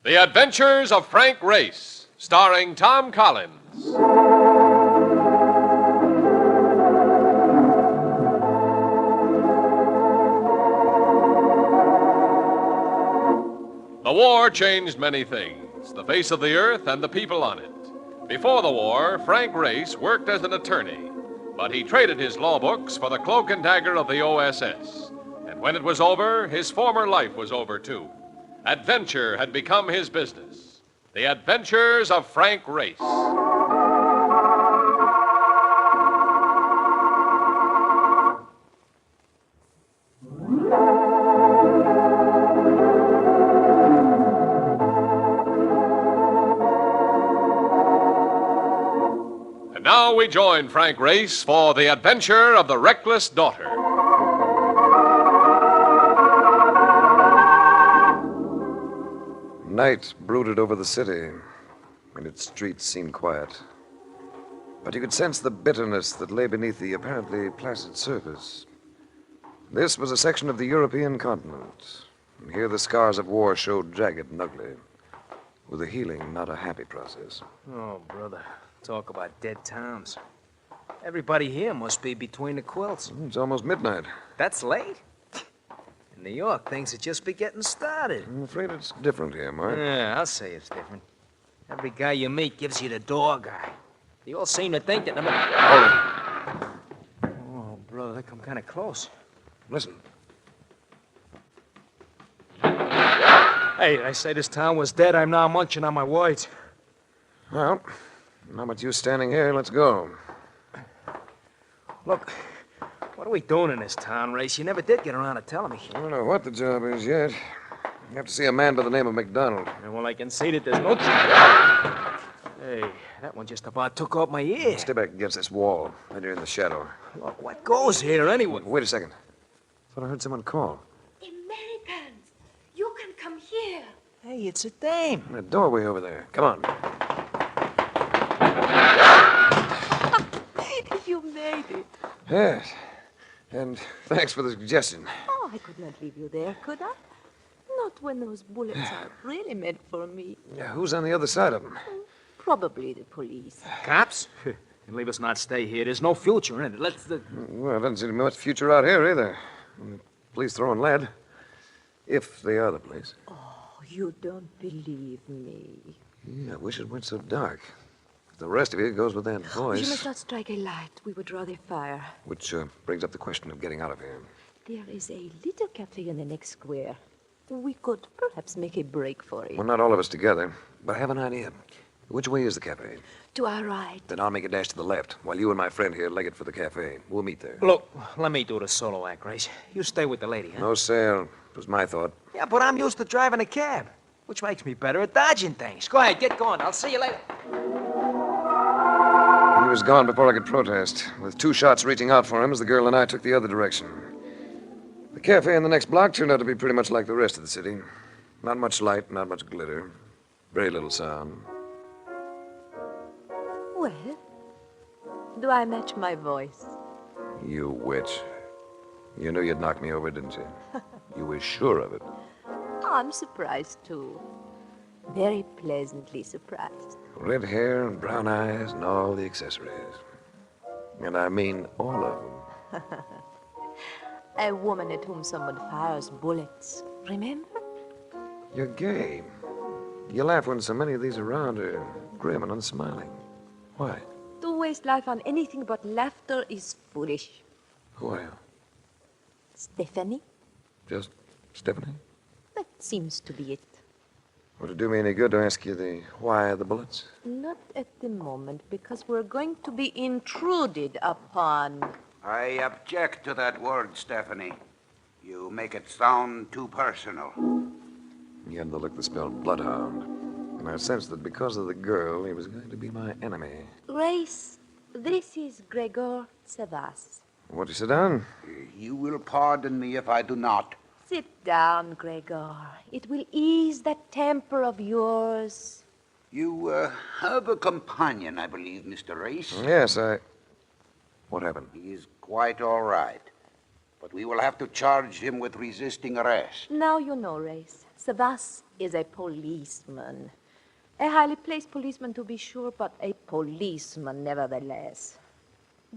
The Adventures of Frank Race, starring Tom Collins. The war changed many things, the face of the earth and the people on it. Before the war, Frank Race worked as an attorney, but he traded his law books for the Cloak and Dagger of the OSS. And when it was over, his former life was over, too. Adventure had become his business. The Adventures of Frank Race. And now we join Frank Race for The Adventure of the Reckless Daughter. Night brooded over the city, and its streets seemed quiet. But you could sense the bitterness that lay beneath the apparently placid surface. This was a section of the European continent, and here the scars of war showed jagged and ugly, with a healing, not a happy process. Oh, brother, talk about dead towns. Everybody here must be between the quilts. It's almost midnight. That's late? In New York, things would just be getting started. I'm afraid it's different here, Mark. Yeah, I'll say it's different. Every guy you meet gives you the dog eye. They all seem to think that no matter... Oh, brother, they come kind of close. Listen. Hey, I say this town was dead. I'm now munching on my words. Well, now with you standing here, let's go. Look, what are we doing in this town, Race? You never did get around to telling me. I don't know what the job is yet. You have to see a man by the name of McDonald. Yeah, well, I can see that there's no... Hey, that one just about took off my ear. Stay back against this wall, right here in the shadow. Look, what goes here anyway? Wait a second. I thought I heard someone call. Americans, you can come here. Hey, it's a dame. The doorway over there. Come on. You made it. Yes. And thanks for the suggestion. Oh, I could not leave you there, could I? Not when those bullets are really meant for me. Yeah, who's on the other side of them? Probably the police. Cops? And leave us not stay here. There's no future in it. Let's... Well, doesn't seem to be much future out here either. The police throwing lead. If they are the police. Oh, you don't believe me. Yeah, I wish it went so dark. The rest of you goes with that voice. You must not strike a light. We would rather fire. Which brings up the question of getting out of here. There is a little cafe in the next square. We could perhaps make a break for it. Well, not all of us together, but I have an idea. Which way is the cafe? To our right. Then I'll make a dash to the left, while you and my friend here leg it for the cafe. We'll meet there. Look, let me do the solo act, Grace. You stay with the lady, huh? No sale. It was my thought. Yeah, but I'm used to driving a cab, which makes me better at dodging things. Go ahead, get going. I'll see you later. He was gone before I could protest, with 2 shots reaching out for him as the girl and I took the other direction. The cafe in the next block turned out to be pretty much like the rest of the city. Not much light, not much glitter, very little sound. Well, do I match my voice? You witch. You knew you'd knock me over, didn't you? You were sure of it. I'm surprised, too. Very pleasantly surprised. Red hair and brown eyes and all the accessories. And I mean all of them. A woman at whom someone fires bullets. Remember? You're gay. You laugh when so many of these around are grim and unsmiling. Why? To waste life on anything but laughter is foolish. Who are you? Stephanie? Just Stephanie? That seems to be it. Would it do me any good to ask you the why of the bullets? Not at the moment, because we're going to be intruded upon. I object to that word, Stephanie. You make it sound too personal. He had the look that spelled bloodhound. And I sensed that because of the girl, he was going to be my enemy. Grace, this is Gregor Savas. Won't you sit down? You will pardon me if I do not. Sit down, Gregor. It will ease that temper of yours. You have a companion, I believe, Mr. Race. Yes, What happened? He is quite all right. but we will have to charge him with resisting arrest. Now you know, Race. Savas is a policeman. A highly placed policeman, to be sure, but a policeman nevertheless.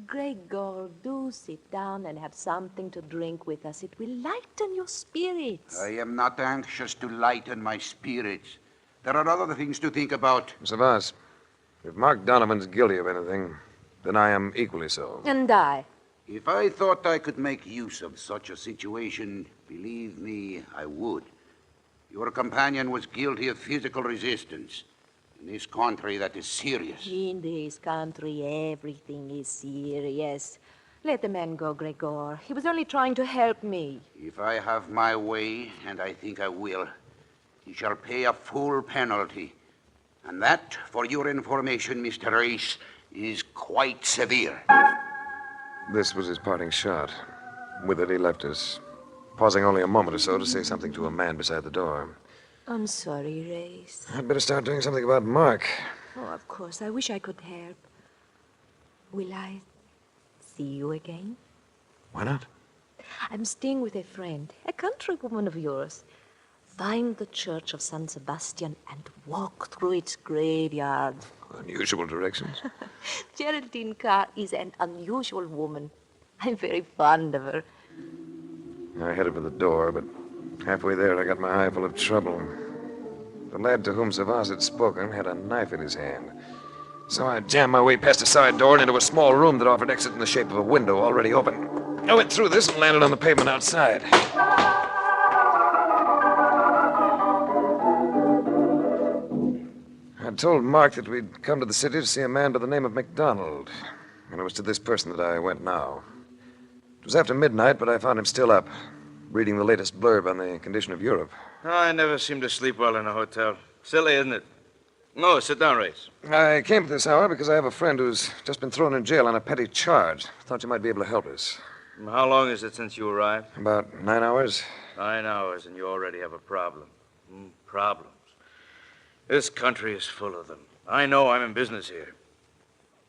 Gregor, do sit down and have something to drink with us. It will lighten your spirits. I am not anxious to lighten my spirits. There are other things to think about. Savas, if Mark Donovan's guilty of anything, then I am equally so. And I. If I thought I could make use of such a situation, believe me, I would. Your companion was guilty of physical resistance. In this country, that is serious. In this country, everything is serious. Let the man go, Gregor. He was only trying to help me. If I have my way, and I think I will, he shall pay a full penalty. And that, for your information, Mr. Race, is quite severe. This was his parting shot. With it, he left us, pausing only a moment or so to say something to a man beside the door. I'm sorry, Race. I'd better start doing something about Mark. Oh, of course. I wish I could help. Will I see you again? Why not? I'm staying with a friend, a countrywoman of yours. Find the church of San Sebastian and walk through its graveyard. Unusual directions. Geraldine Carr is an unusual woman. I'm very fond of her. I headed for the door, but halfway there I got my eye full of trouble. The lad to whom Savas had spoken had a knife in his hand. So I jammed my way past a side door and into a small room that offered exit in the shape of a window already open. I went through this and landed on the pavement outside. I told Mark that we'd come to the city to see a man by the name of MacDonald, and it was to this person that I went now. It was after midnight, but I found him still up, reading the latest blurb on the condition of Europe. Oh, I never seem to sleep well in a hotel. Silly, isn't it? No, sit down, Race. I came at this hour because I have a friend who's just been thrown in jail on a petty charge. Thought you might be able to help us. How long is it since you arrived? About 9 hours. 9 hours, and you already have a problem. Problems. This country is full of them. I know I'm in business here.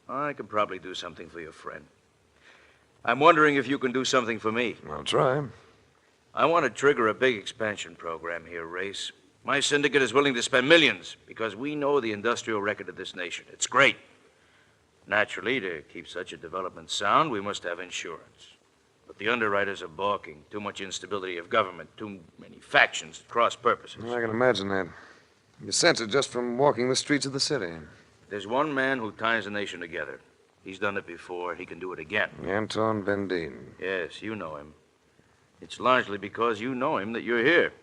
I could probably do something for your friend. I'm wondering if you can do something for me. I'll try. I want to trigger a big expansion program here, Race. My syndicate is willing to spend millions because we know the industrial record of this nation. It's great. Naturally, to keep such a development sound, we must have insurance. But the underwriters are balking. Too much instability of government, too many factions at cross purposes. I can imagine that. You sense it just from walking the streets of the city. There's one man who ties a nation together. He's done it before. He can do it again. Anton Vendine. Yes, you know him. It's largely because you know him that you're here.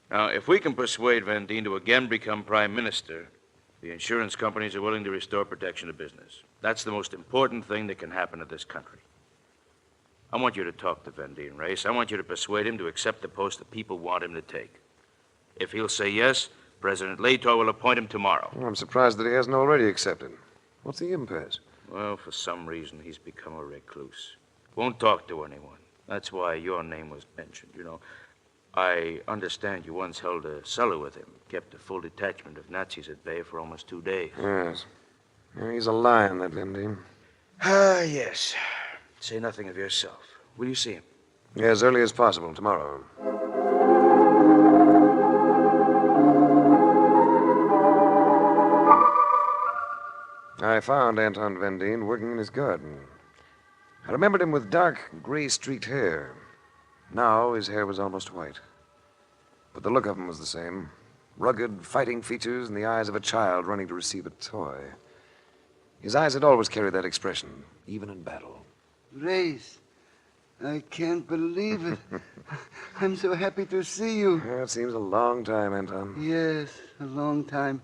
Now, if we can persuade Vendine to again become prime minister, the insurance companies are willing to restore protection to business. That's the most important thing that can happen to this country. I want you to talk to Vendine, Race. I want you to persuade him to accept the post that people want him to take. If he'll say yes, President Lator will appoint him tomorrow. Well, I'm surprised that he hasn't already accepted. What's the impasse? Well, for some reason, he's become a recluse. Won't talk to anyone. That's why your name was mentioned. You know, I understand you once held a cellar with him, kept a full detachment of Nazis at bay for almost 2 days. Yes. Yeah, he's a lion, that Vendine. Ah, yes. Say nothing of yourself. Will you see him? Yeah, as early as possible, tomorrow. I found Anton Vendine working in his garden. I remembered him with dark, gray-streaked hair. Now his hair was almost white. But the look of him was the same. Rugged, fighting features and the eyes of a child running to receive a toy. His eyes had always carried that expression, even in battle. Race, I can't believe it. I'm so happy to see you. Yeah, it seems a long time, Anton. Yes, a long time.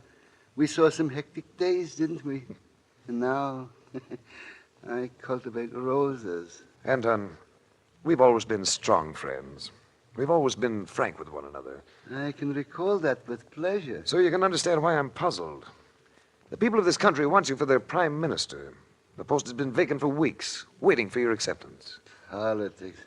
We saw some hectic days, didn't we? And now I cultivate roses. Anton, we've always been strong friends. We've always been frank with one another. I can recall that with pleasure. So you can understand why I'm puzzled. The people of this country want you for their prime minister. The post has been vacant for weeks, waiting for your acceptance. Politics.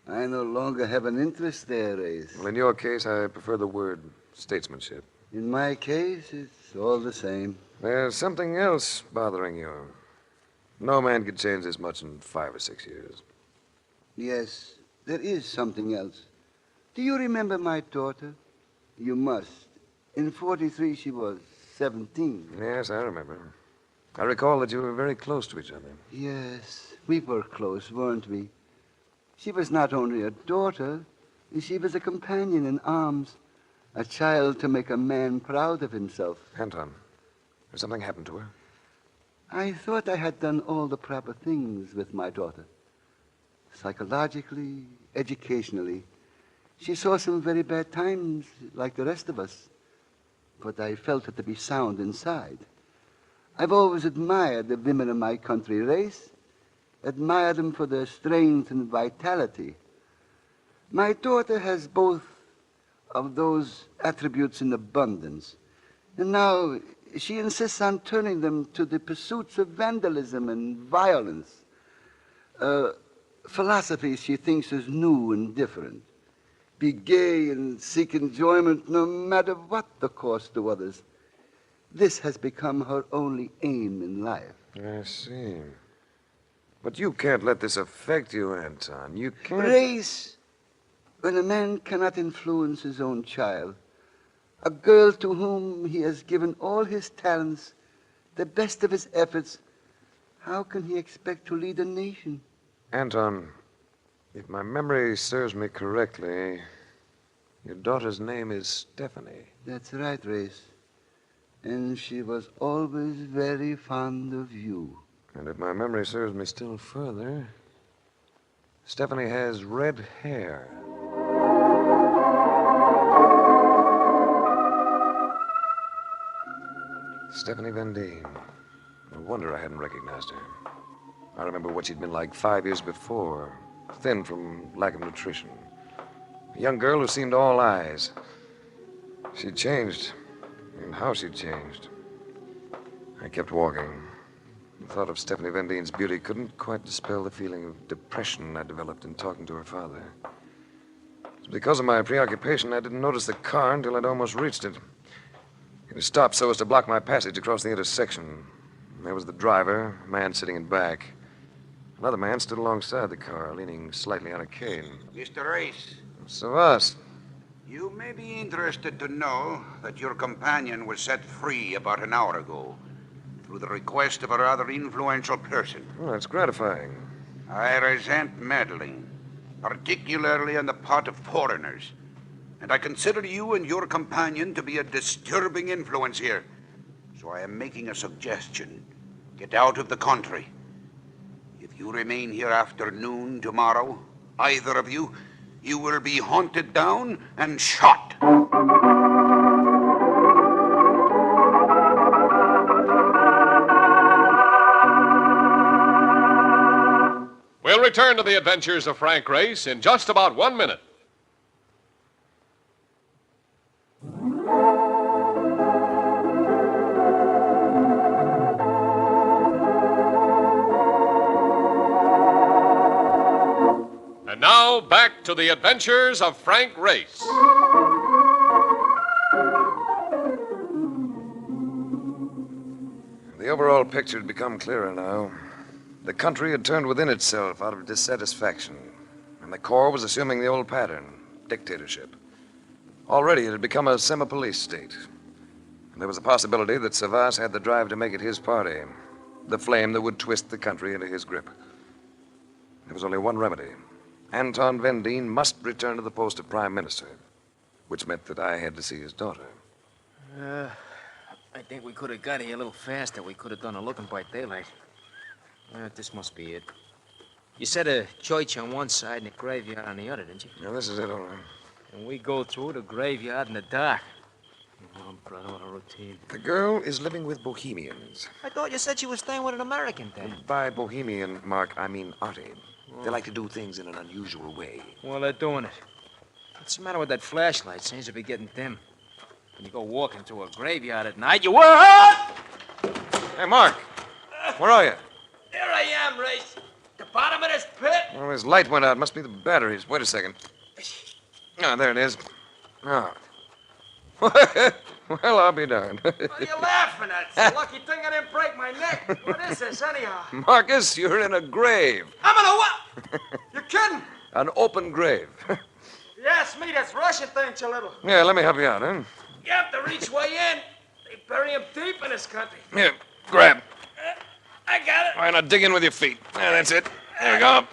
I no longer have an interest there, Race. Well, in your case, I prefer the word statesmanship. In my case, it's all the same. There's something else bothering you. No man could change this much in 5 or 6 years. Yes, there is something else. Do you remember my daughter? You must. In 43, she was 17. Yes, I remember. I recall that you were very close to each other. Yes, we were close, weren't we? She was not only a daughter, she was a companion in arms, a child to make a man proud of himself. Anton, has something happened to her? I thought I had done all the proper things with my daughter. Psychologically, educationally. She saw some very bad times, like the rest of us. But I felt her to be sound inside. I've always admired the women of my country race, admired them for their strength and vitality. My daughter has both of those attributes in abundance. And now she insists on turning them to the pursuits of vandalism and violence. Philosophy she thinks is new and different. Be gay and seek enjoyment no matter what the cost to others. This has become her only aim in life. I see. But you can't let this affect you, Anton. You can't... Race, when a man cannot influence his own child, a girl to whom he has given all his talents, the best of his efforts, how can he expect to lead a nation? Anton, if my memory serves me correctly, your daughter's name is Stephanie. That's right, Race. And she was always very fond of you. And if my memory serves me still further, Stephanie has red hair. Stephanie Van Deen. No wonder I hadn't recognized her. I remember what she'd been like 5 years before, thin from lack of nutrition. A young girl who seemed all eyes. She'd changed, and how she'd changed. I kept walking. The thought of Stephanie Van Deen's beauty couldn't quite dispel the feeling of depression I developed in talking to her father. Because of my preoccupation, I didn't notice the car until I'd almost reached it. It had stopped so as to block my passage across the intersection. There was the driver, a man sitting in back. Another man stood alongside the car, leaning slightly on a cane. Mr. Race, Savas. you may be interested to know that your companion was set free about an hour ago through the request of a rather influential person. Oh, that's gratifying. I resent meddling, particularly on the part of foreigners. And I consider you and your companion to be a disturbing influence here. So I am making a suggestion. Get out of the country. If you remain here after noon tomorrow, either of you, you will be hunted down and shot. We'll return to the adventures of Frank Race in just about 1 minute. And now, back to the adventures of Frank Race. The overall picture had become clearer now. The country had turned within itself out of dissatisfaction, and the Corps was assuming the old pattern, dictatorship. Already it had become a semi-police state. And there was a possibility that Savas had the drive to make it his party, the flame that would twist the country into his grip. There was only one remedy. Anton Van Deen must return to the post of Prime Minister, which meant that I had to see his daughter. I think we could have got here a little faster. We could have done a looking by daylight. This must be it. You said a church on one side and a graveyard on the other, didn't you? Now, this is it, all right. And we go through the graveyard in the dark. Oh, brother, what a routine. The girl is living with Bohemians. I thought you said she was staying with an American then. By Bohemian, Mark, I mean Artie. They like to do things in an unusual way. Well, they're doing it. What's the matter with that flashlight? Seems to be getting dim. When you go walking through a graveyard at night, you... What? Hey, Mark, where are you? Here I am, Race. The bottom of this pit. Well, his light went out. Must be the batteries. Wait a second. Ah, there it is. Ah. Well, I'll be darned. What are you laughing at? It's a lucky thing I didn't break my neck. What is this, anyhow? Marcus, you're in a grave. I'm in a what? You're Kidding? An open grave. Yes, me, that's Russian things a little. Yeah, let me help you out, huh? You have to reach way in. They bury him deep in this country. Here, grab. I got it. All right, now dig in with your feet. Yeah, that's it. There we go.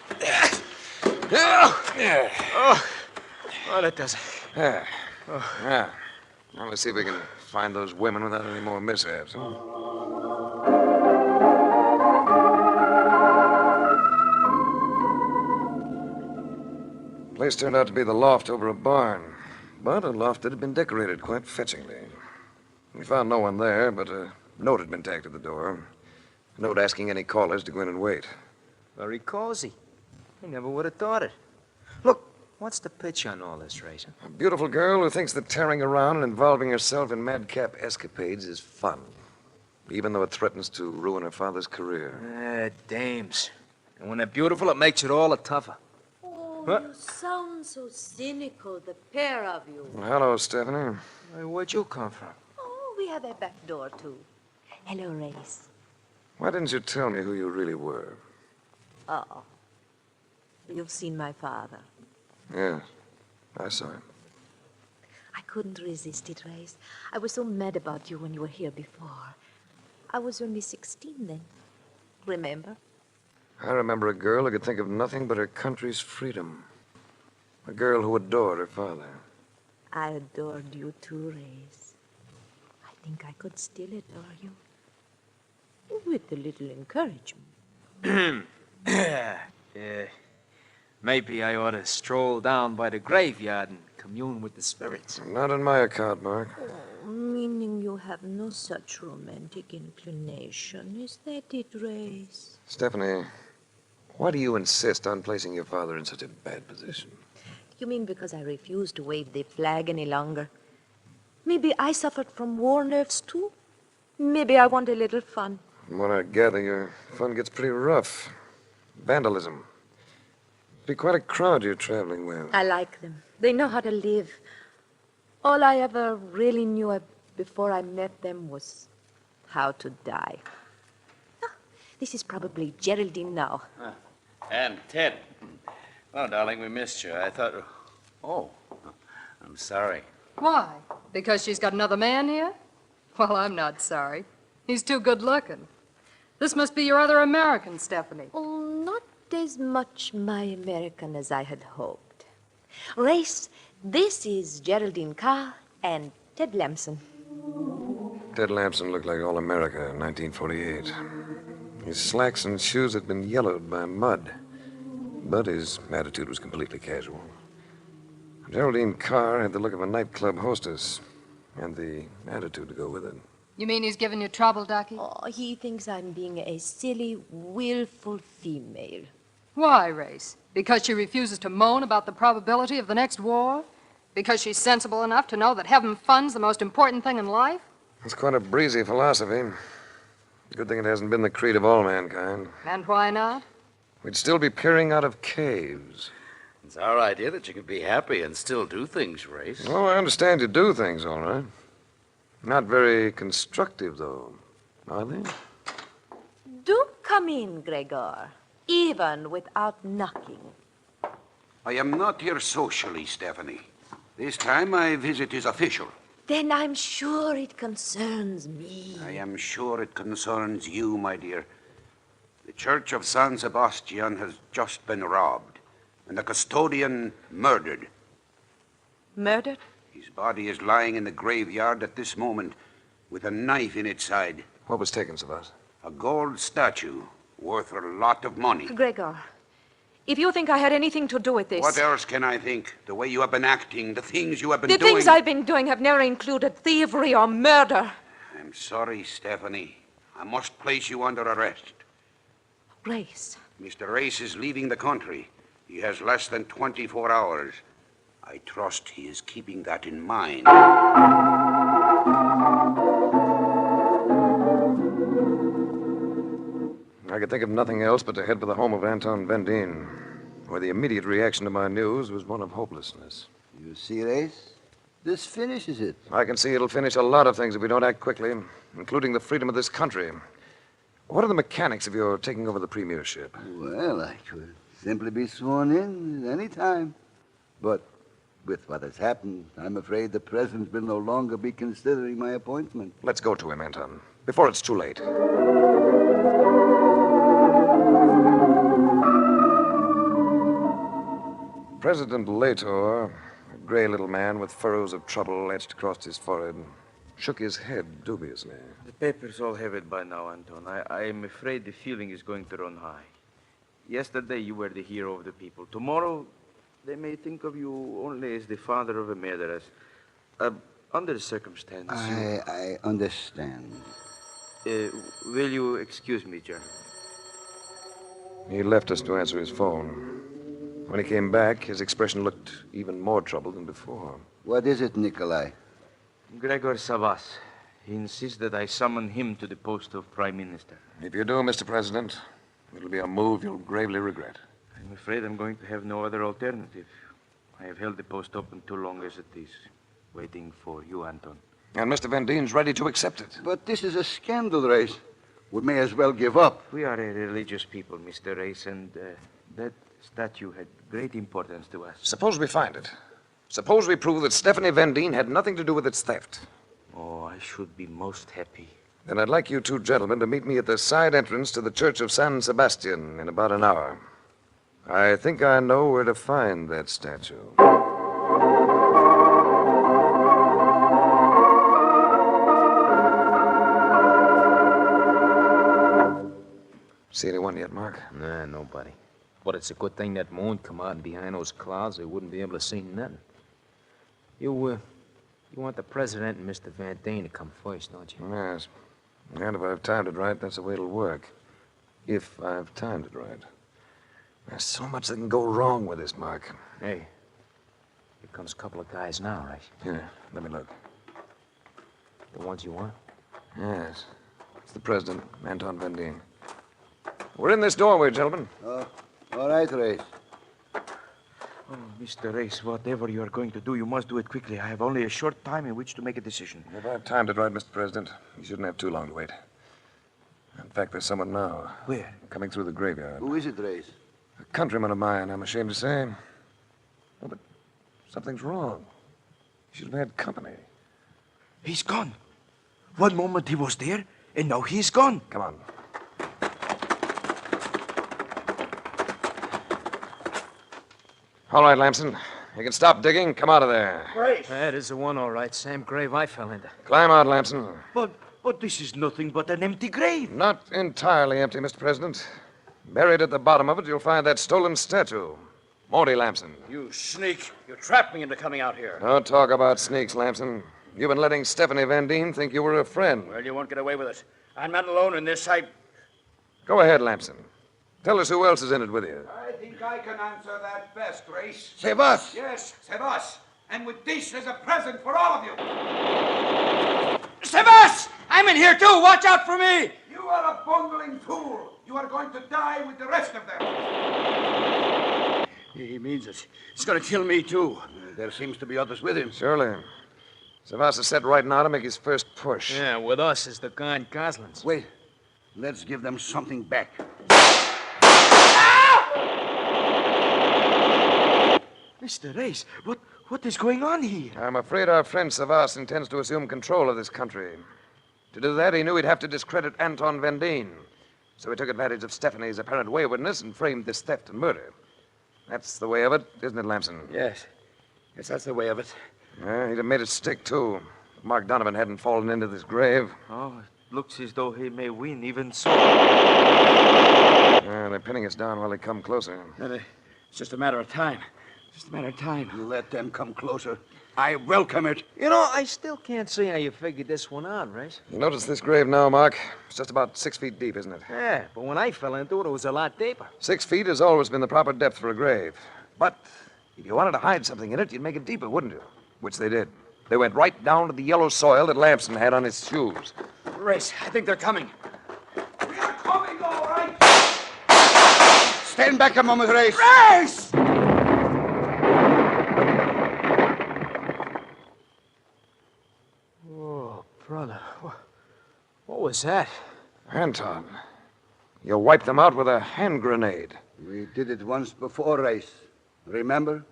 Yeah. Oh, that does it. Yeah. Yeah. Now let's see if we can find those women without any more mishaps. Huh? The place turned out to be the loft over a barn, but a loft that had been decorated quite fetchingly. We found no one there, but a note had been tacked to the door. A note asking any callers to go in and wait. Very cozy. I never would have thought it. Look, what's the pitch on all this, Raisin? A beautiful girl who thinks that tearing around and involving herself in madcap escapades is fun, even though it threatens to ruin her father's career. Dames. And when they're beautiful, it makes it all the tougher. Oh, Huh? you sound so cynical, the pair of you. Well, hello, Stephanie. Hey, where'd you come from? Oh, we have a back door, too. Hello, Race. Why didn't you tell me who you really were? Oh. You've seen my father. Yes, I saw him. I couldn't resist it, Race. I was so mad about you when you were here before. I was only 16 then. Remember? I remember a girl who could think of nothing but her country's freedom. A girl who adored her father. I adored you too, Race. I think I could still adore you. With a little encouragement. Maybe I ought to stroll down by the graveyard and commune with the spirits. Not on my account, Mark. Meaning you have no such romantic inclination. Is that it, Race? Stephanie, why do you insist on placing your father in such a bad position? You mean because I refuse to wave the flag any longer? Maybe I suffered from war nerves, too? Maybe I want a little fun. From what I gather, your fun gets pretty rough. Vandalism. Be quite a crowd you're traveling with. I like them. They know how to live. All I ever really knew before I met them was how to die. Ah, this is probably Geraldine now. And Ted. Well, darling, we missed you. I thought... Oh, I'm sorry. Why? Because she's got another man here? Well, I'm not sorry. He's too good looking. This must be your other American, Stephanie. Oh, not as much my American as I had hoped. Race, this is Geraldine Carr and Ted Lamson. Ted Lamson looked like all America in 1948. His slacks and shoes had been yellowed by mud, but his attitude was completely casual. Geraldine Carr had the look of a nightclub hostess, and the attitude to go with it. You mean he's giving you trouble, Ducky? Oh, he thinks I'm being a silly, willful female. Why, Race? Because she refuses to moan about the probability of the next war? Because she's sensible enough to know that having fun's the most important thing in life? It's quite a breezy philosophy. Good thing it hasn't been the creed of all mankind. And why not? We'd still be peering out of caves. It's our idea that you could be happy and still do things, Race. Oh, I understand you do things, all right. Not very constructive, though, are they? Do come in, Gregor, even without knocking. I am not here socially, Stephanie. This time my visit is official. Then I'm sure it concerns me. I am sure it concerns you, my dear. The Church of San Sebastian has just been robbed, and the custodian murdered. Murdered? His body is lying in the graveyard at this moment, with a knife in its side. What was taken, Savas? A gold statue worth a lot of money. Gregor, if you think I had anything to do with this... What else can I think? The way you have been acting, the things you have been The doing. things I've been doing have never included thievery or murder. I'm sorry, Stephanie. I must place you under arrest. Race. Mr. Race is leaving the country. He has less than 24 hours. I trust he is keeping that in mind. I could think of nothing else but to head for the home of Anton Vendine, where the immediate reaction to my news was one of hopelessness. You see, Race? This finishes it. I can see it'll finish a lot of things if we don't act quickly, including the freedom of this country. What are the mechanics of your taking over the premiership? Well, I could Simply be sworn in at any time. But with what has happened, I'm afraid the president will no longer be considering my appointment. Let's go to him, Anton, before it's too late. President Lator, a gray little man with furrows of trouble etched across his forehead, shook his head dubiously. The paper's all heavy by now, Anton. I am afraid the feeling is going to run high. Yesterday, you were the hero of the people. Tomorrow, they may think of you only as the father of a murderess. Under the circumstances... I understand. Will you excuse me, General? He left us to answer his phone. When he came back, his expression looked even more troubled than before. What is it, Nikolai? Gregor Savas. He insists that I summon him to the post of Prime Minister. If you do, Mr. President, it'll be a move you'll gravely regret. I'm afraid I'm going to have no other alternative. I have held the post open too long as it is, waiting for you, Anton. And Mr. Van Dien's ready to accept it. But this is a scandal, Race. We may as well give up. We are a religious people, Mr. Race, and that statue had great importance to us. Suppose we find it. Suppose we prove that Stephanie Van Dien had nothing to do with its theft. Oh, I should be most happy. Then I'd like you two gentlemen to meet me at the side entrance to the Church of San Sebastian in about an hour. I think I know where to find that statue. See anyone yet, Mark? Nah, nobody. But it's a good thing that moon come out, and behind those clouds, they wouldn't be able to see nothing. You want the president and Mr. Van Dien to come first, don't you? Yes. And if I've timed it right, that's the way it'll work. If I've timed it right. There's so much that can go wrong with this, Mark. Hey, here comes a couple of guys now, right? Here, let me look. The ones you want? Yes. It's the president, Anton Van Dien. We're in this doorway, gentlemen. All right, Race. Oh, Mr. Race, whatever you are going to do, you must do it quickly. I have only a short time in which to make a decision. If I've timed it right, Mr. President, you shouldn't have too long to wait. In fact, there's someone now. Where? Coming through the graveyard. Who is it, Race? A countryman of mine, I'm ashamed to say. Oh, but something's wrong. He should have had company. He's gone. One moment he was there, and now he's gone. Come on. All right, Lamson. You can stop digging. Come out of there. That is the one, all right. Same grave I fell into. Climb out, Lamson. But this is nothing but an empty grave. Not entirely empty, Mr. President. Buried at the bottom of it, you'll find that stolen statue. Morty Lamson. You sneak. You trapped me into coming out here. Don't talk about sneaks, Lamson. You've been letting Stephanie Van Dien think you were a friend. Well, you won't get away with it. I'm not alone in this. Go ahead, Lamson. Tell us who else is in it with you. I think I can answer that best, Race. Sebas! Yes, Sebas. And with this as a present for all of you. Sebas! I'm in here too. Watch out for me. You are a bungling fool. You are going to die with the rest of them. He means it. He's going to kill me too. There seems to be others with him. Surely. Savas is set right now to make his first push. Yeah, with us is the Gone Goslings. Wait. Let's give them something back. Mr. Race, what is going on here? I'm afraid our friend Savas intends to assume control of this country. To do that, he knew he'd have to discredit Anton Van Dien. So he took advantage of Stephanie's apparent waywardness and framed this theft and murder. That's the way of it, isn't it, Lamson? Yes. Yes, that's the way of it. Yeah, he'd have made it stick, too. If Mark Donovan hadn't fallen into this grave. Oh, it looks as though he may win even so. Yeah, they're pinning us down while they come closer. It's just a matter of time. Just a matter of time. Let them come closer. I welcome it. You know, I still can't see how you figured this one out, Race. You notice this grave now, Mark? It's just about 6 feet deep, isn't it? Yeah, but when I fell into it, it was a lot deeper. 6 feet has always been the proper depth for a grave. But if you wanted to hide something in it, you'd make it deeper, wouldn't you? Which they did. They went right down to the yellow soil that Lamson had on his shoes. Race, I think they're coming. We are coming, all right. Stand back a moment, Race. Race! Oh, brother. What was that? Anton. You wiped them out with a hand grenade. We did it once before, Race. Remember?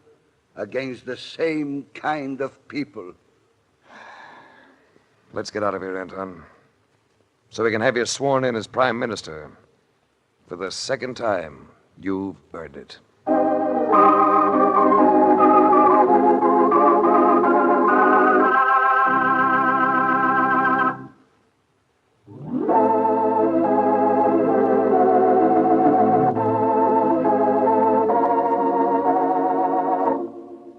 Against the same kind of people. Let's get out of here, Anton. So we can have you sworn in as Prime Minister. For the second time, you've earned it.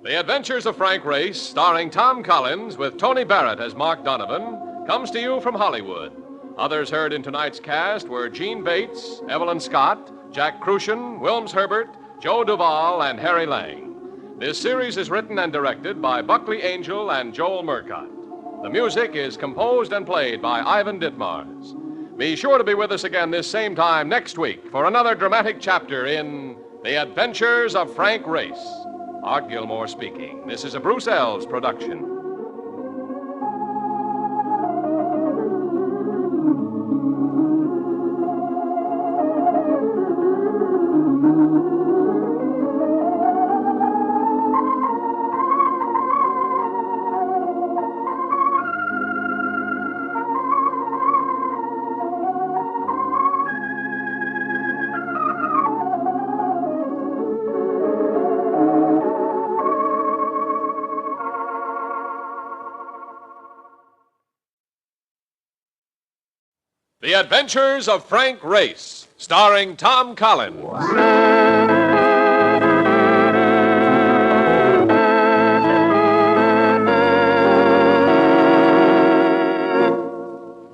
The Adventures of Frank Race, starring Tom Collins with Tony Barrett as Mark Donovan, comes to you from Hollywood. Others heard in tonight's cast were Gene Bates, Evelyn Scott, Jack Crucian, Wilms Herbert, Joe Duvall, and Harry Lang. This series is written and directed by Buckley Angel and Joel Murcott. The music is composed and played by Ivan Ditmars. Be sure to be with us again this same time next week for another dramatic chapter in The Adventures of Frank Race. Art Gilmore speaking. This is a Bruce Ells production. The Adventures of Frank Race, starring Tom Collins. The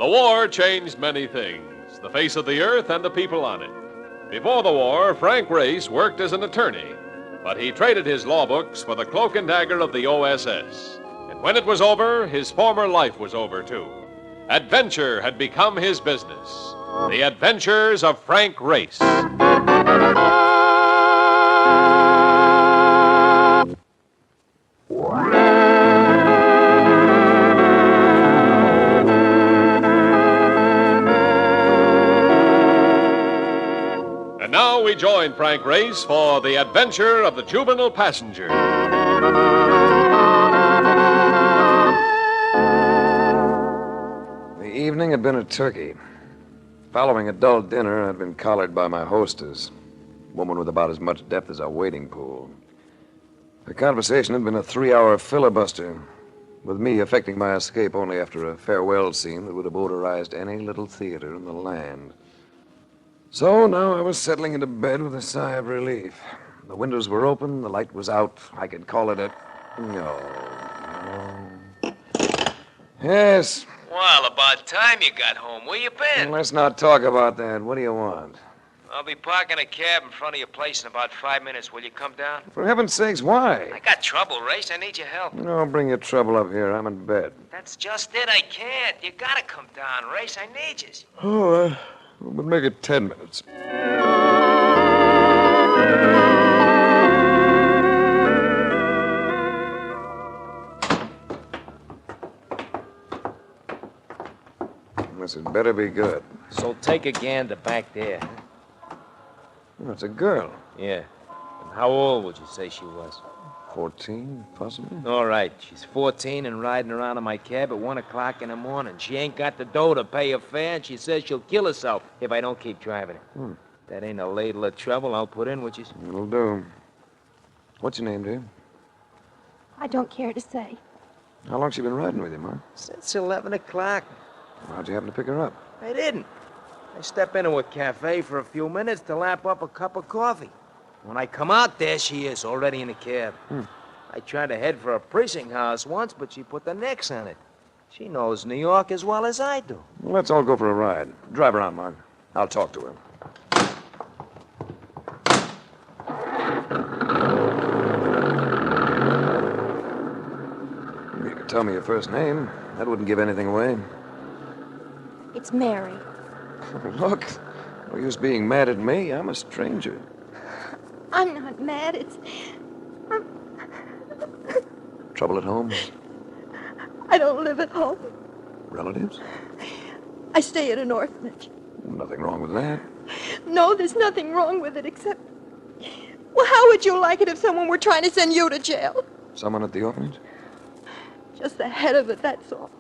war changed many things, the face of the earth and the people on it. Before the war, Frank Race worked as an attorney, but he traded his law books for the Cloak and Dagger of the OSS. And when it was over, his former life was over, too. Adventure had become his business. The Adventures of Frank Race. And now we join Frank Race for The Adventure of the Juvenile Passenger. The evening had been a turkey. Following a dull dinner, I'd been collared by my hostess, a woman with about as much depth as our wading pool. The conversation had been a 3-hour filibuster, with me effecting my escape only after a farewell scene that would have odorized any little theater in the land. So now I was settling into bed with a sigh of relief. The windows were open, the light was out. I could call it a... No. Yes. Well, about time you got home. Where you been? Let's not talk about that. What do you want? I'll be parking a cab in front of your place in about 5 minutes. Will you come down? For heaven's sakes, why? I got trouble, Race. I need your help. No, bring your trouble up here. I'm in bed. That's just it. I can't. You gotta come down, Race. I need you. Oh, we'll make it 10 minutes. This had better be good. So take a gander back there. Oh, it's a girl. Yeah. And how old would you say she was? 14, possibly? All right. She's 14 and riding around in my cab at 1 o'clock in the morning. She ain't got the dough to pay her fare, and she says she'll kill herself if I don't keep driving her. That ain't a ladle of trouble I'll put in, which is... It'll do. What's your name, dear? I don't care to say. How long's she been riding with you, Mark? Since 11 o'clock. How'd you happen to pick her up? I didn't. I step into a cafe for a few minutes to lap up a cup of coffee. When I come out, there she is, already in the cab. I tried to head for a precinct house once, but she put the nix on it. She knows New York as well as I do. Well, let's all go for a ride. Drive her on, Mark. I'll talk to her. You could tell me your first name. That wouldn't give anything away. It's Mary. Look, no use being mad at me. I'm a stranger. I'm not mad. It's... Trouble at home? I don't live at home. Relatives? I stay at an orphanage. Nothing wrong with that. No, there's nothing wrong with it except... Well, how would you like it if someone were trying to send you to jail? Someone at the orphanage? Just the head of it, that's all.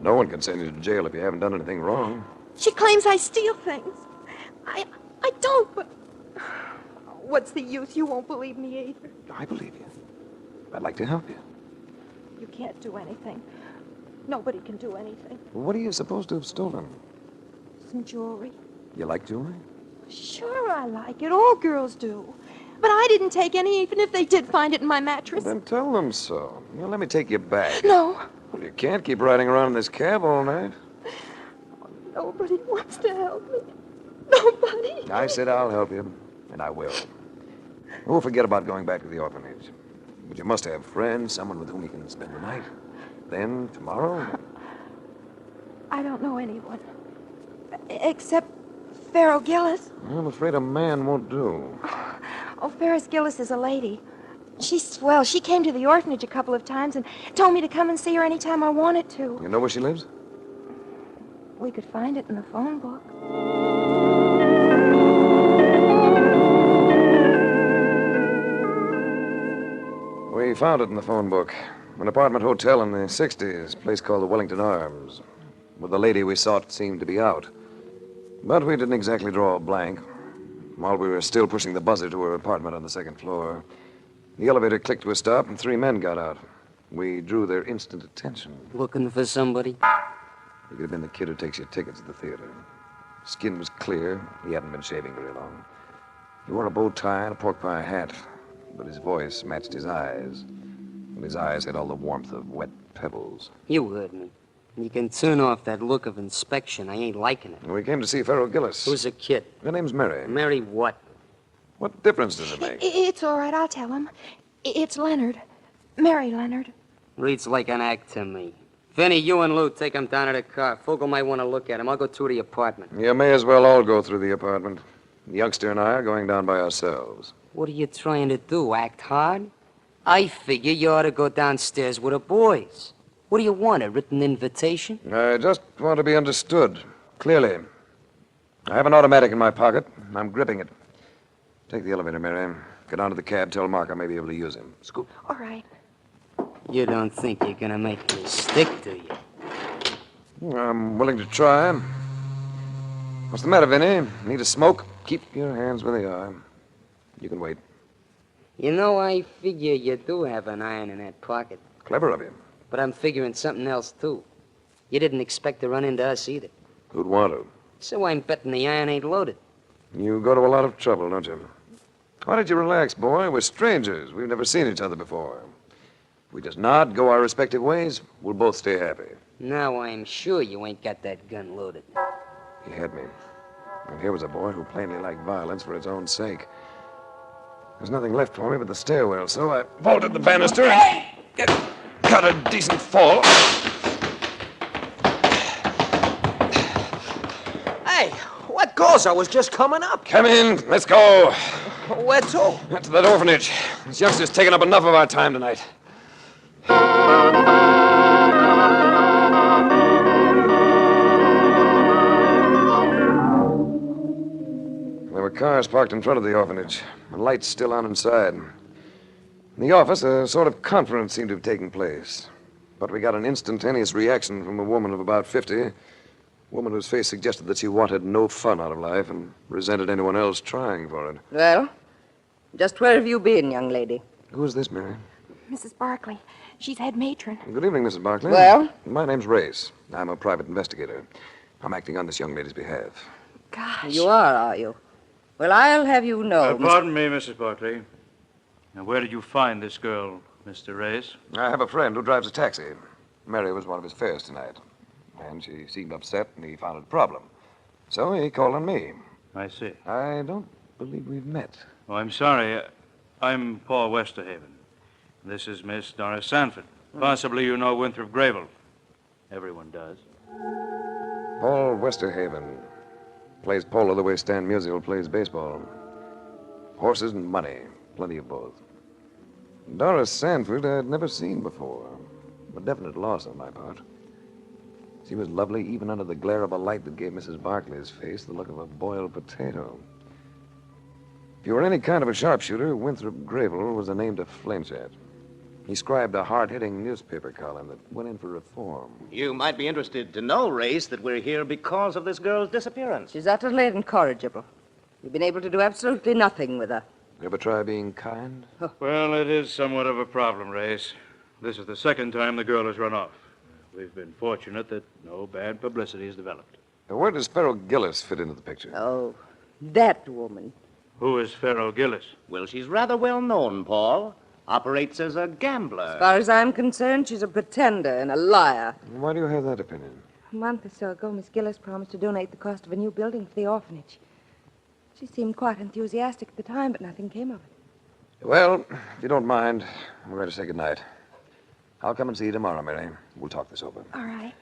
No one can send you to jail if you haven't done anything wrong. She claims I steal things. I don't, but... What's the use? You won't believe me either. I believe you. I'd like to help you. You can't do anything. Nobody can do anything. What are you supposed to have stolen? Some jewelry. You like jewelry? Sure, I like it. All girls do. But I didn't take any, even if they did find it in my mattress. Then tell them so. Well, let me take you back. No. Well, you can't keep riding around in this cab all night. Nobody wants to help me. Nobody. I said I'll help you, and I will. Oh, forget about going back to the orphanage. But you must have friends, someone with whom you can spend the night. Then, tomorrow... I don't know anyone. Except Pharaoh Gillis. I'm afraid a man won't do. Oh, Ferris Gillis is a lady. She's swell. She came to the orphanage a couple of times and told me to come and see her anytime I wanted to. You know where she lives? We could find it in the phone book. We found it in the phone book. An apartment hotel in the 60s, a place called the Wellington Arms. But the lady we sought seemed to be out. But we didn't exactly draw a blank. While we were still pushing the buzzer to her apartment on the second floor, the elevator clicked to a stop and 3 men got out. We drew their instant attention. Looking for somebody? He could have been the kid who takes your tickets at the theater. Skin was clear. He hadn't been shaving very long. He wore a bow tie and a pork pie hat, but his voice matched his eyes. And his eyes had all the warmth of wet pebbles. You heard me. You can turn off that look of inspection. I ain't liking it. We came to see Pharaoh Gillis. Who's the kid? Her name's Mary. Mary what? What difference does it make? It's all right. I'll tell him. It's Leonard. Mary Leonard. Reads like an act to me. Vinny, you and Lou take him down to the car. Fogel might want to look at him. I'll go through the apartment. You may as well all go through the apartment. The youngster and I are going down by ourselves. What are you trying to do, act hard? I figure you ought to go downstairs with the boys. What do you want, a written invitation? I just want to be understood, clearly. I have an automatic in my pocket. I'm gripping it. Take the elevator, Mary. Get onto the cab. Tell Mark I may be able to use him. Scoop. All right. You don't think you're gonna make me stick, do you? I'm willing to try. What's the matter, Vinny? Need a smoke? Keep your hands where they are. You can wait. You know, I figure you do have an iron in that pocket. Clever of you. But I'm figuring something else, too. You didn't expect to run into us either. Who'd want to? So I'm betting the iron ain't loaded. You go to a lot of trouble, don't you? Why don't you relax, boy? We're strangers. We've never seen each other before. If we just nod, go our respective ways, we'll both stay happy. Now I'm sure you ain't got that gun loaded. He had me. And here was a boy who plainly liked violence for its own sake. There's nothing left for me but the stairwell, so I vaulted the banister and got a decent fall. Hey, what goes? I was just coming up. Come in. Let's go. Where to? To that orphanage. This youngster's taken up enough of our time tonight. There were cars parked in front of the orphanage, and lights still on inside. In the office, a sort of conference seemed to have taken place. But we got an instantaneous reaction from a woman of about 50, a woman whose face suggested that she wanted no fun out of life and resented anyone else trying for it. Well, just where have you been, young lady? Who is this, Mary? Mrs. Barkley. She's head matron. Good evening, Mrs. Barkley. Well? My name's Race. I'm a private investigator. I'm acting on this young lady's behalf. Gosh. You are you? Well, I'll have you know... Pardon me, Mrs. Barkley. Now, where did you find this girl, Mr. Reyes? I have a friend who drives a taxi. Mary was one of his fares tonight. And she seemed upset, and he found it a problem. So he called on me. I see. I don't believe we've met. Oh, I'm sorry. I'm Paul Westerhaven. This is Miss Doris Sanford. Possibly you know Winthrop Grable. Everyone does. Paul Westerhaven plays polo the way Stan Musial plays baseball. Horses and money. Plenty of both. Doris Sanford I'd never seen before. A definite loss on my part. She was lovely even under the glare of a light that gave Mrs. Barclay's face the look of a boiled potato. If you were any kind of a sharpshooter, Winthrop Grable was a name to flinch at. He scribed a hard-hitting newspaper column that went in for reform. You might be interested to know, Race, that we're here because of this girl's disappearance. She's utterly incorrigible. You've been able to do absolutely nothing with her. Ever try being kind? Well, it is somewhat of a problem, Race. This is the second time the girl has run off. We've been fortunate that no bad publicity has developed. Now, where does Farrell Gillis fit into the picture? Oh, that woman. Who is Farrell Gillis? Well, she's rather well known, Paul. Operates as a gambler. As far as I'm concerned, she's a pretender and a liar. Why do you have that opinion? A month or so ago, Miss Gillis promised to donate the cost of a new building for the orphanage. She seemed quite enthusiastic at the time, but nothing came of it. Well, if you don't mind, I'm going to say goodnight. I'll come and see you tomorrow, Mary. We'll talk this over. All right.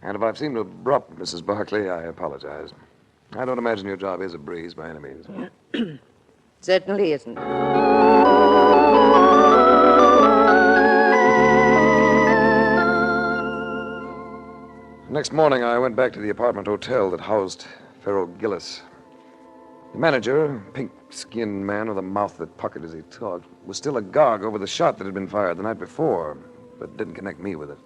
And if I've seemed abrupt, Mrs. Barclay, I apologize. I don't imagine your job is a breeze by any means. Certainly isn't. Next morning, I went back to the apartment hotel that housed Farrell Gillis. The manager, pink-skinned man with a mouth that puckered as he talked, was still agog over the shot that had been fired the night before, but didn't connect me with it.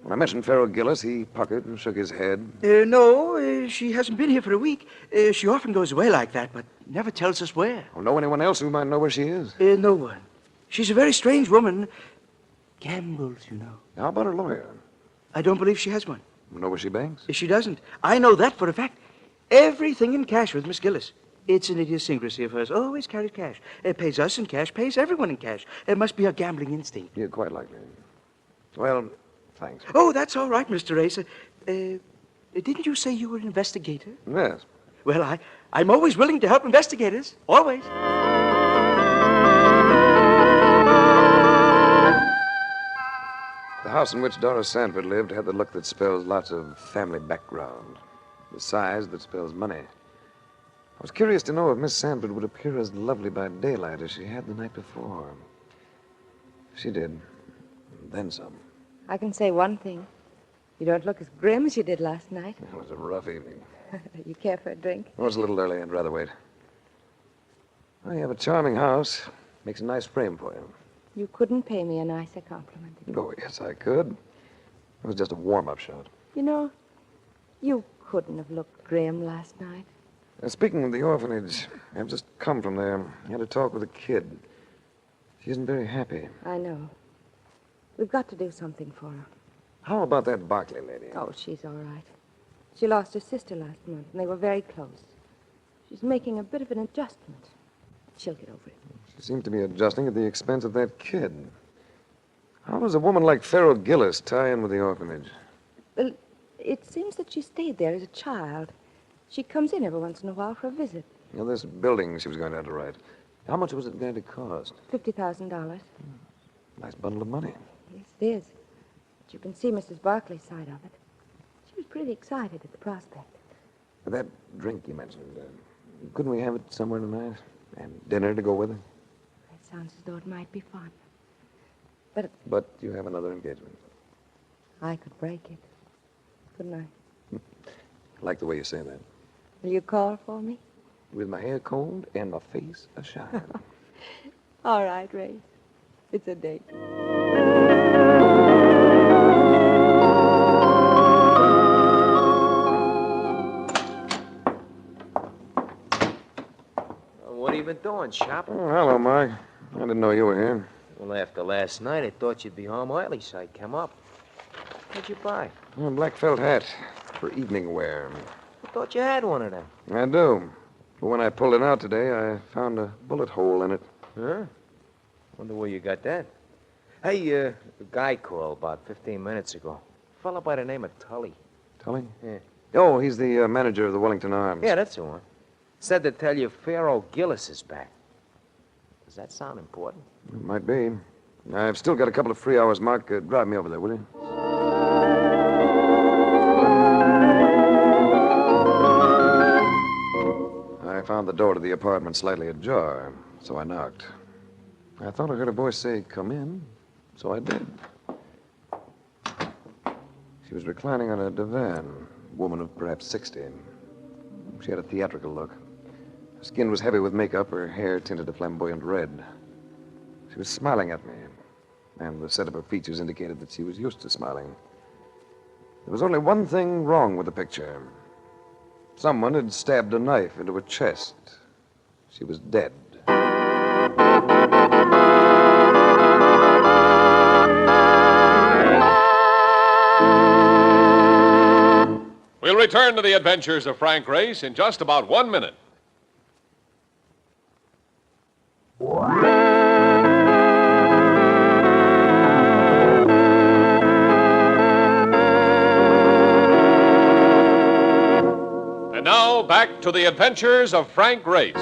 When I mentioned Farrell Gillis, he puckered and shook his head. No, she hasn't been here for a week. She often goes away like that, but never tells us where. Well, know anyone else who might know where she is? No one. She's a very strange woman. Gambles, you know. How about her lawyer? I don't believe she has one. Know where she banks? She doesn't. I know that for a fact. Everything in cash with Miss Gillis. It's an idiosyncrasy of hers. Always carries cash. Pays us in cash, pays everyone in cash. It must be a gambling instinct. Yeah, quite likely. Well, thanks. Oh, that's all right, Mr. Race. Didn't you say you were an investigator? Yes. Well, I'm always willing to help investigators. Always. The house in which Doris Sanford lived had the look that spells lots of family background. The size that spells money. I was curious to know if Miss Sanford would appear as lovely by daylight as she had the night before. She did. And then some. I can say one thing. You don't look as grim as you did last night. It was a rough evening. You care for a drink? It was a little early. I'd rather wait. Well, you have a charming house. Makes a nice frame for you. You couldn't pay me a nicer compliment. Oh, yes, I could. It was just a warm-up shot. You know, you couldn't have looked grim last night. Speaking of the orphanage, I've just come from there. I had a talk with a kid. She isn't very happy. I know. We've got to do something for her. How about that Barclay lady? Oh, she's all right. She lost her sister last month, and they were very close. She's making a bit of an adjustment. She'll get over it. She seems to be adjusting at the expense of that kid. How does a woman like Farrell Gillis tie in with the orphanage? Well, it seems that she stayed there as a child. She comes in every once in a while for a visit. You know, this building she was going to underwrite, how much was it going to cost? $50,000. Nice bundle of money. Yes, it is. But you can see Mrs. Barclay's side of it. She was pretty excited at the prospect. That drink you mentioned, couldn't we have it somewhere tonight? And dinner to go with it? That sounds as though it might be fun. But you have another engagement. I could break it. Couldn't I? I like the way you say that. Will you call for me? With my hair combed and my face ashine. All right, Ray. It's a date. What have you been doing, shopping? Oh, hello, Mark. I didn't know you were here. Well, after last night, I thought you'd be home early, so I come up. What'd you buy? A black felt hat for evening wear. I thought you had one of them. I do. But when I pulled it out today, I found a bullet hole in it. Huh? Wonder where you got that. Hey, a guy called about 15 minutes ago. A fella by the name of Tully. Tully? Yeah. Oh, he's the manager of the Wellington Arms. Yeah, that's the one. Said to tell you Farrell Gillis is back. Does that sound important? It might be. I've still got a couple of free hours, Mark. Drive me over there, will you? I found the door to the apartment slightly ajar, so I knocked. I thought I heard a voice say, "Come in," so I did. She was reclining on a divan, a woman of perhaps 60. She had a theatrical look. Her skin was heavy with makeup, her hair tinted a flamboyant red. She was smiling at me, and the set of her features indicated that she was used to smiling. There was only one thing wrong with the picture. Someone had stabbed a knife into her chest. She was dead. We'll return to the adventures of Frank Race in just about 1 minute. And now, back to the adventures of Frank Race.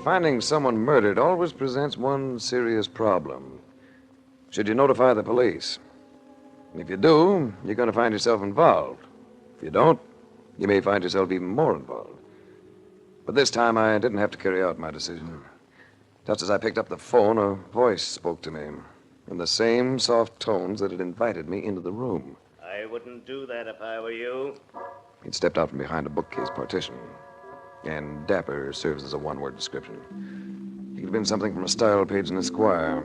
Finding someone murdered always presents one serious problem. Should you notify the police? If you do, you're going to find yourself involved. If you don't, you may find yourself even more involved. But this time I didn't have to carry out my decision. Just as I picked up the phone, a voice spoke to me in the same soft tones that had invited me into the room. I wouldn't do that if I were you. He'd stepped out from behind a bookcase partition. And dapper serves as a one-word description. He'd been something from a style page in Esquire.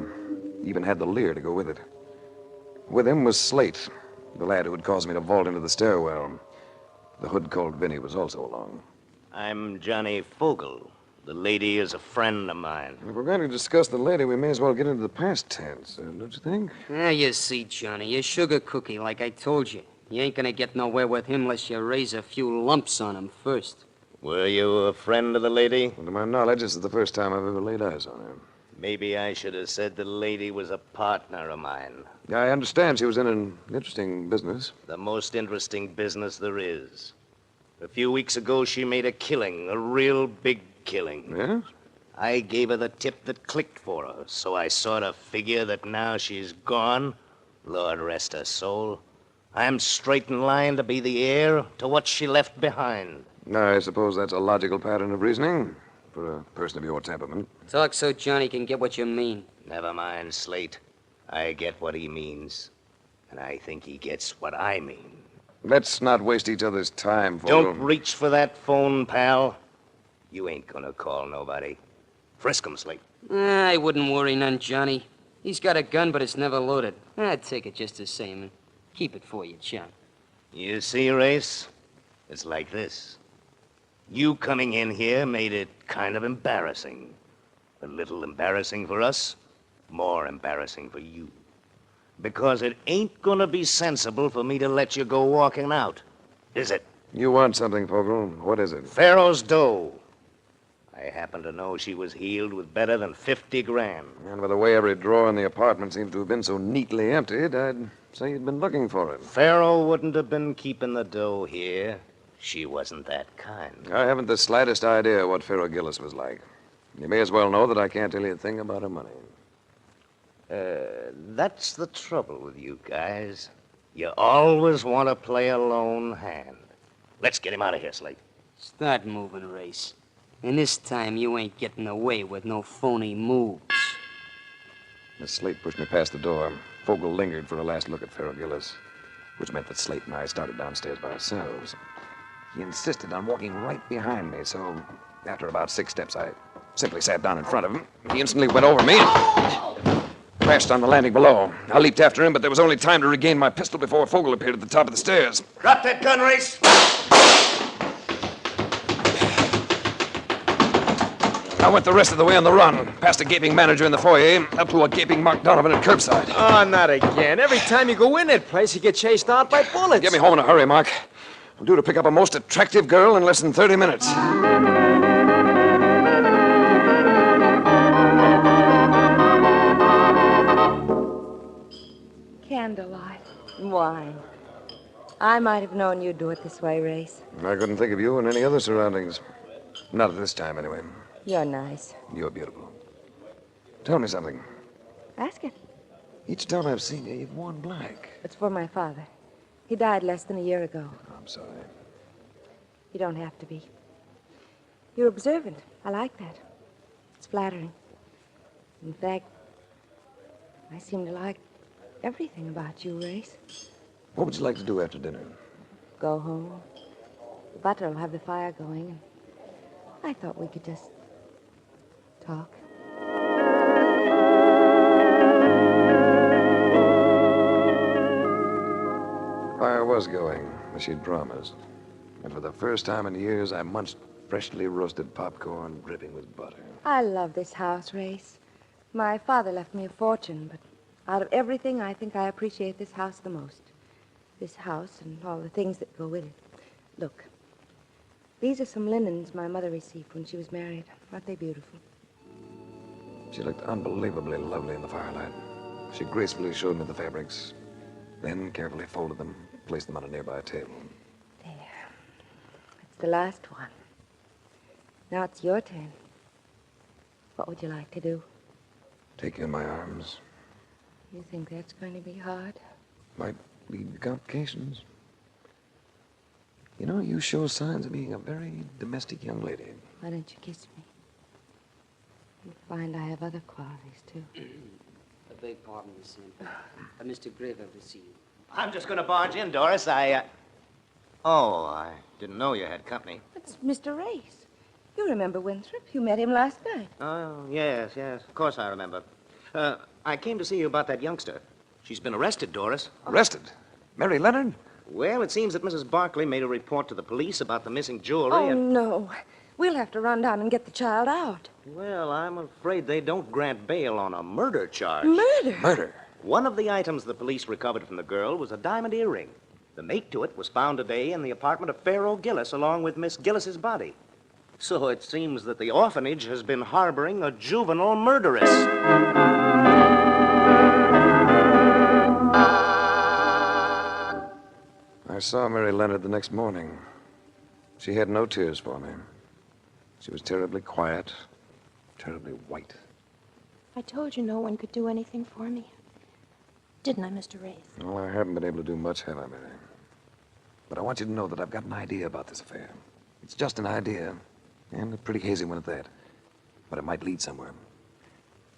He even had the leer to go with it. With him was Slate, the lad who had caused me to vault into the stairwell. The hood called Vinny was also along. I'm Johnny Fogel. The lady is a friend of mine. If we're going to discuss the lady, we may as well get into the past tense, don't you think? Yeah, you see, Johnny, you're sugar cookie, like I told you. You ain't gonna get nowhere with him unless you raise a few lumps on him first. Were you a friend of the lady? Well, to my knowledge, this is the first time I've ever laid eyes on her. Maybe I should have said the lady was a partner of mine. I understand she was in an interesting business. The most interesting business there is. A few weeks ago, she made a killing, a real big killing. Yes? I gave her the tip that clicked for her, so I sort of figure that now she's gone, Lord rest her soul, I'm straight in line to be the heir to what she left behind. I suppose that's a logical pattern of reasoning for a person of your temperament. Talk so Johnny can get what you mean. Never mind, Slate. I get what he means, and I think he gets what I mean. Let's not waste each other's time, Fogel. Don't reach for that phone, pal. You ain't gonna call nobody. Frisk him, Slate. I wouldn't worry none, Johnny. He's got a gun, but it's never loaded. I'd take it just the same and keep it for you, chum. You see, Race? It's like this. You coming in here made it kind of embarrassing. A little embarrassing for us, more embarrassing for you. Because it ain't gonna be sensible for me to let you go walking out, is it? You want something, Fogel. What is it? Pharaoh's dough. I happen to know she was healed with better than 50 grand. And by the way every drawer in the apartment seems to have been so neatly emptied, I'd say you'd been looking for it. Pharaoh wouldn't have been keeping the dough here. She wasn't that kind. I haven't the slightest idea what Pharaoh Gillis was like. You may as well know that I can't tell you a thing about her money. That's the trouble with you guys. You always want to play a lone hand. Let's get him out of here, Slate. Start moving, Race. And this time you ain't getting away with no phony moves. Miss Slate pushed me past the door. Fogel lingered for a last look at Pharaoh Gillis, which meant that Slate and I started downstairs by ourselves. He insisted on walking right behind me, so after about 6 steps, I simply sat down in front of him. He instantly went over me and crashed on the landing below. I leaped after him, but there was only time to regain my pistol before Fogel appeared at the top of the stairs. Drop that gun, Race! I went the rest of the way on the run, past a gaping manager in the foyer, up to a gaping Mark Donovan at curbside. Oh, not again. Every time you go in that place, you get chased out by bullets. Get me home in a hurry, Mark. I'm due to pick up a most attractive girl in less than 30 minutes. Candlelight. Wine. I might have known you'd do it this way, Race. I couldn't think of you in any other surroundings. Not at this time, anyway. You're nice. You're beautiful. Tell me something. Ask it. Each time I've seen you, you've worn black. It's for my father. He died less than a year ago. I'm sorry. You don't have to be. You're observant. I like that. It's flattering. In fact, I seem to like everything about you, Race. What would you like to do after dinner? Go home. The butler will have the fire going, and I thought we could just talk. Fire was going, as she'd promised. And for the first time in years, I munched freshly roasted popcorn dripping with butter. I love this house, Race. My father left me a fortune, but out of everything, I think I appreciate this house the most. This house and all the things that go with it. Look, these are some linens my mother received when she was married. Aren't they beautiful? She looked unbelievably lovely in the firelight. She gracefully showed me the fabrics, then carefully folded them, placed them on a nearby table. There. That's the last one. Now it's your turn. What would you like to do? Take you in my arms. You think that's going to be hard? Might lead to complications. You know, you show signs of being a very domestic young lady. Why don't you kiss me? You'll find I have other qualities, too. I beg pardon, Miss Sanford. Mr. Grave will see you. I'm just going to barge in, Doris. Oh, I didn't know you had company. It's Mr. Race. You remember Winthrop? You met him last night. Oh, yes. Of course I remember. I came to see you about that youngster. She's been arrested, Doris. Arrested? Mary Leonard? Well, it seems that Mrs. Barkley made a report to the police about the missing jewelry. Oh, no. We'll have to run down and get the child out. Well, I'm afraid they don't grant bail on a murder charge. Murder? Murder? One of the items the police recovered from the girl was a diamond earring. The mate to it was found today in the apartment of Pharaoh Gillis, along with Miss Gillis's body. So it seems that the orphanage has been harboring a juvenile murderess. I saw Mary Leonard the next morning. She had no tears for me. She was terribly quiet, terribly white. I told you no one could do anything for me. Didn't I, Mr. Wraith? Well, I haven't been able to do much, have I, Mary? But I want you to know that I've got an idea about this affair. It's just an idea, and a pretty hazy one at that. But it might lead somewhere.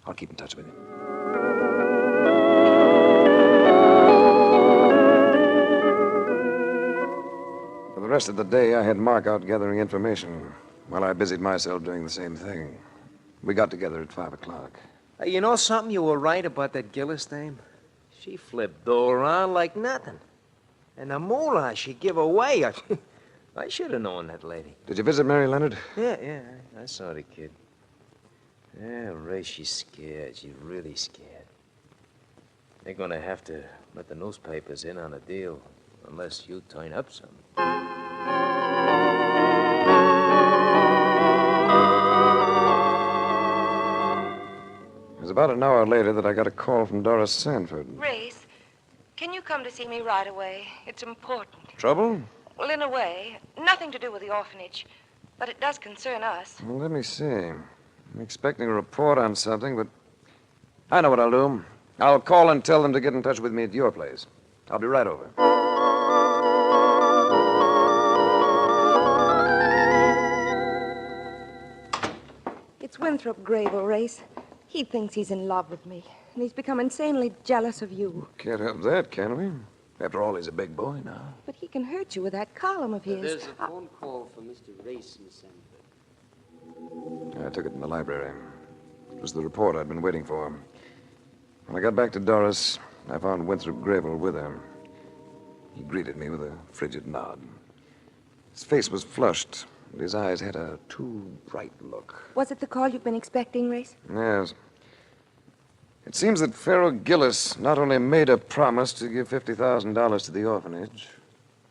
I'll keep in touch with you. For the rest of the day, I had Mark out gathering information while I busied myself doing the same thing. We got together at 5 o'clock. You know something? You were right about that Gillis dame. She flipped all around like nothing. And the moolah she give away, I should have known that lady. Did you visit Mary Leonard? Yeah, I saw the kid. Yeah, Ray, she's scared. She's really scared. They're gonna have to let the newspapers in on a deal unless you turn up some. It was about an hour later that I got a call from Doris Sanford. Race, can you come to see me right away? It's important. Trouble? Well, in a way. Nothing to do with the orphanage. But it does concern us. Well, let me see. I'm expecting a report on something, but I know what I'll do. I'll call and tell them to get in touch with me at your place. I'll be right over. It's Winthrop Grable, Race. He thinks he's in love with me, and he's become insanely jealous of you. Can't help that, can we? After all, he's a big boy now. But he can hurt you with that column of his. There's a phone call for Mr. Race, Miss Sanford. I took it in the library. It was the report I'd been waiting for. When I got back to Doris, I found Winthrop Grable with her. He greeted me with a frigid nod. His face was flushed, and his eyes had a too bright look. Was it the call you've been expecting, Race? Yes. It seems that Pharaoh Gillis not only made a promise to give $50,000 to the orphanage,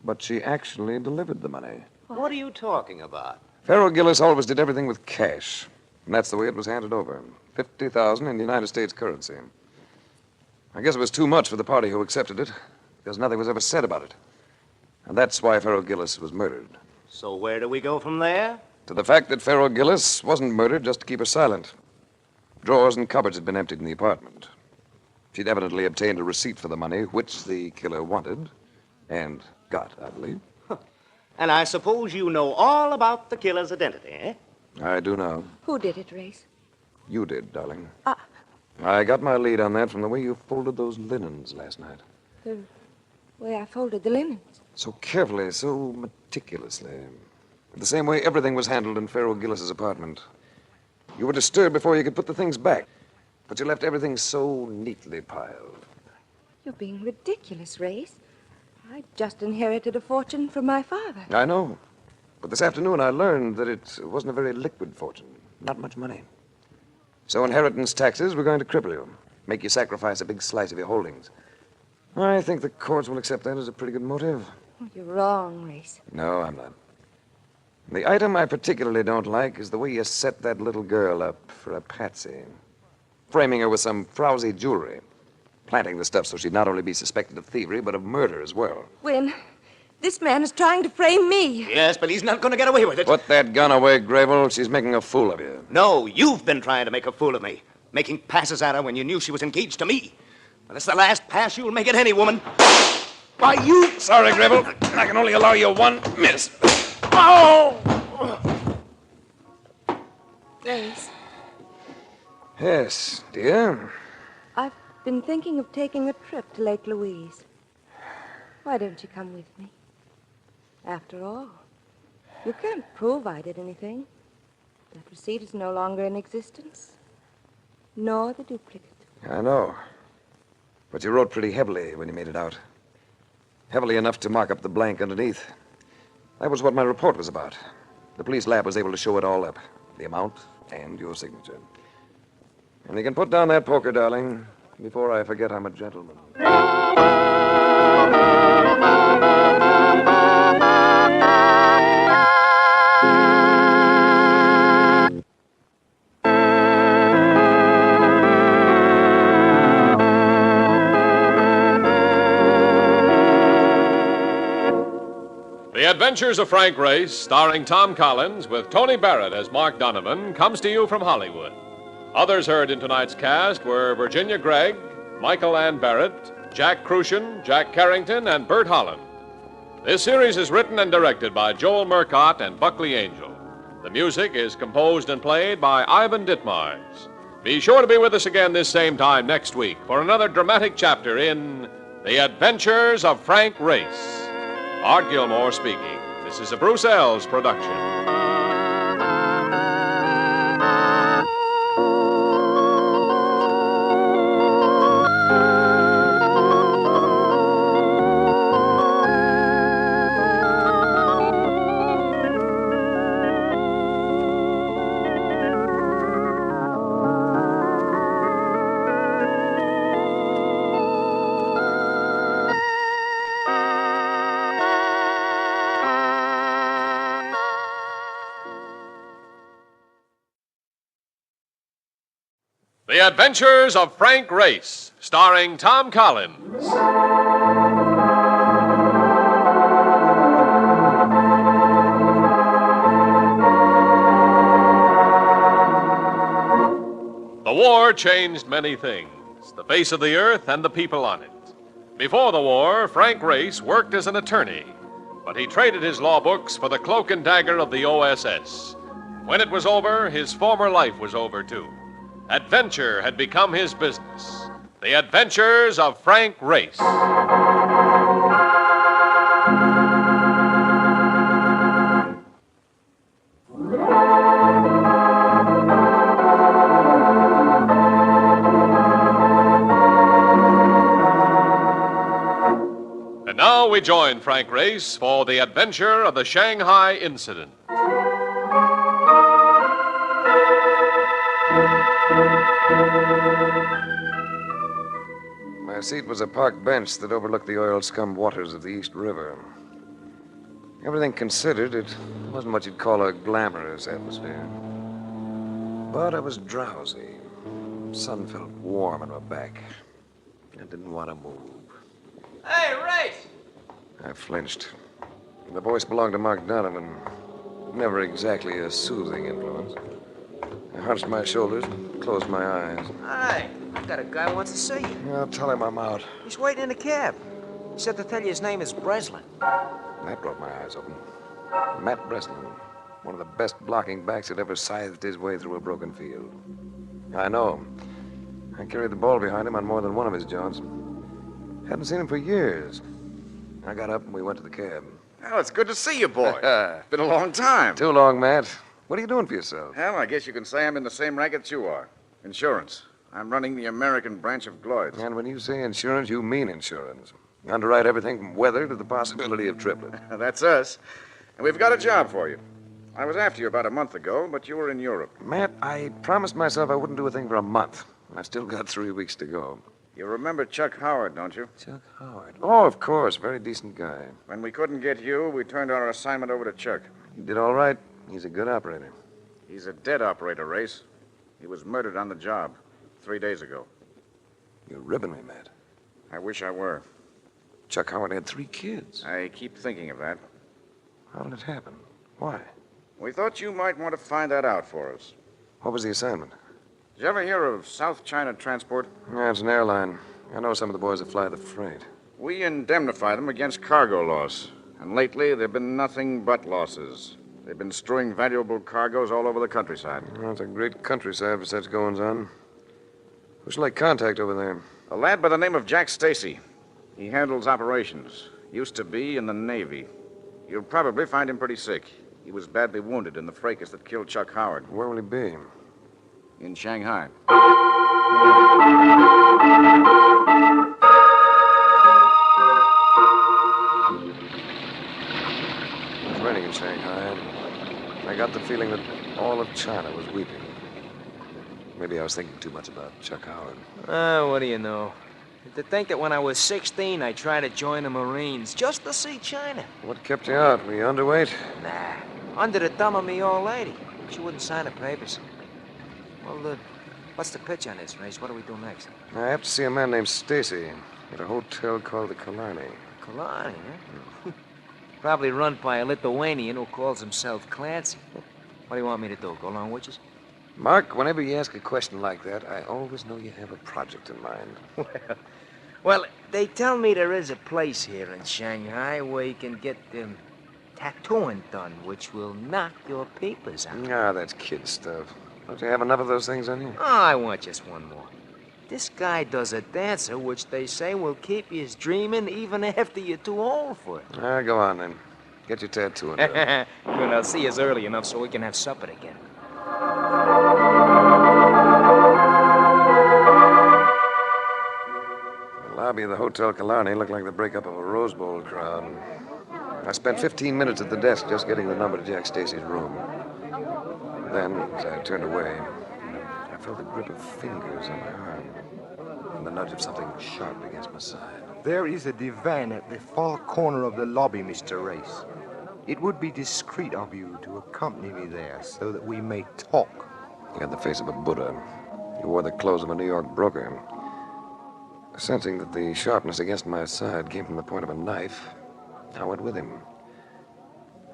but she actually delivered the money. What are you talking about? Pharaoh Gillis always did everything with cash, and that's the way it was handed over. $50,000 in United States currency. I guess it was too much for the party who accepted it, because nothing was ever said about it. And that's why Pharaoh Gillis was murdered. So where do we go from there? To the fact that Pharaoh Gillis wasn't murdered just to keep her silent. Drawers and cupboards had been emptied in the apartment. She'd evidently obtained a receipt for the money, which the killer wanted, and got, I believe. And I suppose you know all about the killer's identity, eh? I do know. Who did it, Race? You did, darling. I got my lead on that from the way you folded those linens last night. The way I folded the linens. So carefully, so meticulously. The same way everything was handled in Pharaoh Gillis's apartment. You were disturbed before you could put the things back, but you left everything so neatly piled. You're being ridiculous, Race. I just inherited a fortune from my father. I know. But this afternoon I learned that it wasn't a very liquid fortune. Not much money. So inheritance taxes were going to cripple you, make you sacrifice a big slice of your holdings. I think the courts will accept that as a pretty good motive. Oh, you're wrong, Race. No, I'm not. The item I particularly don't like is the way you set that little girl up for a patsy. Framing her with some frowsy jewelry. Planting the stuff so she'd not only be suspected of thievery, but of murder as well. Win, this man is trying to frame me. Yes, but he's not going to get away with it. Put that gun away, Grable. She's making a fool of you. No, you've been trying to make a fool of me. Making passes at her when you knew she was engaged to me. Well, it's the last pass you'll make at any woman. Why, you... Sorry, Grable. I can only allow you one miss. Oh! Race, Yes, dear. I've been thinking of taking a trip to Lake Louise. Why don't you come with me? After all, you can't prove I did anything. That receipt is no longer in existence, nor the duplicate. I know. But you wrote pretty heavily when you made it out. Heavily enough to mark up the blank underneath. That was what my report was about. The police lab was able to show it all up. The amount and your signature. And you can put down that poker, darling, before I forget I'm a gentleman. The Adventures of Frank Race, starring Tom Collins, with Tony Barrett as Mark Donovan, comes to you from Hollywood. Others heard in tonight's cast were Virginia Gregg, Michael Ann Barrett, Jack Crucian, Jack Carrington, and Bert Holland. This series is written and directed by Joel Murcott and Buckley Angel. The music is composed and played by Ivan Ditmars. Be sure to be with us again this same time next week for another dramatic chapter in The Adventures of Frank Race. Art Gilmore speaking. This is a Bruce Ells production. The Adventures of Frank Race, starring Tom Collins. The war changed many things, the face of the earth and the people on it. Before the war, Frank Race worked as an attorney, but he traded his law books for the Cloak and Dagger of the OSS. When it was over, his former life was over, too. Adventure had become his business. The Adventures of Frank Race. And now we join Frank Race for the adventure of the Shanghai Incident. My seat was a park bench that overlooked the oil-scummed waters of the East River. Everything considered, it wasn't what you'd call a glamorous atmosphere. But I was drowsy. The sun felt warm on my back. I didn't want to move. Hey, Race! I flinched. The voice belonged to Mark Donovan. Never exactly a soothing influence. I hunched my shoulders and closed my eyes. Hey, I got a guy who wants to see you. I'll tell him I'm out. He's waiting in the cab. He said to tell you his name is Breslin. That brought my eyes open. Matt Breslin, one of the best blocking backs that ever scythed his way through a broken field. I know him. I carried the ball behind him on more than one of his jaunts. Hadn't seen him for years. I got up and we went to the cab. Well, it's good to see you, boy. Been a long time. Too long, Matt. What are you doing for yourself? Well, I guess you can say I'm in the same racket you are. Insurance. I'm running the American branch of Gloyd's. And when you say insurance, you mean insurance. You underwrite everything from weather to the possibility of triplet. That's us. And we've got a job for you. I was after you about a month ago, but you were in Europe. Matt, I promised myself I wouldn't do a thing for a month. I've still got 3 weeks to go. You remember Chuck Howard, don't you? Chuck Howard? Oh, of course. Very decent guy. When we couldn't get you, we turned our assignment over to Chuck. He did all right. He's a good operator. He's a dead operator, Race. He was murdered on the job 3 days ago. You're ribbing me, Matt. I wish I were. Chuck Howard had 3 kids. I keep thinking of that. How did it happen? Why? We thought you might want to find that out for us. What was the assignment? Did you ever hear of South China Transport? Yeah, it's an airline. I know some of the boys that fly the freight. We indemnify them against cargo loss. And lately, there have been nothing but losses. They've been strewing valuable cargoes all over the countryside. Well, it's a great countryside for such goings-on. Who shall I contact over there? A lad by the name of Jack Stacy. He handles operations. Used to be in the Navy. You'll probably find him pretty sick. He was badly wounded in the fracas that killed Chuck Howard. Where will he be? In Shanghai. It was raining in Shanghai. I got the feeling that all of China was weeping. Maybe I was thinking too much about Chuck Howard. What do you know? To think that when I was 16, I tried to join the Marines just to see China. What kept you out? Were you underweight? Nah. Under the thumb of me old lady. She wouldn't sign the papers. Well, what's the pitch on this, Race? What do we do next? I have to see a man named Stacy at a hotel called the Killarney. Killarney, huh? Probably run by a Lithuanian who calls himself Clancy. What do you want me to do? Go along with you? Mark, whenever you ask a question like that, I always know you have a project in mind. Well, they tell me there is a place here in Shanghai where you can get tattooing done, which will knock your papers out. Ah, that's kid stuff. Don't you have enough of those things on you? Oh, I want just one more. This guy does a dancer which they say will keep you dreaming even after you're too old for it. Ah, go on then. Get your tattooing done. Good, I'll see you early enough so we can have supper again. The lobby of the Hotel Killarney looked like the breakup of a Rose Bowl crowd. I spent 15 minutes at the desk just getting the number to Jack Stacy's room. Then, as I turned away, I felt the grip of fingers on my arm and the nudge of something sharp against my side. There is a divan at the far corner of the lobby, Mr. Race. It would be discreet of you to accompany me there so that we may talk. He had the face of a Buddha. He wore the clothes of a New York broker. Sensing that the sharpness against my side came from the point of a knife, I went with him.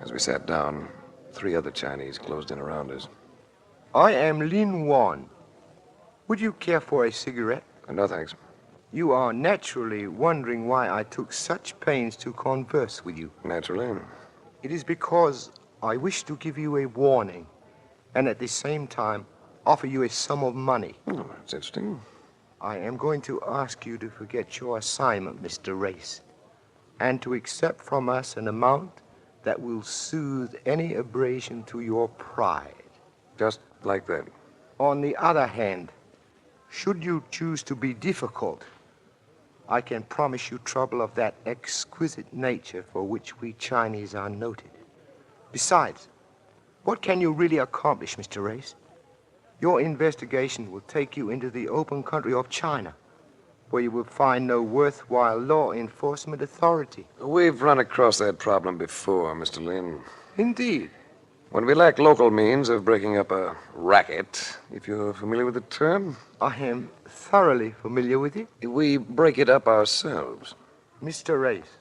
As we sat down, 3 other Chinese closed in around us. I am Lin Wan. Would you care for a cigarette? No, thanks. You are naturally wondering why I took such pains to converse with you. Naturally. It is because I wish to give you a warning, and at the same time offer you a sum of money. Oh, that's interesting. I am going to ask you to forget your assignment, Mr. Race, and to accept from us an amount that will soothe any abrasion to your pride. Just like that. On the other hand, should you choose to be difficult, I can promise you trouble of that exquisite nature for which we Chinese are noted. Besides, what can you really accomplish, Mr. Race? Your investigation will take you into the open country of China, where you will find no worthwhile law enforcement authority. We've run across that problem before, Mr. Lin. Indeed. When we lack local means of breaking up a racket, if you're familiar with the term. I am thoroughly familiar with it. We break it up ourselves. Mr. Race,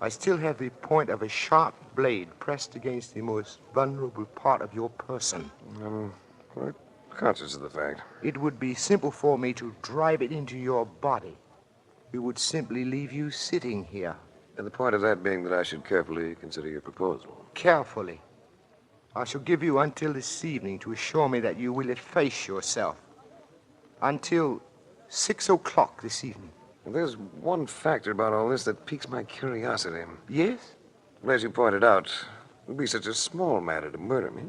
I still have the point of a sharp blade pressed against the most vulnerable part of your person. I'm quite conscious of the fact. It would be simple for me to drive it into your body. We would simply leave you sitting here. And the point of that being that I should carefully consider your proposal. Carefully. I shall give you until this evening to assure me that you will efface yourself. Until 6 o'clock this evening. There's one factor about all this that piques my curiosity. Yes? As you pointed out, it would be such a small matter to murder me.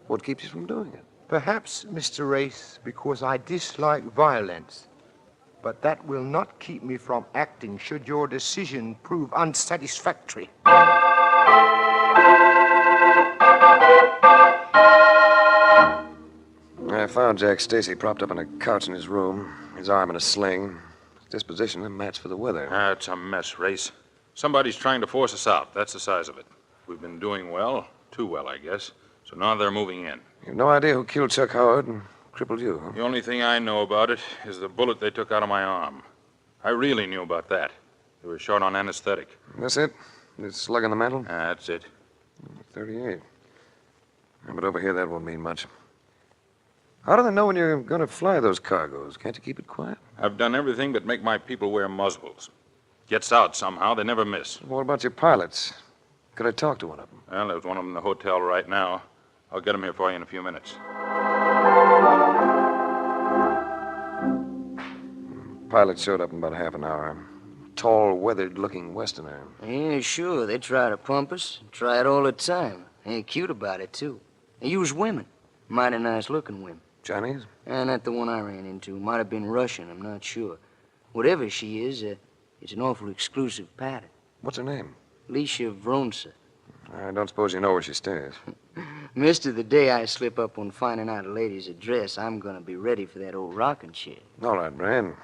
What keeps you from doing it? Perhaps, Mr. Race, because I dislike violence. But that will not keep me from acting should your decision prove unsatisfactory. I found Jack Stacy propped up on a couch in his room, his arm in a sling. His disposition a match for the weather. It's a mess, Race. Somebody's trying to force us out. That's the size of it. We've been doing well. Too well, I guess. So now they're moving in. You've no idea who killed Chuck Howard and crippled you, huh? The only thing I know about it is the bullet they took out of my arm. I really knew about that. They were short on anesthetic. That's it? This slug in the mantle? That's it. 38. But over here, that won't mean much. How do they know when you're going to fly those cargoes? Can't you keep it quiet? I've done everything but make my people wear muzzles. Gets out somehow. They never miss. What about your pilots? Could I talk to one of them? Well, there's one of them in the hotel right now. I'll get him here for you in a few minutes. Pilot showed up in about half an hour. Tall, weathered-looking Westerner. Yeah, sure. They try to pump us. Try it all the time. They're cute about it, too. They use women. Mighty nice-looking women. Chinese? Not the one I ran into. Might have been Russian, I'm not sure. Whatever she is, it's an awful exclusive pattern. What's her name? Lisha Vronsa. I don't suppose you know where she stays. Mister, the day I slip up on finding out a lady's address, I'm gonna be ready for that old rocking chair. All right, Brand.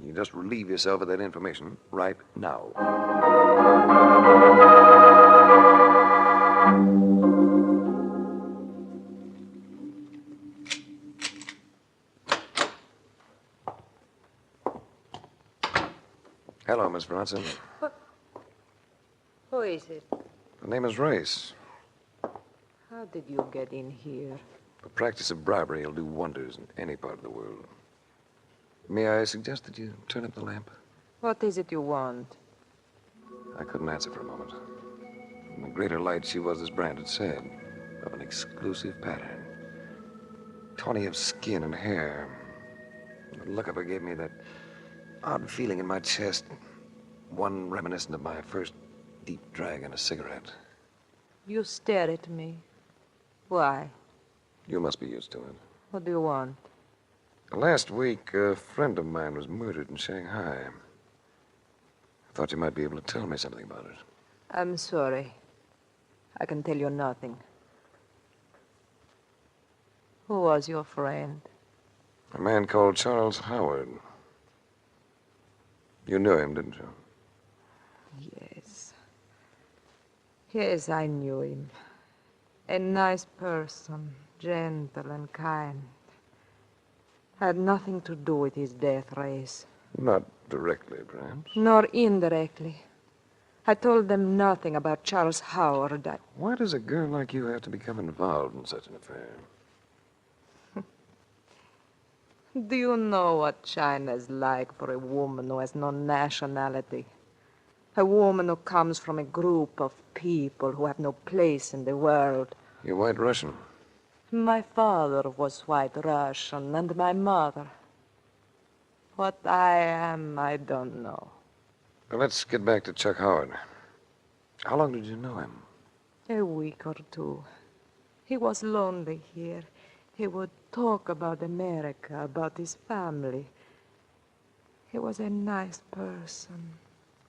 You just relieve yourself of that information right now. Hello, Miss Bronson. Who is it? The name is Race. How did you get in here? The practice of bribery will do wonders in any part of the world. May I suggest that you turn up the lamp? What is it you want? I couldn't answer for a moment. In the greater light, she was, as Brand had said, of an exclusive pattern. Tawny of skin and hair. The look of her gave me that odd feeling in my chest, one reminiscent of my first deep drag in a cigarette. You stare at me. Why? You must be used to it. What do you want? Last week, a friend of mine was murdered in Shanghai. I thought you might be able to tell me something about it. I'm sorry. I can tell you nothing. Who was your friend? A man called Charles Howard. You knew him, didn't you? Yes. Yes, I knew him. A nice person, gentle and kind. Had nothing to do with his death race. Not directly, perhaps. Nor indirectly. I told them nothing about Charles Howard. Why does a girl like you have to become involved in such an affair? Do you know what China's like for a woman who has no nationality? A woman who comes from a group of people who have no place in the world. You're white Russian. My father was white Russian, and my mother. What I am, I don't know. Well, let's get back to Chuck Howard. How long did you know him? A week or two. He was lonely here. He would talk about America, about his family. He was a nice person.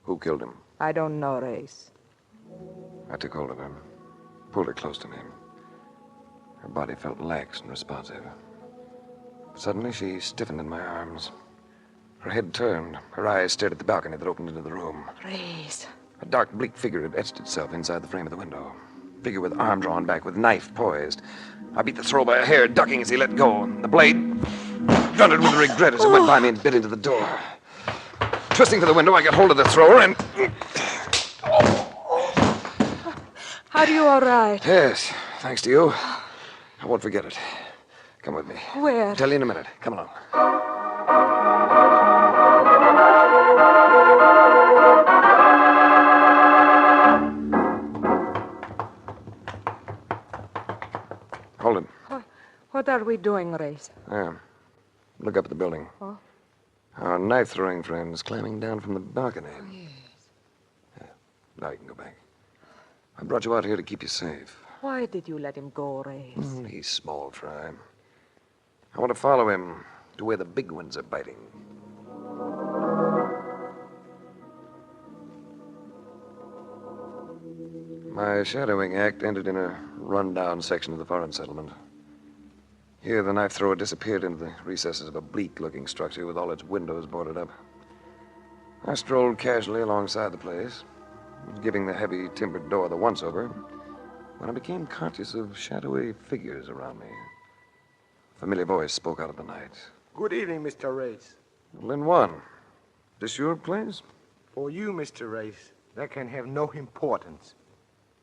Who killed him? I don't know, Race. I took hold of her, pulled her close to me. Her body felt lax and responsive. Suddenly, she stiffened in my arms. Her head turned. Her eyes stared at the balcony that opened into the room. Race. A dark, bleak figure had etched itself inside the frame of the window. Figure with arm drawn back, with knife poised. I beat the throw by a hair, ducking as he let go. The blade grunted with regret as it went by me and bit into the door. Twisting for the window, I got hold of the thrower and... Are you all right? Yes, thanks to you. I won't forget it. Come with me. Where? I'll tell you in a minute. Come along. Hold it. What are we doing, Race? There. Look up at the building. Oh. knife-throwing friends climbing down from the balcony. Oh, yes. Now you can go back. I brought you out here to keep you safe. Why did you let him go, Race? He's small fry. I want to follow him to where the big ones are biting. My shadowing act ended in a run-down section of the foreign settlement. Here, the knife thrower disappeared into the recesses of a bleak-looking structure with all its windows boarded up. I strolled casually alongside the place, giving the heavy timbered door the once-over, when I became conscious of shadowy figures around me. A familiar voice spoke out of the night. Good evening, Mr. Race. Lin Wan, this your place? For you, Mr. Race, that can have no importance.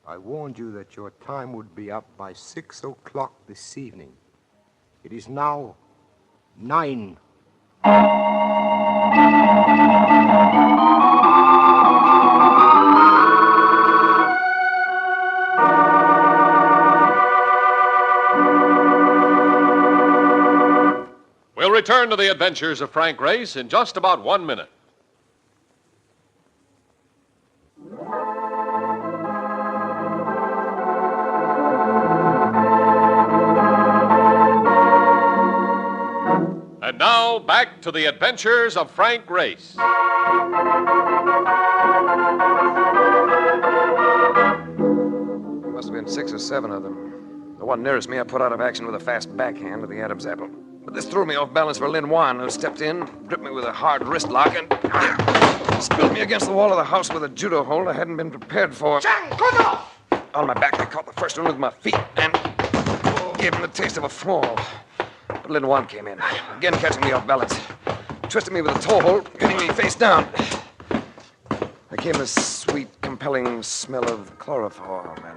I warned you that your time would be up by 6 o'clock this evening. It is now 9. We'll return to the adventures of Frank Race in just about 1 minute. And now, back to the adventures of Frank Race. There must have been 6 or 7 of them. The one nearest me I put out of action with a fast backhand of the Adam's apple. But this threw me off balance for Lin Wan, who stepped in, gripped me with a hard wrist lock, and spilled me against the wall of the house with a judo hold I hadn't been prepared for. On my back, I caught the first one with my feet and gave him the taste of a fall. But Lin Wan came in, again catching me off balance, twisted me with a toe hold, getting me face down. There came the sweet, compelling smell of chloroform and...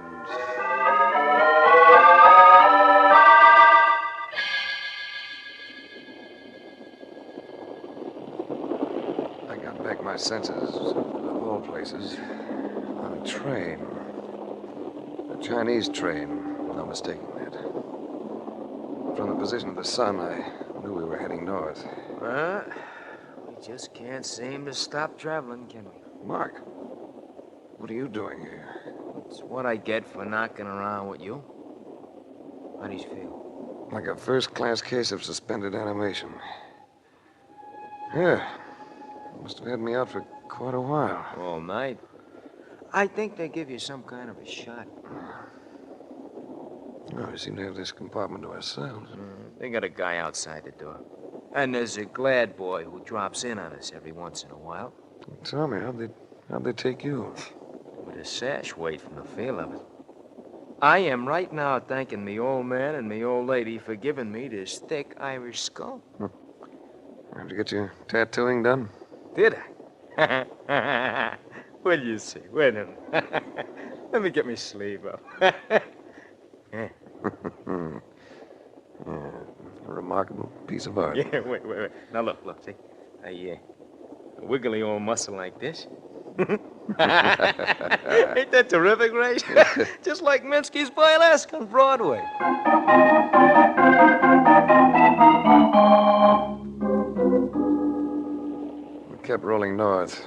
I got back my senses, of all places, on a train. A Chinese train, no mistaking that. From the position of the sun, I knew we were heading north. We just can't seem to stop traveling, can we? Mark, what are you doing here? It's what I get for knocking around with you. How do you feel? Like a first-class case of suspended animation. Yeah, must have had me out for quite a while. All night? I think they give you some kind of a shot. Oh, we seem to have this compartment to ourselves. They got a guy outside the door. And there's a glad boy who drops in on us every once in a while. Tell me, how'd they take you? With a sash weight from the feel of it. I am right now thanking me old man and me old lady for giving me this thick Irish skull. Have to get your tattooing done? Did I? What'd you see? Wait a minute. Let me get my sleeve up. Yeah, a remarkable piece of art. Yeah, wait. Now look, see? A wiggly old muscle like this. Ain't that terrific, Ray? Just like Minsky's burlesque on Broadway. We kept rolling north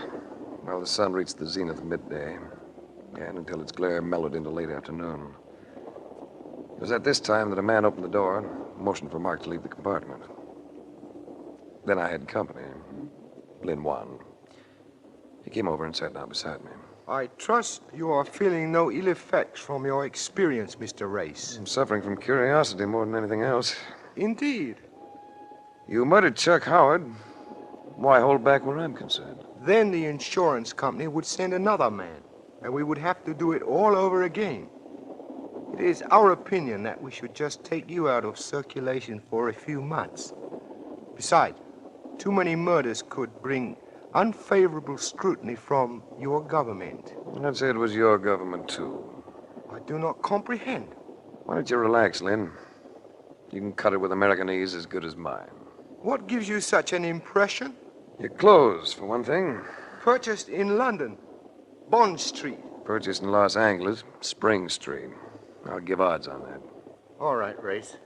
while the sun reached the zenith midday, and until its glare mellowed into late afternoon. It was at this time that a man opened the door and motioned for Mark to leave the compartment. Then I had company. Lin Wan. He came over and sat down beside me. I trust you are feeling no ill effects from your experience, Mr. Race. I'm suffering from curiosity more than anything else. Indeed. You murdered Chuck Howard. Why hold back where I'm concerned? Then the insurance company would send another man, and we would have to do it all over again. It is our opinion that we should just take you out of circulation for a few months. Besides, too many murders could bring unfavorable scrutiny from your government. I'd say it was your government, too. I do not comprehend. Why don't you relax, Lynn? You can cut it with Americanese as good as mine. What gives you such an impression? Your clothes, for one thing. Purchased in London, Bond Street. Purchased in Los Angeles, Spring Street. I'll give odds on that. All right, Race.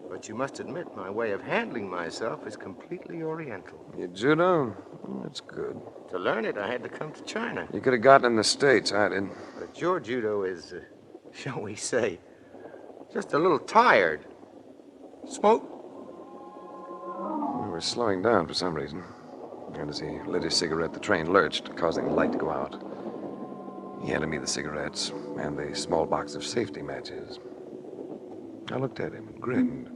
But you must admit my way of handling myself is completely oriental. You judo? That's good. To learn it, I had to come to China. You could have gotten in the States, I did. But your judo is, shall we say, just a little tired. Smoke? We were slowing down for some reason. And as he lit his cigarette, the train lurched, causing the light to go out. He handed me the cigarettes and the small box of safety matches. I looked at him and grinned.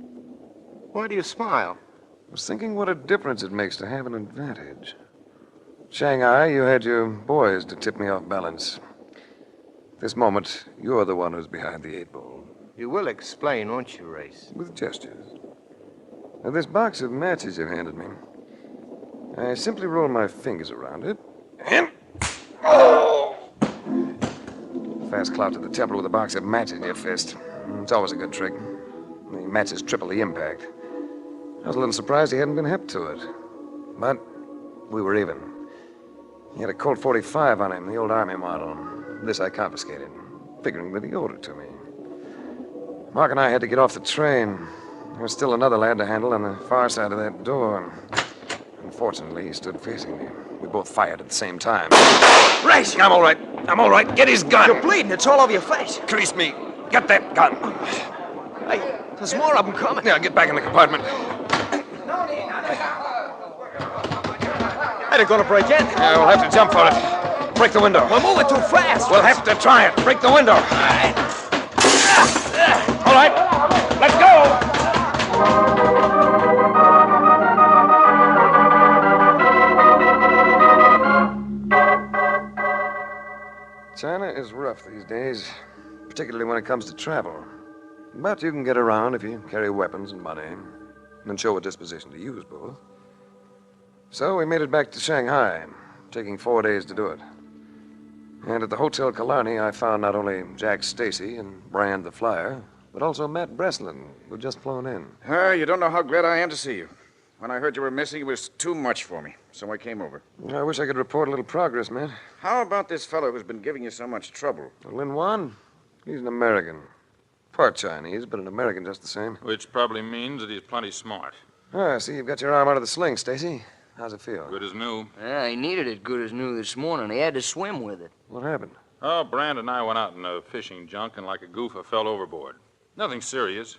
Why do you smile? I was thinking what a difference it makes to have an advantage. Shanghai, you had your boys to tip me off balance. At this moment, you're the one who's behind the 8-ball. You will explain, won't you, Race? With gestures. Now, this box of matches you've handed me, I simply roll my fingers around it, and... Oh! Fast clout to the temple with a box of matches in your fist. It's always a good trick. The matches triple the impact. I was a little surprised he hadn't been hip to it. But we were even. He had a Colt 45 on him, the old Army model. This I confiscated, figuring that he owed it to me. Mark and I had to get off the train. There was still another lad to handle on the far side of that door. Unfortunately, he stood facing me. We both fired at the same time. Race! I'm all right. I'm all right. Get his gun. You're bleeding. It's all over your face. Crease me. Get that gun. Hey, there's more of them coming. Yeah, get back in the compartment. Hey, they're gonna break in. Yeah, we'll have to jump for it. Break the window. We're moving too fast. We'll have to try it. Break the window. All right. Let's go. China is rough these days, particularly when it comes to travel. But you can get around if you carry weapons and money, and show a disposition to use both. So we made it back to Shanghai, taking 4 days to do it. And at the Hotel Killarney, I found not only Jack Stacy and Brand the Flyer, but also Matt Breslin, who'd just flown in. You don't know how glad I am to see you. When I heard you were missing, it was too much for me, so I came over. I wish I could report a little progress, Matt. How about this fellow who's been giving you so much trouble? Lin Wan? He's an American. Part Chinese, but an American just the same. Which probably means that he's plenty smart. Ah, see, you've got your arm out of the sling, Stacy. How's it feel? Good as new. Yeah, he needed it good as new this morning. He had to swim with it. What happened? Oh, Brand and I went out in a fishing junk, and like a goof, I fell overboard. Nothing serious.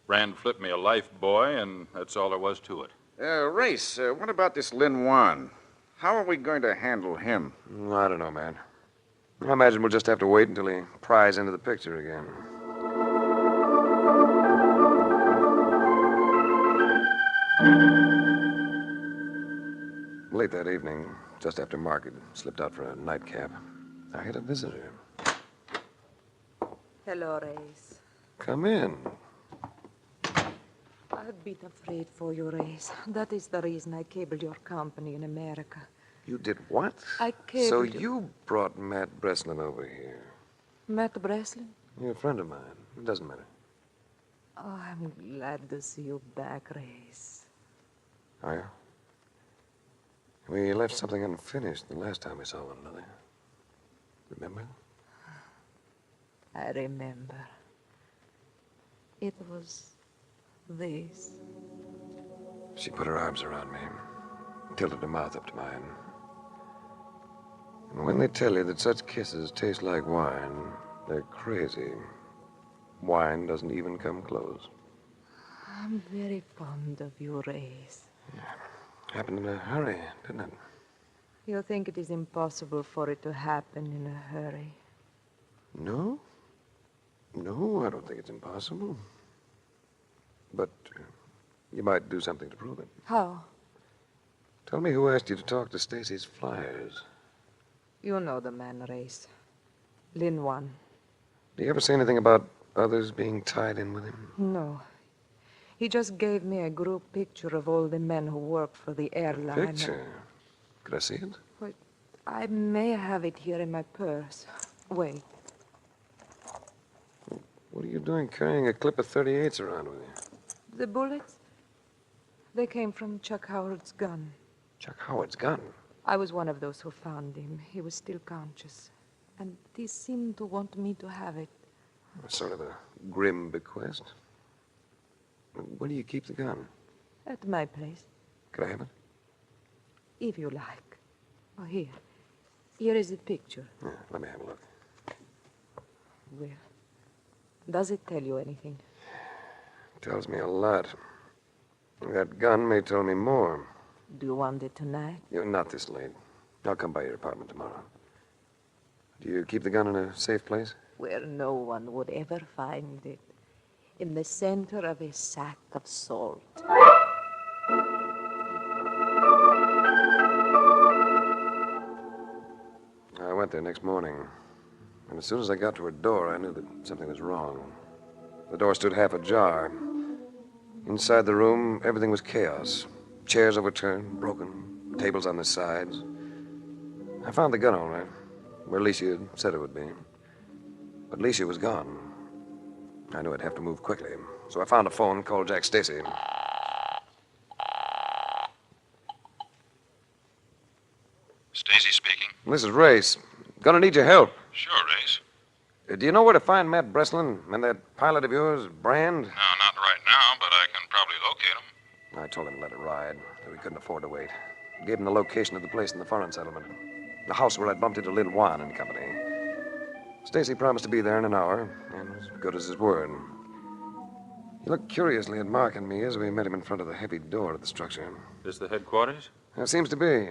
Brand flipped me a life buoy, and that's all there was to it. Race, what about this Lin Wan? How are we going to handle him? I don't know, man. I imagine we'll just have to wait until he pries into the picture again. Late that evening, just after market, slipped out for a nightcap. I had a visitor. Hello, Race. Come in. I've been afraid for you, Race. That is the reason I cabled your company in America. You did what? I cabled So you. you brought Matt Breslin over here. Matt Breslin? You're a friend of mine. It doesn't matter. Oh, I'm glad to see you back, Race. Are you? We left something unfinished the last time we saw one another. Remember? I remember. It was this. She put her arms around me, tilted her mouth up to mine. And when they tell you that such kisses taste like wine, they're crazy. Wine doesn't even come close. I'm very fond of you, Race. Yeah. Happened in a hurry, didn't it? You think it is impossible for it to happen in a hurry? No? No, I don't think it's impossible. But you might do something to prove it. How? Tell me who asked you to talk to Stacy's flyers. You know the man, Race. Lin Wan. Do you ever say anything about others being tied in with him? No. He just gave me a group picture of all the men who work for the airline. Picture? Could I see it? Wait, I may have it here in my purse. Wait. What are you doing carrying a clip of 38s around with you? The bullets? They came from Chuck Howard's gun. Chuck Howard's gun? I was one of those who found him. He was still conscious. And he seemed to want me to have it. Sort of a grim bequest. Where do you keep the gun? At my place, Could I have it? if you like. Oh, here. Here is the picture. Yeah, let me have a look. Well, does it tell you anything? Tells me a lot. That gun may tell me more. Do you want it tonight? Not this late. I'll come by your apartment tomorrow. Do you keep the gun in a safe place? Where no one would ever find it. In the center of a sack of salt. I went there next morning. And as soon as I got to her door, I knew that something was wrong. The door stood half ajar. Inside the room, everything was chaos. Chairs overturned, broken, tables on the sides. I found the gun all right, where Alicia had said it would be. But Alicia was gone. I knew I'd have to move quickly, so I found a phone and called Jack Stacy. Stacy speaking. This is Race. Gonna need your help. Sure, Race. Do you know where to find Matt Breslin and that pilot of yours, Brand? No, not right now, but I can probably locate him. I told him to let it ride, that we couldn't afford to wait. Gave him the location of the place in the foreign settlement. The house where I'd bumped into Lin Wan and company. Stacy promised to be there in an hour, and was as good as his word. He looked curiously at Mark and me as we met him in front of the heavy door of the structure. This the headquarters? It seems to be.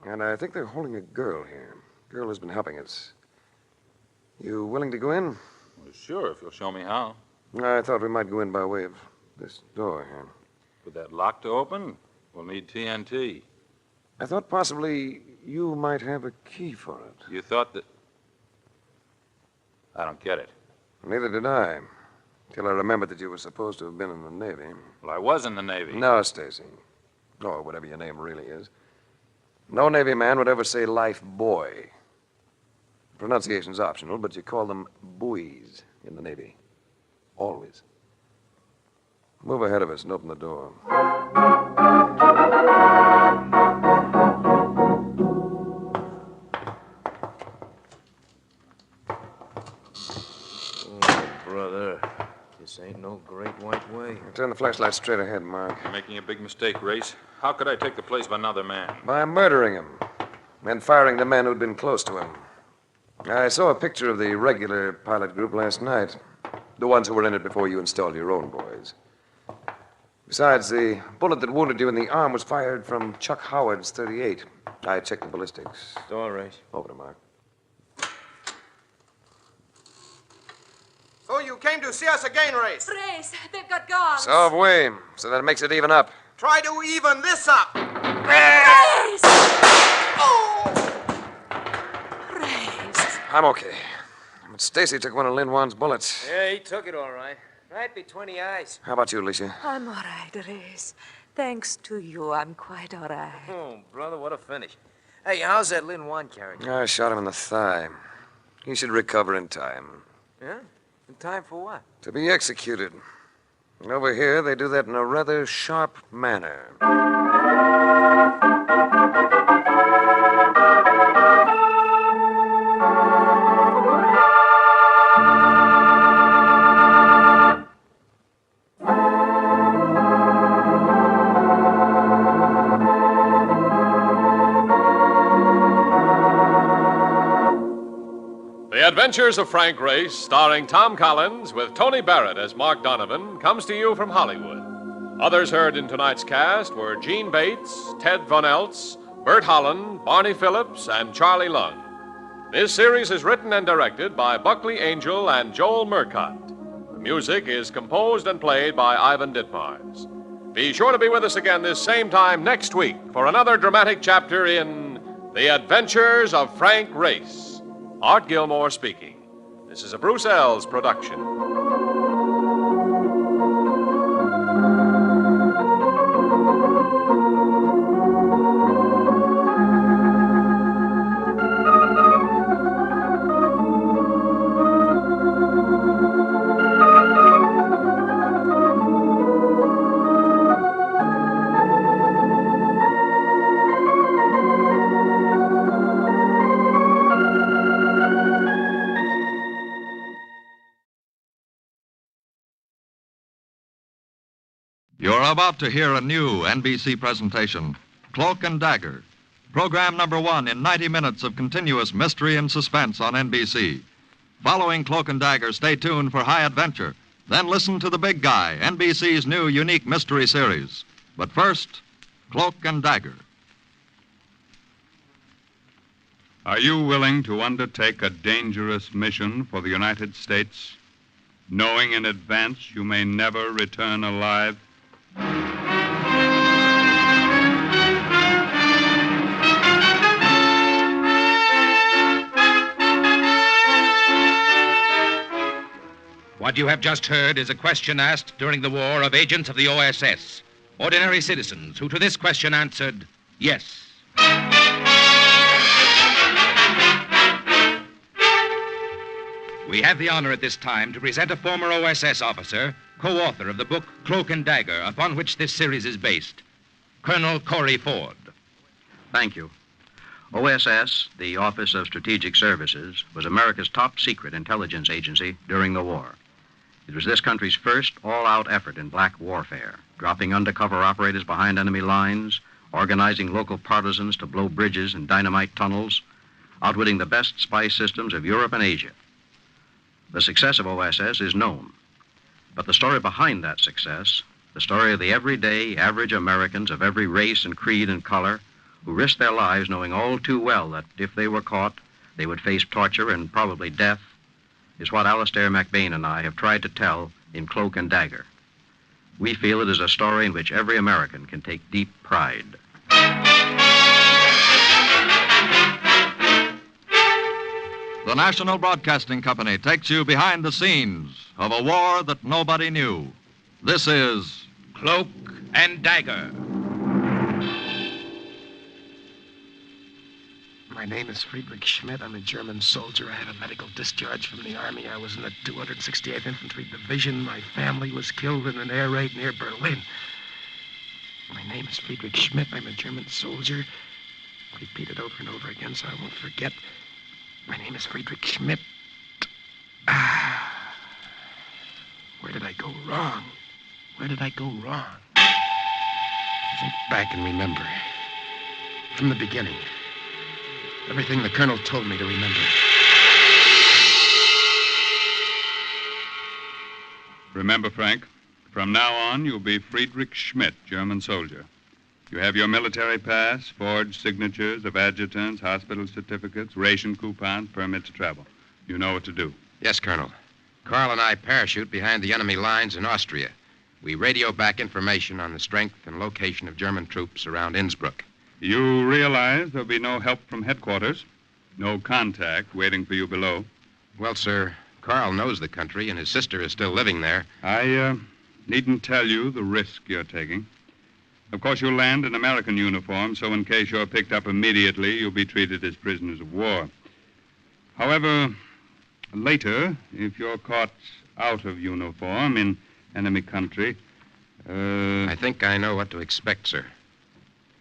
And I think they're holding a girl here. Girl who's been helping us. You willing to go in? Well, sure, if you'll show me how. I thought we might go in by way of this door here. With that lock to open, we'll need TNT. I thought possibly you might have a key for it. You thought that... I don't get it. Neither did I. Till I remembered that you were supposed to have been in the Navy. Well, I was in the Navy. No, Stacy. Or whatever your name really is. No Navy man would ever say life boy. Pronunciation's optional, but you call them buoys in the Navy. Always. Move ahead of us and open the door. Oh, brother. This ain't no great white way. Turn the flashlight straight ahead, Mark. You're making a big mistake, Race. How could I take the place of another man? By murdering him. And firing the men who'd been close to him. I saw a picture of the regular pilot group last night. The ones who were in it before you installed your own boys. Besides, the bullet that wounded you in the arm was fired from Chuck Howard's .38. I checked the ballistics. Door, Race. Over to Mark. So you came to see us again, Race? Race, they've got guns. So have we. So that makes it even up. Try to even this up. Race! Oh! Race. I'm okay. But Stacy took one of Lin Wan's bullets. Yeah, he took it all right. Right between the eyes. How about you, Alicia? I'm all right, Race. Thanks to you, I'm quite all right. Oh, brother, what a finish. Hey, how's that Lin Wan character? I shot him in the thigh. He should recover in time. Yeah? In time for what? To be executed. And over here, they do that in a rather sharp manner. The Adventures of Frank Race, starring Tom Collins with Tony Barrett as Mark Donovan, comes to you from Hollywood. Others heard in tonight's cast were Gene Bates, Ted Von Eltz, Bert Holland, Barney Phillips, and Charlie Lund. This series is written and directed by Buckley Angel and Joel Murcott. The music is composed and played by Ivan Ditmars. Be sure to be with us again this same time next week for another dramatic chapter in The Adventures of Frank Race. Art Gilmore speaking. This is a Bruce Ells production. are about to hear a new NBC presentation, Cloak and Dagger, program number 1 in 90 minutes of continuous mystery and suspense on NBC. Following Cloak and Dagger, stay tuned for High Adventure. Then listen to The Big Guy, NBC's new unique mystery series. But first, Cloak and Dagger. Are you willing to undertake a dangerous mission for the United States, knowing in advance you may never return alive? What you have just heard is a question asked during the war of agents of the OSS, ordinary citizens who to this question answered, yes. We have the honor at this time to present a former OSS officer, co-author of the book Cloak and Dagger, upon which this series is based, Colonel Corey Ford. Thank you. OSS, the Office of Strategic Services, was America's top secret intelligence agency during the war. It was this country's first all-out effort in black warfare, dropping undercover operators behind enemy lines, organizing local partisans to blow bridges and dynamite tunnels, outwitting the best spy systems of Europe and Asia. The success of OSS is known, but the story behind that success, the story of the everyday, average Americans of every race and creed and color who risked their lives knowing all too well that if they were caught, they would face torture and probably death, is what Alistair McBain and I have tried to tell in Cloak and Dagger. We feel it is a story in which every American can take deep pride. The National Broadcasting Company takes you behind the scenes of a war that nobody knew. This is Cloak and Dagger. My name is Friedrich Schmidt. I'm a German soldier. I had a medical discharge from the Army. I was in the 268th Infantry Division. My family was killed in an air raid near Berlin. My name is Friedrich Schmidt. I'm a German soldier. Repeat it over and over again so I won't forget. My name is Friedrich Schmidt. Where did I go wrong? Where did I go wrong? Think back and remember. From the beginning. Everything the Colonel told me to remember. Remember, Frank, from now on, you'll be Friedrich Schmidt, German soldier. You have your military pass, forged signatures of adjutants, hospital certificates, ration coupons, permit to travel. You know what to do. Yes, Colonel. Carl and I parachute behind the enemy lines in Austria. We radio back information on the strength and location of German troops around Innsbruck. You realize there'll be no help from headquarters, no contact waiting for you below. Well, sir, Carl knows the country, and his sister is still living there. I needn't tell you the risk you're taking. Of course, you'll land in American uniform, so in case you're picked up immediately, you'll be treated as prisoners of war. However, later, if you're caught out of uniform in enemy country... I think I know what to expect, sir.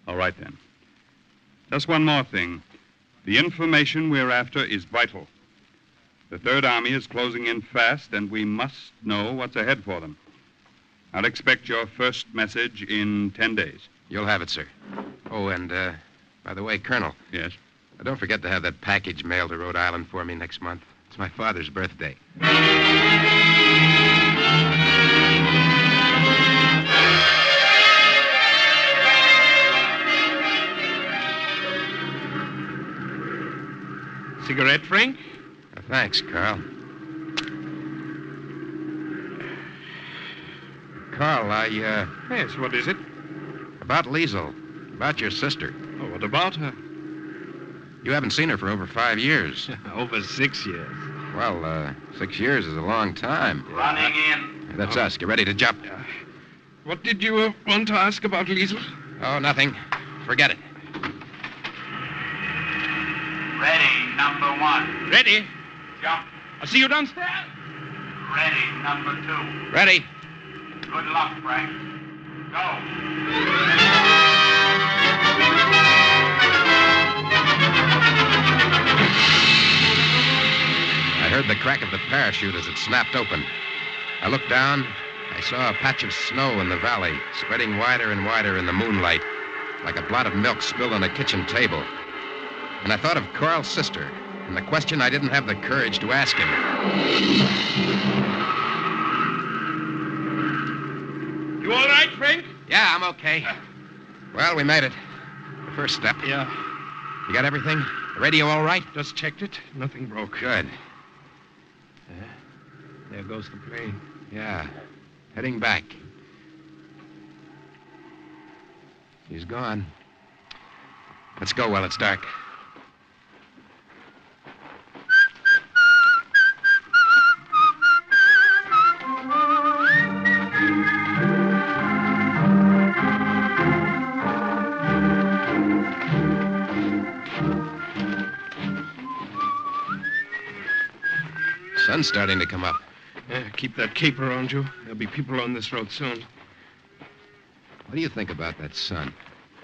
All right, then. Just one more thing. The information we're after is vital. The Third Army is closing in fast, and we must know what's ahead for them. I'll expect your first message in 10 days. You'll have it, sir. Oh, and, by the way, Colonel. Yes? Don't forget to have that package mailed to Rhode Island for me next month. It's my father's birthday. Cigarette, Frank? Thanks, Carl. Carl, Yes, what is it? About Liesel. About your sister. Oh, what about her? You haven't seen her for over 5 years. Over 6 years. Well, 6 years is a long time. Running in. That's us. Get ready to jump. What did you want to ask about Liesel? Oh, nothing. Forget it. Ready, number 1. Ready? Jump. I'll see you downstairs. Ready, number 2. Ready. Good luck, Frank. Go. I heard the crack of the parachute as it snapped open. I looked down. I I saw a patch of snow in the valley, spreading wider and wider in the moonlight, like a blot of milk spilled on a kitchen table. And I thought of Carl's sister, and the question I didn't have the courage to ask him. You all right, Frank? Yeah, I'm okay. Well, we made it. The first step. Yeah. You got everything? The radio all right? Just checked it. Nothing broke. Good. There goes the plane. Yeah. Heading back. She's gone. Let's go while it's dark. Sun's starting to come up. Keep that cape around you. There'll be people on this road soon. What do you think about that sun?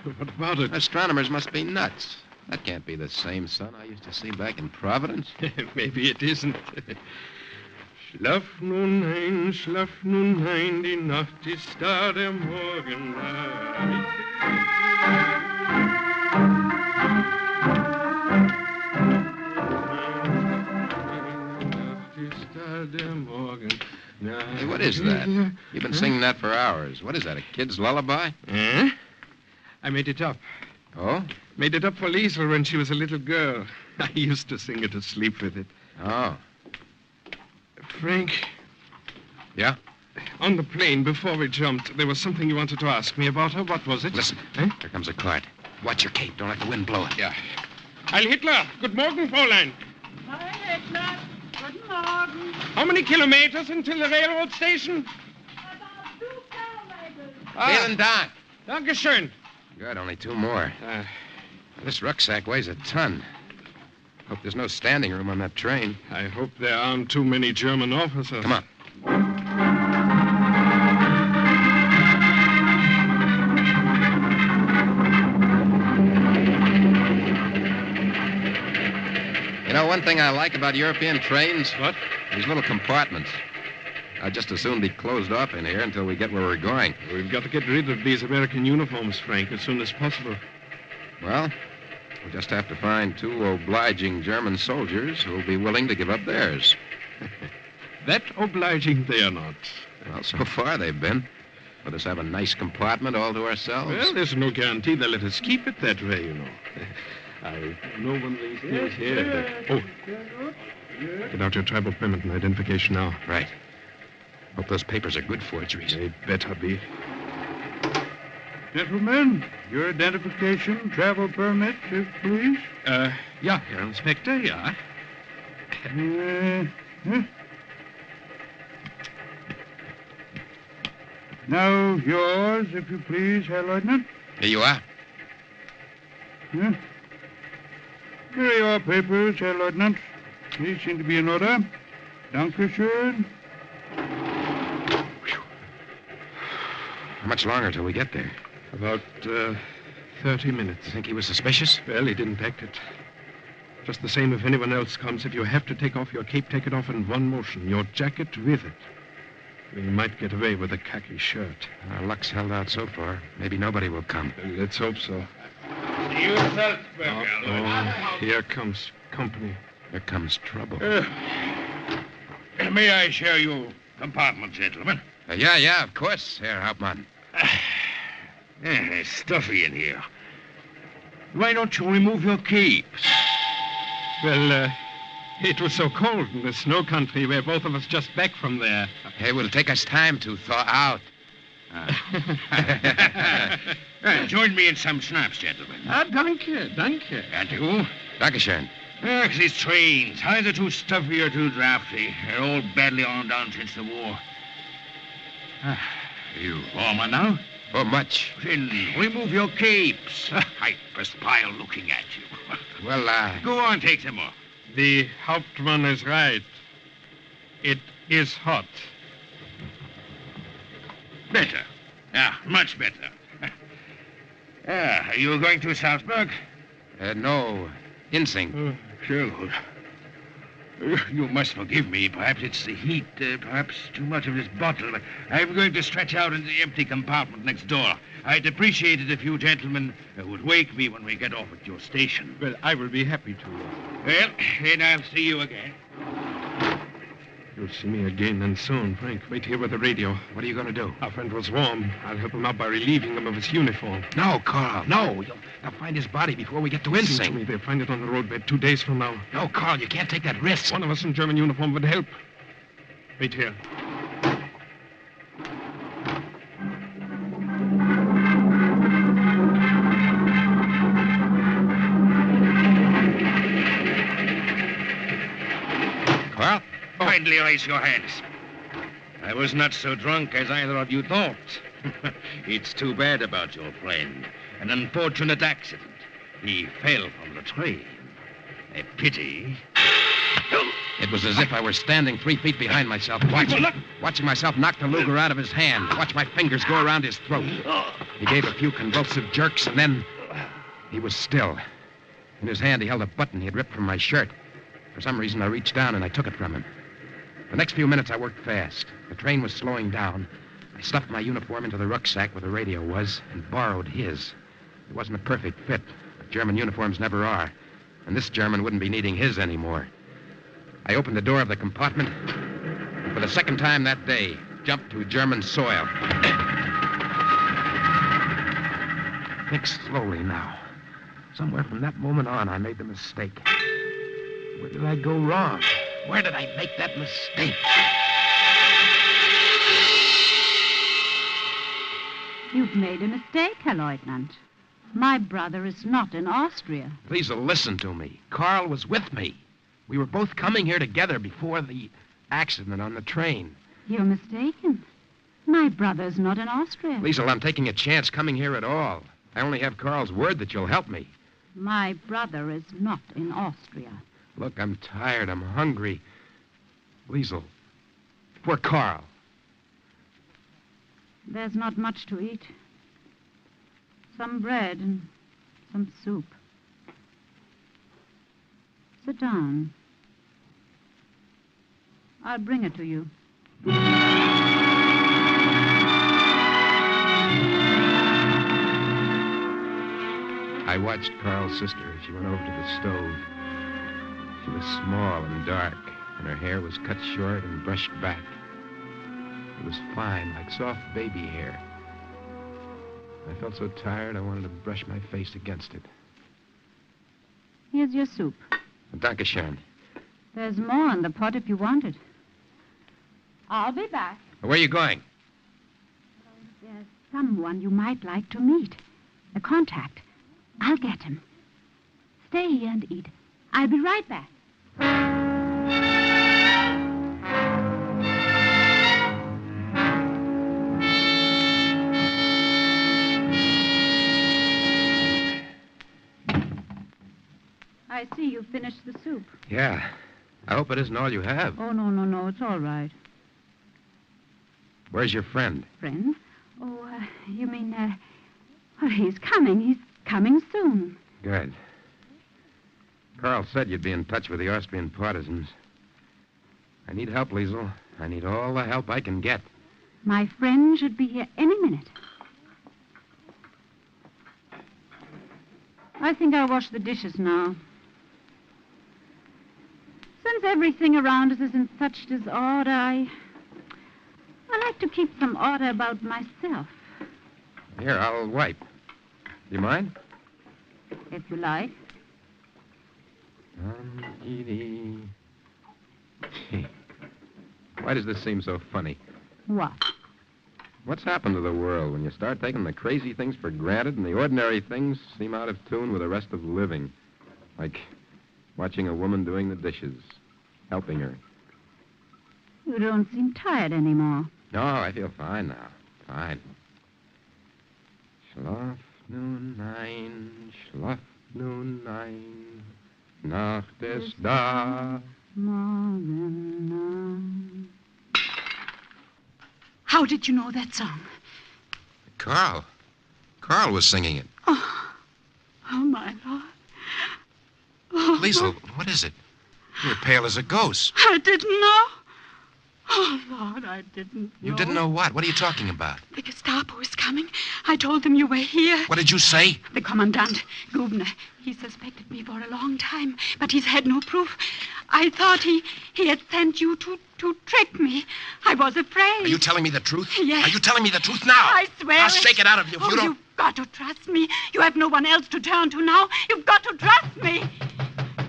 What about it? Astronomers must be nuts. That can't be the same sun I used to see back in Providence. Maybe it isn't. Schlaf nun ein, die Nacht ist da, der Morgen naht. Hey, what is that? You've been singing that for hours. What is that, a kid's lullaby? I made it up. Oh? Made it up for Liesel when she was a little girl. I used to sing her to sleep with it. Oh. Frank. Yeah? On the plane, before we jumped, there was something you wanted to ask me about her. What was it? Listen. Here comes a cart. Watch your cape. Don't let the wind blow it. Yeah. Heil Hitler. Good morning, Fräulein. Heil Hitler. Guten Morgen. How many kilometers until the railroad station? About 2 kilometers. Vielen Dank. Dankeschön. Good, only 2 more. This rucksack weighs a ton. Hope there's no standing room on that train. I hope there aren't too many German officers. Come on. You know, one thing I like about European trains? What? These little compartments. I'd just as soon be closed off in here until we get where we're going. We've got to get rid of these American uniforms, Frank, as soon as possible. Well, we'll just have to find 2 obliging German soldiers who'll be willing to give up theirs. That obliging they are not. Well, so far they've been. Let us have a nice compartment all to ourselves. Well, there's no guarantee they'll let us keep it that way, you know. I know one of these things here. Get out your tribal permit and identification now. Right. Hope those papers are good forgeries. They better be. Gentlemen, your identification, travel permit, if please. Yeah, Herr Inspector, yeah. Now, yours, if you please, Herr Lieutenant. Here you are. Yeah. Here are your papers, Herr Lieutenant. These seem to be in order. Dankeschön. How much longer till we get there? About 30 minutes. You think he was suspicious? Well, he didn't act it. Just the same if anyone else comes. If you have to take off your cape, take it off in one motion. Your jacket with it. We might get away with a khaki shirt. Our luck's held out so far. Maybe nobody will come. Let's hope so. See you, Salzburg, Here comes company. Here comes trouble. May I share your compartment, gentlemen? Yeah, of course, Herr Hauptmann. It's stuffy in here. Why don't you remove your capes? Well, it was so cold in the snow country. We're both of us just back from there. Hey, it will take us time to thaw out. Join me in some schnapps, gentlemen. Danke. And you? Dankeschön. These trains, either too stuffy or too drafty. They're all badly on down since the war. Are you warmer now? Oh, much. Then remove your capes. I perspire looking at you. Well, Go on, take them off. The Hauptmann is right. It is hot. Better. Yeah, much better. Are you going to Salzburg? no instinct. Sure, good. You must forgive me. Perhaps it's the heat, perhaps too much of this bottle. I'm going to stretch out in the empty compartment next door. I'd appreciate it if you gentlemen would wake me when we get off at your station. Well, I will be happy to. Well, then I'll see you again. You'll see me again and soon, Frank. Wait here with the radio. What are you going to do? Our friend was warm. I'll help him out by relieving him of his uniform. No, Carl, no. They'll find his body before we get to Listen to Insing. me. They'll find it on the roadbed 2 days from now. No, Carl, you can't take that risk. One of us in German uniform would help. Wait here. Carl? Kindly raise your hands. I was not so drunk as either of you thought. It's too bad about your friend. An unfortunate accident. He fell from the train. A pity. It was as if I were standing 3 feet behind myself, watching myself knock the Luger out of his hand, watch my fingers go around his throat. He gave a few convulsive jerks, and then he was still. In his hand, he held a button he had ripped from my shirt. For some reason, I reached down and I took it from him. The next few minutes, I worked fast. The train was slowing down. I stuffed my uniform into the rucksack where the radio was and borrowed his. It wasn't a perfect fit, but German uniforms never are. And this German wouldn't be needing his anymore. I opened the door of the compartment, and for the second time that day, jumped to German soil. Think slowly now. Somewhere from that moment on, I made the mistake. Where did I go wrong? Where did I make that mistake? You've made a mistake, Herr Leutnant. My brother is not in Austria. Please listen to me. Carl was with me. We were both coming here together before the accident on the train. You're mistaken. My brother's not in Austria. Liesel, I'm taking a chance coming here at all. I only have Carl's word that you'll help me. My brother is not in Austria. Look, I'm tired. I'm hungry. Liesel, poor Carl. There's not much to eat. Some bread and some soup. Sit down. I'll bring it to you. I watched Carl's sister as she went over to the stove. She was small and dark, and her hair was cut short and brushed back. It was fine, like soft baby hair. I felt so tired I wanted to brush my face against it. Here's your soup. Dankeschön. There's more in the pot if you want it. I'll be back. Where are you going? There's someone you might like to meet. A contact. I'll get him. Stay here and eat. I'll be right back. I see you finished the soup. Yeah. I hope it isn't all you have. Oh, no. It's all right. Where's your friend? Friend? Oh, you mean, well, he's coming. He's coming soon. Good. Carl said you'd be in touch with the Austrian partisans. I need help, Liesel. I need all the help I can get. My friend should be here any minute. I think I'll wash the dishes now. Since everything around us is in such disorder, I like to keep some order about myself. Here, I'll wipe. Do you mind? If you like. Why does this seem so funny? What? What's happened to the world when you start taking the crazy things for granted and the ordinary things seem out of tune with the rest of living? Like watching a woman doing the dishes, helping her. You don't seem tired anymore. No, I feel fine now. Fine. Schlaf nun ein, schlaf nun ein, Nacht ist da. Morgen. How did you know that song? Carl. Carl was singing it. Oh, my Lord. Oh, Liesel, what is it? You're pale as a ghost. I didn't know. Oh, Lord, I didn't know. You didn't know what? What are you talking about? The Gestapo is coming. I told them you were here. What did you say? The commandant, Gubner, he suspected me for a long time, but he's had no proof. I thought he had sent you to trick me. I was afraid. Are you telling me the truth? Yes. Are you telling me the truth now? I swear I'll it. shake it out of you if you don't. You've got to trust me. You have no one else to turn to now. You've got to trust me.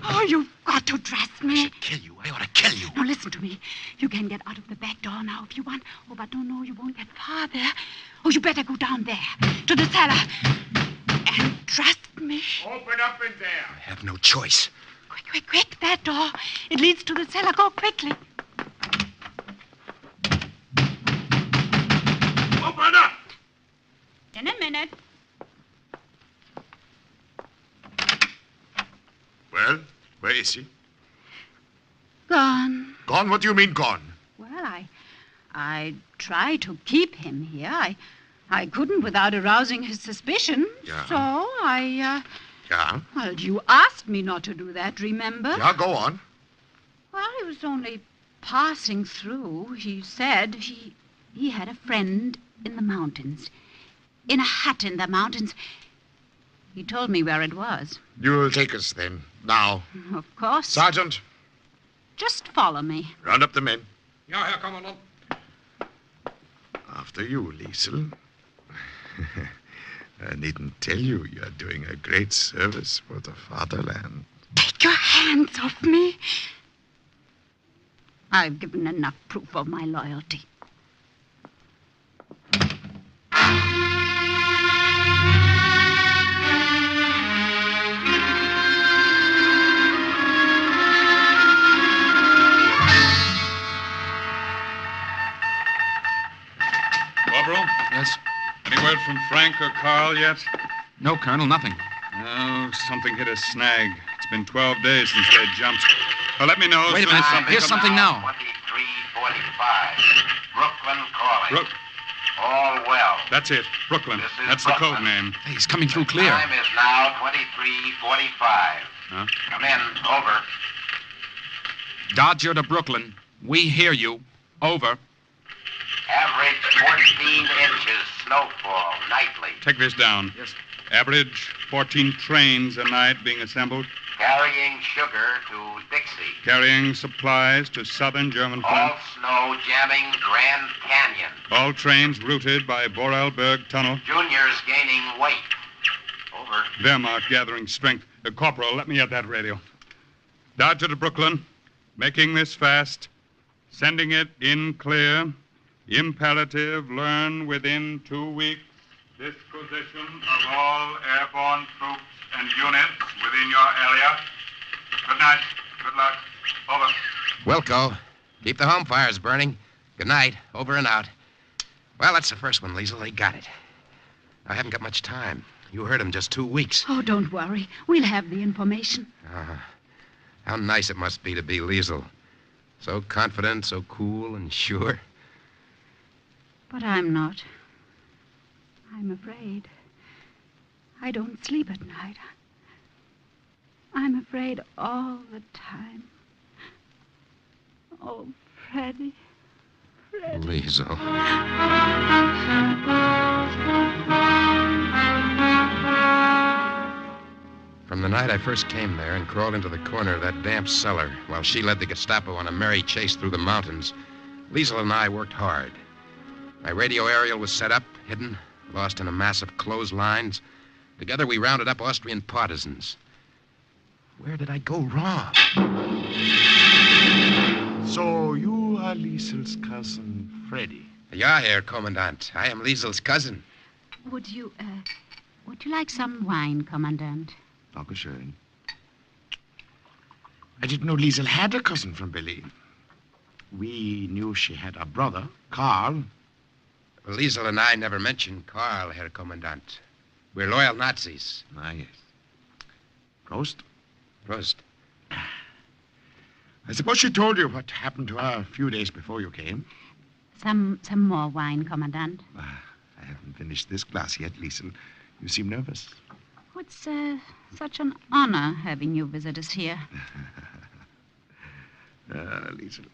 Oh, you've got to trust me. I should kill you. I ought to kill you. Now, listen to me. You can get out of the back door now if you want. Oh, but no, you won't get far there. Oh, you better go down there, to the cellar. And trust me. Open up in there. I have no choice. Quick, that door. It leads to the cellar. Go quickly. Open up! In a minute. Well, where is he? Gone. Gone? What do you mean gone? Well, I tried to keep him here. I couldn't without arousing his suspicion. Yeah. So I, Yeah? Well, you asked me not to do that, remember? Yeah, go on. Well, he was only passing through. He said he had a friend in the mountains. In a hut in the mountains. He told me where it was. You'll take us then. Now. Of course. Sergeant, Just follow me. round up the men. Ja, Herr Kommandant. After you, Liesel. I needn't tell you you're doing a great service for the fatherland. Take your hands off me. I've given enough proof of my loyalty. Corporal? Yes? Any word from Frank or Carl yet? No, Colonel, nothing. No, something hit a snag. It's been 12 days since they jumped. Well, let me know. Wait a as soon minute. as something Here's comes- something now. 2345. Brooklyn calling. Brook. All well. That's it. Brooklyn. This is That's the Brooklyn. code name. Hey, he's coming through clear. Time is now 2345. Huh? Come in. Over. Dodger to Brooklyn. We hear you. Over. Average 14 inches snowfall nightly. Take this down. Yes. Average 14 trains a night being assembled, Carrying sugar to Dixie. carrying supplies to southern German All front. snow jamming Grand Canyon. All trains routed by Borelberg Tunnel. Juniors gaining weight. Over. Wehrmacht gathering strength. Corporal, let me at that radio. Dodger to Brooklyn. Making this fast. Sending it in clear. Imperative, learn within 2 weeks. Disposition of all airborne troops and units within your area. Good night. Good luck. Over. Wilco, keep the home fires burning. Good night. Over and out. Well, that's the first one, Liesel. They got it. I haven't got much time. You heard him just 2 weeks. Oh, don't worry. We'll have the information. How nice it must be to be Liesel. So confident, so cool and sure. But I'm not. I'm afraid. I don't sleep at night. I'm afraid all the time. Oh, Freddie. Freddie. Liesel. From the night I first came there and crawled into the corner of that damp cellar while she led the Gestapo on a merry chase through the mountains, Liesel and I worked hard. My radio aerial was set up, hidden, lost in a mass of clotheslines. Together we rounded up Austrian partisans. Where did I go wrong? So you are Liesel's cousin, Freddy. Ja, Herr Kommandant. I am Liesel's cousin. Would you like some wine, Commandant? Dankeschön. I didn't know Liesel had a cousin from Berlin. We knew she had a brother, Karl. Well, Liesel and I never mentioned Karl, Herr Kommandant. We're loyal Nazis. Ah, yes. Prost. Prost. I suppose she told you what happened to her a few days before you came. Some more wine, Commandant. I haven't finished this glass yet, Liesel. You seem nervous. It's such an honor having you visit us here. Liesel.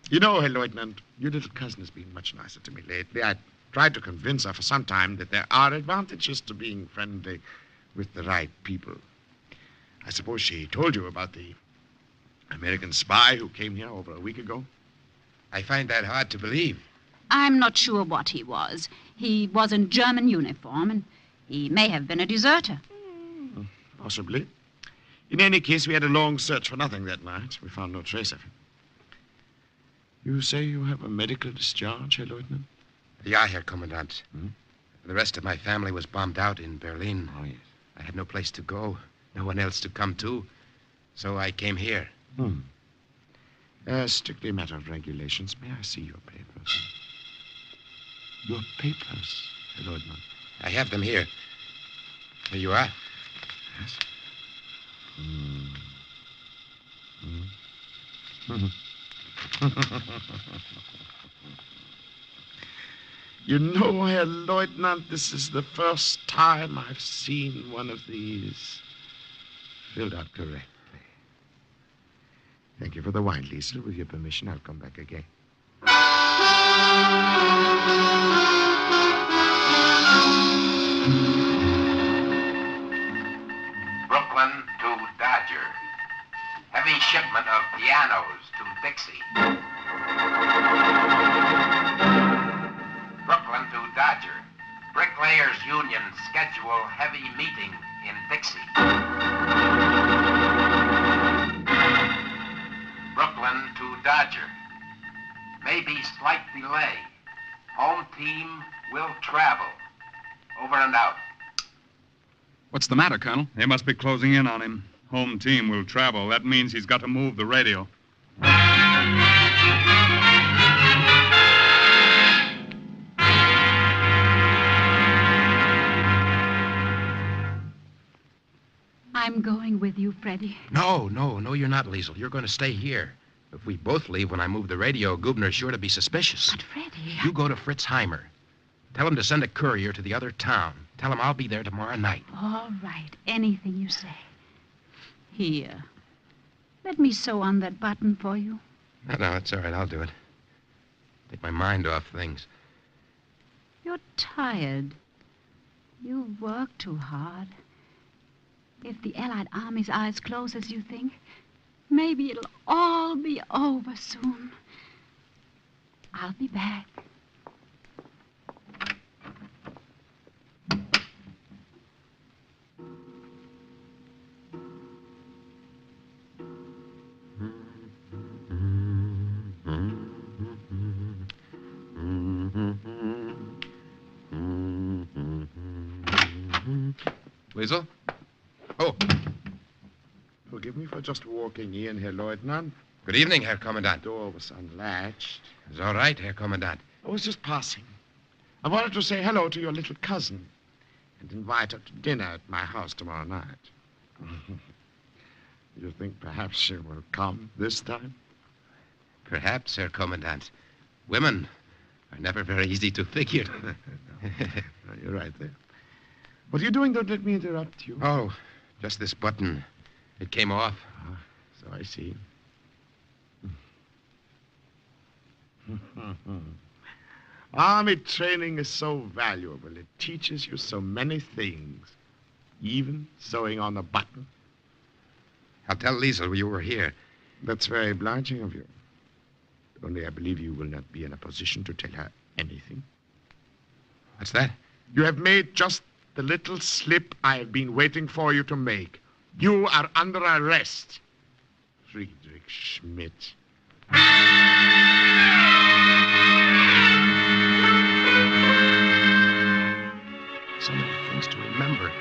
You know, Herr Lieutenant, your little cousin has been much nicer to me lately. I tried to convince her for some time that there are advantages to being friendly with the right people. I suppose she told you about the American spy who came here over a week ago? I find that hard to believe. I'm not sure what he was. He was in German uniform, and he may have been a deserter. Possibly. In any case, we had a long search for nothing that night. We found no trace of him. You say you have a medical discharge, Herr Lieutenant? Ja, Herr Kommandant. The rest of my family was bombed out in Berlin. Oh, yes. I had no place to go, no one else to come to, so I came here. Strictly a matter of regulations. May I see your papers? Your papers, Herr Lieutenant. I have them here. Here you are. Yes. You know, Herr Lieutenant, this is the first time I've seen one of these filled out correctly. Thank you for the wine, Liesel. With your permission, I'll come back again. Brooklyn to Dodger. Heavy shipment of pianos to Dixie. Brooklyn to Dodger. Bricklayers Union schedule heavy meeting in Dixie. Brooklyn to Dodger. Maybe slight delay. Home team will travel. Over and out. What's the matter, Colonel? They must be closing in on him. Home team will travel. That means he's got to move the radio. I'm going with you, Freddie. No, you're not, Liesel. You're going to stay here. If we both leave when I move the radio, Gubner's sure to be suspicious. But, Freddie... You go to Fritz Heimer. Tell him to send a courier to the other town. Tell him I'll be there tomorrow night. All right, anything you say. Here. Let me sew on that button for you. No, it's all right. I'll do it. Take my mind off things. You're tired. You've worked too hard. If the Allied Army's eyes close as you think, maybe it'll all be over soon. I'll be back. Liesel? Oh. Forgive me for just walking in, Herr Lieutenant. Good evening, Herr Kommandant. The door was unlatched. It's all right, Herr Kommandant. I was just passing. I wanted to say hello to your little cousin and invite her to dinner at my house tomorrow night. You think perhaps she will come this time? Perhaps, Herr Kommandant. Women are never very easy to figure. No, you're right there. What are you doing? Don't let me interrupt you. Oh, just this button. It came off. So I see. Army training is so valuable. It teaches you so many things, even sewing on a button. I'll tell Liesel you were here. That's very obliging of you. Only I believe you will not be in a position to tell her anything. What's that? You have made just the little slip I have been waiting for you to make. You are under arrest. Friedrich Schmidt. So many things to remember.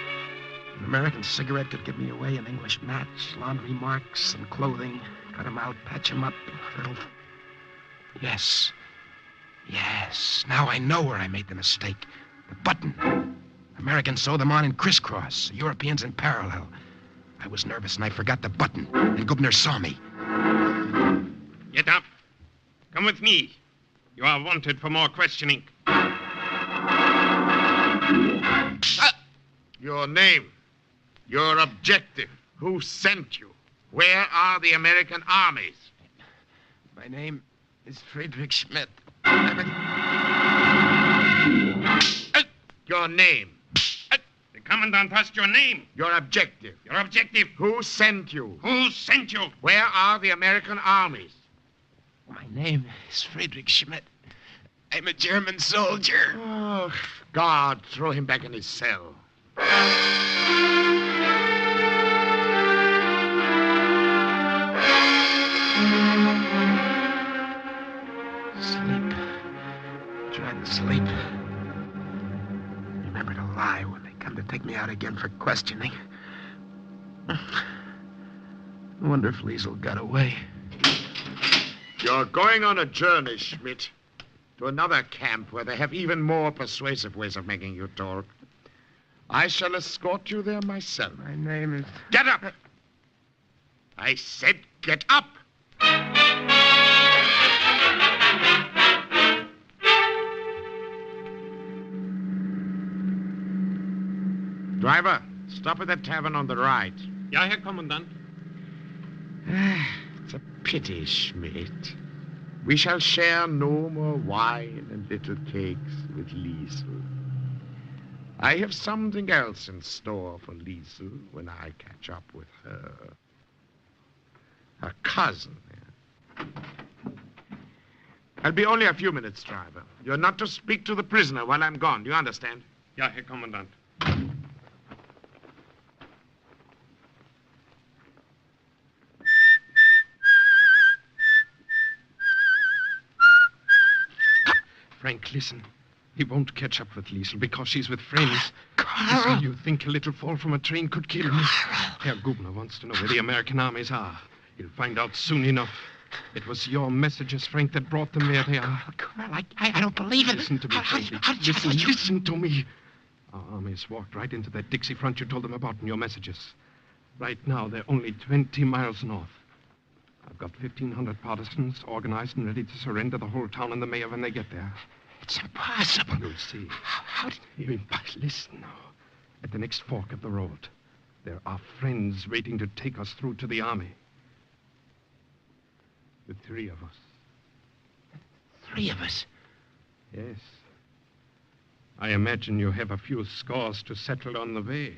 An American cigarette could give me away, an English match, laundry marks, and clothing. Cut them out, patch them up. Little... Yes. Now I know where I made the mistake. The button. Americans sew them on in crisscross. Europeans in parallel. I was nervous and I forgot the button. And Gubner saw me. Get up. Come with me. You are wanted for more questioning. Your name. Your objective. Who sent you? Where are the American armies? My name is Friedrich Schmidt. Your name. The Commandant asked your name. Your objective. Your objective. Who sent you? Who sent you? Where are the American armies? My name is Friedrich Schmidt. I'm a German soldier. Oh, God, throw him back in his cell. Sleep. Try to sleep. Remember to lie when they come to take me out again for questioning. I wonder if Liesel got away. You're going on a journey, Schmidt. To another camp where they have even more persuasive ways of making you talk. I shall escort you there myself. My name is... Get up! I said get up! Driver, stop at that tavern on the right. Ja, Herr Kommandant. It's a pity, Schmidt. We shall share no more wine and little cakes with Liesel. I have something else in store for Liesel when I catch up with her. Her cousin. I'll be only a few minutes, driver. You're not to speak to the prisoner while I'm gone. Do you understand? Ja, Herr Kommandant. Frank, listen. He won't catch up with Liesel because she's with friends. Carl! Listen, you think a little fall from a train could kill me? Herr Gubner wants to know where the American armies are. He'll find out soon enough. It was your messages, Frank, that brought them where they are. Carl, I don't believe it. Listen to me, Frank. Listen to me. Our armies walked right into that Dixie front you told them about in your messages. Right now, they're only 20 miles north. I've got 1,500 partisans organized and ready to surrender the whole town and the mayor when they get there. It's impossible. You'll see. How did you... Listen now. At the next fork of the road, there are friends waiting to take us through to the army. The three of us. 3 of us? Yes. I imagine you have a few scores to settle on the way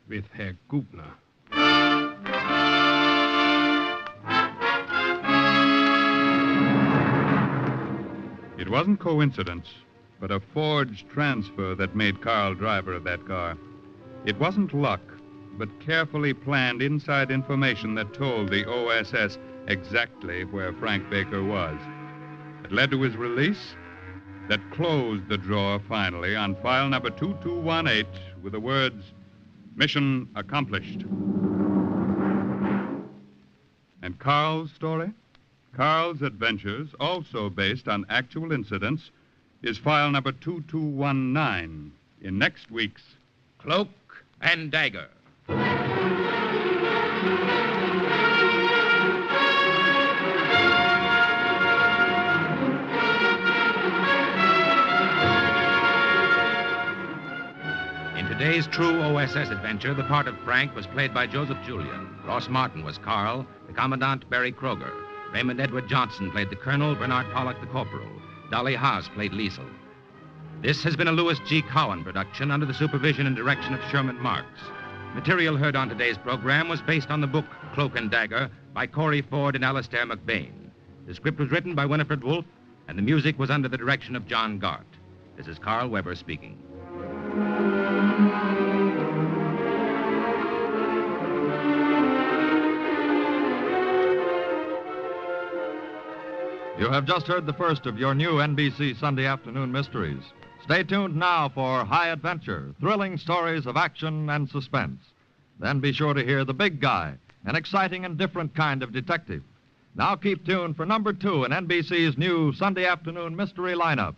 with Herr Gubner. It wasn't coincidence, but a forged transfer that made Carl driver of that car. It wasn't luck, but carefully planned inside information that told the OSS exactly where Frank Baker was. It led to his release, that closed the drawer finally on file number 2218 with the words, "Mission accomplished." And Carl's story? Carl's adventures, also based on actual incidents, is file number 2219 in next week's Cloak and Dagger. In today's true OSS adventure, the part of Frank was played by Joseph Julian. Ross Martin was Carl, the Commandant Barry Kroger. Raymond Edward Johnson played the Colonel, Bernard Pollock the Corporal. Dolly Haas played Liesel. This has been a Louis G. Cowan production under the supervision and direction of Sherman Marks. Material heard on today's program was based on the book Cloak and Dagger by Corey Ford and Alastair McBain. The script was written by Winifred Wolfe, and the music was under the direction of John Gart. This is Carl Weber speaking. You have just heard the first of your new NBC Sunday afternoon mysteries. Stay tuned now for high adventure, thrilling stories of action and suspense. Then be sure to hear The Big Guy, an exciting and different kind of detective. Now keep tuned for number 2 in NBC's new Sunday afternoon mystery lineup.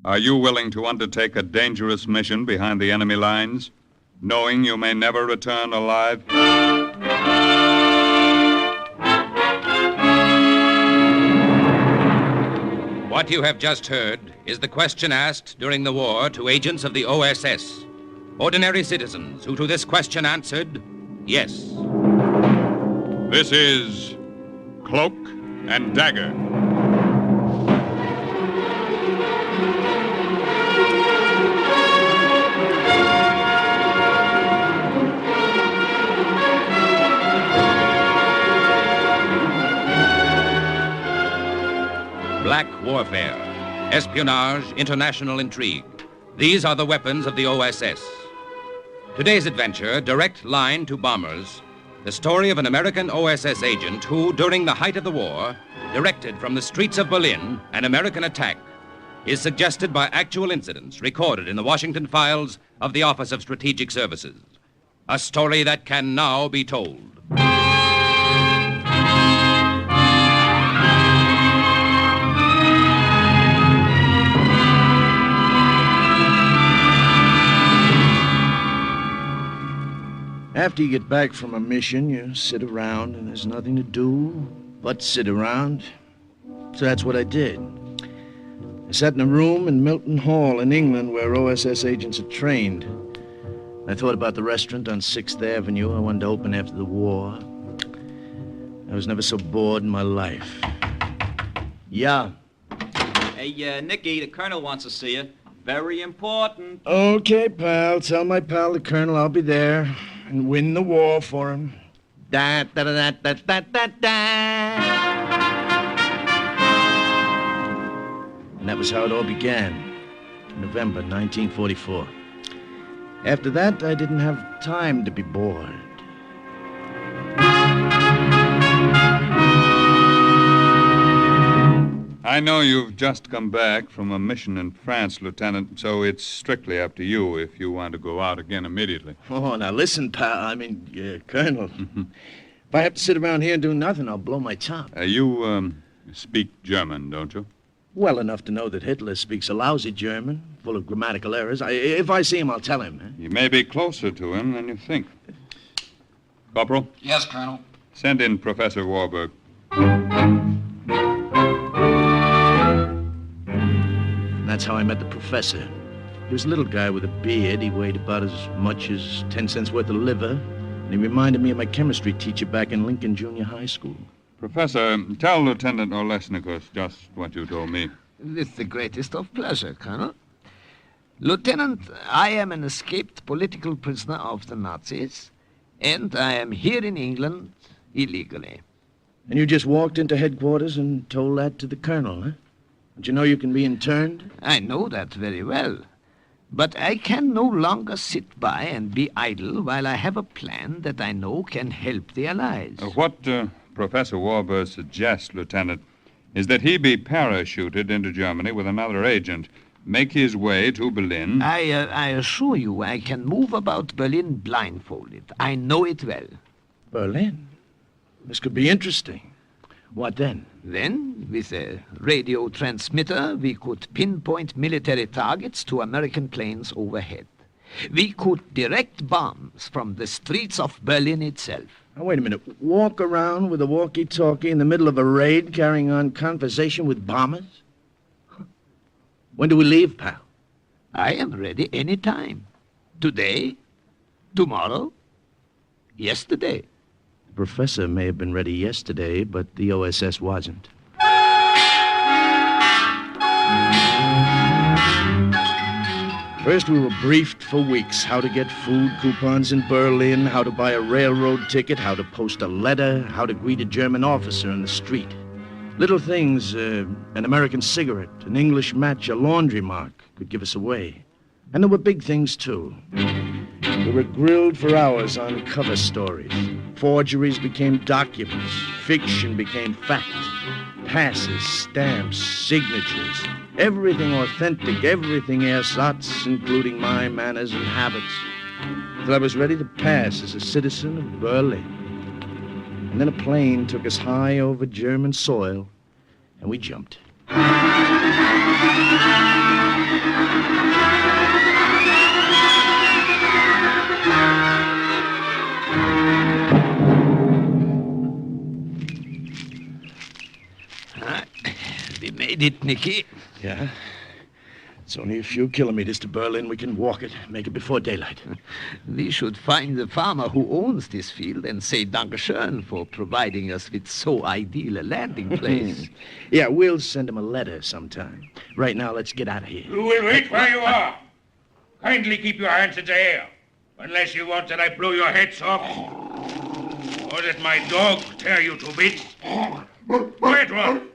Are you willing to undertake a dangerous mission behind the enemy lines, knowing you may never return alive? What you have just heard is the question asked during the war to agents of the OSS. Ordinary citizens who to this question answered, yes. This is Cloak and Dagger. Black warfare, espionage, international intrigue. These are the weapons of the OSS. Today's adventure, Direct Line to Bombers, the story of an American OSS agent who, during the height of the war, directed from the streets of Berlin an American attack, is suggested by actual incidents recorded in the Washington files of the Office of Strategic Services. A story that can now be told. After you get back from a mission, you sit around and there's nothing to do but sit around. So that's what I did. I sat in a room in Milton Hall in England where OSS agents are trained. I thought about the restaurant on 6th Avenue I wanted to open after the war. I was never so bored in my life. Yeah. Hey, Nicky, the colonel wants to see you. Very important. Okay, pal. Tell my pal the colonel I'll be there and win the war for him. Da da da da da da da. And that was how it all began. November 1944. After that, I didn't have time to be bored. I know you've just come back from a mission in France, Lieutenant, so it's strictly up to you if you want to go out again immediately. Oh, now listen, pal. Colonel. If I have to sit around here and do nothing, I'll blow my top. You speak German, don't you? Well enough to know that Hitler speaks a lousy German, full of grammatical errors. If I see him, I'll tell him. You may be closer to him than you think. Corporal? Yes, Colonel. Send in Professor Warburg. That's how I met the professor. He was a little guy with a beard. He weighed about as much as 10 cents worth of liver. And he reminded me of my chemistry teacher back in Lincoln Junior High School. Professor, tell Lieutenant Olesnikos just what you told me. With the greatest of pleasure, Colonel. Lieutenant, I am an escaped political prisoner of the Nazis, and I am here in England illegally. And you just walked into headquarters and told that to the colonel, huh? Don't you know you can be interned? I know that very well. But I can no longer sit by and be idle while I have a plan that I know can help the Allies. What Professor Warburg suggests, Lieutenant, is that he be parachuted into Germany with another agent, make his way to Berlin. I assure you I can move about Berlin blindfolded. I know it well. Berlin? This could be interesting. What then? Then, with a radio transmitter, we could pinpoint military targets to American planes overhead. We could direct bombs from the streets of Berlin itself. Now, wait a minute. Walk around with a walkie-talkie in the middle of a raid carrying on conversation with bombers? When do we leave, pal? I am ready any time. Today, tomorrow, yesterday. The professor may have been ready yesterday, but the OSS wasn't. First, we were briefed for weeks how to get food coupons in Berlin, how to buy a railroad ticket, how to post a letter, how to greet a German officer in the street. Little things, an American cigarette, an English match, a laundry mark could give us away. And there were big things, too. We were grilled for hours on cover stories. Forgeries became documents. Fiction became fact. Passes, stamps, signatures. Everything authentic, everything ersatz, including my manners and habits. Till I was ready to pass as a citizen of Berlin. And then a plane took us high over German soil, and we jumped. We made it, Nicky. Yeah? It's only a few kilometers to Berlin. We can walk it, make it before daylight. We should find the farmer who owns this field and say Dankeschön for providing us with so ideal a landing place. Yeah, we'll send him a letter sometime. Right now, let's get out of here. You will wait where you are. Kindly keep your hands in the air, unless you want that I blow your heads off, or that my dog tear you to bits. Quiet, Ron.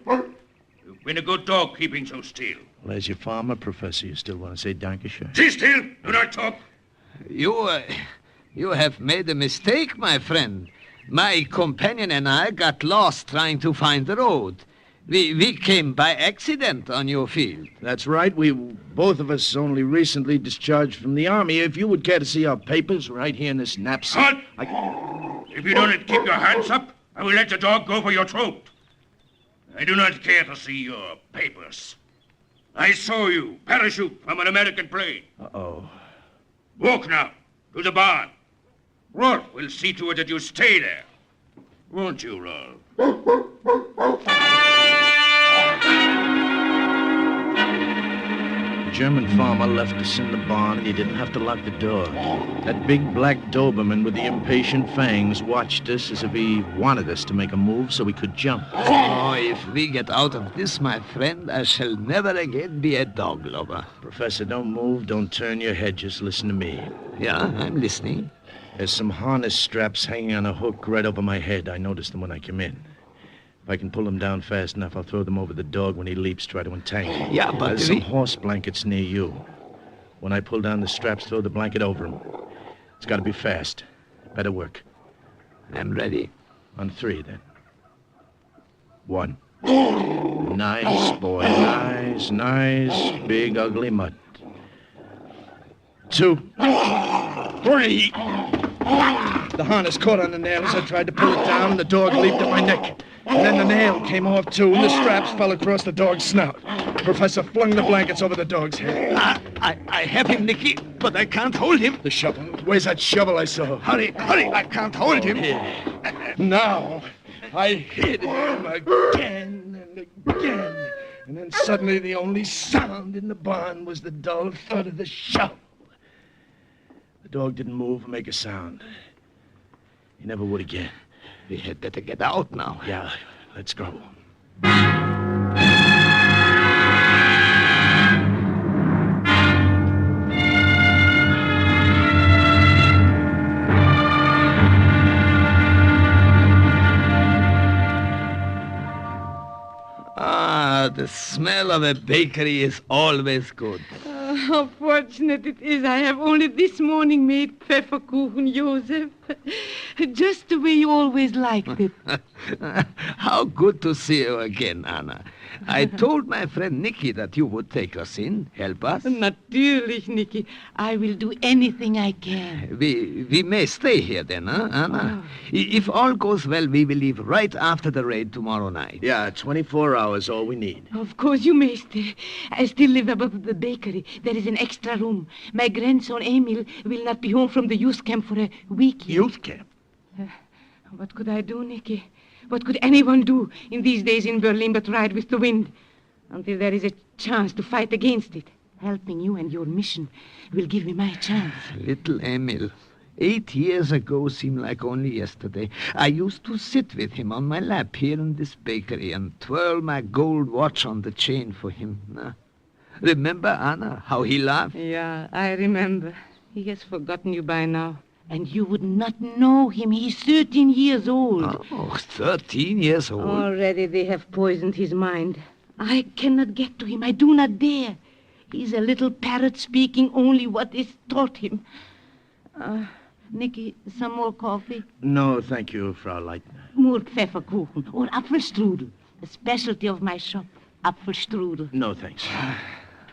You've been a good dog keeping so still. Well, as your farmer, Professor, you still want to say Dankeschön? Sit still. Do not talk. You have made a mistake, my friend. My companion and I got lost trying to find the road. We came by accident on your field. That's right. We both of us only recently discharged from the army. If you would care to see our papers right here in this knapsack. If you don't keep your hands up, I will let the dog go for your throat. I do not care to see your papers. I saw you parachute from an American plane. Uh-oh. Walk now to the barn. Rolf will see to it that you stay there. Won't you, Rolf? The German farmer left us in the barn, and he didn't have to lock the door. That big black Doberman with the impatient fangs watched us as if he wanted us to make a move so we could jump. Oh, if we get out of this, my friend, I shall never again be a dog lover. Professor, don't move, don't turn your head, just listen to me. Yeah, I'm listening. There's some harness straps hanging on a hook right over my head. I noticed them when I came in. If I can pull them down fast enough, I'll throw them over the dog when he leaps, try to entangle. Yeah, but there's some horse blankets near you. When I pull down the straps, throw the blanket over him. It's got to be fast. Better work. I'm ready. On 3, then. 1. Nice, boy. Nice. Big, ugly mutt. 2. 3. The harness caught on the nail as I tried to pull it down, and the dog leaped at my neck. And then the nail came off, too, and the straps fell across the dog's snout. Professor flung the blankets over the dog's head. I have him, Nicky, but I can't hold him. The shovel. Where's that shovel I saw? Hurry, I can't hold him. Now, I hit him again and again. And then suddenly the only sound in the barn was the dull thud of the shovel. The dog didn't move or make a sound. He never would again. We had better get out now. Yeah, let's go. The smell of a bakery is always good. How fortunate it is I have only this morning made Pfefferkuchen, Joseph. Just the way you always liked it. How good to see you again, Anna. I told my friend Nicky that you would take us in, help us. Natürlich, Nicky. I will do anything I can. We may stay here then, huh, Anna? Oh. If all goes well, we will leave right after the raid tomorrow night. Yeah, 24 hours, all we need. Of course you may stay. I still live above the bakery. There is an extra room. My grandson Emil will not be home from the youth camp for a week yet. Youth camp? What could I do, Nicky? What could anyone do in these days in Berlin but ride with the wind? Until there is a chance to fight against it. Helping you and your mission will give me my chance. Little Emil. 8 years ago seemed like only yesterday. I used to sit with him on my lap here in this bakery and twirl my gold watch on the chain for him. Remember, Anna, how he laughed? Yeah, I remember. He has forgotten you by now. And you would not know him. He's 13 years old. Oh, 13 years old. Already they have poisoned his mind. I cannot get to him. I do not dare. He's a little parrot speaking only what is taught him. Nicky, some more coffee? No, thank you, Frau Leitner. More Pfefferkuchen or Apfelstrudel. A specialty of my shop. Apfelstrudel. No, thanks.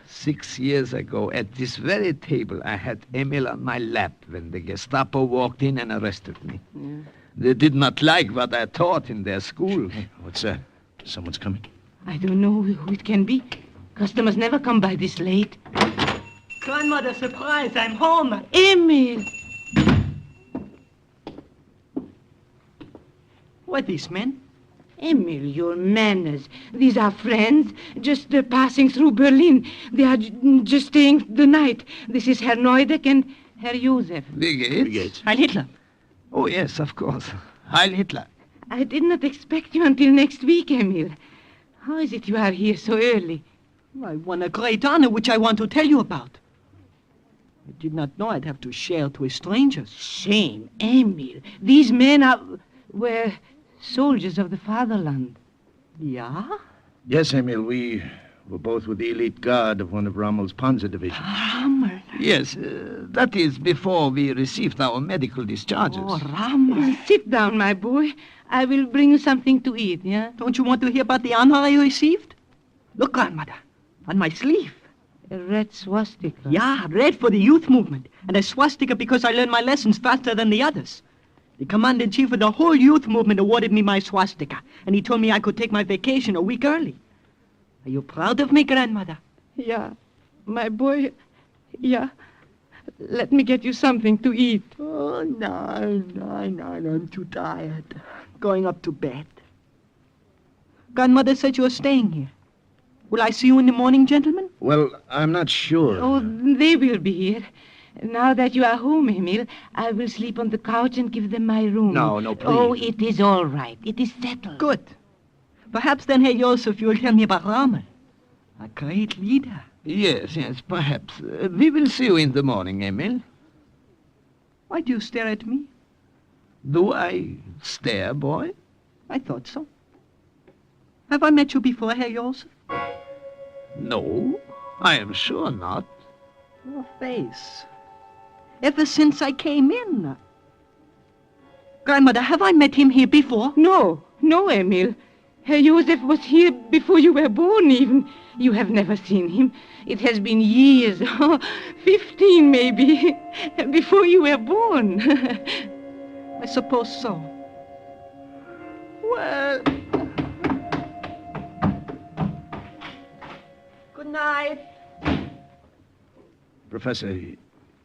6 years ago, at this very table, I had Emil on my lap when the Gestapo walked in and arrested me. Yeah. They did not like what I taught in their school. What's that? Someone's coming. I don't know who it can be. Customers never come by this late. Grandmother, surprise, I'm home. Emil! What is, man? Emil, your manners. These are friends, just passing through Berlin. They are just staying the night. This is Herr Neudeck and Herr Josef. Wie geht's? Heil Hitler. Oh, yes, of course. Heil Hitler. I did not expect you until next week, Emil. How is it you are here so early? I won a great honor which I want to tell you about. I did not know I'd have to share it with strangers. Shame, Emil. These men were soldiers of the fatherland. Yeah? Yes, Emil, we were both with the elite guard of one of Rommel's Panzer divisions. Rommel? Yes, that is before we received our medical discharges. Oh, Rommel. Sit down, my boy. I will bring you something to eat, yeah? Don't you want to hear about the honor I received? Look, grandmother, on my sleeve. A red swastika. Yeah, red for the youth movement, and a swastika because I learned my lessons faster than the others. The commander-in-chief of the whole youth movement awarded me my swastika, and he told me I could take my vacation a week early. Are you proud of me, grandmother? Yeah, my boy, yeah. Let me get you something to eat. Oh, no, I'm too tired. Going up to bed. Grandmother said you were staying here. Will I see you in the morning, gentlemen? Well, I'm not sure. Oh, they will be here. Now that you are home, Emil, I will sleep on the couch and give them my room. No, please. Oh, it is all right. It is settled. Good. Perhaps then, Herr Josef, you will tell me about Rommel. A great leader. Yes, perhaps. We will see you in the morning, Emil. Why do you stare at me? Do I stare, boy? I thought so. Have I met you before, Herr Josef? No, I am sure not. Your face. Ever since I came in. Grandmother, have I met him here before? No, Emil. Herr Josef was here before you were born, even. You have never seen him. It has been years, 15 maybe, before you were born. I suppose so. Well... Good night. Professor,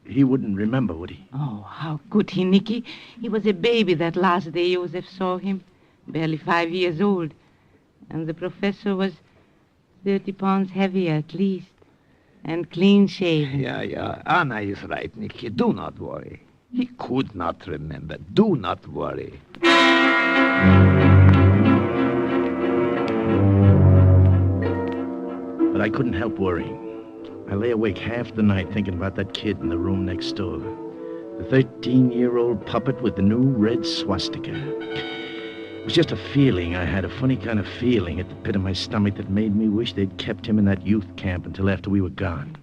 he wouldn't remember, would he? Oh, how could he, Nicky? He was a baby that last day Joseph saw him. Barely 5 years old. And the professor was 30 pounds heavier at least. And clean-shaven. Yeah. Anna is right, Nicky. Do not worry. He could not remember. Do not worry. But I couldn't help worrying. I lay awake half the night thinking about that kid in the room next door. The 13-year-old puppet with the new red swastika. It was just a feeling I had, a funny kind of feeling at the pit of my stomach that made me wish they'd kept him in that youth camp until after we were gone.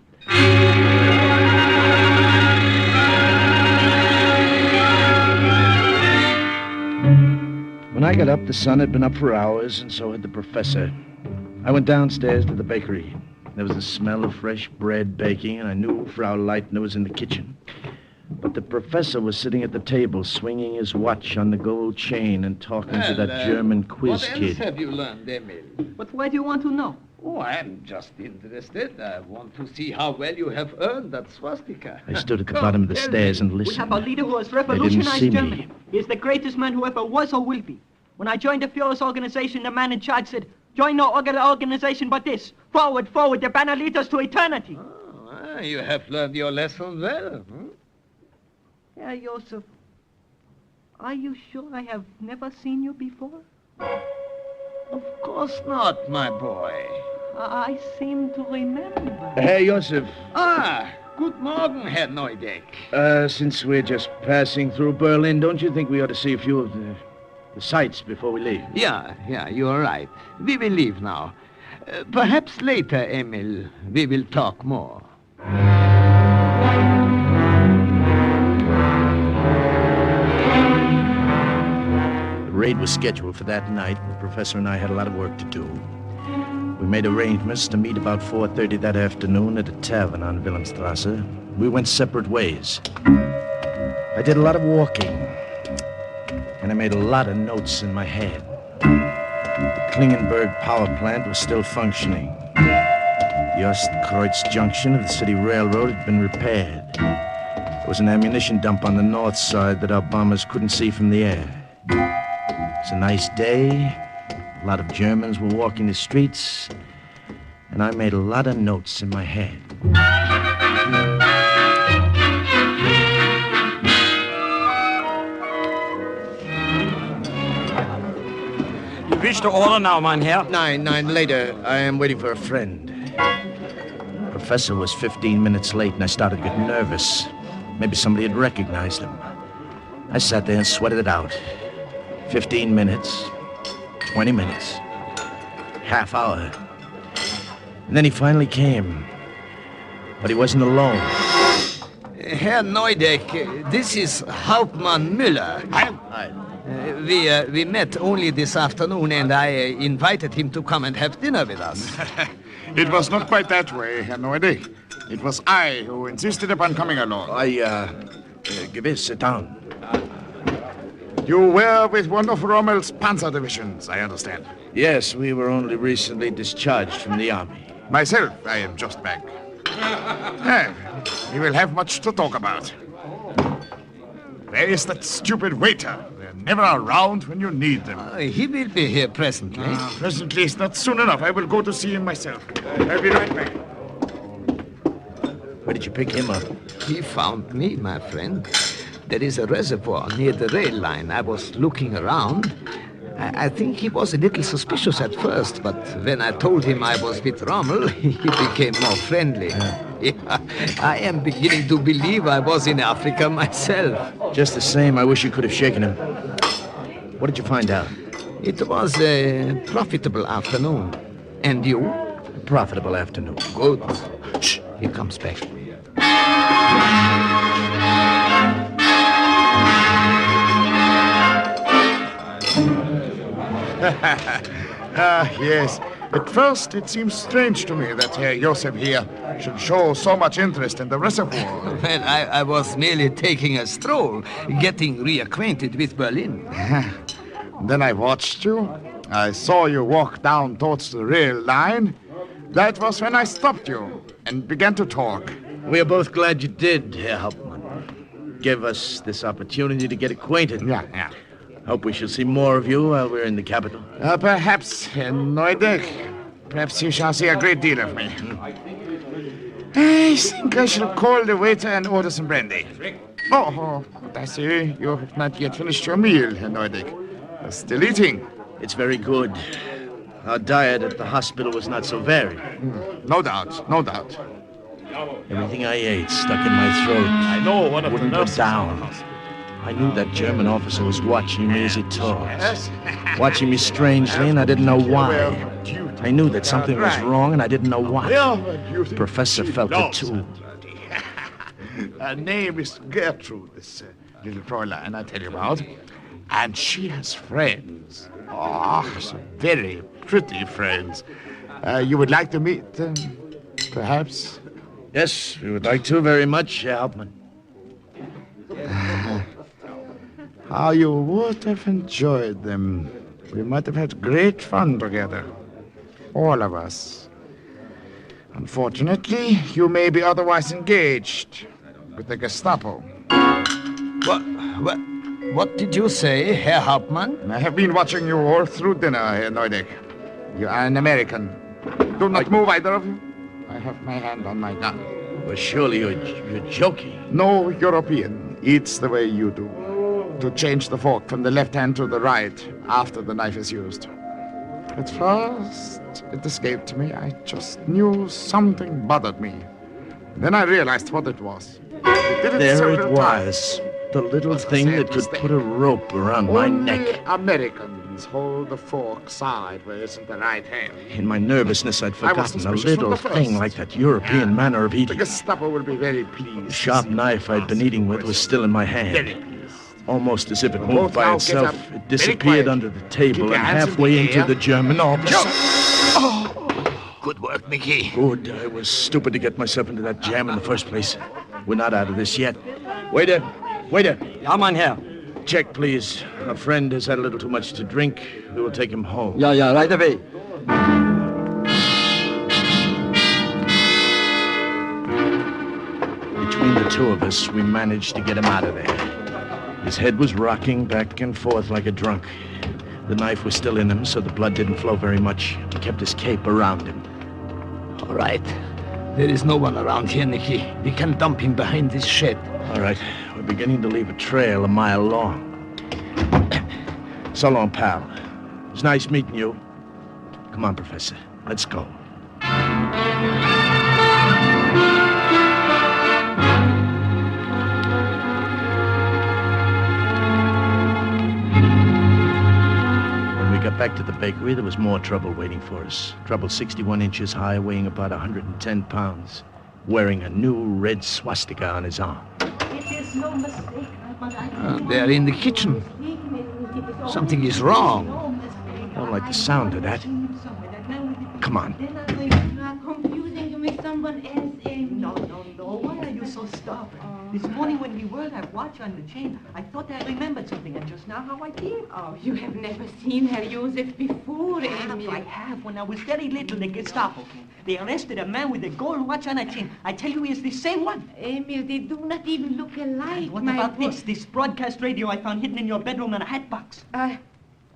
When I got up, the sun had been up for hours, and so had the professor. I went downstairs to the bakery. There was the smell of fresh bread baking, and I knew Frau Leitner was in the kitchen. But the professor was sitting at the table, swinging his watch on the gold chain and talking to that German quiz what kid. What else have you learned, Emil? But why do you want to know? Oh, I'm just interested. I want to see how well you have earned that swastika. I stood at the bottom of the stairs and We listened. have a leader who has They didn't revolutionized see Germany. me. He is the greatest man who ever was or will be. When I joined the Führer's organization, the man in charge said, "Join no other organization but this. Forward, forward, the banner leads us to eternity." Oh, you have learned your lesson well. Yeah, Joseph. Are you sure I have never seen you before? Of course not, my boy. I seem to remember. Herr Josef. Guten Morgen, Herr Neudeck. Since we're just passing through Berlin, don't you think we ought to see a few of the sights before we leave? Yeah, you are right. We will leave now. Perhaps later, Emil, we will talk more. The raid was scheduled for that night, and the professor and I had a lot of work to do. We made arrangements to meet about 4:30 that afternoon at a tavern on Wilhelmstrasse. We went separate ways. I did a lot of walking, and I made a lot of notes in my head. The Klingenberg power plant was still functioning. The Ostkreuz junction of the city railroad had been repaired. There was an ammunition dump on the north side that our bombers couldn't see from the air. It was a nice day, A lot of Germans were walking the streets, and I made a lot of notes in my head. You wish to order now, mein Herr? Nine, later. I am waiting for a friend. Professor was 15 minutes late, and I started getting nervous. Maybe somebody had recognized him. I sat there and sweated it out. 15 minutes, 20 minutes, half hour. And then he finally came. But he wasn't alone. Herr Neudeck, this is Hauptmann Müller. Hi. We met only this afternoon, and I invited him to come and have dinner with us. It was not quite that way, Herr Neudeck. It was I who insisted upon coming along. Gewiss, sit down. You were with one of Rommel's panzer divisions, I understand. Yes, we were only recently discharged from the army. Myself, I am just back. We will have much to talk about. Where is that stupid waiter? They're never around when you need them. He will be here presently. Presently is not soon enough. I will go to see him myself. I'll be right back. Where did you pick him up? He found me, my friend. There is a reservoir near the rail line. I was looking around. I think he was a little suspicious at first, but when I told him I was with Rommel, he became more friendly. Yeah, I am beginning to believe I was in Africa myself. Just the same, I wish you could have shaken him. What did you find out? It was a profitable afternoon. And you? A profitable afternoon. Good. Shh, he comes back. Yes. At first, it seems strange to me that Herr Joseph here should show so much interest in the reservoir. Well, I was merely taking a stroll, getting reacquainted with Berlin. Then I watched you. I saw you walk down towards the rail line. That was when I stopped you and began to talk. We are both glad you did, Herr Hauptmann. Give us this opportunity to get acquainted. Yeah. Hope we shall see more of you while we're in the capital. Perhaps, Herr Neudeck. Perhaps you shall see a great deal of me. I think I shall call the waiter and order some brandy. Oh, but I see you have not yet finished your meal, Herr Neudeck. You're still eating. It's very good. Our diet at the hospital was not so varied. No doubt. Everything I ate stuck in my throat. I know one of wouldn't the go nurses down. I knew that German officer was watching me as he talked. Watching me strangely, and I didn't know why. I knew that something was wrong, and I didn't know what. The professor felt it too. Her name is Gertrude, this little Fräulein I tell you about. And she has friends. Some very pretty friends. You would like to meet them, perhaps? Yes, we would like to very much, Herr Hauptmann. How you would have enjoyed them. We might have had great fun together. All of us. Unfortunately, you may be otherwise engaged with the Gestapo. What did you say, Herr Hauptmann? I have been watching you all through dinner, Herr Neudeck. You are an American. Do not move, either of you. I have my hand on my gun. Well, surely you're joking. No European eats the way you do. To change the fork from the left hand to the right after the knife is used. At first, it escaped me. I just knew something bothered me. Then I realized what it was. There it was. The little thing that could put a rope around my neck. Americans hold the fork sideways in the right hand. In my nervousness, I'd forgotten a little thing like that European manner of The eating. Gestapo will be very pleased. The sharp knife I'd been eating with was still in my hand. Very pleased. Almost as if it Both moved by now get itself, up. it Very disappeared quiet. under the Keep table your and hands in halfway the into air. the German officer. Good work, Mickey. Good. I was stupid to get myself into that jam in the first place. We're not out of this yet. Waiter! Ja, mein Herr. Check, please. A friend has had a little too much to drink. We will take him home. Ja, right away. Between the two of us, we managed to get him out of there. His head was rocking back and forth like a drunk. The knife was still in him, so the blood didn't flow very much. He kept his cape around him. All right. There is no one around here, Nicky. We can dump him behind this shed. All right. We're beginning to leave a trail a mile long. So long, pal. It was nice meeting you. Come on, Professor. Let's go. When we got back to the bakery, there was more trouble waiting for us. Trouble 61 inches high, weighing about 110 pounds, wearing a new red swastika on his arm. It is no mistake, They're in the kitchen. Something is wrong. Don't like the sound of that. Come on. Confusing you with someone else, Amy. No. Why are you so stubborn? This morning when we were that watch on the chain, I thought I remembered something, and just now how I did. Oh, you have never seen Herr Josef before, Amy. I have. When I was very little, the Gestapo came. They arrested a man with a gold watch on a chain. I tell you, he is the same one. Emil, they do not even look alike. And what about this broadcast radio I found hidden in your bedroom in a hat box?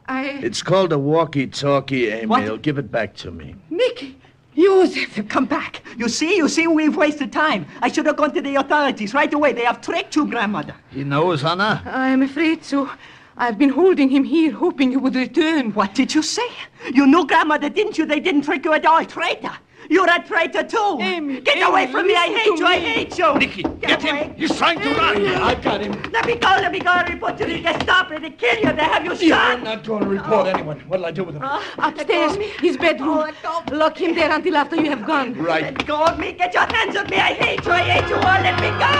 It's called a walkie-talkie, Emil. What? Give it back to me. Nicky! Josef! Come back. You see, we've wasted time. I should have gone to the authorities right away. They have tricked you, grandmother. He knows, Anna. I am afraid so. I've been holding him here, hoping you would return. What did you say? You knew grandmother, didn't you? They didn't trick you at all. Traitor! You're a traitor, too! Get away from me! I hate you! Nicky, get him! He's trying to run! I got him. Let me go! I report to the Gestapo. They kill you. They have you shot. You're not going to report anyone. What'll I do with him? Upstairs, his bedroom. Lock him there until after you have gone. Right. Let go of me! Get your hands off me! I hate you all! Let me go!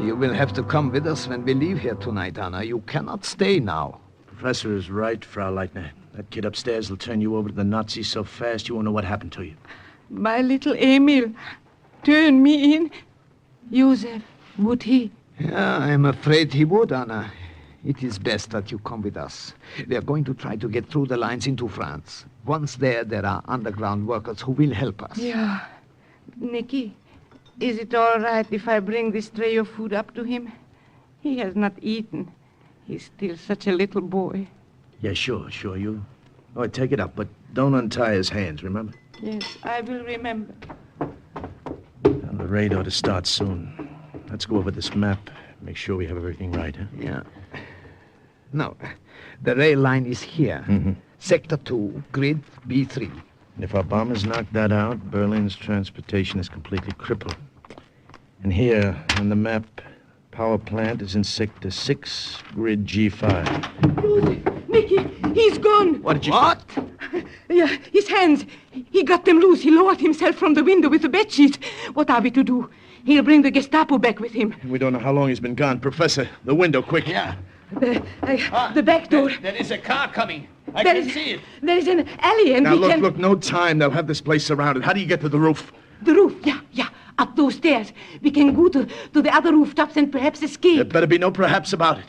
You will have to come with us when we leave here tonight, Anna. You cannot stay now. Professor is right, Frau Leitner. That kid upstairs will turn you over to the Nazis so fast you won't know what happened to you. My little Emil, turn me in. Josef, would he? Yeah, I'm afraid he would, Anna. It is best that you come with us. We are going to try to get through the lines into France. Once there are underground workers who will help us. Yeah. Nicky, is it all right if I bring this tray of food up to him? He has not eaten. He's still such a little boy. Yeah, sure. You... Oh, take it up, but don't untie his hands, remember? Yes, I will remember. And the raid ought to start soon. Let's go over this map. Make sure we have everything right, huh? Yeah. No, the rail line is here. Mm-hmm. Sector 2, grid B3. And if our bombers knock that out, Berlin's transportation is completely crippled. And here, on the map, power plant is in Sector 6, grid G5. Nicky, he's gone. What did you... What? Yeah, his hands. He got them loose. He lowered himself from the window with the bedsheets. What are we to do? He'll bring the Gestapo back with him. We don't know how long he's been gone. Professor, the window, quick. Yeah. The back door. There is a car coming. I There can is- see it. There is an alley and Now, we can... look, no time. They'll have this place surrounded. How do you get to the roof? The roof, yeah. Up those stairs. We can go to the other rooftops and perhaps escape. There better be no perhaps about it.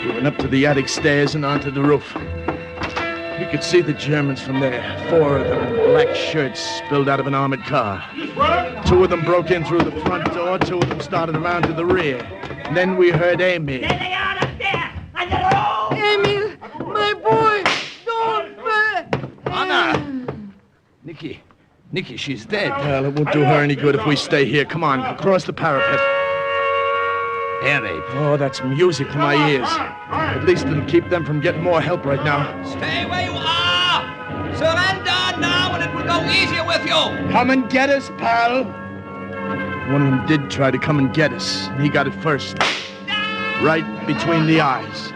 We went up to the attic stairs and onto the roof. You could see the Germans from there. 4 of them in black shirts spilled out of an armored car. 2 of them broke in through the front door. 2 of them started around to the rear. And then we heard Amy. There they are up there! On the roof! Emil, my boy, don't... Anna! Nicky, she's dead. Well, it won't do her any good if we stay here. Come on, across the parapet. Air raid. Oh, that's music to my ears. At least it'll keep them from getting more help right now. Stay where you are! Surrender now and it will go easier with you! Come and get us, pal. One of them did try to come and get us. He got it first. Right between the eyes.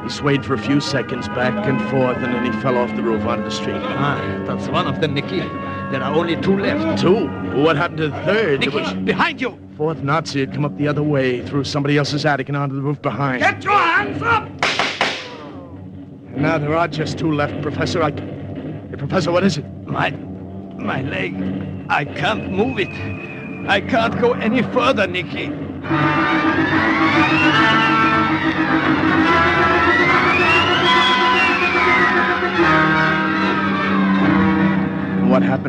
He swayed for a few seconds back and forth, and then he fell off the roof onto the street. That's one of them, Nicky. There are only 2 left. 2? What happened to the third? Nicky, behind you! 4th Nazi had come up the other way, through somebody else's attic and onto the roof behind. Get your hands up! And now there are just 2 left, Professor. Hey, Professor, what is it? My leg. I can't move it. I can't go any further, Nicky.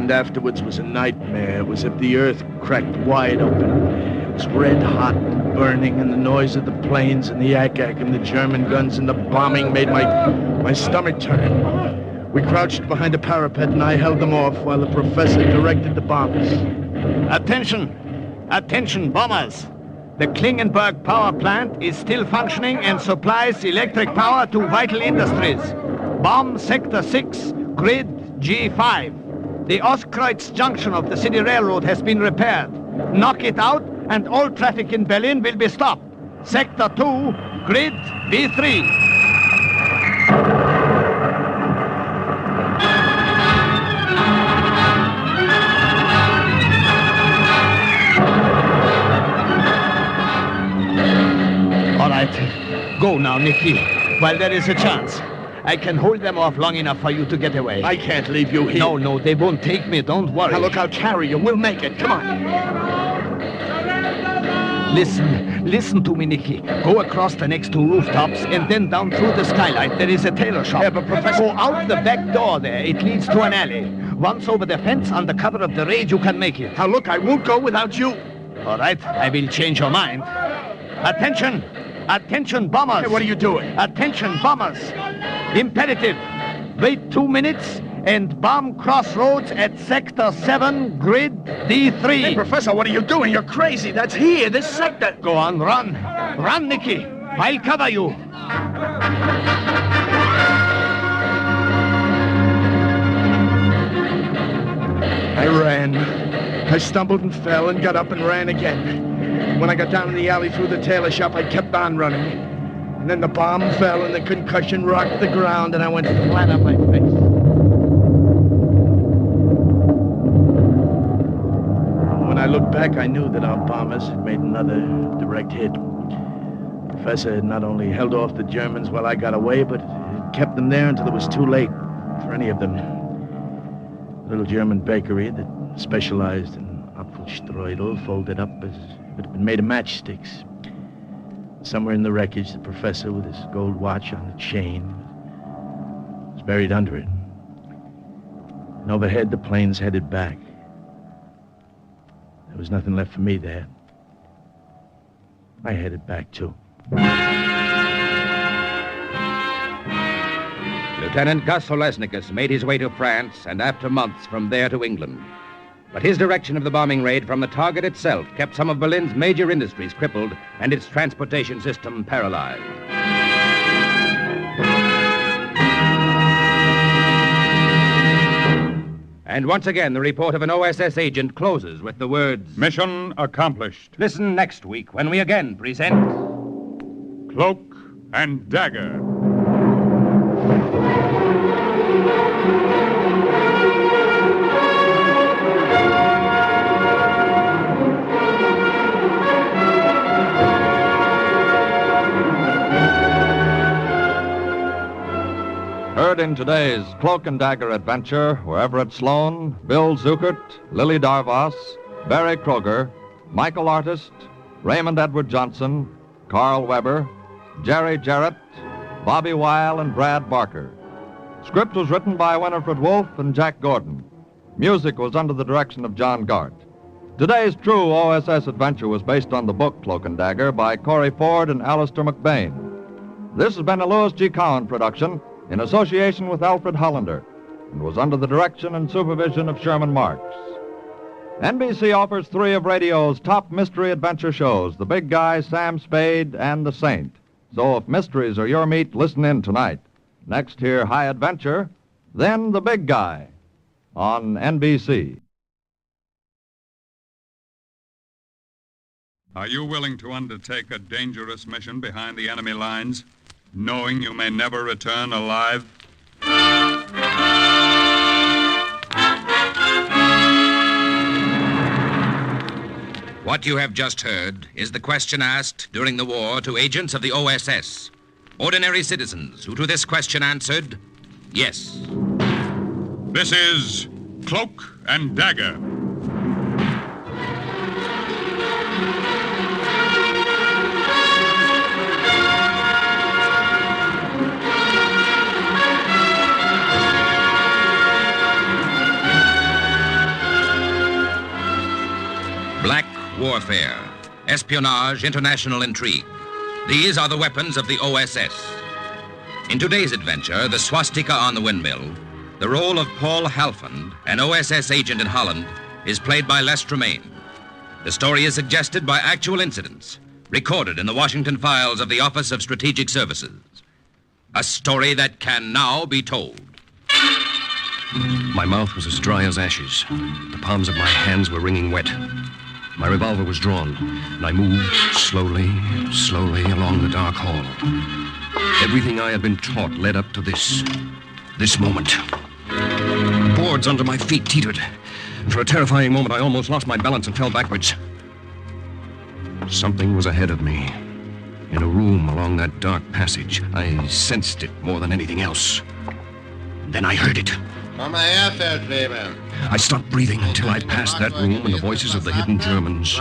happened afterwards was a nightmare. It was as if the earth cracked wide open. It was red hot and burning, and the noise of the planes and the ack-ack and the German guns and the bombing made my stomach turn. We crouched behind a parapet, and I held them off while the professor directed the bombers. Attention! Attention, bombers! The Klingenberg power plant is still functioning and supplies electric power to vital industries. Bomb Sector 6, Grid G5. The Ostkreuz junction of the city railroad has been repaired. Knock it out, and all traffic in Berlin will be stopped. Sector 2, Grid B3. All right, go now, Nicky, while there is a chance. I can hold them off long enough for you to get away. I can't leave you here. No, they won't take me. Don't worry. Now look, I'll carry you. We'll make it. Come on. Listen to me, Nicky. Go across the next two rooftops and then down through the skylight. There is a tailor shop. Yeah, but Professor... Go out the back door there. It leads to an alley. Once over the fence, under cover of the raid, you can make it. Now look, I won't go without you. All right, I will change your mind. Attention! Attention, bombers! Hey, what are you doing? Attention, bombers! Imperative. Wait 2 minutes and bomb crossroads at Sector 7, Grid D3. Hey, Professor, what are you doing? You're crazy. That's here, this sector. Go on, run. Run, Nicky. I'll cover you. I ran. I stumbled and fell and got up and ran again. When I got down in the alley through the tailor shop, I kept on running. And then the bomb fell and the concussion rocked the ground and I went flat on my face. When I looked back, I knew that our bombers had made another direct hit. The professor had not only held off the Germans while I got away, but had kept them there until it was too late for any of them. A little German bakery that specialized in Apfelstrudel folded up as if it had been made of matchsticks. Somewhere in the wreckage, the professor, with his gold watch on a chain, was buried under it. And overhead, the planes headed back. There was nothing left for me there. I headed back, too. Lieutenant Gus Olesnikus made his way to France and after months from there to England. But his direction of the bombing raid from the target itself kept some of Berlin's major industries crippled and its transportation system paralyzed. And once again, the report of an OSS agent closes with the words, Mission accomplished. Listen next week when we again present Cloak and Dagger. Heard in today's Cloak and Dagger adventure were Everett Sloan, Bill Zuckert, Lily Darvas, Barry Kroger, Michael Artist, Raymond Edward Johnson, Carl Weber, Jerry Jarrett, Bobby Weil, and Brad Barker. Script was written by Winifred Wolfe and Jack Gordon. Music was under the direction of John Gart. Today's true OSS adventure was based on the book Cloak and Dagger by Corey Ford and Alistair McBain. This has been a Louis G. Cowan production in association with Alfred Hollander, and was under the direction and supervision of Sherman Marks. NBC offers 3 of radio's top mystery adventure shows, The Big Guy, Sam Spade, and The Saint. So if mysteries are your meat, listen in tonight. Next, hear High Adventure, then The Big Guy on NBC. Are you willing to undertake a dangerous mission behind the enemy lines, knowing you may never return alive? What you have just heard is the question asked during the war to agents of the OSS. Ordinary citizens who to this question answered, yes. This is Cloak and Dagger. warfare, espionage, international intrigue. These are the weapons of the OSS. In today's adventure, The Swastika on the Windmill, the role of Paul Halfond, an OSS agent in Holland, is played by Les Tremaine. The story is suggested by actual incidents, recorded in the Washington files of the Office of Strategic Services. A story that can now be told. My mouth was as dry as ashes. The palms of my hands were wringing wet. My revolver was drawn, and I moved slowly, slowly along the dark hall. Everything I had been taught led up to this moment. The boards under my feet teetered, and for a terrifying moment I almost lost my balance and fell backwards. Something was ahead of me. In a room along that dark passage, I sensed it more than anything else. And then I heard it. I stopped breathing until I passed that room, and the voices of the hidden Germans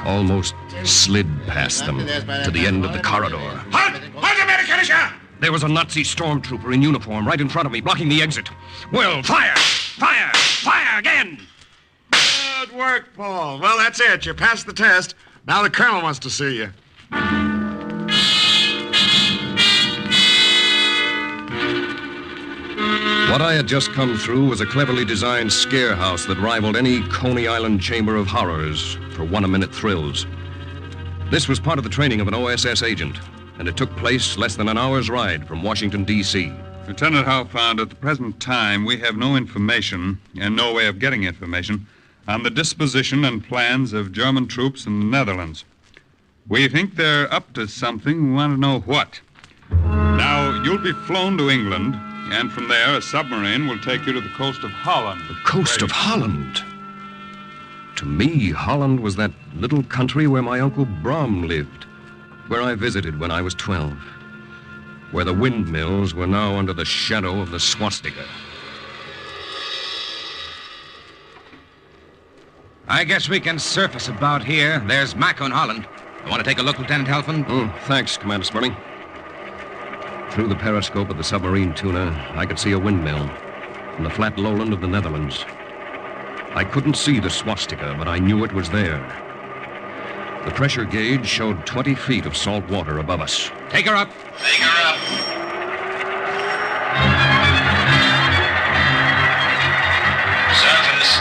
almost slid past them to the end of the corridor. Halt! Halt, Amerikanischer! There was a Nazi stormtrooper in uniform right in front of me, blocking the exit. Well, fire! Fire! Fire again! Good work, Paul. Well, that's it. You passed the test. Now the colonel wants to see you. What I had just come through was a cleverly designed scare house that rivaled any Coney Island chamber of horrors for one-a-minute thrills. This was part of the training of an OSS agent, and it took place less than an hour's ride from Washington, D.C. Lieutenant Halfond, at the present time, we have no information and no way of getting information on the disposition and plans of German troops in the Netherlands. We think they're up to something. We want to know what. Now, you'll be flown to England, and from there, a submarine will take you to the coast of Holland. The coast of Holland? To me, Holland was that little country where my Uncle Brom lived, where I visited when I was 12, where the windmills were now under the shadow of the swastika. I guess we can surface about here. There's Mac on Holland. You want to take a look, Lieutenant Halfond? Thanks, Commander Sperling. Through the periscope of the submarine tuna, I could see a windmill in the flat lowland of the Netherlands. I couldn't see the swastika, but I knew it was there. The pressure gauge showed 20 feet of salt water above us. Take her up. Take her up. Surface.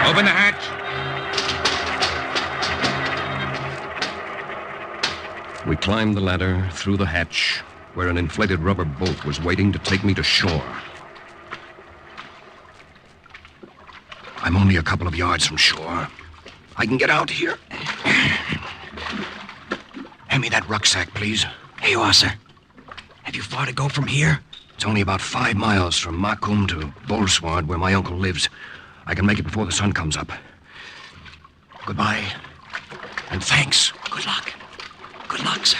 Open the hatch. We climbed the ladder through the hatch, where an inflated rubber boat was waiting to take me to shore. I'm only a couple of yards from shore. I can get out here. Hand me that rucksack, please. Here you are, sir. Have you far to go from here? It's only about 5 miles from Macum to Bolsward, where my uncle lives. I can make it before the sun comes up. Goodbye. And thanks. Good luck. Good luck, sir.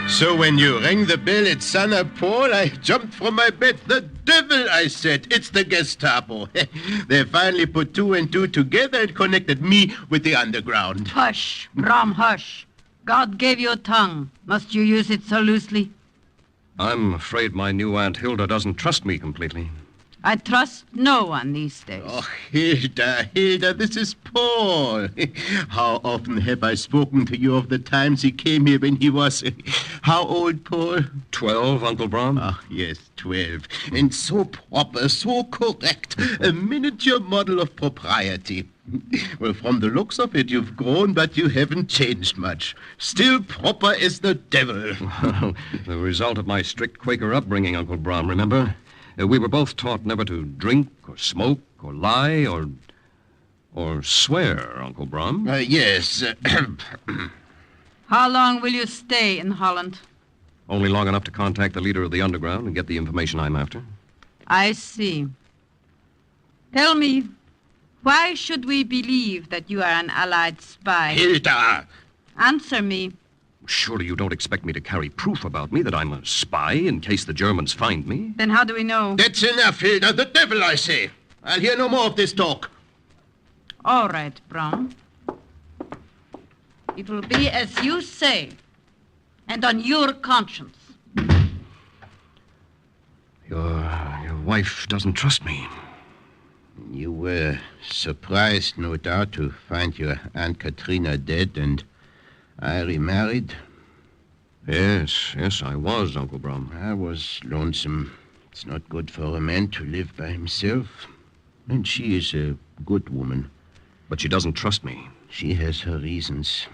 So when you rang the bell at San Paul, I jumped from my bed. The devil, I said. It's the Gestapo. They finally put 2 and 2 together and connected me with the underground. Hush, Brom, hush. God gave you a tongue. Must you use it so loosely? I'm afraid my new Aunt Hilda doesn't trust me completely. I trust no one these days. Oh, Hilda, this is Paul. How often have I spoken to you of the times he came here when he was... How old, Paul? 12, Uncle Brom. Ah, yes, 12. And so proper, so correct. A miniature model of propriety. Well, from the looks of it, you've grown, but you haven't changed much. Still proper as the devil. The result of my strict Quaker upbringing, Uncle Brom, remember? We were both taught never to drink or smoke or lie or swear, Uncle Brom. Yes. How long will you stay in Holland? Only long enough to contact the leader of the underground and get the information I'm after. I see. Tell me, why should we believe that you are an Allied spy? Hilda! Answer me. Surely you don't expect me to carry proof about me that I'm a spy in case the Germans find me? Then how do we know? That's enough, Hilda. The devil, I say. I'll hear no more of this talk. All right, Brom. It will be as you say, and on your conscience. Your wife doesn't trust me. You were surprised, no doubt, to find your Aunt Katrina dead and I remarried. Yes, I was, Uncle Brum. I was lonesome. It's not good for a man to live by himself. And she is a good woman. But she doesn't trust me. She has her reasons.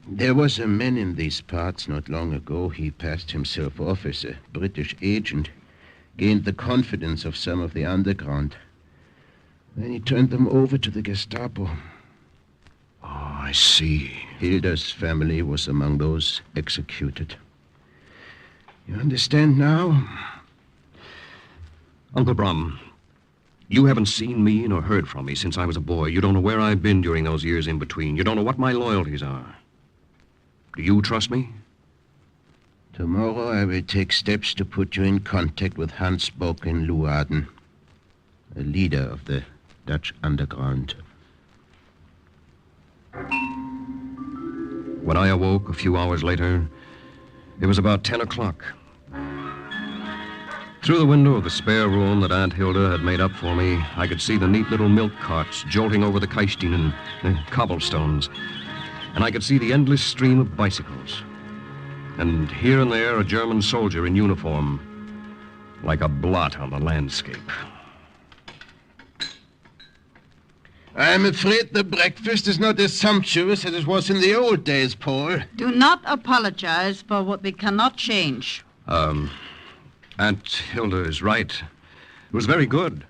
There was a man in these parts not long ago. He passed himself off as a British agent, gained the confidence of some of the underground. Then he turned them over to the Gestapo. Oh, I see. Hilda's family was among those executed. You understand now? Uncle Brum, you haven't seen me nor heard from me since I was a boy. You don't know where I've been during those years in between. You don't know what my loyalties are. Do you trust me? Tomorrow I will take steps to put you in contact with Hans Bock in Leeuwarden, a leader of the Dutch underground. When I awoke a few hours later, it was about 10 o'clock. Through the window of the spare room that Aunt Hilda had made up for me, I could see the neat little milk carts jolting over the Keistinen, the cobblestones, and I could see the endless stream of bicycles. And here and there, a German soldier in uniform, like a blot on the landscape. I'm afraid the breakfast is not as sumptuous as it was in the old days, Paul. Do not apologize for what we cannot change. Aunt Hilda is right. It was very good.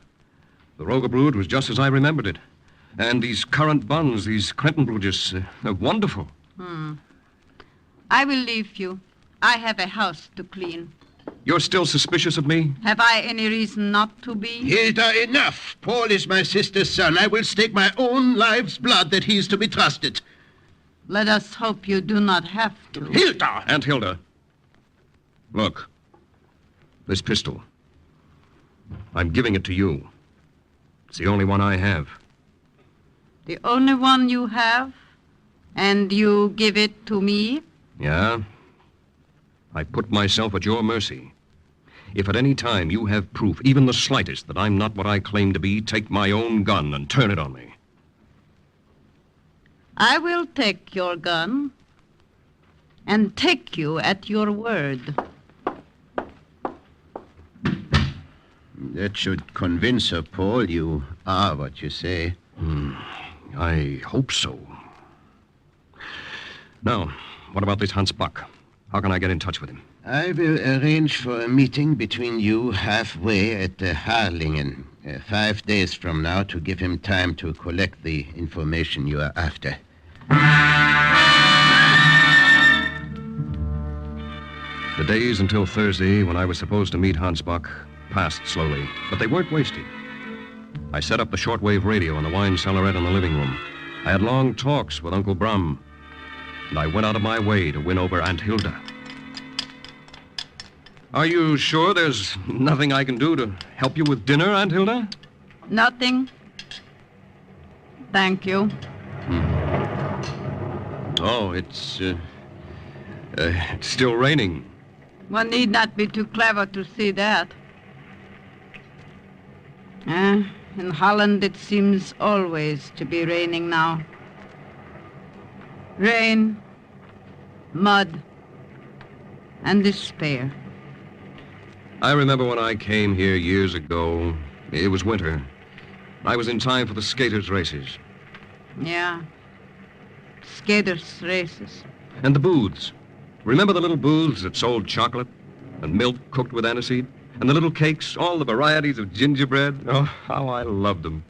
The Rogebrod was just as I remembered it. And these currant buns, these Krentenbrudges, they're wonderful. I will leave you. I have a house to clean. You're still suspicious of me? Have I any reason not to be? Hilda, enough! Paul is my sister's son. I will stake my own life's blood that he is to be trusted. Let us hope you do not have to. Hilda! Aunt Hilda. Look. This pistol. I'm giving it to you. It's the only one I have. The only one you have? And you give it to me? Yeah. I put myself at your mercy. If at any time you have proof, even the slightest, that I'm not what I claim to be, take my own gun and turn it on me. I will take your gun and take you at your word. That should convince her, Paul. You are what you say. I hope so. Now, what about this Hans Bock? How can I get in touch with him? I will arrange for a meeting between you halfway at Harlingen 5 days from now to give him time to collect the information you are after. The days until Thursday, when I was supposed to meet Hans Bock, passed slowly, but they weren't wasted. I set up the shortwave radio in the wine cellarette in the living room. I had long talks with Uncle Brum, and I went out of my way to win over Aunt Hilda. Are you sure there's nothing I can do to help you with dinner, Aunt Hilda? Nothing. Thank you. Oh, it's still raining. One need not be too clever to see that. In Holland it seems always to be raining now. Rain, mud, and despair. I remember when I came here years ago. It was winter. I was in time for the skaters' races. Yeah. Skaters' races. And the booths. Remember the little booths that sold chocolate and milk cooked with aniseed? And the little cakes, all the varieties of gingerbread? Oh, how I loved them.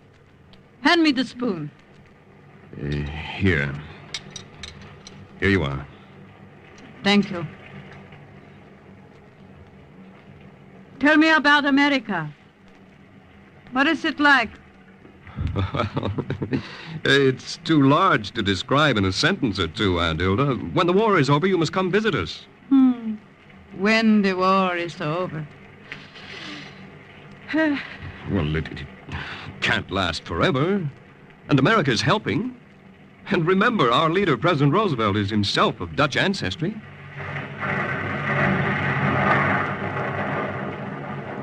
Hand me the spoon. Here. Here you are. Thank you. Tell me about America. What is it like? Well, it's too large to describe in a sentence or two, Aunt Hilda. When the war is over, you must come visit us. When the war is over. Well, it can't last forever. And America is helping. And remember, our leader, President Roosevelt, is himself of Dutch ancestry.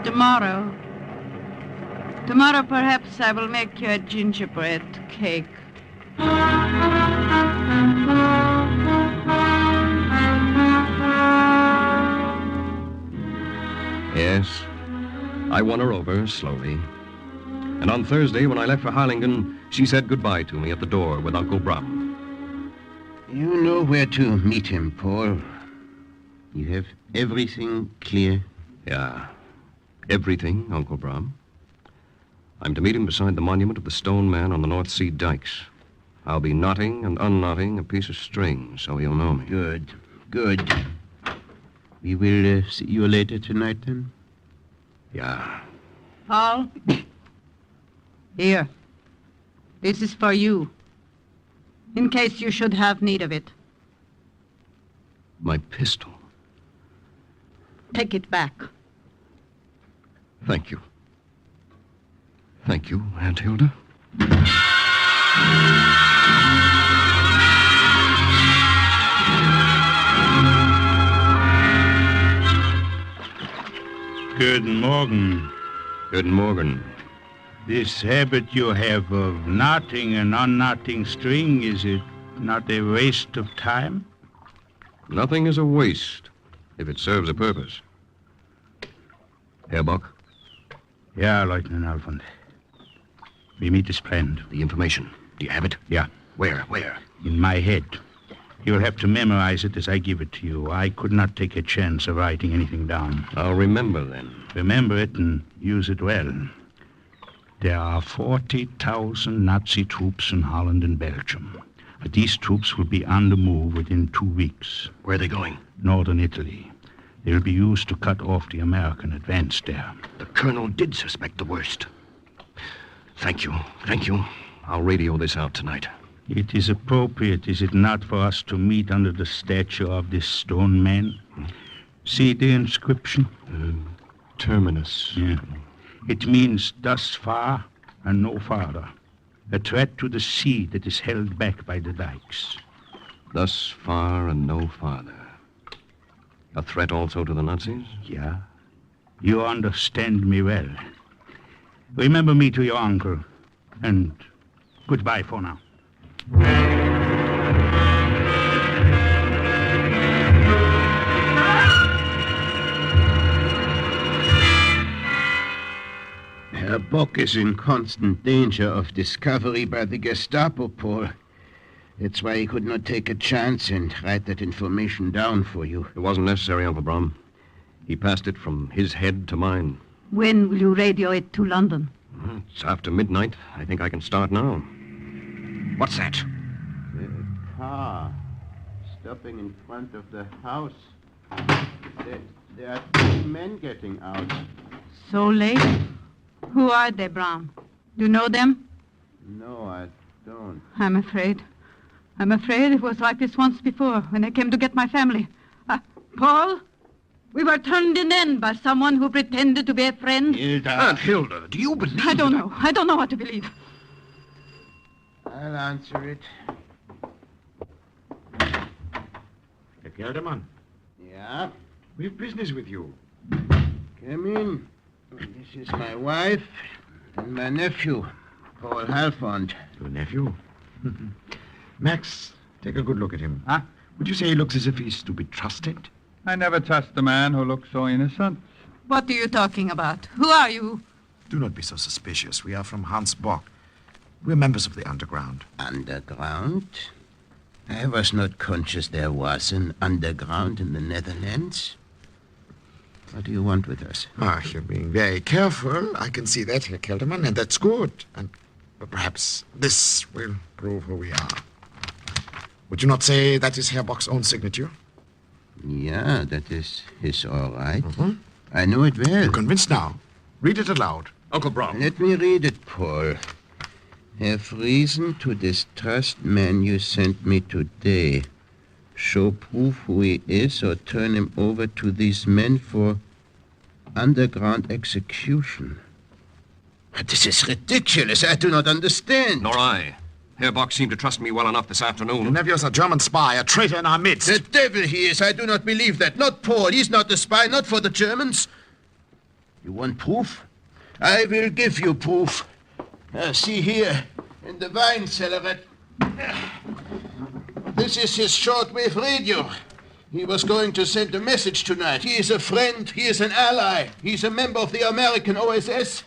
Tomorrow. Tomorrow, perhaps I will make you a gingerbread cake. Yes, I won her over slowly. And on Thursday, when I left for Harlingen, she said goodbye to me at the door with Uncle Brum. You know where to meet him, Paul. You have everything clear? Yeah, everything, Uncle Brum. I'm to meet him beside the monument of the stone man on the North Sea dikes. I'll be knotting and unknotting a piece of string, so he'll know me. Good, good. We will see you later tonight, then? Yeah. Paul? Here. This is for you. In case you should have need of it. My pistol. Take it back. Thank you. Thank you, Aunt Hilda. Guten Morgen. Guten Morgen. This habit you have of knotting and unknotting string, is it not a waste of time? Nothing is a waste if it serves a purpose. Herr Bock? Yeah, Lieutenant Alfond. We meet as planned. The information. Do you have it? Yeah. Where? In my head. You'll have to memorize it as I give it to you. I could not take a chance of writing anything down. I'll remember then. Remember it and use it well. There are 40,000 Nazi troops in Holland and Belgium. But these troops will be on the move within 2 weeks. Where are they going? Northern Italy. They will be used to cut off the American advance there. The colonel did suspect the worst. Thank you. I'll radio this out tonight. It is appropriate, is it not, for us to meet under the statue of this stone man? See the inscription? Terminus. Yeah. It means thus far and no farther. A threat to the sea that is held back by the dikes. Thus far and no farther. A threat also to the Nazis? Yeah. You understand me well. Remember me to your uncle. And goodbye for now. Herr Bock is in constant danger of discovery by the Gestapo, Paul. That's why he could not take a chance and write that information down for you. It wasn't necessary, Uncle Brom. He passed it from his head to mine. When will you radio it to London? It's after midnight. I think I can start now. What's that? A car stopping in front of the house. There are 3 men getting out. So late? Who are they, Brom? Do you know them? No, I don't. I'm afraid it was like this once before when I came to get my family. Paul? We were turned in by someone who pretended to be a friend. Hilda. Aunt Hilda, do you believe I don't know. I don't know what to believe. I'll answer it. Herr Gelderman. Yeah? We have business with you. Come in. This is my wife and my nephew, Paul Halfond. Your nephew? Max, take a good look at him. Huh? Would you say he looks as if he's to be trusted? I never trust a man who looks so innocent. What are you talking about? Who are you? Do not be so suspicious. We are from Hans Bock. We're members of the underground. Underground? I was not conscious there was an underground in the Netherlands. What do you want with us? You're being very careful. I can see that, Herr Kelderman, and that's good. And perhaps this will prove who we are. Would you not say that is Herr Bock's own signature? Yeah, that is his all right. I know it well. You're convinced now. Read it aloud. Uncle Brown. Let me read it, Paul. Have reason to distrust man you sent me today. Show proof who he is or turn him over to these men for underground execution. This is ridiculous. I do not understand. Nor I. Herr Bock seemed to trust me well enough this afternoon. Your nephew is a German spy, a traitor in our midst. The devil he is. I do not believe that. Not Paul. He's not a spy, not for the Germans. You want proof? I will give you proof. See here, in the wine cellar. This is his shortwave radio. He was going to send a message tonight. He is a friend. He is an ally. He's a member of the American OSS.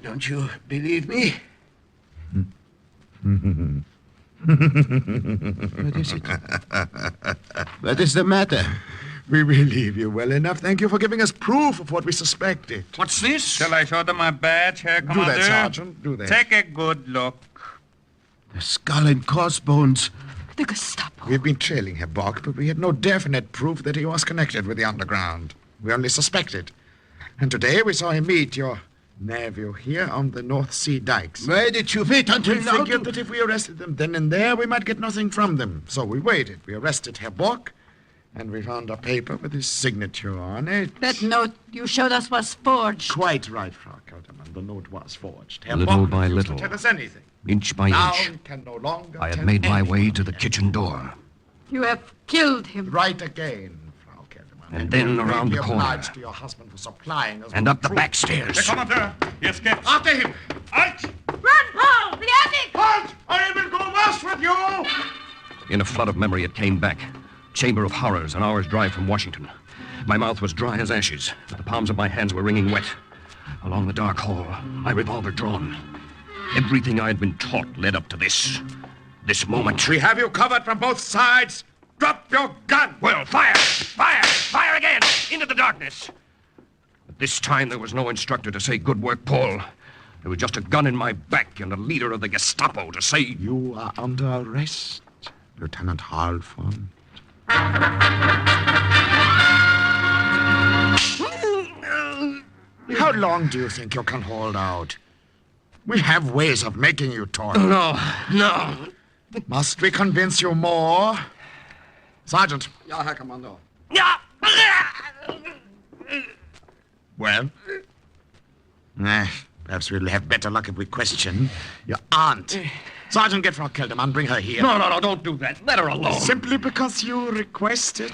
Don't you believe me? What is it? What is the matter? We believe you well enough. Thank you for giving us proof of what we suspected. What's this? Shall I show them my badge, Herr Commander? Do that, Sergeant. Do that. Take a good look. The skull and crossbones. The Gestapo. We've been trailing Herr Bock, but we had no definite proof that he was connected with the underground. We only suspected. And today we saw him meet your nephew here on the North Sea dikes. Why did you wait until We now? figured that if we arrested them then and there, we might get nothing from them. So we waited. We arrested Herr Bock, and we found a paper with his signature on it. That note you showed us was forged. Quite right, Frau Keltermann. The note was forged. Herr Little Bock by refused little, to tell us anything. inch by Now inch, we can no longer I had tell made my anything. way to the kitchen door. You have killed him. Right again, Frau Keltermann. And then we're around the greatly corner. obliged to your husband for supplying us And with up the proof. back stairs. Herr Kommandeur, jetzt geht's. After him! Halt! Run, Paul! The attic! Halt! I will go west with you! In a flood of memory, it came back. Chamber of Horrors, an hour's drive from Washington. My mouth was dry as ashes, but the palms of my hands were wringing wet. Along the dark hall, my revolver drawn. Everything I had been taught led up to this. This moment. We have you covered from both sides. Drop your gun! Well, fire! Fire! Fire again! Into the darkness! But this time there was no instructor to say, "Good work, Paul." There was just a gun in my back and a leader of the Gestapo to say, "You are under arrest, Lieutenant Halfon." How long do you think you can hold out? We have ways of making you talk. No. Must we convince you more? Sergeant. Ja, Herr Kommandeur. Well? Perhaps we'll have better luck if we question your aunt. Sergeant, get Frau Keltermann. Bring her here. No, don't do that. Let her alone. Simply because you request it.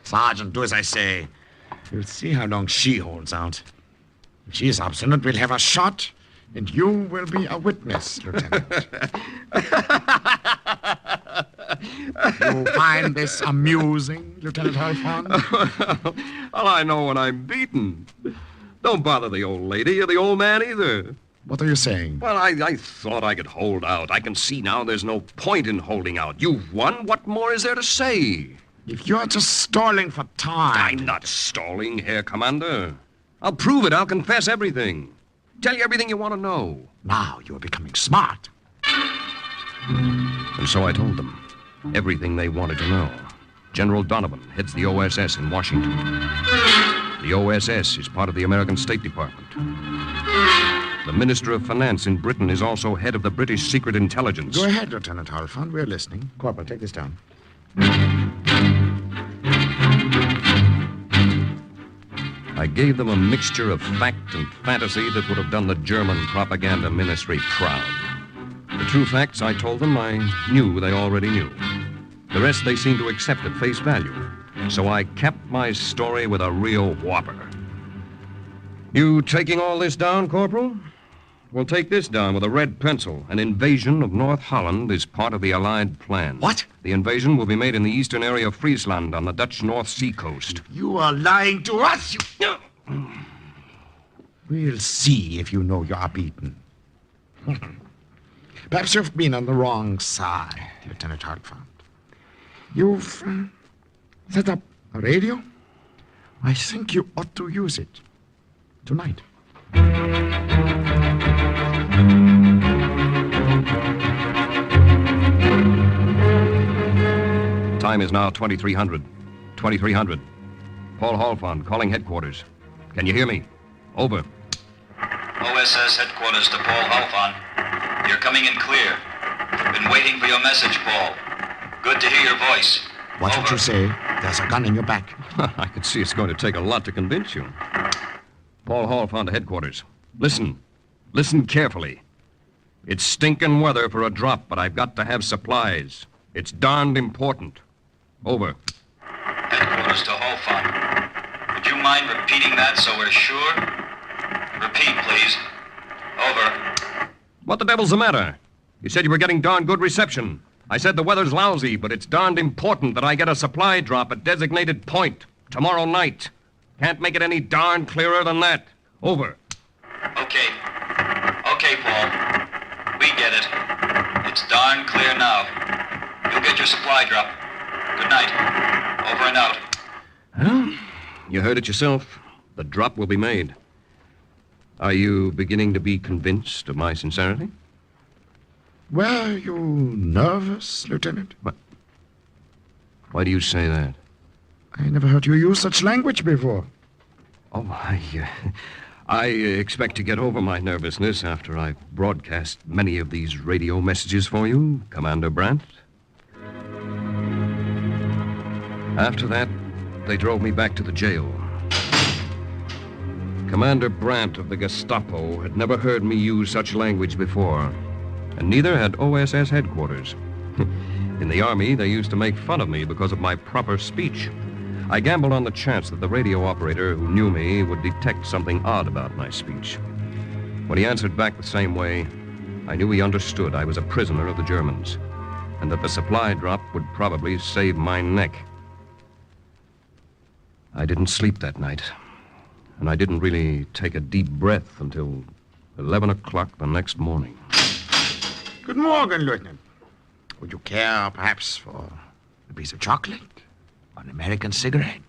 Sergeant, do as I say. We'll see how long she holds out. If she is obstinate, we'll have a shot, and you will be a witness, Lieutenant. You find this amusing, Lieutenant Halfon? Well, I know when I'm beaten. Don't bother the old lady or the old man either. What are you saying? Well, I thought I could hold out. I can see now there's no point in holding out. You've won. What more is there to say? If you're just stalling for time... I'm not stalling, Herr Commander. I'll prove it. I'll confess everything. Tell you everything you want to know. Now you're becoming smart. And so I told them everything they wanted to know. General Donovan heads the OSS in Washington. The OSS is part of the American State Department. The Minister of Finance in Britain is also head of the British Secret Intelligence. Go ahead, Lieutenant Halfon. We're listening. Corporal, take this down. I gave them a mixture of fact and fantasy that would have done the German propaganda ministry proud. The true facts I told them I knew they already knew. The rest they seemed to accept at face value. So I capped my story with a real whopper. You taking all this down, Corporal? Well, take this down with a red pencil. An invasion of North Holland is part of the Allied plan. What? The invasion will be made in the eastern area of Friesland on the Dutch North Sea coast. You are lying to us. We'll see if you know you're beaten. Perhaps you've been on the wrong side, Lieutenant Halfon. You've set up a radio. I think you ought to use it tonight. Time is now 2300. 2300. Paul Halfon calling headquarters. Can you hear me? Over. OSS headquarters to Paul Halfon. You're coming in clear. Been waiting for your message, Paul. Good to hear your voice. Watch what you say. There's a gun in your back. I could see it's going to take a lot to convince you. Paul Halfon to headquarters. Listen. Listen carefully. It's stinking weather for a drop, but I've got to have supplies. It's darned important. Over. Headquarters to Halfon. Would you mind repeating that so we're sure? Repeat, please. Over. What the devil's the matter? You said you were getting darn good reception. I said the weather's lousy, but it's darned important that I get a supply drop at designated point tomorrow night. Can't make it any darn clearer than that. Over. Okay. Okay, Paul. We get it. It's darn clear now. You'll get your supply drop. Good night. Over and out. Well, you heard it yourself. The drop will be made. Are you beginning to be convinced of my sincerity? Were you nervous, Lieutenant? What? Why do you say that? I never heard you use such language before. Oh, I expect to get over my nervousness after I've broadcast many of these radio messages for you, Commander Brandt. After that, they drove me back to the jail. Commander Brandt of the Gestapo had never heard me use such language before, and neither had OSS headquarters. In the Army, they used to make fun of me because of my proper speech. I gambled on the chance that the radio operator who knew me would detect something odd about my speech. When he answered back the same way, I knew he understood I was a prisoner of the Germans, and that the supply drop would probably save my neck. I didn't sleep that night, and I didn't really take a deep breath until 11 o'clock the next morning. Good morning, Lieutenant. Would you care, perhaps, for a piece of chocolate? An American cigarette?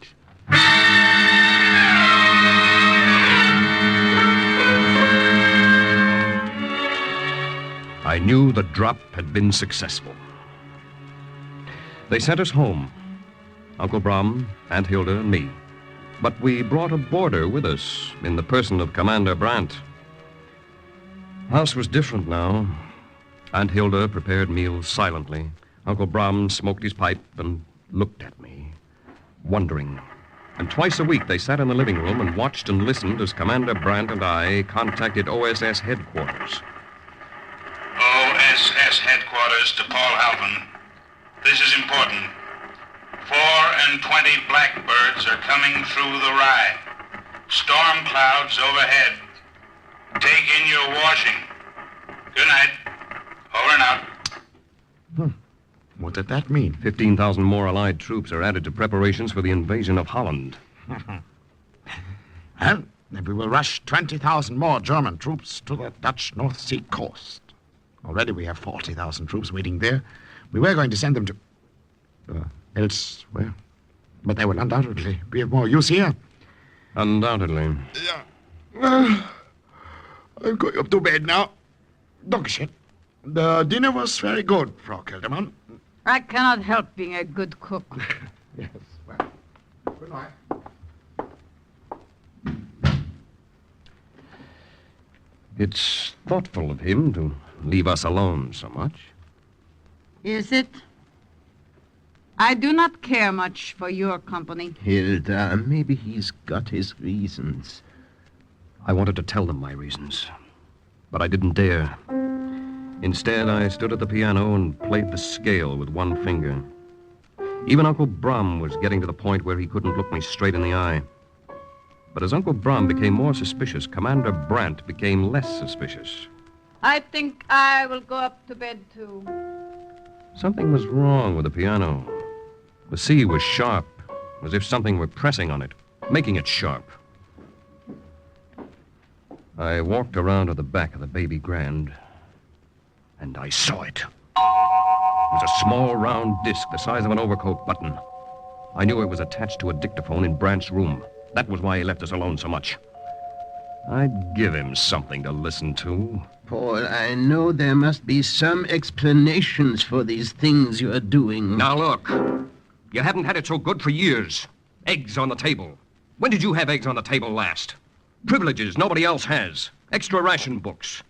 I knew the drop had been successful. They sent us home, Uncle Brom, Aunt Hilda, and me. But we brought a boarder with us in the person of Commander Brandt. House was different now. Aunt Hilda prepared meals silently. Uncle Brom smoked his pipe and looked at me, wondering. And twice a week they sat in the living room and watched and listened as Commander Brandt and I contacted OSS headquarters. OSS headquarters to Paul Halpin. This is important. 24 blackbirds are coming through the rye. Storm clouds overhead. Take in your washing. Good night. Over and out. What did that mean? 15,000 more Allied troops are added to preparations for the invasion of Holland. Well, then we will rush 20,000 more German troops to the Dutch North Sea coast. Already we have 40,000 troops waiting there. We were going to send them to elsewhere. But they will undoubtedly be of more use here. Undoubtedly. Yeah. Well, I'm going up to bed now. Dankeschön. The dinner was very good, Frau Kelderman. I cannot help being a good cook. Yes, well, good night. It's thoughtful of him to leave us alone so much. Is it? I do not care much for your company. Hilda, maybe he's got his reasons. I wanted to tell them my reasons, but I didn't dare. Instead, I stood at the piano and played the scale with one finger. Even Uncle Brom was getting to the point where he couldn't look me straight in the eye. But as Uncle Brom became more suspicious, Commander Brandt became less suspicious. I think I will go up to bed, too. Something was wrong with the piano. The C was sharp, as if something were pressing on it, making it sharp. I walked around to the back of the baby grand, and I saw it. It was a small, round disc the size of an overcoat button. I knew it was attached to a dictaphone in Brandt's room. That was why he left us alone so much. I'd give him something to listen to. Paul, I know there must be some explanations for these things you're doing. Now, look. You haven't had it so good for years. Eggs on the table. When did you have eggs on the table last? Privileges nobody else has. Extra ration books.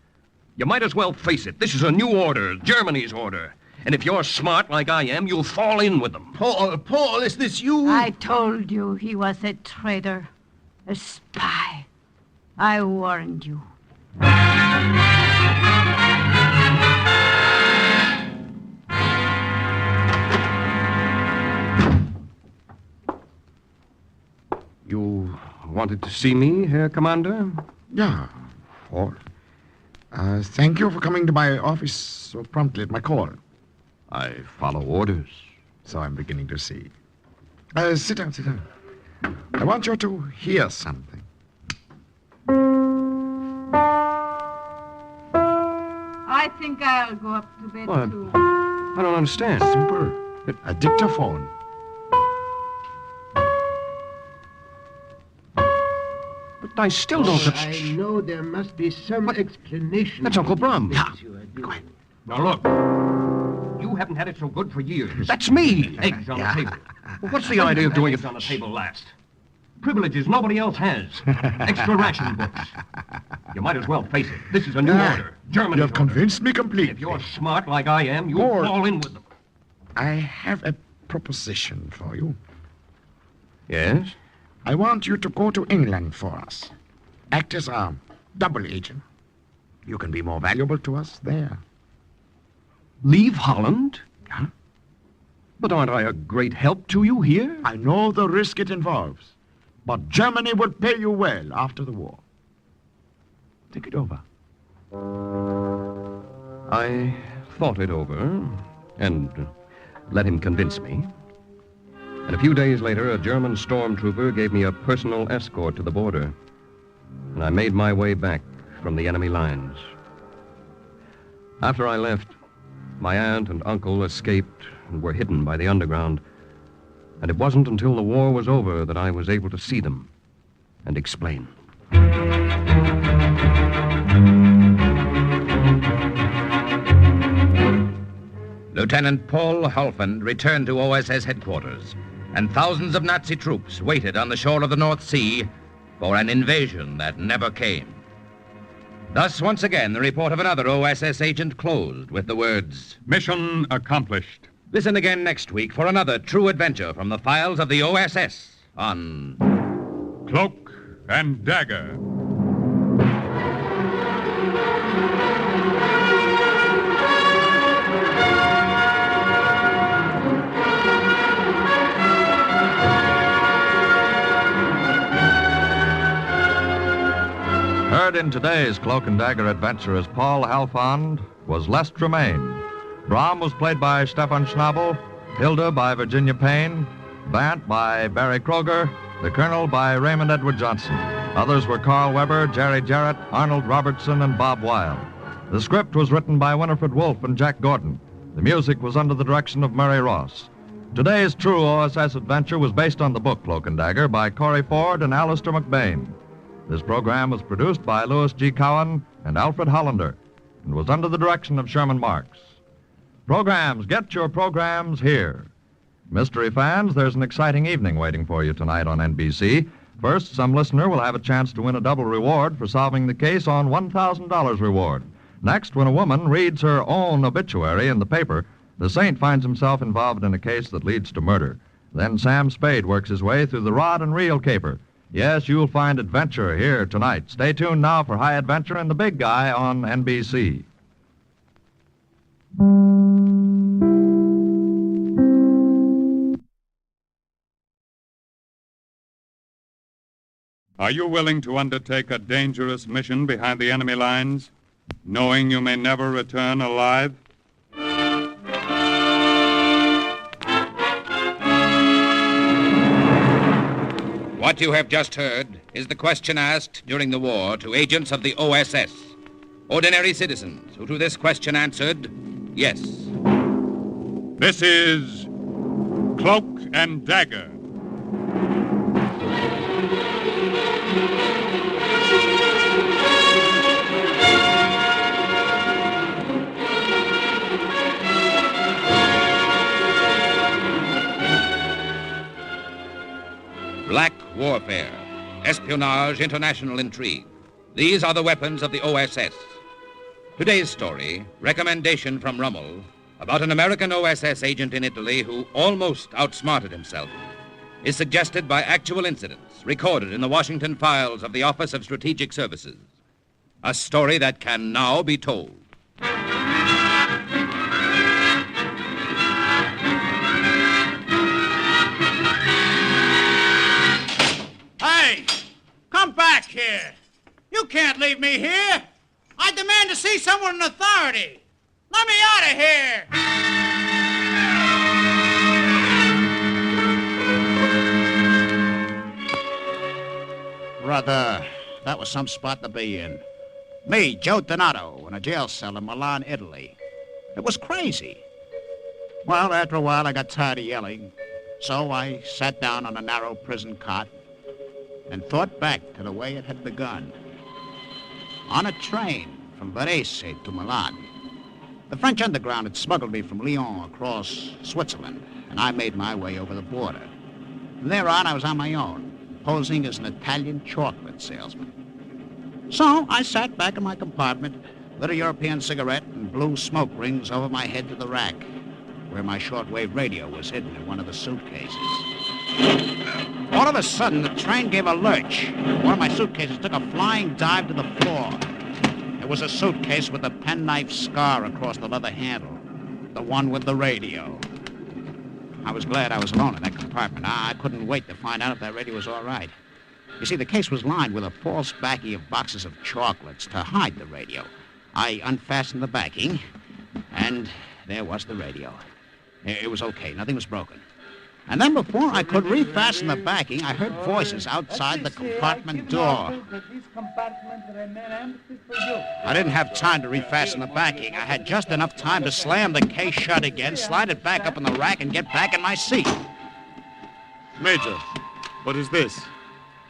You might as well face it. This is a new order, Germany's order. And if you're smart like I am, you'll fall in with them. Paul, is this you? I told you he was a traitor, a spy. I warned you. You wanted to see me, Herr Commander? Yeah, Paul. Thank you for coming to my office so promptly at my call. I follow orders. So I'm beginning to see. Sit down, sit down. I want you to hear something. I think I'll go up to bed, What? too. I don't understand. Simple. A dictaphone. But I still don't... I know there must be some explanation. That's Uncle Brum. Now, look. You haven't had it so good for years. That's me. Eggs on the table. Well, what's the idea of doing it on the table last? Privileges nobody else has. Extra ration books. You might as well face it. This is a new order. Germany's You have convinced me completely. If you're smart like I am, you'll Paul, fall in with them. I have a proposition for you. Yes? I want you to go to England for us. Act as our double agent. You can be more valuable to us there. Leave Holland? Huh? But aren't I a great help to you here? I know the risk it involves, but Germany will pay you well after the war. Think it over. I thought it over and let him convince me. And a few days later, a German stormtrooper gave me a personal escort to the border. And I made my way back from the enemy lines. After I left, my aunt and uncle escaped and were hidden by the underground. And it wasn't until the war was over that I was able to see them and explain. Lieutenant Paul Halfand returned to OSS headquarters, and thousands of Nazi troops waited on the shore of the North Sea for an invasion that never came. Thus, once again, the report of another OSS agent closed with the words, "Mission accomplished." Listen again next week for another true adventure from the files of the OSS on Cloak and Dagger. Heard in today's Cloak and Dagger adventure as Paul Halfand was Les Tremaine. Brom was played by Stefan Schnabel, Hilda by Virginia Payne, Bant by Barry Kroger, the Colonel by Raymond Edward Johnson. Others were Carl Weber, Jerry Jarrett, Arnold Robertson, and Bob Wilde. The script was written by Winifred Wolfe and Jack Gordon. The music was under the direction of Murray Ross. Today's true OSS adventure was based on the book Cloak and Dagger by Corey Ford and Alistair McBain. This program was produced by Louis G. Cowan and Alfred Hollander and was under the direction of Sherman Marks. Programs, get your programs here. Mystery fans, there's an exciting evening waiting for you tonight on NBC. First, some listener will have a chance to win a double reward for solving the case on $1,000 reward. Next, when a woman reads her own obituary in the paper, the saint finds himself involved in a case that leads to murder. Then Sam Spade works his way through the rod and reel caper. Yes, you'll find adventure here tonight. Stay tuned now for High Adventure and the Big Guy on NBC. Are you willing to undertake a dangerous mission behind the enemy lines, knowing you may never return alive? What you have just heard is the question asked during the war to agents of the OSS. Ordinary citizens who to this question answered, yes. This is Cloak and Dagger. Black warfare, espionage, international intrigue. These are the weapons of the OSS. Today's story, recommendation from Rummel, about an American OSS agent in Italy who almost outsmarted himself, is suggested by actual incidents recorded in the Washington files of the Office of Strategic Services. A story that can now be told. Hey! back here! You can't leave me here! I demand to see someone in authority! Let me out of here! Brother, that was some spot to be in. Me, Joe Donato, in a jail cell in Milan, Italy. It was crazy. Well, after a while, I got tired of yelling. So I sat down on a narrow prison cot and thought back to the way it had begun. On a train from Varese to Milan, the French underground had smuggled me from Lyon across Switzerland, and I made my way over the border. From there on, I was on my own, posing as an Italian chocolate salesman. So I sat back in my compartment, lit a European cigarette, and blew smoke rings over my head to the rack, where my shortwave radio was hidden in one of the suitcases. All of a sudden, the train gave a lurch. One of my suitcases took a flying dive to the floor. It was a suitcase with a penknife scar across the leather handle, the one with the radio. I was glad I was alone in that compartment. I couldn't wait to find out if that radio was all right. You see, the case was lined with a false backing of boxes of chocolates to hide the radio. I unfastened the backing, and there was the radio. It was okay. Nothing was broken. And then before I could refasten the backing, I heard voices outside the compartment door. I didn't have time to refasten the backing. I had just enough time to slam the case shut again, slide it back up in the rack, and get back in my seat. Major, what is this?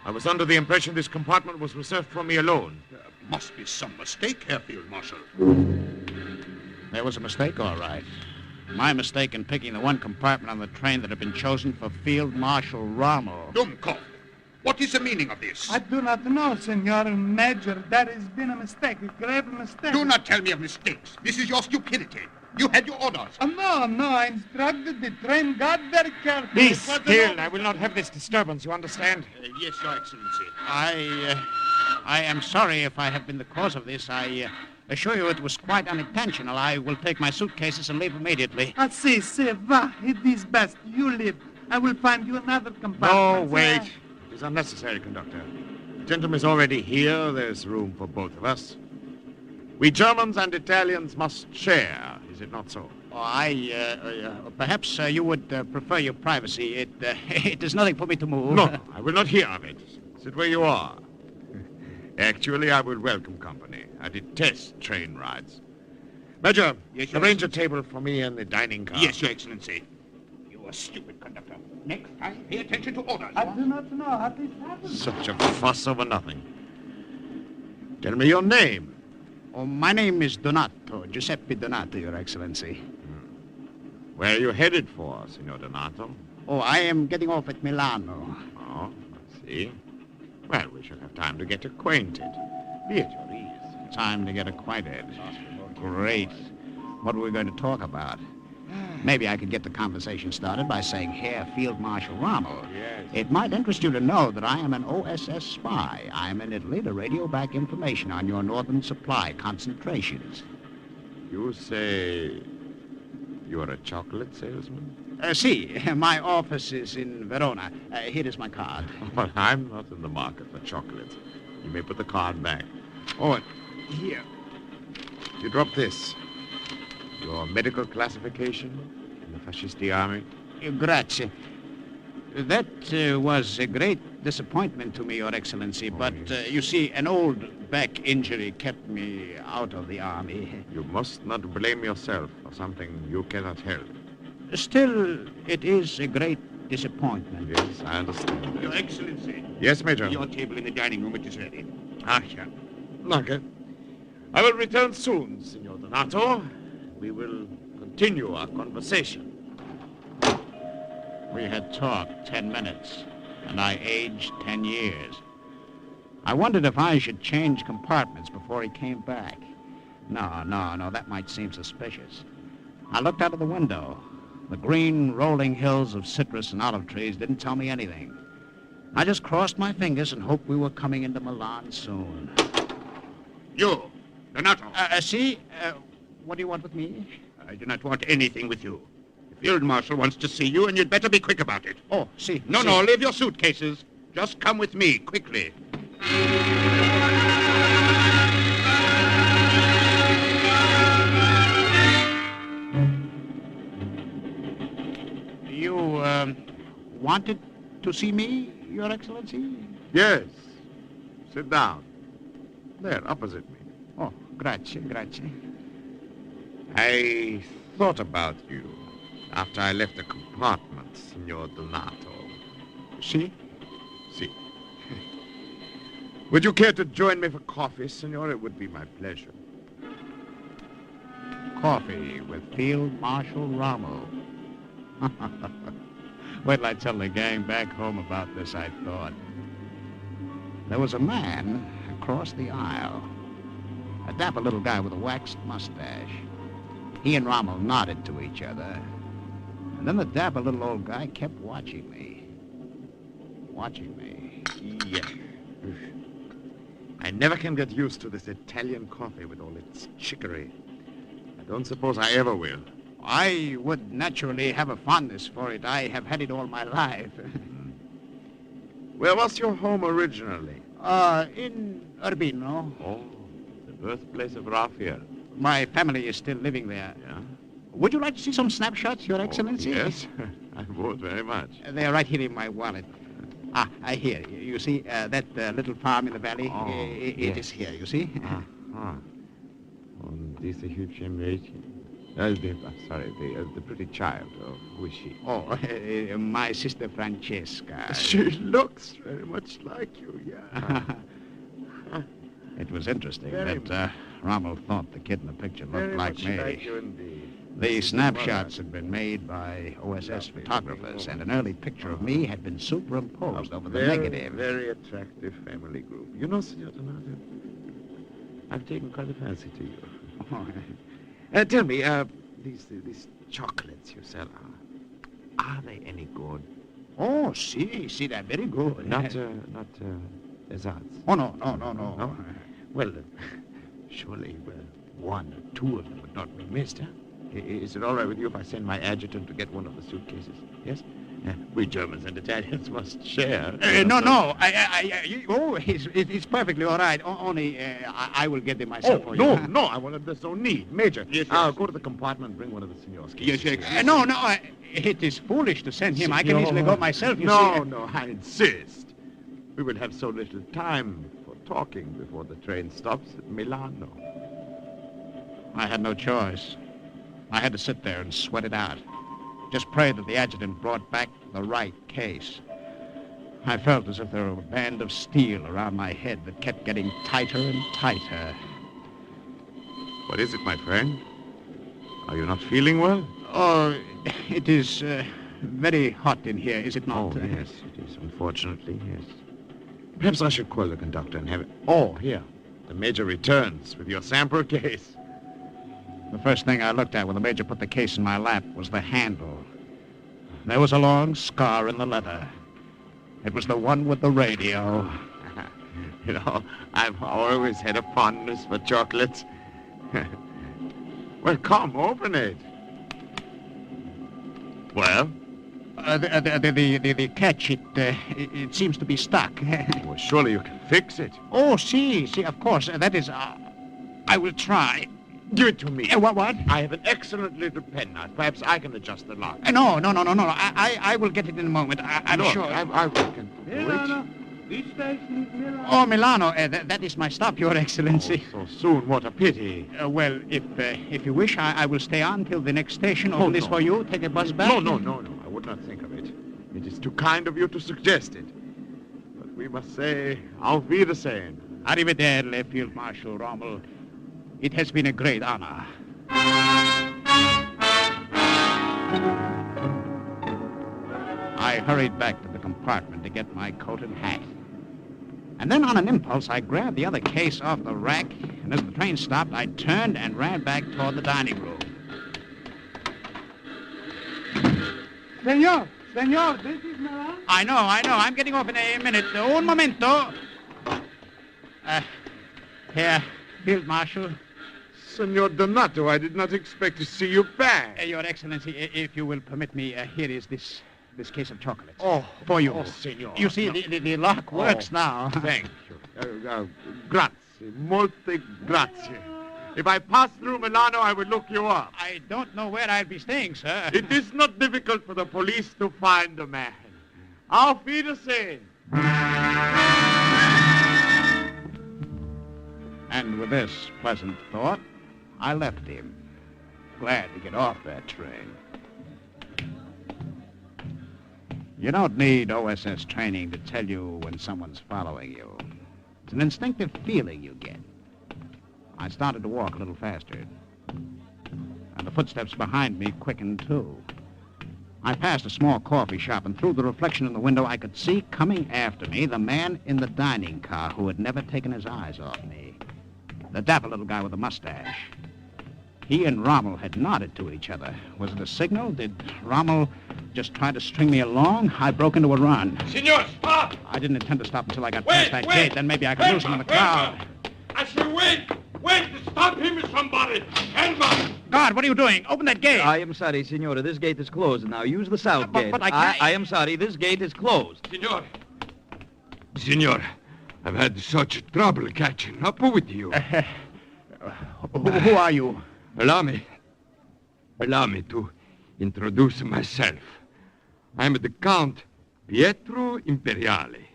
I was under the impression this compartment was reserved for me alone. There must be some mistake, Herr Field Marshal. There was a mistake, all right. My mistake in picking the one compartment on the train that had been chosen for Field Marshal Rommel. Dummkopf, what is the meaning of this? I do not know, Senor Major. There has been a mistake, a grave mistake. Do not tell me of mistakes. This is your stupidity. You had your orders. No, I instructed the train guard very carefully. Be still. I will not have this disturbance, you understand? Yes, Your Excellency. I am sorry if I have been the cause of this. I assure you it was quite unintentional. I will take my suitcases and leave immediately. Si, va. It is best. You leave. I will find you another compartment. No, wait. It is unnecessary, conductor. The gentleman is already here. There's room for both of us. We Germans and Italians must share, is it not so? Perhaps you would prefer your privacy. It is nothing for me to move. No, I will not hear of it. Sit where you are. Actually, I will welcome company. I detest train rides. Major, arrange a table for me in the dining car. Yes, Your Excellency. You are stupid, conductor. Next time, pay attention to orders. I do not know how this happened. Such a fuss over nothing. Tell me your name. Oh, my name is Donato, Giuseppe Donato, Your Excellency. Where are you headed for, Signor Donato? Oh, I am getting off at Milano. Oh, I see. Well, we shall have time to get acquainted. Be at your ease. Time to get acquainted. Great. What are we going to talk about? Maybe I could get the conversation started by saying, Herr Field Marshal Rommel. Yes. It might interest you to know that I am an OSS spy. I am in Italy to radio back information on your northern supply concentrations. You say you are a chocolate salesman? Si, my office is in Verona. Here is my card. Well, I'm not in the market for chocolates. You may put the card back. Oh, and here. You drop this. Your medical classification in the Fascisti army? Grazie. That was a great disappointment to me, Your Excellency, but you see, an old back injury kept me out of the army. You must not blame yourself for something you cannot help. Still, it is a great disappointment. Yes, I understand. Your Excellency. Yes, Major. Your table in the dining room, it is ready. Yeah. Okay. I will return soon, Signor Donato. We will continue our conversation. We had talked 10 minutes, and I aged 10 years. I wondered if I should change compartments before he came back. No, that might seem suspicious. I looked out of the window. The green rolling hills of citrus and olive trees didn't tell me anything. I just crossed my fingers and hoped we were coming into Milan soon. You, Donato. What do you want with me? I do not want anything with you. The Field Marshal wants to see you, and you'd better be quick about it. Oh, see. No, leave your suitcases. Just come with me, quickly. You, wanted to see me, Your Excellency? Yes. Sit down. There, opposite me. Oh, grazie, grazie. I thought about you after I left the compartment, Signor Donato. Si? Si. Would you care to join me for coffee, Signor? It would be my pleasure. Coffee with Field Marshal Rommel. Wait till I tell the gang back home about this, I thought. There was a man across the aisle. A dapper little guy with a waxed mustache. He and Rommel nodded to each other. And then the dapper little old guy kept watching me. Watching me. Yeah. I never can get used to this Italian coffee with all its chicory. I don't suppose I ever will. I would naturally have a fondness for it. I have had it all my life. Where was your home originally? In Urbino. Oh, the birthplace of Raphael. My family is still living there. Yeah? Would you like to see some snapshots, Your Excellency? Yes, I would very much. They are right here in my wallet. I hear. You see that little farm in the valley? Oh, it is here, you see? Und diese hübsche Mädchen. The pretty child. Oh, who is she? Oh, my sister Francesca. She looks very much like you, yeah. It was interesting Very that Rommel thought the kid in the picture looked Very like much me. like you indeed. The snapshots had been made by OSS photographers, and an early picture of me had been superimposed over the negative. Very attractive family group. You know, Signor Donato, I've taken quite a fancy to you. Tell me, these chocolates you sell, are they any good? Oh, see, they're very good. Not desserts? Oh, no. No? Well, surely, one or two of them would not be missed, huh? Is it all right with you if I send my adjutant to get one of the suitcases? Yes? We Germans and Italians must share. No. It's perfectly all right. Only I will get them myself for you. No, I wanted there's no need. Major, Yes. Go to the compartment and bring one of the signors. Yes. No, it is foolish to send him. I can easily go myself, you see. No, I insist. We will have so little time for talking before the train stops at Milano. I had no choice. I had to sit there and sweat it out. Just pray that the adjutant brought back the right case. I felt as if there were a band of steel around my head that kept getting tighter and tighter. What is it, my friend? Are you not feeling well? Oh, it is very hot in here, is it not? Oh, yes, it is, unfortunately, yes. Perhaps I should call the conductor and have it... Oh, here. The Major returns with your sample case. The first thing I looked at when the Major put the case in my lap was the handle. There was a long scar in the leather. It was the one with the radio. You know, I've always had a fondness for chocolates. Well, come, open it. Well? The catch, it seems to be stuck. Well, surely you can fix it. Oh, see, of course. That is, I will try. Give it to me. What? I have an excellent little penknife. Perhaps I can adjust the lock. No. I will get it in a moment. I'm sure. I can do it. Which station is Milano? Oh, Milano. That is my stop, Your Excellency. Oh, so soon. What a pity. Well, if you wish, I will stay on till the next station. Open this for you. Take a bus back. No. I would not think of it. It is too kind of you to suggest it. But we must say, auf Wiedersehen. Arrivederci, Field Marshal Rommel. It has been a great honor. I hurried back to the compartment to get my coat and hat. And then on an impulse, I grabbed the other case off the rack, and as the train stopped, I turned and ran back toward the dining room. Senor, this is Milan? I know. I'm getting off in a minute. Un momento. Here, Field Marshal. Senor Donato, I did not expect to see you back. Your Excellency, if you will permit me, here is this this case of chocolates. Oh, for you. oh, signor. You see, the lock works now. Thank you. Grazie. Molte grazie. If I pass through Milano, I will look you up. I don't know where I'd be staying, sir. It is not difficult for the police to find the man. Auf Wiedersehen. And with this pleasant thought, I left him, glad to get off that train. You don't need OSS training to tell you when someone's following you. It's an instinctive feeling you get. I started to walk a little faster, and the footsteps behind me quickened too. I passed a small coffee shop, and through the reflection in the window, I could see coming after me the man in the dining car who had never taken his eyes off me. The dapper little guy with the mustache. He and Rommel had nodded to each other. Was it a signal? Did Rommel just try to string me along? I broke into a run. Senor, stop! I didn't intend to stop until I got past that gate. Then maybe I could lose him in the crowd. I say wait! Wait! Stop him, somebody! Help! Guard, what are you doing? Open that gate. I am sorry, Signora. This gate is closed. Now use the south gate. But I can't... I am sorry. This gate is closed. Senor, I've had such trouble catching up with you. Who are you? Allow me to introduce myself. I'm the Count Pietro Imperiale.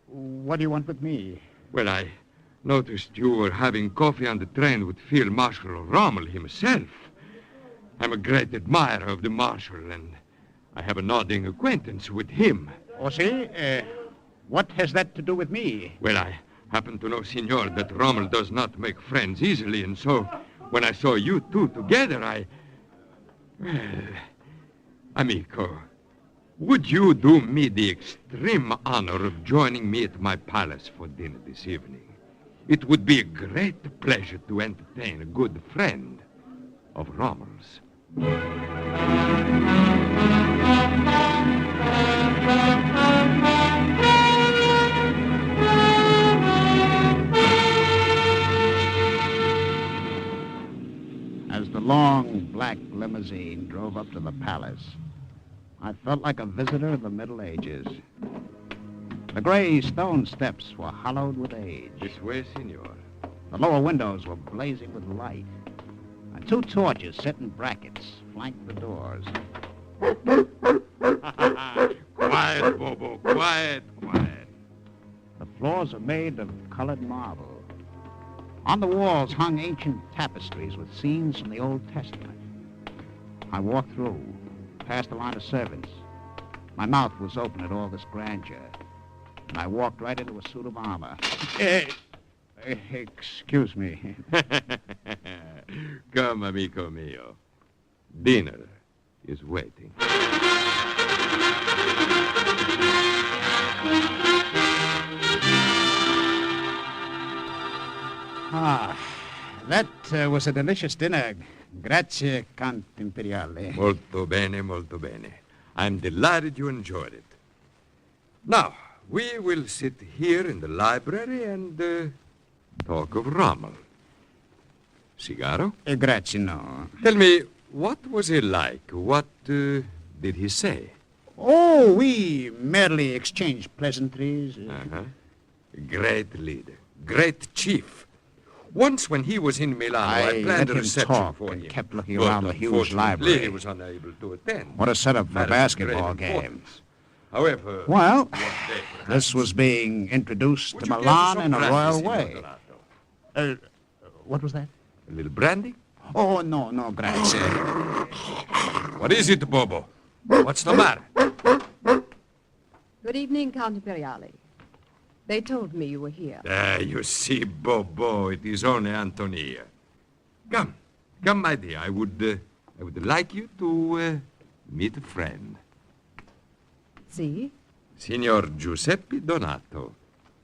What do you want with me? Well, I noticed you were having coffee on the train with Field Marshal Rommel himself. I'm a great admirer of the Marshal, and I have a nodding acquaintance with him. Oh, see? What has that to do with me? Well, I happen to know, Signor, that Rommel does not make friends easily, and so when I saw you two together, Well, amico, would you do me the extreme honor of joining me at my palace for dinner this evening? It would be a great pleasure to entertain a good friend of Rommel's. As the long black limousine drove up to the palace, I felt like a visitor of the Middle Ages. The gray stone steps were hollowed with age. This way, Signor. The lower windows were blazing with light, and two torches set in brackets flanked the doors. Quiet, Bobo, quiet. The floors are made of colored marble. On the walls hung ancient tapestries with scenes from the Old Testament. I walked through, past a line of servants. My mouth was open at all this grandeur, and I walked right into a suit of armor. Excuse me. Come, amico mio. Dinner is waiting. That was a delicious dinner. Grazie, Count Imperiale. Molto bene, molto bene. I'm delighted you enjoyed it. Now, we will sit here in the library and talk of Rommel. Cigaro? Grazie, no. Tell me, what was he like? What did he say? Oh, we merely exchanged pleasantries. Great leader. Great chief. Once when he was in Milano, I planned a reception for him. Kept looking around the huge library. He was unable to attend. What a setup for a basketball game. However, well, this was being introduced to Milan in a royal way. What was that? A little brandy? Oh, no, grazie. What is it, Bobo? What's the matter? Good evening, Count Imperiale. They told me you were here. You see, Bobo, it is only Antonia. Come, my dear. I would like you to meet a friend. See? Signor Giuseppe Donato,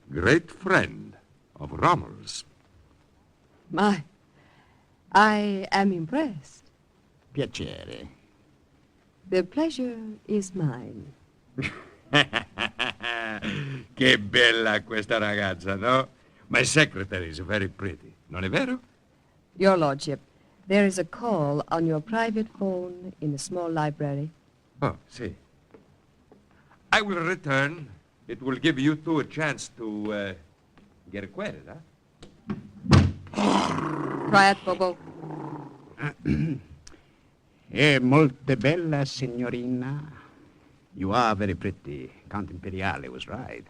great friend of Rommel's. I am impressed. Piacere. The pleasure is mine. Che bella questa ragazza, no? My secretary is very pretty, non è vero? Your Lordship, there is a call on your private phone in the small library. Oh, sì. I will return. It will give you two a chance to get acquainted, huh? Quiet, Bobo. Molte bella, signorina. You are very pretty. Count Imperiale was right.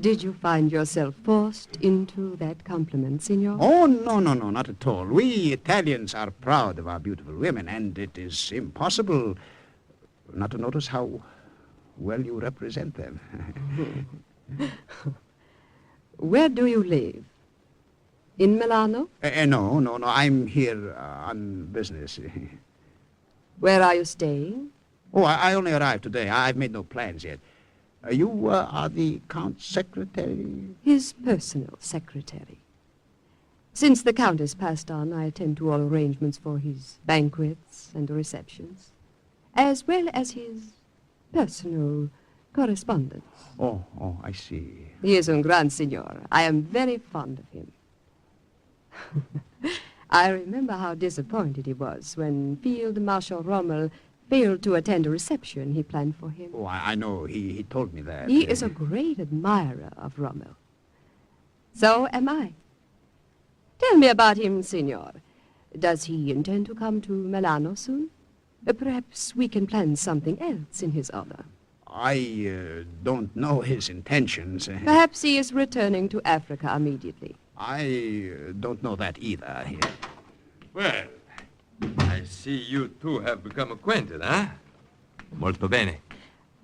Did you find yourself forced into that compliment, Signor? Oh, no, not at all. We Italians are proud of our beautiful women, and it is impossible not to notice how well you represent them. Where do you live? In Milano? No. I'm here on business. Where are you staying? Oh, I only arrived today. I've made no plans yet. You are the Count's secretary? His personal secretary. Since the Count has passed on, I attend to all arrangements for his banquets and receptions, as well as his personal correspondence. Oh, I see. He is un gran signor. I am very fond of him. I remember how disappointed he was when Field Marshal Rommel failed to attend a reception he planned for him. Oh, I know. He told me that. He is a great admirer of Rommel. So am I. Tell me about him, Signor. Does he intend to come to Milano soon? Perhaps we can plan something else in his honor. I don't know his intentions. Perhaps he is returning to Africa immediately. I don't know that either. Well, I see you two have become acquainted, huh? Molto bene.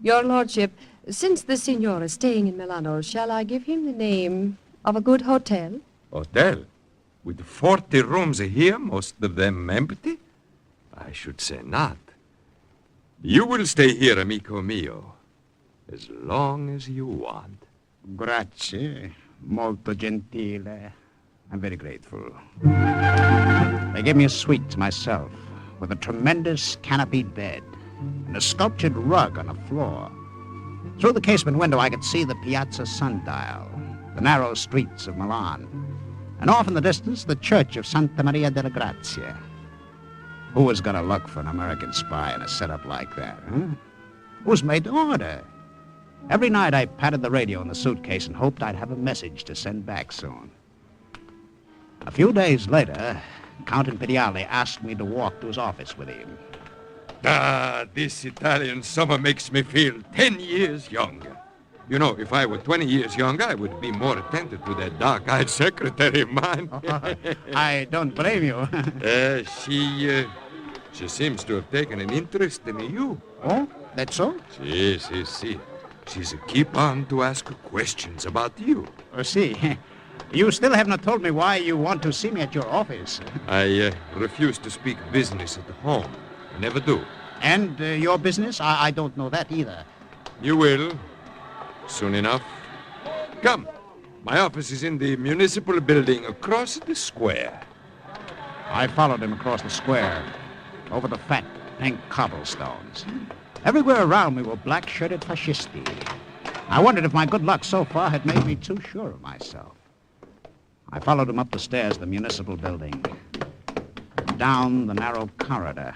Your Lordship, since the Signor is staying in Milano, shall I give him the name of a good hotel? Hotel? With 40 rooms here, most of them empty? I should say not. You will stay here, amico mio, as long as you want. Grazie. Molto gentile. I'm very grateful. They gave me a suite myself, with a tremendous canopied bed and a sculptured rug on the floor. Through the casement window, I could see the piazza sundial, the narrow streets of Milan, and off in the distance, the church of Santa Maria della Grazia. Who was going to look for an American spy in a setup like that, huh? It was made to order. Every night I patted the radio in the suitcase and hoped I'd have a message to send back soon. A few days later, Count Imperiale asked me to walk to his office with him. This Italian summer makes me feel 10 years younger. You know, if I were 20 years younger, I would be more attentive to that dark-eyed secretary of mine. I don't blame you. She seems to have taken an interest in you. Oh, that's so? Si. She's a keep on to ask questions about you. See. You still have not told me why you want to see me at your office. I refuse to speak business at home. I never do. And your business? I don't know that either. You will. Soon enough. Come. My office is in the municipal building across the square. I followed him across the square, over the fat, pink cobblestones. Everywhere around me were black-shirted fascisti. I wondered if my good luck so far had made me too sure of myself. I followed him up the stairs of the municipal building, down the narrow corridor,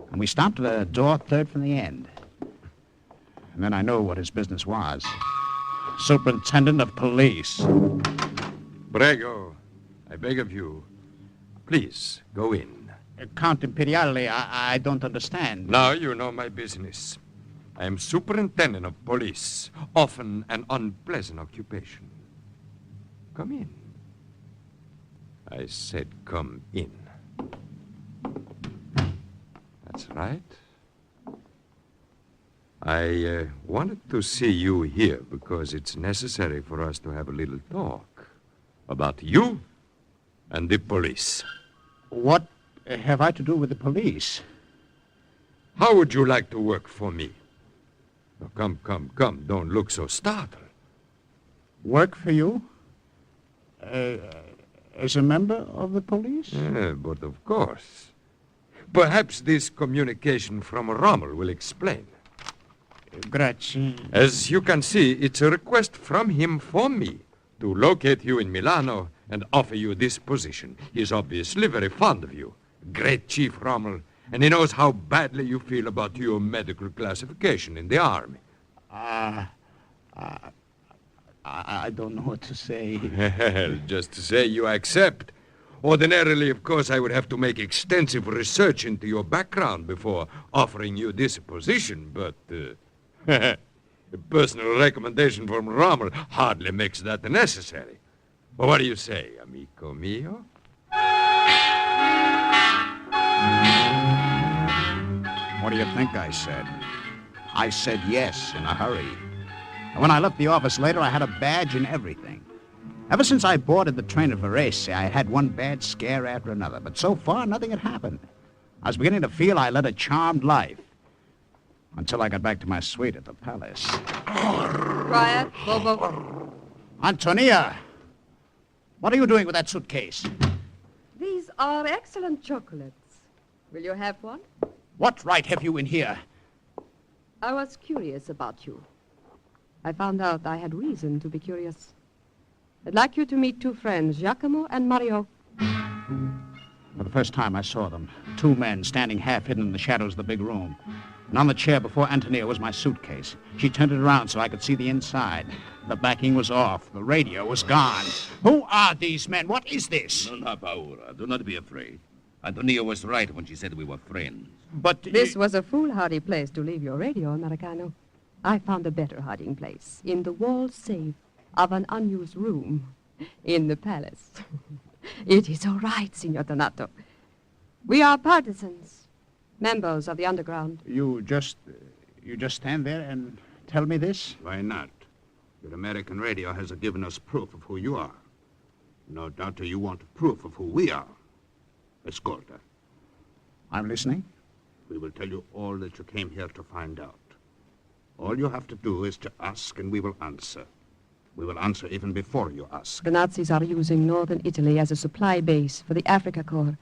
and we stopped at a door third from the end. And then I knew what his business was. Superintendent of Police. Prego. I beg of you. Please, go in. Count Imperiale, I don't understand. Now you know my business. I am superintendent of police, often an unpleasant occupation. Come in. I said come in. That's right. I wanted to see you here because it's necessary for us to have a little talk about you and the police. What have I to do with the police? How would you like to work for me? Oh, come. Don't look so startled. Work for you? As a member of the police? But of course. Perhaps this communication from Rommel will explain. Grazie. As you can see, it's a request from him for me to locate you in Milano and offer you this position. He is obviously very fond of you. Great Chief Rommel And he knows how badly you feel about your medical classification in the Army. I don't know what to say. Well, just to say you accept. Ordinarily, of course, I would have to make extensive research into your background before offering you this position, but a personal recommendation from Rommel hardly makes that necessary. Well, what do you say, amico mio? What do you think I said? I said yes in a hurry. And when I left the office later, I had a badge and everything. Ever since I boarded the train at Varese, I had one bad scare after another, but so far nothing had happened. I was beginning to feel I led a charmed life. Until I got back to my suite at the palace. Quiet, Bobo. Antonia! What are you doing with that suitcase? These are excellent chocolates. Will you have one? What right have you in here? I was curious about you. I found out I had reason to be curious. I'd like you to meet two friends, Giacomo and Mario. For the first time I saw them, two men standing half hidden in the shadows of the big room. And on the chair before Antonia was my suitcase. She turned it around so I could see the inside. The backing was off. The radio was gone. Who are these men? What is this? Non ha paura. Do not be afraid. Antonia was right when she said we were friends. But this was a foolhardy place to leave your radio, Americano. I found a better hiding place in the wall safe of an unused room in the palace. It is all right, Signor Donato. We are partisans, members of the underground. You just stand there and tell me this? Why not? Your American radio has given us proof of who you are. No doubt you want proof of who we are. Escolta. I'm listening. We will tell you all that you came here to find out. All you have to do is to ask, and we will answer. We will answer even before you ask. The Nazis are using northern Italy as a supply base for the Africa Corps.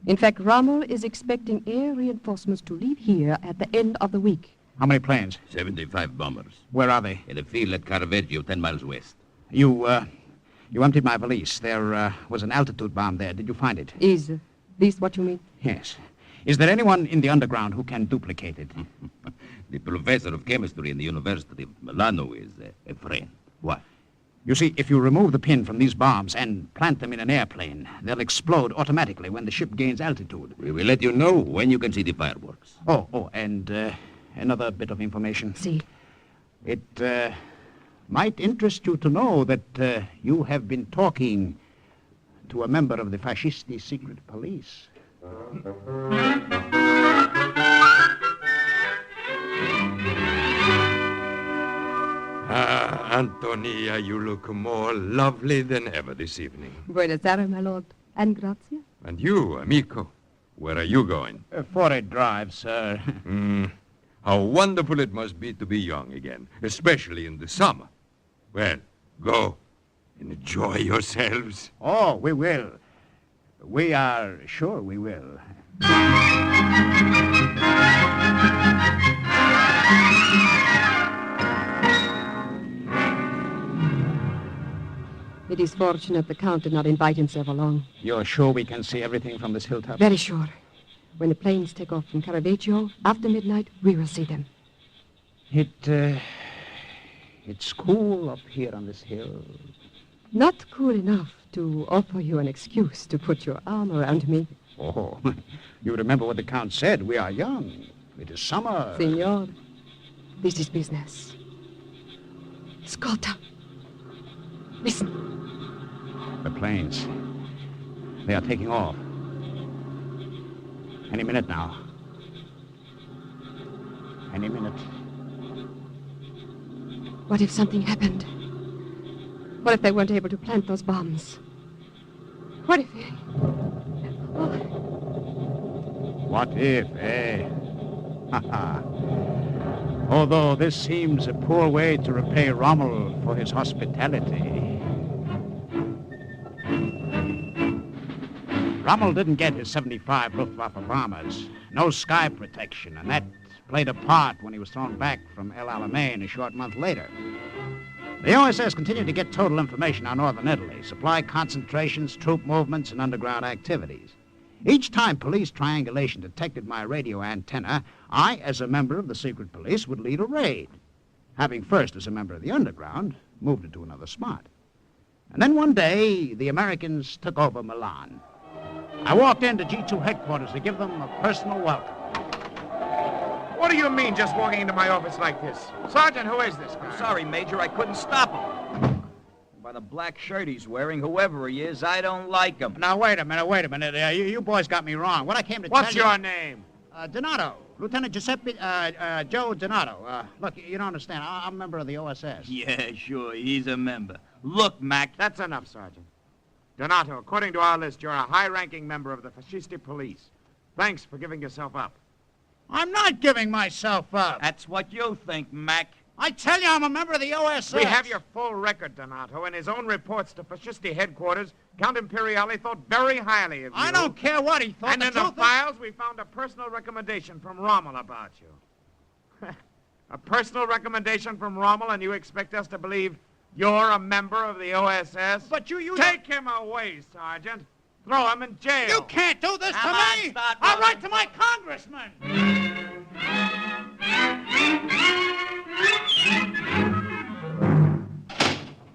In fact, Rommel is expecting air reinforcements to leave here at the end of the week. How many planes? 75 bombers. Where are they? In a field at Caravaggio, 10 miles west. You emptied my valise. There was an altitude bomb there. Did you find it? Is this what you mean? Yes. Is there anyone in the underground who can duplicate it? The professor of chemistry in the University of Milano is a friend. What? You see, if you remove the pin from these bombs and plant them in an airplane, they'll explode automatically when the ship gains altitude. We will let you know when you can see the fireworks. And another bit of information. See? It might interest you to know that you have been talking to a member of the Fascisti secret police. Antonia, you look more lovely than ever this evening. Buenos Aires, my lord. And grazie. And you, amico, where are you going? For a drive, sir. How wonderful it must be to be young again, especially in the summer. Well, go. Enjoy yourselves. Oh, we will. We are sure we will. It is fortunate the Count did not invite himself along. You're sure we can see everything from this hilltop? Very sure. When the planes take off from Caravaggio, after midnight, we will see them. It's cool up here on this hill. Not cool enough to offer you an excuse to put your arm around me. Oh, you remember what the Count said. We are young. It is summer. Signor, this is business. Ascolta. Listen. The planes. They are taking off. Any minute now. Any minute. What if something happened? What if they weren't able to plant those bombs? What if... What if, eh? Although this seems a poor way to repay Rommel for his hospitality. Rommel didn't get his 75 Luftwaffe bombers. No sky protection, and that played a part when he was thrown back from El Alamein a short month later. The OSS continued to get total information on northern Italy, supply concentrations, troop movements, and underground activities. Each time police triangulation detected my radio antenna, I, as a member of the secret police, would lead a raid. Having first, as a member of the underground, moved it to another spot. And then one day, the Americans took over Milan. I walked into G2 headquarters to give them a personal welcome. What do you mean, just walking into my office like this? Sergeant, who is this guy? Sorry, Major, I couldn't stop him. By the black shirt he's wearing, whoever he is, I don't like him. Now, wait a minute. You boys got me wrong. What I came to What's tell you... your name? Donato. Lieutenant Giuseppe, Joe Donato. Look, you don't understand. I'm a member of the OSS. Yeah, sure, he's a member. Look, Mac. That's enough, Sergeant. Donato, according to our list, you're a high-ranking member of the fascisti police. Thanks for giving yourself up. I'm not giving myself up. That's what you think, Mac. I tell you, I'm a member of the OSS. We have your full record, Donato. In his own reports to fascisti headquarters, Count Imperiale thought very highly of you. I don't care what he thought. And in the files, we found a personal recommendation from Rommel about you. A personal recommendation from Rommel, and you expect us to believe you're a member of the OSS? But you Take him away, Sergeant. Throw him in jail. You can't do this Come to on, me. start I'll rolling. write to my congressman.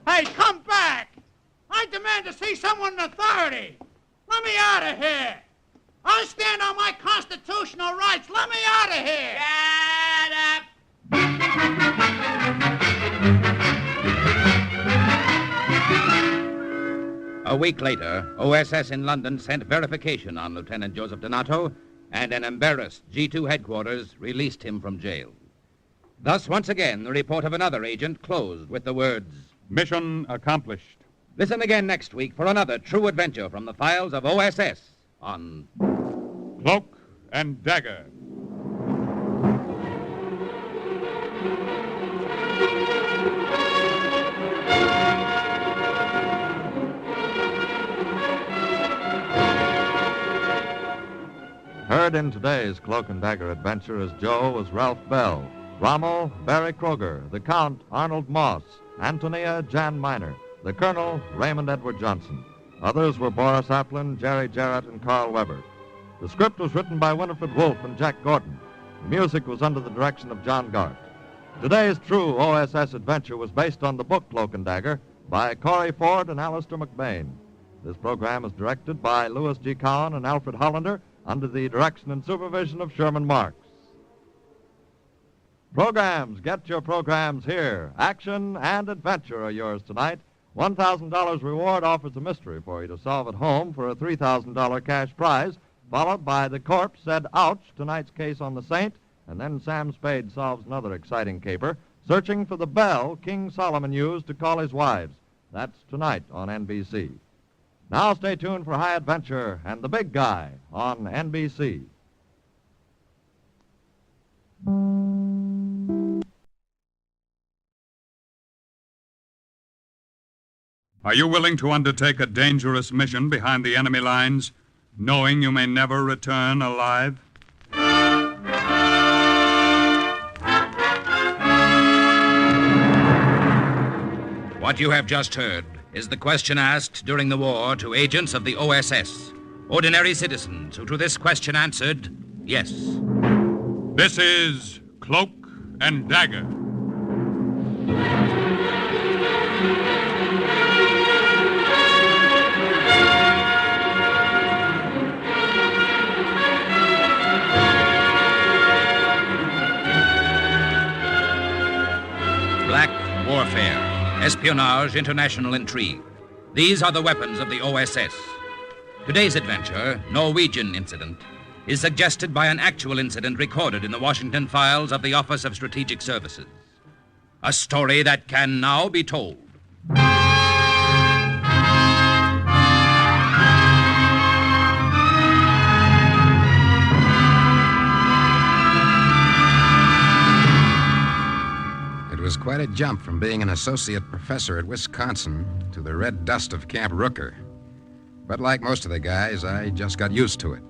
Hey, come back. I demand to see someone in authority. Let me out of here. I stand on my constitutional rights. Let me out of here. Shut up! A week later, OSS in London sent verification on Lieutenant Joseph Donato, and an embarrassed G2 headquarters released him from jail. Thus, once again, the report of another agent closed with the words, Mission accomplished. Listen again next week for another true adventure from the files of OSS on Cloak and Dagger. Heard in today's Cloak and Dagger adventure as Joe was Ralph Bell, Rommel, Barry Kroger, the Count, Arnold Moss, Antonia, Jan Miner, the Colonel, Raymond Edward Johnson. Others were Boris Applin, Jerry Jarrett, and Carl Weber. The script was written by Winifred Wolfe and Jack Gordon. The music was under the direction of John Gart. Today's true OSS adventure was based on the book Cloak and Dagger by Corey Ford and Alistair McBain. This program is directed by Louis G. Cowan and Alfred Hollander under the direction and supervision of Sherman Marks. Programs, get your programs here. Action and adventure are yours tonight. $1,000 reward offers a mystery for you to solve at home for a $3,000 cash prize, followed by The Corpse Said Ouch, tonight's case on the Saint, and then Sam Spade solves another exciting caper, searching for the bell King Solomon used to call his wives. That's tonight on NBC. Now stay tuned for High Adventure and The Big Guy on NBC. Are you willing to undertake a dangerous mission behind the enemy lines, knowing you may never return alive? What you have just heard is the question asked during the war to agents of the OSS, ordinary citizens who to this question answered, yes. This is Cloak and Dagger. Black warfare, espionage, international intrigue. These are the weapons of the OSS. Today's adventure, Norwegian Incident, is suggested by an actual incident recorded in the Washington files of the Office of Strategic Services. A story that can now be told. It was quite a jump from being an associate professor at Wisconsin to the red dust of Camp Rooker. But like most of the guys, I just got used to it.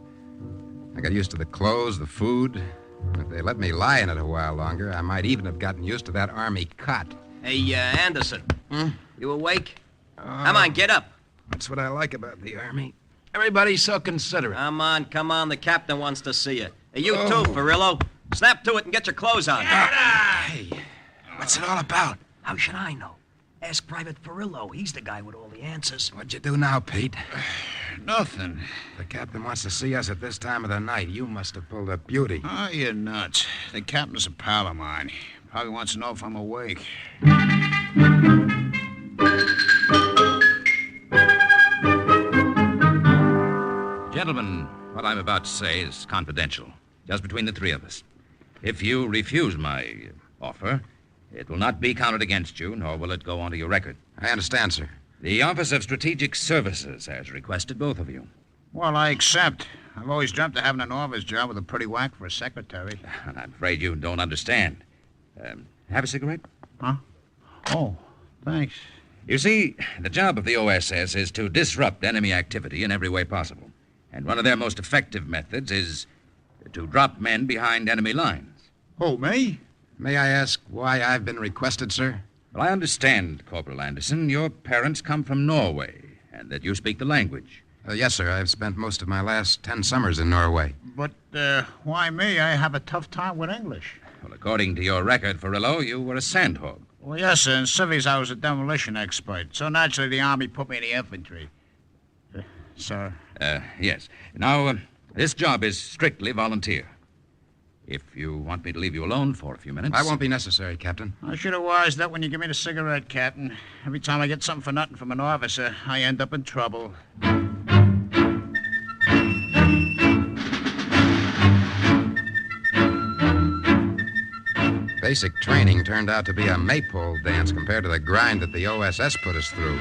I got used to the clothes, the food. If they let me lie in it a while longer, I might even have gotten used to that army cot. Hey, Anderson. You awake? Come on, get up. That's what I like about the army. Everybody's so considerate. Come on. The captain wants to see you. Hey, you Oh. too, Farillo. Snap to it and get your clothes on. Hey, what's it all about? How should I know? Ask Private Farillo. He's the guy with all the answers. What'd you do now, Pete? Nothing. The captain wants to see us at this time of the night. You must have pulled a beauty. Oh, you're nuts. The captain's a pal of mine. Probably wants to know if I'm awake. Gentlemen, what I'm about to say is confidential, just between the three of us. If you refuse my offer, it will not be counted against you, nor will it go onto your record. I understand, sir. The Office of Strategic Services has requested both of you. Well, I accept. I've always dreamt of having an office job with a pretty whack for a secretary. And I'm afraid you don't understand. Have a cigarette? Huh? Oh, thanks. You see, the job of the OSS is to disrupt enemy activity in every way possible. And one of their most effective methods is to drop men behind enemy lines. Oh, me? May I ask why I've been requested, sir? Well, I understand, Corporal Anderson, your parents come from Norway, and that you speak the language. Yes, sir. I've spent most of my last 10 summers in Norway. But, why me? I have a tough time with English. Well, according to your record, Farillo, you were a sandhog. Well, yes, sir. In civvies, I was a demolition expert. So naturally, the Army put me in the infantry. Sir? Yes. Now, this job is strictly volunteer. If you want me to leave you alone for a few minutes... I won't be necessary, Captain. I should have wised that when you give me the cigarette, Captain. Every time I get something for nothing from an officer, I end up in trouble. Basic training turned out to be a maypole dance compared to the grind that the OSS put us through.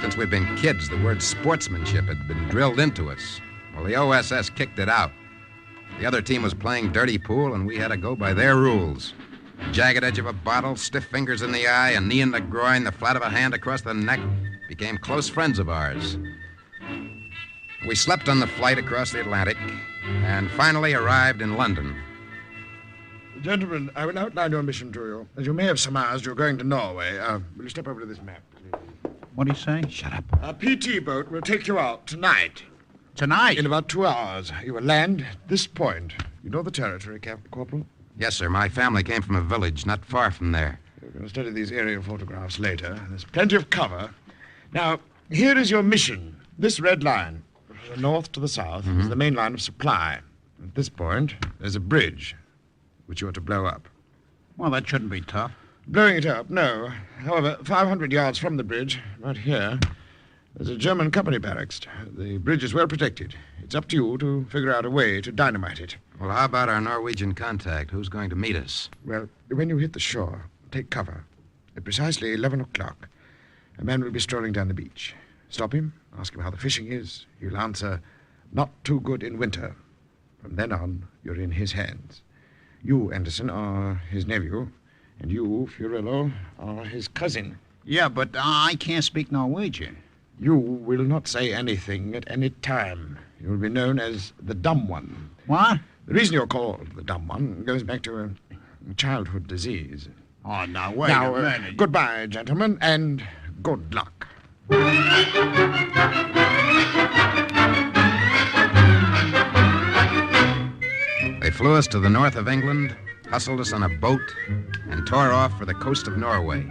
Since we'd been kids, the word sportsmanship had been drilled into us. Well, the OSS kicked it out. The other team was playing dirty pool, and we had to go by their rules. Jagged edge of a bottle, stiff fingers in the eye, a knee in the groin, the flat of a hand across the neck became close friends of ours. We slept on the flight across the Atlantic and finally arrived in London. Gentlemen, I will outline your mission to you. As you may have surmised, you're going to Norway. Will you step over to this map, please? What do you say? Shut up. A PT boat will take you out tonight. Tonight? In about 2 hours. You will land at this point. You know the territory, Corporal? Yes, sir. My family came from a village not far from there. We're going to study these aerial photographs later. There's plenty of cover. Now, here is your mission. This red line, from the north to the south, is the main line of supply. At this point, there's a bridge, which you are to blow up. Well, that shouldn't be tough. Blowing it up, no. However, 500 yards from the bridge, right here, there's a German company barracks. The bridge is well protected. It's up to you to figure out a way to dynamite it. Well, how about our Norwegian contact? Who's going to meet us? Well, when you hit the shore, take cover. At precisely 11 o'clock, a man will be strolling down the beach. Stop him, ask him how the fishing is. He'll answer, not too good in winter. From then on, you're in his hands. You, Anderson, are his nephew, and you, Furillo, are his cousin. Yeah, but I can't speak Norwegian. You will not say anything at any time. You will be known as the Dumb One. What? The reason you're called the Dumb One goes back to a childhood disease. Oh, now, wait a minute. Goodbye, gentlemen, and good luck. They flew us to the north of England, hustled us on a boat, and tore off for the coast of Norway.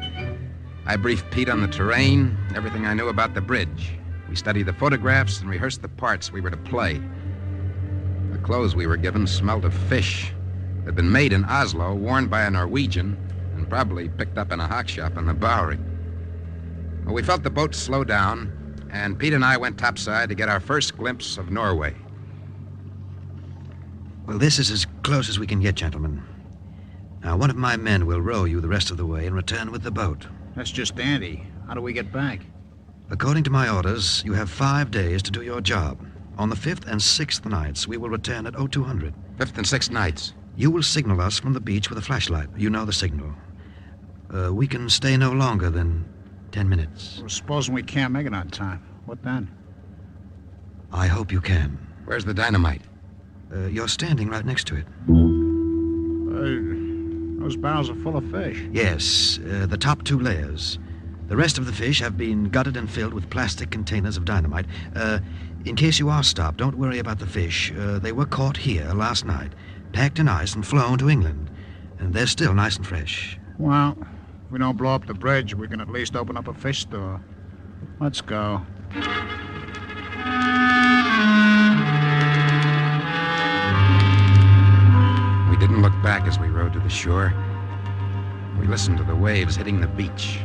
I briefed Pete on the terrain, everything I knew about the bridge. We studied the photographs and rehearsed the parts we were to play. The clothes we were given smelled of fish. They'd been made in Oslo, worn by a Norwegian, and probably picked up in a hock shop on the Bowery. Well, we felt the boat slow down, and Pete and I went topside to get our first glimpse of Norway. Well, this is as close as we can get, gentlemen. Now, one of my men will row you the rest of the way and return with the boat. That's just dandy. How do we get back? According to my orders, you have 5 days to do your job. On the 5th and 6th nights, we will return at 0200. 5th and 6th nights? You will signal us from the beach with a flashlight. You know the signal. We can stay no longer than 10 minutes. Well, supposing we can't make it on time. What then? I hope you can. Where's the dynamite? You're standing right next to it. Those barrels are full of fish. Yes, the top 2 layers. The rest of the fish have been gutted and filled with plastic containers of dynamite. In case you are stopped, don't worry about the fish. They were caught here last night, packed in ice and flown to England. And they're still nice and fresh. Well, if we don't blow up the bridge, we can at least open up a fish store. Let's go. We didn't look back as we rode to the shore. We listened to the waves hitting the beach.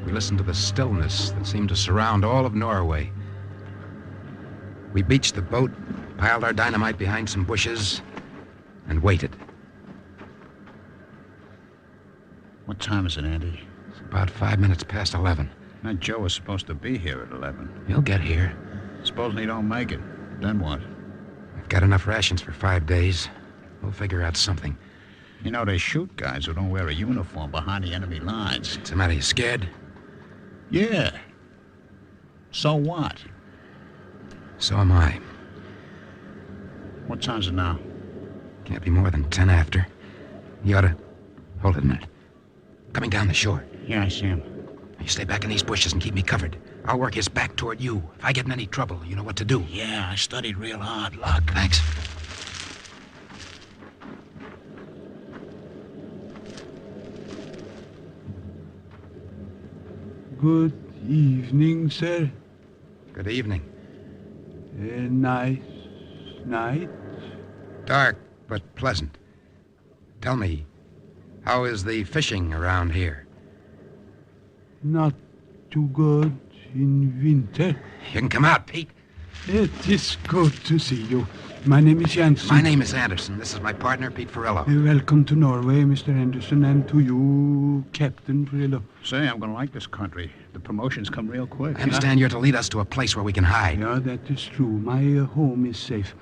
We listened to the stillness that seemed to surround all of Norway. We beached the boat, piled our dynamite behind some bushes, and waited. What time is it, Andy? It's about 5 minutes past 11. That Joe was supposed to be here at 11. He'll get here. Supposing he don't make it. Then what? I've got enough rations for 5 days. We'll figure out something. You know, they shoot guys who don't wear a uniform behind the enemy lines. What's the matter? You scared? Yeah. So what? So am I. What time's it now? Can't be more than 10 after. You ought to... Hold it a minute. Coming down the shore. Yeah, I see him. You stay back in these bushes and keep me covered. I'll work his back toward you. If I get in any trouble, you know what to do. Yeah, I studied real hard. Luck. Thanks. Good evening, sir. Good evening. A nice night. Dark, but pleasant. Tell me, how is the fishing around here? Not too good in winter. You can come out, Pete. It is good to see you. My name is Jansen. My name is Anderson. This is my partner, Pete Ferrillo. Welcome to Norway, Mr. Anderson, and to you, Captain Ferrillo. Say, I'm going to like this country. The promotions come real quick. I understand you're to lead us to a place where we can hide. Yeah, that is true. My home is safe.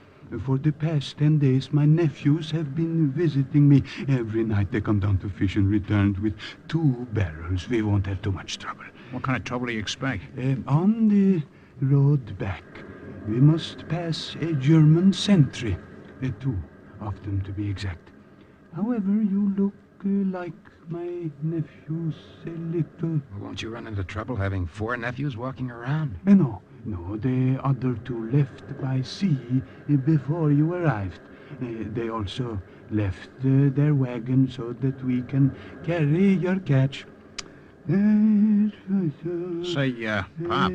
For the past 10 days, my nephews have been visiting me. Every night they come down to fish and returned with 2 barrels. We won't have too much trouble. What kind of trouble do you expect? On the road back, we must pass a German sentry. 2 of them, to be exact. However, you look like my nephews a little... Well, won't you run into trouble having 4 nephews walking around? No, the other 2 left by sea before you arrived. They also left their wagon so that we can carry your catch. Say, Pop,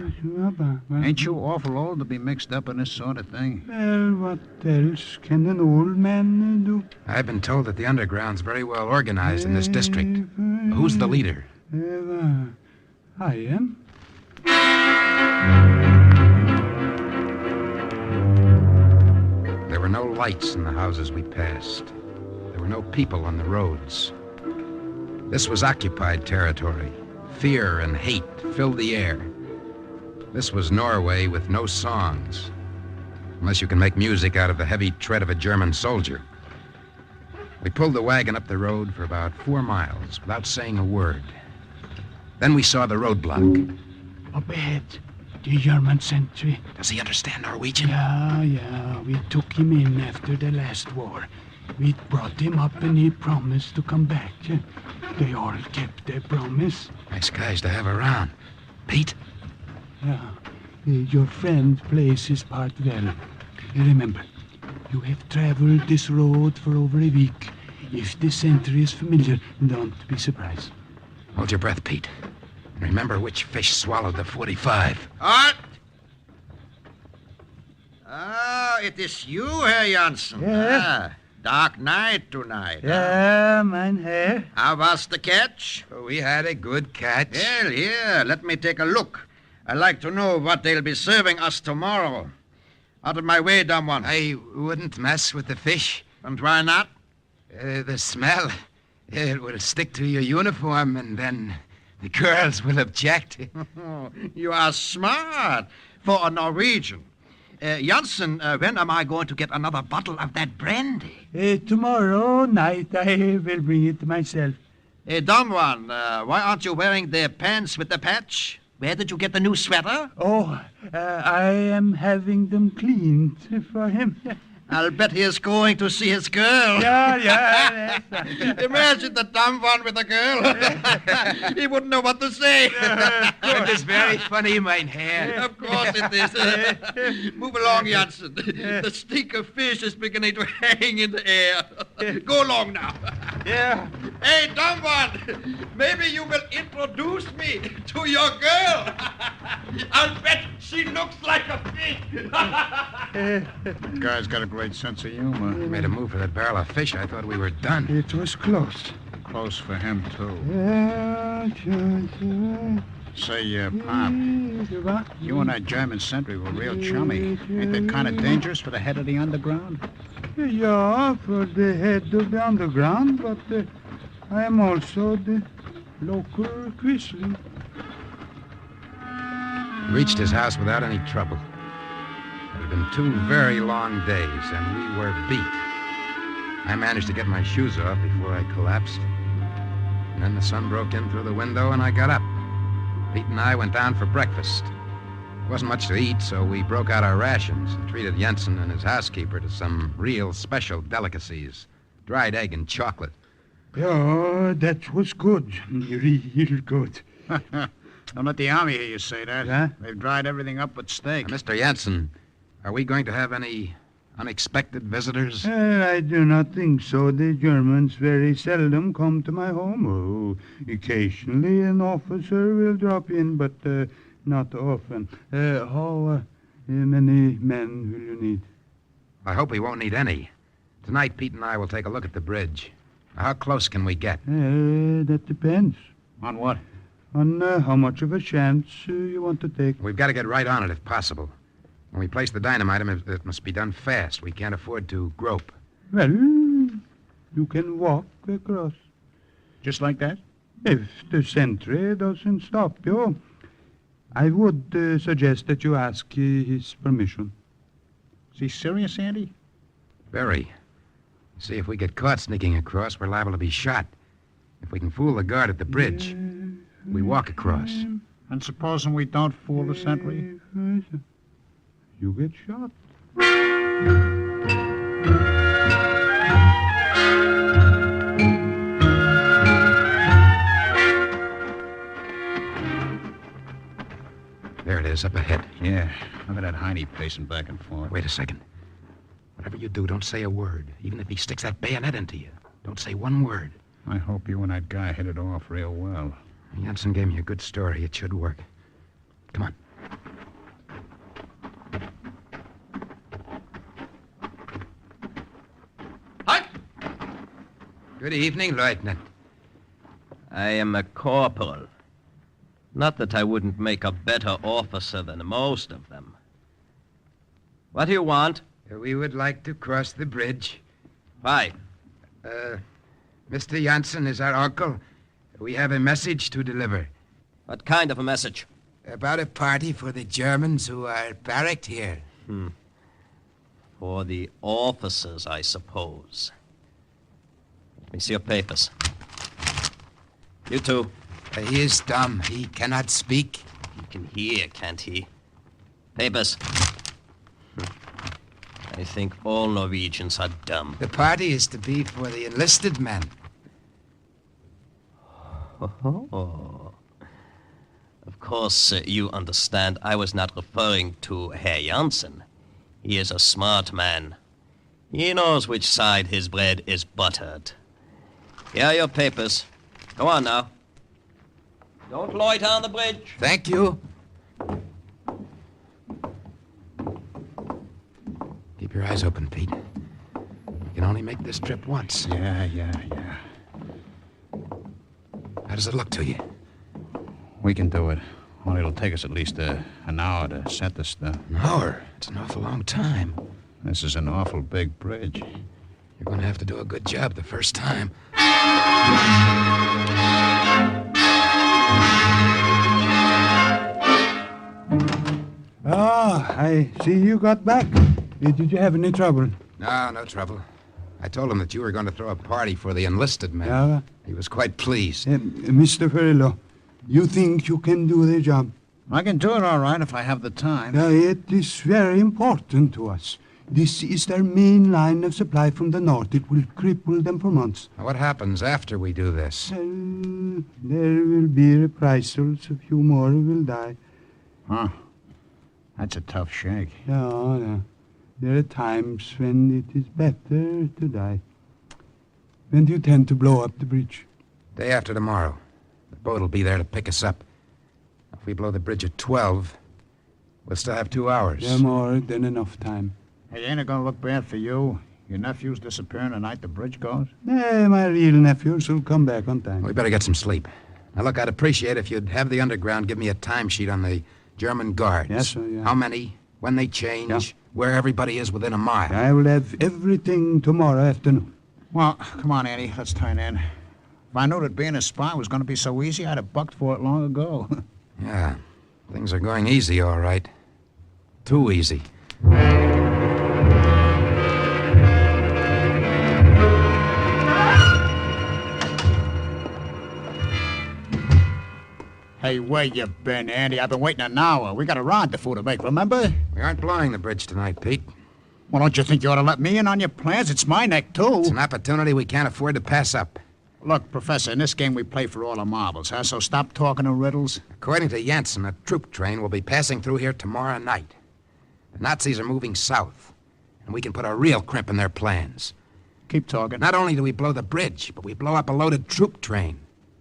ain't you awful old to be mixed up in this sort of thing? Well, what else can an old man do? I've been told that the underground's very well organized in this district. Who's the leader? I am. There were no lights in the houses we passed. There were no people on the roads. This was occupied territory. Fear and hate filled the air. This was Norway with no songs, unless you can make music out of the heavy tread of a German soldier. We pulled the wagon up the road for about 4 miles without saying a word. Then we saw the roadblock. Up ahead, the German sentry. Does he understand Norwegian? Yeah. We took him in after the last war. We brought him up and he promised to come back. They all kept their promise. Nice guys to have around. Pete? Yeah. Your friend plays his part well. Remember, you have traveled this road for over a week. If the sentry is familiar, don't be surprised. Hold your breath, Pete. And remember which fish swallowed the 45. Halt! Ah, it is you, Herr Jansen. Yeah. Dark night tonight. Yeah, mein Herr. How was the catch? We had a good catch. Well, here, let me take a look. I'd like to know what they'll be serving us tomorrow. Out of my way, dumb one. I wouldn't mess with the fish. And why not? The smell. It will stick to your uniform, and then the girls will object. You are smart for a Norwegian. Jansen, when am I going to get another bottle of that brandy? Tomorrow night I will bring it myself. Dumb one, why aren't you wearing the pants with the patch? Where did you get the new sweater? Oh, I am having them cleaned for him. I'll bet he is going to see his girl. Yeah. Imagine the dumb one with a girl. He wouldn't know what to say. It is very funny, mein Herr. Of course it is. Move along, Janssen. The stink of fish is beginning to hang in the air. Go along now. Yeah. Hey, dumb one, maybe you will introduce me to your girl. I'll bet she looks like a fish. The guy's got a great sense of humor. He made a move for that barrel of fish. I thought we were done. It was close. Close for him, too. Say, Pop, you and that German sentry were real chummy. Ain't that kind of dangerous for the head of the underground? Yeah, for the head of the underground, but I am also the local Quisling. Reached his house without any trouble. It had been 2 very long days, and we were beat. I managed to get my shoes off before I collapsed. And then the sun broke in through the window, and I got up. Pete and I went down for breakfast. There wasn't much to eat, so we broke out our rations and treated Jensen and his housekeeper to some real special delicacies. Dried egg and chocolate. Yeah, that was good. Real good. Don't let the army hear you say that. Huh? They've dried everything up but steak. Mr. Jensen, are we going to have any unexpected visitors? I do not think so. The Germans very seldom come to my home. Oh, occasionally an officer will drop in, but not often. How many men will you need? I hope we won't need any. Tonight, Pete and I will take a look at the bridge. How close can we get? That depends. On what? On how much of a chance you want to take. We've got to get right on it if possible. When we place the dynamite, it must be done fast. We can't afford to grope. Well, you can walk across. Just like that? If the sentry doesn't stop you, I would suggest that you ask his permission. Is he serious, Andy? Very. See, if we get caught sneaking across, we're liable to be shot. If we can fool the guard at the bridge, we walk across. And supposing we don't fool the sentry? You get shot. There it is, up ahead. Yeah. Look at that hiney pacing back and forth. Wait a second. Whatever you do, don't say a word. Even if he sticks that bayonet into you. Don't say one word. I hope you and that guy hit it off real well. Jansen gave me a good story. It should work. Come on. Halt! Good evening, Lieutenant. I am a corporal. Not that I wouldn't make a better officer than most of them. What do you want? We would like to cross the bridge. Why? Mr. Jansen is our uncle. We have a message to deliver. What kind of a message? About a party for the Germans who are barracked here. For the officers, I suppose. Let me see your papers. You too. He is dumb. He cannot speak. He can hear, can't he? Papers. I think all Norwegians are dumb. The party is to be for the enlisted men. Oh. Of course, you understand I was not referring to Herr Jansen. He is a smart man. He knows which side his bread is buttered. Here are your papers. Go on now. Don't loiter on the bridge. Thank you. Keep your eyes open, Pete. You can only make this trip once. Yeah. How does it look to you? We can do it. Only it'll take us at least an hour to set the stuff. An hour? It's an awful long time. This is an awful big bridge. You're going to have to do a good job the first time. I see you got back. Did you have any trouble? No trouble. I told him that you were going to throw a party for the enlisted men. Yeah. He was quite pleased. Mr. Ferrillo, you think you can do the job? I can do it all right if I have the time. It is very important to us. This is their main line of supply from the north. It will cripple them for months. What happens after we do this? There will be reprisals. A few more will die. Huh. That's a tough shake. Yeah. There are times when it is better to die. When do you tend to blow up the bridge? Day after tomorrow. The boat will be there to pick us up. If we blow the bridge at 12, we'll still have 2 hours. Yeah, more than enough time. Hey, ain't it gonna look bad for you? Your nephew's disappearing the night the bridge goes? My real nephews will come back on time. We better get some sleep. Now, look, I'd appreciate if you'd have the underground give me a timesheet on the German guards. Yes, sir, yeah. How many, when they change, where everybody is within a mile. I will have everything tomorrow afternoon. Well, come on, Andy. Let's turn in. If I knew that being a spy was going to be so easy, I'd have bucked for it long ago. Yeah, things are going easy, all right. Too easy. Hey, where you been, Andy? I've been waiting an hour. We got a rendezvous to make, remember? We aren't blowing the bridge tonight, Pete. Well, don't you think you ought to let me in on your plans? It's my neck, too. It's an opportunity we can't afford to pass up. Look, Professor, in this game we play for all the marbles, huh? So stop talking in riddles. According to Janssen, a troop train will be passing through here tomorrow night. The Nazis are moving south, and we can put a real crimp in their plans. Keep talking. Not only do we blow the bridge, but we blow up a loaded troop train.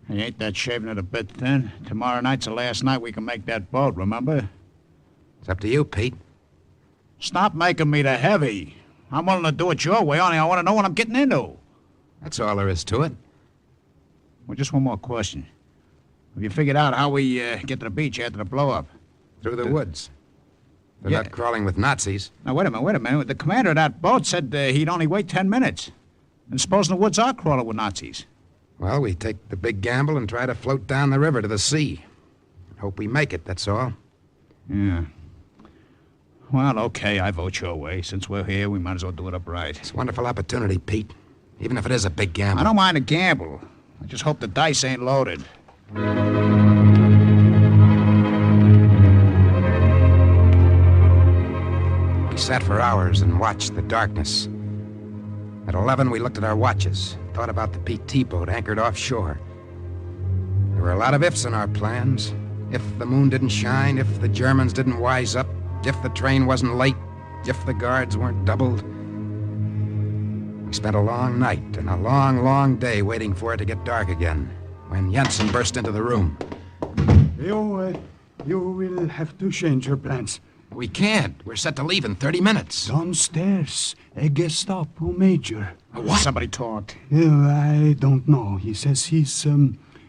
Hey, ain't that shaving it a bit thin? Tomorrow night's the last night we can make that boat, remember? It's up to you, Pete. Stop making me the heavy. I'm willing to do it your way, only I want to know what I'm getting into. That's all there is to it. Well, just one more question. Have you figured out how we get to the beach after the blow-up? Through the woods. They're not crawling with Nazis. Now, wait a minute. The commander of that boat said he'd only wait 10 minutes. And supposing the woods are crawling with Nazis? Well, we take the big gamble and try to float down the river to the sea. Hope we make it, that's all. Yeah. Well, okay, I vote your way. Since we're here, we might as well do it upright. It's a wonderful opportunity, Pete. Even if it is a big gamble. I don't mind a gamble. I just hope the dice ain't loaded. We sat for hours and watched the darkness. At 11, we looked at our watches, thought about the PT boat anchored offshore. There were a lot of ifs in our plans. If the moon didn't shine, if the Germans didn't wise up, if the train wasn't late, if the guards weren't doubled. We spent a long night and a long, long day waiting for it to get dark again, when Janssen burst into the room. You will have to change your plans. We can't. We're set to leave in 30 minutes. Downstairs, a Gestapo major. What? Somebody talked. I don't know. He says he's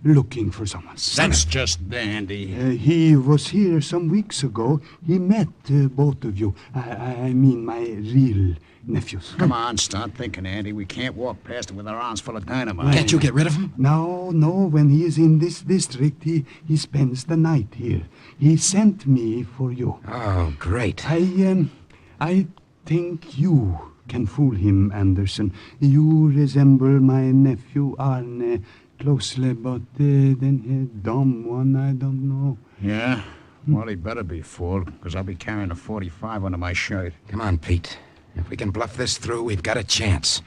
looking for someone. That's just dandy. He was here some weeks ago. He met both of you. I mean my real nephews. Come on, start thinking, Andy. We can't walk past him with our arms full of dynamite. Can't you get rid of him? No. When he is in this district, he spends the night here. He sent me for you. Oh, great. I think you can fool him, Anderson. You resemble my nephew Arne closely, but then a dumb one, I don't know. Yeah? Well, he better be fooled, because I'll be carrying a 45 under my shirt. Come on, Pete. If we can bluff this through, we've got a chance.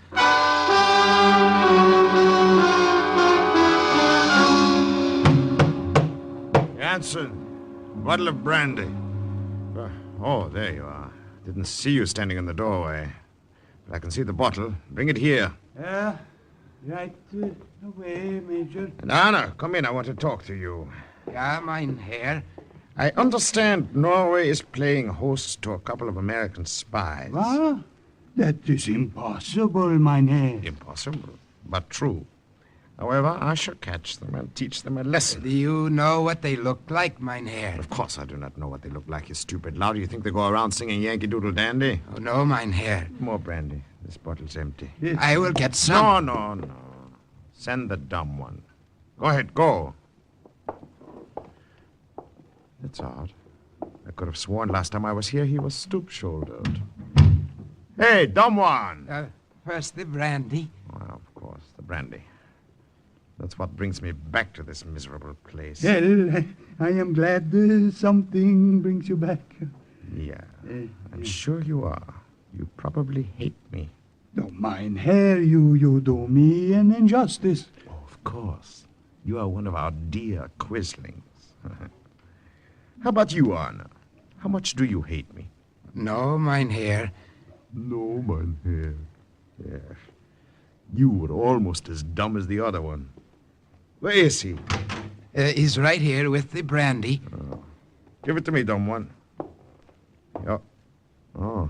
Janssen, bottle of brandy. Oh, there you are. Didn't see you standing in the doorway. But I can see the bottle. Bring it here. Yeah, right away, Major. And Anna, come in. I want to talk to you. Ja, mein Herr. I understand Norway is playing host to a couple of American spies. What? That is impossible, mein Herr. Impossible, but true. However, I shall catch them and teach them a lesson. Do you know what they look like, mein Herr? Of course I do not know what they look like, you stupid lout. Do you think they go around singing Yankee Doodle Dandy? Oh, no, mein Herr. More brandy. This bottle's empty. Yes. I will get some. No. Send the dumb one. Go ahead, go. That's odd. I could have sworn last time I was here he was stoop-shouldered. Hey, dumb one! First the brandy. Well, of course, the brandy. That's what brings me back to this miserable place. Well, I am glad something brings you back. Yeah, I'm sure you are. You probably hate me. Oh, mein Herr, you do me an injustice. Oh, of course. You are one of our dear quislings. How about you, Arna? How much do you hate me? No, mein Herr. No, mein Herr. Yeah. You were almost as dumb as the other one. Where is he? He's right here with the brandy. Oh. Give it to me, dumb one. Yeah. Oh.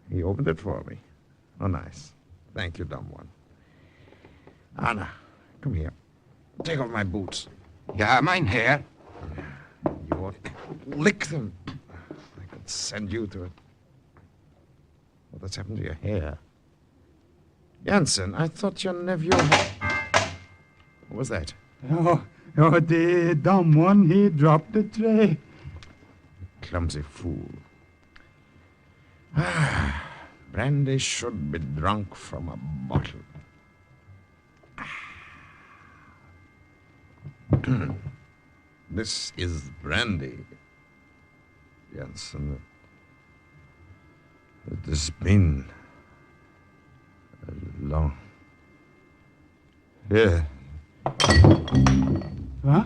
He opened it for me. Oh, nice. Thank you, dumb one. Anna, come here. Take off my boots. Ja, mein Herr. You ought to lick them. I could send you to it. What's happened to your hair? Jansen, I thought your nephew... What was that? Oh, the dumb one, he dropped the tray. Clumsy fool. Brandy should be drunk from a bottle. This is brandy, Jansen. It has been a long... Here. Huh?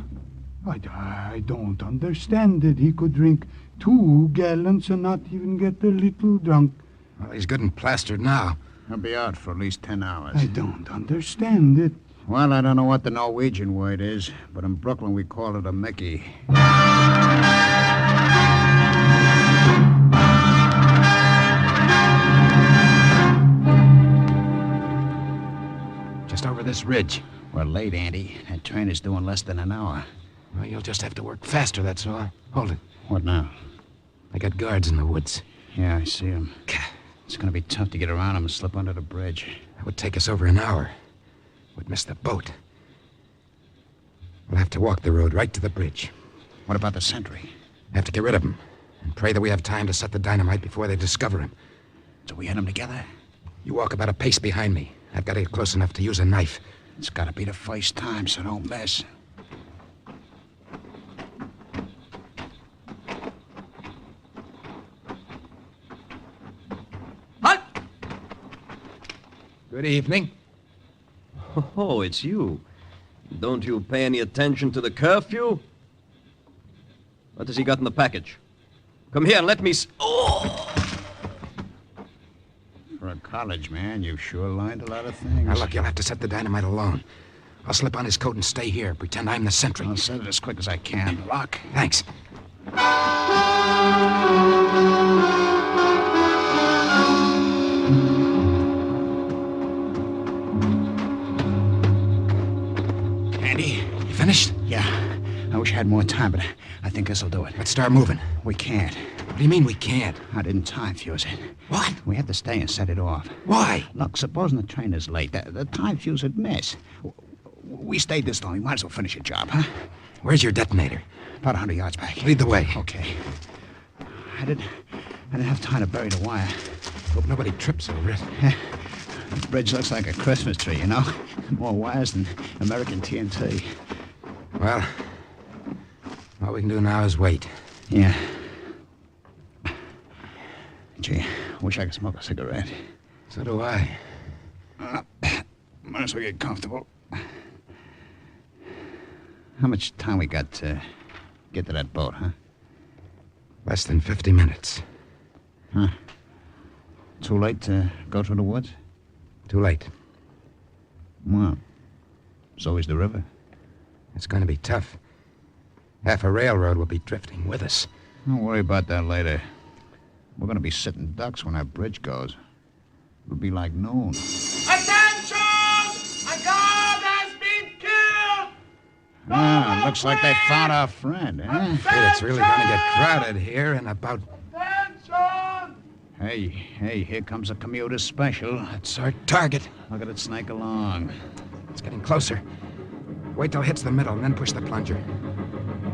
I don't understand it. He could drink 2 gallons and not even get a little drunk. Well, he's good and plastered now. He'll be out for at least 10 hours. I don't understand it. Well, I don't know what the Norwegian word is, but in Brooklyn we call it a Mickey. Just over this ridge. We're late, Andy. That train is due in less than an hour. Well, you'll just have to work faster, that's all. Hold it. What now? I got guards in the woods. Yeah, I see them. It's going to be tough to get around them and slip under the bridge. That would take us over an hour. We'd miss the boat. We'll have to walk the road right to the bridge. What about the sentry? Have to get rid of him and pray that we have time to set the dynamite before they discover him. So we hit them together? You walk about a pace behind me. I've got to get close enough to use a knife. It's got to be the first time, so don't miss. Halt! Good evening. Oh, it's you. Don't you pay any attention to the curfew? What has he got in the package? Come here and let me... Oh! For a college man, you've sure learned a lot of things. Now, look, you'll have to set the dynamite alone. I'll slip on his coat and stay here. Pretend I'm the sentry. I'll set it as quick as I can. Lock. Thanks. Andy? You finished? Yeah. I wish I had more time, but I think this'll do it. Let's start moving. We can't. What do you mean we can't? I didn't time fuse it. What? We have to stay and set it off. Why? Look, supposing the train is late, the time fuse would miss. We stayed this long. We might as well finish the job, huh? Where's your detonator? About 100 yards back. Lead the way. Okay. I didn't have time to bury the wire. Hope nobody trips over it. This bridge looks like a Christmas tree, you know? More wires than American TNT. Well, all we can do now is wait. Yeah. Gee, I wish I could smoke a cigarette. So do I. Might as well get comfortable. How much time we got to get to that boat, huh? Less than 50 minutes. Huh? Too late to go through the woods? Too late. Well, so is the river. It's going to be tough. Half a railroad will be drifting with us. Don't worry about that later. We're going to be sitting ducks when that bridge goes. It'll be like noon. Attention! A guard has been killed! Ah, looks like they found our friend, eh? Hey, it's really going to get crowded here in about... Attention! Hey, here comes a commuter special. That's our target. Look at it snake along. It's getting closer. Wait till it hits the middle and then push the plunger.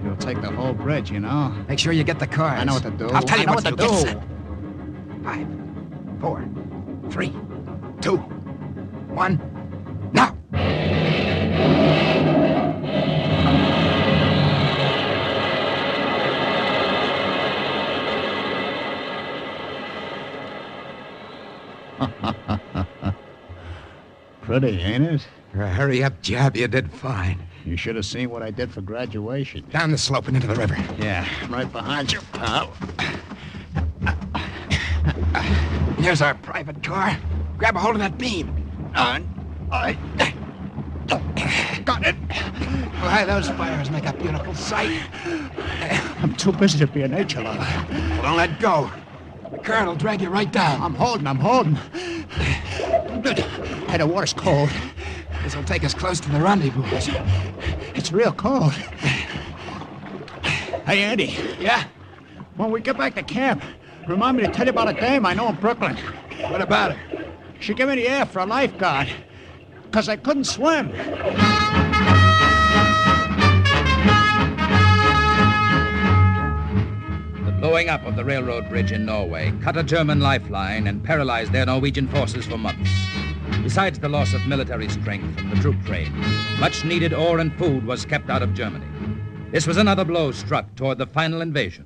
You'll take the whole bridge, you know. Make sure you get the cars. I know what to do. I'll tell you what to do. do. 5, 4, 3, 2, 1, now! Pretty, ain't it? Hurry up, Jab. You did fine. You should have seen what I did for graduation. Down the slope and into the river. Yeah, right behind you, pal. Here's our private car. Grab a hold of that beam. On. Got it. Why, those fires make a beautiful sight. I'm too busy to be a nature lover. Well, don't let go. The current will drag you right down. I'm holding. Hey, the water's cold. This will take us close to the rendezvous. It's real cold. Hey, Andy. Yeah? When we get back to camp, remind me to tell you about a dame I know in Brooklyn. What about her? She gave me the air for a lifeguard, because I couldn't swim. The blowing up of the railroad bridge in Norway cut a German lifeline and paralyzed their Norwegian forces for months. Besides the loss of military strength from the troop train, much needed ore and food was kept out of Germany. This was another blow struck toward the final invasion.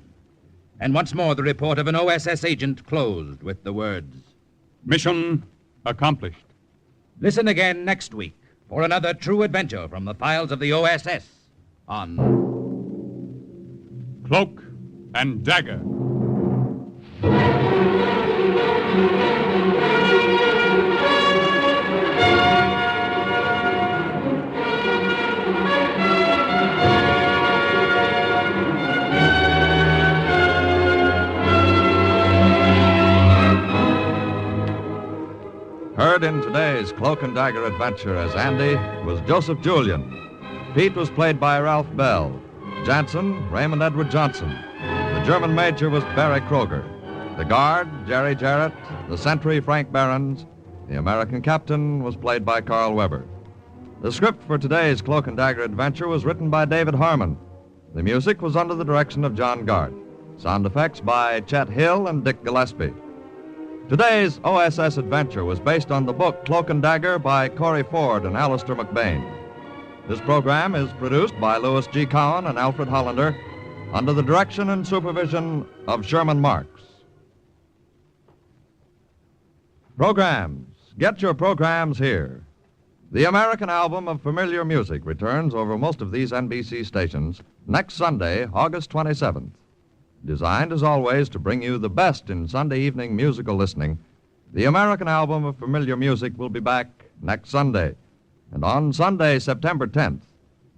And once more the report of an OSS agent closed with the words, Mission accomplished. Listen again next week for another true adventure from the files of the OSS on Cloak and Dagger. Heard in today's Cloak and Dagger adventure as Andy was Joseph Julian. Pete was played by Ralph Bell. Jansen, Raymond Edward Johnson. The German major was Barry Kroger. The guard, Jerry Jarrett. The sentry, Frank Behrens. The American captain was played by Carl Weber. The script for today's Cloak and Dagger adventure was written by David Harmon. The music was under the direction of John Gart. Sound effects by Chet Hill and Dick Gillespie. Today's OSS adventure was based on the book Cloak and Dagger by Corey Ford and Alistair McBain. This program is produced by Louis G. Cowan and Alfred Hollander under the direction and supervision of Sherman Marks. Programs. Get your programs here. The American album of familiar music returns over most of these NBC stations next Sunday, August 27th. Designed, as always, to bring you the best in Sunday evening musical listening, the American album of familiar music will be back next Sunday. And on Sunday, September 10th,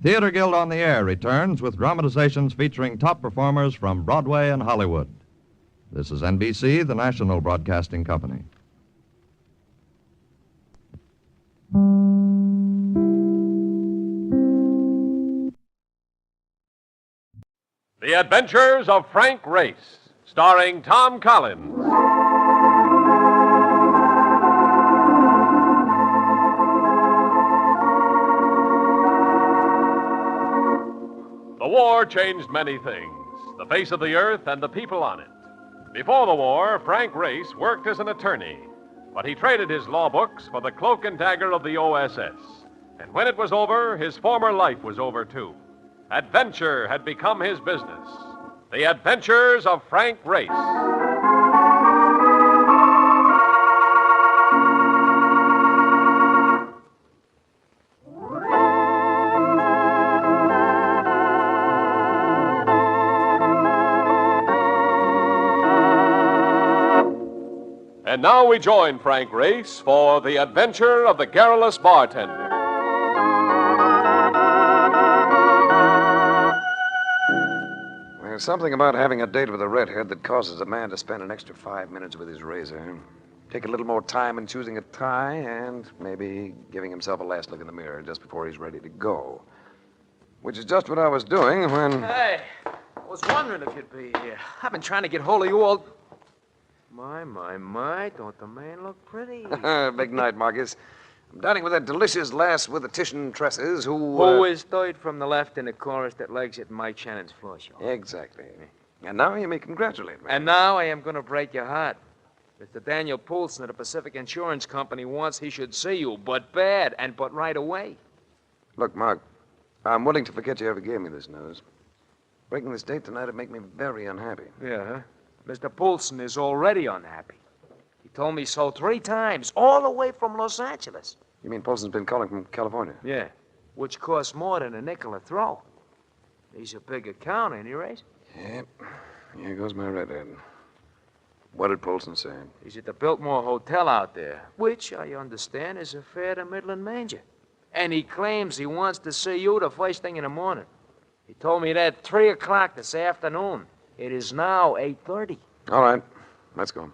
Theater Guild on the Air returns with dramatizations featuring top performers from Broadway and Hollywood. This is NBC, the national broadcasting company. The Adventures of Frank Race, starring Tom Collins. The war changed many things, the face of the earth and the people on it. Before the war, Frank Race worked as an attorney, but he traded his law books for the Cloak and Dagger of the OSS. And when it was over, his former life was over, too. Adventure had become his business. The Adventures of Frank Race. And now we join Frank Race for The Adventure of the Garrulous Bartender. There's something about having a date with a redhead that causes a man to spend an extra 5 minutes with his razor, take a little more time in choosing a tie, and maybe giving himself a last look in the mirror just before he's ready to go. Which is just what I was doing when... Hey, I was wondering if you'd be here. I've been trying to get hold of you all... My, don't the man look pretty? Big night, Marcus. I'm dining with that delicious lass with the Titian tresses Who is third from the left in the chorus that legs at Mike Shannon's floor show. Exactly. And now you may congratulate me. And now I am going to break your heart. Mr. Daniel Poulsen of the Pacific Insurance Company wants he should see you, but bad, and but right away. Look, Mark, I'm willing to forget you ever gave me this news. Breaking this date tonight would make me very unhappy. Yeah, huh? Mr. Poulsen is already unhappy. He told me so 3 times, all the way from Los Angeles. You mean Polson's been calling from California? Yeah, which costs more than a nickel a throw. He's a big account, ain't he, Race? Yep. Here goes my redhead. What did Polson say? He's at the Biltmore Hotel out there, which, I understand, is a fair to Midland manger. And he claims he wants to see you the first thing in the morning. He told me that 3 o'clock this afternoon. It is now 8:30. All right. Let's go.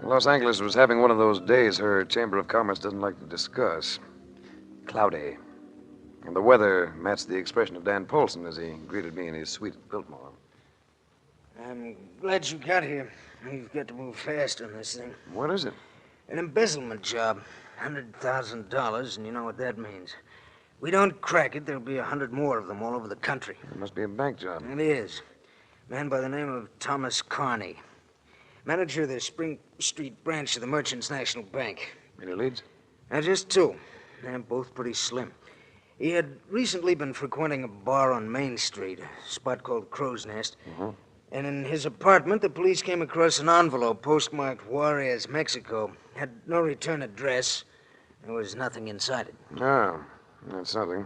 Los Angeles was having one of those days her Chamber of Commerce doesn't like to discuss. Cloudy. And the weather matched the expression of Dan Polson as he greeted me in his suite at Biltmore. I'm glad you got here. You've got to move fast on this thing. What is it? An embezzlement job. $100,000, and you know what that means. We don't crack it, there'll be 100 more of them all over the country. It must be a bank job. It is. A man by the name of Thomas Carney. Manager of the Spring Street branch of the Merchants National Bank. Any leads? Just 2. They're both pretty slim. He had recently been frequenting a bar on Main Street, a spot called Crow's Nest. Mm-hmm. And in his apartment, the police came across an envelope postmarked Juarez, Mexico. Had no return address. There was nothing inside it. Oh, that's something.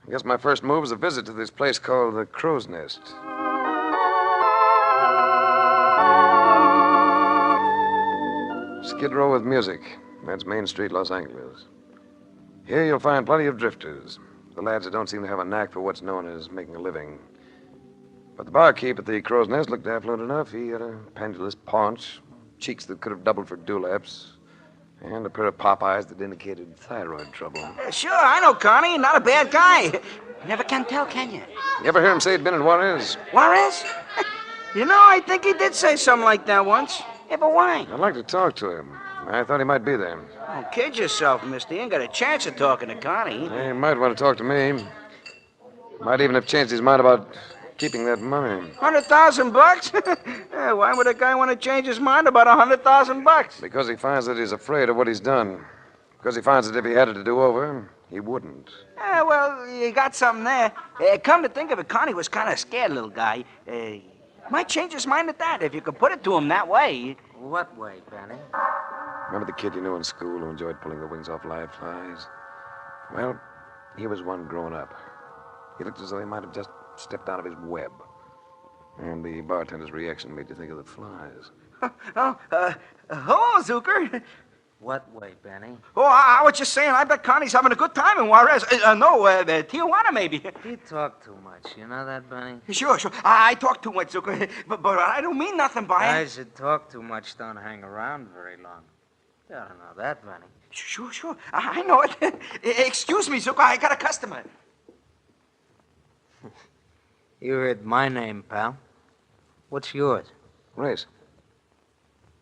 I guess my first move was a visit to this place called the Crow's Nest. Skid Row with music. That's Main Street, Los Angeles. Here you'll find plenty of drifters. The lads that don't seem to have a knack for what's known as making a living. But the barkeep at the Crow's Nest looked affluent enough. He had a pendulous paunch, cheeks that could have doubled for dewlaps, and a pair of pop eyes that indicated thyroid trouble. Sure, I know Connie. Not a bad guy. You never can tell, can you? You ever hear him say he'd been in Juarez? Juarez? You know, I think he did say something like that once. Yeah, but why? I'd like to talk to him. I thought he might be there. Don't kid yourself, mister. You ain't got a chance of talking to Connie. He might want to talk to me. Might even have changed his mind about keeping that money. $100,000? Yeah, why would a guy want to change his mind about $100,000? Because he finds that he's afraid of what he's done. Because he finds that if he had it to do over, he wouldn't. Yeah, well, you got something there. Come to think of it, Connie was kind of scared, little guy. Might change his mind at that, if you could put it to him that way. What way, Benny? Remember the kid you knew in school who enjoyed pulling the wings off live flies? Well, he was one growing up. He looked as though he might have just stepped out of his web. And the bartender's reaction made you think of the flies. Hello, Zucker. What way, Benny? Oh, I was just saying, I bet Connie's having a good time in Juarez. Tijuana, maybe. You talk too much. You know that, Benny? Sure. I talk too much, Zucker. But I don't mean nothing by it. Guys that talk too much don't hang around very long. You don't know that, Benny. Sure. I know it. Excuse me, Zucker. I got a customer. You heard my name, pal. What's yours? Race.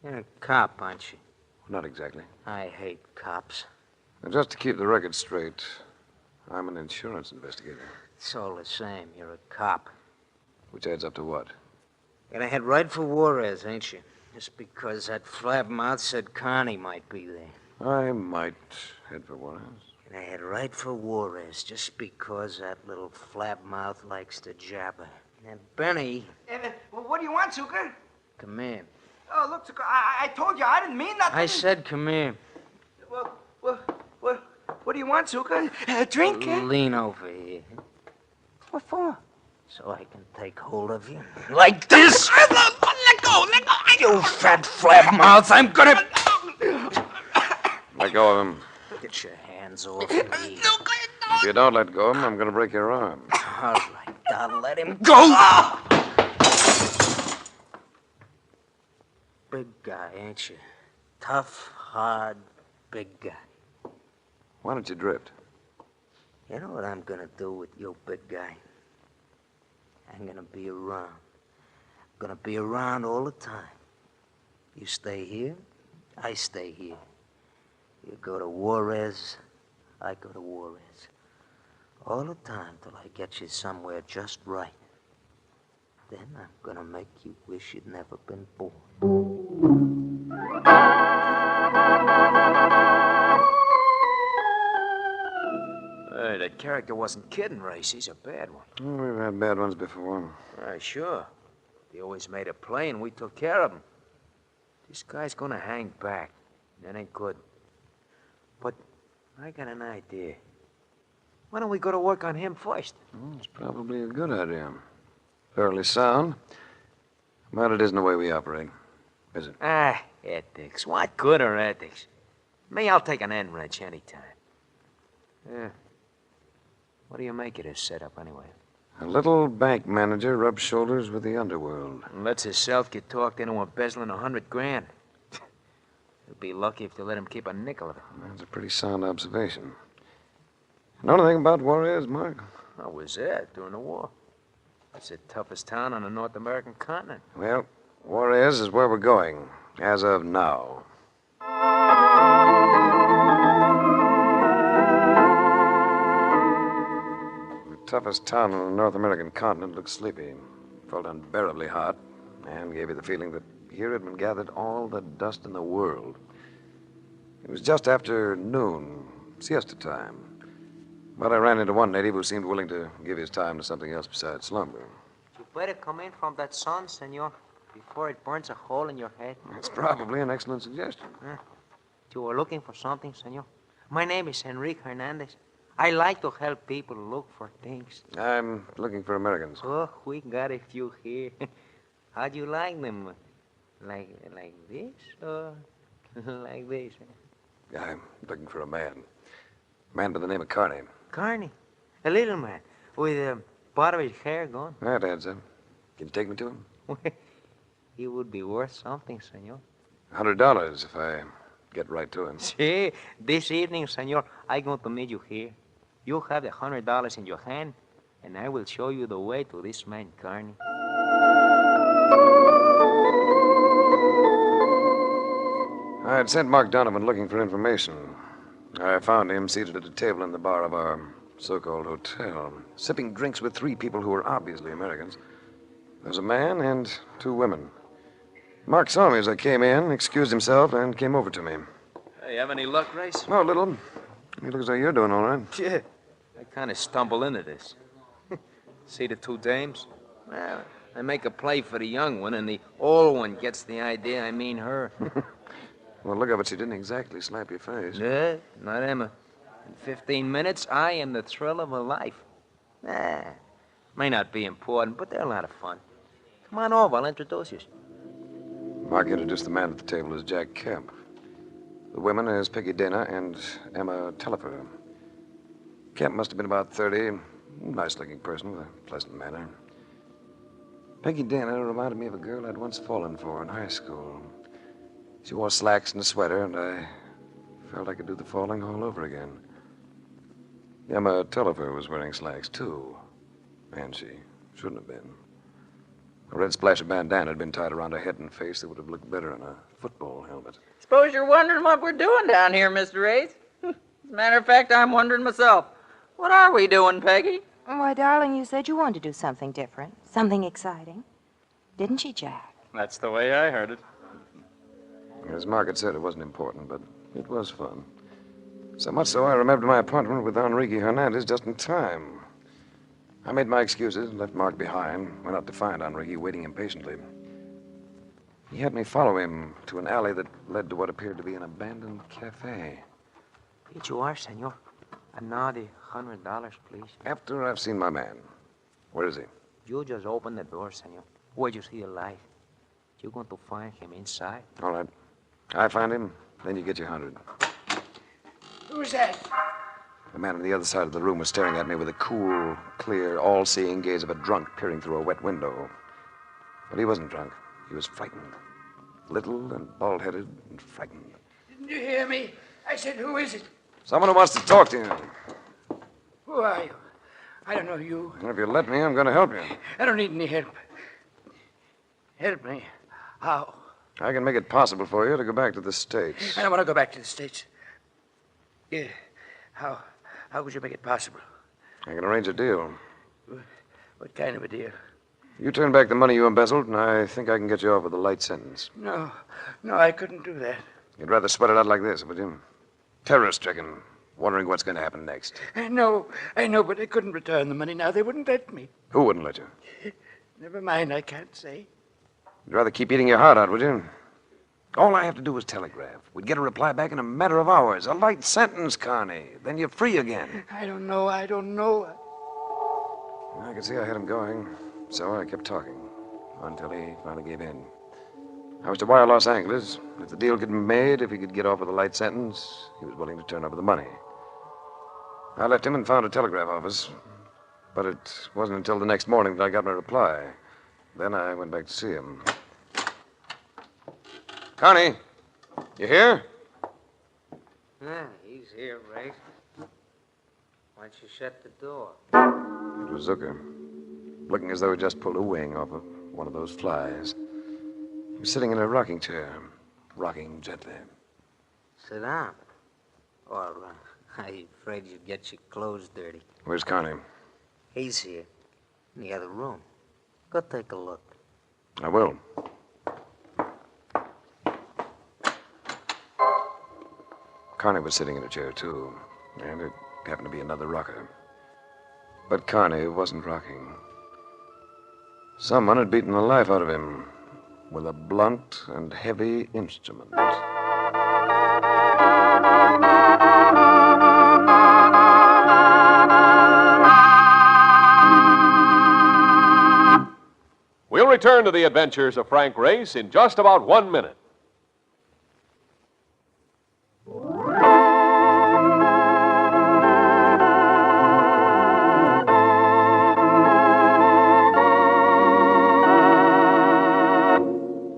You're a cop, aren't you? Not exactly. I hate cops. Now, just to keep the record straight, I'm an insurance investigator. It's all the same. You're a cop. Which adds up to what? Gonna head right for Juarez, ain't you? Just because that flabmouth said Connie might be there. I might head for Juarez. Gonna head right for Juarez just because that little flabmouth likes to jabber. And Benny... What do you want, Zucker? Come here. Oh, look, Zucker, I told you I didn't mean nothing. I said come here. Well, what do you want, Zucker? A drink? Lean over here. What for? So I can take hold of you. Like this? Let go! You fat flabmouth, I'm gonna... Let go of him. Get your hands off me. If you don't let go of him, I'm going to break your arm. All right, I'll let him go. Big guy, ain't you? Tough, hard, big guy. Why don't you drift? You know what I'm gonna do with you, big guy? I'm gonna be around. I'm gonna be around all the time. You stay here, I stay here. You go to Juarez, I go to Juarez. All the time till I get you somewhere just right. Then I'm gonna make you wish you'd never been born. The that character wasn't kidding, Race. He's a bad one. We've had bad ones before. Sure. He always made a play, and we took care of him. This guy's gonna hang back. That ain't good. But I got an idea. Why don't we go to work on him first? It's probably a good idea. Fairly sound. But it isn't the way we operate, is it? Ethics. What good are ethics? Me, I'll take an end wrench anytime. Yeah. What do you make of this setup, anyway? A little bank manager rubs shoulders with the underworld. And lets himself get talked into embezzling $100,000. He'll be lucky if they let him keep a nickel of it. That's a pretty sound observation. Know anything about Juarez, Mark? I was there during the war. It's the toughest town on the North American continent. Well, Juarez is where we're going, as of now. The toughest town on the North American continent looked sleepy, felt unbearably hot, and gave you the feeling that here had been gathered all the dust in the world. It was just after noon, siesta time. But I ran into one native who seemed willing to give his time to something else besides slumber. You better come in from that sun, senor, before it burns a hole in your head. That's probably an excellent suggestion. You were looking for something, senor? My name is Enrique Hernandez. I like to help people look for things. I'm looking for Americans. Oh, we got a few here. How do you like them? Like this or like this? I'm looking for a man. A man by the name of Carney. Carney? A little man with part of his hair gone? That adds up. Can you take me to him? He would be worth something, senor. $100 if I get right to him. See, this evening, senor, I'm going to meet you here. You have the $100 in your hand, and I will show you the way to this man, Carney. I had sent Mark Donovan looking for information. I found him seated at a table in the bar of our so-called hotel, sipping drinks with three people who were obviously Americans. There was a man and two women. Mark saw me as I came in, excused himself, and came over to me. Hey, have any luck, Race? Oh, little. You look as though you're doing all right. Yeah. I kind of stumble into this. See the two dames? Well, I make a play for the young one, and the old one gets the idea I mean her. Well, look up it. She didn't exactly slap your face. Yeah, not Emma. In 15 minutes, I am the thrill of her life. May not be important, but they're a lot of fun. Come on over, I'll introduce you. Mark introduced the man at the table as Jack Kemp. The women as Peggy Dana and Emma Tellifer. Kemp must have been about 30. Nice-looking person with a pleasant manner. Peggy Dana reminded me of a girl I'd once fallen for in high school. She wore slacks and a sweater, and I felt I could do the falling all over again. Emma Tellifer was wearing slacks, too. And she shouldn't have been. A red splash of bandana had been tied around her head and face that would have looked better in a football helmet. Suppose you're wondering what we're doing down here, Mr. Ace. As a matter of fact, I'm wondering myself. What are we doing, Peggy? Why, darling, you said you wanted to do something different, something exciting. Didn't you, Jack? That's the way I heard it. As Mark had said, it wasn't important, but it was fun. So much so, I remembered my appointment with Enrique Hernandez just in time. I made my excuses, left Mark behind, went out to find Enrique waiting impatiently. He had me follow him to an alley that led to what appeared to be an abandoned cafe. Here you are, senor. Another $100, please. After I've seen my man. Where is he? You just open the door, senor. Where you see the light. You're going to find him inside. All right. I find him, then you get your 100. Who's that? The man on the other side of the room was staring at me with the cool, clear, all-seeing gaze of a drunk peering through a wet window. But he wasn't drunk. He was frightened. Little and bald-headed and frightened. Didn't you hear me? I said, who is it? Someone who wants to talk to you. Who are you? I don't know you. If you let me, I'm going to help you. I don't need any help. Help me. How? I can make it possible for you to go back to the States. I don't want to go back to the States. Yeah. How would you make it possible? I can arrange a deal. What kind of a deal? You turn back the money you embezzled, and I think I can get you off with a light sentence. No, I couldn't do that. You'd rather sweat it out like this, would you? Terror-stricken, wondering what's going to happen next. I know, but I couldn't return the money now. They wouldn't let me. Who wouldn't let you? Never mind, I can't say. You'd rather keep eating your heart out, would you? All I have to do is telegraph. We'd get a reply back in a matter of hours. A light sentence, Carney. Then you're free again. I don't know. I could see I had him going, so I kept talking until he finally gave in. I was to wire Los Angeles. If the deal could be made, if he could get off with a light sentence, he was willing to turn over the money. I left him and found a telegraph office, but it wasn't until the next morning that I got my reply. Then I went back to see him. Connie, you here? Yeah, he's here, Ray. Why don't you shut the door? It was Zucker, looking as though he just pulled a wing off of one of those flies. He was sitting in a rocking chair, rocking gently. Sit down. Or, I'm afraid you'd get your clothes dirty. Where's Connie? He's here, in the other room. Go take a look. I will. Connie was sitting in a chair, too, and it happened to be another rocker. But Connie wasn't rocking. Someone had beaten the life out of him with a blunt and heavy instrument. We'll return to the adventures of Frank Race in just about 1 minute.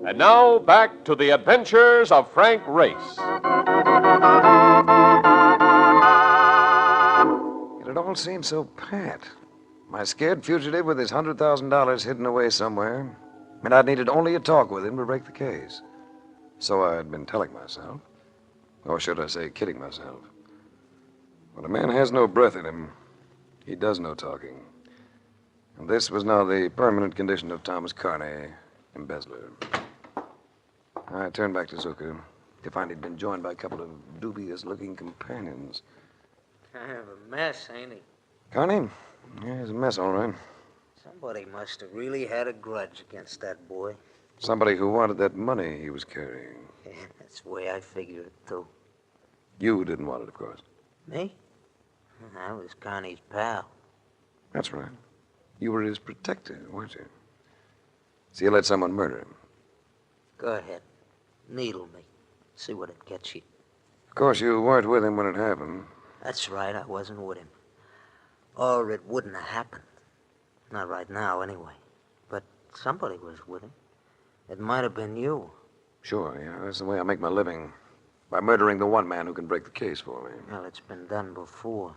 And now, back to the adventures of Frank Race. It all seemed so pat. My scared fugitive with his $100,000 hidden away somewhere, and I needed only a talk with him to break the case. So I'd been telling myself, or should I say kidding myself. When a man has no breath in him, he does no talking. And this was now the permanent condition of Thomas Carney, embezzler. I turned back to Zucker to find he'd been joined by a couple of dubious-looking companions. Kind of a mess, ain't he? Carney? Yeah, he's a mess, all right. Somebody must have really had a grudge against that boy. Somebody who wanted that money he was carrying. Yeah, that's the way I figure it, too. You didn't want it, of course. Me? I was Connie's pal. That's right. You were his protector, weren't you? So you let someone murder him. Go ahead. Needle me. See what it gets you. Of course, you weren't with him when it happened. That's right, I wasn't with him. Or it wouldn't have happened. Not right now, anyway. But somebody was with him. It might have been you. Sure, yeah. That's the way I make my living. By murdering the one man who can break the case for me. Well, it's been done before.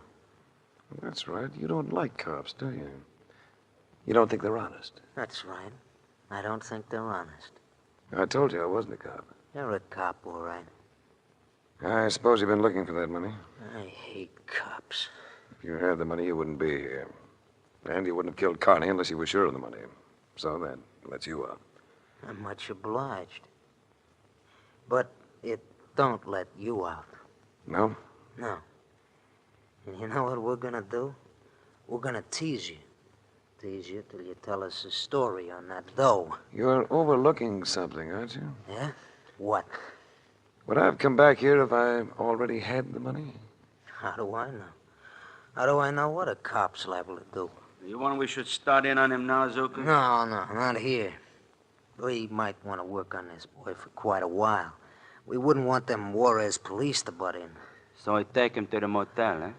That's right. You don't like cops, do you? You don't think they're honest. That's right. I don't think they're honest. I told you I wasn't a cop. You're a cop, all right. I suppose you've been looking for that money. I hate cops. If you had the money, you wouldn't be here. And you wouldn't have killed Carney unless you were sure of the money. So that lets you out. I'm much obliged. But it don't let you out. No? No. And you know what we're gonna do? We're gonna tease you. Tease you till you tell us a story on that dough. You're overlooking something, aren't you? Yeah? What? Would I have come back here if I already had the money? How do I know? How do I know what a cop's liable to do? You want we should start in on him now, Zucker? No, not here. We might want to work on this boy for quite a while. We wouldn't want them Juarez police to butt in. So I take him to the motel, eh?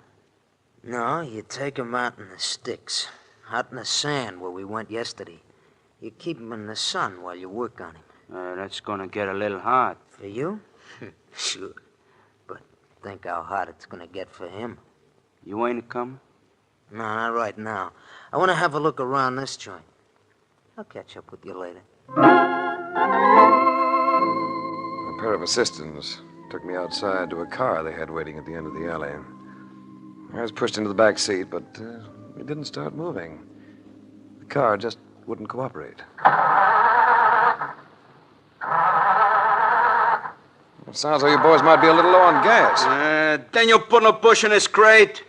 No, you take him out in the sticks. Out in the sand where we went yesterday. You keep him in the sun while you work on him. That's gonna get a little hot. For you? Sure. But think how hot it's gonna get for him. You ain't coming? No, not right now. I want to have a look around this joint. I'll catch up with you later. A pair of assistants took me outside to a car they had waiting at the end of the alley. I was pushed into the back seat, but it didn't start moving. The car just wouldn't cooperate. It sounds like you boys might be a little low on gas. Then you put a bush in this crate?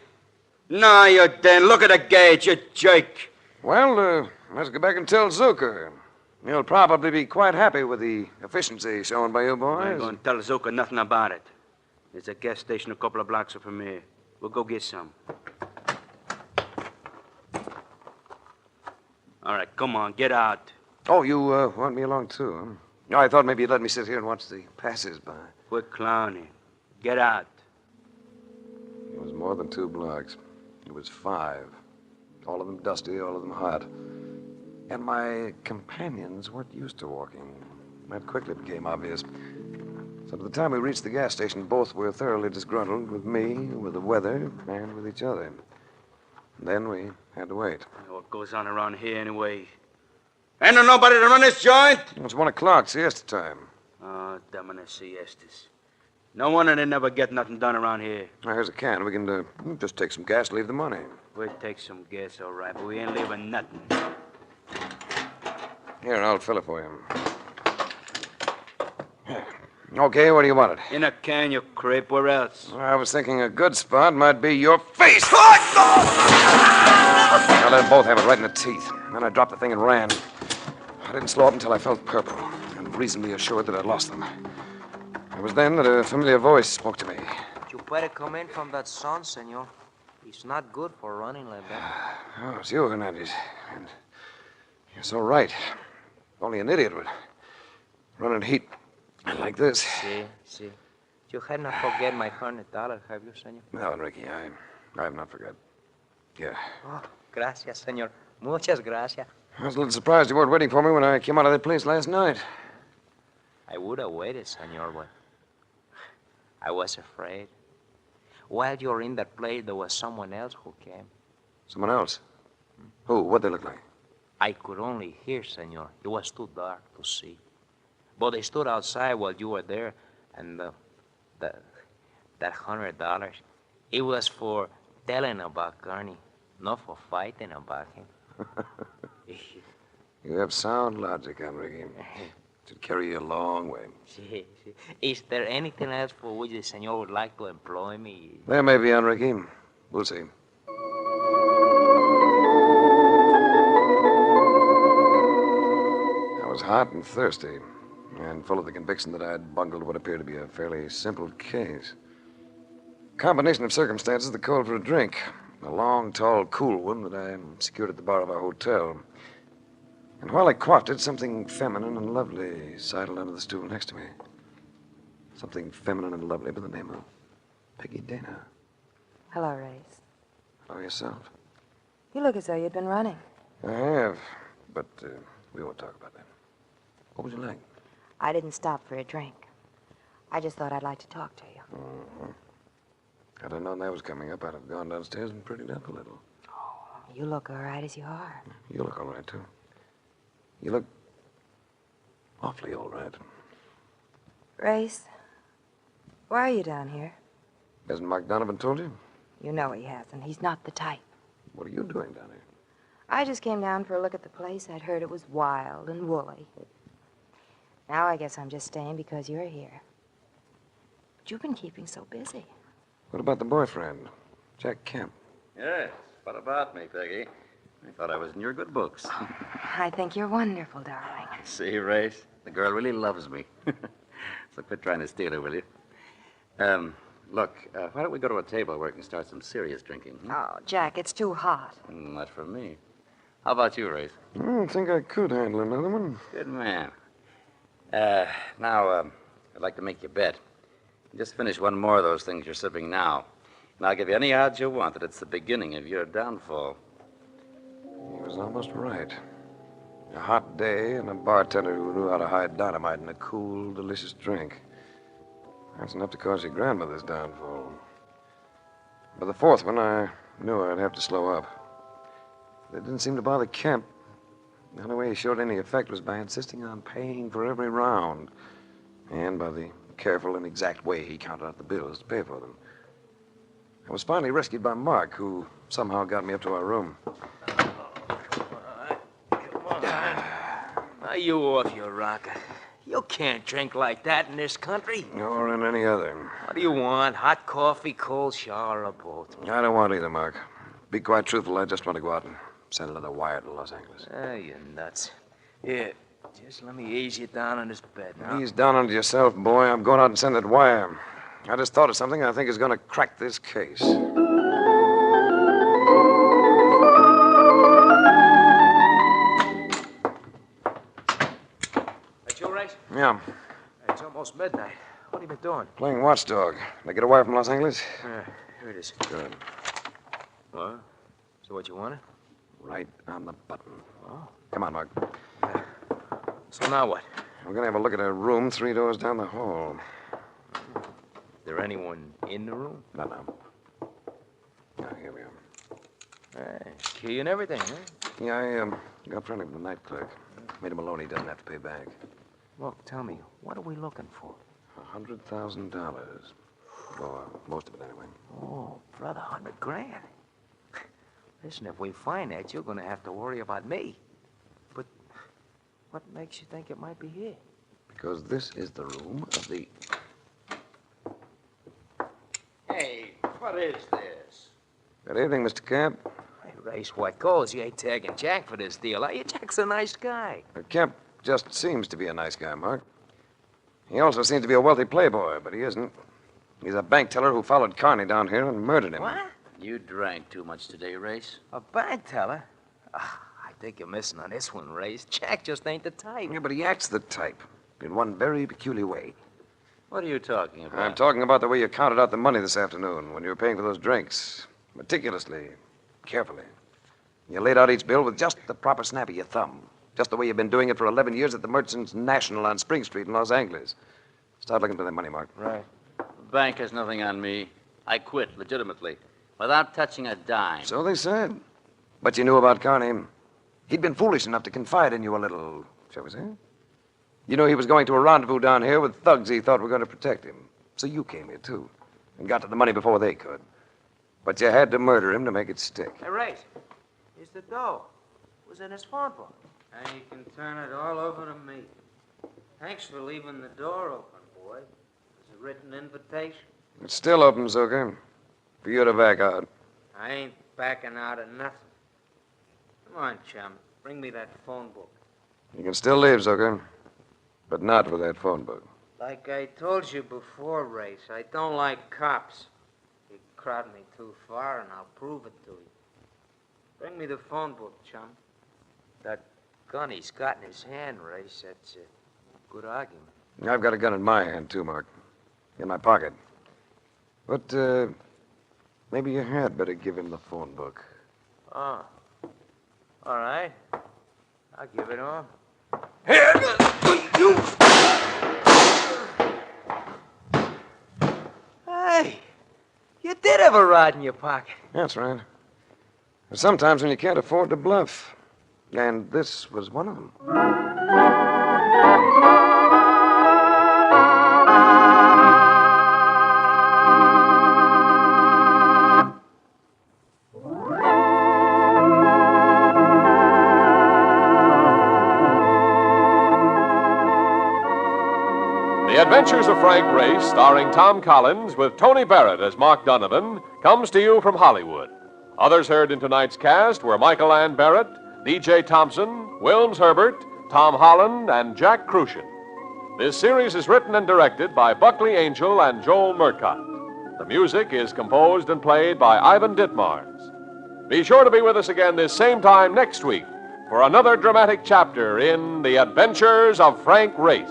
No, you didn't. Look at the gauge, you jerk. Well, let's go back and tell Zucker. He'll probably be quite happy with the efficiency shown by you boys. I ain't going to tell Zucker nothing about it. There's a gas station a couple of blocks from here. We'll go get some. All right, come on, get out. Oh, you want me along, too, huh? I thought maybe you'd let me sit here and watch the passers-by. Quit clowning. Get out. It was more than 2 blocks. It was 5. All of them dusty, all of them hot. And my companions weren't used to walking. That quickly became obvious. So by the time we reached the gas station, both were thoroughly disgruntled with me, with the weather, and with each other. And then we had to wait. What goes on around here anyway? Ain't there nobody to run this joint? It's 1 o'clock, siesta time. Oh, damn it, siestas. No wonder they never get nothing done around here. Now, here's a can. We can just take some gas, leave the money. We'll take some gas, all right, but we ain't leaving nothing. Here, I'll fill it for you. Okay, where do you want it? In a can, you creep. Where else? I was thinking a good spot might be your face. I let them both have it right in the teeth. Then I dropped the thing and ran. I didn't slow up until I felt purple and reasonably assured that I'd lost them. It was then that a familiar voice spoke to me. You better come in from that sun, senor. It's not good for running like that. Oh, it's you, Hernandez. And you're so right. Only an idiot would run in heat like this. See. You had not forget my $100, have you, senor? No, Enrique, I have not forgot. Yeah. Oh, gracias, senor. Muchas gracias. I was a little surprised you weren't waiting for me when I came out of that place last night. I would have waited, senor, but I was afraid. While you were in that place, there was someone else who came. Someone else? Who? What'd they look like? I could only hear, senor. It was too dark to see. But they stood outside while you were there, and that $100, it was for telling about Carney, not for fighting about him. You have sound logic, Enrique. Should carry you a long way. Is there anything else for which the senor would like to employ me? There may be, Enrique. We'll see. I was hot and thirsty, and full of the conviction that I had bungled what appeared to be a fairly simple case. Combination of circumstances that called for a drink. A long, tall, cool one that I secured at the bar of our hotel. And while I quaffed it, something feminine and lovely sidled under the stool next to me. Something feminine and lovely by the name of Peggy Dana. Hello, Race. Hello yourself. You look as though you'd been running. I have, but we won't talk about that. What would you like? I didn't stop for a drink. I just thought I'd like to talk to you. Mm-hmm. Had I known that was coming up, I'd have gone downstairs and prettied up a little. You look all right as you are. You look all right, too. You look awfully all right. Race, why are you down here? Hasn't Mark Donovan told you? You know he hasn't. He's not the type. What are you doing down here? I just came down for a look at the place. I'd heard it was wild and woolly. Now I guess I'm just staying because you're here. But you've been keeping so busy. What about the boyfriend, Jack Kemp? Yes, what about me, Peggy? I thought I was in your good books. I think you're wonderful, darling. See, Race, the girl really loves me. So quit trying to steal her, will you? Look, why don't we go to a table where we can start some serious drinking? Oh, Jack, it's too hot. Not for me. How about you, Race? I don't think I could handle another one. Good man. Now, I'd like to make you a bet. Just finish one more of those things you're sipping now, and I'll give you any odds you want that it's the beginning of your downfall. He was almost right. A hot day and a bartender who knew how to hide dynamite in a cool, delicious drink. That's enough to cause your grandmother's downfall. By the fourth one, I knew I'd have to slow up. It didn't seem to bother Kemp. The only way he showed any effect was by insisting on paying for every round, and by the careful and exact way he counted out the bills to pay for them. I was finally rescued by Mark, who somehow got me up to our room. Now you off your rocker. You can't drink like that in this country. Or in any other. What do you want? Hot coffee, cold shower, or both? I don't want either, Mark. Be quite truthful, I just want to go out and send another wire to Los Angeles. You nuts. Here, just let me ease you down on this bed now. Ease down onto yourself, boy. I'm going out and send that wire. I just thought of something I think is going to crack this case. That's your race? Yeah, It's almost midnight. What have you been doing? playing watchdog. Did I get a wire from Los Angeles? Here it is. Good. What? So what you wanted? Right on the button. Oh. Come on, Mark. So now what? We're going to have a look at a room 3 doors down the hall. Is there anyone in the room? Not now. Now, here we are. Key and everything, huh? Yeah, I got friendly with the night clerk. Made him a loan he doesn't have to pay back. Look, tell me, what are we looking for? $100,000. Or most of it, anyway. Oh, brother, $100,000. Listen, if we find that, you're going to have to worry about me. But what makes you think it might be here? Because this is the room of the... Hey, what is this? Good evening, Mr. Camp. Hey, Race, what goes? You ain't tagging Jack for this deal, are you? Jack's a nice guy. Camp just seems to be a nice guy, Mark. He also seems to be a wealthy playboy, but he isn't. He's a bank teller who followed Carney down here and murdered him. What? You drank too much today, Race. A bank teller? I think you're missing on this one, Race. Jack just ain't the type. Yeah, but he acts the type in one very peculiar way. What are you talking about? I'm talking about the way you counted out the money this afternoon when you were paying for those drinks. Meticulously, carefully. You laid out each bill with just the proper snap of your thumb. Just the way you've been doing it for 11 years at the Merchants National on Spring Street in Los Angeles. Start looking for that money, Mark. Right. The bank has nothing on me. I quit, legitimately, without touching a dime. So they said. But you knew about Carney. He'd been foolish enough to confide in you a little, shall we say? You know he was going to a rendezvous down here with thugs he thought were going to protect him. So you came here, too, and got to the money before they could. But you had to murder him to make it stick. Hey, Race, here's the dough. It was in his phone book. And you can turn it all over to me. Thanks for leaving the door open, boy. It's a written invitation. It's still open, Zucker. For you to back out. I ain't backing out of nothing. Come on, chum. Bring me that phone book. You can still leave, Zucker. But not with that phone book. Like I told you before, Race, I don't like cops. You crowd me too far, and I'll prove it to you. Bring me the phone book, chum. That gun he's got in his hand, Race, that's a good argument. I've got a gun in my hand, too, Mark. In my pocket. But, maybe you had better give him the phone book. Oh. All right. I'll give it to him. Hey, you did have a rod in your pocket. That's right. Sometimes when you can't afford to bluff. And this was one of them. The Adventures of Frank Race, starring Tom Collins with Tony Barrett as Mark Donovan, comes to you from Hollywood. Others heard in tonight's cast were Michael Ann Barrett, D.J. Thompson, Wilms Herbert, Tom Holland, and Jack Crucian. This series is written and directed by Buckley Angel and Joel Murcott. The music is composed and played by Ivan Ditmars. Be sure to be with us again this same time next week for another dramatic chapter in The Adventures of Frank Race.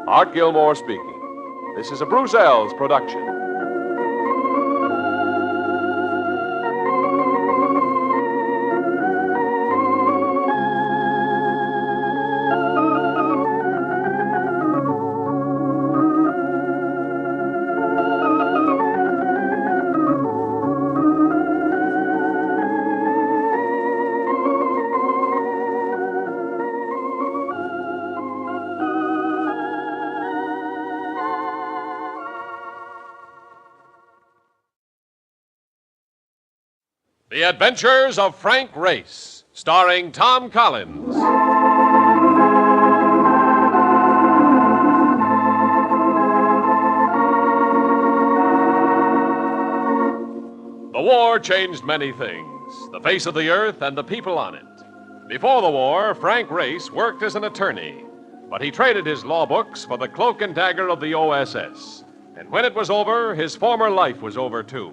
Art Gilmore speaking. This is a Brussels production. The Adventures of Frank Race, starring Tom Collins. The war changed many things, the face of the earth and the people on it. Before the war, Frank Race worked as an attorney, but he traded his law books for the Cloak and Dagger of the OSS. And when it was over, his former life was over too.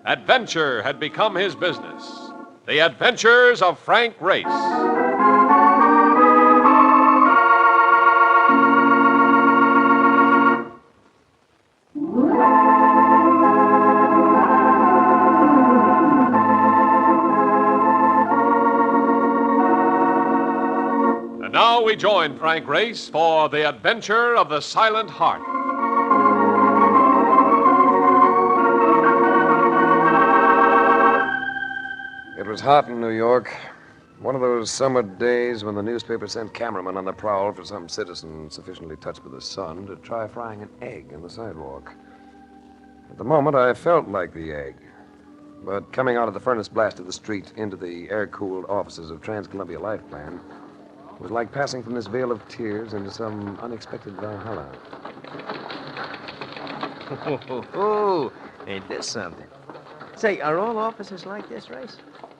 Adventure had become his business. The Adventures of Frank Race. And now we join Frank Race for The Adventure of the Silent Heart. It was hot in New York. One of those summer days when the newspaper sent cameramen on the prowl for some citizen sufficiently touched with the sun to try frying an egg on the sidewalk. At the moment, I felt like the egg. But coming out of the furnace blast of the street into the air-cooled offices of Trans-Columbia Life Plan was like passing from this vale of tears into some unexpected Valhalla. Oh, ain't this something? Say, are all offices like this, Race?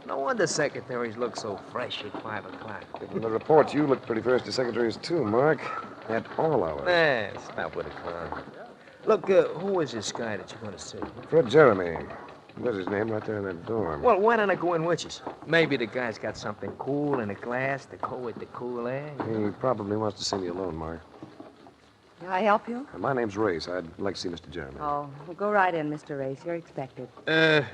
No wonder secretaries look so fresh at 5 o'clock. From the reports, you look pretty fresh to secretaries, too, Mark. At all hours. Nah, stop with a clown. Look, who is this guy that you're going to see? Fred Jeremy. There's his name right there in that dorm. Well, why don't I go in with you? Maybe the guy's got something cool in a glass to go with the cool air. He probably wants to see me alone, Mark. Can I help you? My name's Race. I'd like to see Mr. Jeremy. Oh, well, go right in, Mr. Race. You're expected.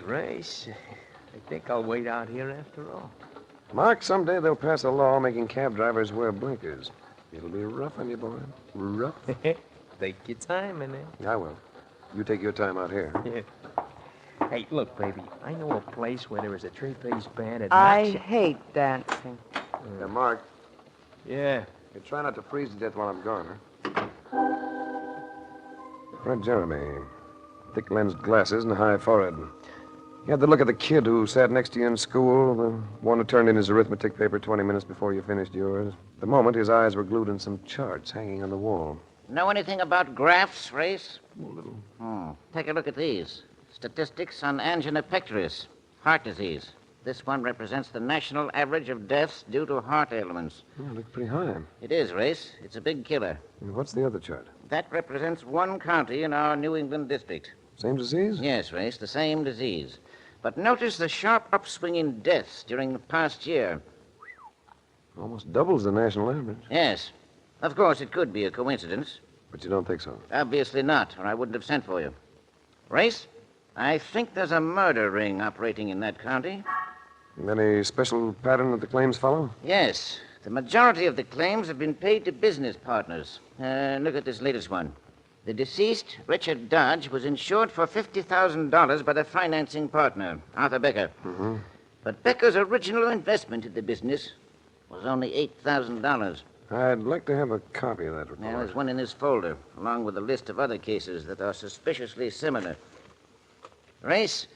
Race, I think I'll wait out here after all. Mark, someday they'll pass a law making cab drivers wear blinkers. It'll be rough on you, boy. Rough. Take your time, in it. I will. You take your time out here. Yeah. Hey, look, baby, I know a place where there is a three-piece band that I knocks you... hate dancing. Now, Mark. Yeah. You try not to freeze to death while I'm gone, huh? Fred Jeremy. Thick-lensed glasses and a high forehead. He had the look of the kid who sat next to you in school, the one who turned in his arithmetic paper 20 minutes before you finished yours. The moment, his eyes were glued on some charts hanging on the wall. Know anything about graphs, Race? A little. Take a look at these. Statistics on angina pectoris, heart disease. This one represents the national average of deaths due to heart ailments. Oh, looks pretty high. It is, Race. It's a big killer. And what's the other chart? That represents one county in our New England district. Same disease? Yes, Race, the same disease. But notice the sharp upswing in deaths during the past year. Almost doubles the national average. Yes. Of course, it could be a coincidence. But you don't think so? Obviously not, or I wouldn't have sent for you. Race, I think there's a murder ring operating in that county. Any special pattern that the claims follow? Yes. The majority of the claims have been paid to business partners. Look at this latest one. The deceased, Richard Dodge, was insured for $50,000 by the financing partner, Arthur Becker. Mm-hmm. But Becker's original investment in the business was only $8,000. I'd like to have a copy of that report. Now, there's one in this folder, along with a list of other cases that are suspiciously similar. Race,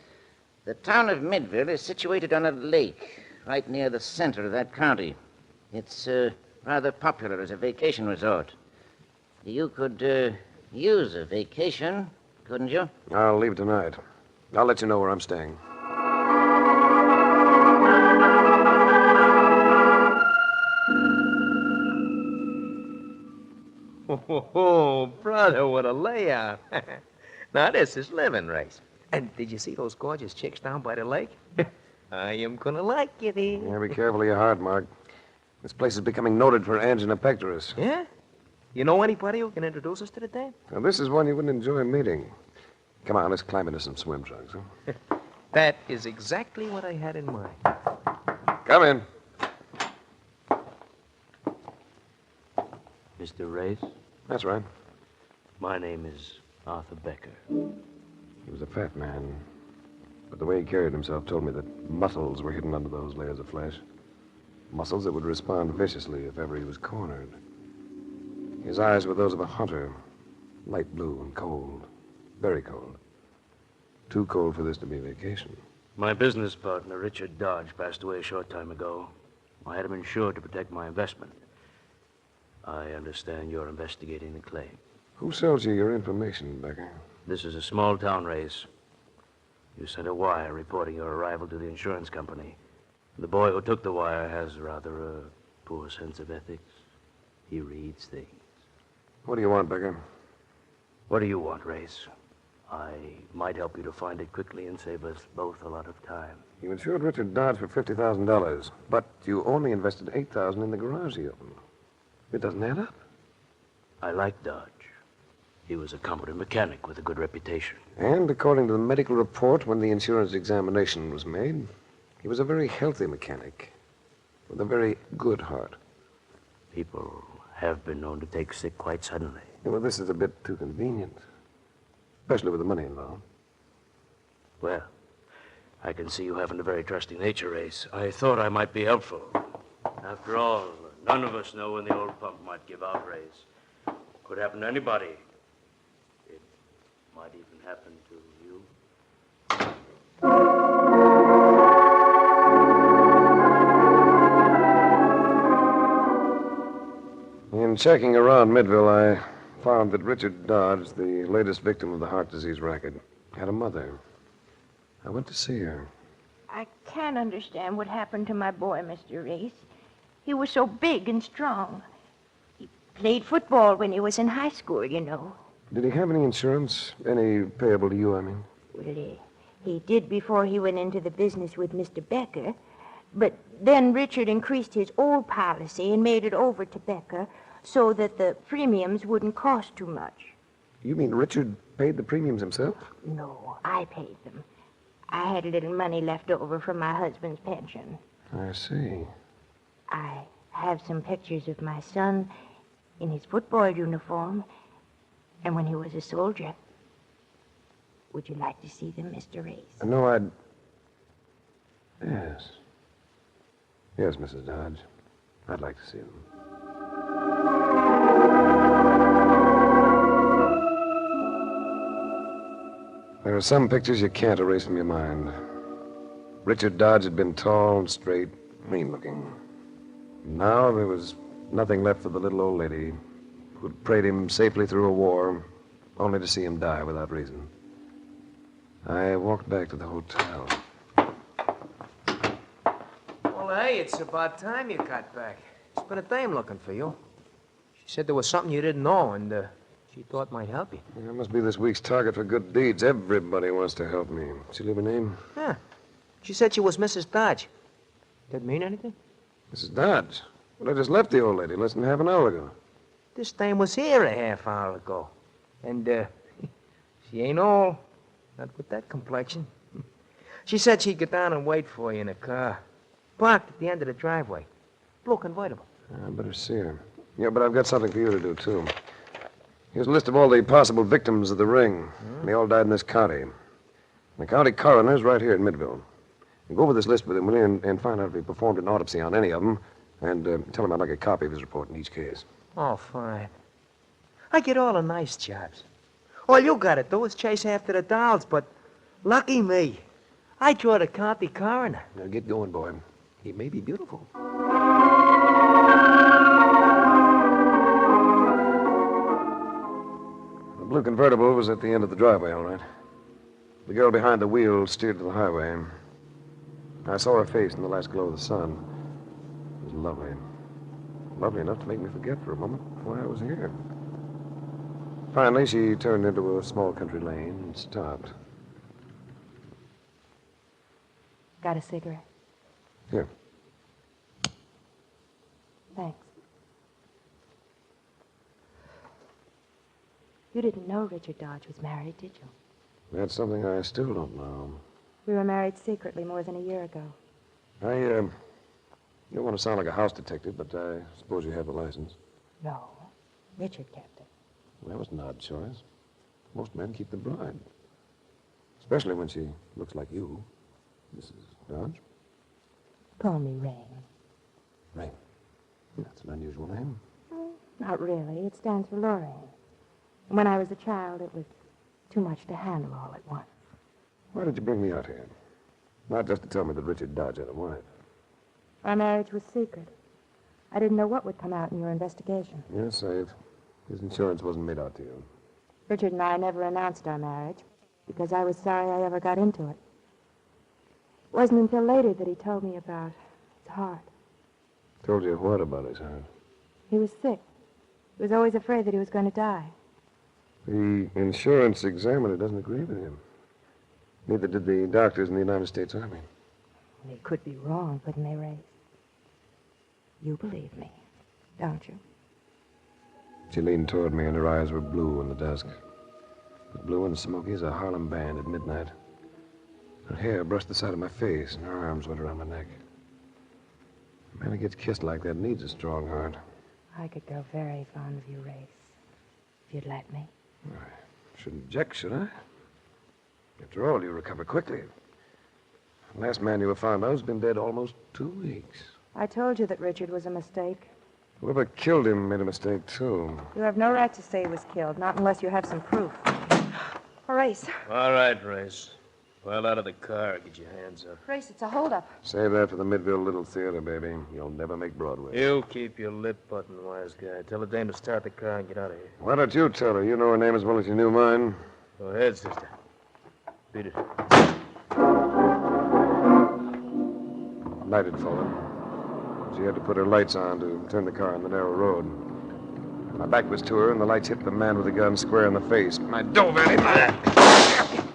the town of Midville is situated on a lake right near the center of that county. It's rather popular as a vacation resort. You could use a vacation, couldn't you? I'll leave tonight. I'll let you know where I'm staying. Oh, brother, what a layout. Now, this is living, Race. And did you see those gorgeous chicks down by the lake? I am gonna like it here. Yeah, be careful of your heart, Mark. This place is becoming noted for angina pectoris. Yeah? You know anybody who can introduce us to the dame? Now, this is one you wouldn't enjoy meeting. Come on, let's climb into some swim trunks, huh? That is exactly what I had in mind. Come in. Mr. Race? That's right. My name is Arthur Becker. He was a fat man. But the way he carried himself told me that muscles were hidden under those layers of flesh. Muscles that would respond viciously if ever he was cornered. His eyes were those of a hunter. Light blue and cold. Very cold. Too cold for this to be vacation. My business partner, Richard Dodge, passed away a short time ago. I had him insured to protect my investment. I understand you're investigating the claim. Who sells you your information, Becker? This is a small town race. You sent a wire reporting your arrival to the insurance company. The boy who took the wire has rather a poor sense of ethics. He reads things. What do you want, Becker? What do you want, Race? I might help you to find it quickly and save us both a lot of time. You insured Richard Dodge for $50,000, but you only invested $8,000 in the garage he opened. It doesn't add up. I like Dodge. He was a competent mechanic with a good reputation. And according to the medical report, when the insurance examination was made, he was a very healthy mechanic with a very good heart. People have been known to take sick quite suddenly. Yeah, well, this is a bit too convenient, especially with the money involved. Well, I can see you haven't a very trusting nature, Race. I thought I might be helpful. After all, none of us know when the old pump might give out, Race. Could happen to anybody. It might even happen to you. In checking around Midville, I found that Richard Dodge, the latest victim of the heart disease racket, had a mother. I went to see her. I can't understand what happened to my boy, Mr. Race. He was so big and strong. He played football when he was in high school, you know. Did he have any insurance? Any payable to you, I mean? Well, he did before he went into the business with Mr. Becker. But then Richard increased his old policy and made it over to Becker so that the premiums wouldn't cost too much. You mean Richard paid the premiums himself? No, I paid them. I had a little money left over from my husband's pension. I see. I have some pictures of my son in his football uniform and when he was a soldier. Would you like to see them, Mr. Race? No, I'd... Yes. Yes, Mrs. Dodge. I'd like to see them. There are some pictures you can't erase from your mind. Richard Dodge had been tall and straight, mean-looking. Now there was nothing left for the little old lady who'd prayed him safely through a war, only to see him die without reason. I walked back to the hotel. Well, hey, it's about time you got back. It's been a dame looking for you. She said there was something you didn't know, and she thought might help you. I must be this week's target for good deeds. Everybody wants to help me. She leave a name? Yeah. She said she was Mrs. Dodge. Did it mean anything? Mrs. Dodge? Well, I just left the old lady less than half an hour ago. This dame was here a half hour ago. And, she ain't old. Not with that complexion. She said she'd get down and wait for you in a car. Parked at the end of the driveway. Blue convertible. I better see her. Yeah, but I've got something for you to do, too. Here's a list of all the possible victims of the ring. They all died in this county. The county coroner's right here in Midville. You go over this list with him, will you, and find out if he performed an autopsy on any of them, and tell him I'd like a copy of his report in each case. Oh, fine. I get all the nice jobs. All you gotta do is chase after the dolls, but lucky me. I draw the county coroner. Now get going, boy. He may be beautiful. The blue convertible was at the end of the driveway, all right. The girl behind the wheel steered to the highway. I saw her face in the last glow of the sun. It was lovely. Lovely enough to make me forget for a moment why I was here. Finally, she turned into a small country lane and stopped. Got a cigarette? Here. Thanks. You didn't know Richard Dodge was married, did you? That's something I still don't know. We were married secretly more than a year ago. I don't want to sound like a house detective, but I suppose you have a license. No. Richard kept it. Well, that was an odd choice. Most men keep the bride. Especially when she looks like you, Mrs. Dodge. Call me Rain. Rain. That's an unusual name. Not really. It stands for Lorraine. When I was a child, it was too much to handle all at once. Why did you bring me out here? Not just to tell me that Richard Dodge had a wife. Our marriage was secret. I didn't know what would come out in your investigation. You're safe. His insurance wasn't made out to you. Richard and I never announced our marriage because I was sorry I ever got into it. wasn't until later that he told me about his heart. Told you what about his heart? He was sick. He was always afraid that he was going to die. The insurance examiner doesn't agree with him. Neither did the doctors in the United States Army. They could be wrong, couldn't they, Ray? You believe me, don't you? She leaned toward me, and her eyes were blue in the dusk. As blue and smoky as a Harlem band at midnight. Her hair brushed the side of my face, and her arms went around my neck. A man who gets kissed like that needs a strong heart. I could grow very fond of you, Race, if you'd let me. I shouldn't object, should I? After all, you recover quickly. The last man you were found out has been dead almost 2 weeks. I told you that Richard was a mistake. Whoever killed him made a mistake, too. You have no right to say he was killed, not unless you have some proof. Race. All right, Race. Well, out of the car. Get your hands up. Race, it's a holdup. Save that for the Midville Little Theater, baby. You'll never make Broadway. You keep your lip button, wise guy. Tell the dame to start the car and get out of here. Why don't you tell her? You know her name as well as you knew mine. Go ahead, sister. Beat it. Night had fallen. She had to put her lights on to turn the car on the narrow road. My back was to her, and the lights hit the man with the gun square in the face. I dove at him.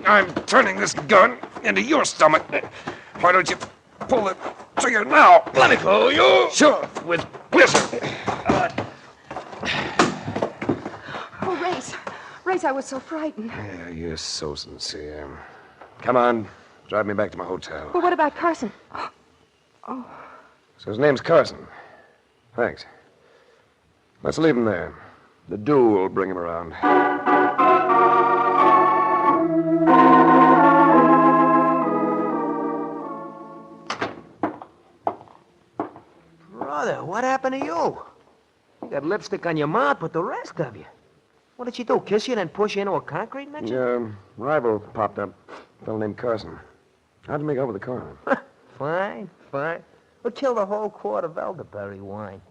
I'm turning this gun into your stomach. Why don't you pull the trigger now? Let it go, you! Sure, with pleasure. Oh, Race. Race, I was so frightened. Yeah, you're so sincere. Come on, drive me back to my hotel. Well, what about Carson? Oh. So his name's Carson. Thanks. Let's leave him there. The dew will bring him around. Brother, what happened to you? You got lipstick on your mouth, but the rest of you. What did she do, kiss you and then push you into a concrete mixer? Your rival popped up. A fellow named Carson. How'd you make out with the coroner? Fine. We'll kill the whole quart of elderberry wine.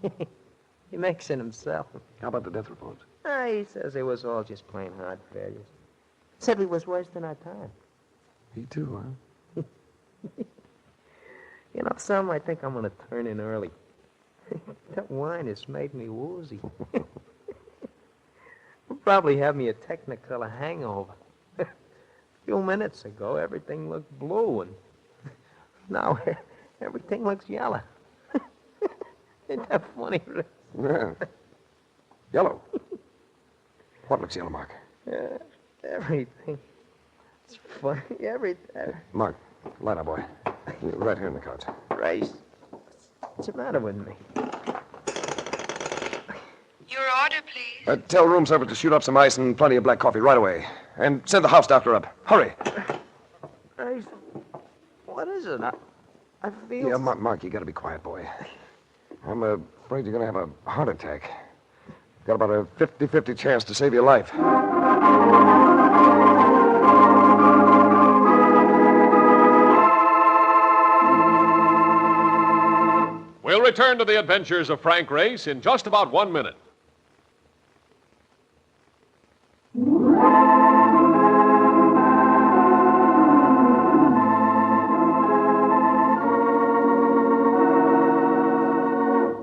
He makes it himself. How about the death report? He says it was all just plain heart failures. Said we was wasting our time. He too, huh? You know, some might think I'm going to turn in early. That wine has made me woozy. Will probably have me a Technicolor hangover. A few minutes ago, everything looked blue, and now everything looks yellow. Ain't that funny, Rick? Yeah. Yellow. What looks yellow, Mark? Everything. It's funny, everything. Mark, light up, boy. Right here on the couch. Race. What's the matter with me? Your order, please. Tell room service to shoot up some ice and plenty of black coffee right away. And send the house doctor up. Hurry. Race. What is it? I feel... Yeah, Mark, you gotta be quiet, boy. I'm afraid you're gonna have a heart attack. Got about a 50-50 chance to save your life. We'll return to the adventures of Frank Race in just about 1 minute.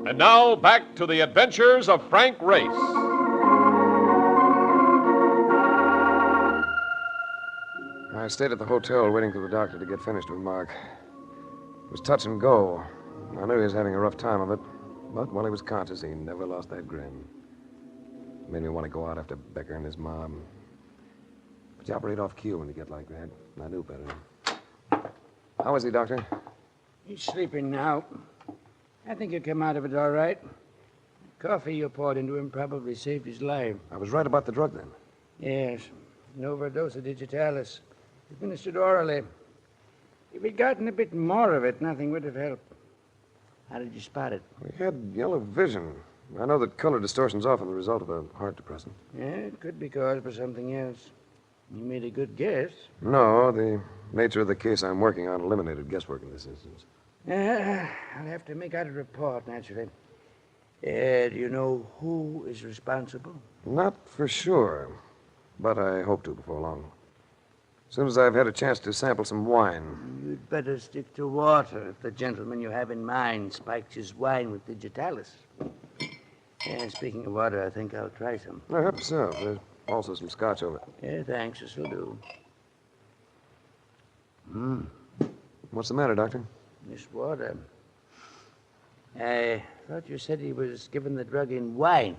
And now, back to the adventures of Frank Race. I stayed at the hotel waiting for the doctor to get finished with Mark. It was touch and go. I knew he was having a rough time of it, but while he was conscious, he never lost that grin. It made me want to go out after Becker and his mom. But you operate off cue when you get like that. I knew better. How is he, Doctor? He's sleeping now. I think he'll come out of it all right. The coffee you poured into him probably saved his life. I was right about the drug, then. Yes, an overdose of digitalis. Administered orally. If he'd gotten a bit more of it, nothing would have helped. How did you spot it? He had yellow vision. I know that color distortion's often the result of a heart depressant. Yeah, it could be caused by something else. You made a good guess. No, the nature of the case I'm working on eliminated guesswork in this instance. I'll have to make out a report, naturally. Do you know who is responsible? Not for sure, but I hope to before long. As soon as I've had a chance to sample some wine. You'd better stick to water if the gentleman you have in mind spikes his wine with digitalis. Yeah, speaking of water, I think I'll try some. I hope so. There's also some scotch over it. Yeah, thanks. This'll do. What's the matter, Doctor? This water. I thought you said he was given the drug in wine.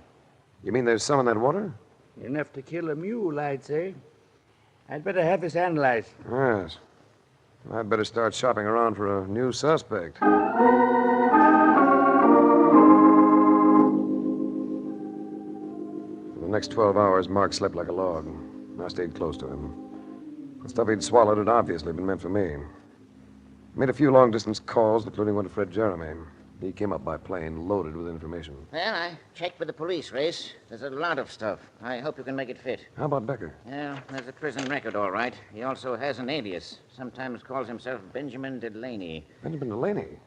You mean there's some in that water? Enough to kill a mule, I'd say. I'd better have this analyzed. Yes. I'd better start shopping around for a new suspect. For the next 12 hours, Mark slept like a log. I stayed close to him. The stuff he'd swallowed had obviously been meant for me. Made a few long-distance calls, including one to Fred Jeremy. He came up by plane, loaded with information. Well, I checked with the police, Race. There's a lot of stuff. I hope you can make it fit. How about Becker? Yeah, there's a prison record, all right. He also has an alias. Sometimes calls himself Benjamin Delaney. Benjamin Delaney?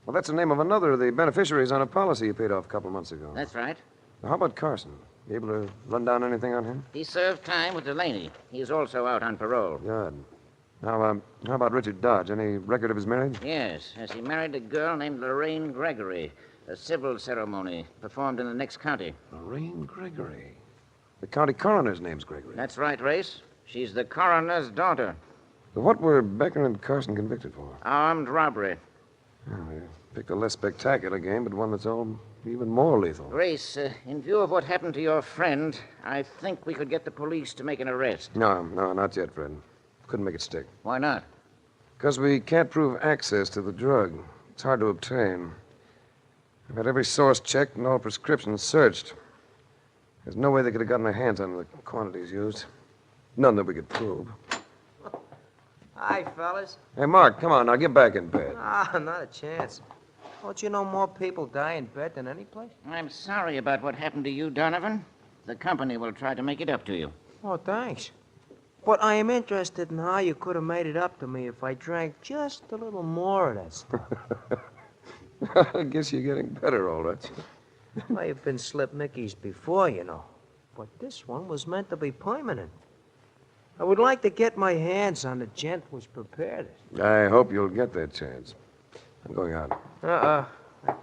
Well, that's the name of another of the beneficiaries on a policy you paid off a couple of months ago. That's right. Now, how about Carson? You able to run down anything on him? He served time with Delaney. He's also out on parole. Good. Now, how about Richard Dodge? Any record of his marriage? Yes, he married a girl named Lorraine Gregory. A civil ceremony performed in the next county. Lorraine Gregory? The county coroner's name's Gregory. That's right, Race. She's the coroner's daughter. So what were Becker and Carson convicted for? Armed robbery. Oh, they picked a less spectacular game, but one that's all even more lethal. Race, in view of what happened to your friend, I think we could get the police to make an arrest. No, not yet, Fred. Couldn't make it stick. Why not? Because we can't prove access to the drug. It's hard to obtain. I've had every source checked and all prescriptions searched. There's no way they could have gotten their hands on the quantities used. None that we could prove. Hi, fellas. Hey, Mark, come on, now get back in bed. Ah, not a chance. Don't you know more people die in bed than any place? I'm sorry about what happened to you, Donovan. The company will try to make it up to you. Oh, thanks. But I am interested in how you could have made it up to me if I drank just a little more of that stuff. I guess you're getting better, all right. Well, you've been slip Mickeys before, you know. But this one was meant to be permanent. I would like to get my hands on the gent who's prepared it. I hope you'll get that chance. I'm going out. I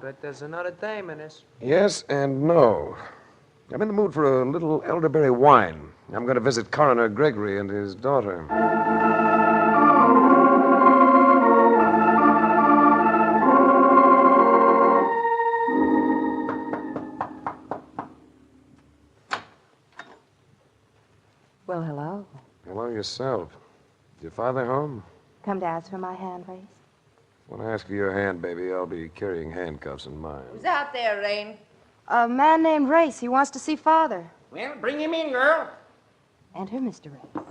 bet there's another dame in this. Yes and no. I'm in the mood for a little elderberry wine. I'm going to visit Coroner Gregory and his daughter. Well, hello. Hello yourself. Is your father home? Come to ask for my hand, Race? When I ask for your hand, baby, I'll be carrying handcuffs in mine. Who's out there, Rain? A man named Race. He wants to see Father. Well, bring him in, girl. Enter, Mr. Race.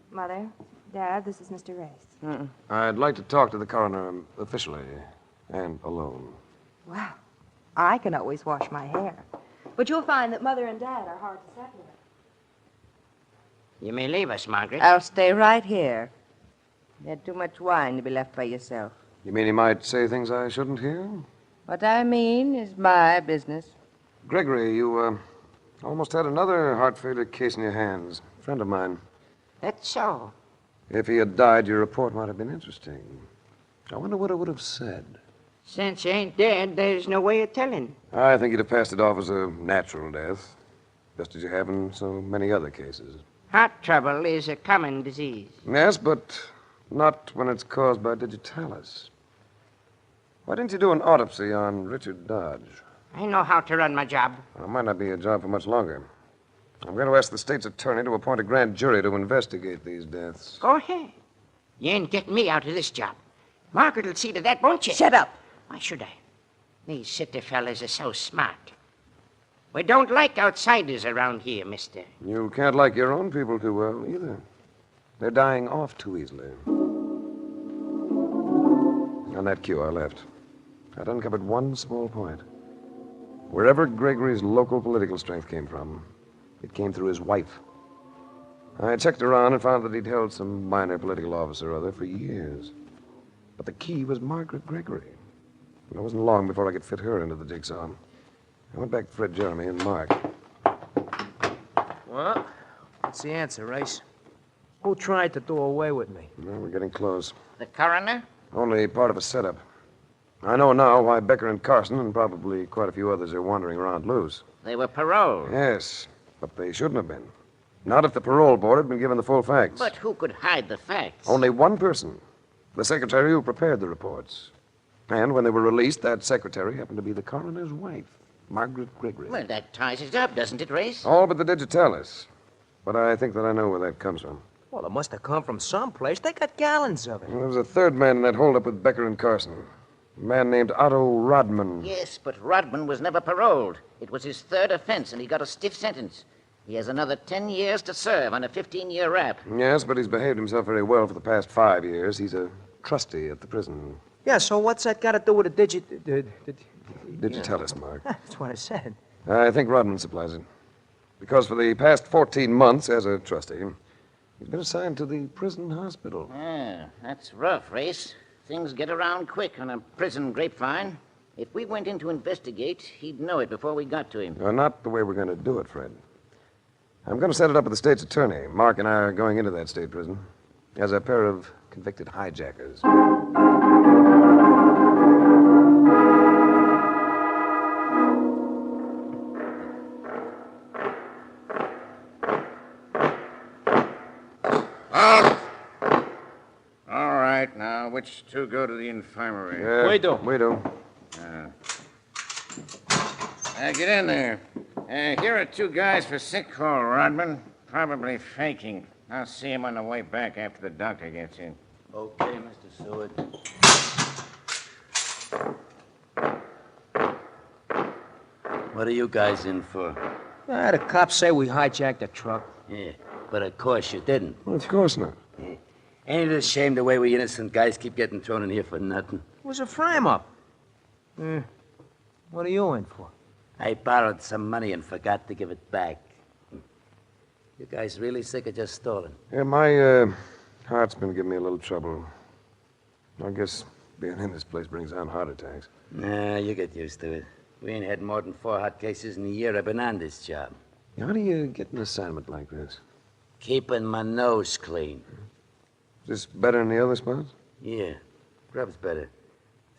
Mother, Dad, this is Mr. Race. I'd like to talk to the coroner officially and alone. Wow. I can always wash my hair. But you'll find that Mother and Dad are hard to separate. You may leave us, Margaret. I'll stay right here. You had too much wine to be left by yourself. You mean he might say things I shouldn't hear? What I mean is my business. Gregory, you almost had another heart failure case in your hands. A friend of mine. That's so. If he had died, your report might have been interesting. I wonder what it would have said. Since he ain't dead, there's no way of telling. I think you'd have passed it off as a natural death, just as you have in so many other cases. Heart trouble is a common disease. Yes, but not when it's caused by digitalis. Why didn't you do an autopsy on Richard Dodge? I know how to run my job. Well, it might not be a job for much longer. I'm going to ask the state's attorney to appoint a grand jury to investigate these deaths. Go ahead. You ain't getting me out of this job. Margaret will see to that, won't you? Shut up. Why should I? These city fellas are so smart. We don't like outsiders around here, mister. You can't like your own people too well, either. They're dying off too easily. On that cue, I left. I'd uncovered one small point. Wherever Gregory's local political strength came from, it came through his wife. I checked around and found that he'd held some minor political office or other for years. But the key was Margaret Gregory. And it wasn't long before I could fit her into the jigsaw. I went back to Fred Jeremy and Mark. Well, what's the answer, Race? Who tried to do away with me? Well, we're getting close. The coroner? Only part of a setup. I know now why Becker and Carson and probably quite a few others are wandering around loose. They were paroled. Yes, but they shouldn't have been. Not if the parole board had been given the full facts. But who could hide the facts? Only one person. The secretary who prepared the reports. And when they were released, that secretary happened to be the coroner's wife, Margaret Gregory. Well, that ties it up, doesn't it, Race? All but the digitalis. But I think that I know where that comes from. Well, it must have come from someplace. They got gallons of it. There was a third man in that holdup with Becker and Carson. A man named Otto Rodman. Yes, but Rodman was never paroled. It was his third offense, and he got a stiff sentence. He has another 10 years to serve on a 15-year rap. Yes, but he's behaved himself very well for the past 5 years. He's a trustee at the prison. Yeah, so what's that got to do with the Digitalis, Mark. That's what I said. I think Rodman supplies it. Because for the past 14 months, as a trustee, he's been assigned to the prison hospital. Ah, that's rough, Race. Things get around quick on a prison grapevine. If we went in to investigate, he'd know it before we got to him. Not the way we're going to do it, Fred. I'm going to set it up with the state's attorney. Mark and I are going into that state prison as a pair of convicted hijackers. All right, now, which two go to the infirmary? We do. Get in there. Here are two guys for sick call, Rodman. Probably faking. I'll see him on the way back after the doctor gets in. Okay, Mr. Seward. What are you guys in for? The cops say we hijacked a truck. Yeah, but of course you didn't. Well, of course not. Yeah. Ain't it a shame the way we innocent guys keep getting thrown in here for nothing? It was a frame-up. What are you in for? I borrowed some money and forgot to give it back. You guys really sick or just stolen? Yeah, my heart's been giving me a little trouble. I guess being in this place brings on heart attacks. Nah, you get used to it. We ain't had more than 4 hot cases in a year I've been on this job. How do you get an assignment like this? Keeping my nose clean. Is this better than the other spots? Yeah, grub's better.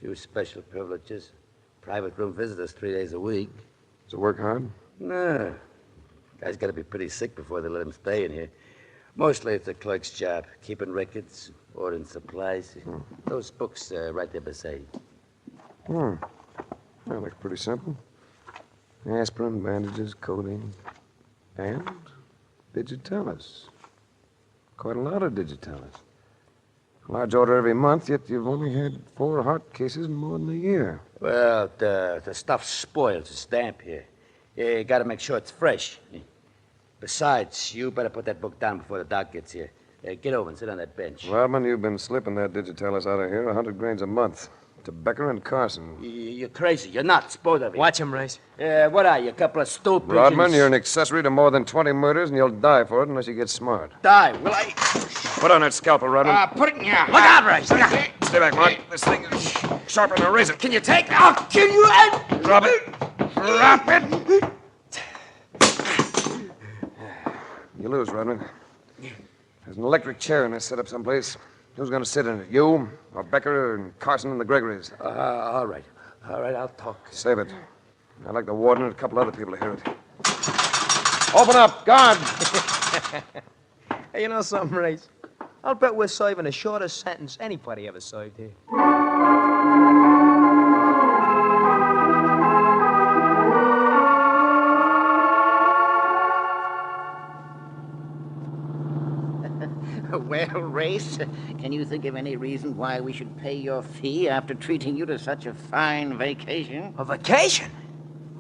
Few special privileges. Private room visitors 3 days a week. Does it work hard? No. Guy's got to be pretty sick before they let him stay in here. Mostly it's a clerk's job, keeping records, ordering supplies. Those books right there beside you. That looks pretty simple. Aspirin, bandages, codeine, and digitalis. Quite a lot of digitalis. A large order every month, yet you've only had 4 heart cases in more than a year. Well, the stuff's spoiled. It's damp here. You got to make sure it's fresh. Besides, you better put that book down before the doc gets here. Get over and sit on that bench. Rodman, you've been slipping that digitalis out of here 100 grains a month to Becker and Carson. You're crazy. You're nuts, both of you. Watch him, Race. What are you, a couple of stool pigeons? Rodman, you're an accessory to more than 20 murders, and you'll die for it unless you get smart. Die? Will I? Put on that scalpel, Rodman. Put it in your... Look out, Race! Look out! Stay back, Mark. This thing is sharper than a razor. Can you take... I'll kill you and... Drop it. Drop it. You lose, Rodman. There's an electric chair in this setup someplace. Who's going to sit in it? You, or Becker, and Carson, and the Gregorys? All right. All right, I'll talk. Save it. I'd like the warden and a couple other people to hear it. Open up, guard! Hey, you know something, Race? I'll bet we're serving the shortest sentence anybody ever served here. Well, Race, can you think of any reason why we should pay your fee after treating you to such a fine vacation? A vacation?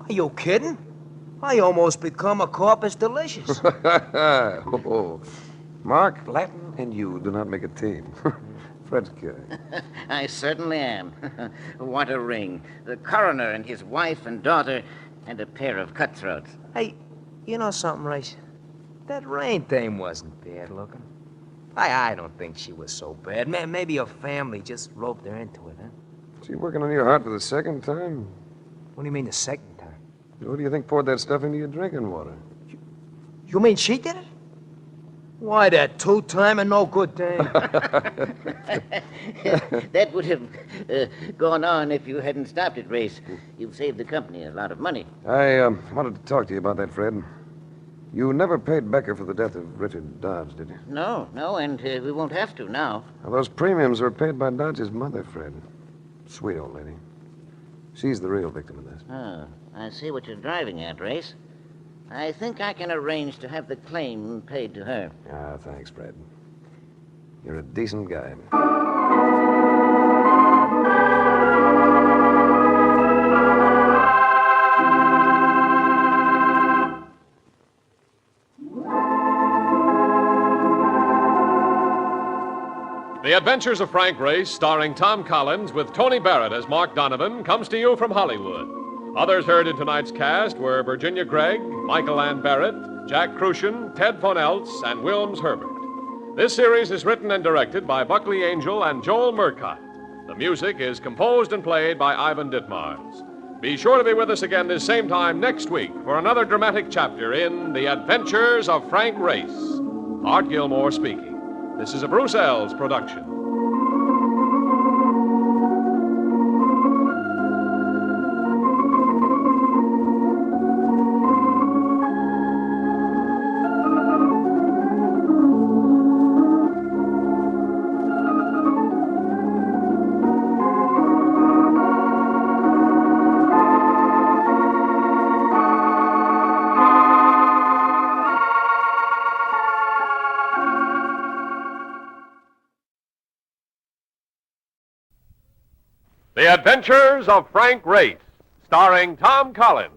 Are you kidding? I almost become a corpus delicious. Oh. Mark, Latin and you do not make a team. Fred's kidding. I certainly am. What a ring. The coroner and his wife and daughter, and a pair of cutthroats. Hey, you know something, Race? That Rain dame wasn't bad looking. I don't think she was so bad. Maybe her family just roped her into it, huh? She working on your heart for the second time? What do you mean the second time? Who do you think poured that stuff into your drinking water? You mean she did it? Why, that two-time and no good dame. That would have gone on if you hadn't stopped it, Race. You've saved the company a lot of money. I wanted to talk to you about that, Fred. You never paid Becker for the death of Richard Dodge, did you? No, and we won't have to now. Well, those premiums were paid by Dodge's mother, Fred. Sweet old lady. She's the real victim of this. Oh, I see what you're driving at, Race. I think I can arrange to have the claim paid to her. Ah, thanks, Fred. You're a decent guy. The Adventures of Frank Race, starring Tom Collins with Tony Barrett as Mark Donovan, comes to you from Hollywood. Others heard in tonight's cast were Virginia Gregg, Michael Ann Barrett, Jack Crucian, Ted Von Eltz, and Wilms Herbert. This series is written and directed by Buckley Angel and Joel Murcott. The music is composed and played by Ivan Ditmars. Be sure to be with us again this same time next week for another dramatic chapter in The Adventures of Frank Race. Art Gilmore speaking. This is a Bruce Ells production. The Adventures of Frank Race, starring Tom Collins.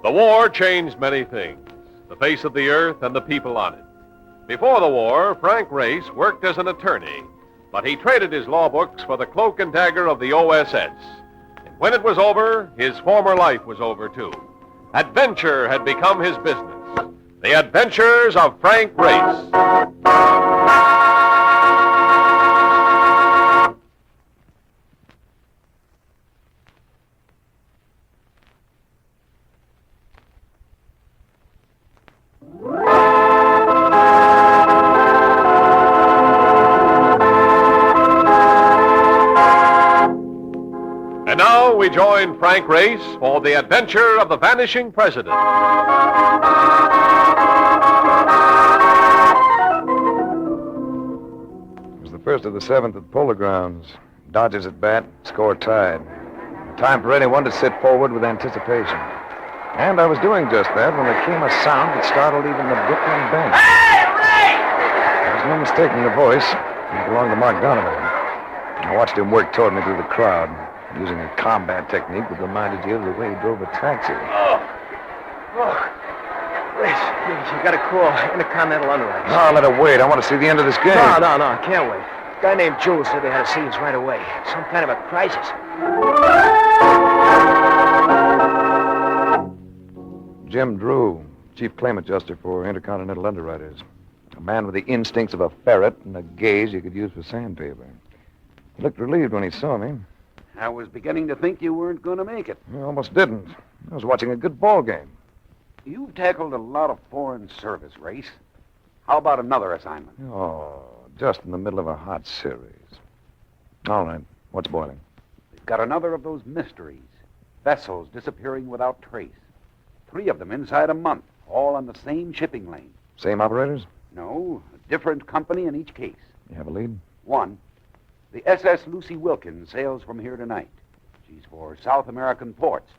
The war changed many things, the face of the earth and the people on it. Before the war, Frank Race worked as an attorney, but he traded his law books for the Cloak and Dagger of the OSS. When it was over, his former life was over, too. Adventure had become his business. The Adventures of Frank Race. And now we join Frank Race for the adventure of the vanishing president. It was the first of the seventh at Polo Grounds. Dodgers at bat, score tied. Time for anyone to sit forward with anticipation. And I was doing just that when there came a sound that startled even the Brooklyn bench. Hey, Ray! There was no mistaking the voice. It belonged to Mark Donovan. I watched him work toward me through the crowd, using a combat technique that reminded you of the way he drove a taxi. Race, you got a call. Intercontinental Underwriters. No, let it wait. I want to see the end of this game. No, I can't wait. A guy named Jules said they had to see us right away. Some kind of a crisis. Jim Drew, chief claim adjuster for Intercontinental Underwriters. A man with the instincts of a ferret and a gaze you could use for sandpaper. He looked relieved when he saw me. I was beginning to think you weren't going to make it. I almost didn't. I was watching a good ball game. You've tackled a lot of foreign service, Race. How about another assignment? Oh, just in the middle of a hot series. All right. What's boiling? We've got another of those mysteries. Vessels disappearing without trace. 3 of them inside a month, all on the same shipping lane. Same operators? No, a different company in each case. You have a lead? 1. The SS Lucy Wilkins sails from here tonight. She's for South American ports.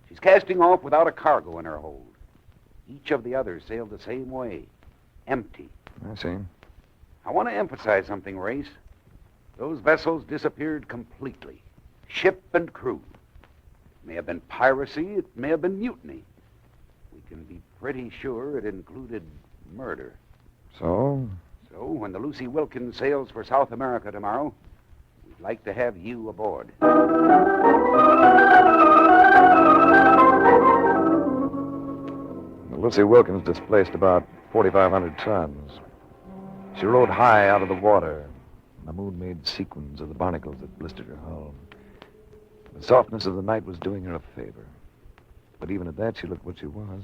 She's casting off without a cargo in her hold. Each of the others sailed the same way, empty. I see. I want to emphasize something, Race. Those vessels disappeared completely, ship and crew. It may have been piracy, it may have been mutiny. We can be pretty sure it included murder. So? So, when the Lucy Wilkins sails for South America tomorrow, we'd like to have you aboard. The Lucy Wilkins displaced about 4,500 tons. She rode high out of the water. The moon made sequins of the barnacles that blistered her hull. The softness of the night was doing her a favor. But even at that, she looked what she was.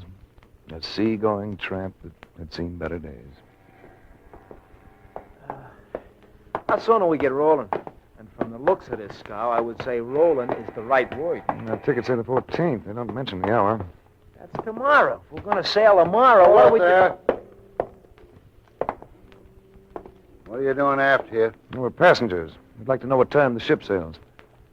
A sea-going tramp that had seen better days. How soon do we get rolling? And from the looks of this scow, I would say rolling is the right word. The tickets say the 14th. They don't mention the hour. That's tomorrow. If we're going to sail tomorrow, what are we there? What are you doing aft here? We're passengers. We'd like to know what time the ship sails.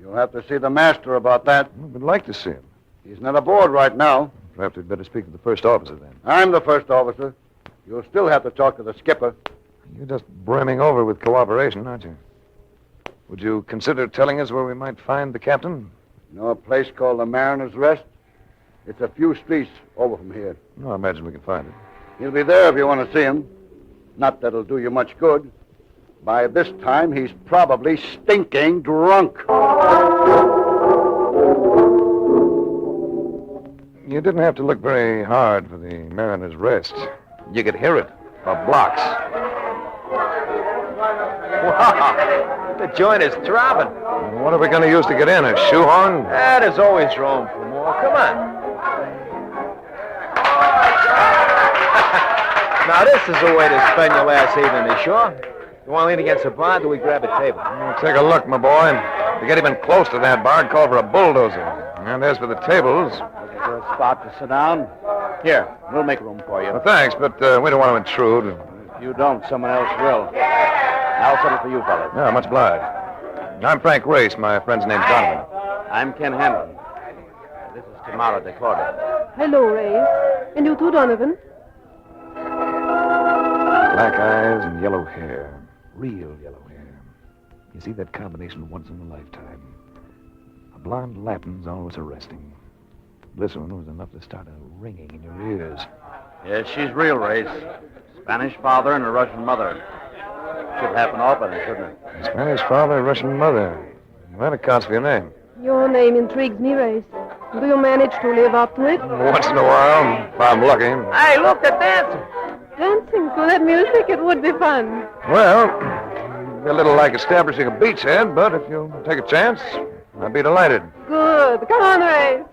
You'll have to see the master about that. We'd like to see him. He's not aboard right now. Perhaps we'd better speak to the first officer then. I'm the first officer. You'll still have to talk to the skipper. You're just brimming over with cooperation, aren't you? Would you consider telling us where we might find the captain? You know a place called the Mariner's Rest? It's a few streets over from here. No, I imagine we can find it. He'll be there if you want to see him. Not that it'll do you much good. By this time, he's probably stinking drunk. You didn't have to look very hard for the Mariner's Rest. You could hear it for blocks. Wow, the joint is throbbing. What are we going to use to get in? A shoehorn? There's always room for more. Come on. Now, this is the way to spend your last evening ashore. You want to lean against the bar, do we grab a table? Take a look, my boy. To get even close to that bar, call for a bulldozer. And as for the tables... Is there a spot to sit down? Here, we'll make room for you. Well, thanks, but we don't want to intrude. If you don't, someone else will. I'll settle for you, fellas. Yeah, much obliged. I'm Frank Race. My friend's name's Donovan. I'm Ken Hanlon. This is Tamara Dakota. Hello, Ray. And you too, Donovan. Black eyes and yellow hair. Real yellow hair. You see that combination once in a lifetime. A blonde Latin's always arresting. This one was enough to start a ringing in your ears. Yes, she's real race. Spanish father and a Russian mother. Should happen often, shouldn't it? Spanish father, Russian mother. That accounts for your name. Your name intrigues me, Race. Do you manage to live up to it? Once in a while, if I'm lucky. Hey, look, they're dancing. Dancing to that music, it would be fun. Well, a little like establishing a beachhead, but if you'll take a chance, I'd be delighted. Good. Come on, Race.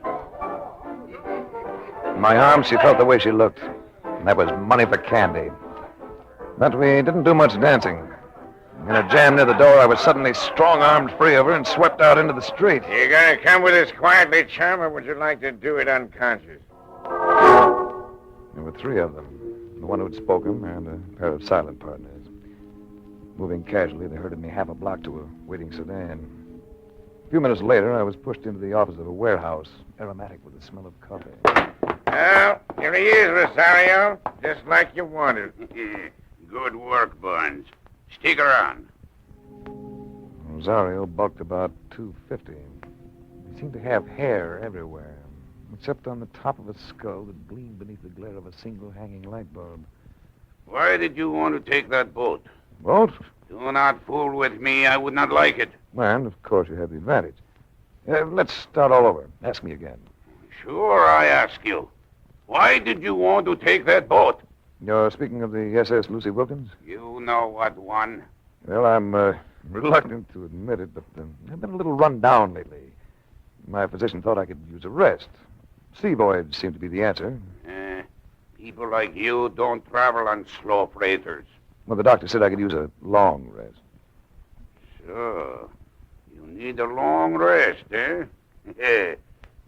In my arms, she felt the way she looked. And that was money for candy. But we didn't do much dancing. In a jam near the door, I was suddenly strong-armed free of her and swept out into the street. You gonna come with us quietly, chum, or would you like to do it unconscious? There were three of them. The one who'd spoken and a pair of silent partners. Moving casually, they herded me half a block to a waiting sedan. A few minutes later, I was pushed into the office of a warehouse, aromatic with the smell of coffee. Well, here he is, Rosario. Just like you wanted. Good work, Barnes. Stick around. Rosario bulked about 250. He seemed to have hair everywhere, except on the top of a skull that gleamed beneath the glare of a single hanging light bulb. Why did you want to take that boat? Boat? Do not fool with me. I would not like it. And, of course, you have the advantage. Let's start all over. Ask me again. Sure, I ask you. Why did you want to take that boat? You're speaking of the SS Lucy Wilkins? You know what one. Well, I'm reluctant to admit it, but I've been a little run down lately. My physician thought I could use a rest. Sea voyage seemed to be the answer. People like you don't travel on slow freighters. Well, the doctor said I could use a long rest. Sure. You need a long rest, eh?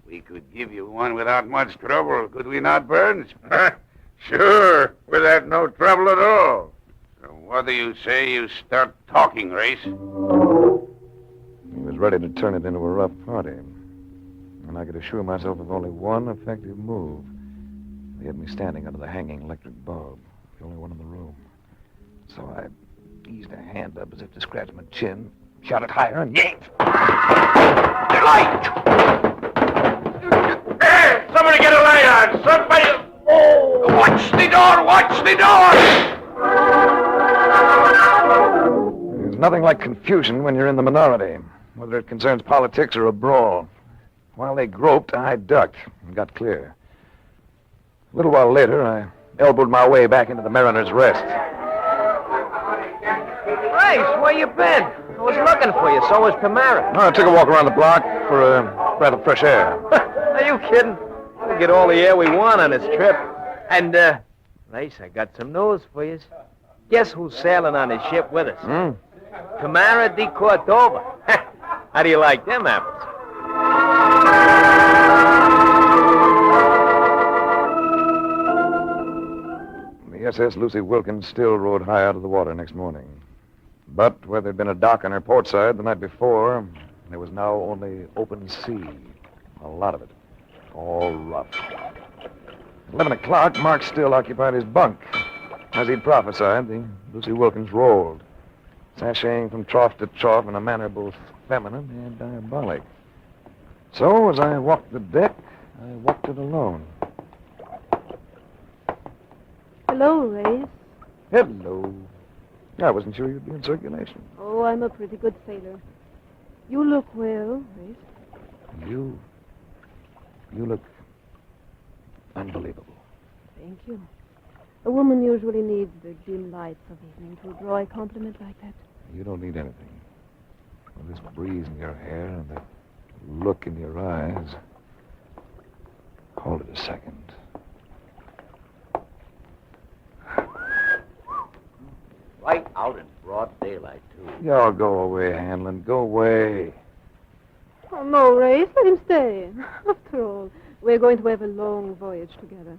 We could give you one without much trouble, could we not, Burns? Sure, without no trouble at all. So what do you say you start talking, Race? He was ready to turn it into a rough party. And I could assure myself of only one effective move. They had me standing under the hanging electric bulb, the only one in the room. So I eased a hand up as if to scratch my chin, shot it higher, and yanked. Light! Hey, somebody get a light on! Somebody... Oh! Watch the door! Watch the door! There's nothing like confusion when you're in the minority, whether it concerns politics or a brawl. While they groped, I ducked and got clear. A little while later, I elbowed my way back into the Mariner's Rest. Race, where you been? I was looking for you, so was Tamara. I took a walk around the block for a breath of fresh air. Are you kidding? We get all the air we want on this trip. And, Race, I got some news for you. Guess who's sailing on this ship with us? Tamara de Cordova. How do you like them apples? The SS Lucy Wilkins still rode high out of the water next morning. But where there'd been a dock on her port side the night before, there was now only open sea. A lot of it. All rough. At 11 o'clock, Mark still occupied his bunk. As he'd prophesied, the Lucy Wilkins rolled, sashaying from trough to trough in a manner both feminine and diabolic. So, as I walked the deck, I walked it alone. Hello, Race. Hello. I wasn't sure you'd be in circulation. Oh, I'm a pretty good sailor. You look well, Race. You look unbelievable. Thank you. A woman usually needs the dim lights of evening to draw a compliment like that. You don't need anything. With this breeze in your hair and the look in your eyes. Hold it a second. Right out in broad daylight, too. Y'all go away, Hanlon. Go away. Oh, no, Race, let him stay. After all, we're going to have a long voyage together.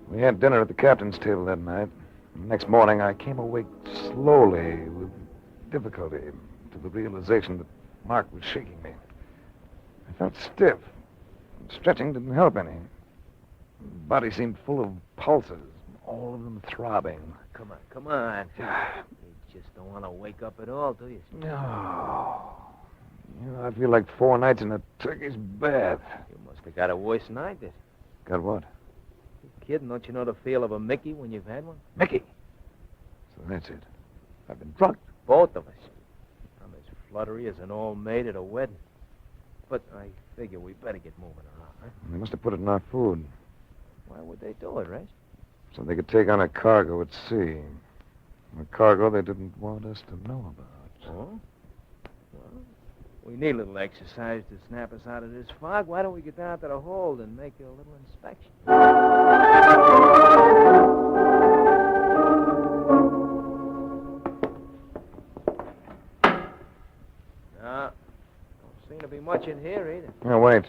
We had dinner at the captain's table that night. The next morning, I came awake slowly, with difficulty, to the realization that Mark was shaking me. I felt stiff. Stretching didn't help any. The body seemed full of pulses, all of them throbbing. Come on. You just don't want to wake up at all, do you? No. You know, I feel like 4 nights in a turkey's bath. You must have got it worse than I did. Got what? You kidding? Don't you know the feel of a Mickey when you've had one? Mickey? So that's it. I've been drunk. Both of us. I'm as fluttery as an old maid at a wedding. But I figure we better get moving around, huh? They must have put it in our food. Why would they do it, Race? So they could take on a cargo at sea. A cargo they didn't want us to know about. Oh? Well, we need a little exercise to snap us out of this fog. Why don't we get down to the hold and make a little inspection? No, don't seem to be much in here either. Now, wait.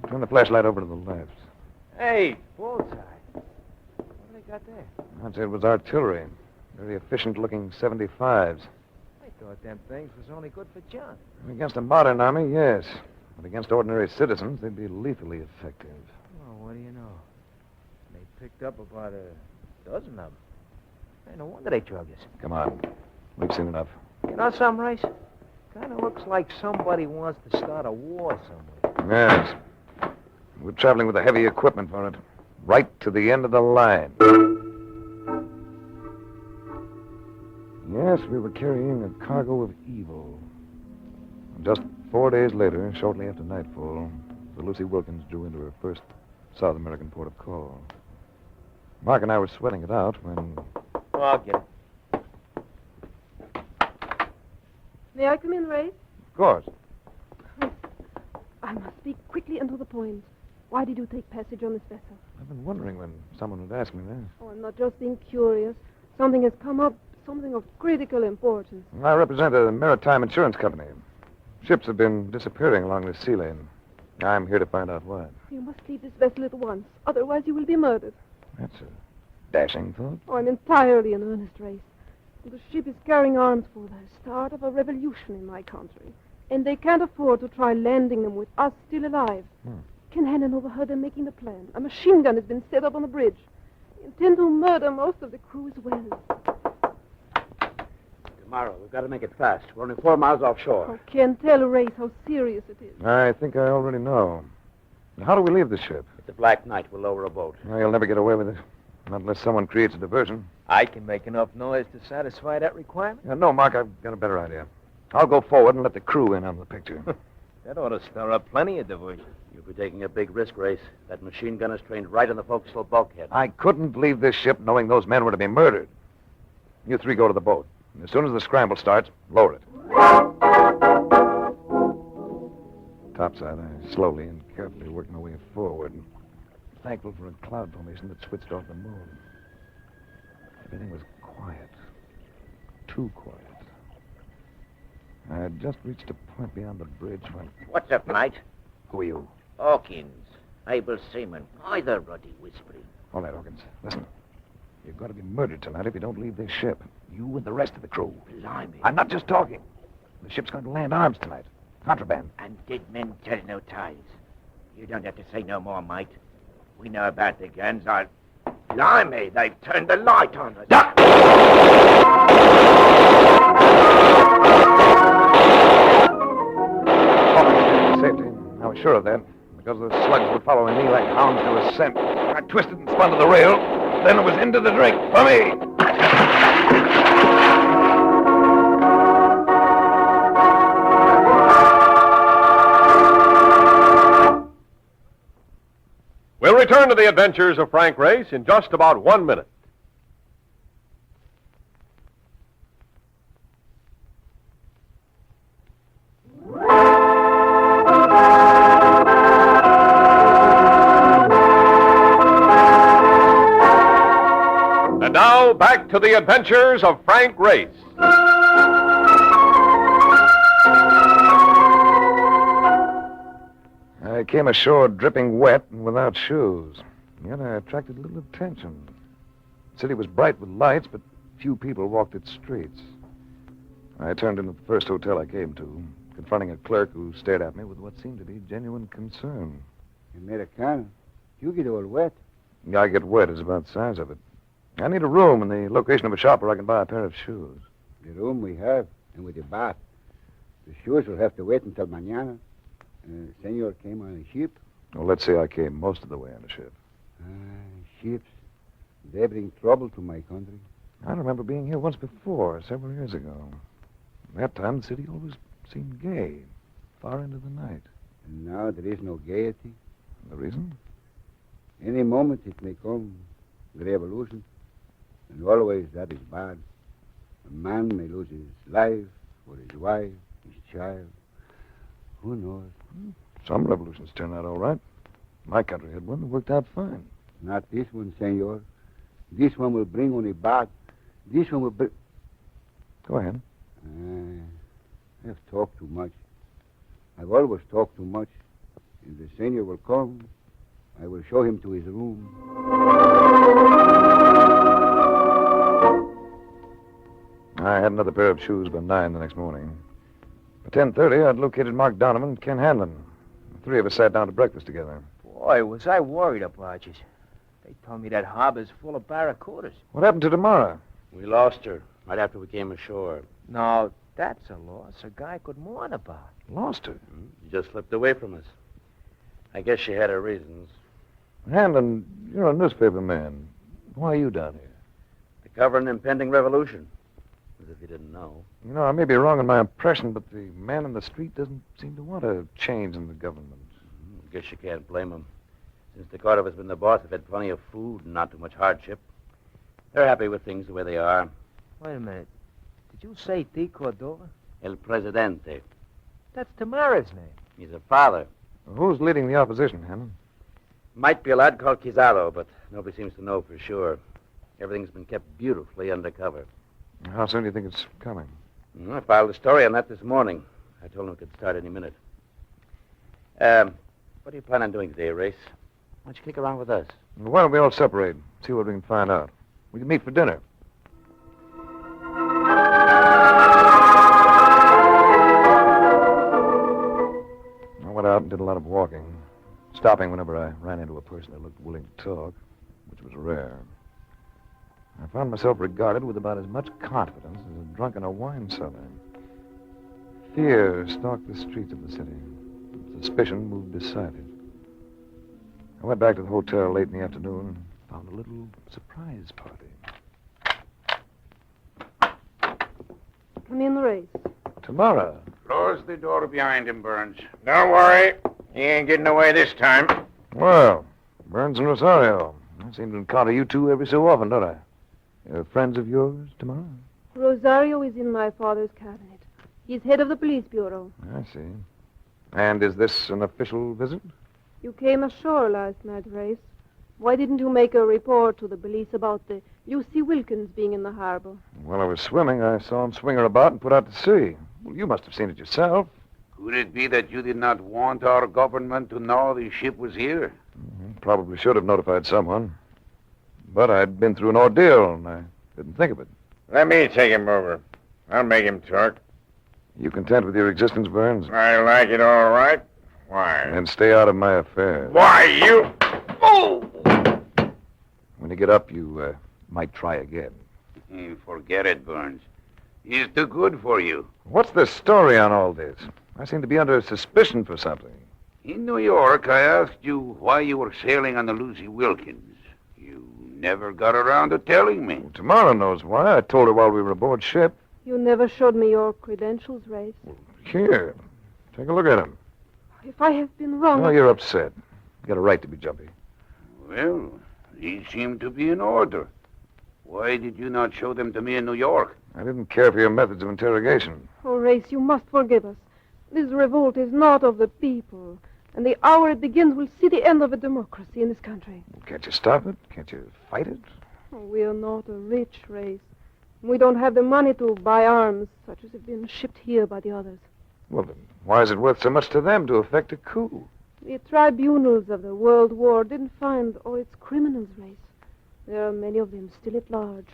Turn the flashlight over to the left. Hey, bullseye. What do they got there? I'd say it was artillery. Very efficient-looking 75s. I thought them things was only good for John. Against a modern army, yes. But against ordinary citizens, they'd be lethally effective. Oh, what do you know? They picked up about a dozen of them. Hey, no wonder they drug us. Come on. We've seen enough. You know something, Race? Kind of looks like somebody wants to start a war somewhere. Yes. We're traveling with the heavy equipment for it. Right to the end of the line. Yes, we were carrying a cargo of evil. Just 4 days later, shortly after nightfall, the Lucy Wilkins drew into her first South American port of call. Mark and I were sweating it out when... Oh, I'll get it. May I come in, Race? Of course. I must speak quickly and to the point. Why did you take passage on this vessel? I've been wondering when someone would ask me that. Oh, I'm not just being curious. Something has come up, something of critical importance. I represent a maritime insurance company. Ships have been disappearing along this sea lane. I'm here to find out why. You must leave this vessel at once. Otherwise, you will be murdered. That's a dashing thought. Oh, I'm entirely in earnest, Race. The ship is carrying arms for the start of a revolution in my country. And they can't afford to try landing them with us still alive. Ken Hannon overheard them making the plan. A machine gun has been set up on the bridge. They intend to murder most of the crew as well. Tomorrow, we've got to make it fast. We're only 4 miles offshore. Oh, Ken, tell Race how serious it is. I think I already know. How do we leave the ship? It's a black night. We'll lower a boat. Well, you'll never get away with it. Not unless someone creates a diversion. I can make enough noise to satisfy that requirement. No, Mark, I've got a better idea. I'll go forward and let the crew in on the picture. That ought to stir up plenty of diversion. You'll be taking a big risk, Race. That machine gun is trained right on the forecastle bulkhead. I couldn't leave this ship knowing those men were to be murdered. You three go to the boat. And as soon as the scramble starts, lower it. Topside, I slowly and carefully worked my way forward, thankful for a cloud formation that switched off the moon. Everything was quiet. Too quiet. I had just reached a point beyond the bridge when... What's up, mate? Who are you? Hawkins. Able seaman. Either ruddy whispering. All right, Hawkins. Listen. You've got to be murdered tonight if you don't leave this ship. You and the rest of the crew. Blimey. I'm not just talking. The ship's going to land arms tonight. Contraband. And did men tell no ties? You don't have to say no more, mate. We know about the guns. Blimey, they've turned the light on us. Duck! Safety. I was sure of that, because those slugs were following me like hounds to a scent. I twisted and spun to the rail. Then it was into the drink for me. We'll return to the adventures of Frank Race in just about 1 minute. And now, back to the adventures of Frank Race. I came ashore dripping wet and without shoes. Yet I attracted little attention. The city was bright with lights, but few people walked its streets. I turned into the first hotel I came to, confronting a clerk who stared at me with what seemed to be genuine concern. Americano, you get all wet. I get wet is about the size of it. I need a room and the location of a shop where I can buy a pair of shoes. The room we have, and with the bath. The shoes will have to wait until mañana. Senor came on a ship. Well, let's say I came most of the way on a ship. Ships. They bring trouble to my country. I remember being here once before, several years ago. That time, the city always seemed gay, far into the night. And now there is no gaiety. The reason? Any moment it may come, the revolution. And always that is bad. A man may lose his life, or his wife, his child. Who knows? Some revolutions turn out all right. My country had one that worked out fine. Not this one, senor. This one will bring only bad. This one will bring... Go ahead. I have talked too much. I've always talked too much. If the senor will come, I will show him to his room. I had another pair of shoes by 9 the next morning. By 10:30, I'd located Mark Donovan and Ken Hanlon. The three of us sat down to breakfast together. Boy, was I worried about you. They told me that harbor's full of barracudas. What happened to Tamara? We lost her right after we came ashore. No, that's a loss a guy could mourn about. Lost her? She just slipped away from us. I guess she had her reasons. Hanlon, you're a newspaper man. Why are you down here? To cover an impending revolution. As if you didn't know. You know, I may be wrong in my impression, but the man in the street doesn't seem to want a change in the government. I guess you can't blame him. Since the Cordova's been the boss, they've had plenty of food and not too much hardship. They're happy with things the way they are. Wait a minute. Did you say T. Cordova? El Presidente. That's Tamara's name. He's a father. Well, who's leading the opposition, Hanlon? Might be a lad called Kizalo, but nobody seems to know for sure. Everything's been kept beautifully undercover. How soon do you think it's coming? I filed a story on that this morning. I told him it could start any minute. What do you plan on doing today, Race? Why don't you kick around with us? Why don't we all separate, see what we can find out? We can meet for dinner. I went out and did a lot of walking, stopping whenever I ran into a person that looked willing to talk, which was rare. I found myself regarded with about as much confidence as a drunk in a wine cellar. Fear stalked the streets of the city. Suspicion moved beside it. I went back to the hotel late in the afternoon and found a little surprise party. Come in, Race. Tamara. Close the door behind him, Burns. Don't worry. He ain't getting away this time. Well, Burns and Rosario. I seem to encounter you two every so often, don't I? Friends of yours tomorrow? Rosario is in my father's cabinet. He's head of the police bureau. I see. And is this an official visit? You came ashore last night, Race. Why didn't you make a report to the police about the Lucy Wilkins being in the harbor? While I was swimming, I saw him swing her about and put out to sea. Well, you must have seen it yourself. Could it be that you did not want our government to know the ship was here? Probably should have notified someone. But I'd been through an ordeal, and I didn't think of it. Let me take him over. I'll make him talk. You content with your existence, Burns? I like it all right. Why? And stay out of my affairs. Why, you... Oh! When you get up, you might try again. Forget it, Burns. He's too good for you. What's the story on all this? I seem to be under suspicion for something. In New York, I asked you why you were sailing on the Lucy Wilkins. You never got around to telling me. Well, Tamara knows why. I told her while we were aboard ship. You never showed me your credentials, Race. Here, take a look at them. If I have been wrong... Oh, you're upset. You got a right to be jumpy. Well, these seem to be in order. Why did you not show them to me in New York? I didn't care for your methods of interrogation. Oh, Race, you must forgive us. This revolt is not of the people. And the hour it begins will see the end of a democracy in this country. Can't you stop it? Can't you fight it? Oh, we are not a rich race. We don't have the money to buy arms, such as have been shipped here by the others. Well, then, why is it worth so much to them to effect a coup? The tribunals of the World War didn't find all its criminals, Race. There are many of them still at large.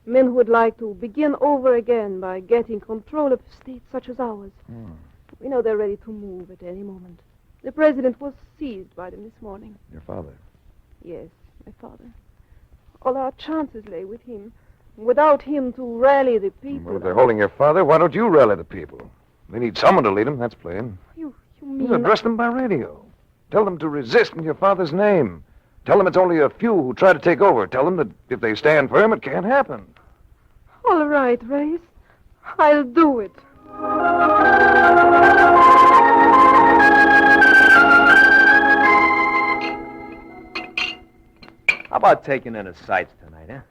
Men who would like to begin over again by getting control of states such as ours. We know they're ready to move at any moment. The president was seized by them this morning. Your father? Yes, my father. All our chances lay with him. Without him to rally the people... Well, if they're holding your father, why don't you rally the people? They need someone to lead them, that's plain. You mean... Address them by radio. Tell them to resist in your father's name. Tell them it's only a few who try to take over. Tell them that if they stand firm, it can't happen. All right, Race. I'll do it. How about taking in the sights tonight, huh?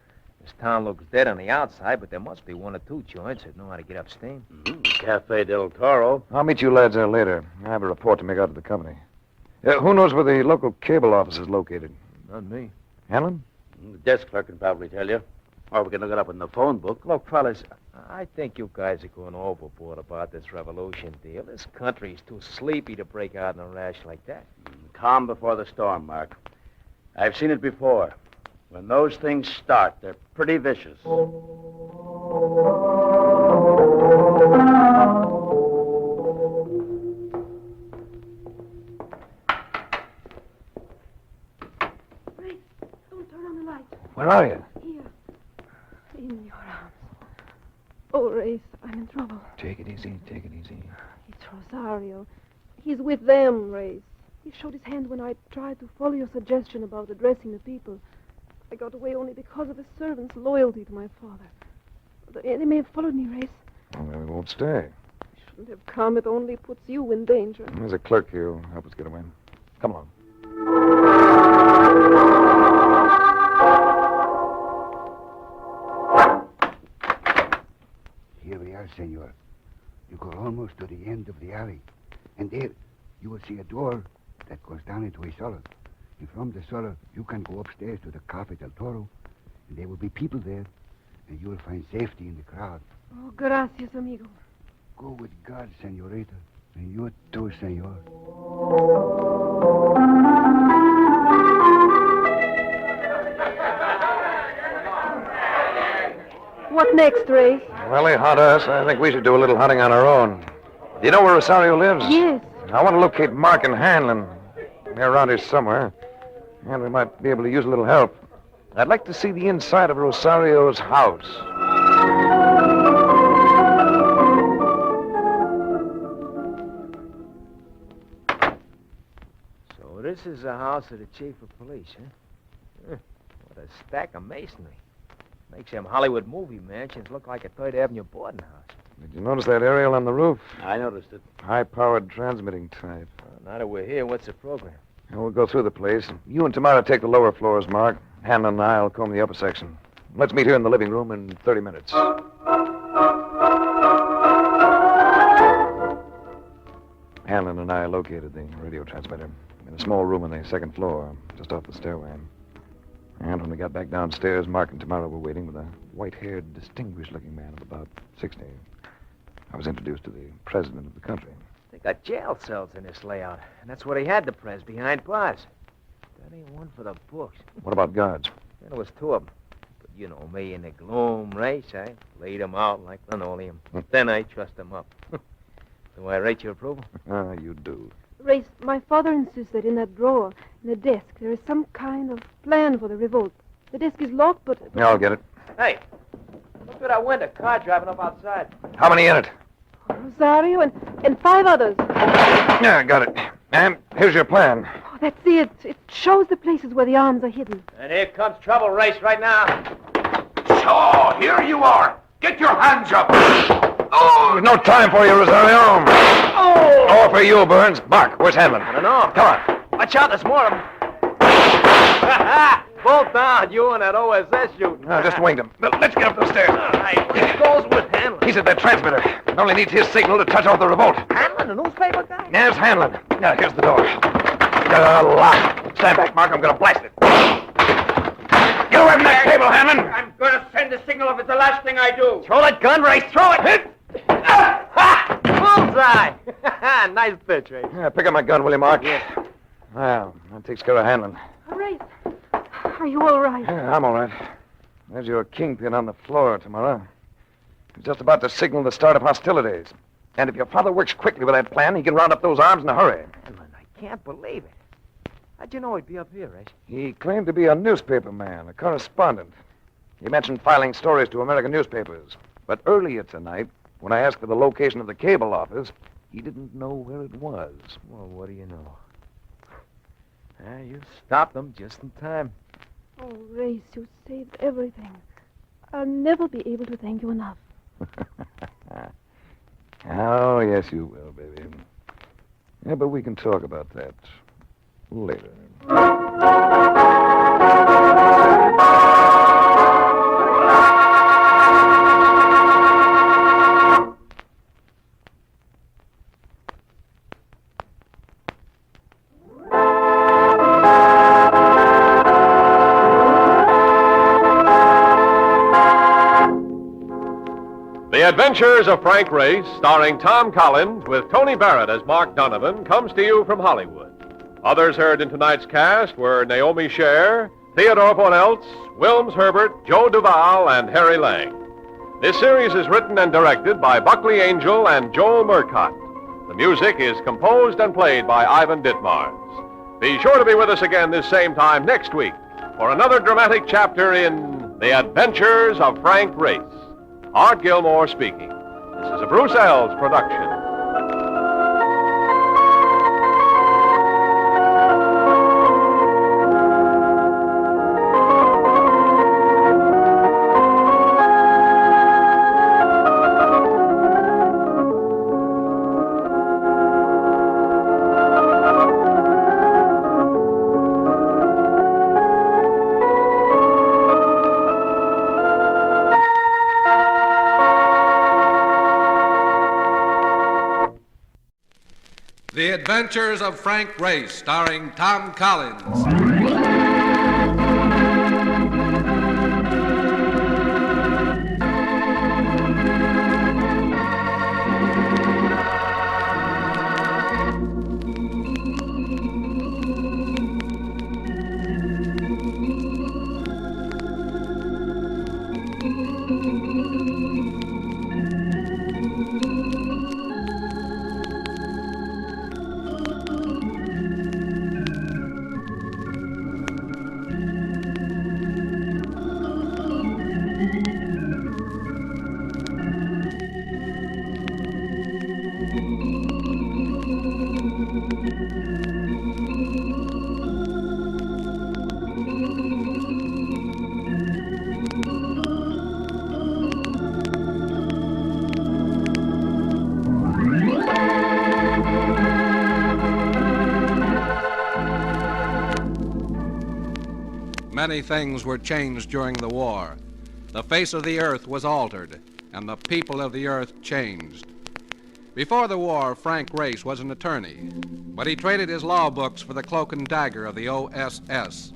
This town looks dead on the outside, but there must be one or two joints that know how to get up steam. Cafe del Toro. I'll meet you lads there later. I have a report to make out to the company. Who knows where the local cable office is located? Not me. Hanlon? The desk clerk can probably tell you. Or we can look it up in the phone book. Look, fellas, I think you guys are going overboard about this revolution deal. This country's too sleepy to break out in a rash like that. Calm before the storm, Mark. I've seen it before. When those things start, they're pretty vicious. Where are you? Here. In your arms. Oh, Race, I'm in trouble. Take it easy, take it easy. It's Rosario. He's with them, Race. He showed his hand when I tried to follow your suggestion about addressing the people. I got away only because of the servant's loyalty to my father. They may have followed me, Race. Well, then we won't stay. Shouldn't have come. It only puts you in danger. There's a clerk here who'll help us get away. Come along. Here we are, senor. You go almost to the end of the alley. And there, you will see a door that goes down into a cellar. And from the cellar, you can go upstairs to the Cafe del Toro. And there will be people there. And you will find safety in the crowd. Oh, gracias, amigo. Go with God, senorita. And you too, senor. What next, Race? Well, they hunt us. I think we should do a little hunting on our own. Do you know where Rosario lives? Yes. I want to locate Mark and Hanlon. They're around here somewhere. And we might be able to use a little help. I'd like to see the inside of Rosario's house. So this is the house of the chief of police, huh? What a stack of masonry. Makes them Hollywood movie mansions look like a Third Avenue boarding house. Did you notice that aerial on the roof? I noticed it. High-powered transmitting type. Now that we're here, what's the program? And we'll go through the place. You and Tamara take the lower floors, Mark. Hanlon and I'll comb the upper section. Let's meet here in the living room in 30 minutes. Hanlon and I located the radio transmitter in a small room on the second floor, just off the stairway. And when we got back downstairs, Mark and Tamara were waiting with a white-haired, distinguished-looking man of about 60. I was introduced to the president of the country. They got jail cells in this layout, and that's where they had the press, behind bars. That ain't one for the books. What about guards? There was 2 of them. But you know me, in the gloom race, I laid them out like linoleum. Then I trussed them up. Do I rate your approval? You do. Race, my father insists that in that drawer, in the desk, there is some kind of plan for the revolt. The desk is locked, but... Yeah, I'll get it. Hey, look through that window. Car driving up outside. How many in it? Rosario and 5 others. Yeah, I got it. And here's your plan. Oh, that's it. It shows the places where the arms are hidden. And here comes trouble, Race, right now. So, here you are. Get your hands up. Oh, there's no time for you, Rosario. Oh! Or for you, Burns. Mark, where's Hanlon? I don't know. Come on. Watch out, there's more of them. Bolt down, you and that OSS shooting. No, just winged him. Let's get up the stairs. All right, where goes with Hanlon? He's at that transmitter. It only needs his signal to touch off the revolt. Hanlon, the newspaper guy? There's Hanlon. Now, here's the door. Lock. Stand back, Mark. I'm going to blast it. Get away from that table, Hanlon. I'm going to send a signal if it's the last thing I do. Throw that gun, Race. Throw it. Hit. Bullseye. Nice pitch, Race. Yeah, pick up my gun, will you, Mark? Yeah. Well, that takes care of Hanlon. Race, are you all right? Yeah, I'm all right. There's your kingpin on the floor, Tamara. He's just about to signal the start of hostilities. And if your father works quickly with that plan, he can round up those arms in a hurry. Hanlon, I can't believe it. How'd you know he'd be up here, Race? He claimed to be a newspaper man, a correspondent. He mentioned filing stories to American newspapers. But earlier tonight, when I asked for the location of the cable office, he didn't know where it was. Well, what do you know? You stopped them just in time. Oh, Race, you saved everything. I'll never be able to thank you enough. Oh, yes, you will, baby. Yeah, but we can talk about that later. The Adventures of Frank Race, starring Tom Collins with Tony Barrett as Mark Donovan, comes to you from Hollywood. Others heard in tonight's cast were Naomi Scher, Theodore Poneltz, Wilms Herbert, Joe Duvall, and Harry Lang. This series is written and directed by Buckley Angel and Joel Murcott. The music is composed and played by Ivan Ditmars. Be sure to be with us again this same time next week for another dramatic chapter in The Adventures of Frank Race. Art Gilmore speaking. This is a Bruce Ells production. The Adventures of Frank Race, starring Tom Collins. many things were changed during the war. The face of the earth was altered, and the people of the earth changed. Before the war, Frank Race was an attorney, but he traded his law books for the Cloak and Dagger of the OSS.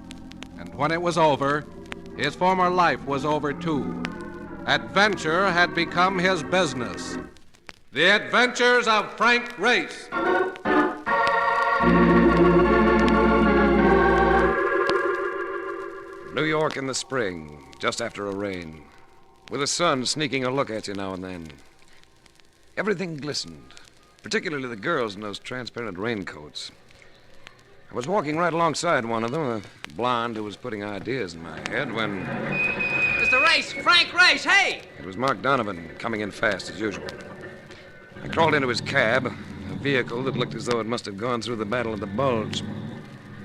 And when it was over, his former life was over too. Adventure had become his business. The Adventures of Frank Race. New York in the spring, just after a rain, with the sun sneaking a look at you now and then. Everything glistened, particularly the girls in those transparent raincoats. I was walking right alongside one of them, a blonde who was putting ideas in my head, when Mr. Race! Frank Race, hey! it was Mark Donovan, coming in fast as usual. I crawled into his cab, a vehicle that looked as though it must have gone through the Battle of the Bulge.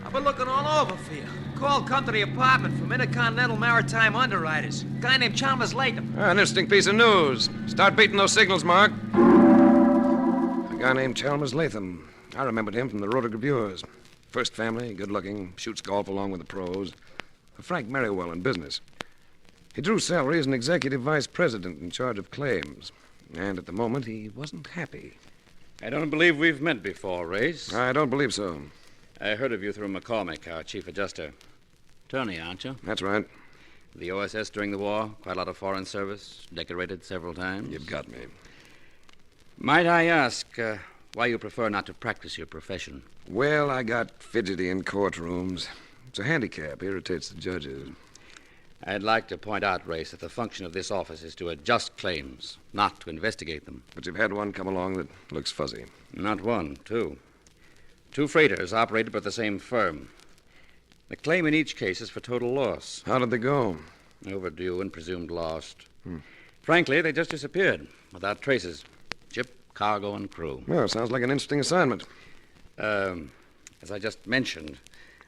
I've been looking all over for you. Call come to the apartment from Intercontinental Maritime Underwriters. Guy named Chalmers Latham. An interesting piece of news. Start beating those signals, Mark. A guy named Chalmers Latham. I remembered him from the Rotogravures. First family, good-looking, shoots golf along with the pros. A Frank Merriwell in business. He drew salary as an executive vice president in charge of claims. And at the moment, he wasn't happy. I don't believe we've met before, Race. I don't believe so. I heard of you through McCormick, our chief adjuster. Attorney, aren't you? That's right. The OSS during the war, quite a lot of foreign service, decorated several times. You've got me. Might I ask why you prefer not to practice your profession? Well, I got fidgety in courtrooms. It's a handicap, irritates the judges. I'd like to point out, Race, that the function of this office is to adjust claims, not to investigate them. But you've had one come along that looks fuzzy. Not one, two. Two freighters operated by the same firm. The claim in each case is for total loss. How did they go? Overdue and presumed lost. Frankly, they just disappeared, without traces. Ship, cargo, and crew. Well, sounds like an interesting assignment. As I just mentioned,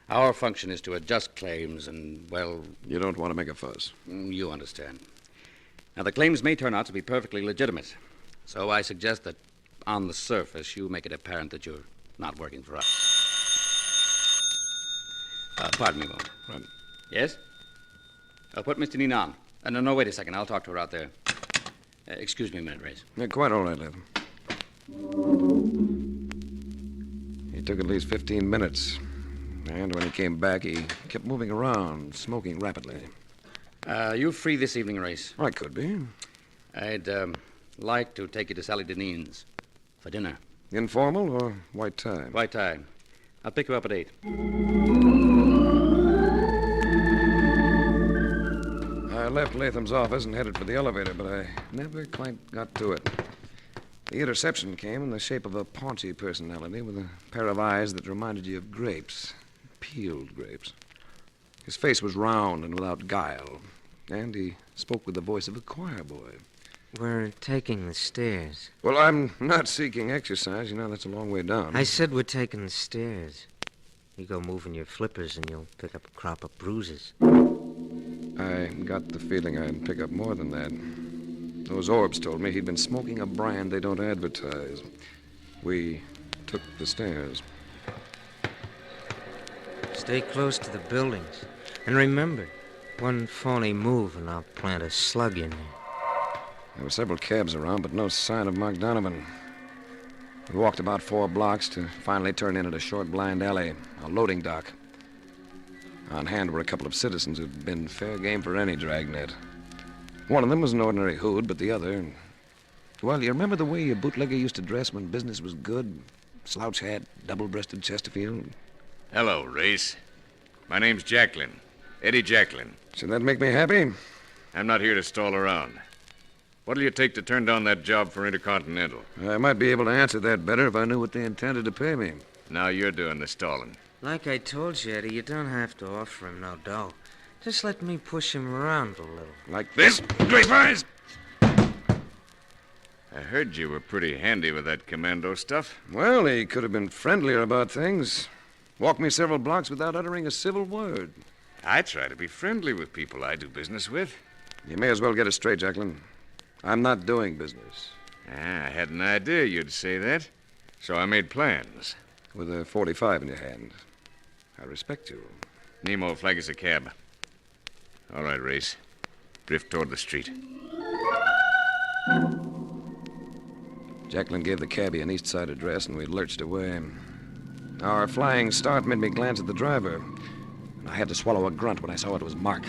our function is to adjust claims and, well... You don't want to make a fuss. You understand. Now, the claims may turn out to be perfectly legitimate. So I suggest that, on the surface, you make it apparent that you're not working for us. Pardon me a moment. Right. Yes? Put Mr. Neen on. No, wait a second. I'll talk to her out there. Excuse me a minute, Race. Yeah, quite all right, Latham. He took at least 15 minutes. And when he came back, he kept moving around, smoking rapidly. You free this evening, Race? I could be. I'd like to take you to Sally Deneen's for dinner. Informal or white tie? White tie. I'll pick you up at 8. I left Latham's office and headed for the elevator, but I never quite got to it. The interception came in the shape of a paunchy personality with a pair of eyes that reminded you of grapes. Peeled grapes. His face was round and without guile, and he spoke with the voice of a choir boy. We're taking the stairs. Well, I'm not seeking exercise. You know, that's a long way down. I said we're taking the stairs. You go moving your flippers and you'll pick up a crop of bruises. I got the feeling I'd pick up more than that. Those orbs told me he'd been smoking a brand they don't advertise. We took the stairs. Stay close to the buildings. And remember, one phony move and I'll plant a slug in there. There were several cabs around, but no sign of Mark Donovan. We walked about 4 blocks to finally turn in at a short blind alley, a loading dock. On hand were a couple of citizens who'd been fair game for any dragnet. One of them was an ordinary hood, but the other... Well, you remember the way a bootlegger used to dress when business was good? Slouch hat, double-breasted Chesterfield. Hello, Race. My name's Jacklin. Eddie Jacklin. Should that make me happy? I'm not here to stall around. What'll you take to turn down that job for Intercontinental? I might be able to answer that better if I knew what they intended to pay me. Now you're doing the stalling. Like I told you, Eddie, you don't have to offer him no dough. Just let me push him around a little. Like this? Grape eyes! I heard you were pretty handy with that commando stuff. Well, he could have been friendlier about things. Walked me several blocks without uttering a civil word. I try to be friendly with people I do business with. You may as well get it straight, Jacklin. I'm not doing business. I had an idea you'd say that, so I made plans. With a .45 in your hand. I respect you. Nemo, flag us a cab. All right, Race. Drift toward the street. Jacqueline gave the cabbie an east side address, and we lurched away. Our flying start made me glance at the driver, and I had to swallow a grunt when I saw it was Mark.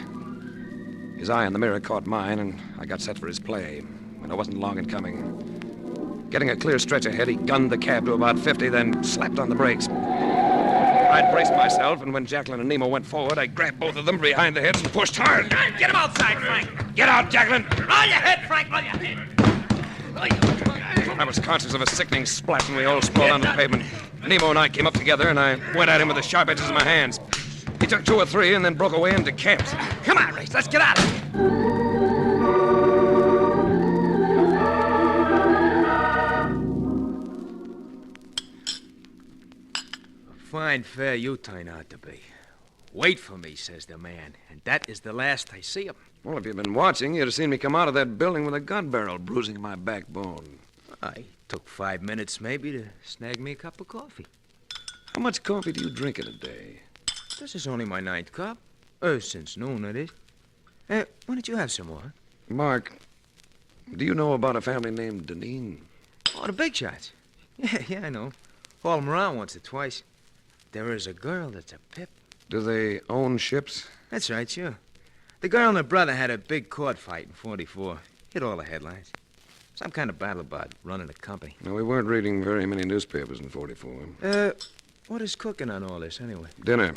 His eye in the mirror caught mine, and I got set for his play, and I wasn't long in coming. Getting a clear stretch ahead, he gunned the cab to about 50, then slapped on the brakes. I braced myself, and when Jacqueline and Nemo went forward, I grabbed both of them behind the heads and pushed hard. Get him outside, Frank. Get out, Jacqueline! Roll your head, Frank, roll your head. I was conscious of a sickening splat, and we all sprawled on the pavement. Nemo and I came up together, and I went at him with the sharp edges of my hands. He took 2 or 3 and then broke away into camps. Come on, Race, let's get out of here. A fine fare you turn out to be. Wait for me, says the man, and that is the last I see of him. Well, if you'd been watching, you'd have seen me come out of that building with a gun barrel bruising my backbone. I took 5 minutes maybe to snag me a cup of coffee. How much coffee do you drink in a day? This is only my 9th cup. Since noon, it is. Why don't you have some more? Mark, do you know about a family named Deneen? Oh, the big shots. Yeah, I know. Hauled them around once or twice. There is a girl that's a pip. Do they own ships? That's right, sure. The girl and her brother had a big court fight in 44. Hit all the headlines. Some kind of battle about running a company. No, we weren't reading very many newspapers in 44. What is cooking on all this, anyway? Dinner.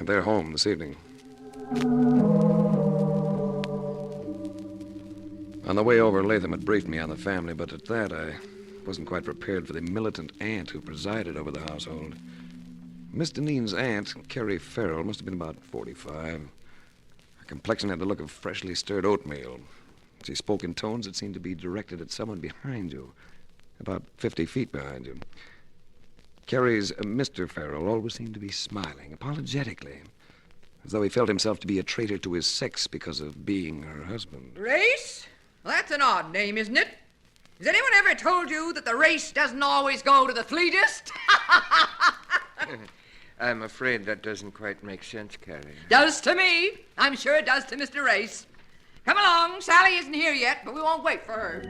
They're home this evening. On the way over, Latham had briefed me on the family, but at that, I wasn't quite prepared for the militant aunt who presided over the household. Miss Deneen's aunt, Carrie Farrell, must have been about 45. Her complexion had the look of freshly stirred oatmeal. She spoke in tones that seemed to be directed at someone behind you, about 50 feet behind you. Carrie's Mr. Farrell always seemed to be smiling, apologetically, as though he felt himself to be a traitor to his sex because of being her husband. Race? Well, that's an odd name, isn't it? Has anyone ever told you that the race doesn't always go to the fleetest? I'm afraid that doesn't quite make sense, Carrie. Does to me. I'm sure it does to Mr. Race. Come along. Sally isn't here yet, but we won't wait for her.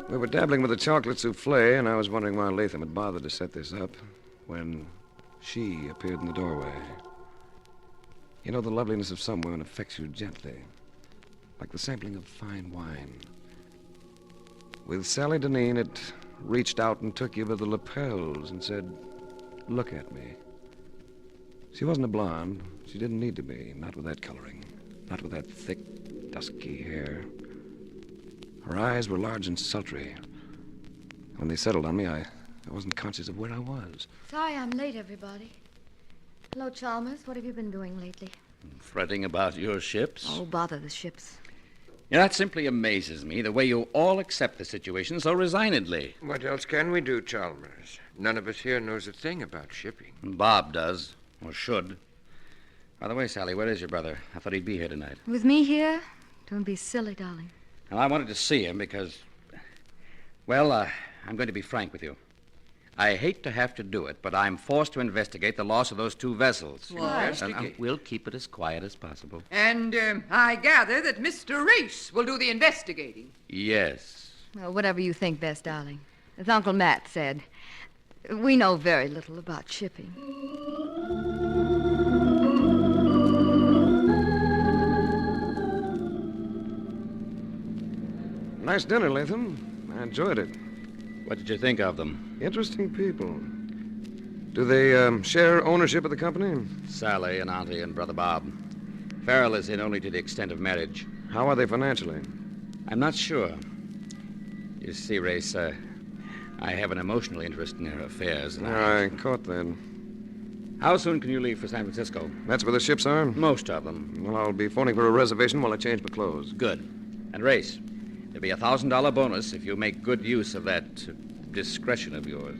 We were dabbling with a chocolate souffle, and I was wondering why Latham had bothered to set this up when she appeared in the doorway. You know, the loveliness of some women affects you gently, like the sampling of fine wine. With Sally Deneen, it reached out and took you by the lapels and said, "Look at me." She wasn't a blonde. She didn't need to be, not with that coloring, not with that thick, dusky hair. Her eyes were large and sultry. When they settled on me, I wasn't conscious of where I was. Sorry I'm late, everybody. Hello, Chalmers. What have you been doing lately? Fretting about your ships? Oh, bother the ships. Yeah, that simply amazes me, the way you all accept the situation so resignedly. What else can we do, Chalmers? None of us here knows a thing about shipping. Bob does, or should. By the way, Sally, where is your brother? I thought he'd be here tonight. With me here? Don't be silly, darling. Well, I wanted to see him because, well, I'm going to be frank with you. I hate to have to do it, but I'm forced to investigate the loss of those 2 vessels. What? And we'll keep it as quiet as possible. And I gather that Mr. Race will do the investigating. Yes. Well, whatever you think best, darling. As Uncle Matt said, we know very little about shipping. Nice dinner, Latham. I enjoyed it. What did you think of them? Interesting people. Do they share ownership of the company? Sally and Auntie and Brother Bob. Farrell is in only to the extent of marriage. How are they financially? I'm not sure. You see, Race, I have an emotional interest in their affairs. And I caught that. How soon can you leave for San Francisco? That's where the ships are? Most of them. Well, I'll be phoning for a reservation while I change my clothes. Good. And Race, there'll be a $1,000 bonus if you make good use of that discretion of yours.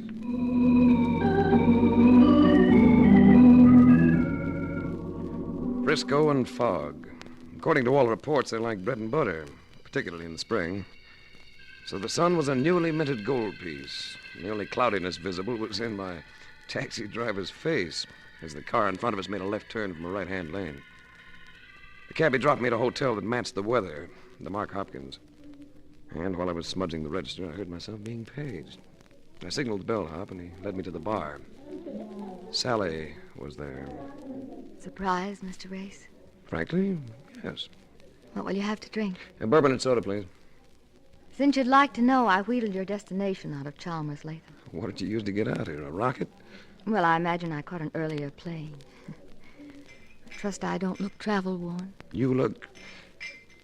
Frisco and fog. According to all reports, they're like bread and butter, particularly in the spring. So the sun was a newly minted gold piece. The only cloudiness visible was in my taxi driver's face. as the car in front of us made a left turn from a right-hand lane. The cabbie dropped me at a hotel that matched the weather, the Mark Hopkins. And while I was smudging the register, I heard myself being paged. I signaled the bellhop, and he led me to the bar. Sally was there. Surprise, Mr. Race? Frankly, yes. What will you have to drink? A bourbon and soda, please. Since you'd like to know, I wheedled your destination out of Chalmers, Latham. What did you use to get out here? A rocket? Well, I imagine I caught an earlier plane. Trust I don't look travel-worn. You look...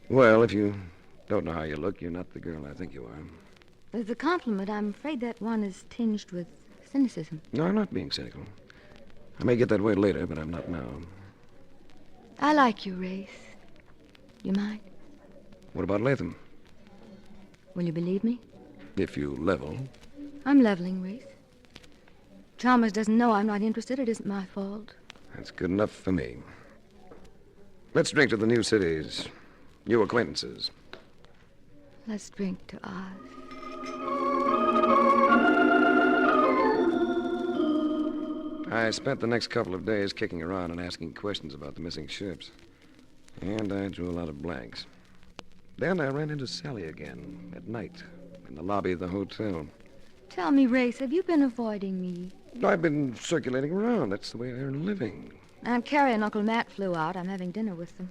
Well, if you don't know how you look, you're not the girl I think you are. As a compliment, I'm afraid that one is tinged with cynicism. No, I'm not being cynical. I may get that way later, but I'm not now. I like you, Race. You mind? What about Latham? Will you believe me? If you level. I'm leveling, Race. Chalmers doesn't know I'm not interested. It isn't my fault. That's good enough for me. Let's drink to the new cities, new acquaintances. Let's drink to Oz. I spent the next couple of days kicking around and asking questions about the missing ships. And I drew a lot of blanks. Then I ran into Sally again at night in the lobby of the hotel. Tell me, Race, have you been avoiding me? I've been circulating around. That's the way I earn a living. Aunt Carrie and Uncle Matt flew out. I'm having dinner with them.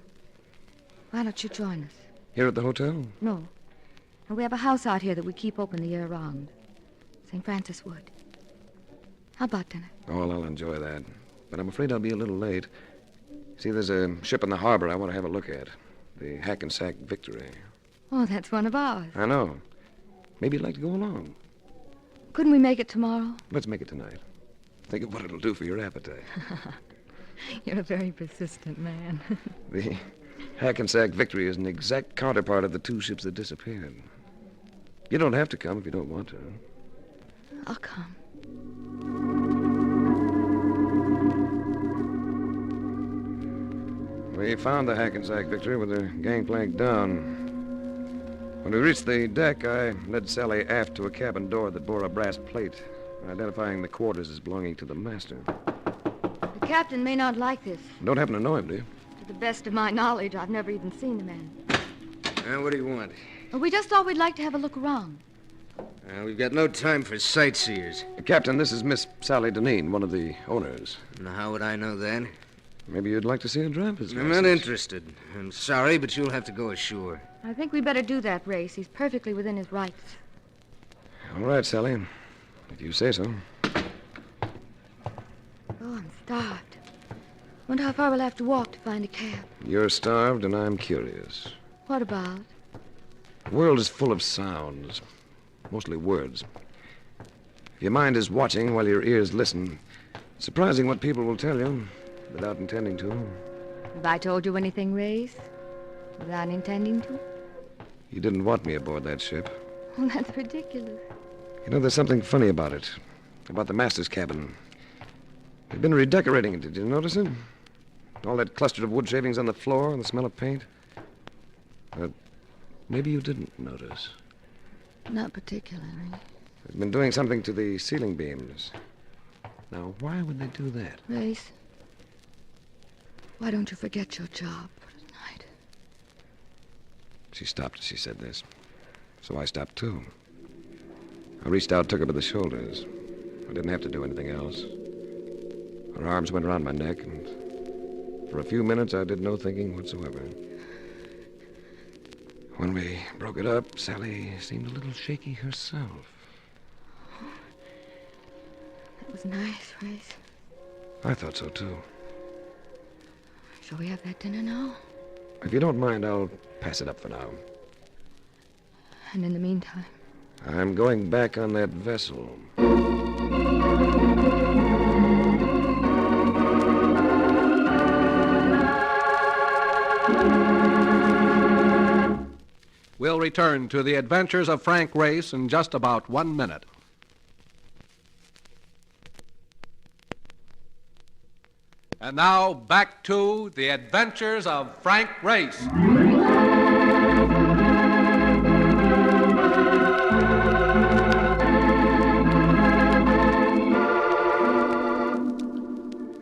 Why don't you join us? Here at the hotel? No. And we have a house out here that we keep open the year round. St. Francis Wood. How about dinner? Oh, I'll enjoy that. But I'm afraid I'll be a little late. See, there's a ship in the harbor I want to have a look at. The Hackensack Victory. Oh, that's one of ours. I know. Maybe you'd like to go along. Couldn't we make it tomorrow? Let's make it tonight. Think of what it'll do for your appetite. You're a very persistent man. The Hackensack Victory is an exact counterpart of the two ships that disappeared. You don't have to come if you don't want to. I'll come. We found the Hackensack Victory with her gangplank down. When we reached the deck, I led Sally aft to a cabin door that bore a brass plate, identifying the quarters as belonging to the master. The captain may not like this. Don't happen to know him, do you? To the best of my knowledge, I've never even seen the man. What do you want? We just thought we'd like to have a look around. We've got no time for sightseers. Captain, this is Miss Sally Deneen, one of the owners. Now, how would I know that? Maybe you'd like to see a driver's I'm license. not interested. I'm sorry, but you'll have to go ashore. I think we better do that, Race. He's perfectly within his rights. All right, Sally. If you say so. Oh, I'm starved. Wonder how far we'll have to walk to find a cab. You're starved, and I'm curious. What about? The world is full of sounds, mostly words. If your mind is watching while your ears listen, surprising what people will tell you without intending to. Have I told you anything, Race? Without intending to? You didn't want me aboard that ship. Oh, that's ridiculous. You know, there's something funny about it. About the master's cabin. They've been redecorating it. Did you notice it? All that cluster of wood shavings on the floor and the smell of paint. But maybe you didn't notice. Not particularly. They've been doing something to the ceiling beams. Now, why would they do that? Race, why don't you forget your job for tonight? She stopped as she said this. So I stopped, too. I reached out, took her by the shoulders. I didn't have to do anything else. Her arms went around my neck, and for a few minutes I did no thinking whatsoever. When we broke it up, Sally seemed a little shaky herself. That was nice, Race. I thought so, too. Shall we have that dinner now? If you don't mind, I'll pass it up for now. And in the meantime? I'm going back on that vessel. We'll return to the adventures of Frank Race in just about 1 minute. And now, back to the adventures of Frank Race.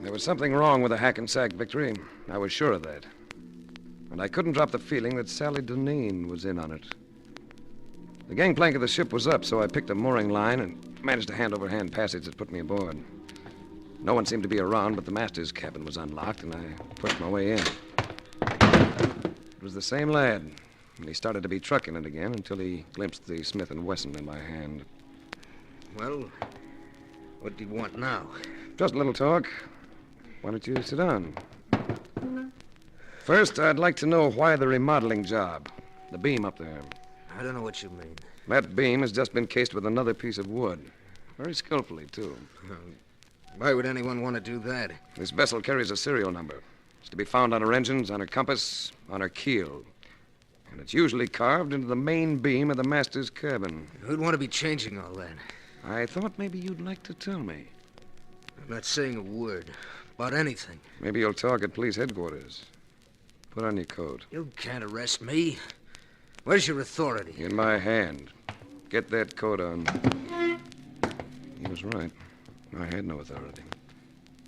There was something wrong with the Hackensack victory. I was sure of that. And I couldn't drop the feeling that Sally Deneen was in on it. The gangplank of the ship was up, so I picked a mooring line and managed a hand-over-hand passage that put me aboard. No one seemed to be around, but the master's cabin was unlocked, and I pushed my way in. It was the same lad, and he started to be trucking it again until he glimpsed the Smith & Wesson in my hand. Well, what do you want now? Just a little talk. Why don't you sit down? First, I'd like to know why the remodeling job. The beam up there. I don't know what you mean. That beam has just been cased with another piece of wood. Very skillfully, too. Why would anyone want to do that? This vessel carries a serial number. It's to be found on her engines, on her compass, on her keel. And it's usually carved into the main beam of the master's cabin. Who'd want to be changing all that? I thought maybe you'd like to tell me. I'm not saying a word about anything. Maybe you'll talk at police headquarters. Put on your coat. You can't arrest me. Where's your authority? In my hand. Get that coat on. He was right. I had no authority.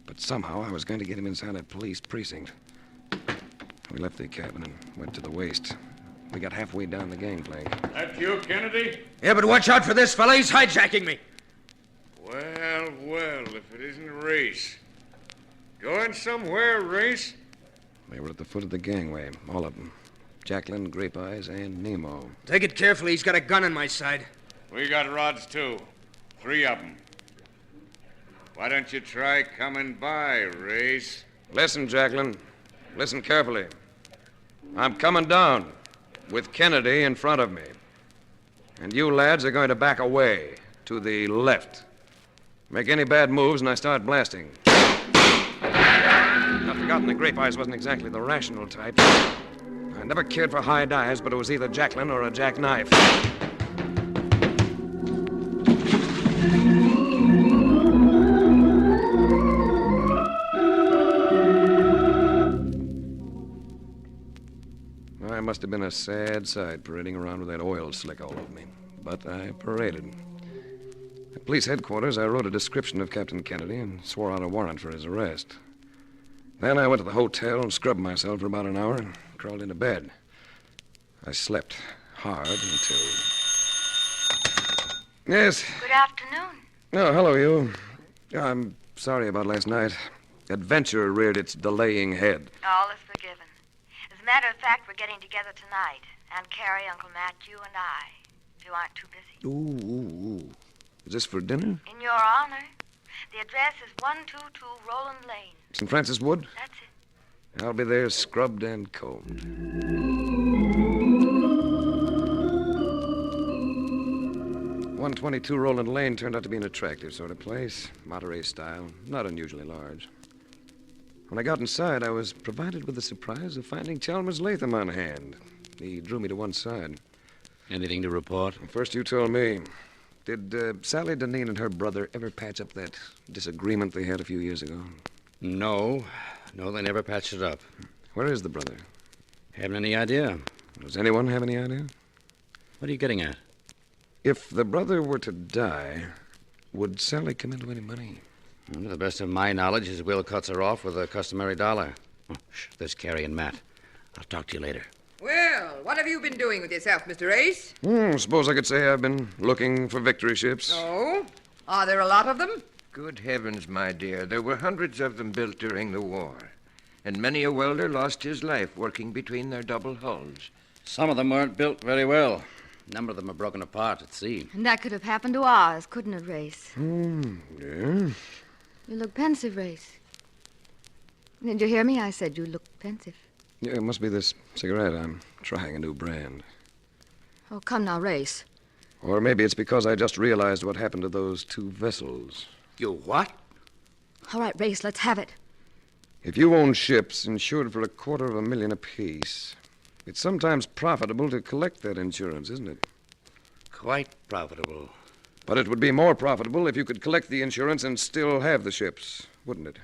But somehow I was going to get him inside that police precinct. We left the cabin and went to the waist. We got halfway down the gangplank. That you, Kennedy? Yeah, but watch out for this fella. He's hijacking me. Well, well, if it isn't Race. Going somewhere, Race? They were at the foot of the gangway, all of them. Jacqueline, Grape Eyes, and Nemo. Take it carefully. He's got a gun on my side. We got rods, too. 3 of them. Why don't you try coming by, Race? Listen, Jacqueline. Listen carefully. I'm coming down with Kennedy in front of me. And you lads are going to back away to the left. Make any bad moves and I start blasting. I've forgotten that Grape Eyes wasn't exactly the rational type. I never cared for high dives, but it was either Jacqueline or a jackknife. I must have been a sad sight parading around with that oil slick all over me. But I paraded. At police headquarters, I wrote a description of Captain Kennedy and swore out a warrant for his arrest. Then I went to the hotel and scrubbed myself for about an hour and crawled into bed. I slept hard until... Yes? Good afternoon. Oh, hello, you. I'm sorry about last night. Adventure reared its delaying head. All is forgiven. As a matter of fact, we're getting together tonight. Aunt Carrie, Uncle Matt, you and I. If you aren't too busy. Ooh. Is this for dinner? In your honor. The address is 122 Roland Lane. St. Francis Wood? That's it. I'll be there scrubbed and combed. 122 Roland Lane turned out to be an attractive sort of place. Monterey style, not unusually large. When I got inside, I was provided with the surprise of finding Chalmers Latham on hand. He drew me to one side. Anything to report? First you told me. Did Sally Deneen and her brother ever patch up that disagreement they had a few years ago? No, they never patched it up. Where is the brother? Haven't any idea. Does anyone have any idea? What are you getting at? If the brother were to die, would Sally come into any money? To the best of my knowledge, his will cuts her off with a customary $1. Oh, there's Carrie and Matt. I'll talk to you later. Well, what have you been doing with yourself, Mr. Ace? Suppose I could say I've been looking for victory ships. Oh? Are there a lot of them? Good heavens, my dear. There were hundreds of them built during the war. And many a welder lost his life working between their double hulls. Some of them weren't built very well. A number of them are broken apart at sea. And that could have happened to ours, couldn't it, Race? Yeah. You look pensive, Race. Did you hear me? I said you look pensive. Yeah, it must be this cigarette. I'm trying a new brand. Oh, come now, Race. Or maybe it's because I just realized what happened to those 2 vessels. You what? All right, Race, let's have it. If you own ships insured for $250,000 apiece, it's sometimes profitable to collect that insurance, isn't it? Quite profitable. But it would be more profitable if you could collect the insurance and still have the ships, wouldn't it?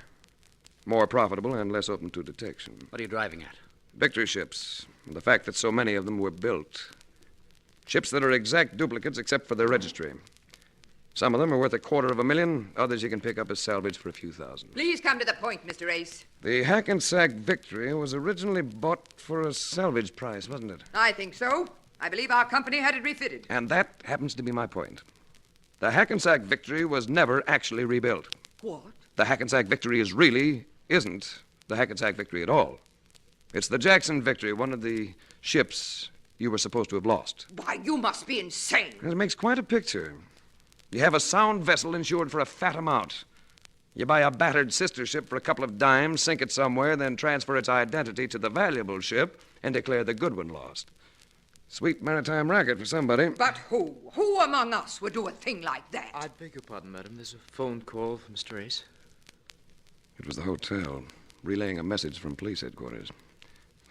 More profitable and less open to detection. What are you driving at? Victory ships, and the fact that so many of them were built. Ships that are exact duplicates except for their registry. Some of them are worth $250,000. Others you can pick up as salvage for a few thousand. Please come to the point, Mr. Ace. The Hackensack Victory was originally bought for a salvage price, wasn't it? I think so. I believe our company had it refitted. And that happens to be my point. The Hackensack Victory was never actually rebuilt. What? The Hackensack Victory isn't the Hackensack Victory at all. It's the Jackson Victory, one of the ships you were supposed to have lost. Why, you must be insane. It makes quite a picture. You have a sound vessel insured for a fat amount. You buy a battered sister ship for a couple of dimes, sink it somewhere, then transfer its identity to the valuable ship and declare the good one lost. Sweet maritime racket for somebody. But who? Who among us would do a thing like that? I beg your pardon, madam. There's a phone call from Mr. Ace. It was the hotel, relaying a message from police headquarters.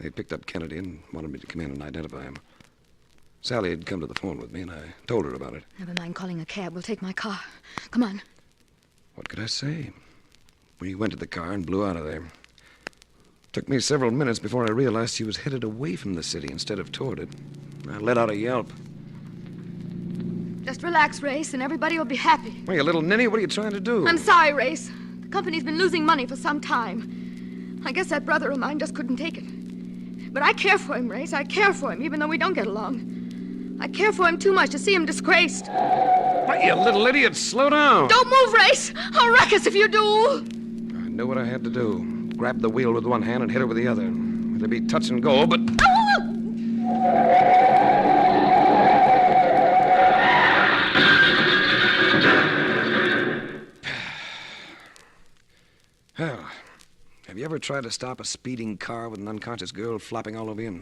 They picked up Kennedy and wanted me to come in and identify him. Sally had come to the phone with me, and I told her about it. Never mind calling a cab. We'll take my car. Come on. What could I say? We went to the car and blew out of there. Took me several minutes before I realized she was headed away from the city instead of toward it. I let out a yelp. Just relax, Race, and everybody will be happy. Hey, you little ninny, what are you trying to do? I'm sorry, Race. The company's been losing money for some time. I guess that brother of mine just couldn't take it. But I care for him, Race. I care for him, even though we don't get along. I care for him too much to see him disgraced. Hey, you little idiot, slow down. Don't move, Race. I'll wreck us if you do. I knew what I had to do. Grab the wheel with one hand and hit her with the other. It'd be touch and go, but... Well, have you ever tried to stop a speeding car with an unconscious girl flopping all over you?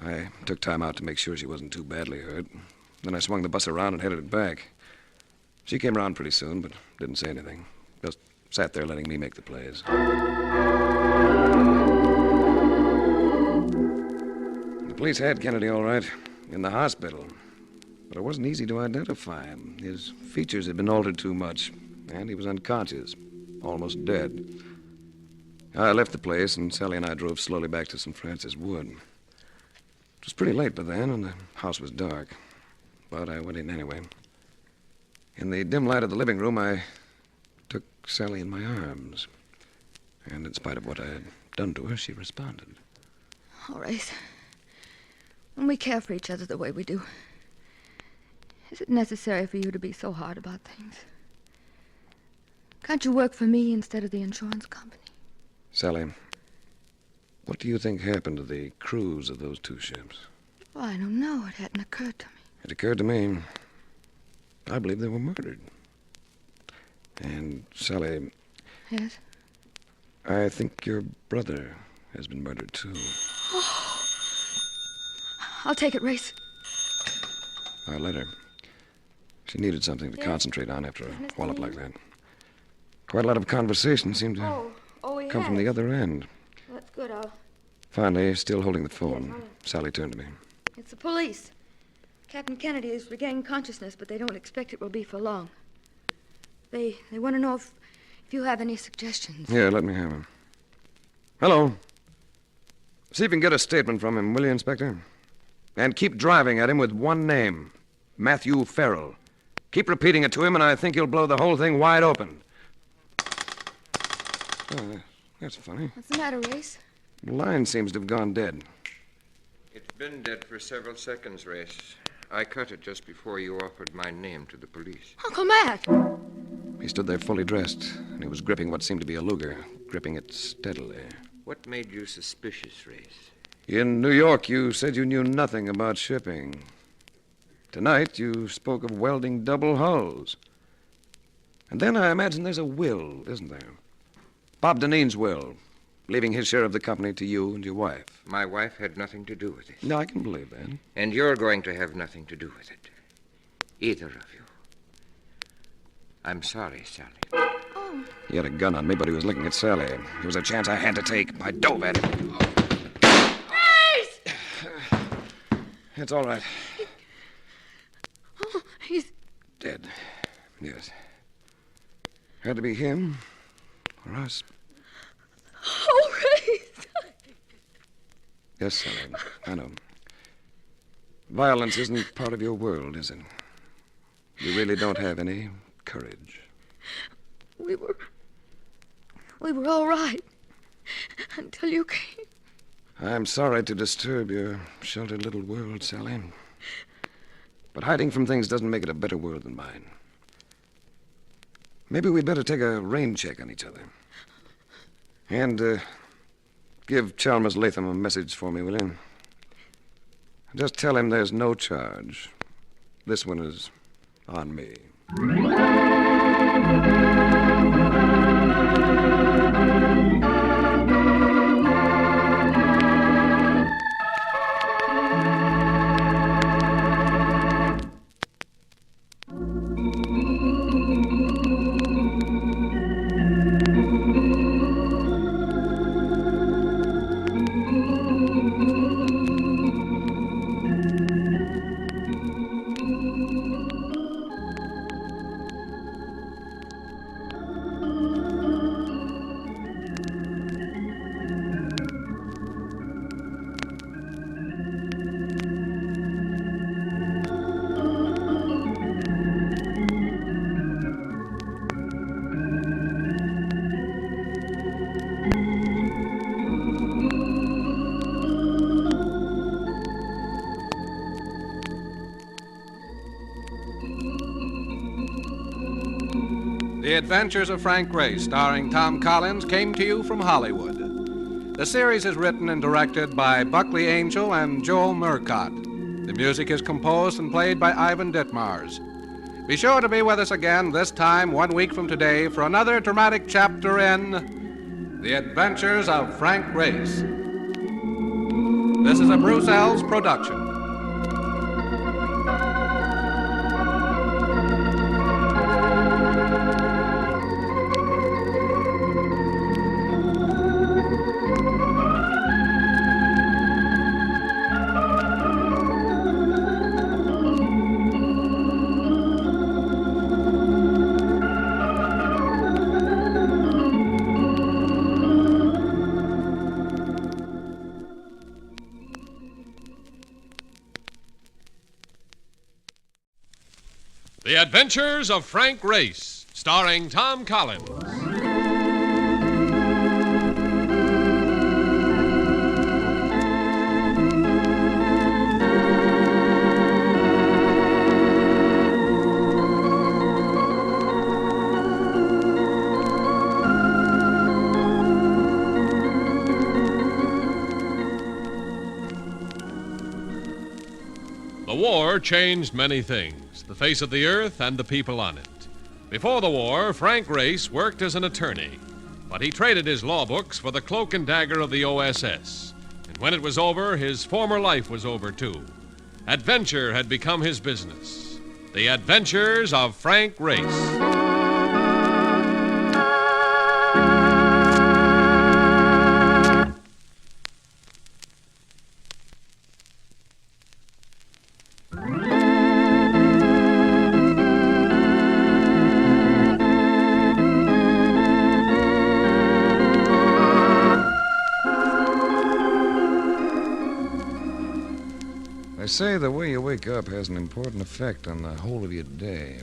I took time out to make sure she wasn't too badly hurt. Then I swung the bus around and headed it back. She came around pretty soon, but didn't say anything. Just sat there letting me make the plays. The police had Kennedy all right, in the hospital. But it wasn't easy to identify him. His features had been altered too much, and he was unconscious, almost dead. I left the place, and Sally and I drove slowly back to St. Francis Wood. It was pretty late by then, and the house was dark. But I went in anyway. In the dim light of the living room, I took Sally in my arms. And in spite of what I had done to her, she responded. Oh, Race. When we care for each other the way we do, is it necessary for you to be so hard about things? Can't you work for me instead of the insurance company? Sally, what do you think happened to the crews of those two ships? Well, I don't know. It hadn't occurred to me. It occurred to me. I believe they were murdered. And, Sally... Yes? I think your brother has been murdered, too. Oh. I'll take it, Race. I let her. She needed something to concentrate on after a wallop like that. Quite a lot of conversation seemed to come from the other end. That's good. Finally, still holding the phone, Sally turned to me. It's the police. Captain Kennedy has regained consciousness, but they don't expect it will be for long. They want to know if you have any suggestions. Here, let me have him. Hello. See if you can get a statement from him, will you, Inspector? And keep driving at him with one name, Matthew Farrell. Keep repeating it to him, and I think you'll blow the whole thing wide open. Oh, that's funny. What's the matter, Race? The line seems to have gone dead. It's been dead for several seconds, Race. I cut it just before you offered my name to the police. Uncle Matt! He stood there fully dressed, and he was gripping what seemed to be a Luger, gripping it steadily. What made you suspicious, Race? In New York, you said you knew nothing about shipping. Tonight, you spoke of welding double hulls. And then I imagine there's a will, isn't there? Bob Deneen's will, leaving his share of the company to you and your wife. My wife had nothing to do with it. No, I can believe that. And you're going to have nothing to do with it. Either of you. I'm sorry, Sally. Oh. He had a gun on me, but he was looking at Sally. It was a chance I had to take. I dove at him. Race! It's all right. Oh, he's dead. Yes. Had to be him or us. Oh, Race! Yes, Sally. I know. Violence isn't part of your world, is it? You really don't have any courage. We were all right. Until you came. I'm sorry to disturb your sheltered little world, Sally. But hiding from things doesn't make it a better world than mine. Maybe we'd better take a rain check on each other. And, give Chalmers Latham a message for me, will you? Just tell him there's no charge. This one is on me. The Adventures of Frank Race, starring Tom Collins, came to you from Hollywood. The series is written and directed by Buckley Angel and Joel Murcott. The music is composed and played by Ivan Ditmars. Be sure to be with us again this time 1 week from today for another dramatic chapter in The Adventures of Frank Race. This is a Bruce Ells production. The Adventures of Frank Race, starring Tom Collins. The war changed many things, the face of the earth and the people on it. Before the war, Frank Race worked as an attorney, but he traded his law books for the Cloak and Dagger of the OSS. And when it was over, his former life was over, too. Adventure had become his business. The Adventures of Frank Race. They say the way you wake up has an important effect on the whole of your day.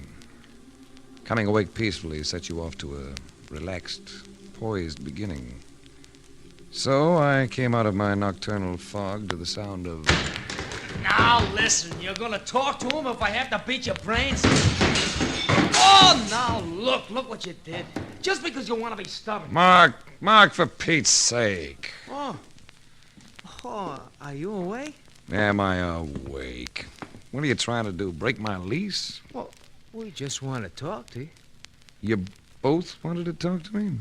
Coming awake peacefully sets you off to a relaxed, poised beginning. So I came out of my nocturnal fog to the sound of... Now listen, you're gonna talk to him if I have to beat your brains? Oh, now look what you did. Just because you want to be stubborn. Mark, for Pete's sake. Oh, are you awake? Am I awake? What are you trying to do, break my lease? Well, we just want to talk to you. You both wanted to talk to me?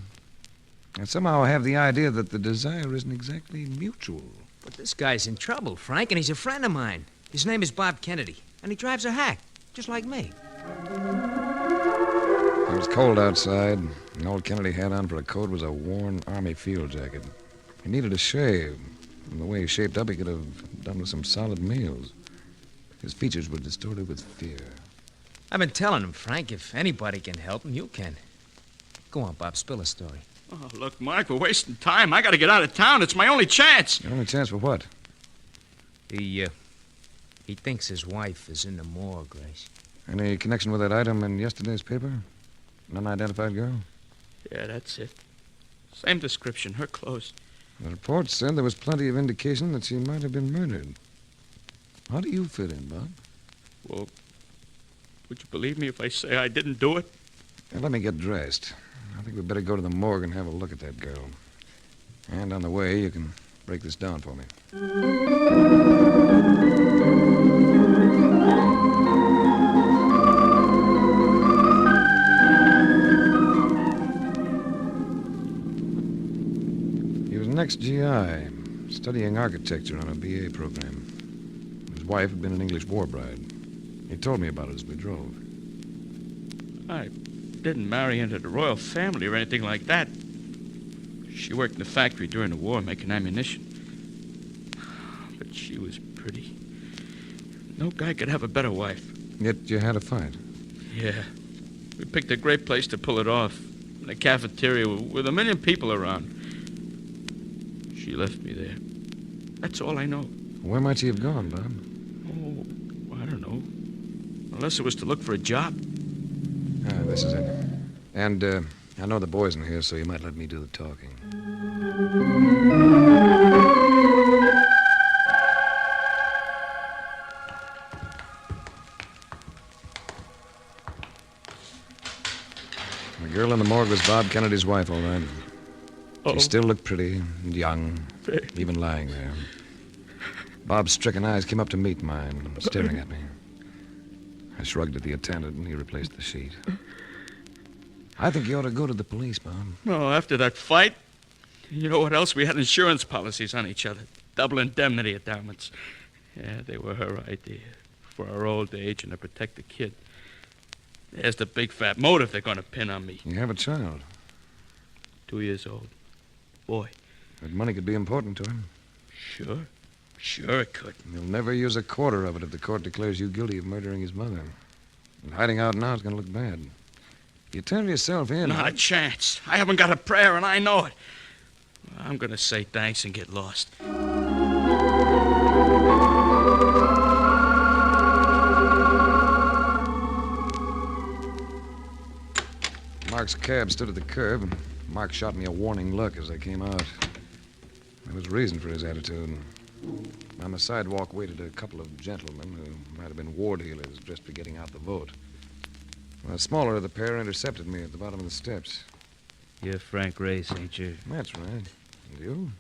And somehow I have the idea that the desire isn't exactly mutual. But this guy's in trouble, Frank, and he's a friend of mine. His name is Bob Kennedy, and he drives a hack, just like me. It was cold outside, and all Kennedy had on for a coat was a worn Army field jacket. He needed a shave. From the way he shaped up, he could have done with some solid meals. His features were distorted with fear. I've been telling him, Frank, if anybody can help him, you can. Go on, Bob, spill a story. Oh, look, Mark, we're wasting time. I gotta get out of town. It's my only chance. Your only chance for what? He thinks his wife is in the morgue, Grace. Any connection with that item in yesterday's paper? An unidentified girl? Yeah, that's it. Same description, her clothes. The report said there was plenty of indication that she might have been murdered. How do you fit in, Bob? Well, would you believe me if I say I didn't do it? Now, let me get dressed. I think we'd better go to the morgue and have a look at that girl. And on the way, you can break this down for me. He was an ex-GI, studying architecture on a BA program. His wife had been an English war bride. He told me about it as we drove. I didn't marry into the royal family or anything like that. She worked in the factory during the war making ammunition. But she was pretty. No guy could have a better wife. Yet you had a fight. Yeah. We picked a great place to pull it off. In a cafeteria with a million people around. She left me there. That's all I know. Where might she have gone, Bob? Oh, I don't know. Unless it was to look for a job. Ah, this is it. And, I know the boys in here, so you might let me do the talking. The girl in the morgue was Bob Kennedy's wife, all right. She still looked pretty and young, even lying there. Bob's stricken eyes came up to meet mine, staring at me. I shrugged at the attendant, and he replaced the sheet. I think you ought to go to the police, Bob. Oh, after that fight? You know what else? We had insurance policies on each other. Double indemnity endowments. Yeah, they were her idea. For our old age and to protect the kid. There's the big fat motive they're going to pin on me. You have a child. 2 years old. Boy. That money could be important to him. Sure. Sure it could. He'll never use a quarter of it if the court declares you guilty of murdering his mother. And hiding out now is going to look bad. You turn yourself in. Not a chance. I haven't got a prayer, and I know it. I'm going to say thanks and get lost. Mark's cab stood at the curb. Mark shot me a warning look as I came out. There was reason for his attitude. On the sidewalk waited a couple of gentlemen who might have been war dealers dressed for getting out the vote. The smaller of the pair intercepted me at the bottom of the steps. You're Frank Race, ain't you? That's right. And you?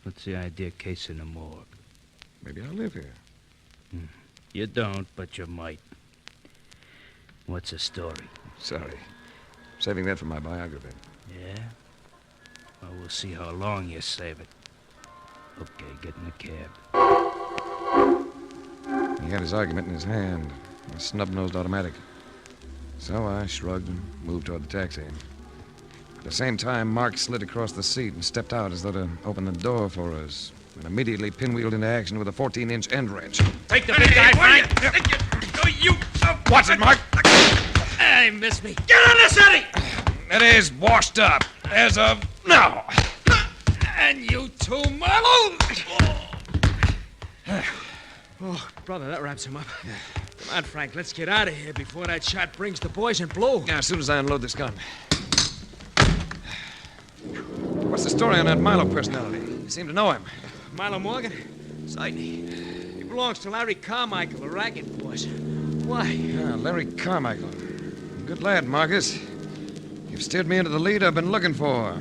What's the idea case in the morgue? Maybe I live here. You don't, but you might. What's the story? Sorry. Saving that for my biography. Yeah? Well, we'll see how long you save it. Okay, get in the cab. He had his argument in his hand, a snub-nosed automatic. So I shrugged and moved toward the taxi. At the same time, Mark slid across the seat and stepped out as though to open the door for us, and immediately pinwheeled into action with a 14-inch end wrench. Take the big guy, Frank! Watch it, Mark! Hey, miss me. Get on this, Eddie! It is washed up as of now. And you too, Marlowe! Oh, brother, that wraps him up. Come on, Frank, let's get out of here before that shot brings the boys in blue. Yeah, as soon as I unload this gun. What's the story on that Milo personality? You seem to know him. Milo Morgan? He belongs to Larry Carmichael, the racket boss. Why? Yeah, Larry Carmichael. Good lad, Marcus. You've steered me into the lead I've been looking for.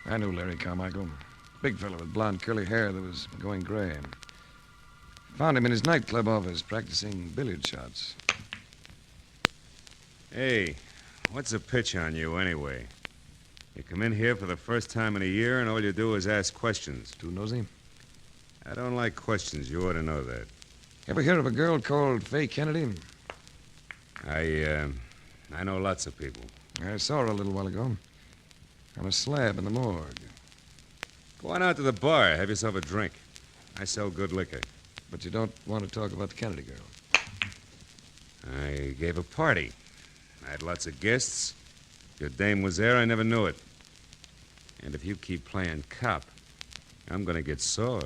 I knew Larry Carmichael. Big fellow with blonde curly hair that was going gray. Found him in his nightclub office practicing billiard shots. Hey, what's the pitch on you anyway? You come in here for the first time in a year and all you do is ask questions. Too nosy? I don't like questions. You ought to know that. Ever hear of a girl called Fay Kennedy? I know lots of people. I saw her a little while ago. On a slab in the morgue. Go on out to the bar. Have yourself a drink. I sell good liquor. But you don't want to talk about the Kennedy girl. I gave a party. I had lots of guests. Your dame was there. I never knew it. And if you keep playing cop, I'm going to get sore.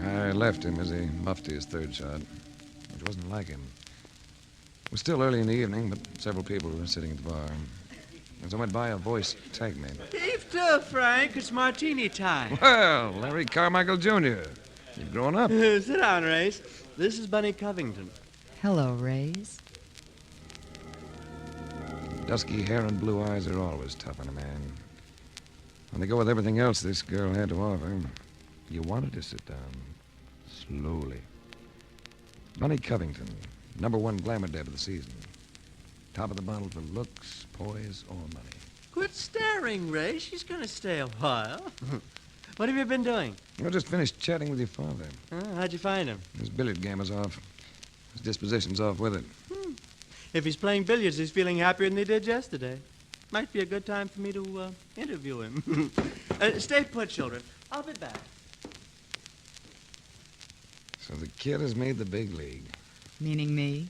I left him as he muffed his third shot, which wasn't like him. It was still early in the evening, but several people were sitting at the bar. As I went by, a voice tagged me. Heave to, Frank. It's martini time. Well, Larry Carmichael, Jr. You've grown up. Sit down, Race. This is Bunny Covington. Hello, Rays. Dusky hair and blue eyes are always tough on a man. When they go with everything else this girl had to offer, you wanted to sit down. Slowly. Bunny Covington, #1 glamour deb of the season. Top of the bottle for looks, poise, or money. Quit staring, Ray. She's going to stay a while. What have you been doing? I just finished chatting with your father. How'd you find him? His billiard game is off. His disposition's off with it. If he's playing billiards, he's feeling happier than he did yesterday. Might be a good time for me to interview him. Stay put, children. I'll be back. So the kid has made the big league. Meaning me?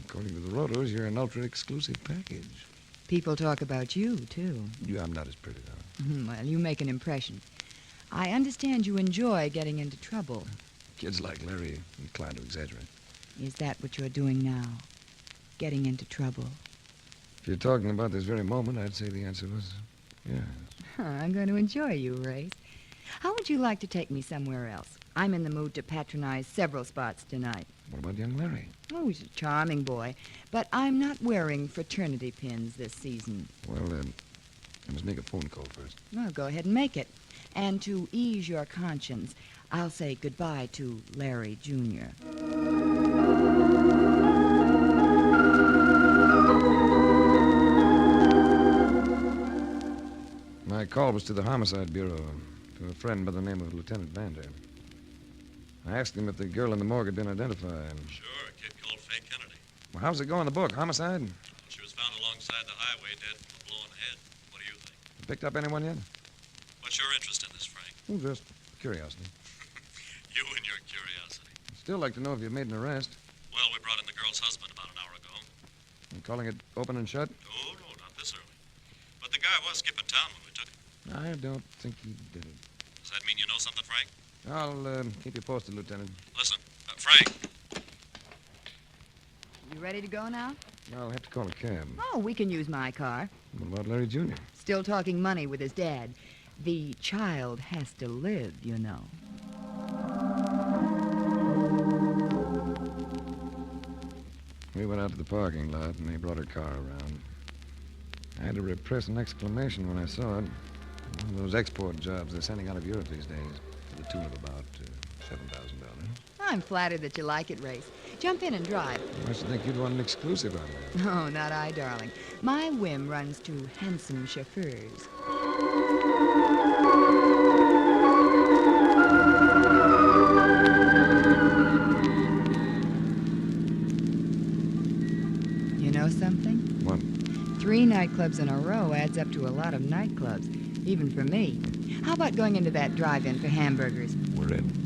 According to the Rotos, you're an ultra-exclusive package. People talk about you, too. I'm not as pretty, though. Well, you make an impression. I understand you enjoy getting into trouble. Kids like Larry inclined to exaggerate. Is that what you're doing now? Getting into trouble? If you're talking about this very moment, I'd say the answer was yes. I'm going to enjoy you, Race. How would you like to take me somewhere else? I'm in the mood to patronize several spots tonight. What about young Larry? Oh, he's a charming boy, but I'm not wearing fraternity pins this season. Well, I must make a phone call first. Well, go ahead and make it. And to ease your conscience, I'll say goodbye to Larry Jr. My call was to the Homicide Bureau, to a friend by the name of Lieutenant Vander. I asked him if the girl in the morgue had been identified. Sure, a kid called Faye Kennedy. Well, how's it go in the book? Homicide? She was found alongside the highway, dead from a blow on the head. What do you think? Picked up anyone yet? What's your interest in this, Frank? Oh, just curiosity. You and your curiosity. I'd still like to know if you've made an arrest. Well, we brought in the girl's husband about an hour ago. I'm calling it open and shut? Oh, no, not this early. But the guy was skipping town when we took him. I don't think he did it. Does that mean you know something, Frank? I'll keep you posted, Lieutenant. Listen, Frank. You ready to go now? I'll have to call a cab. Oh, we can use my car. What about Larry Jr.? Still talking money with his dad. The child has to live, you know. We went out to the parking lot, and they brought her car around. I had to repress an exclamation when I saw it. One of those export jobs they're sending out of Europe these days, to the tune of about $7,000. I'm flattered that you like it, Race. Jump in and drive. I should think you'd want an exclusive on that. Oh, not I, darling. My whim runs to handsome chauffeurs. You know something? What? 3 nightclubs in a row adds up to a lot of nightclubs, even for me. How about going into that drive-in for hamburgers? We're in.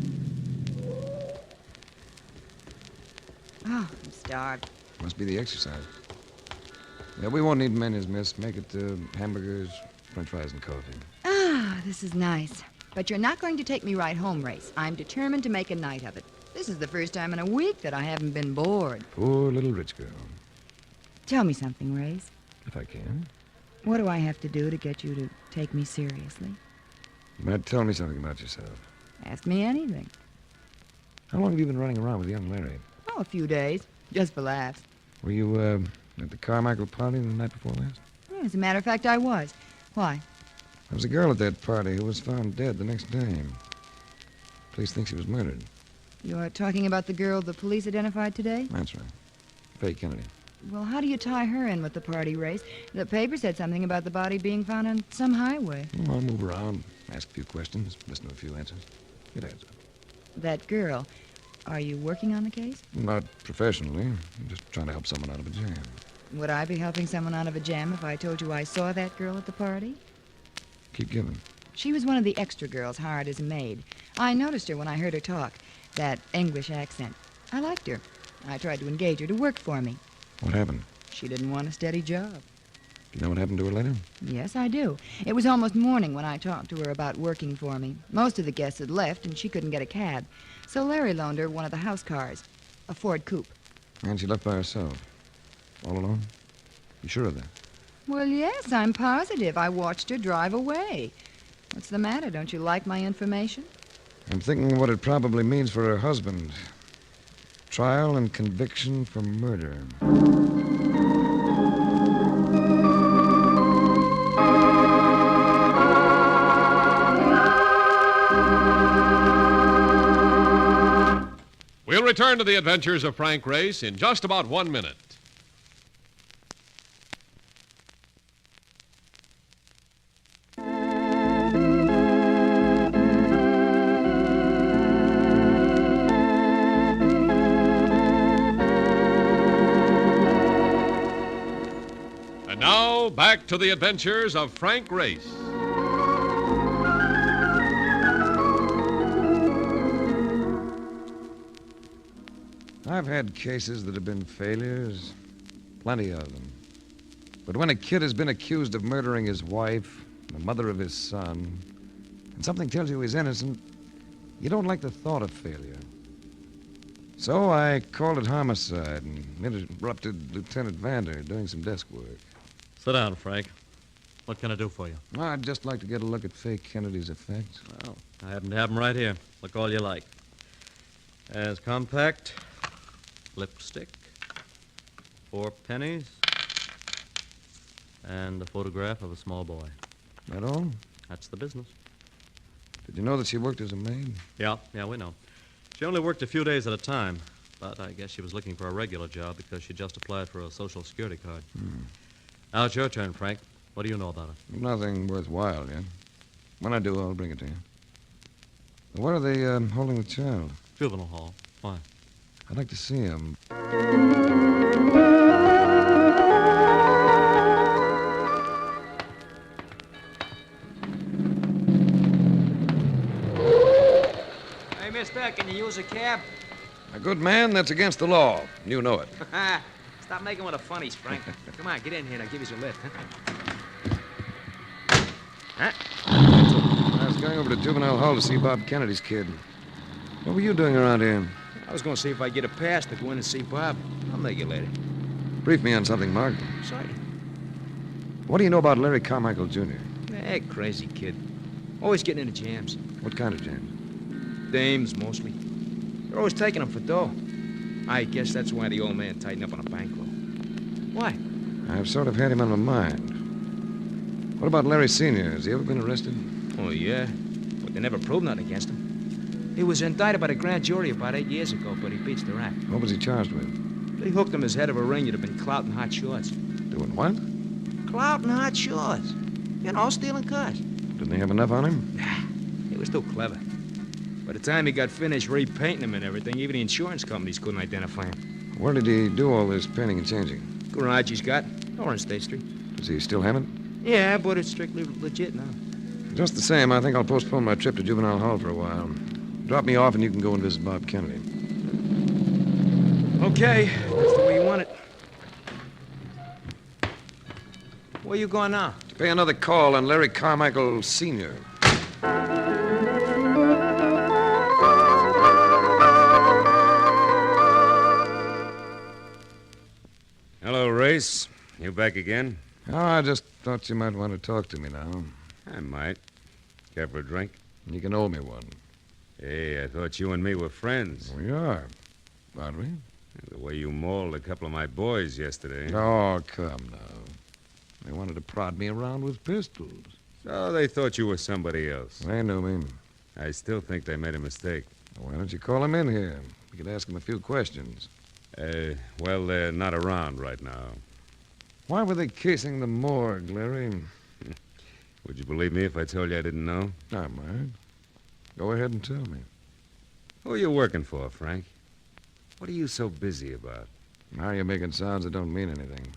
Oh, I'm starved. Must be the exercise. Yeah, we won't need menus, miss. Make it hamburgers, french fries, and coffee. Ah, this is nice. But you're not going to take me right home, Race. I'm determined to make a night of it. This is the first time in a week that I haven't been bored. Poor little rich girl. Tell me something, Race. If I can. What do I have to do to get you to take me seriously? You might tell me something about yourself. Ask me anything. How long have you been running around with young Larry? Oh, a few days. Just for laughs. Were you at the Carmichael party the night before last? As a matter of fact, I was. Why? There was a girl at that party who was found dead the next day. Police think she was murdered. You're talking about the girl the police identified today? That's right. Faye Kennedy. Well, how do you tie her in with the party, Race? The paper said something about the body being found on some highway. Well, I'll move around, ask a few questions, listen to a few answers. Get answers. That girl, are you working on the case? Not professionally. I'm just trying to help someone out of a jam. Would I be helping someone out of a jam if I told you I saw that girl at the party? Keep giving. She was one of the extra girls hired as a maid. I noticed her when I heard her talk. That English accent. I liked her. I tried to engage her to work for me. What happened? She didn't want a steady job. You know what happened to her later? Yes, I do. It was almost morning when I talked to her about working for me. Most of the guests had left, and she couldn't get a cab. So Larry loaned her one of the house cars, a Ford coupe. And she left by herself. All alone? You sure of that? Well, yes, I'm positive. I watched her drive away. What's the matter? Don't you like my information? I'm thinking what it probably means for her husband. Trial and conviction for murder. We'll return to the adventures of Frank Race in just about 1 minute. And now, back to the adventures of Frank Race. I've had cases that have been failures, plenty of them. But when a kid has been accused of murdering his wife, the mother of his son, and something tells you he's innocent, you don't like the thought of failure. So I called it homicide and interrupted Lieutenant Vander doing some desk work. Sit down, Frank. What can I do for you? I'd just like to get a look at Faye Kennedy's effects. Well, I happen to have them right here. Look all you like. As compact, lipstick, 4 pennies, and a photograph of a small boy. That all? That's the business. Did you know that she worked as a maid? Yeah, we know. She only worked a few days at a time, but I guess she was looking for a regular job because she just applied for a Social Security card. Now it's your turn, Frank. What do you know about her? Nothing worthwhile yet. When I do, I'll bring it to you. Where are they holding the child? Juvenile hall. Why? I'd like to see him. Hey, mister, can you use a cab? A good man, that's against the law. You know it. Stop making with the funnies, Frank. Come on, get in here and I'll give you a lift, huh? I was going over to Juvenile Hall to see Bob Kennedy's kid. What were you doing around here? I was going to see if I get a pass to go in and see Bob. I'll make it later. Brief me on something, Mark. Sorry. What do you know about Larry Carmichael, Jr.? Crazy kid. Always getting into jams. What kind of jams? Dames, mostly. They're always taking him for dough. I guess that's why the old man tightened up on a bankroll. Why? I've sort of had him on my mind. What about Larry Sr.? Has he ever been arrested? Oh, yeah. But they never proved nothing against him. He was indicted by the grand jury about 8 years ago, but he beats the rap. What was he charged with? They hooked him as head of a ring that had been clouting hot shorts. Doing what? Clouting hot shorts. You know, stealing cars. Didn't they have enough on him? He was too clever. By the time he got finished repainting him and everything, even the insurance companies couldn't identify him. Where did he do all this painting and changing? Garage he's got. Orange State Street. Does he still have it? Yeah, but it's strictly legit now. Just the same, I think I'll postpone my trip to Juvenile Hall for a while. Drop me off and you can go and visit Bob Kennedy. Okay, that's the way you want it. Where you going now? To pay another call on Larry Carmichael Sr. Hello, Race. You back again? Oh, I just thought you might want to talk to me now. I might. Care for a drink? You can owe me one. Hey, I thought you and me were friends. We are, aren't we? The way you mauled a couple of my boys yesterday. Oh, come now. They wanted to prod me around with pistols. So they thought you were somebody else. They knew me. I still think they made a mistake. Why don't you call them in here? We could ask them a few questions. Well, they're not around right now. Why were they casing the morgue, Larry? Would you believe me if I told you I didn't know? I might. Go ahead and tell me. Who are you working for, Frank? What are you so busy about? Now you're making sounds that don't mean anything.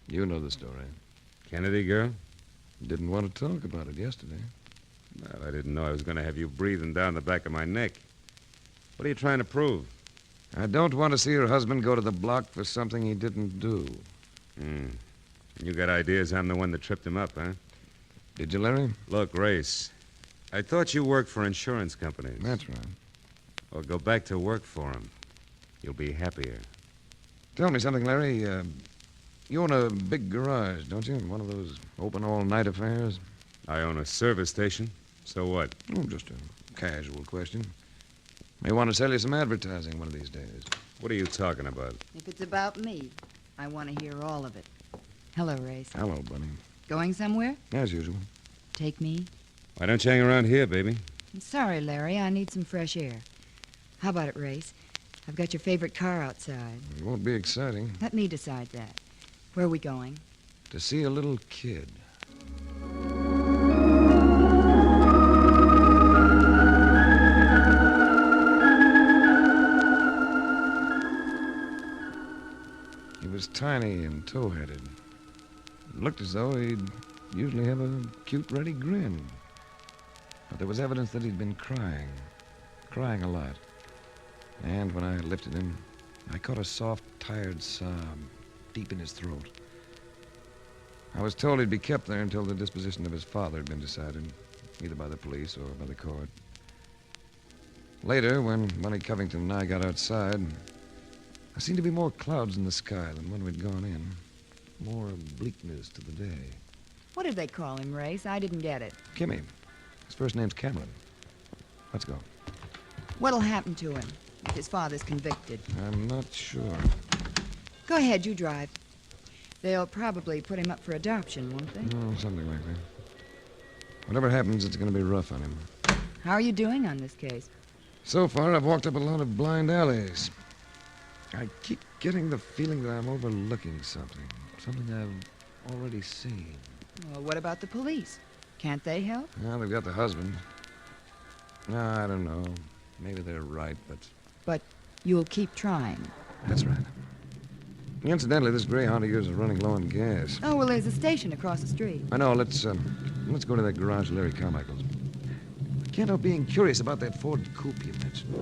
You know the story. Kennedy girl? Didn't want to talk about it yesterday. Well, I didn't know I was going to have you breathing down the back of my neck. What are you trying to prove? I don't want to see her husband go to the block for something he didn't do. You got ideas I'm the one that tripped him up, huh? Did you, Larry? Look, Race, I thought you worked for insurance companies. That's right. Well, go back to work for them. You'll be happier. Tell me something, Larry. You own a big garage, don't you? One of those open all-night affairs? I own a service station. So what? Oh, just a casual question. May want to sell you some advertising one of these days. What are you talking about? If it's about me, I want to hear all of it. Hello, Race. Hello, Bunny. Going somewhere? As usual. Take me? Why don't you hang around here, baby? I'm sorry, Larry. I need some fresh air. How about it, Race? I've got your favorite car outside. It won't be exciting. Let me decide that. Where are we going? To see a little kid. He was tiny and tow-headed. It looked as though he'd usually have a cute, ready grin. But there was evidence that he'd been crying a lot. And when I lifted him, I caught a soft, tired sob deep in his throat. I was told he'd be kept there until the disposition of his father had been decided, either by the police or by the court. Later, when Bunny Covington and I got outside, there seemed to be more clouds in the sky than when we'd gone in. More bleakness to the day. What did they call him, Race? I didn't get it. Kimmy. His first name's Cameron. Let's go. What'll happen to him if his father's convicted? I'm not sure. Go ahead, you drive. They'll probably put him up for adoption, won't they? Oh, something like that. Whatever happens, it's going to be rough on him. How are you doing on this case? So far, I've walked up a lot of blind alleys. I keep getting the feeling that I'm overlooking something. Something I've already seen. Well, what about the police? Can't they help? Well, they've got the husband. No, I don't know. Maybe they're right, but... But you'll keep trying. That's right. Incidentally, this Greyhound of yours is running low on gas. Oh, well, there's a station across the street. I know. Let's go to that garage Larry Carmichael's. I can't help being curious about that Ford coupe you mentioned.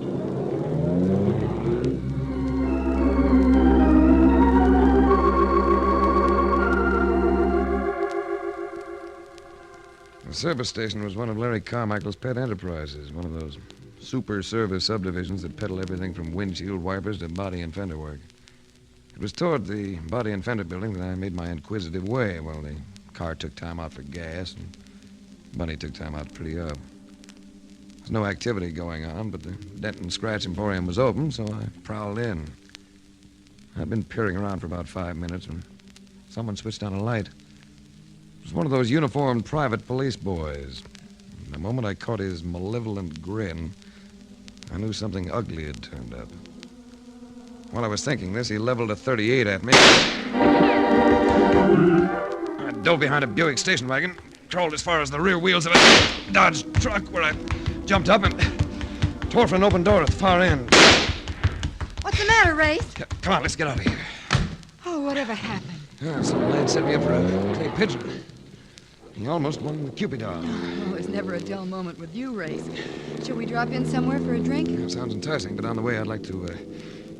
The service station was one of Larry Carmichael's pet enterprises, one of those super service subdivisions that peddle everything from windshield wipers to body and fender work. It was toward the body and fender building that I made my inquisitive way. Well, the car took time out for gas, and Bunny took time out to pretty up. There was no activity going on, but the Dent and Scratch Emporium was open, so I prowled in. I'd been peering around for about 5 minutes when someone switched on a light. It was one of those uniformed private police boys. And the moment I caught his malevolent grin, I knew something ugly had turned up. While I was thinking this, he leveled a .38 at me. I dove behind a Buick station wagon, crawled as far as the rear wheels of a Dodge truck, where I jumped up and tore for an open door at the far end. What's the matter, Race? Come on, let's get out of here. Oh, whatever happened? Some lad set me up for a clay pigeon. He almost won the Cupidon. Oh, there's never a dull moment with you, Race. Shall we drop in somewhere for a drink? Yeah, sounds enticing, but on the way, I'd like to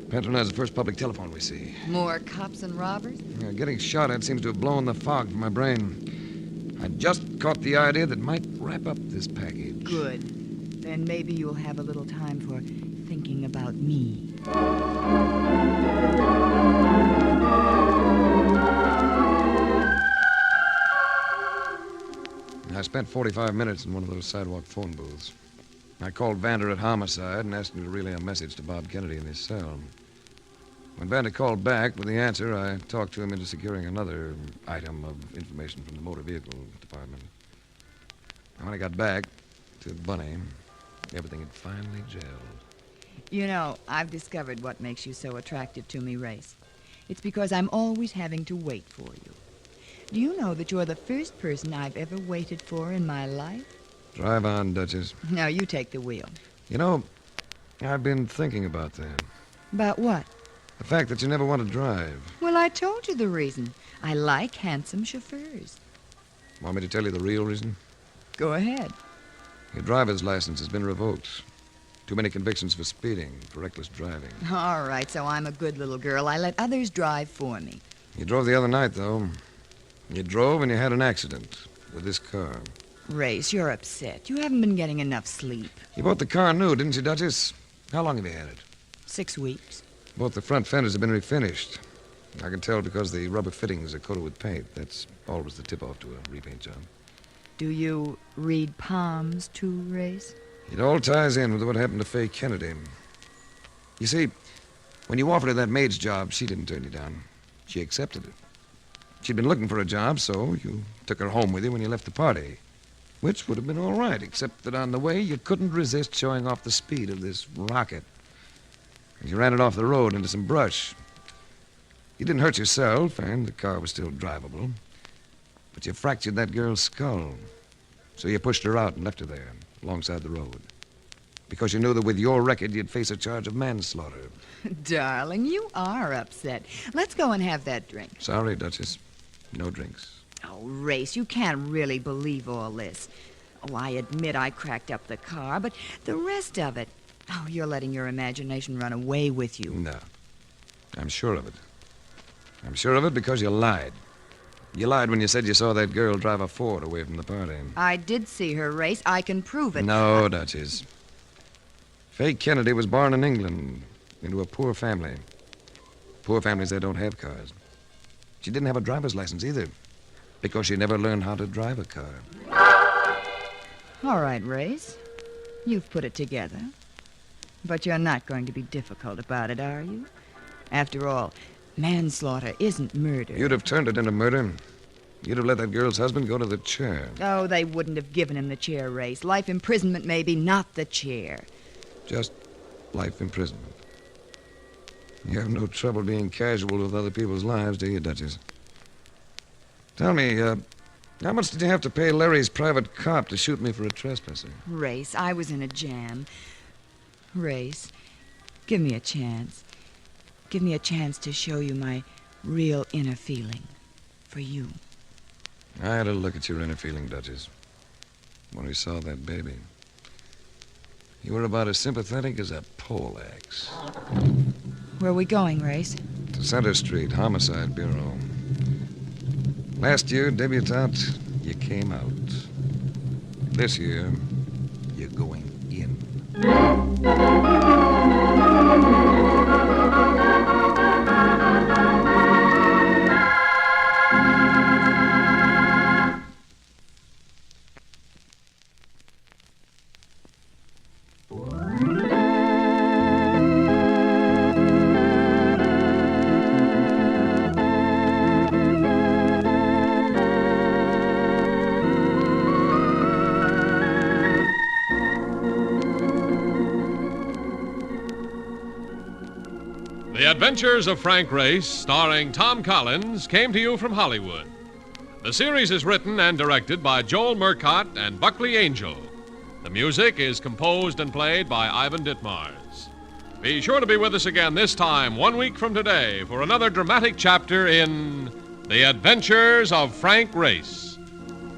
patronize the first public telephone we see. More cops and robbers? Getting shot at seems to have blown the fog from my brain. I just caught the idea that might wrap up this package. Good. Then maybe you'll have a little time for thinking about me. I spent 45 minutes in one of those sidewalk phone booths. I called Vander at Homicide and asked him to relay a message to Bob Kennedy in his cell. When Vander called back with the answer, I talked to him into securing another item of information from the motor vehicle department. And when I got back to Bunny, everything had finally gelled. You know, I've discovered what makes you so attractive to me, Race. It's because I'm always having to wait for you. Do you know that you're the first person I've ever waited for in my life? Drive on, Duchess. Now, you take the wheel. You know, I've been thinking about that. About what? The fact that you never want to drive. Well, I told you the reason. I like handsome chauffeurs. Want me to tell you the real reason? Go ahead. Your driver's license has been revoked. Too many convictions for speeding, for reckless driving. All right, so I'm a good little girl. I let others drive for me. You drove the other night, though. You drove and you had an accident with this car. Race, you're upset. You haven't been getting enough sleep. You bought the car new, didn't you, Duchess? How long have you had it? 6 weeks. Both the front fenders have been refinished. I can tell because the rubber fittings are coated with paint. That's always the tip-off to a repaint job. Do you read palms, too, Race? It all ties in with what happened to Fay Kennedy. You see, when you offered her that maid's job, she didn't turn you down. She accepted it. She'd been looking for a job, so you took her home with you when you left the party. Which would have been all right, except that on the way, you couldn't resist showing off the speed of this rocket. And you ran it off the road into some brush. You didn't hurt yourself, and the car was still drivable. But you fractured that girl's skull. So you pushed her out and left her there, alongside the road. Because you knew that with your record, you'd face a charge of manslaughter. Darling, you are upset. Let's go and have that drink. Sorry, Duchess. No drinks. Oh, Race, you can't really believe all this. Oh, I admit I cracked up the car, but the rest of it... Oh, you're letting your imagination run away with you. No. I'm sure of it. I'm sure of it because you lied. You lied when you said you saw that girl drive a Ford away from the party. I did see her, Race. I can prove it. No, Duchess. Fay Kennedy was born in England into a poor family. Poor families, they don't have cars. She didn't have a driver's license either because she never learned how to drive a car. All right, Race. You've put it together. But you're not going to be difficult about it, are you? After all, manslaughter isn't murder. You'd have turned it into murder. You'd have let that girl's husband go to the chair. Oh, they wouldn't have given him the chair, Race. Life imprisonment, maybe, not the chair. Just life imprisonment. You have no trouble being casual with other people's lives, do you, Duchess? Tell me, how much did you have to pay Larry's private cop to shoot me for a trespasser? Race, I was in a jam. Race, give me a chance. Give me a chance to show you my real inner feeling for you. I had a look at your inner feeling, Duchess, when we saw that baby. You were about as sympathetic as a poleaxe. Where are we going, Race? To Center Street, Homicide Bureau. Last year, debutante, you came out. This year, you're going in. The Adventures of Frank Race, starring Tom Collins, came to you from Hollywood. The series is written and directed by Joel Murcott and Buckley Angel. The music is composed and played by Ivan Ditmars. Be sure to be with us again this time, 1 week from today, for another dramatic chapter in The Adventures of Frank Race.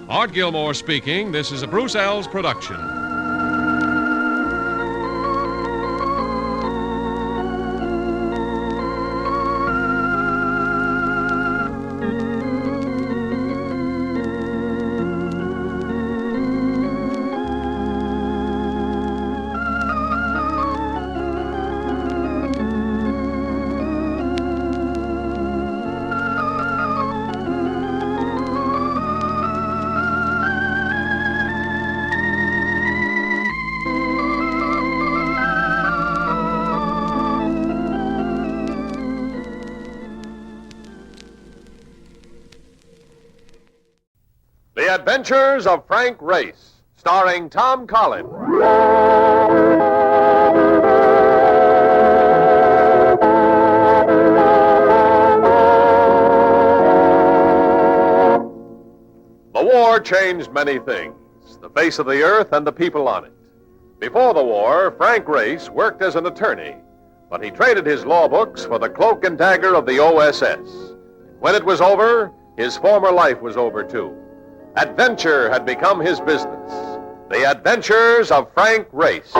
Art Gilmore speaking. This is a Bruce Ells production. The Adventures of Frank Race, starring Tom Collins. The war changed many things, the face of the earth and the people on it. Before the war, Frank Race worked as an attorney, but he traded his law books for the Cloak and Dagger of the OSS. When it was over, his former life was over, too. Adventure had become his business. The Adventures of Frank Race.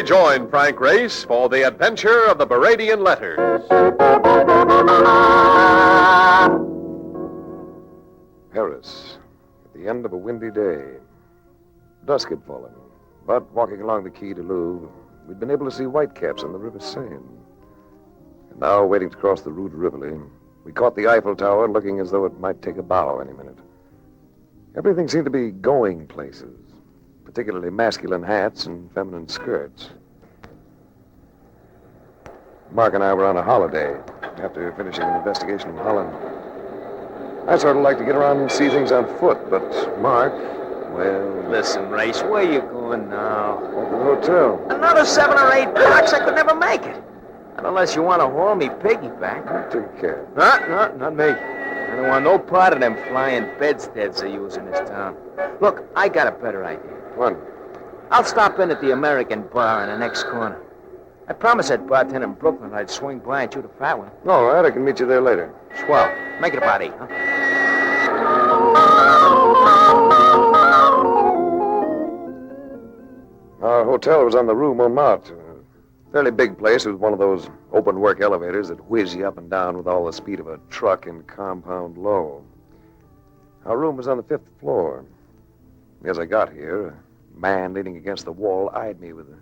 we join Frank Race for the adventure of the Baradian letters. Paris, at the end of a windy day. Dusk had fallen, but walking along the Quai du Louvre, we'd been able to see whitecaps on the River Seine. And now, waiting to cross the Rue de Rivoli, we caught the Eiffel Tower looking as though it might take a bow any minute. Everything seemed to be going places, particularly masculine hats and feminine skirts. Mark and I were on a holiday after finishing an investigation in Holland. I sort of like to get around and see things on foot, but Mark, well... Listen, Race, where you going now? At the hotel. Another 7 or 8 blocks? I could never make it. Not unless you want to haul me piggyback. Take care. Not me. I don't want no part of them flying bedsteads they use in this town. Look, I got a better idea. What? I'll stop in at the American bar in the next corner. I promised that bartender in Brooklyn I'd swing by and shoot a fat one. All right, I can meet you there later. Swell. Make it about 8, huh? Our hotel was on the Rue Montmartre. A fairly big place with one of those open-work elevators that whiz you up and down with all the speed of a truck in compound low. Our room was on the 5th floor. As I got here, a man leaning against the wall eyed me with the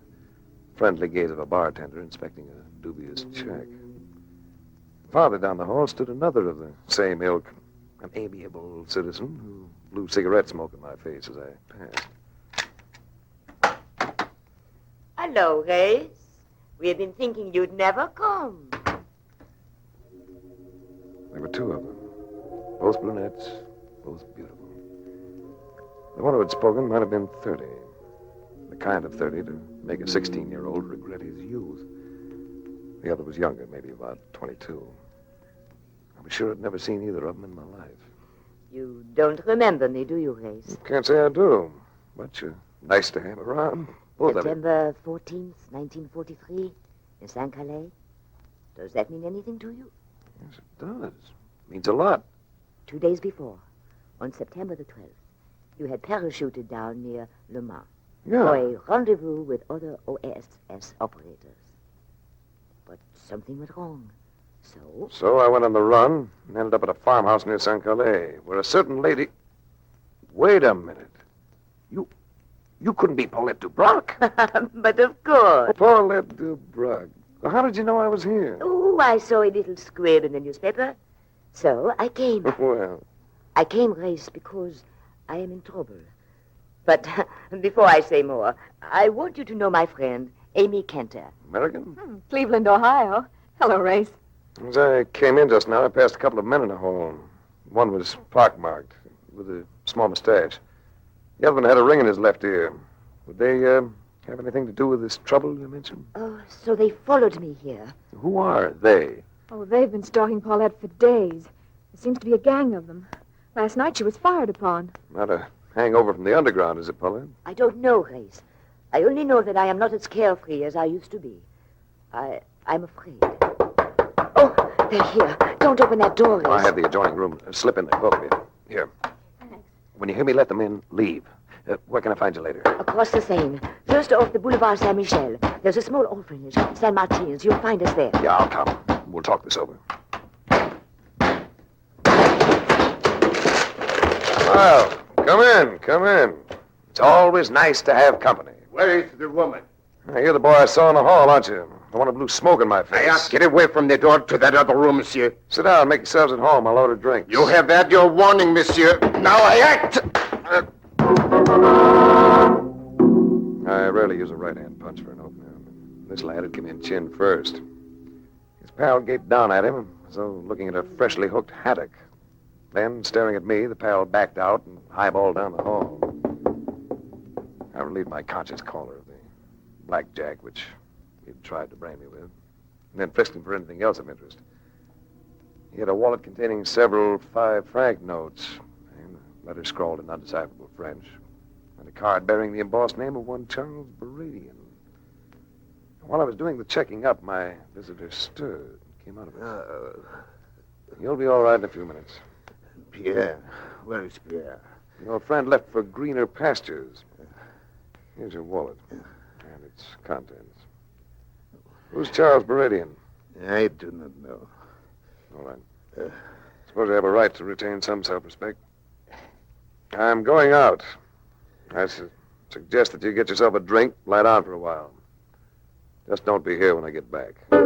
friendly gaze of a bartender inspecting a dubious check. Farther down the hall stood another of the same ilk, an amiable citizen who blew cigarette smoke in my face as I passed. Hello, Race. We have been thinking you'd never come. There were 2 of them, both brunettes, both beautiful. The one who had spoken might have been 30, the kind of 30 to make a 16-year-old regret his youth. The other was younger, maybe about 22. I was sure I'd never seen either of them in my life. You don't remember me, do you, Race? Can't say I do, but you're nice to have around. Both of you. September 14th, 1943, in St. Calais. Does that mean anything to you? Yes, it does. Means a lot. 2 days before, on September the 12th, you had parachuted down near Le Mans for a rendezvous with other OSS operators. But something went wrong. So I went on the run and ended up at a farmhouse near St. Calais, where a certain lady... Wait a minute. You couldn't be Paulette Dubrac. But of course. Paulette Dubrac. How did you know I was here? Oh, I saw a little squib in the newspaper. So I came. Well. I came, Race, because I am in trouble. But before I say more, I want you to know my friend, Amy Kenter. American? Cleveland, Ohio. Hello, Race. As I came in just now, I passed a couple of men in the hall. One was pockmarked, with a small mustache. The other one had a ring in his left ear. Would they have anything to do with this trouble you mentioned? Oh, so they followed me here. Who are they? Oh, they've been stalking Paulette for days. There seems to be a gang of them. Last night she was fired upon. Not a hangover from the underground, is it, Paulette? I don't know, Race. I only know that I am not as carefree as I used to be. I'm afraid. Oh, they're here. Don't open that door, Race. I have the adjoining room. Slip in there, both of you. Here. When you hear me let them in, leave. Where can I find you later? Across the Seine. Just off the Boulevard Saint-Michel. There's a small orphanage, Saint Martin's. You'll find us there. Yeah, I'll come. We'll talk this over. Well, come in. It's always nice to have company. Where is the woman? You're the boy I saw in the hall, aren't you? The one who blew smoke in my face. Get away from the door to that other room, monsieur. Sit down, make yourselves at home. I'll order drinks. You have had your warning, monsieur. Now I act! I rarely use a right-hand punch for an opener. This lad had come in chin first. His pal gaped down at him, as though looking at a freshly hooked haddock. Then, staring at me, the pal backed out and highballed down the hall. I relieved my conscience caller of the blackjack, which he'd tried to brain me with, and then frisked him for anything else of interest. He had a wallet containing several 5-franc notes, and a letter scrawled in undecipherable French, and a card bearing the embossed name of one Charles Baradian. While I was doing the checking up, my visitor stirred and came out of it. You'll be all right in a few minutes. Pierre. Where is Pierre? Your friend left for greener pastures. Here's your wallet. and its contents. Who's Charles Beradian? I do not know. All right. Suppose I have a right to retain some self-respect. I'm going out. I suggest that you get yourself a drink, lie down for a while. Just don't be here when I get back. The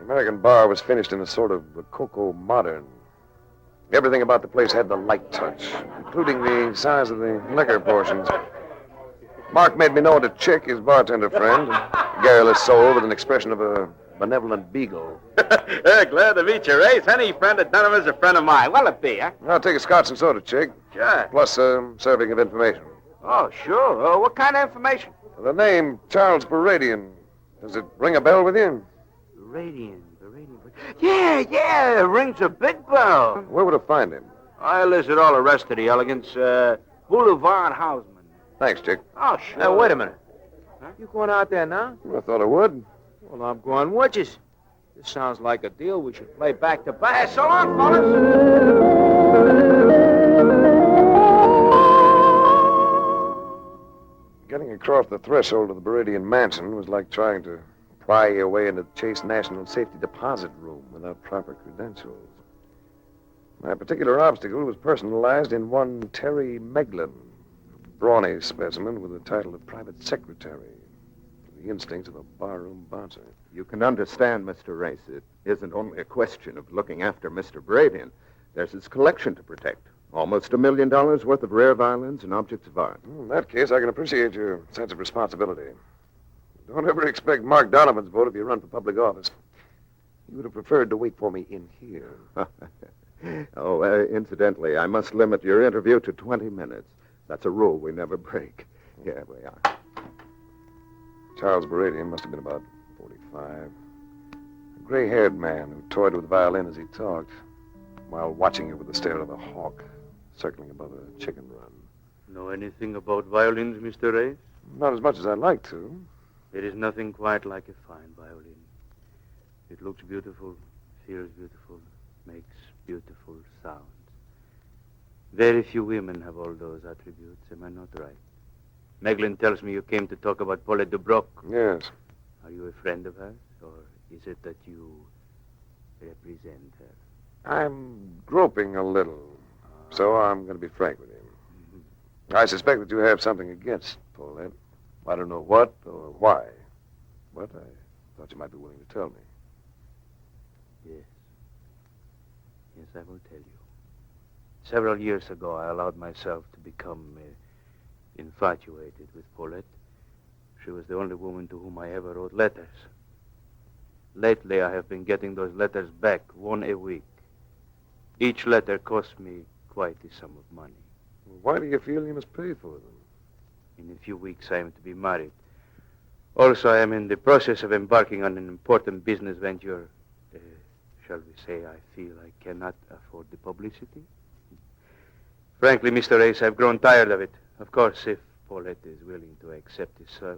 American bar was finished in a sort of Rococo modern. Everything about the place had the light touch, including the size of the liquor portions. Mark made me know the chick, his bartender friend, a garrulous soul with an expression of a benevolent beagle. Glad to meet you, Race. Any friend of Dunham's a friend of mine. What'll it be, huh? I'll take a scotch and soda, chick. Sure. Plus a serving of information. Oh, sure. What kind of information? The name Charles Beradian. Does it ring a bell with you? Beradian. Yeah, it rings a big bell. Where would I find him? I listed all the rest of the elegance. Boulevard Houseman. Thanks, chick. Oh, sure. Now, wait a minute. You going out there now? I thought I would. Well, I'm going with you. This sounds like a deal we should play back to back. So long, fellas. Getting across the threshold of the Beradian mansion was like trying to pry your way into the Chase National Safety Deposit Room without proper credentials. My particular obstacle was personalized in one Terry Meglin, a brawny specimen with the title of private secretary, the instincts of a barroom bouncer. You can understand, Mr. Race. It isn't only a question of looking after Mr. Beradian. There's his collection to protect. Almost $1 million worth of rare violins and objects of art. In that case, I can appreciate your sense of responsibility. Don't ever expect Mark Donovan's vote if you run for public office. He would have preferred to wait for me in here. Incidentally, I must limit your interview to 20 minutes. That's a rule we never break. Here we are. Charles Beradian must have been about 45. A gray-haired man who toyed with the violin as he talked, while watching it with the stare of a hawk circling above a chicken run. Know anything about violins, Mr. Race? Not as much as I'd like to. There is nothing quite like a fine violin. It looks beautiful, feels beautiful, makes beautiful sounds. Very few women have all those attributes, am I not right? Meglin tells me you came to talk about Paulette Dubroc. Yes. Are you a friend of hers, or is it that you represent her? I'm groping a little, so I'm going to be frank with him. I suspect that you have something against Paulette. I don't know what or why, but I thought you might be willing to tell me. Yes. Yes, I will tell you. Several years ago, I allowed myself to become infatuated with Paulette. She was the only woman to whom I ever wrote letters. Lately, I have been getting those letters back, one a week. Each letter cost me quite a sum of money. Why do you feel you must pay for them? In a few weeks, I am to be married. Also, I am in the process of embarking on an important business venture. Shall we say I feel I cannot afford the publicity? Frankly, Mr. Ace, I've grown tired of it. Of course, if Paulette is willing to accept a a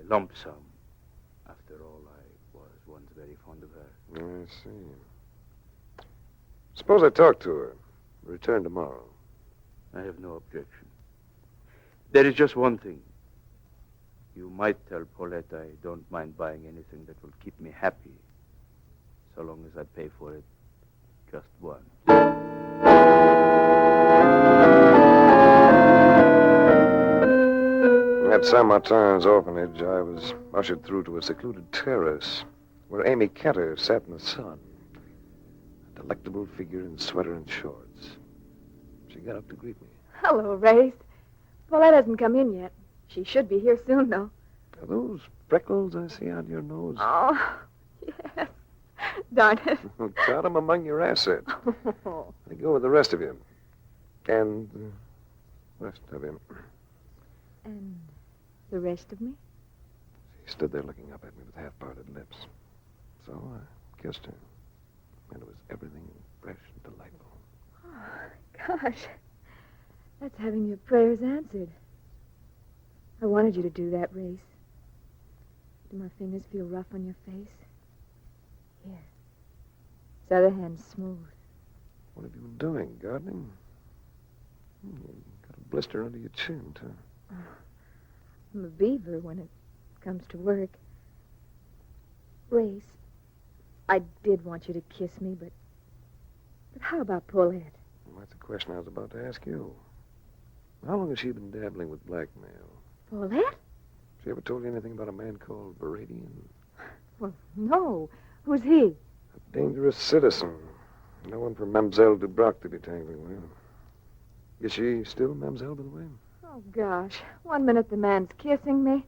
lump sum. After all, I was once very fond of her. I see. Suppose I talk to her. Return tomorrow. I have no objection. There is just one thing. You might tell Paulette I don't mind buying anything that will keep me happy, so long as I pay for it just once. At Saint Martin's orphanage, I was ushered through to a secluded terrace where Amy Kenter sat in the sun. A delectable figure in sweater and shorts. She got up to greet me. Hello, Race. Paulette hasn't come in yet. She should be here soon, though. Are those freckles I see on your nose? Oh, yes. Darn it. Count them among your assets. I go with the rest of you. And the rest of him. And the rest of me? She stood there looking up at me with half-parted lips. So I kissed her. And it was everything fresh and delightful. Oh, gosh. That's having your prayers answered. I wanted you to do that, Race. Do my fingers feel rough on your face? Here. This other hand's smooth. What have you been doing? Gardening? You got a blister under your chin, too. I'm a beaver when it comes to work. Race, I did want you to kiss me, but how about Paulette? Well, that's the question I was about to ask you. How long has she been dabbling with blackmail? Paulette? She ever told you anything about a man called Baradian? Well, no. Who's he? A dangerous citizen. No one for Mademoiselle Dubroc to be tangling with. Is she still Mademoiselle, by the way? Oh, gosh. 1 minute the man's kissing me,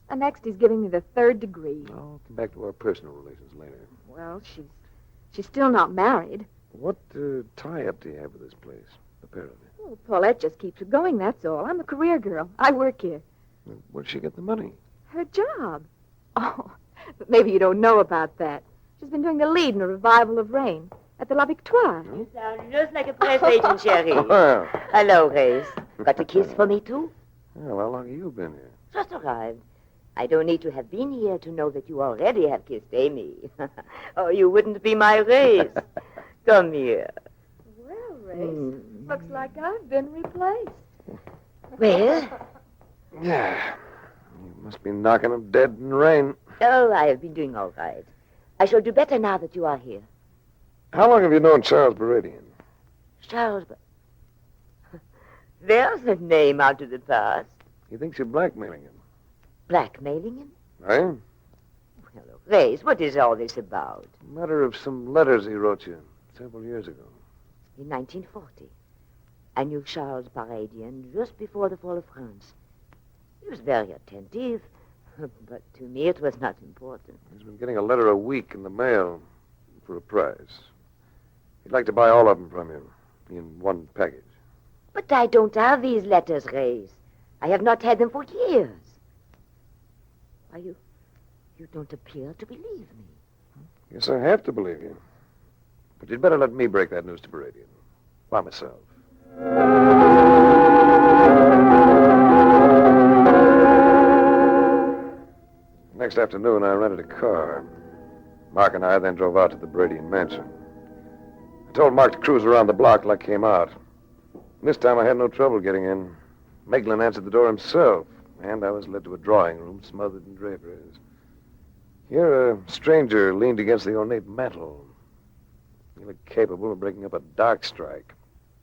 and next he's giving me the 3rd degree. I'll come back to our personal relations later. Well, she's still not married. What tie-up do you have with this place, apparently? Oh, Paulette just keeps her going, that's all. I'm a career girl. I work here. Where'd she get the money? Her job. Oh, but maybe you don't know about that. She's been doing the lead in a revival of Rain at the La Victoire. You sound just like a press agent, Sherry. Well. Hello, Race. Got a kiss for me, too? Well, how long have you been here? Just arrived. I don't need to have been here to know that you already have kissed Amy. Or you wouldn't be my Race. Come here. Well, Race, looks like I've been replaced. Well? Yeah. You must be knocking him dead in rain. Oh, I have been doing all right. I shall do better now that you are here. How long have you known Charles Baradian? Charles, there's a name out of the past. He thinks you're blackmailing him. Blackmailing him? Eh? Well, Race, what is all this about? Matter of some letters he wrote you several years ago. In 1940. I knew Charles Baradian just before the fall of France. He was very attentive, but to me it was not important. He's been getting a letter a week in the mail for a price. He'd like to buy all of them from you in one package. But I don't have these letters, Race. I have not had them for years. Why, you don't appear to believe me. Guess I have to believe you. But you'd better let me break that news to Baradian. By myself. Next afternoon, I rented a car. Mark and I then drove out to the Baradian mansion. I told Mark to cruise around the block till I came out. This time I had no trouble getting in. Meglin answered the door himself, and I was led to a drawing room smothered in draperies. Here, a stranger leaned against the ornate mantel. He looked capable of breaking up a dark strike,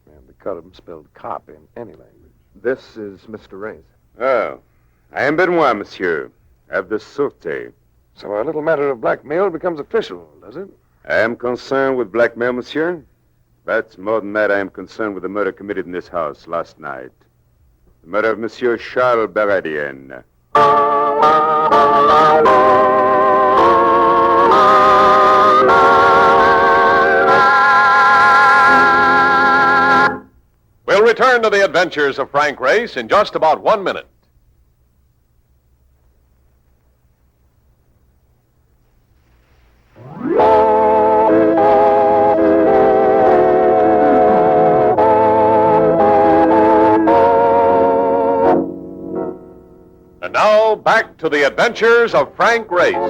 and the cut of him spelled cop in any language. This is Mr. Race. Oh, I am Benoit, monsieur, of the Sûreté. So our little matter of blackmail becomes official, does it? I am concerned with blackmail, monsieur. But more than that, I am concerned with the murder committed in this house last night. The murder of Monsieur Charles Baradian. We'll return to the adventures of Frank Race in just about 1 minute. And now, back to the adventures of Frank Race. I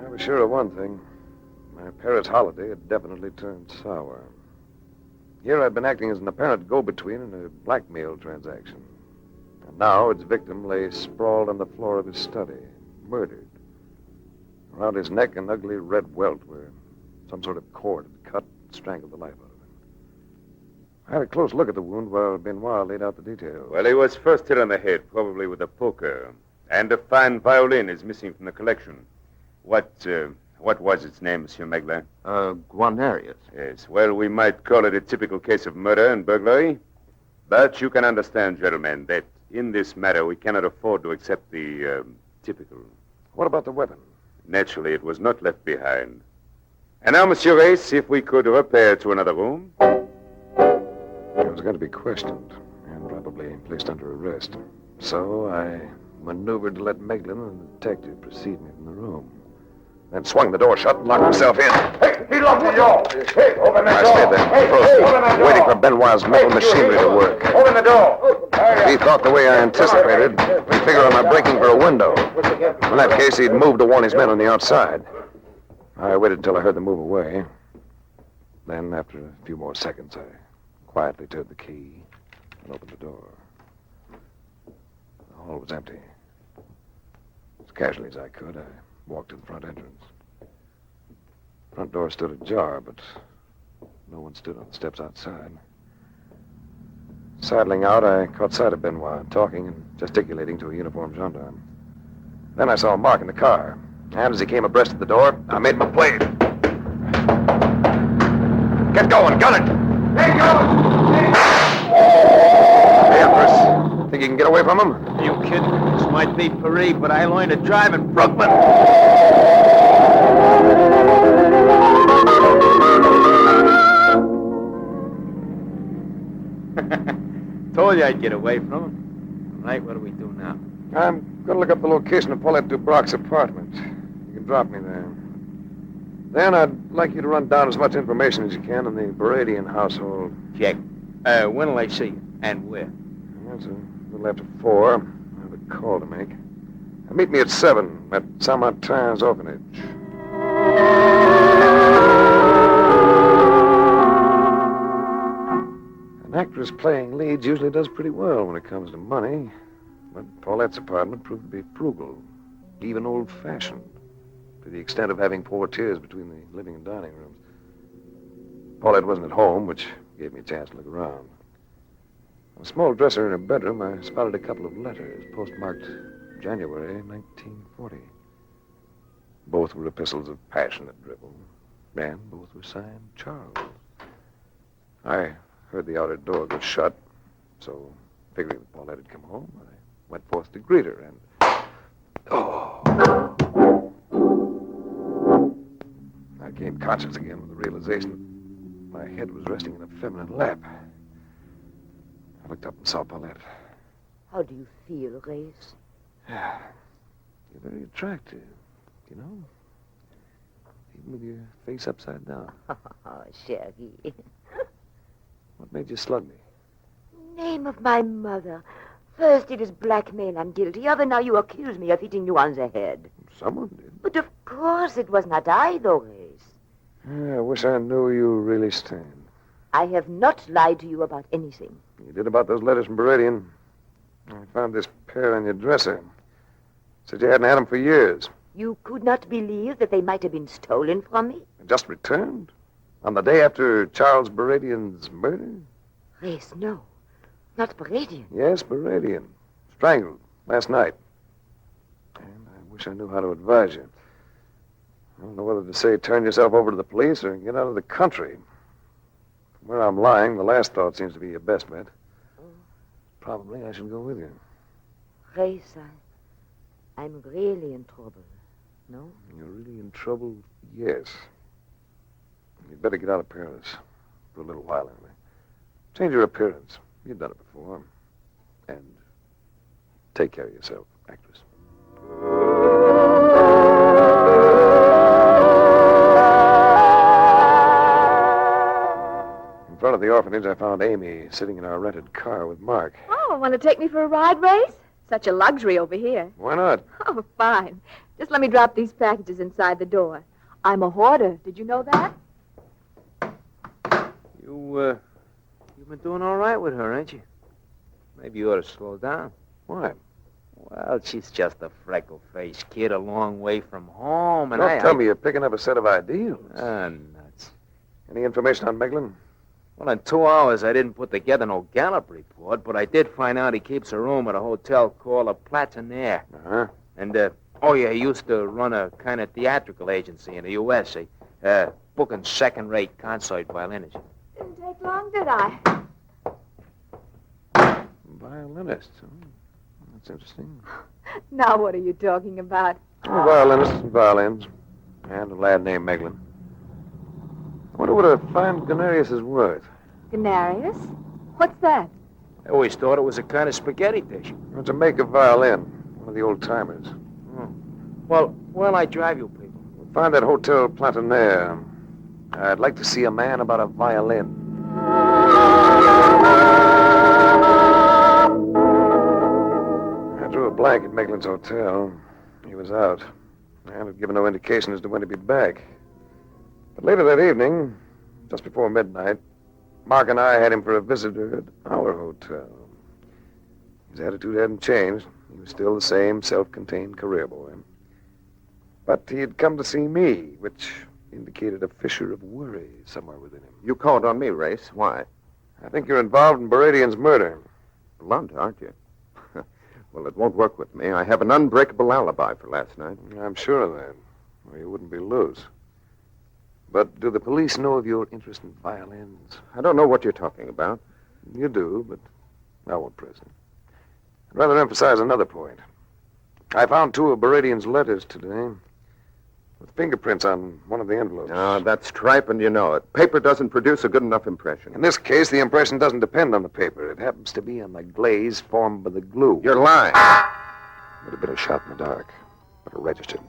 was sure of one thing. My Paris holiday had definitely turned sour. Here I'd been acting as an apparent go-between in a blackmail transaction. And now its victim lay sprawled on the floor of his study, murdered. Around his neck, an ugly red welt where some sort of cord had cut and strangled the life out of him. I had a close look at the wound while Benoit laid out the details. Well, he was first hit on the head, probably with a poker. And a fine violin is missing from the collection. What was its name, Monsieur Meglin? Guarnerius. Yes, well, we might call it a typical case of murder and burglary. But you can understand, gentlemen, that in this matter we cannot afford to accept the typical. What about the weapon? Naturally, it was not left behind. And now, Monsieur Race, if we could repair to another room. He was going to be questioned and probably placed under arrest. So I maneuvered to let Meglin and the detective precede me from the room. Then swung the door shut and locked himself in. Hey, he locked the door. Hey, open the door. I stayed there, frozen, waiting for Benoit's mental machinery to work. Open the door. If he thought the way I anticipated, he'd figure on my breaking for a window. In that case, he'd move to warn his men on the outside. I waited until I heard them move away. Then, after a few more seconds, I quietly turned the key and opened the door. The hall was empty. As casually as I could, I walked to the front entrance. The front door stood ajar, but no one stood on the steps outside. Sidling out, I caught sight of Benoit, talking and gesticulating to a uniformed gendarme. Then I saw Mark in the car, and as he came abreast of the door, I made my play. Get going, gun it! Get going! Hey, Empress, think you can get away from him? Are you kidding? This might be Paris, but I learned to drive in Brooklyn. Told you I'd get away from him. Right, what do we do now? I'm going to look up the location of Paulette Dubrock's apartment. You can drop me there. Then I'd like you to run down as much information as you can on the Baradian household. Check. When will I see you? And where? That's a little after 4. I have a call to make. Meet me at 7 at Saint-Martin's orphanage. An actress playing leads usually does pretty well when it comes to money. But Paulette's apartment proved to be frugal, even old-fashioned, to the extent of having portieres between the living and dining rooms. Paulette wasn't at home, which gave me a chance to look around. On a small dresser in her bedroom, I spotted a couple of letters postmarked January 1940. Both were epistles of passionate drivel, and both were signed Charles. I heard the outer door go shut, so figuring that Paulette had come home, I went forth to greet her, and... Oh! I came conscious again with the realization that my head was resting in a feminine lap. I looked up and saw Paulette. How do you feel, Race? You're very attractive, you know? Even with your face upside down. Oh, Sherry. What made you slug me? Name of my mother. First it is blackmail I'm guilty of, and now you accuse me of hitting you on the head. Someone did. But of course it was not I, though, Race. I wish I knew you really stand. I have not lied to you about anything. You did about those letters from Baradian. I found this pair on your dresser. Said you hadn't had them for years. You could not believe that they might have been stolen from me? Just returned? On the day after Charles Baradian's murder? Race, no. Not Baradian. Yes, Baradian. Strangled last night. And I wish I knew how to advise you. I don't know whether to say turn yourself over to the police or get out of the country. From where I'm lying, the last thought seems to be your best bet. Probably I should go with you. Race, I'm really in trouble. No? You're really in trouble? Yes. You'd better get out of Paris. For a little while, anyway. Change your appearance. You've done it before. And take care of yourself, actress. In front of the orphanage, I found Amy sitting in our rented car with Mark. Oh, want to take me for a ride, Race? Such a luxury over here. Why not? Oh, fine. Just let me drop these packages inside the door. I'm a hoarder. Did you know that? You've been doing all right with her, ain't you? Maybe you ought to slow down. Why? Well, she's just a freckle-faced kid a long way from home, and Don't tell me you're picking up a set of ideals. Nuts. Any information on Meglin? Well, in 2 hours, I didn't put together no Gallup report, but I did find out he keeps a room at a hotel called a Platonaire. Uh-huh. And, he used to run a kind of theatrical agency in the U.S., booking second-rate concert violinists. Didn't take long, did I? Violinist. Oh, that's interesting. Now what are you talking about? Violinists and violins. And a lad named Meglin. I wonder what a fine Ganarius is worth. Ganarius? What's that? I always thought it was a kind of spaghetti dish. It's a make-up violin. One of the old-timers. Well, where'll I drive you people? We'll find that Hotel Platonaire. I'd like to see a man about a violin. I drew a blank at Meglin's hotel. He was out. And had given no indication as to when he'd be back. Later that evening, just before midnight, Mark and I had him for a visitor at our hotel. His attitude hadn't changed. He was still the same self-contained career boy. But he had come to see me, which indicated a fissure of worry somewhere within him. You called on me, Race. Why? I think you're involved in Baradian's murder. Blunt, aren't you? Well, it won't work with me. I have an unbreakable alibi for last night. I'm sure of that, or you wouldn't be loose. But do the police know of your interest in violins? I don't know what you're talking about. You do, but I won't press it. I'd rather emphasize another point. I found 2 of Baradian's letters today, with fingerprints on one of the envelopes. That's tripe, and you know it. Paper doesn't produce a good enough impression. In this case, the impression doesn't depend on the paper. It happens to be on the glaze formed by the glue. You're lying. It would have been a shot in the dark, but it registered.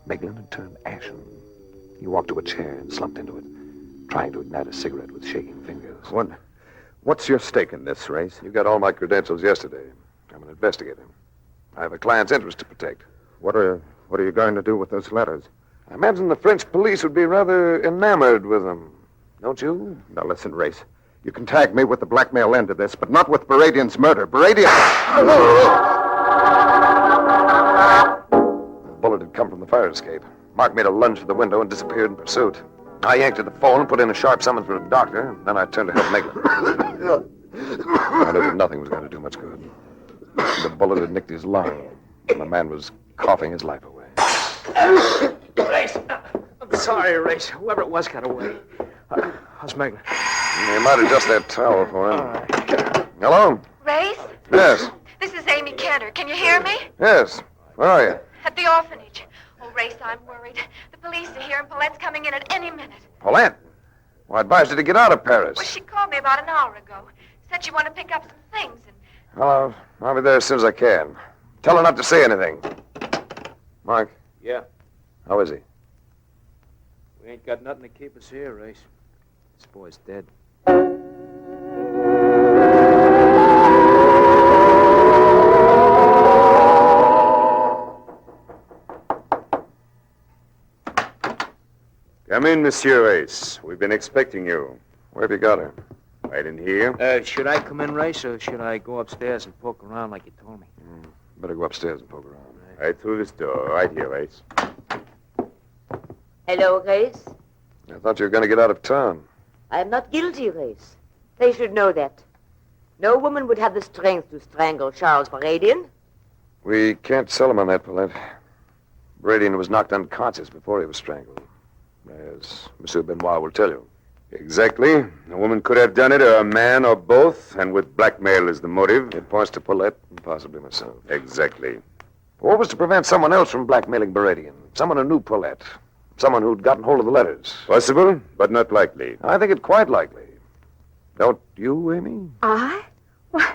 Meglin had turned ashen. He walked to a chair and slumped into it, trying to ignite a cigarette with shaking fingers. What's your stake in this, Race? You got all my credentials yesterday. I'm an investigator. I have a client's interest to protect. What are you going to do with those letters? I imagine the French police would be rather enamored with them. Don't you? Now, listen, Race. You can tag me with the blackmail end of this, but not with Baradian's murder. Baradian... The bullet had come from the fire escape. Mark made a lunge for the window and disappeared in pursuit. I yanked at the phone and put in a sharp summons for a doctor. Then I turned to help Meglin. I knew that nothing was going to do much good. The bullet had nicked his lung, and the man was coughing his life away. Race, I'm sorry, Race. Whoever it was got away. How's Meglin? You might adjust that towel for him. Hello? Race? Yes. This is Amy Kenner. Can you hear me? Yes. Where are you? At the orphanage. Oh, Race, I'm worried. The police are here, and Paulette's coming in at any minute. Paulette? Well, I advised you to get out of Paris. Well, she called me about an hour ago. Said she wanted to pick up some things, and... Well, I'll be there as soon as I can. Tell her not to say anything. Mark, Yeah, how is he? we ain't got nothing to keep us here, Race. This boy's dead. Come in, Monsieur Race. We've been expecting you. Where have you got her? Right in here. Should I come in, Race, or should I go upstairs and poke around like you told me? Better go upstairs and poke around. Right through this door. Right here, Race. Hello, Race. I thought you were going to get out of town. I am not guilty, Race. They should know that. No woman would have the strength to strangle Charles Baradian. We can't sell him on that, Paulette. Baradian was knocked unconscious before he was strangled. As Monsieur Benoit will tell you. Exactly. A woman could have done it, or a man, or both, and with blackmail as the motive. It points to Paulette and possibly myself. Exactly. What was to prevent someone else from blackmailing Baradian? Someone who knew Paulette. Someone who'd gotten hold of the letters. Possible, but not likely. I think it quite likely. Don't you, Amy? I? Well,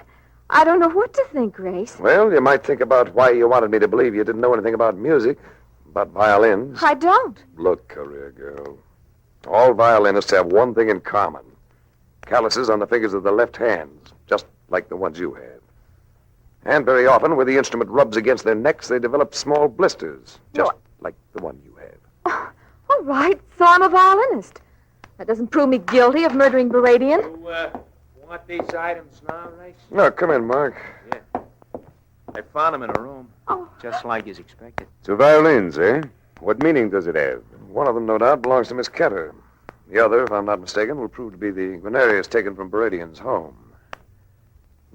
I don't know what to think, Race. Well, you might think about why you wanted me to believe you didn't know anything about music, about violins. I don't. Look, career girl. All violinists have one thing in common. Calluses on the fingers of their left hands, just like the ones you have. And very often, where the instrument rubs against their necks, they develop small blisters, just like the one you have. All right, so I'm a violinist. That doesn't prove me guilty of murdering Baradian. You, want these items now, Race? No, come in, Mark. Yeah. I found them in a room. Oh. Just like you expected. So violins, eh? What meaning does it have? One of them, no doubt, belongs to Miss Ketter. The other, if I'm not mistaken, will prove to be the Guarnerius taken from Baradian's home.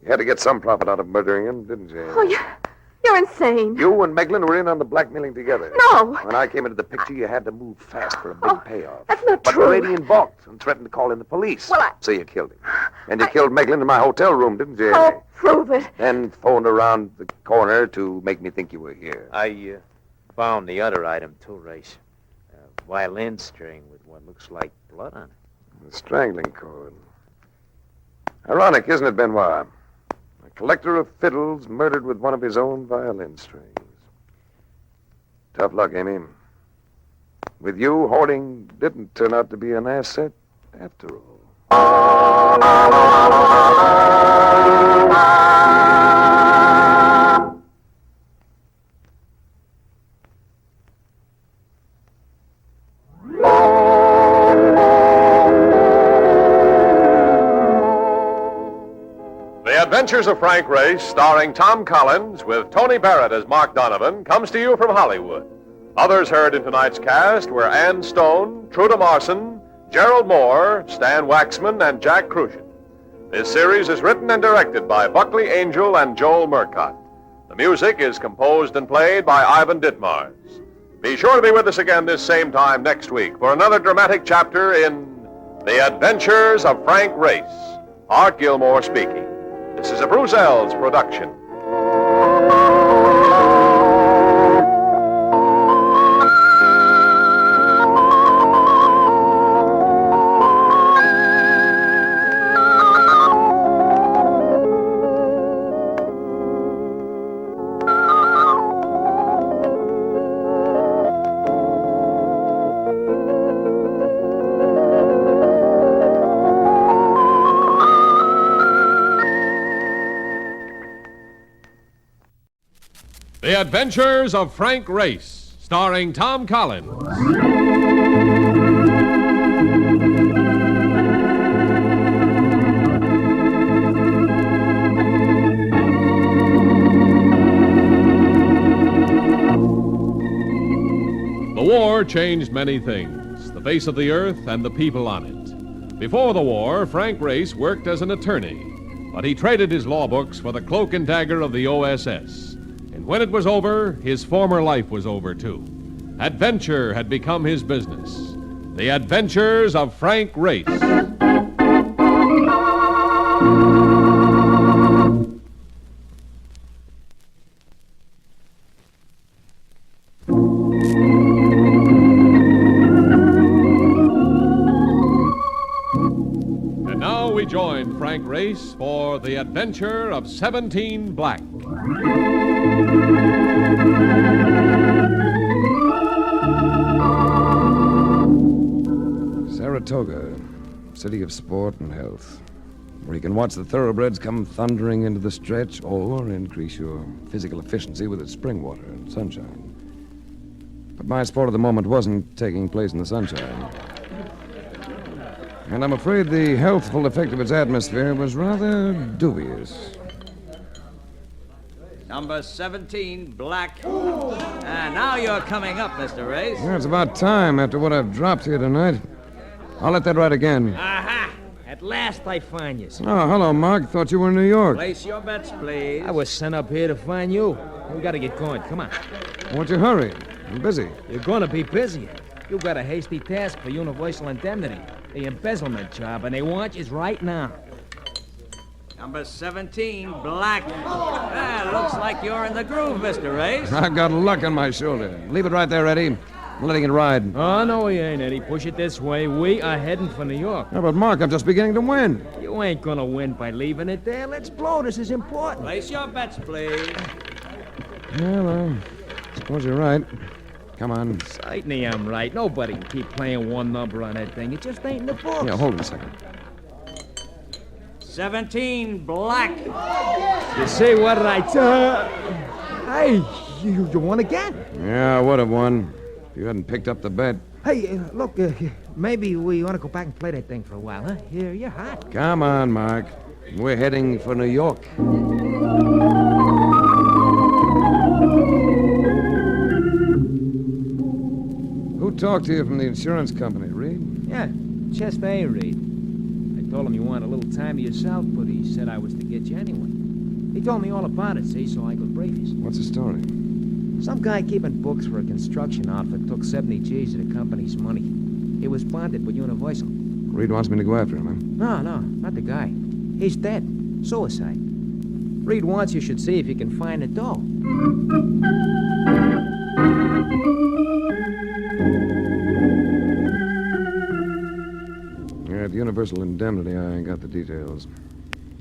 You had to get some profit out of murdering him, didn't you? Oh, you're insane. You and Meglin were in on the blackmailing together. No. When I came into the picture, you had to move fast for a big payoff. That's not But true. Baradian balked and threatened to call in the police. Well, So you killed him. And you killed Meglin in my hotel room, didn't you? Oh, prove it. Then phoned around the corner to make me think you were here. I found the other item, too, Race. A violin string with what looks like blood on it. The strangling cord. Ironic, isn't it, Benoit? A collector of fiddles murdered with one of his own violin strings. Tough luck, Amy. With you, hoarding didn't turn out to be an asset after all. Adventures of Frank Race, starring Tom Collins with Tony Barrett as Mark Donovan, comes to you from Hollywood. Others heard in tonight's cast were Ann Stone, Truda Marson, Gerald Moore, Stan Waxman, and Jack Crucian. This series is written and directed by Buckley Angel and Joel Murcott. The music is composed and played by Ivan Ditmars. Be sure to be with us again this same time next week for another dramatic chapter in The Adventures of Frank Race. Art Gilmore speaking. This is a Bruzel's production. The Adventures of Frank Race, starring Tom Collins. The war changed many things, the face of the earth and the people on it. Before the war, Frank Race worked as an attorney, but he traded his law books for the Cloak and Dagger of the OSS. When it was over, his former life was over, too. Adventure had become his business. The Adventures of Frank Race. And now we join Frank Race for The Adventure of 17 Black. Saratoga, city of sport and health, where you can watch the thoroughbreds come thundering into the stretch or increase your physical efficiency with its spring water and sunshine. But my sport of the moment wasn't taking place in the sunshine. And I'm afraid the healthful effect of its atmosphere was rather dubious. Number 17, Black. Now you're coming up, Mr. Race. Yeah, it's about time after what I've dropped here tonight. I'll let that ride again. Aha! At last I find you. Oh, hello, Mark. Thought you were in New York. Place your bets, please. I was sent up here to find you. We gotta get going. Come on. What's your hurry? I'm busy. You're gonna be busy. You got a hasty task for Universal Indemnity. The embezzlement job, and they want you right now. Number 17, Black. Looks like you're in the groove, Mr. Race. I've got luck on my shoulder. Leave it right there, Eddie. I'm letting it ride. Oh, no, we ain't, Eddie. Push it this way. We are heading for New York. Yeah, but, Mark, I'm just beginning to win. You ain't gonna win by leaving it there. Let's blow. This is important. Place your bets, please. Well, suppose you're right. Come on. Certainly I'm right. Nobody can keep playing one number on that thing. It just ain't in the books. Yeah, hold it a second. 17, Black. You see what I tell? Hey, you won again. Yeah, I would have won if you hadn't picked up the bet. Hey, look, maybe we ought to go back and play that thing for a while, huh? You're hot. Come on, Mark. We're heading for New York. Who talked to you from the insurance company, Reed? Yeah, just A, Reed. I told him you wanted a little time to yourself, but he said I was to get you anyway. He told me all about it, see, so I could brief you. What's the story? Some guy keeping books for a construction outfit took 70 G's of the company's money. He was bonded with Universal. Reed wants me to go after him, huh? No, not the guy. He's dead. Suicide. Reed wants you should see if you can find the dough. Yeah, at Universal Indemnity, I got the details.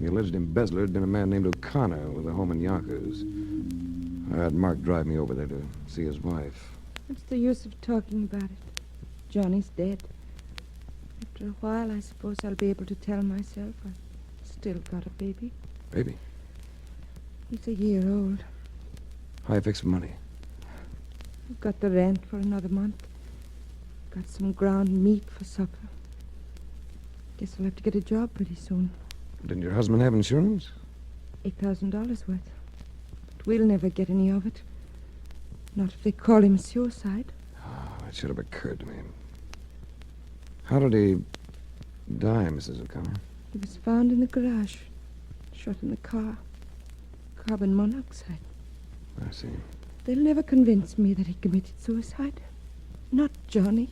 The alleged embezzler had been a man named O'Connor with a home in Yonkers. I had Mark drive me over there to see his wife. What's the use of talking about it? Johnny's dead. After a while, I suppose I'll be able to tell myself I've still got a baby. Baby? He's a year old. How you fix for money? I've got the rent for another month. Got some ground meat for supper. Guess I'll have to get a job pretty soon. Didn't your husband have insurance? $8,000 worth. But we'll never get any of it. Not if they call him suicide. Oh, that should have occurred to me. How did he die, Mrs. O'Connor? He was found in the garage, shot in the car. Carbon monoxide. I see. They'll never convince me that he committed suicide. Not Johnny.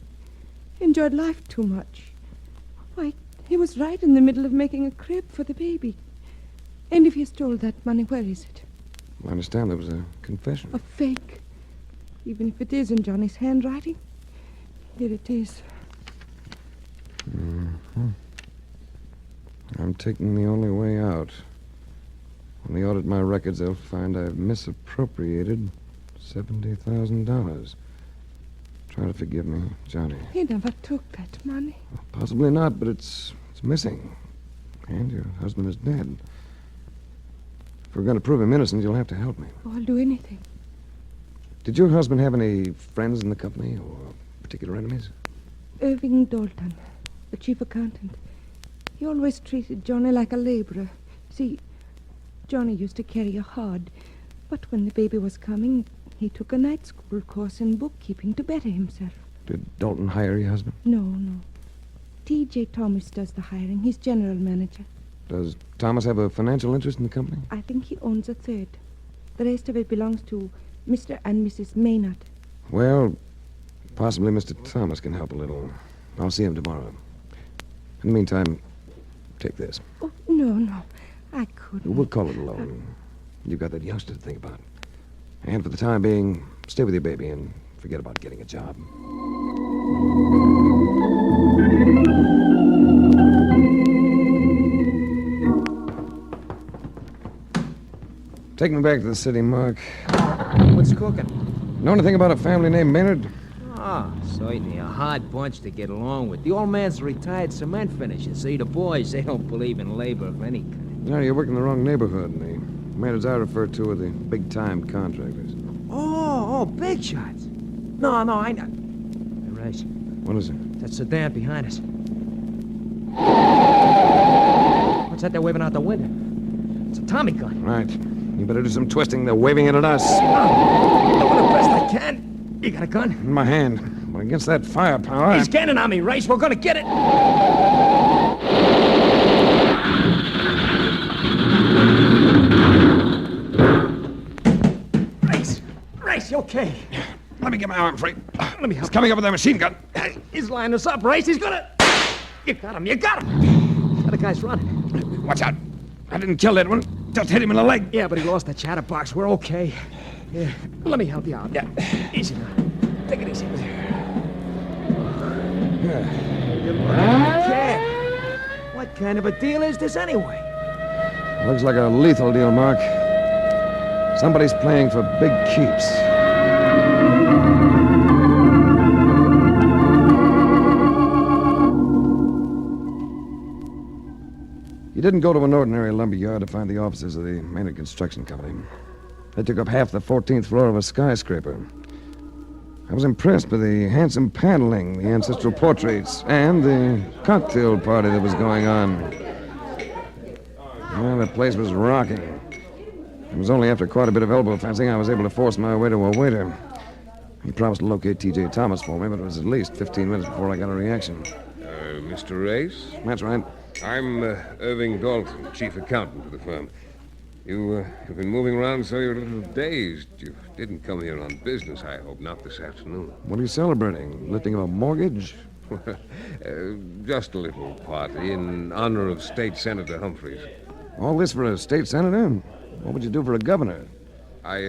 He enjoyed life too much. Why, he was right in the middle of making a crib for the baby. And if he stole that money, where is it? I understand there was a confession. A fake. Even if it is in Johnny's handwriting. Here it is. Mm-hmm. I'm taking the only way out. When they audit my records, they'll find I've misappropriated $70,000. Try to forgive me, Johnny. He never took that money. Possibly not, but it's missing. And your husband is dead. If we're going to prove him innocent, you'll have to help me. Oh, I'll do anything. Did your husband have any friends in the company or particular enemies? Irving Dalton, the chief accountant. He always treated Johnny like a laborer. See, Johnny used to carry a hod, but when the baby was coming, he took a night school course in bookkeeping to better himself. Did Dalton hire your husband? No. T.J. Thomas does the hiring. He's general manager. Does Thomas have a financial interest in the company? I think he owns a third. The rest of it belongs to Mr. and Mrs. Maynard. Well, possibly Mr. Thomas can help a little. I'll see him tomorrow. In the meantime, take this. Oh, no. I couldn't. We'll call it a loan. You've got that youngster to think about. And for the time being, stay with your baby and forget about getting a job. Take me back to the city, Mark. What's cooking? Know anything about a family named Maynard? Ah, certainly a hard bunch to get along with. The old man's a retired cement finisher. See, the boys, they don't believe in labor of any kind. No, you're working in the wrong neighborhood. The Maynards I refer to are the big-time contractors. Oh, big shots. No, I know. Hey, Race. What is it? That sedan behind us. What's that they're waving out the window? It's a Tommy gun. Right. You better do some twisting. They're waving it at us. I'm doing the best I can. You got a gun? In my hand. But against that firepower... He's gaining on me, Race. We're gonna get it. Race, you okay? Let me get my arm free. Let me help. He's coming up with that machine gun. He's lining us up, Race. He's gonna... You got him. The other guy's running. Watch out. I didn't kill that one. Just hit him in the leg. Yeah, but he lost the chatterbox. We're okay. Yeah, let me help you out. Yeah. Easy now. Take it easy. Okay. What kind of a deal is this anyway? Looks like a lethal deal, Mark. Somebody's playing for big keeps. You didn't go to an ordinary lumber yard to find the offices of the Maynard Construction Company. They took up half the 14th floor of a skyscraper. I was impressed by the handsome paneling, the ancestral portraits, and the cocktail party that was going on. Well, the place was rocking. It was only after quite a bit of elbow fencing I was able to force my way to a waiter. He promised to locate T.J. Thomas for me, but it was at least 15 minutes before I got a reaction. Mr. Race? That's right. I'm Irving Dalton, chief accountant of the firm. You've been moving around so you're a little dazed. You didn't come here on business, I hope, not this afternoon. What are you celebrating? Lifting of a mortgage? Just a little party in honor of State Senator Humphreys. All this for a state senator? What would you do for a governor? I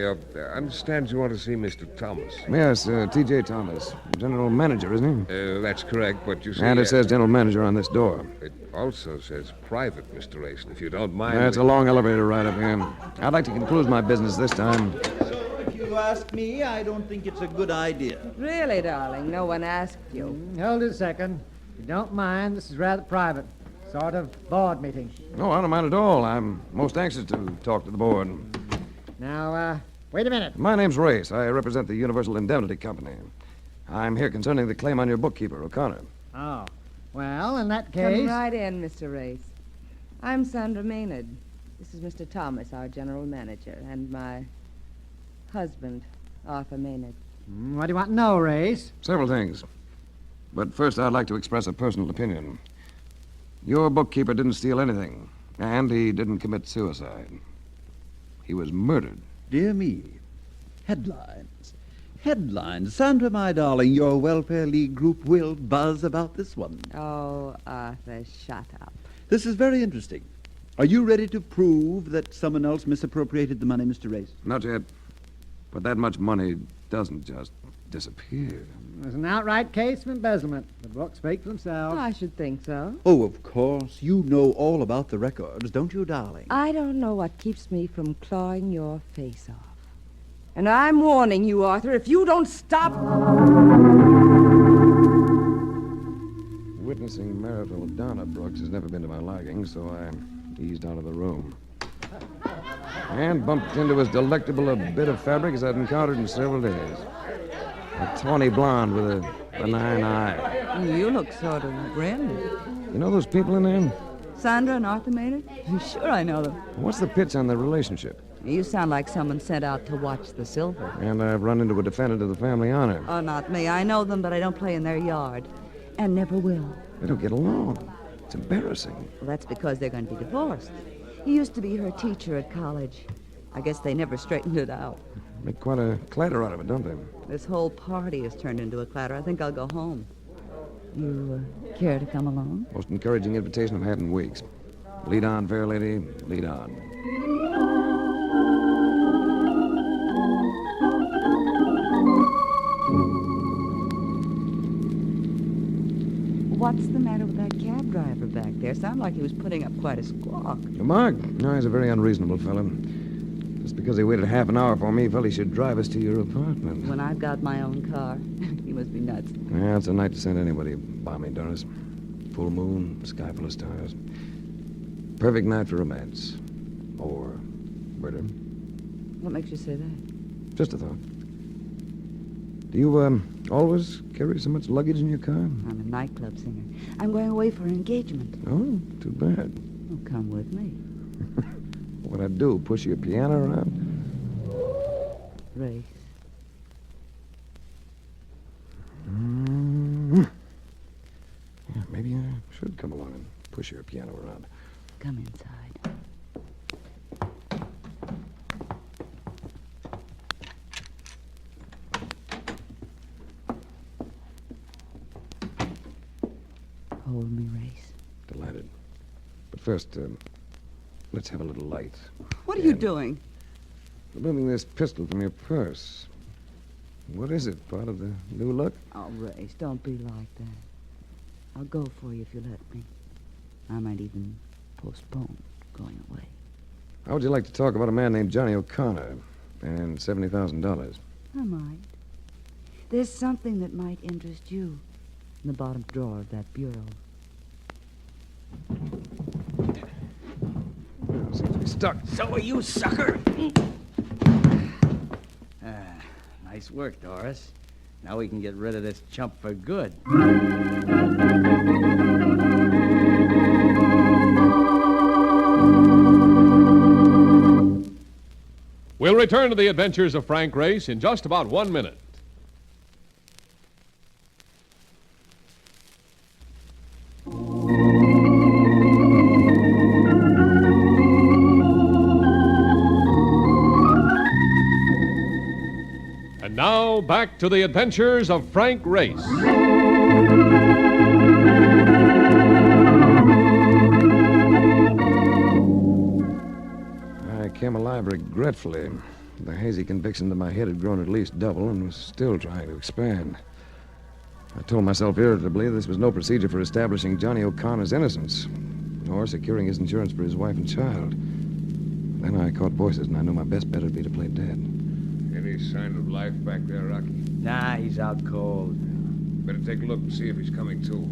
understand you want to see Mr. Thomas. Yes, T.J. Thomas. General manager, isn't he? That's correct, but you see... And it says general manager on this door. It also says private, Mr. Race, and if you don't mind... That's a long elevator ride up here. I'd like to conclude my business this time. If you ask me, I don't think it's a good idea. Really, darling? No one asked you. Hold it a second. If you don't mind, this is rather private. Sort of board meeting. No, I don't mind at all. I'm most anxious to talk to the board. Now, wait a minute. My name's Race. I represent the Universal Indemnity Company. I'm here concerning the claim on your bookkeeper, O'Connor. Oh. Well, in that case... Come right in, Mr. Race. I'm Sandra Maynard. This is Mr. Thomas, our general manager, and my husband, Arthur Maynard. What do you want to know, Race? Several things. But first, I'd like to express a personal opinion. Your bookkeeper didn't steal anything, and he didn't commit suicide. He was murdered. Dear me. Headlines. Headlines. Sandra, my darling, your Welfare League group will buzz about this one. Oh, Arthur, shut up. This is very interesting. Are you ready to prove that someone else misappropriated the money, Mr. Race? Not yet. But that much money doesn't just disappear. There's an outright case of embezzlement. The books speak for themselves. I should think so. Oh, of course. You know all about the records, don't you, darling? I don't know what keeps me from clawing your face off. And I'm warning you, Arthur, if you don't stop... Witnessing marital Donna Brooks has never been to my liking, so I eased out of the room. And bumped into as delectable a bit of fabric as I'd encountered in several days. A tawny blonde with a benign eye. You look sort of grim. You know those people in there? Sandra and Arthur Maynard? Sure, I know them. What's the pitch on the relationship? You sound like someone sent out to watch the silver. And I've run into a defendant of the family honor. Oh, not me. I know them, but I don't play in their yard. And never will. They don't get along. It's embarrassing. Well, that's because they're going to be divorced. He used to be her teacher at college. I guess they never straightened it out. Make quite a clatter out of it, don't they? This whole party has turned into a clatter. I think I'll go home. You care to come along? Most encouraging invitation I've had in weeks. Lead on, fair lady. Lead on. What's the matter with that cab driver back there? Sounded like he was putting up quite a squawk. Mark? No, he's a very unreasonable fellow. Just because he waited half an hour for me, he felt he should drive us to your apartment. When I've got my own car. He must be nuts. Yeah, it's a night to send anybody by me, Doris. Full moon, sky full of stars. Perfect night for romance. Or murder. What makes you say that? Just a thought. Do you, always carry so much luggage in your car? I'm a nightclub singer. I'm going away for an engagement. Oh, too bad. Well, come with me. What'd I do, push your piano around? Race. Yeah, maybe I should come along and push your piano around. Come inside. Hold me, Race. Delighted. But first, let's have a little light. What are you doing? Removing this pistol from your purse. What is it? Part of the new look? Oh, Race, don't be like that. I'll go for you if you let me. I might even postpone going away. How would you like to talk about a man named Johnny O'Connor and $70,000? I might. There's something that might interest you in the bottom drawer of that bureau. Well, seems to be stuck. So are you, sucker. Nice work, Doris. Now we can get rid of this chump for good. We'll return to the adventures of Frank Race in just about 1 minute. And now, back to the adventures of Frank Race. I came alive regretfully. The hazy conviction that my head had grown at least double and was still trying to expand. I told myself irritably this was no procedure for establishing Johnny O'Connor's innocence, nor securing his insurance for his wife and child. Then I caught voices, and I knew my best bet would be to play dead. Any sign of life back there, Rocky? Nah, he's out cold. Better take a look and see if he's coming to.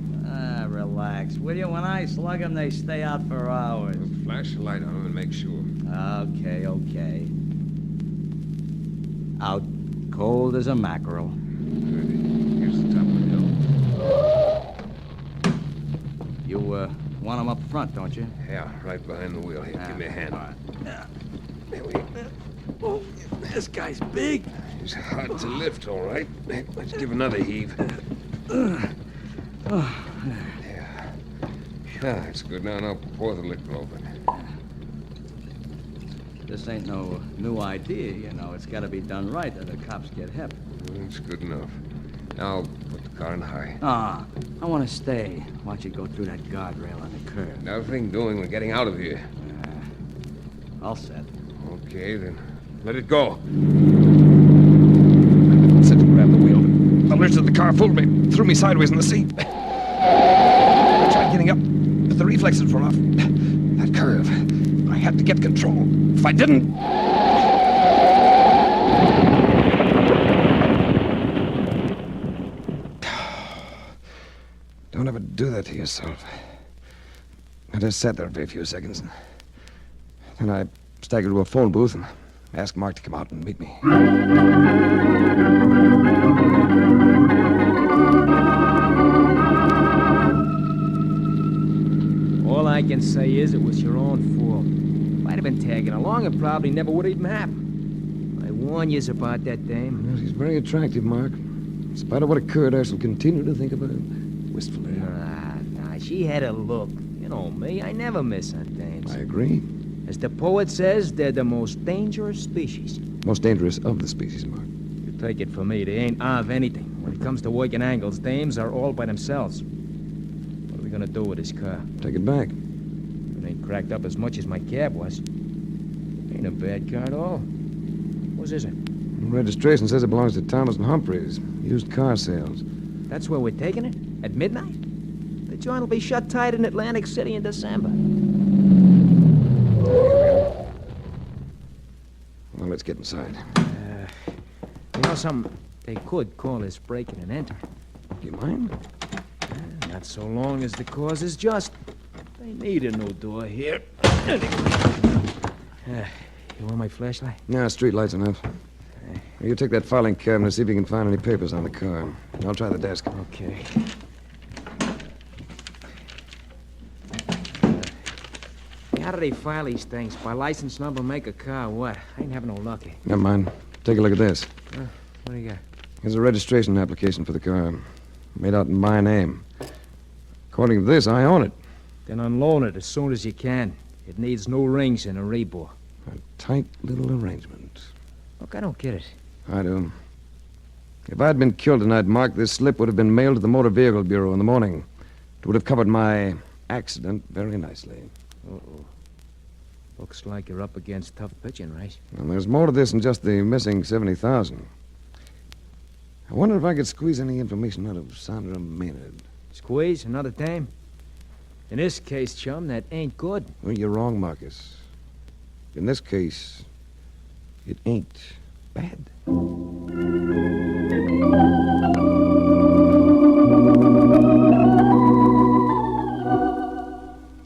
Relax. Will you? When I slug him, they stay out for hours. Well, flash a light on him and make sure. Okay. Out cold as a mackerel. Here's the top of the hill. You, Want him up front, don't you? Yeah, right behind the wheel here. Give me a hand. Yeah. There we Oh, this guy's big. He's hard to lift, all right. Let's give another heave. Oh, Yeah, it's good. Now pour the liquor over. this ain't no new idea, you know. It's got to be done right or the cops get hip. It's good enough. Now put the car in high. I want to stay. Watch it go through that guardrail on the curb. Nothing doing. We're getting out of here. All set. Okay, then let it go. Said to grab the wheel, but the lurch of the car fooled me, threw me sideways in the seat. I tried getting up, but the reflexes were off. That curve. I had to get control. If I didn't... Don't ever do that to yourself. I just sat there for a few seconds. Then I staggered to a phone booth and asked Mark to come out and meet me. All I can say is it was your own fault. If I'd have been tagging along, it probably never would have even happened. I warn yous about that dame. Well, she's very attractive, Mark. In spite of what occurred, I shall continue to think about it wistfully. Nah, she had a look. You know me, I never miss on dames. I agree. As the poet says, they're the most dangerous species. Most dangerous of the species, Mark. You take it from me, they ain't of anything. When it comes to working angles, dames are all by themselves. What are we gonna do with this car? Take it back. It ain't cracked up as much as my cab was. Ain't a bad car at all. Whose is it? The registration says it belongs to Thomas and Humphreys. Used car sales. That's where we're taking it? At midnight? The joint will be shut tight in Atlantic City in December. Well, let's get inside. You know something? They could call this breaking and enter. Do you mind? Not so long as the cause is just. They need a new door here. You want my flashlight? Yeah, street light's enough. You take that filing cabinet, see if you can find any papers on the car. I'll try the desk. Okay. How do they file these things? By license number, make a car, what? I ain't having no luck. Never mind. Take a look at this. What do you got? Here's a registration application for the car. Made out in my name. According to this, I own it. Then unload it as soon as you can. It needs new rings and a rebore. A tight little arrangement. Look, I don't get it. I do. If I'd been killed tonight, Mark, this slip would have been mailed to the Motor Vehicle Bureau in the morning. It would have covered my accident very nicely. Uh-oh. Looks like you're up against tough pitching, right? And there's more to this than just the missing 70,000. I wonder if I could squeeze any information out of Sandra Maynard. Squeeze? Another dame? In this case, chum, that ain't good. Well, you're wrong, Marcus. In this case, it ain't bad.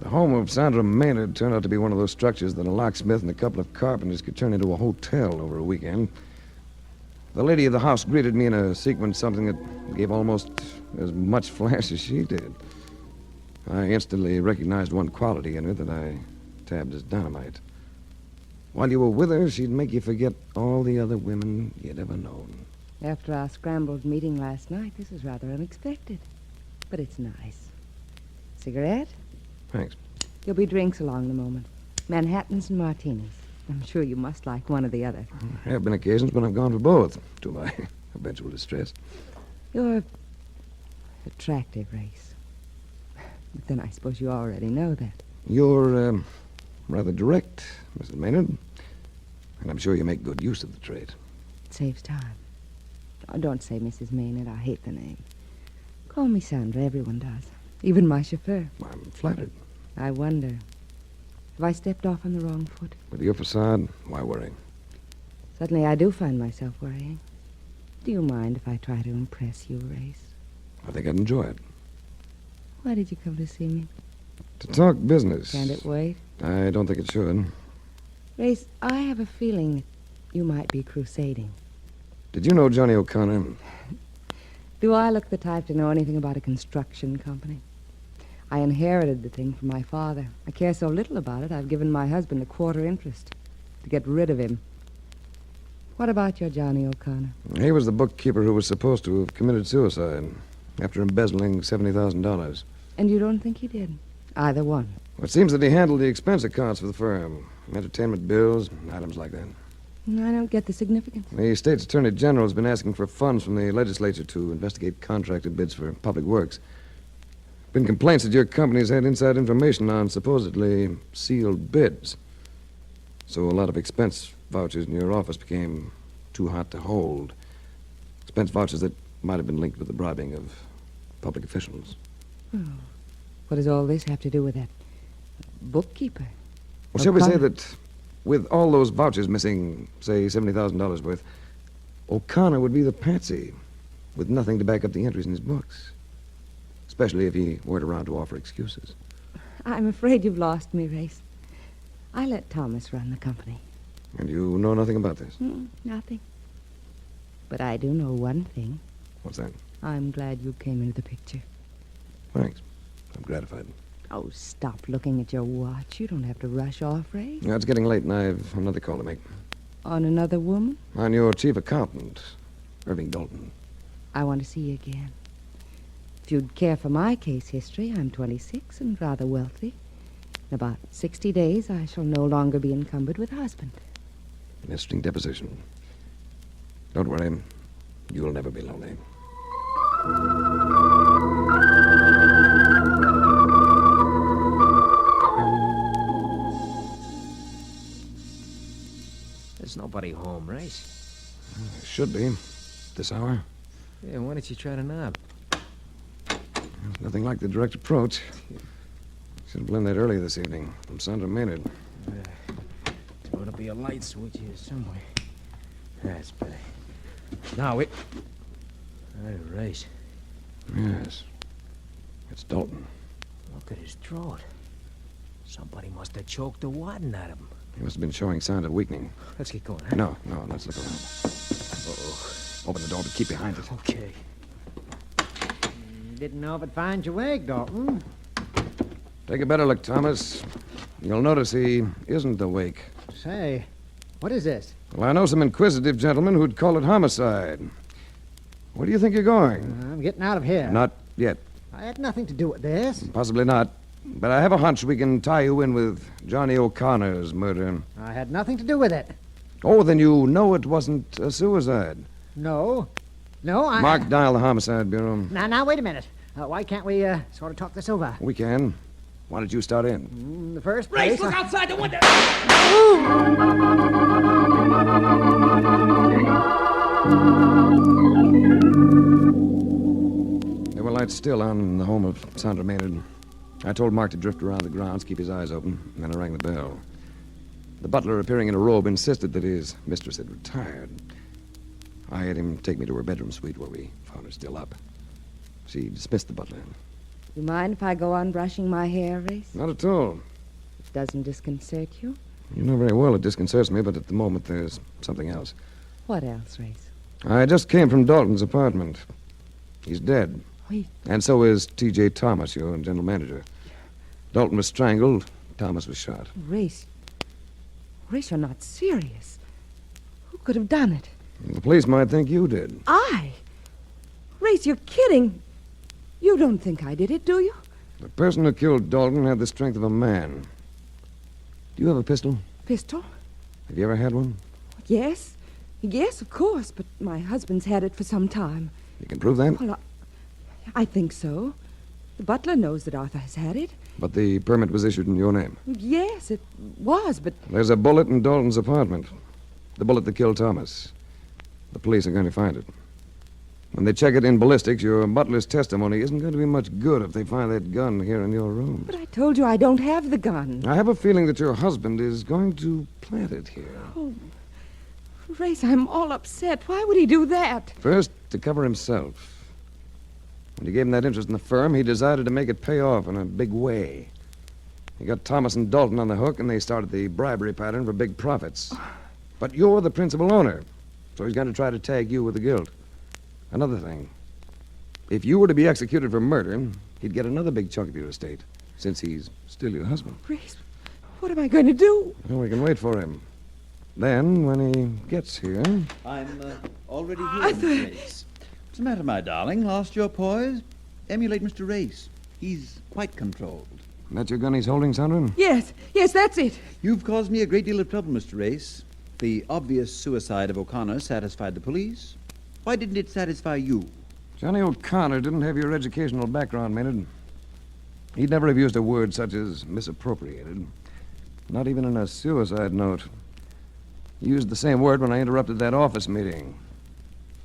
The home of Sandra Maynard turned out to be one of those structures that a locksmith and a couple of carpenters could turn into a hotel over a weekend. The lady of the house greeted me in a sequence, something that gave almost as much flash as she did. I instantly recognized one quality in her that I tabbed as dynamite. While you were with her, she'd make you forget all the other women you'd ever known. After our scrambled meeting last night, this is rather unexpected. But it's nice. Cigarette? Thanks. There'll be drinks along the moment. Manhattans and martinis. I'm sure you must like one or the other. There have been occasions when I've gone for both, to my eventual distress. You're attractive, Race. But then I suppose you already know that. You're, rather direct, Mrs. Maynard. And I'm sure you make good use of the trait. It saves time. Oh, don't say Mrs. Maynard. I hate the name. Call me Sandra. Everyone does. Even my chauffeur. I'm flattered. I wonder. Have I stepped off on the wrong foot? With your facade, why worry? Suddenly I do find myself worrying. Do you mind if I try to impress you, Race? I think I'd enjoy it. Why did you come to see me? To talk business. Can't it wait? I don't think it should. Race, I have a feeling that you might be crusading. Did you know Johnny O'Connor? Do I look the type to know anything about a construction company? I inherited the thing from my father. I care so little about it, I've given my husband a quarter interest to get rid of him. What about your Johnny O'Connor? He was the bookkeeper who was supposed to have committed suicide after embezzling $70,000. And you don't think he did? Either one? Well, it seems that he handled the expense accounts for the firm. Entertainment bills, items like that. I don't get the significance. The state's attorney general has been asking for funds from the legislature to investigate contracted bids for public works. Been complaints that your company's had inside information on supposedly sealed bids. So a lot of expense vouchers in your office became too hot to hold. Expense vouchers that might have been linked with the bribing of public officials. Oh. What does all this have to do with that bookkeeper? Well, shall we say that with all those vouchers missing, say, $70,000 worth, O'Connor would be the patsy with nothing to back up the entries in his books, especially if he weren't around to offer excuses. I'm afraid you've lost me, Race. I let Thomas run the company. And you know nothing about this? Nothing. But I do know one thing. What's that? I'm glad you came into the picture. Thanks. I'm gratified. Oh, stop looking at your watch. You don't have to rush off, Ray. Yeah, it's getting late, and I've another call to make. On another woman? On your chief accountant, Irving Dalton. I want to see you again. If you'd care for my case history, I'm 26 and rather wealthy. In about 60 days, I shall no longer be encumbered with a husband. An interesting deposition. Don't worry. You'll never be lonely. There's nobody home, Race. There should be. This hour. Yeah, why don't you try to knob? There's nothing like the direct approach. Should have learned that earlier this evening from Sandra Maynard. There ought to be a light switch here somewhere. That's better. Now, wait. Hey, Race. Yes. It's Dalton. Look at his throat. Somebody must have choked the wadding out of him. He must have been showing signs of weakening. Let's get going, huh? No, let's look around. Uh-oh. Open the door, but keep behind it. Okay. You didn't know if it'd find your wig, Dalton. Take a better look, Thomas. You'll notice he isn't awake. Say, what is this? Well, I know some inquisitive gentlemen who'd call it homicide. Where do you think you're going? I'm getting out of here. Not yet. I had nothing to do with this. Possibly not. But I have a hunch we can tie you in with Johnny O'Connor's murder. I had nothing to do with it. Oh, then you know it wasn't a suicide. No, I... Mark, dial the homicide bureau. Now, wait a minute. Why can't we sort of talk this over? We can. Why don't you start in? In the first Race, place... look outside the window! There were lights still on in the home of Sandra Maynard. I told Mark to drift around the grounds, keep his eyes open, and then I rang the bell. The butler, appearing in a robe, insisted that his mistress had retired. I had him take me to her bedroom suite where we found her still up. She dismissed the butler. You mind if I go on brushing my hair, Race? Not at all. It doesn't disconcert you? You know very well it disconcerts me, but at the moment there's something else. What else, Race? I just came from Dalton's apartment. He's dead. Wait. And so is T.J. Thomas, your general manager. Dalton was strangled. Thomas was shot. Race, you're not serious. Who could have done it? The police might think you did. I? Race, you're kidding. You don't think I did it, do you? The person who killed Dalton had the strength of a man. Do you have a pistol? Pistol? Have you ever had one? Yes. Yes, of course, but my husband's had it for some time. You can prove that? Well, I think so. The butler knows that Arthur has had it. But the permit was issued in your name. Yes, it was, but... There's a bullet in Dalton's apartment. The bullet that killed Thomas. The police are going to find it. When they check it in ballistics, your butler's testimony isn't going to be much good if they find that gun here in your room. But I told you I don't have the gun. I have a feeling that your husband is going to plant it here. Oh, Race, I'm all upset. Why would he do that? First, to cover himself. When you gave him that interest in the firm, he decided to make it pay off in a big way. He got Thomas and Dalton on the hook, and they started the bribery pattern for big profits. But you're the principal owner, so he's going to try to tag you with the guilt. Another thing. If you were to be executed for murder, he'd get another big chunk of your estate, since he's still your husband. Race, what am I going to do? Well, we can wait for him. Then, when he gets here... I'm already here, Miss Race. What's the matter, my darling? Lost your poise? Emulate Mr. Race. He's quite controlled. That your gun he's holding, Sandra? Yes, that's it. You've caused me a great deal of trouble, Mr. Race. The obvious suicide of O'Connor satisfied the police. Why didn't it satisfy you? Johnny O'Connor didn't have your educational background, Maynard. He'd never have used a word such as misappropriated. Not even in a suicide note. He used the same word when I interrupted that office meeting.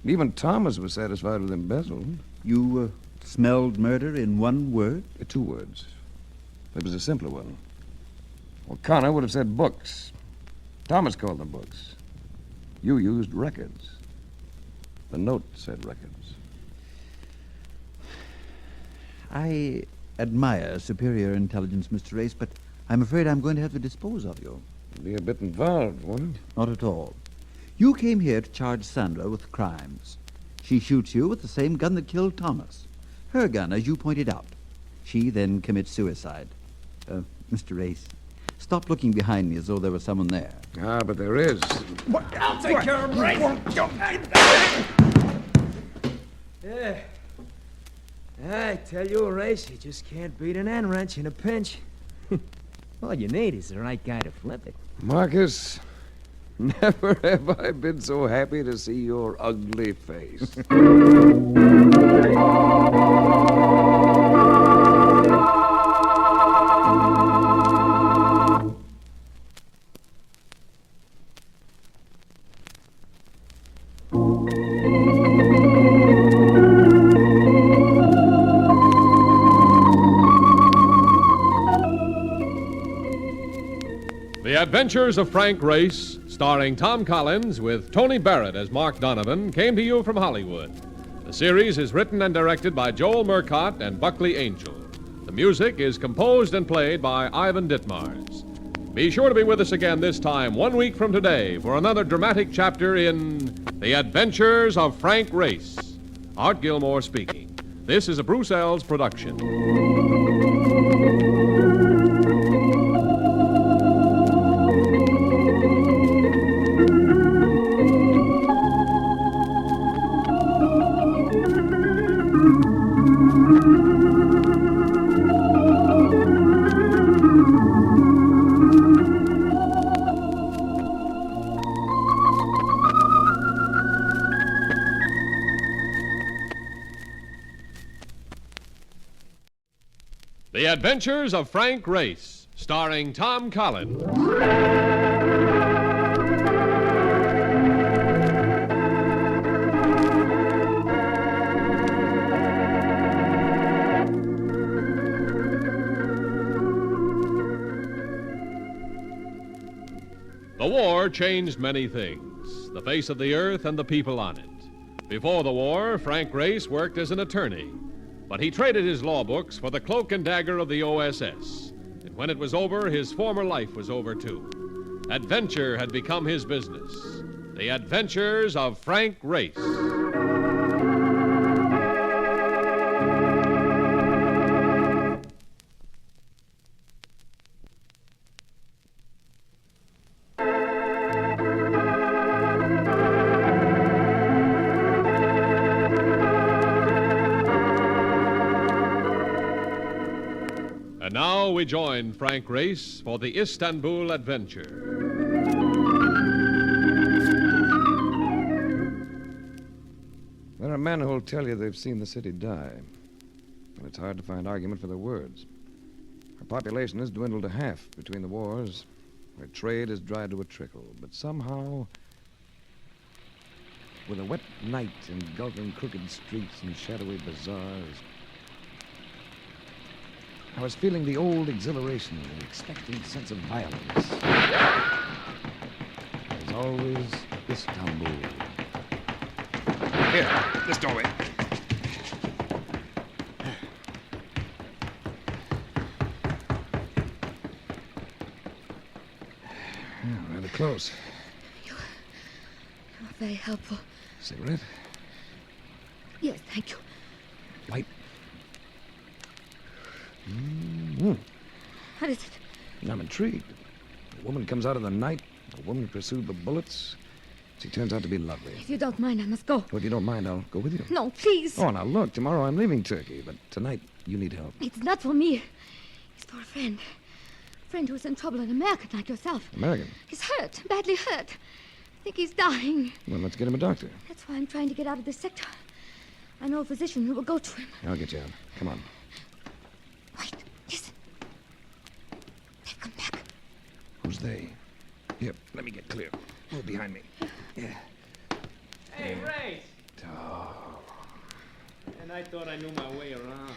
Even Thomas was satisfied with embezzled. You smelled murder in one word? 2 words. It was a simpler one. O'Connor would have said books. Thomas called them books. You used records. The note said records. I admire superior intelligence, Mr. Race, but I'm afraid I'm going to have to dispose of you. It'd be a bit involved, wouldn't it? Not at all. You came here to charge Sandra with crimes. She shoots you with the same gun that killed Thomas. Her gun, as you pointed out. She then commits suicide. Mr. Race, stop looking behind me as though there was someone there. Ah, but there is. What? I'll take care of Race. Yeah. I tell you, Race, you just can't beat an end wrench in a pinch. All you need is the right guy to flip it. Marcus, never have I been so happy to see your ugly face. The Adventures of Frank Race, starring Tom Collins with Tony Barrett as Mark Donovan, came to you from Hollywood. The series is written and directed by Joel Murcott and Buckley Angel. The music is composed and played by Ivan Ditmars. Be sure to be with us again this time 1 week from today for another dramatic chapter in The Adventures of Frank Race. Art Gilmore speaking. This is a Bruce Ells production. The Adventures of Frank Race, starring Tom Collins. The war changed many things, the face of the earth and the people on it. Before the war, Frank Race worked as an attorney. But he traded his law books for the Cloak and Dagger of the OSS. And when it was over, his former life was over, too. Adventure had become his business. The Adventures of Frank Race. And now we join Frank Race for the Istanbul adventure. There are men who'll tell you they've seen the city die. And it's hard to find argument for their words. Our population has dwindled to half between the wars. Our trade has dried to a trickle. But somehow, with a wet night engulfing crooked streets and shadowy bazaars, I was feeling the old exhilaration, the expecting sense of violence. There's always Istanbul. Here, this doorway. Yeah, rather close. You're very helpful. Cigarette? Yes, thank you. Light. What is it? I'm intrigued. A woman comes out of the night. A woman pursued the bullets. She turns out to be lovely. If you don't mind, I must go. Well, if you don't mind, I'll go with you. No, please. Oh, now look, tomorrow I'm leaving Turkey, but tonight you need help. It's not for me. It's for a friend. A friend who's in trouble, an American like yourself. American? He's hurt, badly hurt. I think he's dying. Well, let's get him a doctor. That's why I'm trying to get out of this sector. I know a physician who will go to him. I'll get you out. Come on. Wait, listen. They've come back. Who's they? Here, let me get clear. Move behind me. Yeah. Hey, Race! Oh. And I thought I knew my way around.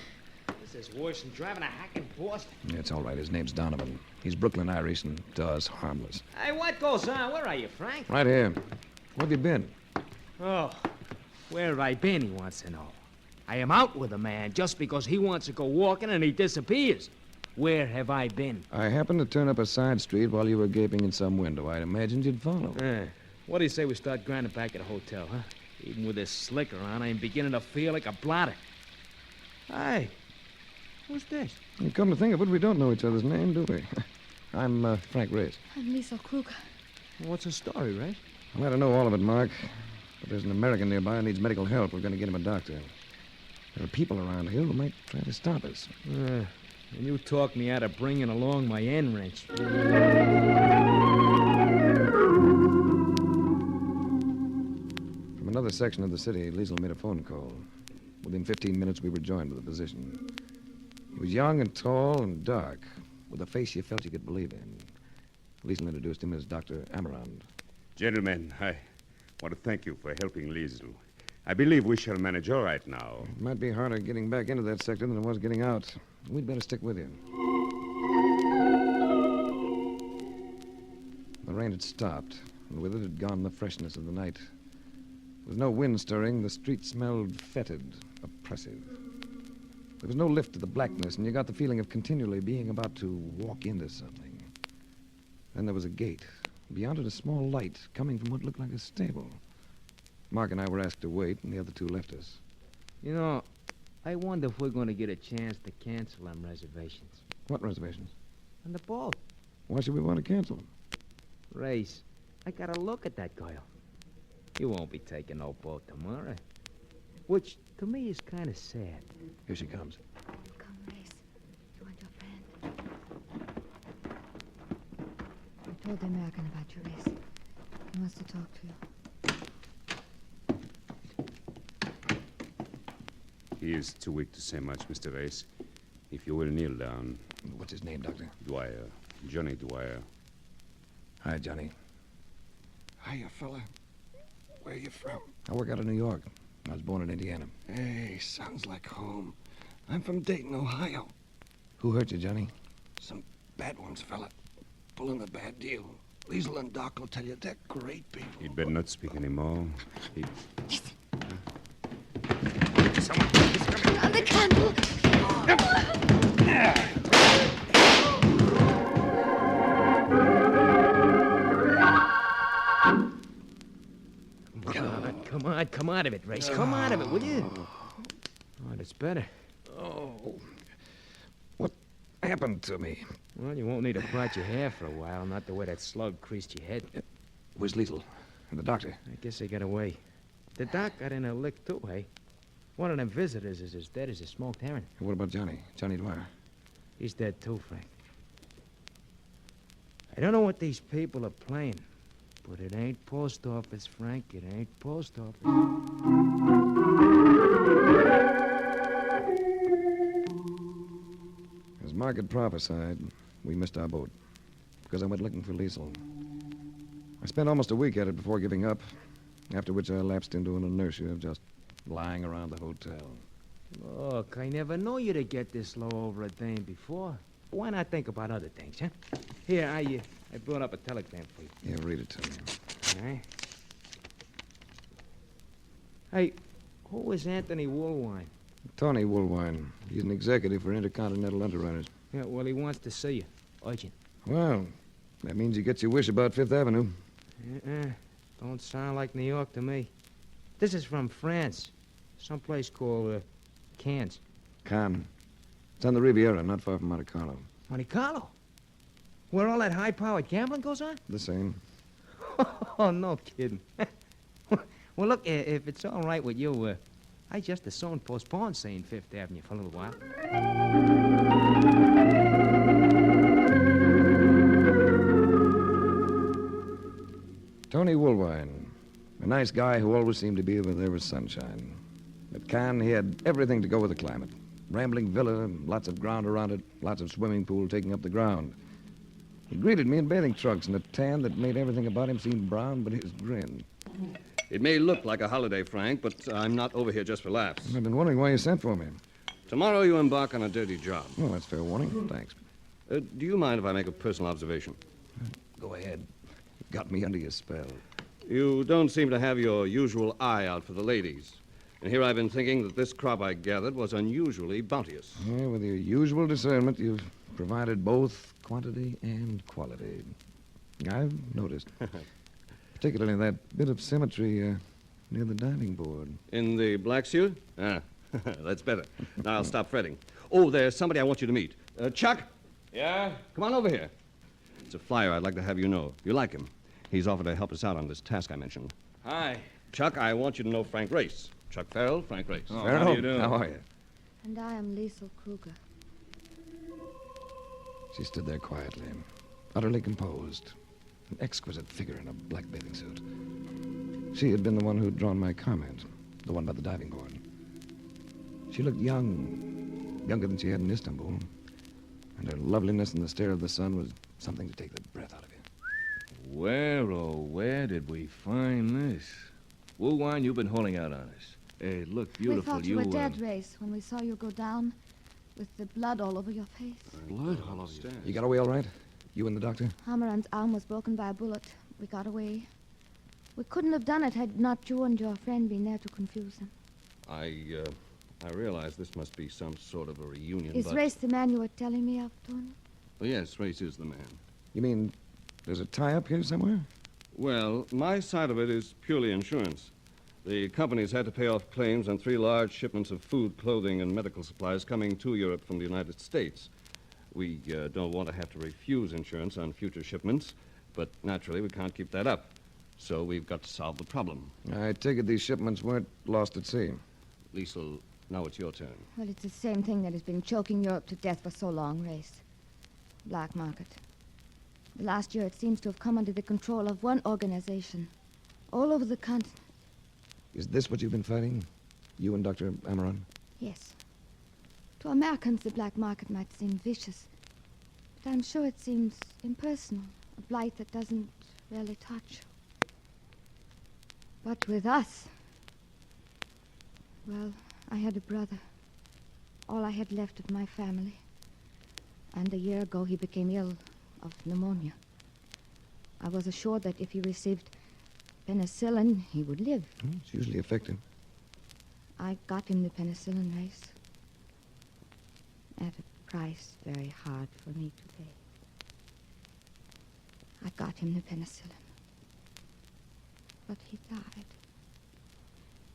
This is worse than driving a hack in Boston. Yeah, it's all right. His name's Donovan. He's Brooklyn Irish and to us harmless. Hey, what goes on? Where are you, Frank? Right here. Where have you been? Oh, where have I been, he wants to know. I am out with a man just because he wants to go walking and he disappears. Where have I been? I happened to turn up a side street while you were gaping in some window. I'd imagined you'd follow. What do you say we start grinding back at the hotel, huh? Even with this slicker on, I'm beginning to feel like a blotter. Hey, who's this? And come to think of it, we don't know each other's name, do we? I'm Frank Race. I'm Lisa Kruger. What's the story, Ray? Well, I don't know all of it, Mark. But there's an American nearby who needs medical help. We're going to get him a doctor. There are people around here who might try to stop us. And you talked me out of bringing along my end wrench. From another section of the city, Liesel made a phone call. Within 15 minutes, we were joined with a physician. He was young and tall and dark, with a face you felt you could believe in. Liesel introduced him as Dr. Amarand. Gentlemen, I want to thank you for helping Liesel. I believe we shall manage all right now. It might be harder getting back into that sector than it was getting out. We'd better stick with you. The rain had stopped, and with it had gone the freshness of the night. With no wind stirring, the street smelled fetid, oppressive. There was no lift to the blackness, and you got the feeling of continually being about to walk into something. Then there was a gate. Beyond it, a small light coming from what looked like a stable. Mark and I were asked to wait, and the other two left us. You know, I wonder if we're going to get a chance to cancel them reservations. What reservations? On the boat. Why should we want to cancel them? Race, I got to look at that girl. You won't be taking no boat tomorrow. Which, to me, is kind of sad. Here she comes. Come, Race. You want your friend? I told the American about you, Race. He wants to talk to you. He is too weak to say much, Mr. Race. If you will kneel down. What's his name, Doctor? Dwyer. Johnny Dwyer. Hi, Johnny. Hiya, fella. Where you from? I work out of New York. I was born in Indiana. Hey, sounds like home. I'm from Dayton, Ohio. Who hurt you, Johnny? Some bad ones, fella. Pulling a bad deal. Liesel and Doc will tell you they're great people. He'd better not speak anymore. Someone, he's coming. On the candle. Come out of it, Race. Come out of it, will you? Oh, that's better. Oh. What happened to me? Well, you won't need to part your hair for a while, not the way that slug creased your head. Where's Liesel? And the doctor? I guess they got away. The doc got in a lick, too, hey? One of them visitors is as dead as a smoked herring. What about Johnny? Johnny Dwyer? He's dead, too, Frank. I don't know what these people are playing, but it ain't post office, Frank. It ain't post office. As Mark had prophesied, we missed our boat because I went looking for Liesel. I spent almost a week at it before giving up, after which I lapsed into an inertia of just lying around the hotel. Look, I never knew you to get this low over a dame before. Why not think about other things, huh? Here, I brought up a telegram for you. Yeah, read it to me. All right. Hey, who is Anthony Woolwine? Tony Woolwine. He's an executive for Intercontinental Underwriters. Yeah, well, he wants to see you. Urgent. Well, that means he gets your wish about Fifth Avenue. Don't sound like New York to me. This is from France. Someplace called Cannes. Cannes. It's on the Riviera, not far from Monte Carlo. Monte Carlo? Where all that high-powered gambling goes on? The same. Oh, no kidding. Well, look, if it's all right with you, I just as soon postpone seeing Fifth Avenue for a little while. Tony Woolwine. A nice guy who always seemed to be where there was sunshine. At Cannes, he had everything to go with the climate. Rambling villa, lots of ground around it, lots of swimming pool taking up the ground. He greeted me in bathing trunks and a tan that made everything about him seem brown but his grin. It may look like a holiday, Frank, but I'm not over here just for laughs. I've been wondering why you sent for me. Tomorrow you embark on a dirty job. Oh, that's fair warning. Thanks. Do you mind if I make a personal observation? Go ahead. You got me under your spell. You don't seem to have your usual eye out for the ladies. And here I've been thinking that this crop I gathered was unusually bounteous. Yeah, with your usual discernment, you've provided both quantity and quality. I've noticed. Particularly that bit of symmetry near the diving board. In the black suit? Ah, that's better. Now I'll stop fretting. Oh, there's somebody I want you to meet. Chuck? Yeah? Come on over here. It's a flyer I'd like to have you know. You like him. He's offered to help us out on this task I mentioned. Hi. Chuck, I want you to know Frank Race. Chuck Farrell, Frank Race. Oh, Farrell, how do you do? How are you? And I am Liesel Kruger. She stood there quietly, utterly composed. An exquisite figure in a black bathing suit. She had been the one who'd drawn my comment, the one by the diving board. She looked young, younger than she had in Istanbul. And her loveliness in the stare of the sun was something to take the breath out of you. Where, oh, where did we find this? Woolwine, you've been holding out on us. Hey, look beautiful. We thought you were dead, Race, when we saw you go down with the blood all over your face. Blood all over you? You got away all right? You and the doctor? Hammeran's arm was broken by a bullet. We got away. We couldn't have done it had not you and your friend been there to confuse him. I realize this must be some sort of a reunion, Is but... Race the man you were telling me of, Tony? Well, yes, Race is the man. You mean there's a tie-up here somewhere? Well, my side of it is purely insurance. The companies had to pay off claims on 3 large shipments of food, clothing, and medical supplies coming to Europe from the United States. We don't want to have to refuse insurance on future shipments, but naturally we can't keep that up. So we've got to solve the problem. I take it these shipments weren't lost at sea. Liesel, now it's your turn. Well, it's the same thing that has been choking Europe to death for so long, Race. Black market. The last year it seems to have come under the control of one organization. All over the continent. Is this what you've been fighting? You and Dr. Amaran? Yes. To Americans, the black market might seem vicious. But I'm sure it seems impersonal. A blight that doesn't really touch. But with us... Well, I had a brother. All I had left of my family. And a year ago he became ill of pneumonia. I was assured that if he received penicillin, he would live. It's usually effective. I got him the penicillin, Race. At a price very hard for me to pay. I got him the penicillin. But he died.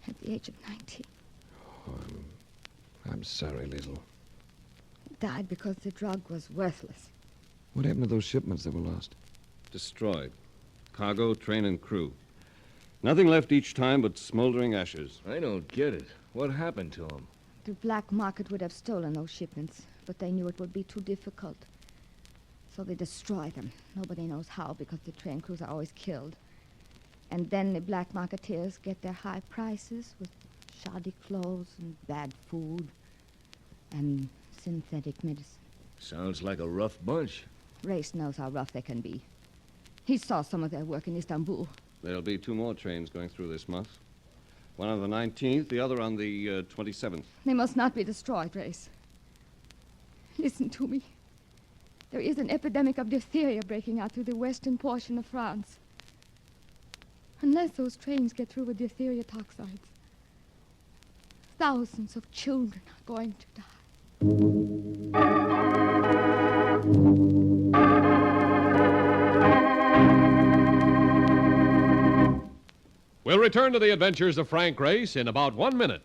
At the age of 19. Oh, I'm sorry, Liesel. He died because the drug was worthless. What happened to those shipments that were lost? Destroyed. Cargo, train, and crew. Nothing left each time but smoldering ashes. I don't get it. What happened to them? The black market would have stolen those shipments, but they knew it would be too difficult. So they destroyed them. Nobody knows how, because the train crews are always killed. And then the black marketeers get their high prices with shoddy clothes and bad food and synthetic medicine. Sounds like a rough bunch. Race knows how rough they can be. He saw some of their work in Istanbul. There'll be 2 more trains going through this month. One on the 19th, the other on the 27th. They must not be destroyed, Race. Listen to me. There is an epidemic of diphtheria breaking out through the western portion of France. Unless those trains get through with diphtheria toxides, thousands of children are going to die. We'll return to the adventures of Frank Race in about 1 minute.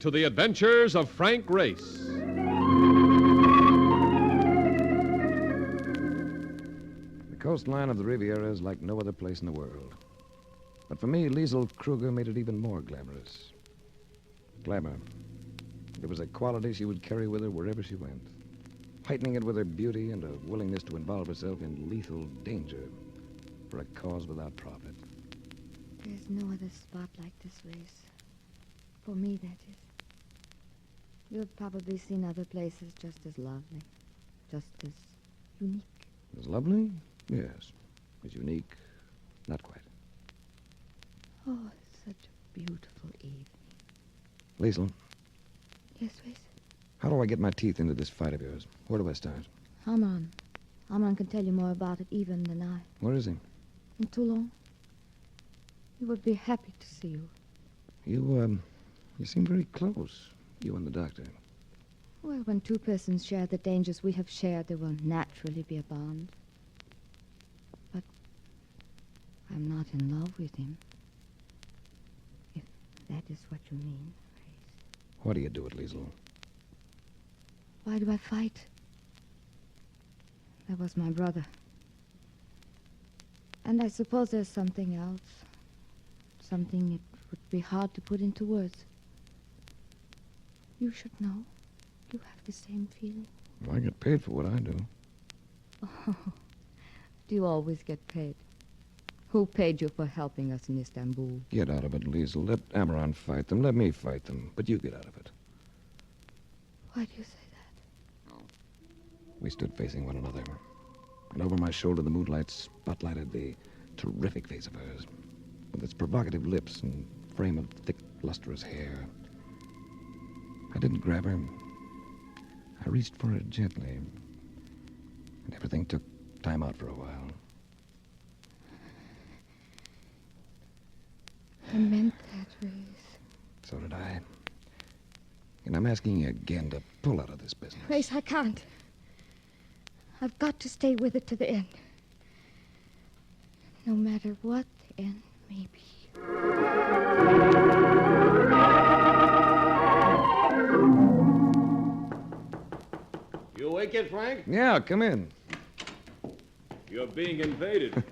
to the adventures of Frank Race. The coastline of the Riviera is like no other place in the world. But for me, Liesl Kruger made it even more glamorous. Glamour. It was a quality she would carry with her wherever she went, heightening it with her beauty and a willingness to involve herself in lethal danger for a cause without profit. There's no other spot like this, Race. For me, that is. You've probably seen other places just as lovely, just as unique. As lovely? Yes. As unique? Not quite. Oh, it's such a beautiful evening. Liesl, Yes, Race? how do I get my teeth into this fight of yours? Where do I start? Amran. Amran can tell you more about it even than I. Where is he? In Toulon. He would be happy to see you. You seem very close, you and the doctor. Well, when two persons share the dangers we have shared, there will naturally be a bond. But I'm not in love with him. If that is what you mean. Why do you do it, Liesl? Why do I fight? That was my brother. And I suppose there's something else. Something it would be hard to put into words. You should know. You have the same feeling. I get paid for what I do. Oh, do you always get paid? Who paid you for helping us in Istanbul? Get out of it, Liesl. Let Amaran fight them. Let me fight them. But you get out of it. Why do you say that? We stood facing one another. And over my shoulder, the moonlight spotlighted the terrific face of hers, with its provocative lips and frame of thick, lustrous hair. I didn't grab her. I reached for her gently. And everything took time out for a while. I meant that, Race. So did I. And I'm asking you again to pull out of this business. Race, I can't. I've got to stay with it to the end. No matter what the end may be. You awake yet, Frank? Yeah, come in. You're being invaded.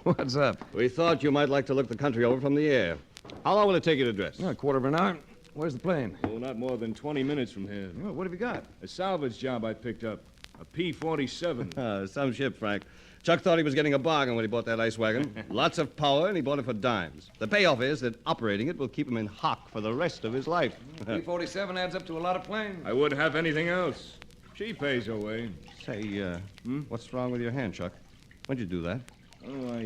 What's up? We thought you might like to look the country over from the air. How long will it take you to dress? A quarter of an hour. Where's the plane? Oh, not more than 20 minutes from here. Oh, what have you got? A salvage job I picked up. A P-47. Some ship, Frank. Chuck thought he was getting a bargain when he bought that ice wagon. Lots of power, and he bought it for dimes. The payoff is that operating it will keep him in hock for the rest of his life. P-47 adds up to a lot of planes. I wouldn't have anything else. She pays her way. Say, what's wrong with your hand, Chuck? When'd you do that? Oh,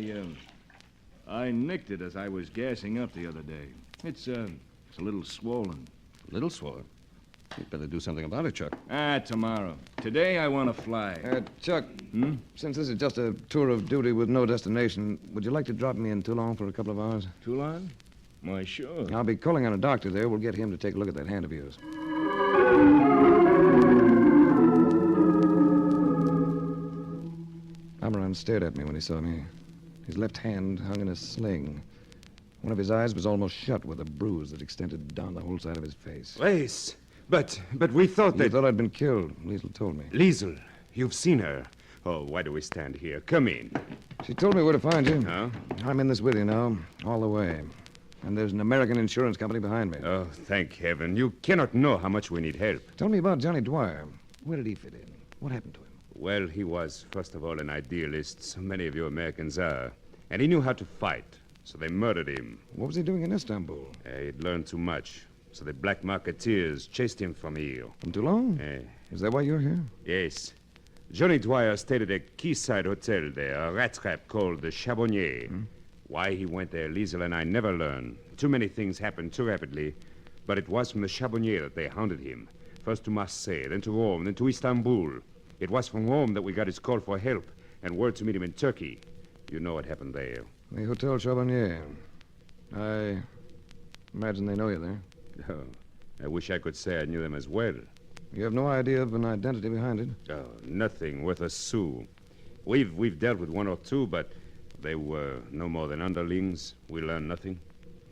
I nicked it as I was gassing up the other day. It's a little swollen. A little swollen? You'd better do something about it, Chuck. Tomorrow. Today I want to fly. Chuck, since this is just a tour of duty with no destination, would you like to drop me in Toulon for a couple of hours? Toulon? Why, sure. I'll be calling on a doctor there. We'll get him to take a look at that hand of yours. Amaran stared at me when he saw me. His left hand hung in a sling. One of his eyes was almost shut with a bruise that extended down the whole side of his face. Race, but we thought that... You thought I'd been killed, Liesl told me. Liesl, you've seen her. Oh, why do we stand here? Come in. She told me where to find you. Huh? I'm in this with you now, all the way. And there's an American insurance company behind me. Oh, thank heaven. You cannot know how much we need help. Tell me about Johnny Dwyer. Where did he fit in? What happened to him? Well, he was, first of all, an idealist. So many of you Americans are. And he knew how to fight. So they murdered him. What was he doing in Istanbul? He'd learned too much. So the black marketeers chased him from here. From Toulon? Is that why you're here? Yes. Johnny Dwyer stayed at a quayside hotel there, a rat trap called the Charbonnier. Why he went there, Liesl and I never learned. Too many things happened too rapidly. But it was from the Charbonnier that they hounded him. First to Marseille, then to Rome, then to Istanbul. It was from Rome that we got his call for help and word to meet him in Turkey. You know what happened there. The Hotel Charbonnier. I imagine they know you there. Oh, I wish I could say I knew them as well. You have no idea of an identity behind it? Oh, nothing worth a sou. We've dealt with one or two, but they were no more than underlings. We learned nothing.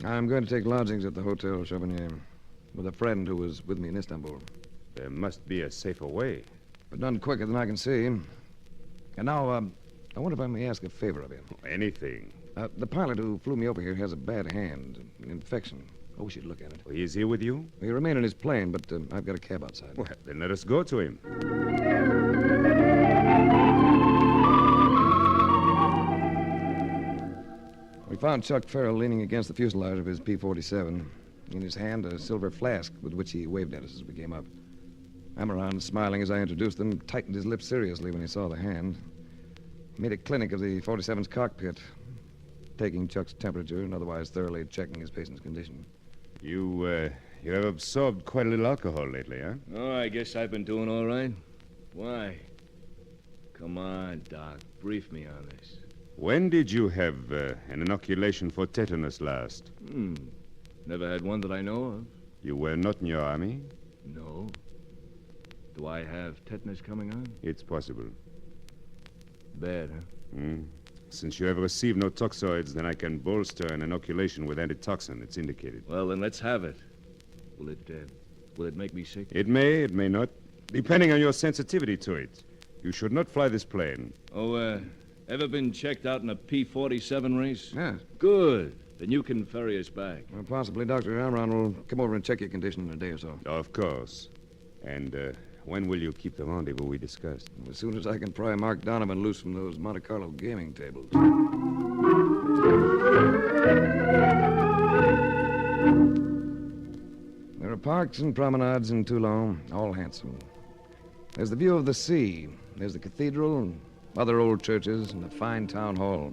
I'm going to take lodgings at the Hotel Charbonnier. with a friend who was with me in Istanbul. There must be a safer way. But none quicker than I can see. And now, I wonder if I may ask a favor of you. Anything. The pilot who flew me over here has a bad hand, an infection. I wish you'd look at it. He is here with you? He remained in his plane, but I've got a cab outside. Well, then let us go to him. We found Chuck Farrell leaning against the fuselage of his P-47. In his hand, a silver flask with which he waved at us as we came up. Amaran, smiling as I introduced them, tightened his lips seriously when he saw the hand. He made a clinic of the 47's cockpit, taking Chuck's temperature and otherwise thoroughly checking his patient's condition. You have absorbed quite a little alcohol lately, huh? Oh, I guess I've been doing all right. Why? Come on, Doc. Brief me on this. When did you have an inoculation for tetanus last? Never had one that I know of. You were not in your army? No. Do I have tetanus coming on? It's possible. Bad, huh? Since you have received no toxoids, then I can bolster an inoculation with antitoxin. It's indicated. Well, then let's have it. Will it make me sick? It may not, depending on your sensitivity to it. You should not fly this plane. Oh, ever been checked out in a P-47 race? Yes. Good. Then you can ferry us back. Well, possibly Dr. Amaran will come over and check your condition in a day or so. Of course. And when will you keep the rendezvous we discussed? As soon as I can pry Mark Donovan loose from those Monte Carlo gaming tables. There are parks and promenades in Toulon, all handsome. There's the view of the sea. There's the cathedral, and other old churches, and a fine town hall.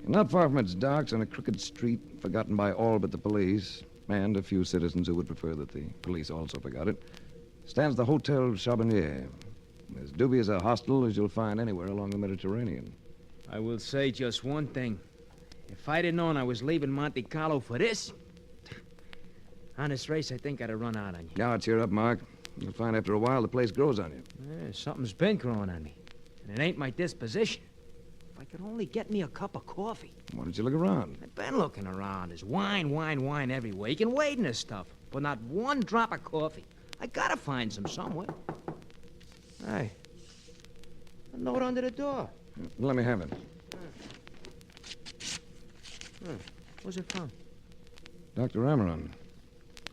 And not far from its docks, on a crooked street, forgotten by all but the police, and a few citizens who would prefer that the police also forgot it, stands the Hotel Charbonnier, as dubious a hostel as you'll find anywhere along the Mediterranean. I will say just one thing. If I'd have known I was leaving Monte Carlo for this, honest race, I think I'd have run out on you. Now, cheer up, Mark. You'll find after a while the place grows on you. Something's been growing on me, and it ain't my disposition. If I could only get me a cup of coffee. Why don't you look around? I've been looking around. There's wine everywhere. You can wade in this stuff, but not one drop of coffee. I gotta find some somewhere. Hey, a note under the door. Let me have it. Where's it from? Dr. Amaran.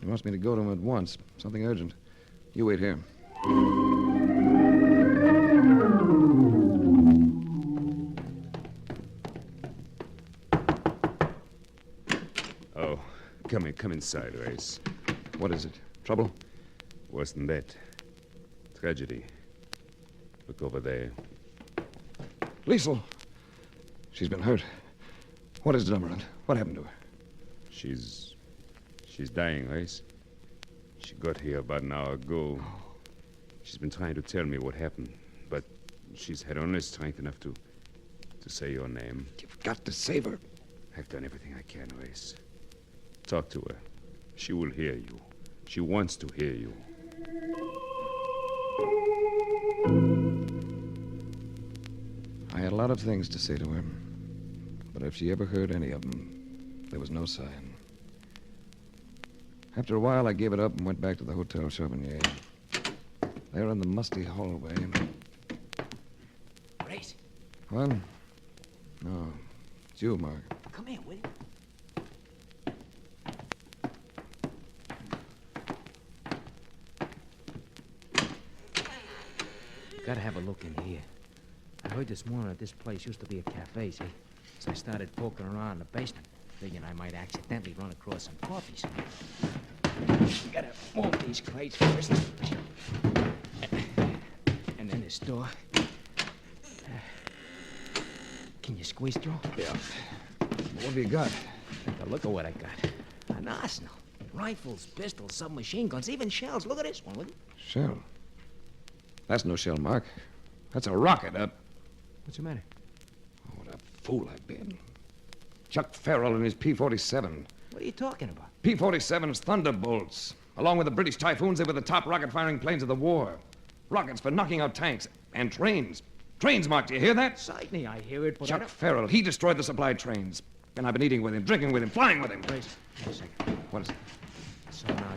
He wants me to go to him at once. Something urgent. You wait here. Oh, come inside, Race. What is it? Trouble? Worse than that. Tragedy. Look over there. Liesel! She's been hurt. What is it, Amaran? What happened to her? She's dying, Race. She got here about an hour ago. She's been trying to tell me what happened, but she's had only strength enough to say your name. You've got to save her. I've done everything I can, Race. Talk to her. She will hear you. She wants to hear you. I had a lot of things to say to her, but if she ever heard any of them, there was no sign. After a while, I gave it up and went back to the Hotel Charbonnier. There in the musty hallway. Race. What? No. It's you, Mark. Come here, will you? Gotta have a look in here. I heard this morning that this place used to be a cafe, see? So I started poking around in the basement, thinking I might accidentally run across some coffees. Gotta move these crates first. And then this door. Can you squeeze through? Yeah. What have you got? Take a look at what I got. An arsenal. Rifles, pistols, submachine guns, even shells. Look at this one, will you? Shell. That's no shell, Mark. That's a rocket. What's the matter? Oh, what a fool I've been. Chuck Farrell and his P-47. What are you talking about? P-47's Thunderbolts. Along with the British Typhoons, they were the top rocket-firing planes of the war. Rockets for knocking out tanks and trains. Trains, Mark, do you hear that? Certainly I hear it, but Chuck Farrell, he destroyed the supply trains. And I've been eating with him, drinking with him, flying with him. Wait a second. What is it? So now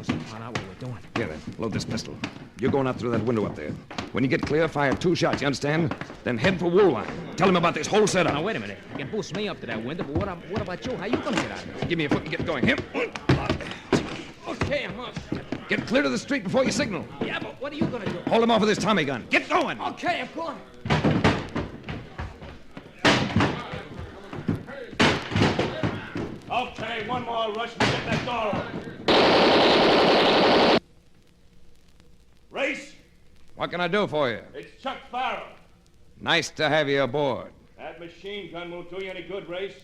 must have found out what we're doing. Here, then. Load this pistol. You're going out through that window up there. When you get clear, fire 2 shots, you understand? Then head for Woolwine. Tell him about this whole setup. Now, wait a minute. I can boost me up to that window, but what about you? How you gonna get out of there? Give me a foot and get going. Here. Okay, I'm up. Get clear to the street before you signal. Yeah, but what are you gonna do? Hold him off with this Tommy gun. Get going. Okay, I'm going. Okay, one more rush to get that door open. Race, What can I do for you? it's Chuck Farrell. Nice to have you aboard. That machine gun won't do you any good, Race.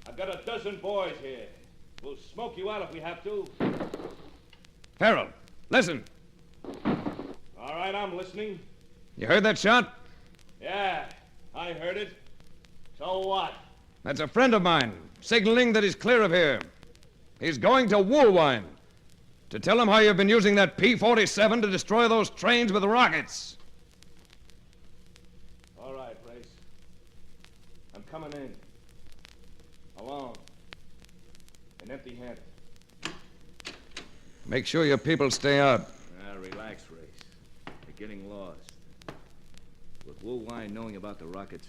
I've got a dozen boys here. We'll smoke you out if we have to. Farrell, listen. All right, I'm listening. You heard that shot? Yeah, I heard it. So what? That's a friend of mine, signaling that he's clear of here. He's going to Woolwine to tell him how you've been using that P-47 to destroy those trains with rockets. All right, Race. I'm coming in. Alone. And empty-handed. Make sure your people stay out. Relax, Race. They're getting lost. With Woolwine knowing about the rockets,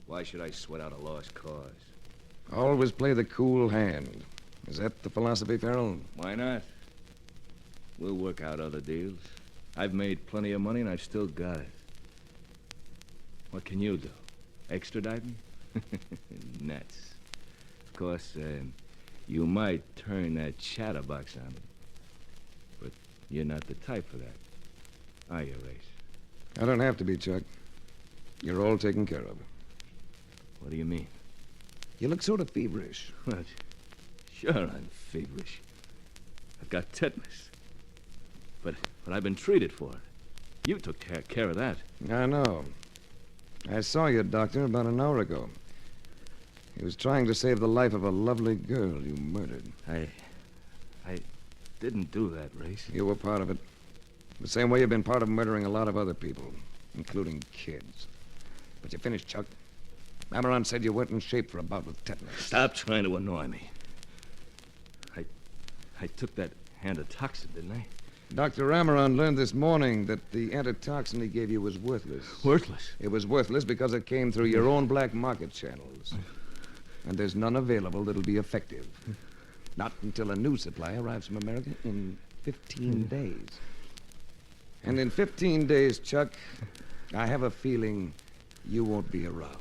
why should I sweat out a lost cause? Always play the cool hand. Is that the philosophy, Farrell? Why not? We'll work out other deals. I've made plenty of money and I've still got it. What can you do? Extradite me? Nuts. Of course, you might turn that chatterbox on me. But you're not the type for that. Are you, Race? I don't have to be, Chuck. You're all taken care of. What do you mean? You look sort of feverish. What? Sure, I'm feverish. I've got tetanus. But I've been treated for it. You took care of that. I know. I saw your doctor about an hour ago. He was trying to save the life of a lovely girl you murdered. I didn't do that, Race. You were part of it. The same way you've been part of murdering a lot of other people, including kids. But you finished, Chuck. Amaran said you weren't in shape for a bout with tetanus. Stop trying to annoy me. I took that antitoxin, didn't I? Dr. Amaran learned this morning that the antitoxin he gave you was worthless. Worthless? It was worthless because it came through your own black market channels. And there's none available that'll be effective. Not until a new supply arrives from America in 15 days. And in 15 days, Chuck, I have a feeling you won't be around.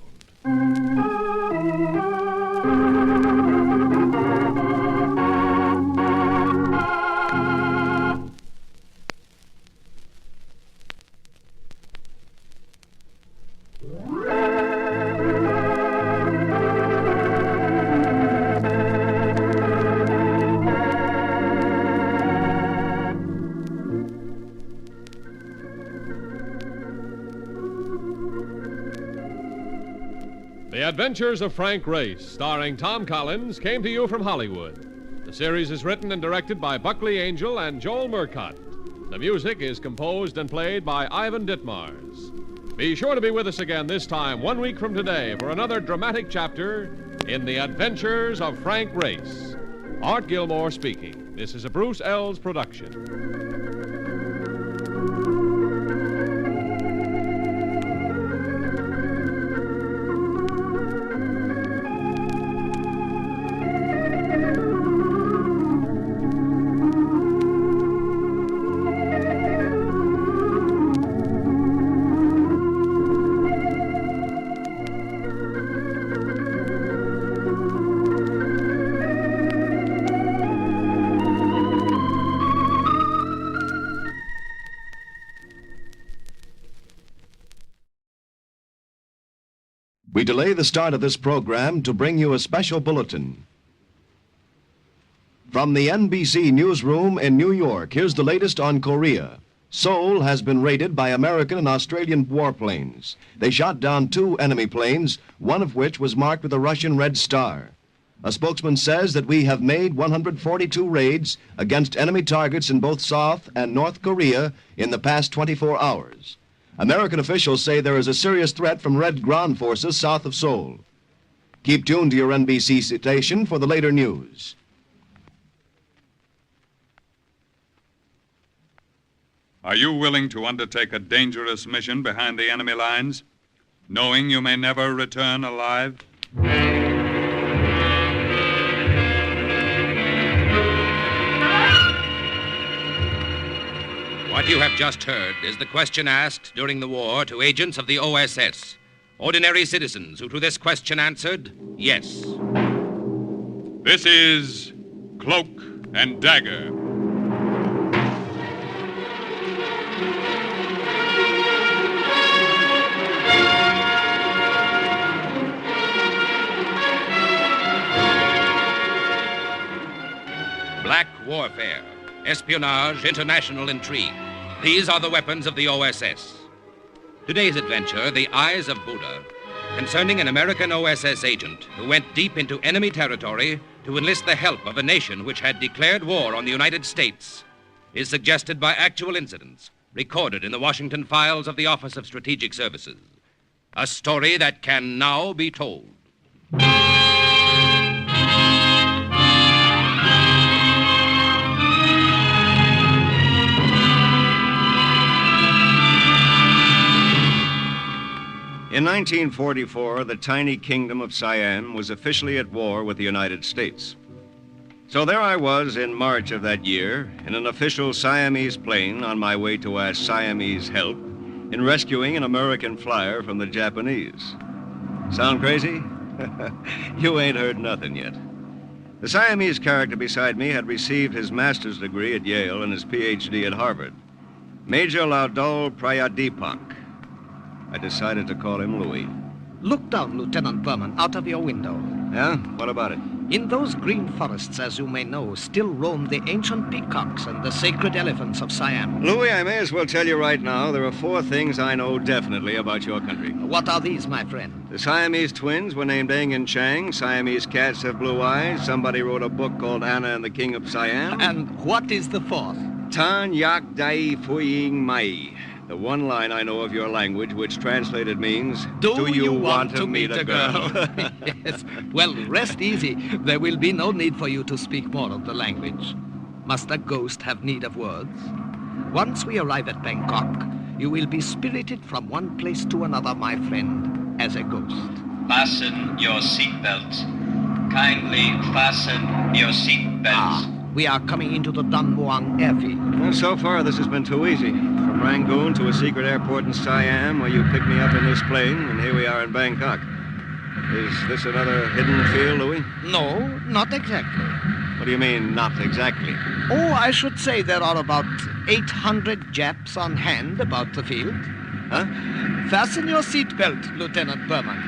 The Adventures of Frank Race, starring Tom Collins, came to you from Hollywood. The series is written and directed by Buckley Angel and Joel Murcott. The music is composed and played by Ivan Ditmars. Be sure to be with us again this time 1 week from today for another dramatic chapter in The Adventures of Frank Race. Art Gilmore speaking. This is a Bruce Ells production. We delay the start of this program to bring you a special bulletin. From the NBC newsroom in New York, here's the latest on Korea. Seoul has been raided by American and Australian warplanes. They shot down 2 enemy planes, one of which was marked with a Russian red star. A spokesman says that we have made 142 raids against enemy targets in both South and North Korea in the past 24 hours. American officials say there is a serious threat from Red ground forces south of Seoul. Keep tuned to your NBC station for the later news. Are you willing to undertake a dangerous mission behind the enemy lines, knowing you may never return alive? What you have just heard is the question asked during the war to agents of the OSS. Ordinary citizens who to this question answered, yes. This is Cloak and Dagger. Black warfare, espionage, international intrigue. These are the weapons of the OSS. Today's adventure, The Eyes of Buddha, concerning an American OSS agent who went deep into enemy territory to enlist the help of a nation which had declared war on the United States, is suggested by actual incidents recorded in the Washington files of the Office of Strategic Services. A story that can now be told. In 1944, the tiny kingdom of Siam was officially at war with the United States. So there I was in March of that year in an official Siamese plane on my way to ask Siamese help in rescuing an American flyer from the Japanese. Sound crazy? You ain't heard nothing yet. The Siamese character beside me had received his master's degree at Yale and his PhD at Harvard. Major Laudol Prayadipak. I decided to call him Louis. Look down, Lieutenant Berman, out of your window. Yeah? What about it? In those green forests, as you may know, still roam the ancient peacocks and the sacred elephants of Siam. Louis, I may as well tell you right now, there are 4 things I know definitely about your country. What are these, my friend? The Siamese twins were named Eng and Chang. Siamese cats have blue eyes. Somebody wrote a book called Anna and the King of Siam. And what is the 4th? Tan Yak Dai Fuying Mai. The one line I know of your language, which translated means, Do you want to meet a girl? Yes. Well, rest easy. There will be no need for you to speak more of the language. Must a ghost have need of words? Once we arrive at Bangkok, you will be spirited from one place to another, my friend, as a ghost. Fasten your seatbelts. Kindly fasten your seatbelts. We are coming into the Don Muang airfield. Well, so far, this has been too easy. From Rangoon to a secret airport in Siam, where you picked me up in this plane, and here we are in Bangkok. Is this another hidden field, Louis? No, not exactly. What do you mean, not exactly? Oh, I should say there are about 800 Japs on hand about the field. Huh? Fasten your seatbelt, Lieutenant Berman.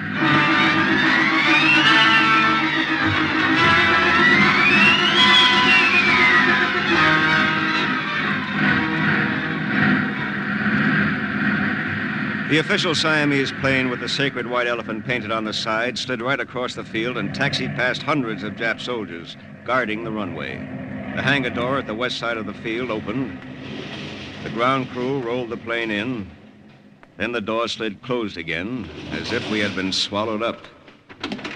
The official Siamese plane with the sacred white elephant painted on the side slid right across the field and taxied past hundreds of Jap soldiers guarding the runway. The hangar door at the west side of the field opened. The ground crew rolled the plane in. Then the door slid closed again, as if we had been swallowed up.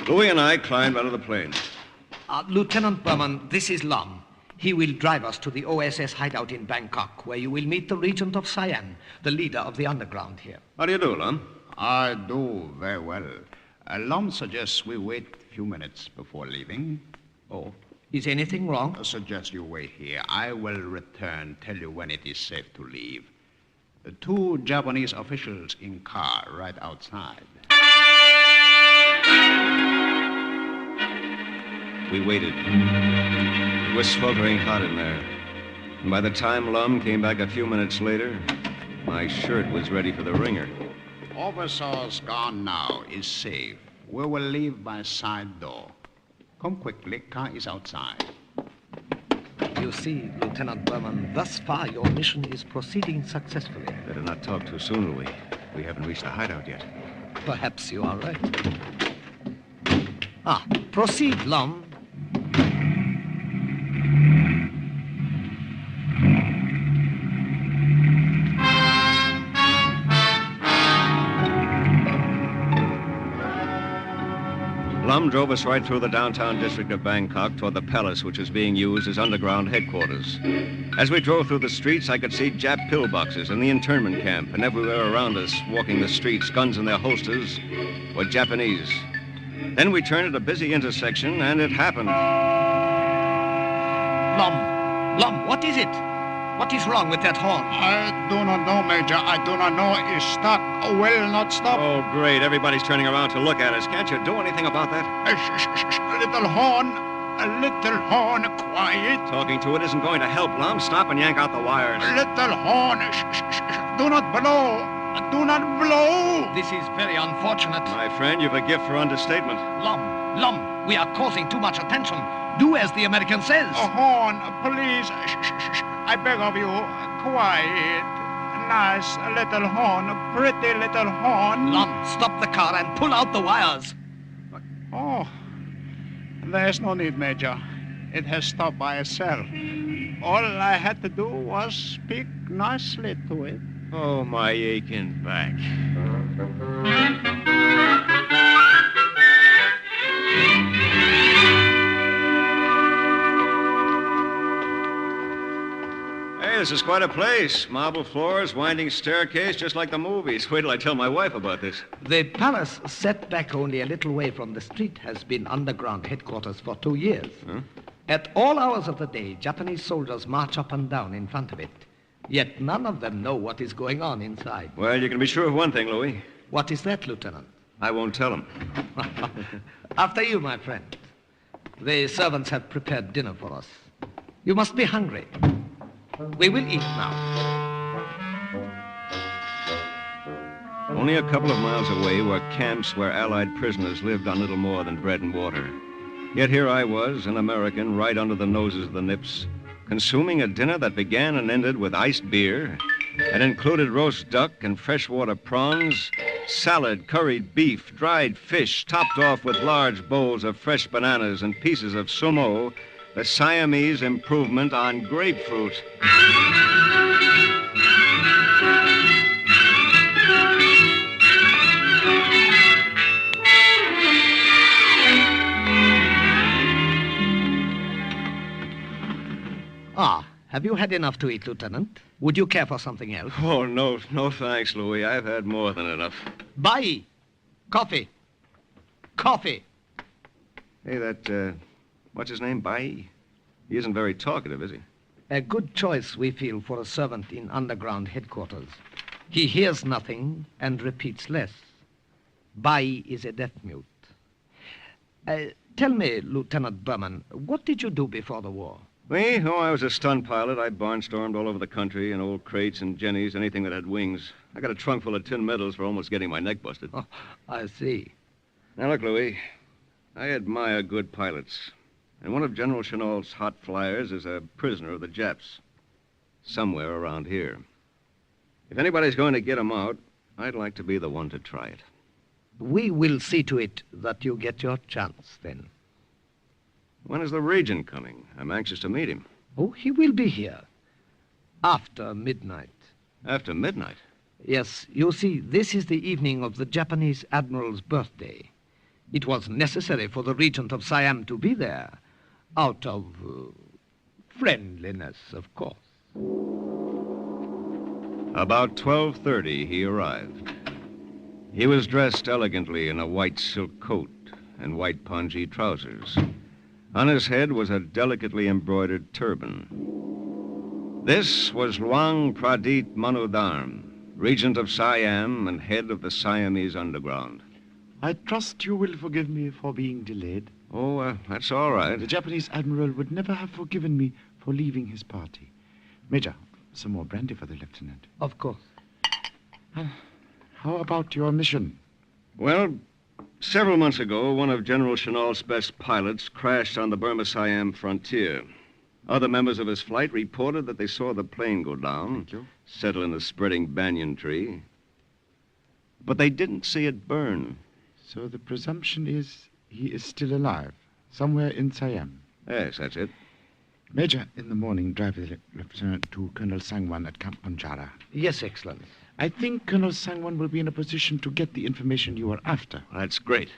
Louis and I climbed out of the plane. Lieutenant Berman, this is Lom. He will drive us to the OSS hideout in Bangkok, where you will meet the Regent of Siam, the leader of the underground here. How do you do, Lom? I do very well. Lom suggests we wait a few minutes before leaving. Oh, is anything wrong? I suggest you wait here. I will return, tell you when it is safe to leave. The 2 Japanese officials in car right outside. We waited. It was sweltering hot in there. And by the time Lum came back a few minutes later, my shirt was ready for the wringer. Officers gone now is safe. We will leave by side door. Come quickly, car is outside. You see, Lieutenant Berman, thus far your mission is proceeding successfully. Better not talk too soon, Louis. We haven't reached the hideout yet. Perhaps you are right. Proceed, Lom. Plum drove us right through the downtown district of Bangkok toward the palace, which is being used as underground headquarters. As we drove through the streets, I could see Jap pillboxes in the internment camp, and everywhere around us, walking the streets, guns in their holsters, were Japanese. Then we turned at a busy intersection, and it happened. Lum, what is it? What is wrong with that horn? I do not know, Major. I do not know. It's stuck. Will not stop. Oh, great. Everybody's turning around to look at us. Can't you do anything about that? Little horn. A little horn. Quiet. Talking to it isn't going to help, Lum. Stop and yank out the wires. Little horn. Do not blow. Do not blow. This is very unfortunate. My friend, you've a gift for understatement. Lum, we are causing too much attention. Do as the American says. A horn, please. I beg of you, quiet. Nice little horn, pretty little horn. Lum, stop the car and pull out the wires. Oh, there's no need, Major. It has stopped by itself. All I had to do was speak nicely to it. Oh, my aching back. Hey, this is quite a place. Marble floors, winding staircase, just like the movies. Wait till I tell my wife about this. The palace, set back only a little way from the street, has been underground headquarters for 2 years. Huh? At all hours of the day, Japanese soldiers march up and down in front of it. Yet none of them know what is going on inside. Well, you can be sure of one thing, Louis. What is that, Lieutenant? I won't tell them. After you, my friend. The servants have prepared dinner for us. You must be hungry. We will eat now. Only a couple of miles away were camps where Allied prisoners lived on little more than bread and water. Yet here I was, an American, right under the noses of the Nips, consuming a dinner that began and ended with iced beer and included roast duck and freshwater prawns, salad, curried beef, dried fish, topped off with large bowls of fresh bananas and pieces of sumo, the Siamese improvement on grapefruit. Have you had enough to eat, Lieutenant? Would you care for something else? Oh, no thanks, Louis. I've had more than enough. Bai! Coffee! Coffee! Hey, what's his name, Bai? He isn't very talkative, is he? A good choice, we feel, for a servant in underground headquarters. He hears nothing and repeats less. Bai is a deaf mute. Tell me, Lieutenant Berman, what did you do before the war? Me? Oh, I was a stunt pilot. I barnstormed all over the country in old crates and jennies, anything that had wings. I got a trunk full of tin medals for almost getting my neck busted. Oh, I see. Now, look, Louis, I admire good pilots. And one of General Chennault's hot flyers is a prisoner of the Japs. Somewhere around here. If anybody's going to get him out, I'd like to be the one to try it. We will see to it that you get your chance, then. When is the Regent coming? I'm anxious to meet him. Oh, he will be here. After midnight. After midnight? Yes, you see, this is the evening of the Japanese Admiral's birthday. It was necessary for the Regent of Siam to be there. Out of friendliness, of course. About 12:30, he arrived. He was dressed elegantly in a white silk coat and white pongee trousers. On his head was a delicately embroidered turban. This was Luang Pradit Manudharm, Regent of Siam and head of the Siamese underground. I trust you will forgive me for being delayed. Oh, that's all right. The Japanese admiral would never have forgiven me for leaving his party. Major, some more brandy for the lieutenant. Of course. How about your mission? Well, several months ago, one of General Chennault's best pilots crashed on the Burma-Siam frontier. Other members of his flight reported that they saw the plane go down, settle in the spreading banyan tree. But they didn't see it burn. So the presumption is he is still alive, somewhere in Siam. Yes, that's it. Major, in the morning, drive the lieutenant to Colonel Sangwan at Camp Manjara. Yes, Excellency. I think Colonel Sangwan will be in a position to get the information you are after. That's great.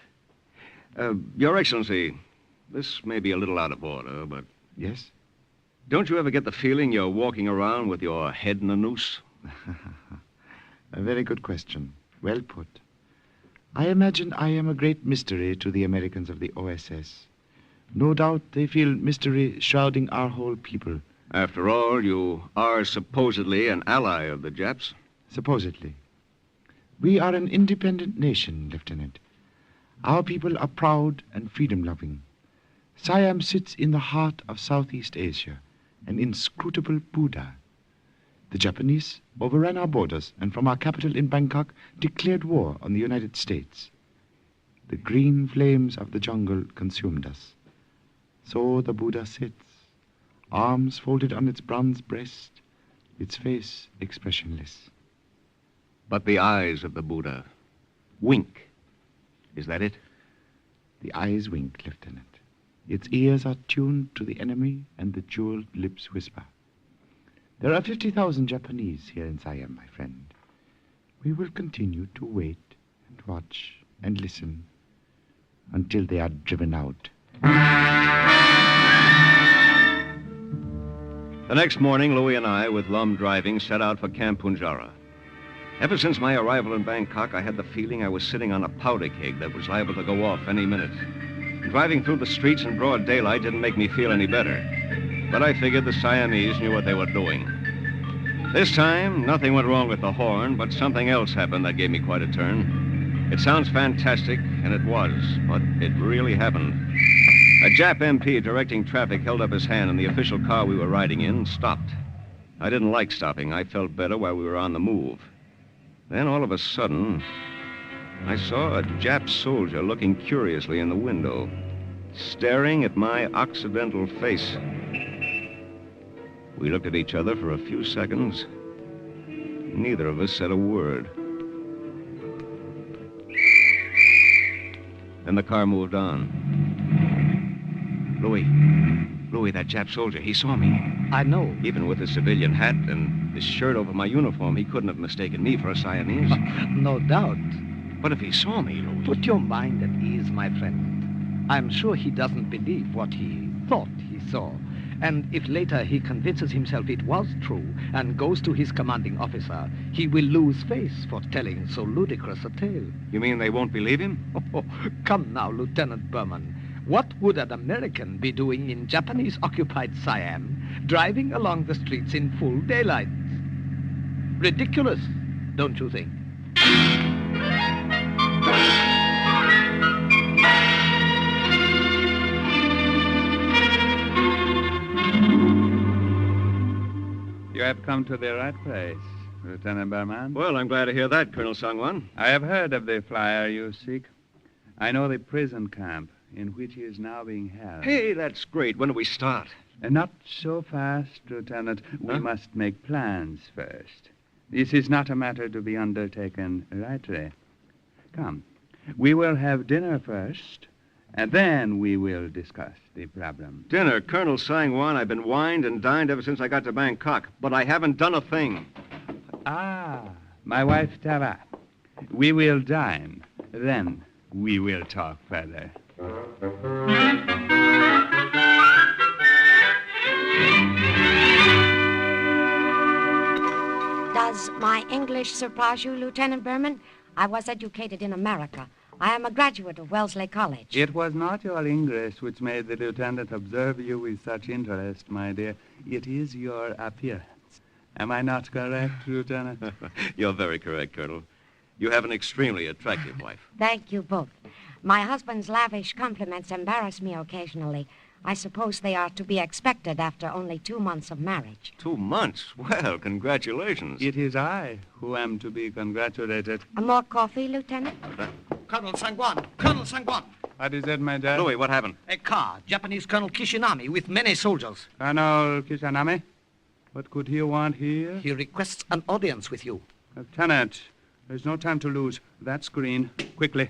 Your Excellency, this may be a little out of order, but... Yes? Don't you ever get the feeling you're walking around with your head in a noose? A very good question. Well put. I imagine I am a great mystery to the Americans of the OSS. No doubt they feel mystery shrouding our whole people. After all, you are supposedly an ally of the Japs. Supposedly. We are an independent nation, Lieutenant. Our people are proud and freedom-loving. Siam sits in the heart of Southeast Asia, an inscrutable Buddha. The Japanese overran our borders and from our capital in Bangkok declared war on the United States. The green flames of the jungle consumed us. So the Buddha sits, arms folded on its bronze breast, its face expressionless. But the eyes of the Buddha wink. Is that it? The eyes wink, Lieutenant. Its ears are tuned to the enemy, and the jeweled lips whisper. There are 50,000 Japanese here in Siam, my friend. We will continue to wait and watch and listen until they are driven out. The next morning, Louis and I, with Lum driving, set out for Camp Punjara. Ever since my arrival in Bangkok, I had the feeling I was sitting on a powder keg that was liable to go off any minute. Driving through the streets in broad daylight didn't make me feel any better. But I figured the Siamese knew what they were doing. This time, nothing went wrong with the horn, but something else happened that gave me quite a turn. It sounds fantastic, and it was, but it really happened. A Jap MP directing traffic held up his hand, and the official car we were riding in stopped. I didn't like stopping. I felt better while we were on the move. Then, all of a sudden, I saw a Jap soldier looking curiously in the window, staring at my Occidental face. We looked at each other for a few seconds. Neither of us said a word. Then the car moved on. Louis, that Jap soldier, he saw me. I know. Even with his civilian hat and this shirt over my uniform, he couldn't have mistaken me for a Siamese. No doubt. But if he saw me, Louis... Put your mind at ease, my friend. I'm sure he doesn't believe what he thought he saw. And if later he convinces himself it was true and goes to his commanding officer, he will lose face for telling so ludicrous a tale. You mean they won't believe him? Oh, come now, Lieutenant Berman. What would an American be doing in Japanese-occupied Siam, driving along the streets in full daylight? Ridiculous, don't you think? You have come to the right place, Lieutenant Berman. Well, I'm glad to hear that, Colonel Sangwan. I have heard of the flyer you seek. I know the prison camp in which he is now being held. Hey, that's great. When do we start? Not so fast, Lieutenant. We must make plans first. This is not a matter to be undertaken lightly. Come, we will have dinner first, and then we will discuss the problem. Dinner, Colonel Sangwan. I've been wined and dined ever since I got to Bangkok, but I haven't done a thing. Ah, my wife Tara. We will dine, then we will talk further. Does my English surprise you, Lieutenant Berman? I was educated in America. I am a graduate of Wellesley College. It was not your English which made the lieutenant observe you with such interest, my dear. It is your appearance. Am I not correct, Lieutenant? You're very correct, Colonel. You have an extremely attractive wife. Thank you both. My husband's lavish compliments embarrass me occasionally. I suppose they are to be expected after only 2 months of marriage. 2 months? Well, congratulations. It is I who am to be congratulated. More coffee, Lieutenant? Colonel Sangwan! Colonel Sangwan! What is it, my dad? Louis, what happened? A car, Japanese Colonel Kishinami with many soldiers. Colonel Kishinami? What could he want here? He requests an audience with you. Lieutenant, there's no time to lose. That screen, quickly.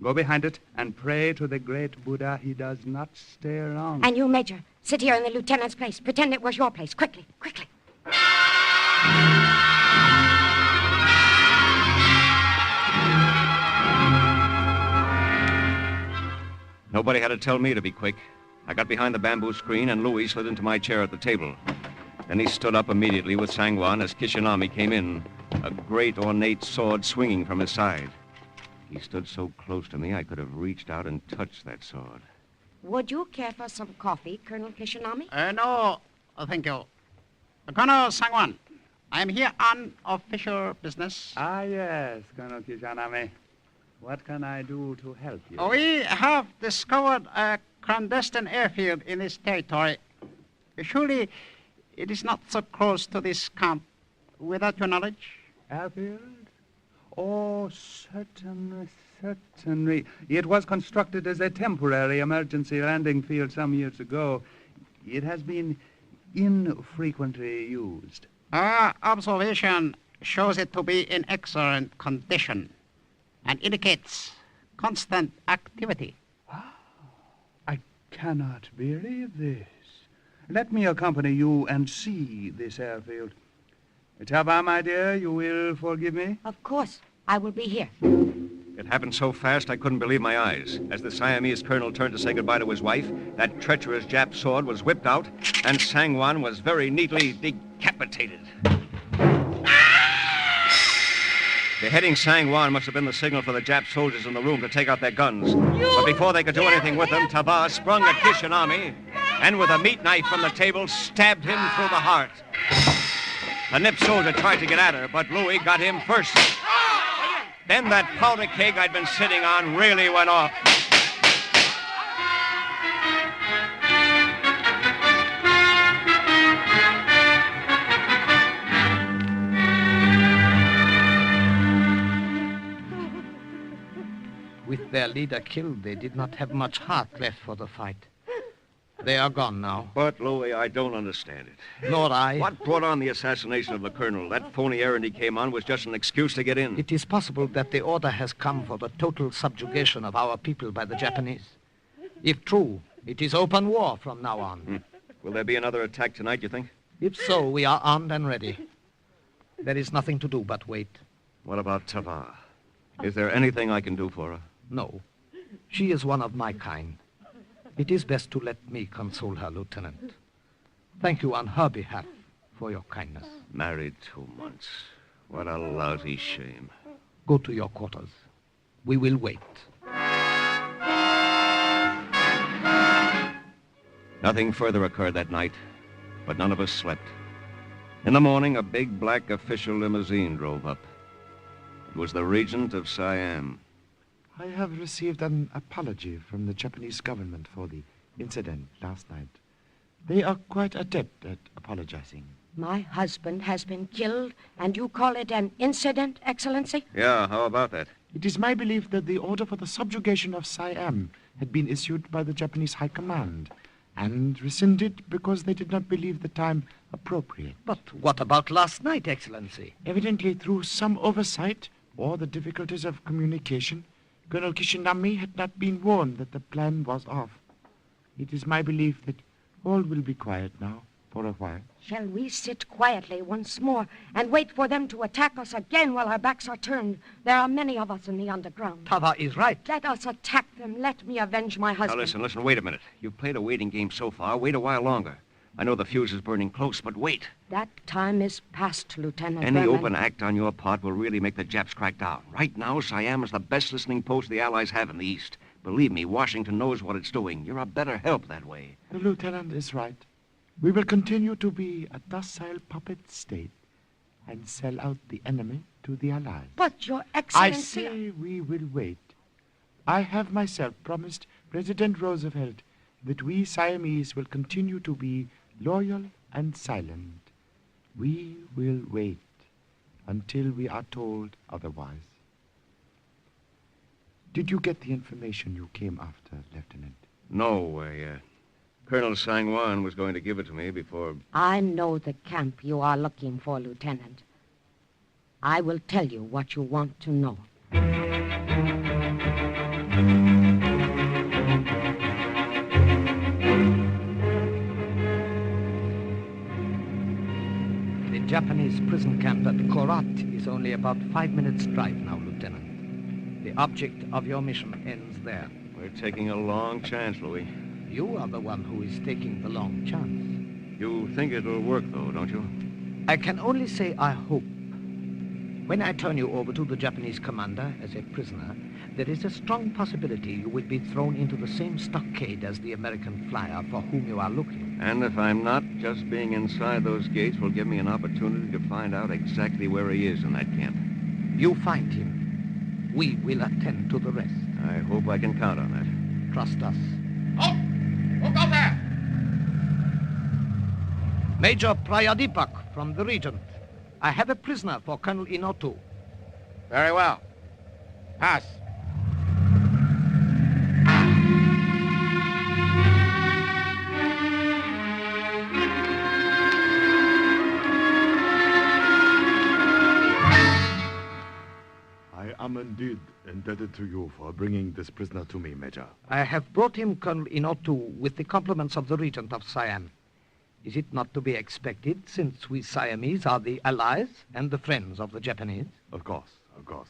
Go behind it and pray to the great Buddha he does not stay long. And you, Major, sit here in the lieutenant's place. Pretend it was your place. Quickly, quickly. Nobody had to tell me to be quick. I got behind the bamboo screen, and Louis slid into my chair at the table. Then he stood up immediately with Sangwan as Kishinami came in, a great ornate sword swinging from his side. He stood so close to me, I could have reached out and touched that sword. Would you care for some coffee, Colonel Kishinami? No, thank you. Colonel Sangwan, I am here on official business. Ah, yes, Colonel Kishinami. What can I do to help you? We have discovered a clandestine airfield in this territory. Surely it is not so close to this camp without your knowledge? Airfield? Oh, certainly, certainly. It was constructed as a temporary emergency landing field some years ago. It has been infrequently used. Our observation shows it to be in excellent condition and indicates constant activity. I cannot believe this. Let me accompany you and see this airfield. Tava, my dear, you will forgive me? Of course. I will be here. It happened so fast I couldn't believe my eyes. As the Siamese colonel turned to say goodbye to his wife, that treacherous Jap sword was whipped out, and Sangwan was very neatly decapitated. Beheading Sangwan must have been the signal for the Jap soldiers in the room to take out their guns. But before they could do anything with them, Tava sprung at Kishinami, and with a meat knife from the table, stabbed him through the heart. The nip soldier tried to get at her, but Louis got him first. Then that powder keg I'd been sitting on really went off. With their leader killed, they did not have much heart left for the fight. They are gone now. But, Louis, I don't understand it. Nor I. What brought on the assassination of the colonel? That phony errand he came on was just an excuse to get in. It is possible that the order has come for the total subjugation of our people by the Japanese. If true, it is open war from now on. Will there be another attack tonight, you think? If so, we are armed and ready. There is nothing to do but wait. What about Tava? Is there anything I can do for her? No. She is one of my kind. It is best to let me console her, Lieutenant. Thank you on her behalf for your kindness. Married 2 months. What a lousy shame. Go to your quarters. We will wait. Nothing further occurred that night, but none of us slept. In the morning, a big black official limousine drove up. It was the Regent of Siam. I have received an apology from the Japanese government for the incident last night. They are quite adept at apologizing. My husband has been killed, and you call it an incident, Excellency? Yeah, how about that? It is my belief that the order for the subjugation of Siam had been issued by the Japanese High Command and rescinded because they did not believe the time appropriate. But what about last night, Excellency? Evidently, through some oversight or the difficulties of communication, Colonel Kishinami had not been warned that the plan was off. It is my belief that all will be quiet now for a while. Shall we sit quietly once more and wait for them to attack us again while our backs are turned? There are many of us in the underground. Tava is right. Let us attack them. Let me avenge my husband. Now listen, wait a minute. You've played a waiting game so far. Wait a while longer. I know the fuse is burning close, but wait. That time is past, Lieutenant Any Berman. open act on your part will really make the Japs crack down. Right now, Siam is the best listening post the Allies have in the East. Believe me, Washington knows what it's doing. You're a better help that way. The lieutenant is right. We will continue to be a docile puppet state and sell out the enemy to the Allies. But, Your Excellency... I say we will wait. I have myself promised President Roosevelt that we Siamese will continue to be loyal and silent. We will wait until we are told otherwise. Did you get the information you came after, Lieutenant? No, Colonel Sangwan was going to give it to me before... I know the camp you are looking for, Lieutenant. I will tell you what you want to know. The Japanese prison camp at Korat is only about 5 minutes' drive now, Lieutenant. The object of your mission ends there. We're taking a long chance, Louis. You are the one who is taking the long chance. You think it'll work, though, don't you? I can only say I hope. When I turn you over to the Japanese commander as a prisoner, there is a strong possibility you will be thrown into the same stockade as the American flyer for whom you are looking. And if I'm not, just being inside those gates will give me an opportunity to find out exactly where he is in that camp. You find him. We will attend to the rest. I hope I can count on that. Trust us. Look out there! Major Prayadipak from the Regent. I have a prisoner for Colonel Inotu. Very well. Pass. I am indeed indebted to you for bringing this prisoner to me, Major. I have brought him, Colonel Inotu, with the compliments of the Regent of Siam. Is it not to be expected, since we Siamese are the allies and the friends of the Japanese? Of course, of course.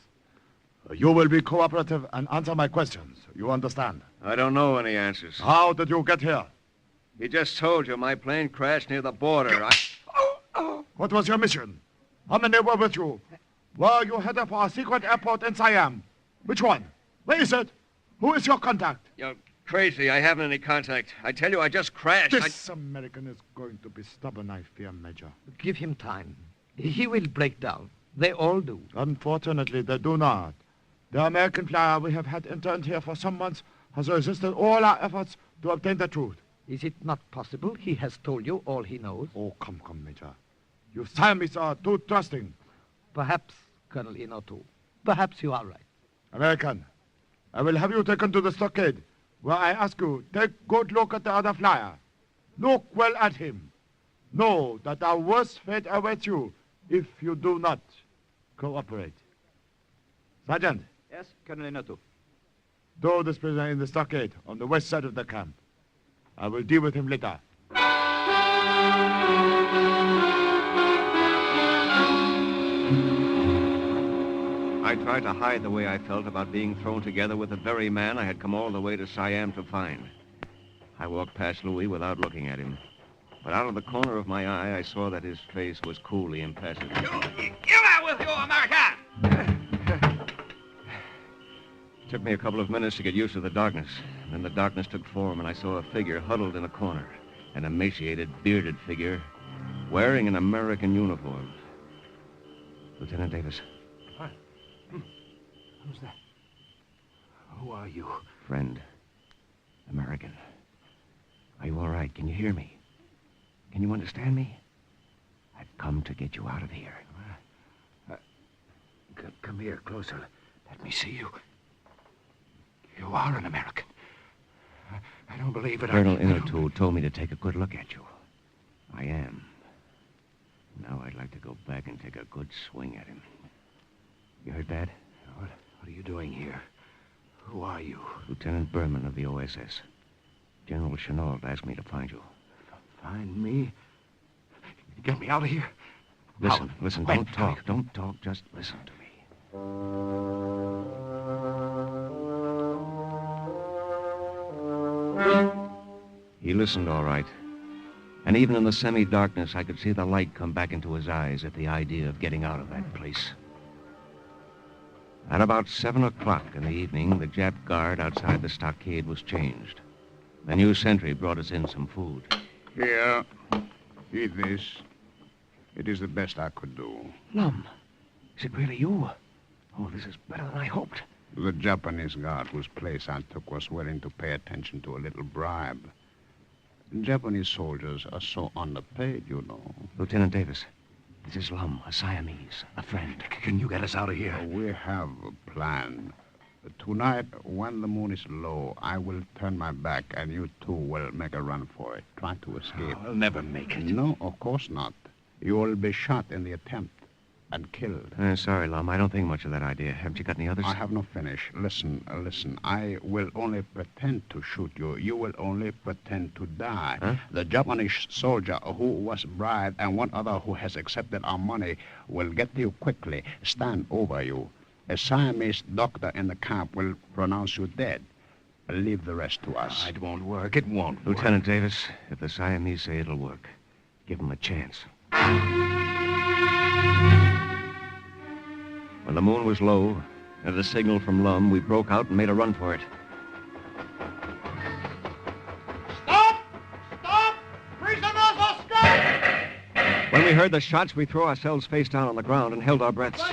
You will be cooperative and answer my questions. You understand? I don't know any answers. How did you get here? He just told you my plane crashed near the border. What was your mission? How many were with you? Were you headed for a secret airport in Siam? Which one? Where is it? Who is your contact? You're crazy. I haven't any contact. I tell you, I just crashed. This American is going to be stubborn, I fear, Major. Give him time. He will break down. They all do. Unfortunately, they do not. The American flyer we have had interned here for some months has resisted all our efforts to obtain the truth. Is it not possible he has told you all he knows? Oh, come, Major. You Siamese are too trusting. Perhaps, Colonel Inotu. Perhaps you are right. American, I will have you taken to the stockade, where I ask you, take good look at the other flyer. Look well at him. Know that our worst fate awaits you if you do not cooperate. Sergeant. Yes, Colonel Inotu. Throw this prisoner in the stockade on the west side of the camp. I will deal with him later. I tried to hide the way I felt about being thrown together with the very man I had come all the way to Siam to find. I walked past Louis without looking at him. But out of the corner of my eye, I saw that his face was coolly impassive. You out with you, American! It took me a couple of minutes to get used to the darkness. Then the darkness took form, and I saw a figure huddled in a corner. An emaciated, bearded figure, wearing an American uniform. Lieutenant Davis. Who's that? Who are you? Friend. American. Are you all right? Can you hear me? Can you understand me? I've come to get you out of here. Come here, closer. Let me see you. You are an American. I don't believe it. Colonel Inotu told me to take a good look at you. I am. Now I'd like to go back and take a good swing at him. You heard that? What are you doing here? Who are you? Lieutenant Berman of the OSS. General Chenault asked me to find you. Find me? Get me out of here? Listen, How? listen, When? don't talk. Don't talk, just listen to me. He listened all right. And even in the semi-darkness, I could see the light come back into his eyes at the idea of getting out of that place. At about 7 o'clock in the evening, the Jap guard outside the stockade was changed. The new sentry brought us in some food. Here, eat this. It is the best I could do. Lum, is it really you? Oh, this is better than I hoped. The Japanese guard whose place I took was willing to pay attention to a little bribe. Japanese soldiers are so underpaid, you know. Lieutenant Davis, this is Lum, a Siamese, a friend. Can you get us out of here? We have a plan. Tonight, when the moon is low, I will turn my back and you two will make a run for it. Try to escape. I'll never make it. No, of course not. You will be shot in the attempt and killed. Sorry, Lum, I don't think much of that idea. Haven't you got any others? I have no finish. Listen. I will only pretend to shoot you. You will only pretend to die. Huh? The Japanese soldier who was bribed and one other who has accepted our money will get to you quickly, stand over you. A Siamese doctor in the camp will pronounce you dead. Leave the rest to us. It won't work. It won't work. Lieutenant Davis, if the Siamese say it'll work, give them a chance. When the moon was low, at a signal from Lum, we broke out and made a run for it. When we heard the shots, we threw ourselves face down on the ground and held our breaths.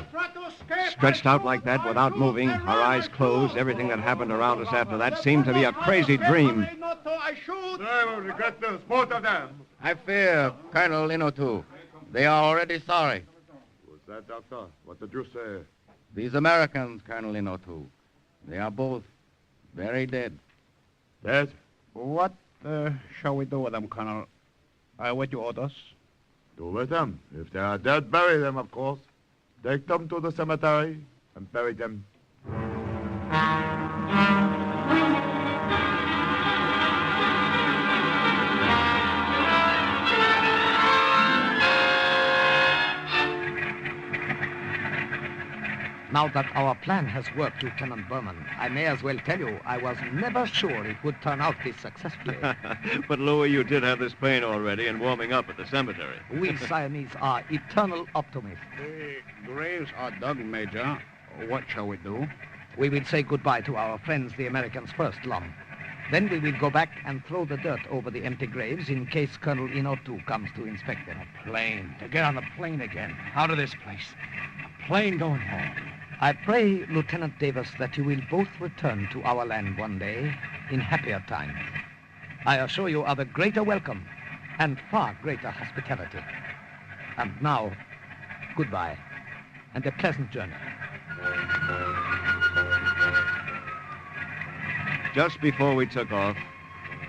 Stretched out like that without moving, our eyes closed, everything that happened around us after that seemed to be a crazy dream. I will regret this, both of them. I fear Colonel Linotu. They are already sorry. Who's that, Doctor? What did you say? These Americans, Colonel Linotu. They are both very dead. Dead? What shall we do with them, Colonel? I await your orders. Do with them. If they are dead, bury them, of course. Take them to the cemetery and bury them. Now that our plan has worked, Lieutenant Berman, I may as well tell you I was never sure it would turn out this successfully. But, Louis, you did have this plane already and warming up at the cemetery. We Siamese are eternal optimists. The graves are dug, Major. What shall we do? We will say goodbye to our friends, the Americans, first, Lum. Then we will go back and throw the dirt over the empty graves in case Colonel Inotu comes to inspect them. A plane. To get on the plane again. Out of this place. A plane going home. I pray, Lieutenant Davis, that you will both return to our land one day in happier times. I assure you of a greater welcome and far greater hospitality. And now, goodbye, and a pleasant journey. Just before we took off,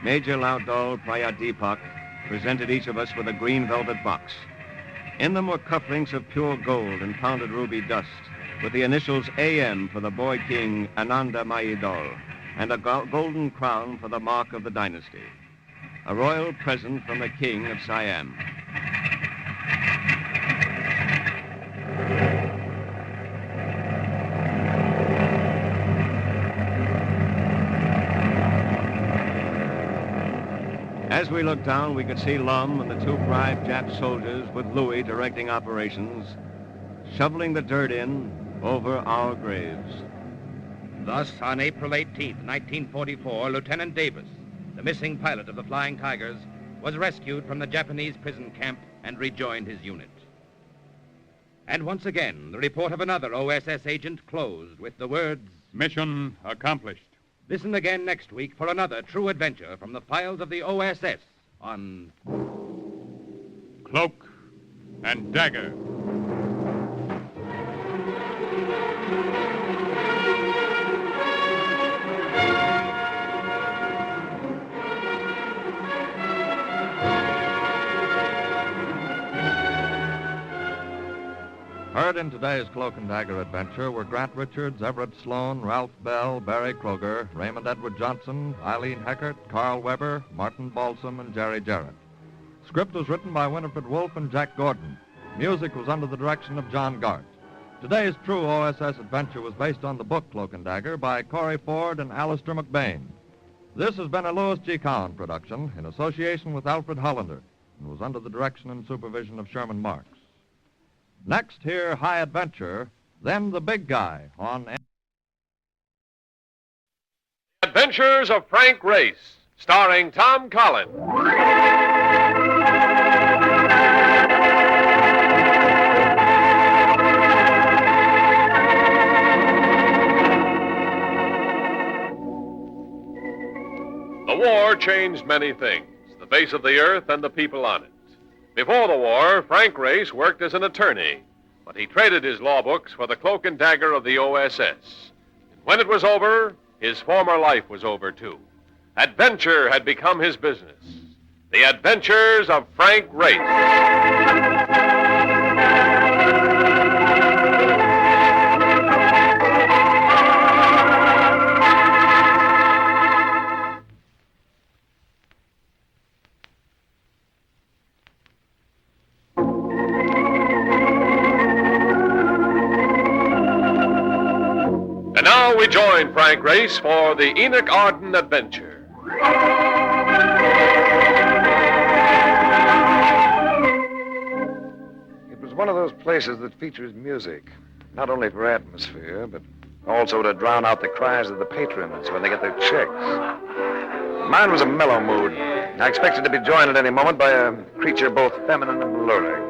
Major Laudol Prayadeepak presented each of us with a green velvet box. In them were cufflinks of pure gold and pounded ruby dust, with the initials AM for the boy king Ananda Mayidol, and a golden crown for the mark of the dynasty. A royal present from the king of Siam. As we looked down, we could see Lum and the two bribed Jap soldiers with Louis directing operations, shoveling the dirt in over our graves. Thus, on April 18th, 1944, Lieutenant Davis, the missing pilot of the Flying Tigers, was rescued from the Japanese prison camp and rejoined his unit. And once again, the report of another OSS agent closed with the words, "Mission accomplished." Listen again next week for another true adventure from the files of the OSS on Cloak and Dagger. Heard in today's Cloak and Dagger adventure were Grant Richards, Everett Sloan, Ralph Bell, Barry Kroger, Raymond Edward Johnson, Eileen Heckert, Carl Weber, Martin Balsam, and Jerry Jarrett. Script was written by Winifred Wolfe and Jack Gordon. Music was under the direction of John Gart. Today's true OSS adventure was based on the book Cloak and Dagger by Corey Ford and Alistair McBain. This has been a Louis G. Cowan production in association with Alfred Hollander and was under the direction and supervision of Sherman Marks. Next, hear High Adventure, then The Big Guy on Adventures of Frank Race, starring Tom Collins. The war changed many things, the face of the earth and the people on it. Before the war, Frank Race worked as an attorney, but he traded his law books for the Cloak and Dagger of the OSS. And when it was over, his former life was over, too. Adventure had become his business. The Adventures of Frank Race. And now we join Frank Race for the Enoch Arden adventure. It was one of those places that features music, not only for atmosphere, but also to drown out the cries of the patrons when they get their checks. Mine was a mellow mood. I expected to be joined at any moment by a creature both feminine and alluring.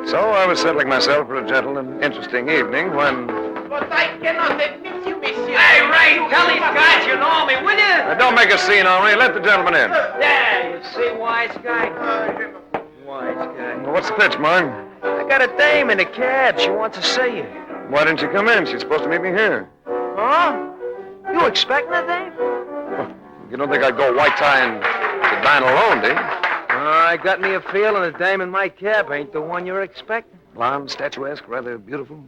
So I was settling myself for a gentle and interesting evening when... But I cannot admit you, monsieur. Hey, Ray, tell these guys you know me, will you? Now, don't make a scene, Henri. Let the gentleman in. There, you see, wise guy. Wise guy. Well, what's the pitch, Martin? I got a dame in a cab. She wants to see you. Why didn't you come in? She's supposed to meet me here. Huh? You expecting a dame? You don't think I'd go white tie and to dine alone, do you? I got me a feeling the dame in my cab ain't the one you're expecting. Blonde, statuesque, rather beautiful.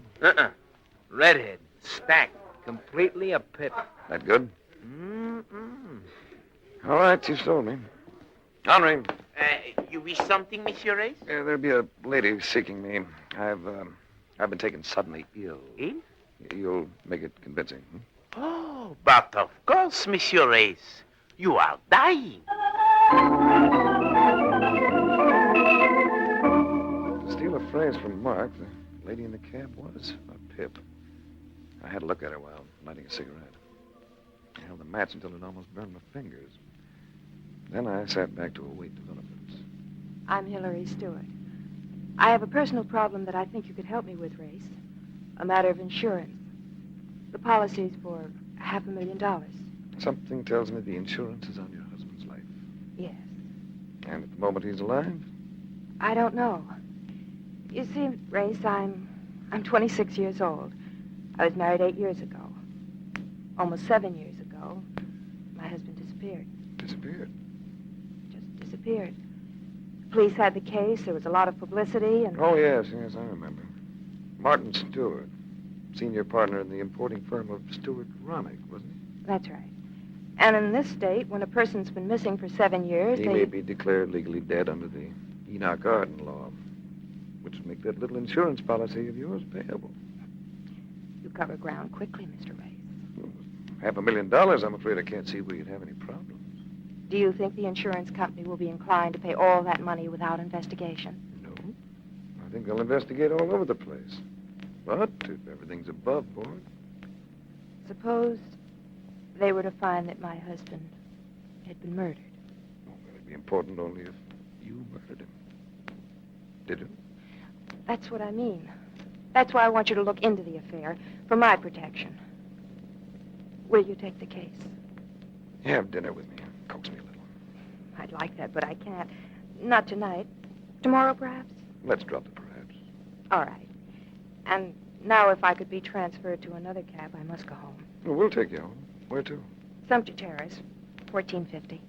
Redhead, stacked, completely a pip. That good? Mm-mm. All right, you sold me. Henri. You wish something, Monsieur Race? There'll be a lady seeking me. I've been taken suddenly ill. Ill? You'll make it convincing. Oh, but of course, Monsieur Race. You are dying. To steal a phrase from Mark, the lady in the cab was a pip. I had a look at her while lighting a cigarette. I held the match until it almost burned my fingers. Then I sat back to await developments. I'm Hilary Stewart. I have a personal problem that I think you could help me with, Race. A matter of insurance. The policy's for $500,000. Something tells me the insurance is on your husband's life. Yes. And at the moment he's alive? I don't know. You see, Race, I'm 26 years old. I was married 8 years ago. Almost 7 years ago, my husband disappeared. Disappeared? Just disappeared. Police had the case. There was a lot of publicity and... Oh, yes, I remember. Martin Stewart, senior partner in the importing firm of Stewart Ronick, wasn't he? That's right. And in this state, when a person's been missing for 7 years, He may be declared legally dead under the Enoch Arden law, which would make that little insurance policy of yours payable. You cover ground quickly, Mr. Race. $500,000, I'm afraid I can't see where you'd have any problems. Do you think the insurance company will be inclined to pay all that money without investigation? No. I think they'll investigate all over the place. But if everything's above board... Suppose they were to find that my husband had been murdered. Oh, well, it'd be important only if you murdered him. Did you? That's what I mean. That's why I want you to look into the affair, for my protection. Will you take the case? Have dinner with me. Coax me a little. I'd like that, but I can't. Not tonight. Tomorrow, perhaps? Let's drop the perhaps. All right. And now if I could be transferred to another cab, I must go home. Well, we'll take you home. Where to? Sumter Terrace, 1450.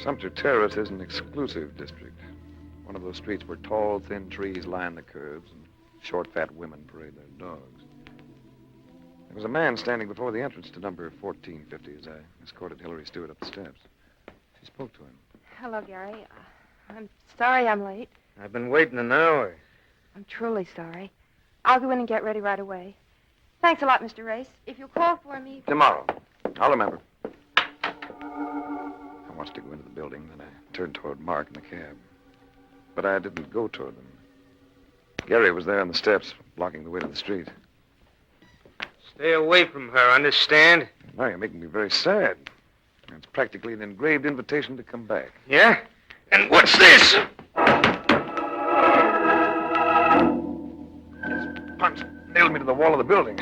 Sumter Terrace is an exclusive district. One of those streets where tall, thin trees line the curbs and short, fat women parade their dogs. There was a man standing before the entrance to number 1450 as I escorted Hilary Stewart up the steps. She spoke to him. Hello, Gary. I'm sorry I'm late. I've been waiting an hour. I'm truly sorry. I'll go in and get ready right away. Thanks a lot, Mr. Race. If you'll call for me... Tomorrow. I'll remember. I watched her go into the building, then I turned toward Mark in the cab. But I didn't go toward them. Gary was there on the steps, blocking the way to the street. Stay away from her, understand? Now you're making me very sad. It's practically an engraved invitation to come back. Yeah? And what's this? His punch nailed me to the wall of the building.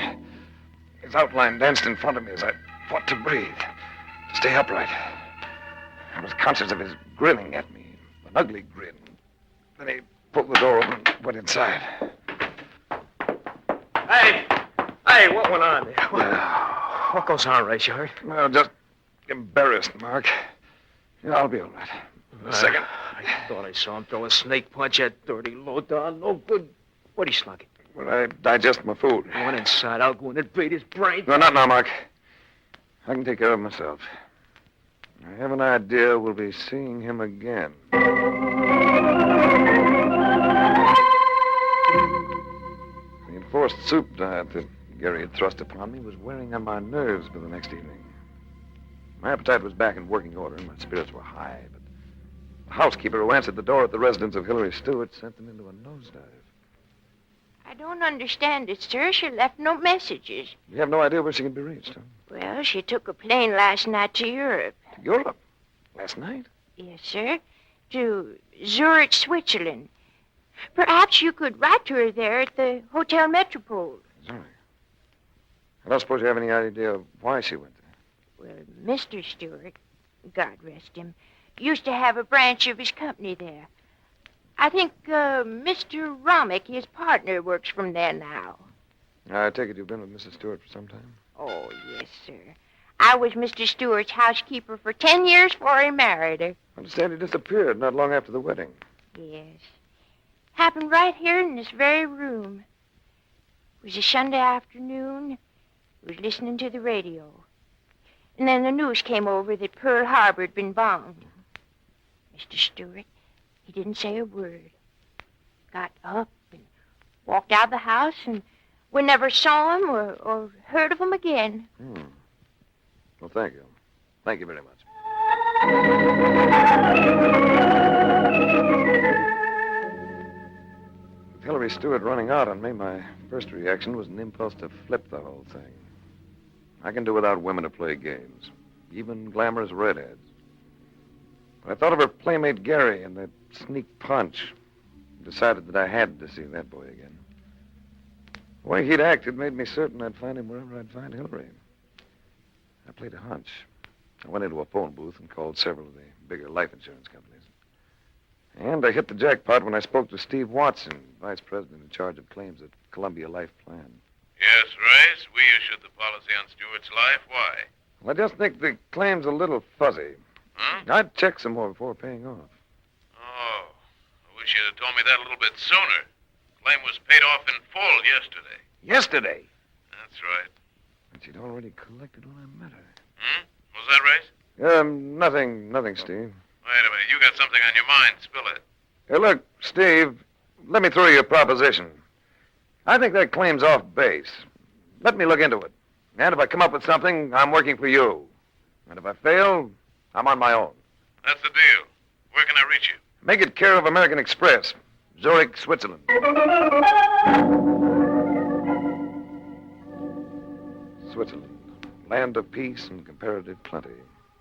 His outline danced in front of me as I fought to breathe, to stay upright. I was conscious of his grinning at me, an ugly grin. Then he pulled the door open and went inside. Hey, what went on there? What goes on, Race, you hurt? Well, just embarrassed, Mark. Yeah, I'll be all right. A second. I thought I saw him throw a snake punch at dirty low-down. No good. What'd he slug it? Well, I digest my food. I went inside. I'll go in and beat his brains. No, not now, Mark. I can take care of myself. I have an idea we'll be seeing him again. forced soup diet that Gary had thrust upon me was wearing on my nerves by the next evening. My appetite was back in working order, and my spirits were high, but the housekeeper who answered the door at the residence of Hillary Stewart sent them into a nosedive. I don't understand it, sir. She left no messages. You have no idea where she can be reached, huh? Well, she took a plane last night to Europe. Europe? Last night? Yes, sir. To Zurich, Switzerland. Perhaps you could write to her there at the Hotel Metropole. Zurich. I don't suppose you have any idea of why she went there. Well, Mr. Stewart, God rest him, used to have a branch of his company there. I think Mr. Romick, his partner, works from there now. I take it you've been with Mrs. Stewart for some time? Oh, yes, sir. I was Mr. Stewart's housekeeper for 10 years before he married her. I understand he disappeared not long after the wedding. Yes. Happened right here in this very room. It was a Sunday afternoon. I was listening to the radio. And then the news came over that Pearl Harbor had been bombed. Mr. Stewart, he didn't say a word. Got up and walked out of the house, and we never saw him or heard of him again. Well, thank you. Thank you very much. With Hillary Stewart running out on me, my first reaction was an impulse to flip the whole thing. I can do without women to play games, even glamorous redheads. But I thought of her playmate Gary and that sneak punch, and decided that I had to see that boy again. The way he'd acted made me certain I'd find him wherever I'd find Hillary. I played a hunch. I went into a phone booth and called several of the bigger life insurance companies. And I hit the jackpot when I spoke to Steve Watson, vice president in charge of claims at Columbia Life Plan. Yes, Rice, we issued the policy on Stewart's life. Why? Well, I just think the claim's a little fuzzy. Huh? I'd check some more before paying off. Oh, I wish you'd have told me that a little bit sooner. Claim was paid off in full yesterday. Yesterday? That's right. But she'd already collected when I met her. Was that Rice? Nothing, Steve. Wait a minute. You got something on your mind. Spill it. Hey, look, Steve, let me throw you a proposition. I think that claim's off base. Let me look into it. And if I come up with something, I'm working for you. And if I fail, I'm on my own. That's the deal. Where can I reach you? Make it care of American Express, Zurich, Switzerland. Switzerland, land of peace and comparative plenty,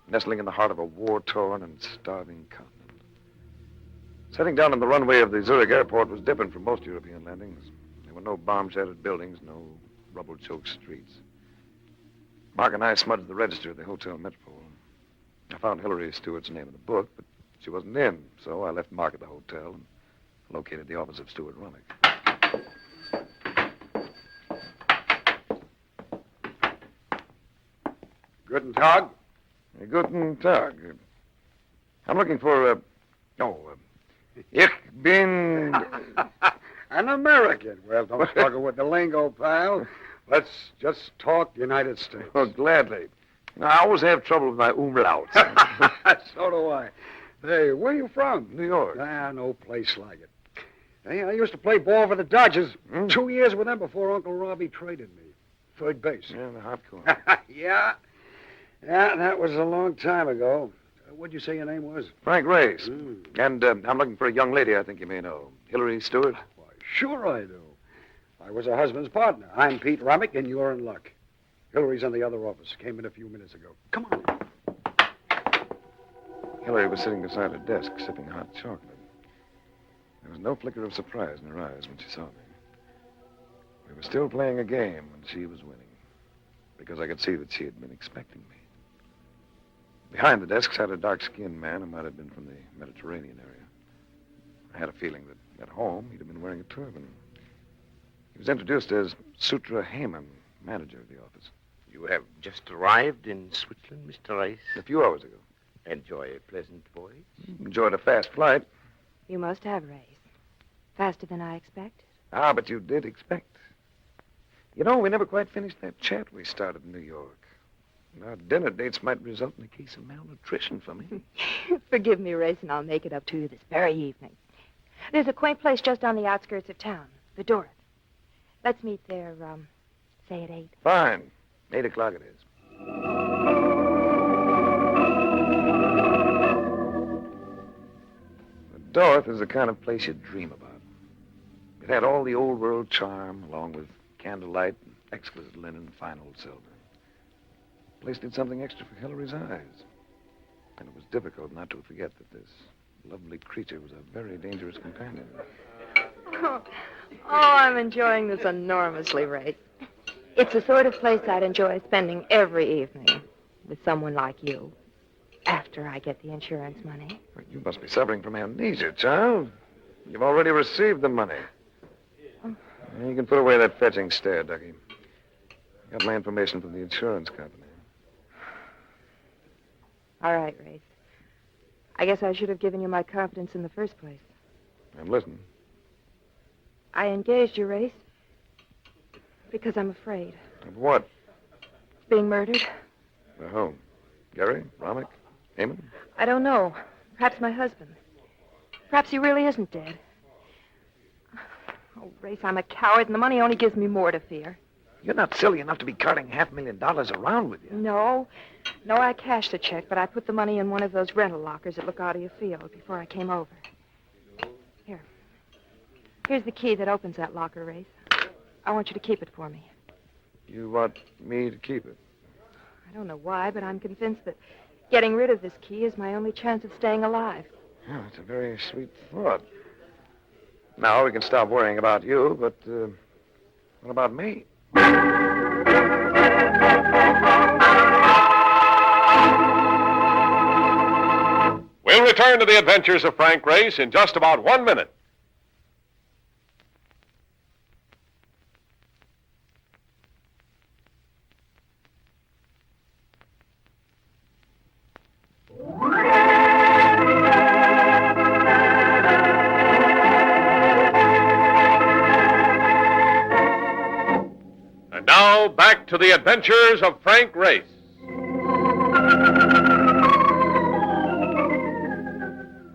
nestling in the heart of a war-torn and starving continent. Setting down on the runway of the Zurich airport was different from most European landings. There were no bomb-shattered buildings, no rubble-choked streets. Mark and I smudged the register at the Hotel Metropole. I found Hillary Stewart's name in the book, but she wasn't in, so I left Mark at the hotel and located the office of Stewart Romick. Guten Tag. Guten Tag. I'm looking for, ich bin... An American. Well, don't struggle with the lingo, pal. Let's just talk United States. Oh, gladly. I always have trouble with my umlauts. So do I. Hey, where are you from? New York. No place like it. Hey, I used to play ball for the Dodgers. 2 years with them before Uncle Robbie traded me. Third base. Yeah, the hot corner. Yeah, that was a long time ago. What'd you say your name was? Frank Race. And I'm looking for a young lady I think you may know. Hillary Stewart? Why, sure I do. I was her husband's partner. I'm Pete Romick, and you're in luck. Hillary's in the other office. Came in a few minutes ago. Come on. Hillary was sitting beside her desk, sipping hot chocolate. There was no flicker of surprise in her eyes when she saw me. We were still playing a game, and she was winning, because I could see that she had been expecting me. Behind the desk sat a dark-skinned man who might have been from the Mediterranean area. I had a feeling that at home he'd have been wearing a turban. He was introduced as Sutra Heyman, manager of the office. You have just arrived in Switzerland, Mr. Rice? A few hours ago. Enjoy a pleasant voyage? Enjoyed a fast flight. You must have, Race. Faster than I expected. Ah, but you did expect. You know, we never quite finished that chat we started in New York. Our dinner dates might result in a case of malnutrition for me. Forgive me, Race, and I'll make it up to you this very evening. There's a quaint place just on the outskirts of town, the Dorrit. Let's meet there, say at 8. Fine. 8 o'clock it is. The Dorth is the kind of place you dream about. It had all the old world charm, along with candlelight and exquisite linen and fine old silver. The place did something extra for Hillary's eyes. And it was difficult not to forget that this lovely creature was a very dangerous companion. Oh, I'm enjoying this enormously, Ray. It's the sort of place I'd enjoy spending every evening with someone like you, after I get the insurance money. You must be suffering from amnesia, child. You've already received the money. Oh. You can put away that fetching stare, Ducky. I got my information from the insurance company. All right, Race. I guess I should have given you my confidence in the first place. I'm listening. I engaged you, Race, because I'm afraid. Of what? Being murdered? By whom? Gary? Romick? Heyman? I don't know. Perhaps my husband. Perhaps he really isn't dead. Oh, Race, I'm a coward, and the money only gives me more to fear. You're not silly enough to be carting $500,000 around with you. No, I cashed the check, but I put the money in one of those rental lockers at LaGuardia Field before I came over. Here's the key that opens that locker, Race. I want you to keep it for me. You want me to keep it? I don't know why, but I'm convinced that getting rid of this key is my only chance of staying alive. Oh, it's a very sweet thought. Now we can stop worrying about you, but what about me? We'll return to the adventures of Frank Race in just about 1 minute. And now, back to the adventures of Frank Race.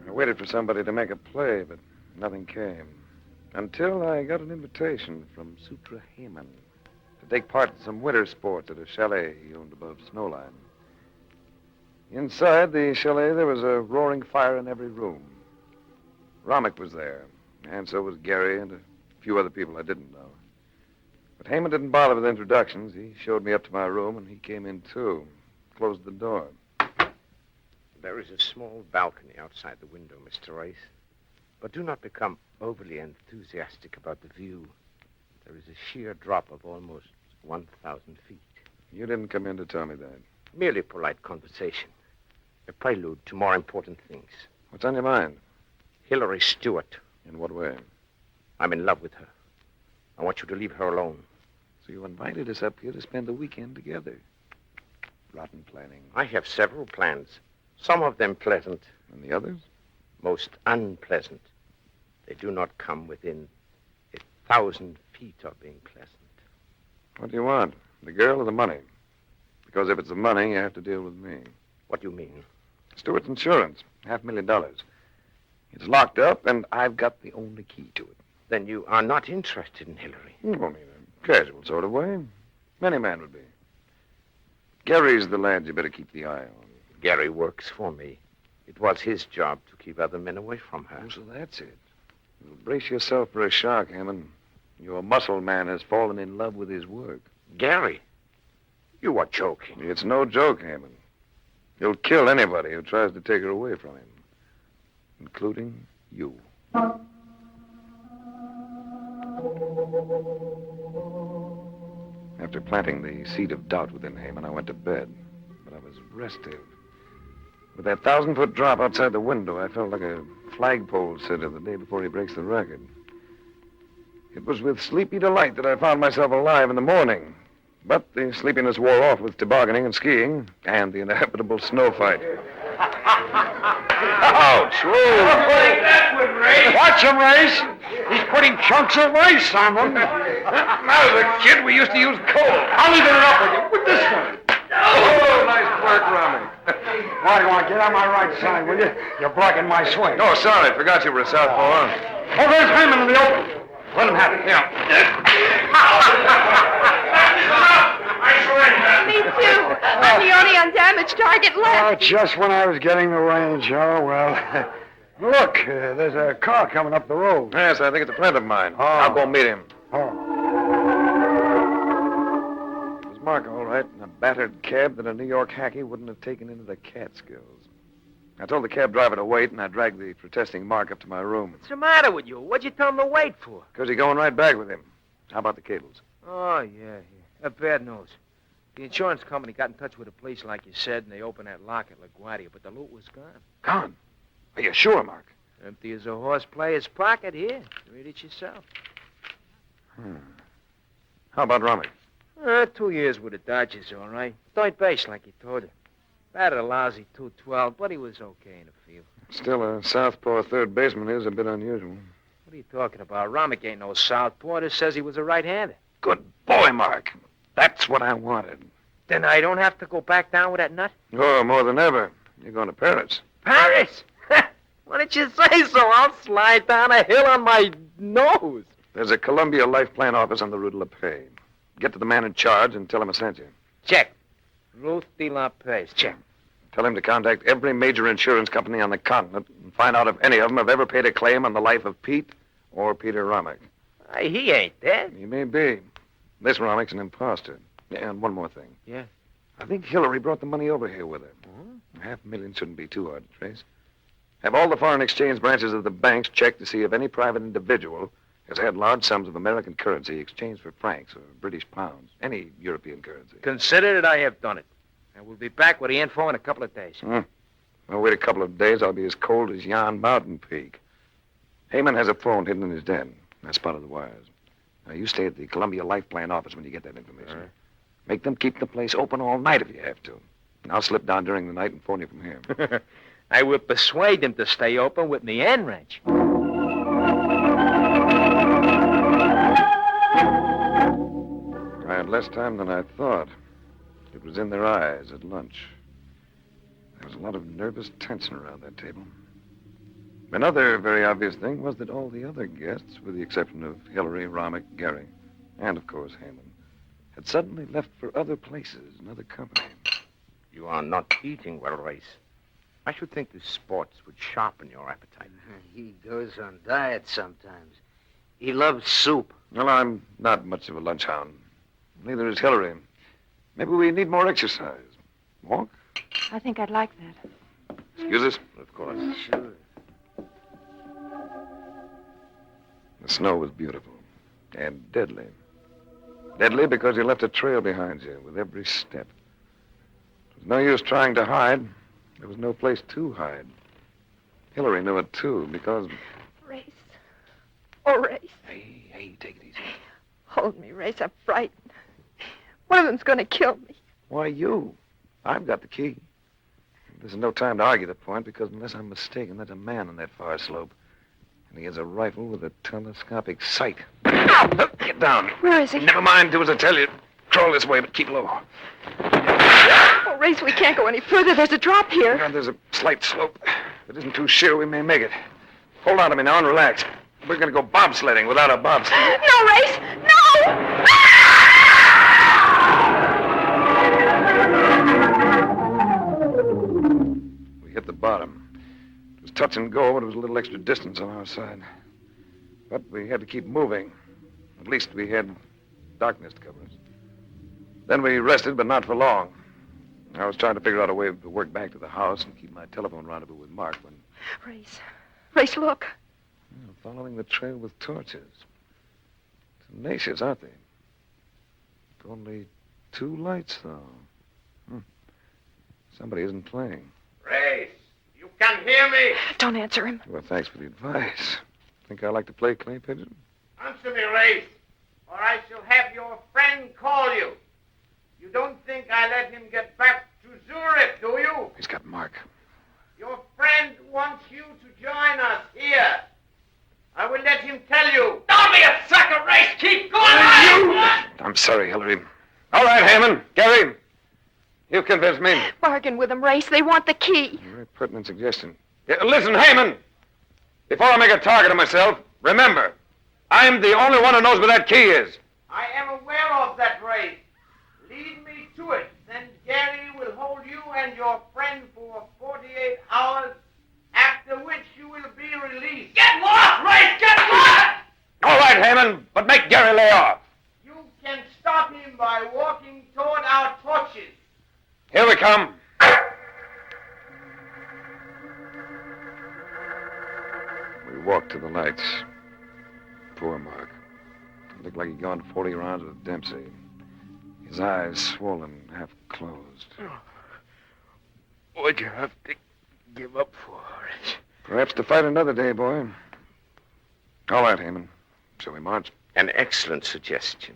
I waited for somebody to make a play, but nothing came. Until I got an invitation from Sutra Heyman to take part in some winter sports at a chalet he owned above Snowline. Inside the chalet, there was a roaring fire in every room. Romick was there, and so was Gary and a few other people I didn't know. But Heyman didn't bother with introductions. He showed me up to my room, and he came in, too. Closed the door. There is a small balcony outside the window, Mr. Race. But do not become overly enthusiastic about the view. There is a sheer drop of almost 1,000 feet. You didn't come in to tell me that. Merely polite conversation. A prelude to more important things. What's on your mind? Hillary Stewart. In what way? I'm in love with her. I want you to leave her alone. So you invited us up here to spend the weekend together. Rotten planning. I have several plans. Some of them pleasant. And the others? Most unpleasant. They do not come within 1,000 feet of being pleasant. What do you want? The girl or the money? Because if it's the money, you have to deal with me. What do you mean? Stewart's insurance. $500,000. It's locked up, and I've got the only key to it. Then you are not interested in Hillary. Only in a casual sort of way. Any man would be. Gary's the lad you better keep the eye on. Gary works for me. It was his job to keep other men away from her. Oh, so that's it. Well, brace yourself for a shock, Hammond. Your muscle man has fallen in love with his work. Gary? You are joking. It's no joke, Hammond. He'll kill anybody who tries to take her away from him, including you. After planting the seed of doubt within Heyman, I went to bed. But I was restive. With that 1,000-foot drop outside the window, I felt like a flagpole sitter the day before he breaks the record. It was with sleepy delight that I found myself alive in the morning. But the sleepiness wore off with tobogganing and skiing and the inevitable snow fight. Ouch! Watch him, Race. He's putting chunks of rice on them. When I was a kid, we used to use coal. I'll even it up with you. With this one. Oh, nice work, Romick. Why, you want to get on my right side, will you? You're blocking my swing. Oh, sorry. Forgot you were a southpaw. Oh, there's Heyman in the open. Let him have it. Here. Me too. I'm the only undamaged target Oh, left. just when I was getting the range. Oh, well. Look, there's a car coming up the road. Yes, I think it's a friend of mine. Oh. I'll go meet him. Oh. It was Mark, all right, in a battered cab that a New York hacky wouldn't have taken into the Catskills. I told the cab driver to wait, and I dragged the protesting Mark up to my room. What's the matter with you? What'd you tell him to wait for? Because he's going right back with him. How about the cables? Oh, yeah. Bad news. The insurance company got in touch with the police, like you said, and they opened that lock at LaGuardia, but the loot was gone. Gone? Are you sure, Mark? Empty as a horse player's pocket. Here, read it yourself. How about Romick? 2 years with the Dodgers, all right. Third base, like he told you. Batted a lousy 212, but he was okay in the field. Still, a southpaw third baseman is a bit unusual. What are you talking about? Romick ain't no southpaw. It says he was a right-hander. Good boy, Mark. That's what I wanted. Then I don't have to go back down with that nut? Oh, more than ever. You're going to Paris. Paris? Why didn't you say so? I'll slide down a hill on my nose. There's a Columbia Life Plan office on the Rue de la Paix. Get to the man in charge and tell him I sent you. Check. Ruth de la Paix. Check. Tell him to contact every major insurance company on the continent and find out if any of them have ever paid a claim on the life of Pete or Peter Romick. He ain't dead. He may be. This Romick's an imposter. And one more thing. Yeah? I think Hillary brought the money over here with her. $500,000 shouldn't be too hard to trace. Have all the foreign exchange branches of the banks check to see if any private individual has had large sums of American currency exchanged for francs or British pounds, any European currency. Consider that I have done it. And we'll be back with the info in a couple of days. I'll wait a couple of days. I'll be as cold as yon mountain peak. Heyman has a phone hidden in his den. I spotted the wires. Now, you stay at the Columbia Life Plan office when you get that information. Make them keep the place open all night if you have to. And I'll slip down during the night and phone you from here. I will persuade them to stay open with me and wrench. I had less time than I thought. It was in their eyes at lunch. There was a lot of nervous tension around that table. Another very obvious thing was that all the other guests, with the exception of Hillary, Romick, Gary, and, of course, Heyman, had suddenly left for other places and other company. You are not eating well, Race. I should think the sports would sharpen your appetite. He goes on diet sometimes. He loves soup. Well, I'm not much of a lunch hound. Neither is Hillary. Maybe we need more exercise. Walk? I think I'd like that. Excuse us? Of course. Sure. The snow was beautiful and deadly. Deadly because you left a trail behind you with every step. There was no use trying to hide. There was no place to hide. Hillary knew it, too, because... Race. Oh, Race. Hey, take it easy. Hold me, Race. I'm frightened. One of them's going to kill me. Why, you? I've got the key. This is no time to argue the point, because unless I'm mistaken, there's a man on that far slope. And he has a rifle with a telescopic sight. Ow! Get down. Where is he? Never mind, do as I tell you. Crawl this way, but keep low. Oh, Race, we can't go any further. There's a drop here. Now, there's a slight slope. If it isn't too sheer, we may make it. Hold on to me now and relax. We're going to go bobsledding without a bobsled. No, Race! No! We hit the bottom. It was touch and go, but it was a little extra distance on our side. But we had to keep moving. At least we had darkness to cover us. Then we rested, but not for long. I was trying to figure out a way to work back to the house and keep my telephone rendezvous with Mark when... Race, look. Following the trail with torches. Tenacious, aren't they? Only 2 lights, though. Somebody isn't playing. Race, you can hear me? Don't answer him. Well, thanks for the advice. Think I like to play clay pigeon? Answer me, Race, or I shall have your friend call you. You don't think I let him get back to Zurich, do you? He's got Mark. Your friend wants you to join us here. I will let him tell you. Don't be a sucker, Race. Keep going. I'm sorry, Hillary. All right, Heyman. Gary. You've convinced me. Bargain with them, Race. They want the key. Very pertinent suggestion. Yeah, listen, Heyman. Before I make a target of myself, remember, I'm the only one who knows where that key is. I am aware of that, Ray. Lead me to it. Then Gary will hold you and your friend for 48 hours, after which you will be released. Get lost, Ray! Get lost! All right, Heyman, but make Gary lay off. You can stop him by walking toward our torches. Here we come. We walked to the lights. Poor Mark. Looked like he'd gone 40 rounds with Dempsey. His eyes swollen, half closed. What'd you have to give up for it? Perhaps to fight another day, boy. All right, Heyman. Shall we march? An excellent suggestion.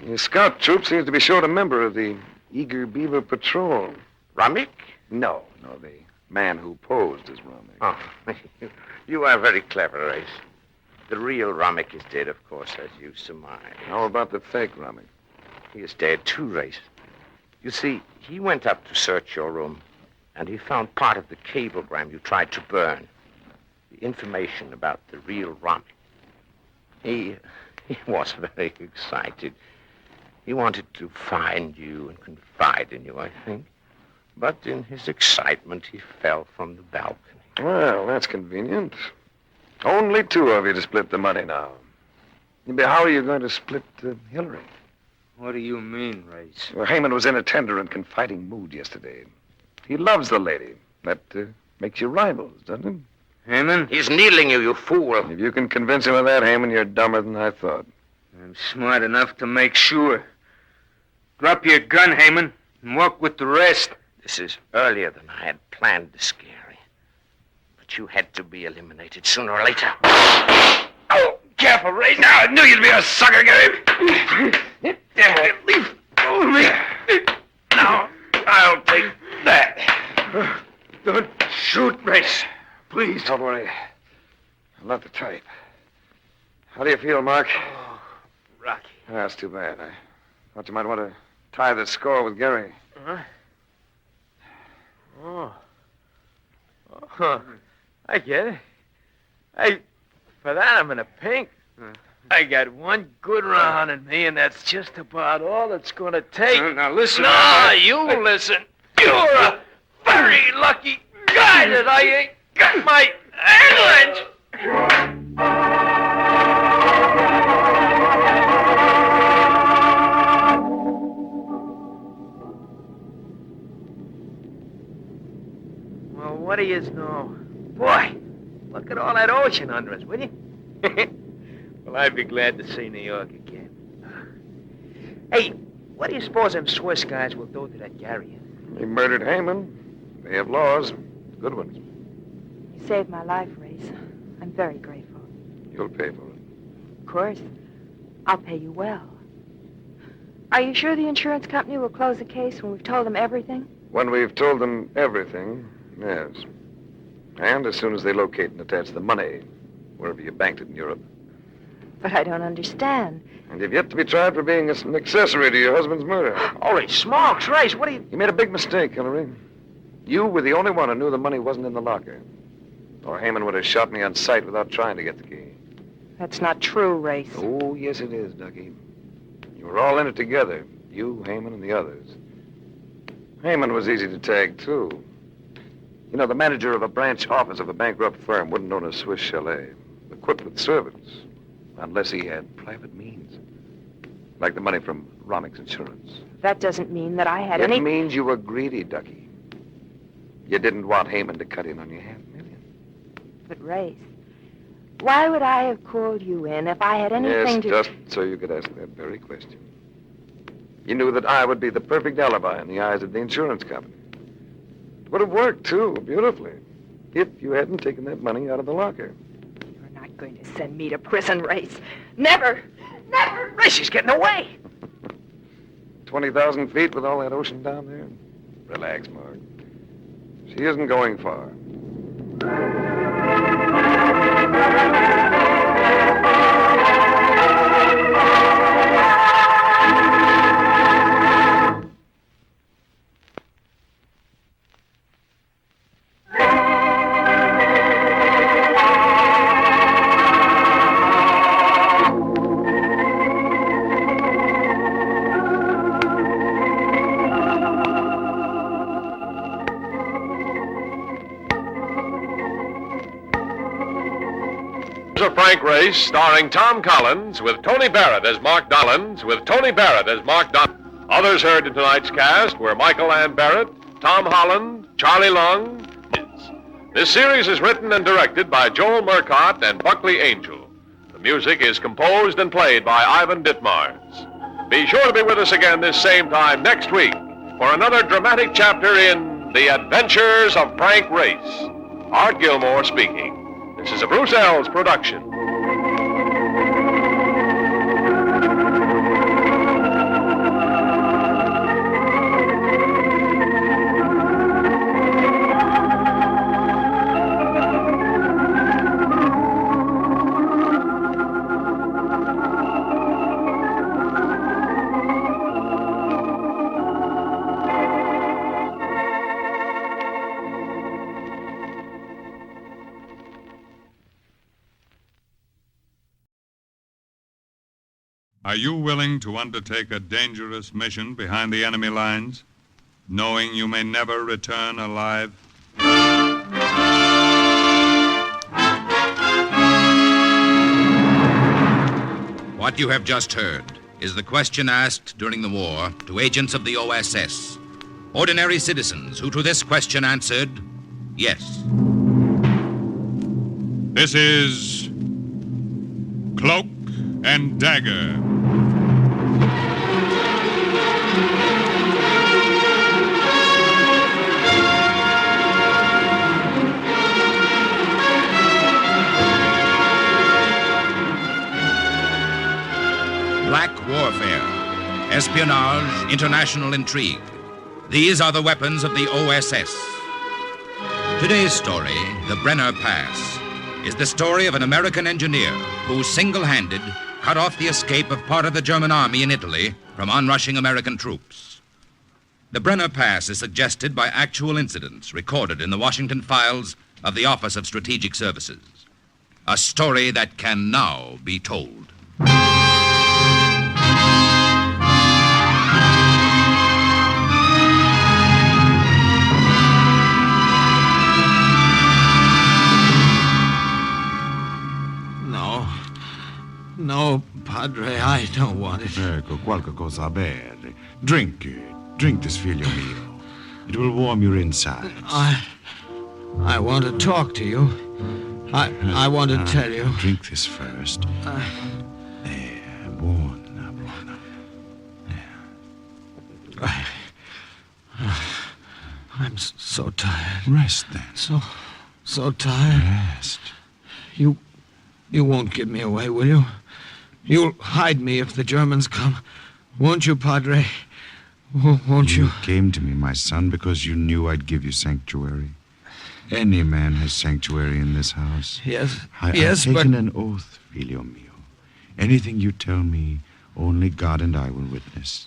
The scout troop seems to be short a member of the Eager Beaver Patrol. Rummick? No, the man who posed as Rummick. Oh, you are very clever, Race. The real Rummick is dead, of course, as you surmise. How about the fake Rummick? He is dead too, Race. You see, he went up to search your room, and he found part of the cablegram you tried to burn. The information about the real Rummick. He was very excited. He wanted to find you and confide in you, I think. But in his excitement, he fell from the balcony. Well, that's convenient. Only two of you to split the money now. How are you going to split Hillary? What do you mean, Race? Well, Heyman was in a tender and confiding mood yesterday. He loves the lady. That makes you rivals, doesn't it? Heyman? He's needling you, you fool. If you can convince him of that, Heyman, you're dumber than I thought. I'm smart enough to make sure. Drop your gun, Heyman, and walk with the rest. This is earlier than I had planned to scare you. But you had to be eliminated sooner or later. Oh, careful, Ray. Now, I knew you'd be a sucker, Gary. Leave go of me. Now, I'll take that. Don't shoot, Race. Please. Don't worry. I'm not the type. How do you feel, Mark? Oh, Rocky. That's too bad. I thought you might want to tie the score with Gary. Huh? Oh, I get it. For that, I'm in a pink. I got one good round in me, and that's just about all it's going to take. Now, listen. No, you listen. You're a very lucky guy that I ain't got my hand Well, what do you know? Boy, look at all that ocean under us, will you? Well, I'd be glad to see New York again. Hey, what do you suppose them Swiss guys will do to that Gary? He murdered Heyman. They have laws. Good ones. You saved my life, Race. I'm very grateful. You'll pay for it. Of course. I'll pay you well. Are you sure the insurance company will close the case when we've told them everything? When we've told them everything, yes. And as soon as they locate and attach the money, wherever you banked it in Europe. But I don't understand. And you've yet to be tried for being an accessory to your husband's murder. Holy smokes, Race, what do you... You made a big mistake, Hillary. You were the only one who knew the money wasn't in the locker. Or Heyman would have shot me on sight without trying to get the key. That's not true, Race. Oh, yes, it is, Ducky. You were all in it together. You, Heyman, and the others. Heyman was easy to tag, too. You know, the manager of a branch office of a bankrupt firm wouldn't own a Swiss chalet, equipped with servants, unless he had private means. Like the money from Rommick's insurance. That doesn't mean that I had It any... means you were greedy, Ducky. You didn't want Heyman to cut in on your $500,000. But, Race, why would I have called you in if I had anything to... Yes, just so you could ask that very question. You knew that I would be the perfect alibi in the eyes of the insurance company. It would have worked, too, beautifully, if you hadn't taken that money out of the locker. You're not going to send me to prison, Race. Never! Never! Race, she's getting away. 20,000 feet with all that ocean down there? Relax, Mark. She isn't going far. Frank Race, starring Tom Collins with Tony Barrett as Mark Dollins, Others heard in tonight's cast were Michael Ann Barrett, Tom Holland, Charlie Lung. This series is written and directed by Joel Murcott and Buckley Angel. The music is composed and played by Ivan Ditmars. Be sure to be with us again this same time next week for another dramatic chapter in The Adventures of Frank Race. Art Gilmore speaking. This is a Bruce Ells production. Are you willing to undertake a dangerous mission behind the enemy lines, knowing you may never return alive? What you have just heard is the question asked during the war to agents of the OSS, ordinary citizens who to this question answered, yes. This is Cloak and Dagger. Black warfare, espionage, international intrigue. These are the weapons of the OSS. Today's story, the Brenner Pass, is the story of an American engineer who single-handed cut off the escape of part of the German army in Italy from onrushing American troops. The Brenner Pass is suggested by actual incidents recorded in the Washington files of the Office of Strategic Services. A story that can now be told. No, Padre, I don't want it. Ecco, qualche cosa a bere. Drink it. Drink this, figlio mio. It will warm your insides. I want to talk to you. I want to tell you. Drink this first. There, buona, buona. There. I'm so tired. Rest then. So tired. Rest. You won't give me away, will you? You'll hide me if the Germans come. Won't you, Padre? Won't you? You came to me, my son, because you knew I'd give you sanctuary. Any man has sanctuary in this house. Yes, I've taken an oath, figlio mio. Anything you tell me, only God and I will witness.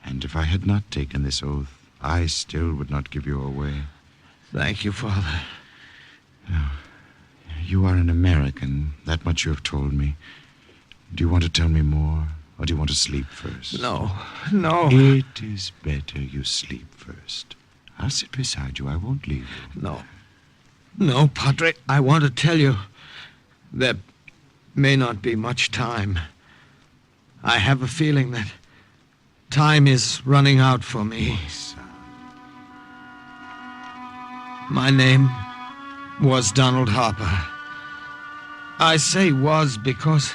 And if I had not taken this oath, I still would not give you away. Thank you, Father. No. You are an American. That much you have told me. Do you want to tell me more, or do you want to sleep first? No. It is better you sleep first. I'll sit beside you. I won't leave you. No, Padre. I want to tell you. There may not be much time. I have a feeling that time is running out for me. Oh, son. My name was Donald Harper. I say was because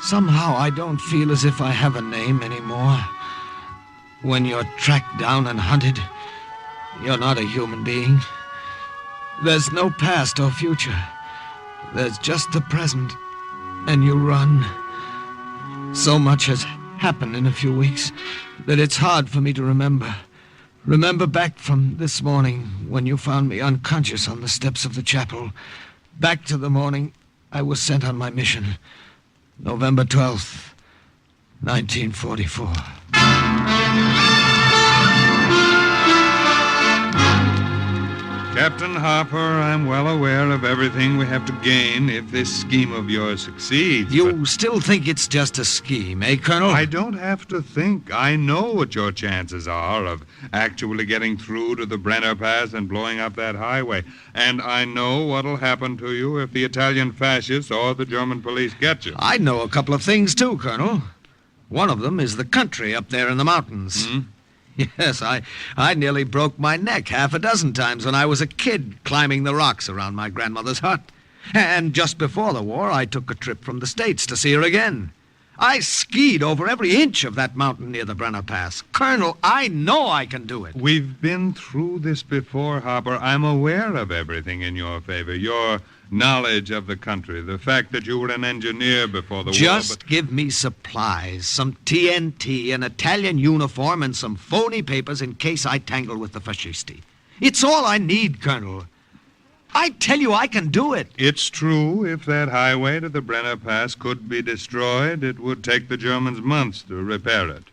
somehow I don't feel as if I have a name anymore. When you're tracked down and hunted, you're not a human being. There's no past or future. There's just the present, and you run. So much has happened in a few weeks that it's hard for me to remember. Remember back from this morning when you found me unconscious on the steps of the chapel. Back to the morning I was sent on my mission. November 12th, 1944. Captain Harper, I'm well aware of everything we have to gain if this scheme of yours succeeds. You still think it's just a scheme, eh, Colonel? I don't have to think. I know what your chances are of actually getting through to the Brenner Pass and blowing up that highway. And I know what'll happen to you if the Italian fascists or the German police get you. I know a couple of things, too, Colonel. One of them is the country up there in the mountains. Yes, I nearly broke my neck half a dozen times when I was a kid climbing the rocks around my grandmother's hut. And just before the war, I took a trip from the States to see her again. I skied over every inch of that mountain near the Brenner Pass. Colonel, I know I can do it. We've been through this before, Harper. I'm aware of everything in your favor. Your knowledge of the country, the fact that you were an engineer before the war. Just give me supplies, some TNT, an Italian uniform, and some phony papers in case I tangle with the fascisti. It's all I need, Colonel. I tell you, I can do it. It's true. If that highway to the Brenner Pass could be destroyed, it would take the Germans months to repair it.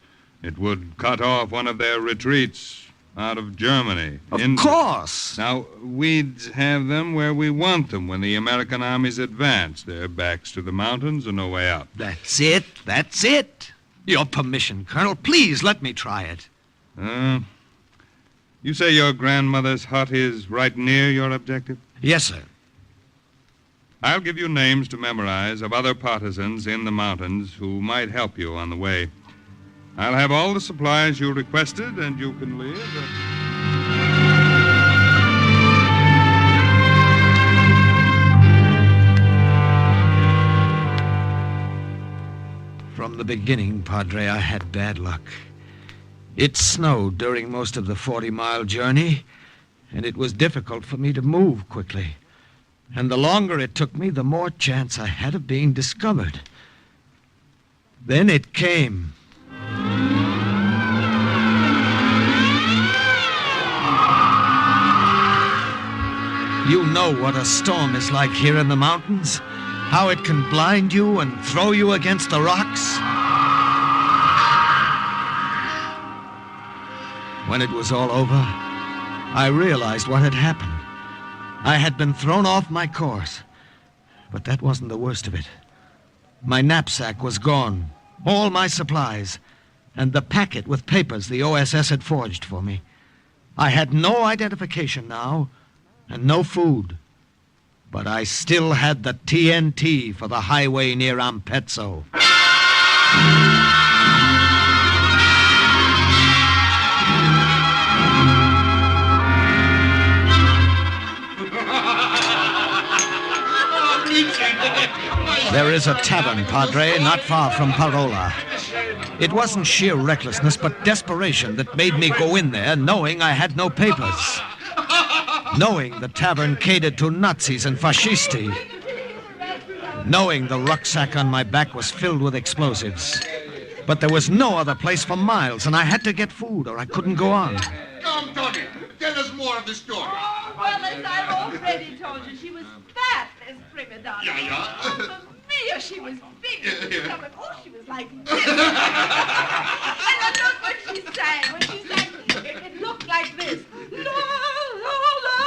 It would cut off one of their retreats out of Germany. Of course. Now, we'd have them where we want them when the American armies advance. Their backs to the mountains and no way out. That's it. That's it. Your permission, Colonel. Please let me try it. You say your grandmother's hut is right near your objective? Yes, sir. I'll give you names to memorize of other partisans in the mountains who might help you on the way. I'll have all the supplies you requested, and you can leave. From the beginning, Padre, I had bad luck. It snowed during most of the 40-mile journey, and it was difficult for me to move quickly. And the longer it took me, the more chance I had of being discovered. Then it came. You know what a storm is like here in the mountains? How it can blind you and throw you against the rocks? When it was all over, I realized what had happened. I had been thrown off my course. But that wasn't the worst of it. My knapsack was gone, all my supplies, and the packet with papers the OSS had forged for me. I had no identification now, and no food. But I still had the TNT for the highway near Ampezzo. There is a tavern, Padre, not far from Parola. It wasn't sheer recklessness, but desperation that made me go in there knowing I had no papers. Knowing the tavern catered to Nazis and fascisti. Knowing the rucksack on my back was filled with explosives. But there was no other place for miles, and I had to get food or I couldn't go on. Come, Tony, tell us more of the story. Oh, well, as I've already told you, she was fat as prima donna. Yeah. Oh, Mia, she was big. Oh, she was like this. And then look what she sang. When she sang, it looked like this. La, la, la.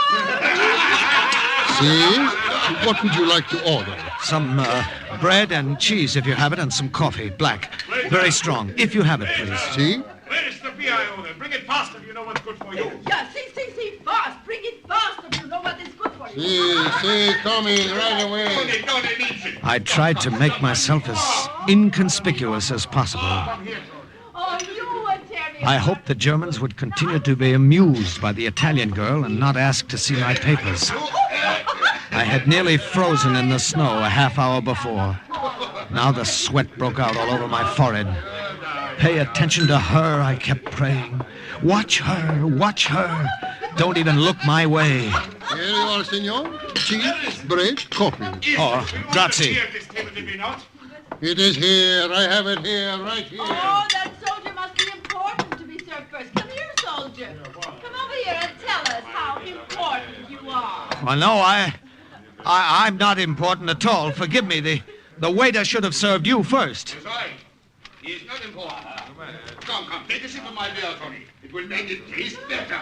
See? What would you like to order? Some bread and cheese, if you have it, and some coffee, black. Very strong, if you have it, please. See? Where is the beer I ordered? Bring it fast if you know what's good for you. Yeah, see, fast. Bring it fast if you know what is good for you. See, coming right away. I tried to make myself as inconspicuous as possible. Oh, you Italian. I hoped the Germans would continue to be amused by the Italian girl and not ask to see my papers. I had nearly frozen in the snow a half hour before. Now the sweat broke out all over my forehead. Pay attention to her, I kept praying. Watch her, watch her. Don't even look my way. Here you are, senor. Cheese, bread, coffee. Oh, grazie. It is here. I have it here, right here. Oh, that soldier must be important to be served first. Come here, soldier. Come over here and tell us how important you are. Well, no, I'm not important at all. Forgive me. The waiter should have served you first. It's not important. Come, take a sip of my beer, Tony. It will make it taste better.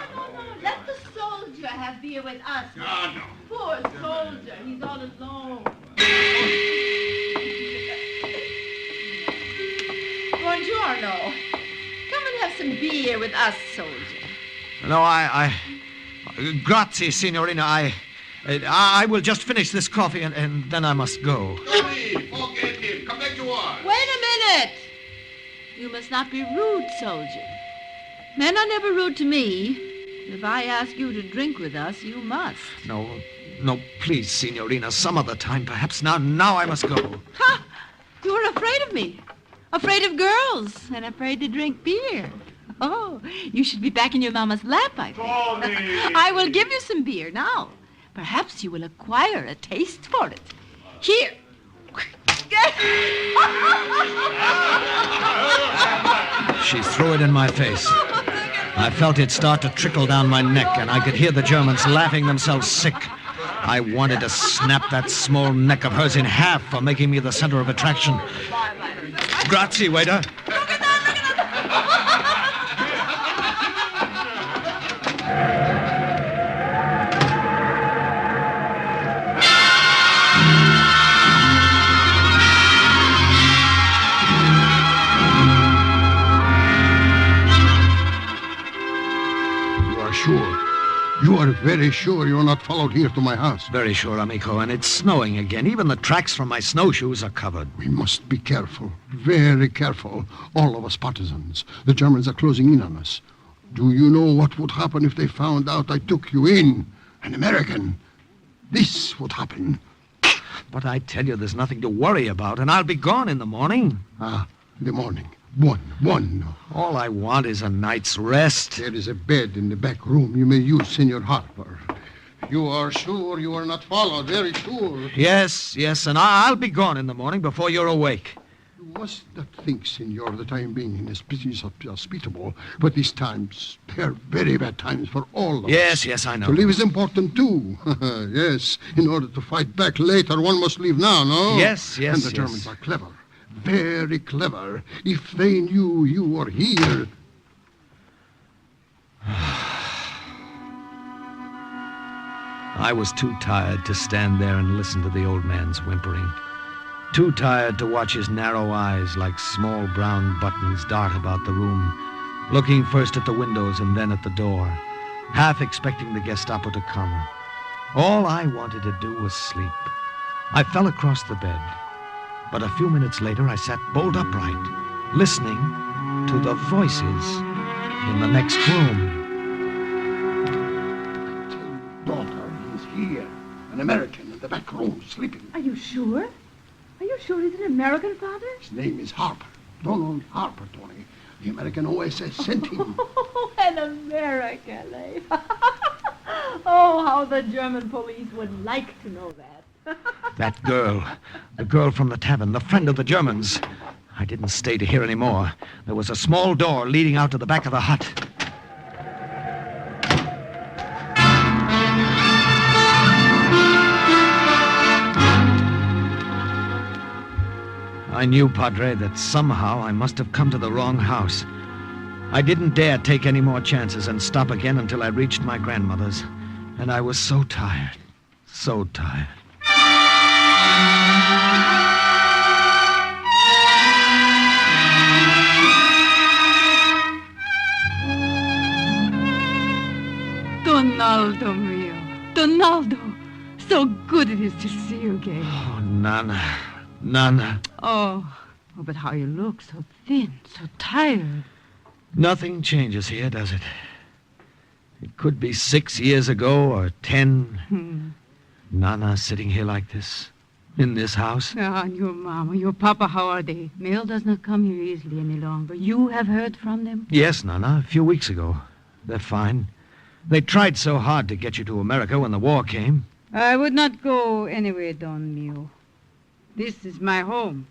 Let the soldier have beer with us. No. Poor soldier, he's all alone. Buongiorno. Come and have some beer with us, soldier. No, Grazie, signorina. I will just finish this coffee and then I must go. Tony, forget him. Come back to work. Wait a minute. You must not be rude, soldier. Men are never rude to me. If I ask you to drink with us, you must. No, please, signorina. Some other time, perhaps. Now I must go. Ha! You're afraid of me. Afraid of girls and afraid to drink beer. Oh, you should be back in your mama's lap, I think. Tony! I will give you some beer now. Perhaps you will acquire a taste for it. Here. She threw it in my face. I felt it start to trickle down my neck, and I could hear the Germans laughing themselves sick. I wanted to snap that small neck of hers in half for making me the center of attraction. Grazie, waiter. You are very sure you are not followed here to my house? Very sure, amico, and it's snowing again. Even the tracks from my snowshoes are covered. We must be careful, very careful, all of us partisans. The Germans are closing in on us. Do you know what would happen if they found out I took you in? An American. This would happen. But I tell you, there's nothing to worry about, and I'll be gone in the morning. The morning. One. All I want is a night's rest. There is a bed in the back room you may use, Senor Harper. You are sure you are not followed, very sure. Yes, and I'll be gone in the morning before you're awake. You must not think, Senor, that I am being inhospitable, but these times, they're very bad times for all of us. Yes, I know. To live is important, too. Yes, in order to fight back later, one must leave now, no? Yes. And the Germans are clever. Very clever. If they knew you were here. I was too tired to stand there and listen to the old man's whimpering. Too tired to watch his narrow eyes like small brown buttons dart about the room, looking first at the windows and then at the door, half expecting the Gestapo to come. All I wanted to do was sleep. I fell across the bed. But a few minutes later, I sat bolt upright, listening to the voices in the next room. Daughter, he's here. An American in the back room, sleeping. Are you sure? Are you sure he's an American, Father? His name is Harper. Donald Harper, Tony. The American OSS sent him. Oh, an American, eh? Oh, how the German police would like to know that. That girl, the girl from the tavern, the friend of the Germans. I didn't stay to hear any more. There was a small door leading out to the back of the hut. I knew, Padre, that somehow I must have come to the wrong house. I didn't dare take any more chances and stop again until I reached my grandmother's. And I was so tired, so tired. Donaldo mio. Donaldo. So good it is to see you again. Oh, Nana. Oh, but how you look. So thin, so tired. Nothing changes here, does it? It could be 6 years ago or 10. Nana sitting here like this, in this house. Ah, and your mama, your papa, how are they? Mail does not come here easily any longer. You have heard from them? Yes, Nana, a few weeks ago. They're fine. They tried so hard to get you to America when the war came. I would not go anywhere, Don Mio. This is my home.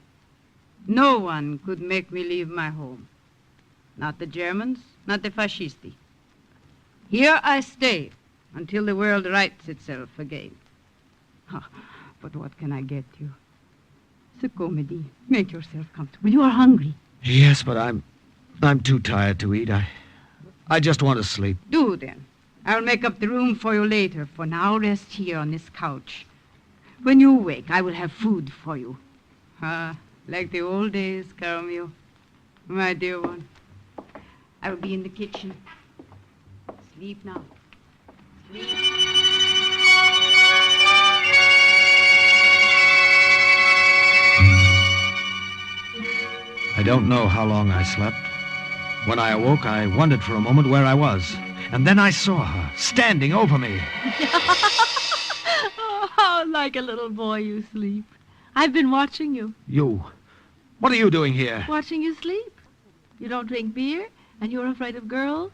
No one could make me leave my home. Not the Germans, not the fascisti. Here I stay until the world rights itself again. But what can I get you? So, comedy, make yourself comfortable. You are hungry. Yes, but I'm too tired to eat. I just want to sleep. Do then. I'll make up the room for you later. For now, rest here on this couch. When you wake, I will have food for you. Like the old days, Caramio. My dear one. I will be in the kitchen. Sleep now. Sleep. I don't know how long I slept. When I awoke, I wondered for a moment where I was. And then I saw her, standing over me. Oh, how like a little boy you sleep. I've been watching you. You? What are you doing here? Watching you sleep. You don't drink beer, and you're afraid of girls,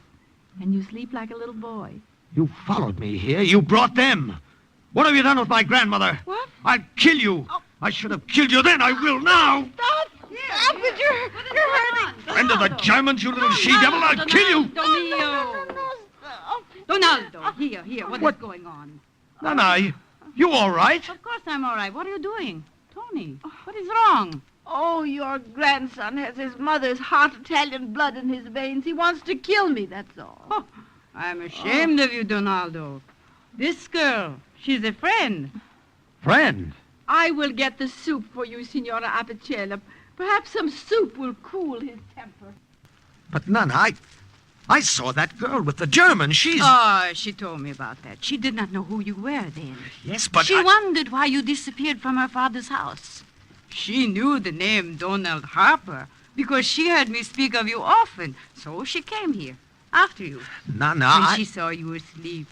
and you sleep like a little boy. You followed me here. You brought them. What have you done with my grandmother? What? I'll kill you. Oh. I should have killed you then. I will now. Stop! Stop it! You're hurting. Friend of the Germans, you little she-devil. I'll kill you. Donaldo, here. What is going on? Nana, you all right? Of course I'm all right. What are you doing? Tony, what is wrong? Oh, your grandson has his mother's hot Italian blood in his veins. He wants to kill me, that's all. Oh, I'm ashamed of you, Donaldo. This girl, she's a friend. Friend? I will get the soup for you, Signora Apicella. Perhaps some soup will cool his temper. But, Nana, I saw that girl with the German. She's... Oh, she told me about that. She did not know who you were then. Yes, but she wondered why you disappeared from her father's house. She knew the name Donald Harper because she heard me speak of you often. So she came here after you. Nana, when she saw you asleep.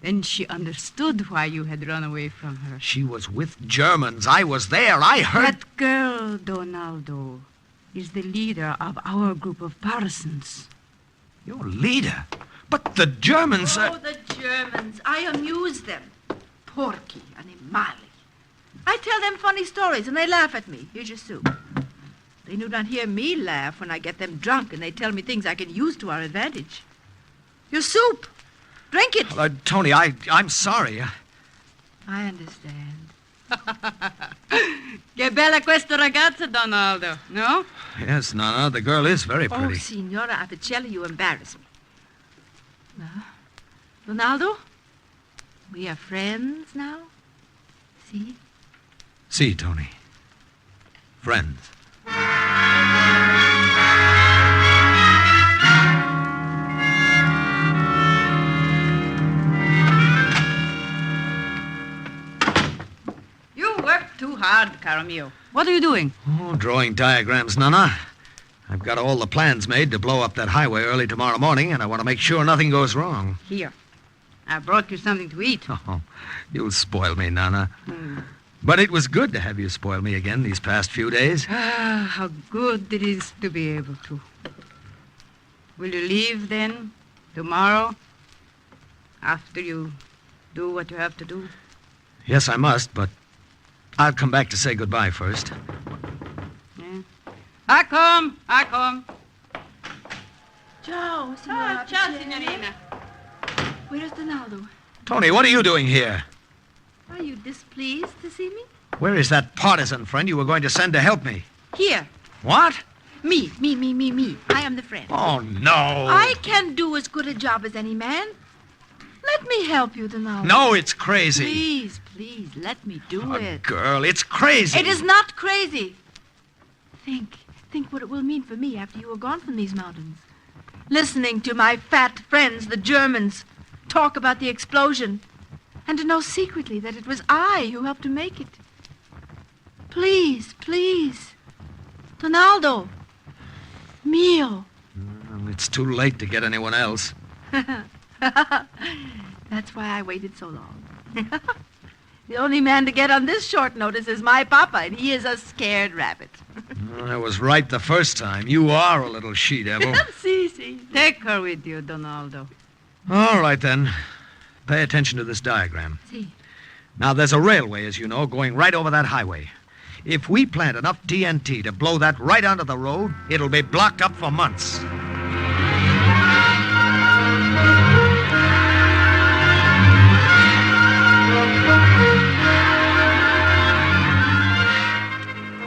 Then she understood why you had run away from her. She was with Germans. I was there. I heard... That girl, Donaldo, is the leader of our group of partisans. Your leader? But the Germans... Oh, the Germans. I amuse them. Porky, animali. I tell them funny stories, and they laugh at me. Here's your soup. They do not hear me laugh when I get them drunk, and they tell me things I can use to our advantage. Your soup. Drink it. Tony, I'm sorry. I understand. Che bella questa ragazza, Donaldo, no? Yes, Nana, the girl is very pretty. Oh, Signora Apicella, you embarrass me. Now, Ronaldo, we are friends now? See? See, Tony. Friends. You work too hard, Caramio. What are you doing? Oh, drawing diagrams, Nana. I've got all the plans made to blow up that highway early tomorrow morning, and I want to make sure nothing goes wrong. Here. I brought you something to eat. Oh, you'll spoil me, Nana. But it was good to have you spoil me again these past few days. Ah, how good it is to be able to. Will you leave, then, tomorrow, after you do what you have to do? Yes, I must, but I'll come back to say goodbye first. Yeah. I come. Ciao, Signora Ciao, Apicella. signorina. Where's Donaldo? Tony, what are you doing here? Are you displeased to see me? Where is that partisan friend you were going to send to help me? Here. What? Me. I am the friend. Oh, no. I can do as good a job as any man. Let me help you, Donaldo. No, it's crazy. Please, let me do it. Girl, it's crazy. It is not crazy. Think what it will mean for me after you are gone from these mountains. Listening to my fat friends, the Germans, talk about the explosion, and to know secretly that it was I who helped to make it. Please. Donaldo. Mio. Well, it's too late to get anyone else. That's why I waited so long. The only man to get on this short notice is my papa, and he is a scared rabbit. I was right the first time. You are a little she-devil. See. Take her with you, Donaldo. All right, then. Pay attention to this diagram. See. Now, there's a railway, as you know, going right over that highway. If we plant enough TNT to blow that right onto the road, it'll be blocked up for months.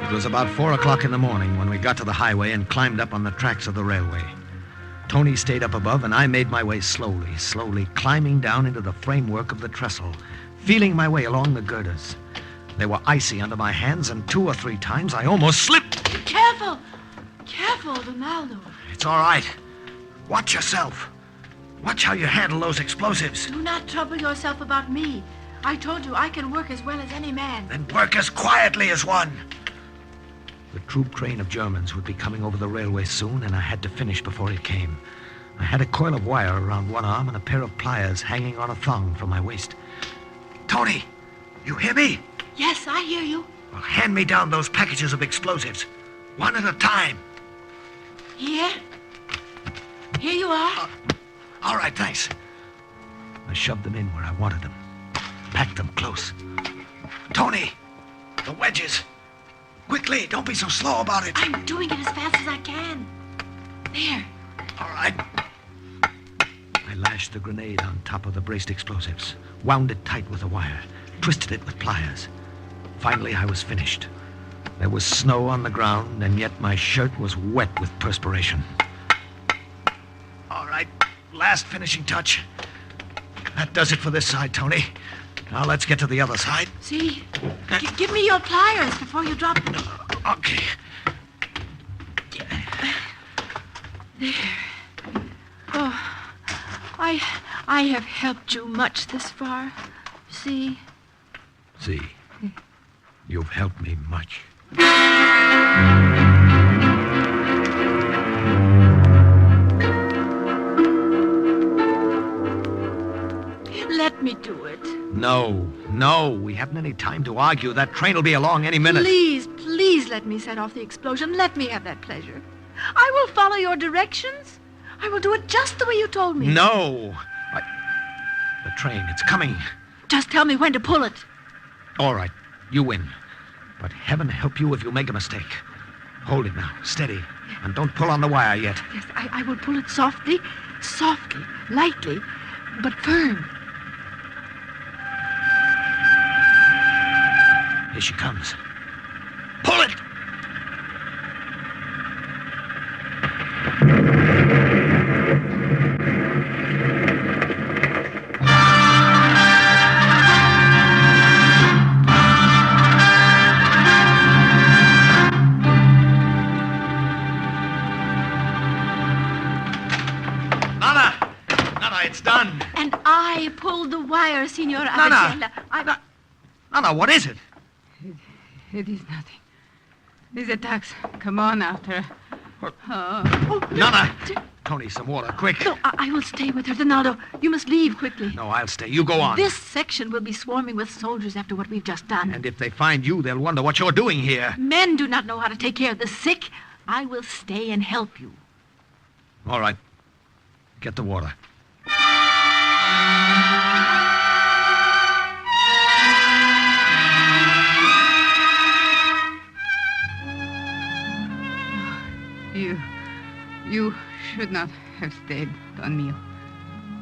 It was about 4 o'clock in the morning when we got to the highway and climbed up on the tracks of the railway. Tony stayed up above, and I made my way slowly climbing down into the framework of the trestle, feeling my way along the girders. They were icy under my hands, and 2 or 3 times I almost slipped. Careful! Careful, Ronaldo. It's all right. Watch yourself. Watch how you handle those explosives. Do not trouble yourself about me. I told you I can work as well as any man. Then work as quietly as one. The troop train of Germans would be coming over the railway soon, and I had to finish before it came. I had a coil of wire around one arm and a pair of pliers hanging on a thong from my waist. Tony, you hear me? Yes, I hear you. Well, hand me down those packages of explosives, one at a time. Here? Here you are. All right, thanks. I shoved them in where I wanted them. Packed them close. Tony, the wedges. Quickly, don't be so slow about it. I'm doing it as fast as I can. There. All right. I lashed the grenade on top of the braced explosives, wound it tight with a wire, twisted it with pliers. Finally, I was finished. There was snow on the ground, and yet my shirt was wet with perspiration. All right, last finishing touch. That does it for this side, Tony. Now let's get to the other side. See? Give me your pliers before you drop them. Okay. There. Oh, I have helped you much this far. See? See, you've helped me much. Let me do it. No, we haven't any time to argue. That train will be along any minute. Please let me set off the explosion. Let me have that pleasure. I will follow your directions. I will do it just the way you told me. No. The train, it's coming. Just tell me when to pull it. All right, you win. But heaven help you if you make a mistake. Hold it now, steady. And don't pull on the wire yet. Yes, I will pull it softly, lightly, but firm. Here she comes. Pull it! Nana, it's done. And I pulled the wire, Signor Abadella. Nana, what is it? It is nothing. These attacks come on after. Nana! Tony, some water, quick. No, I will stay with her, Donaldo. You must leave quickly. No, I'll stay. You go on. This section will be swarming with soldiers after what we've just done. And if they find you, they'll wonder what you're doing here. Men do not know how to take care of the sick. I will stay and help you. All right. Get the water. You should not have stayed, Don Mio.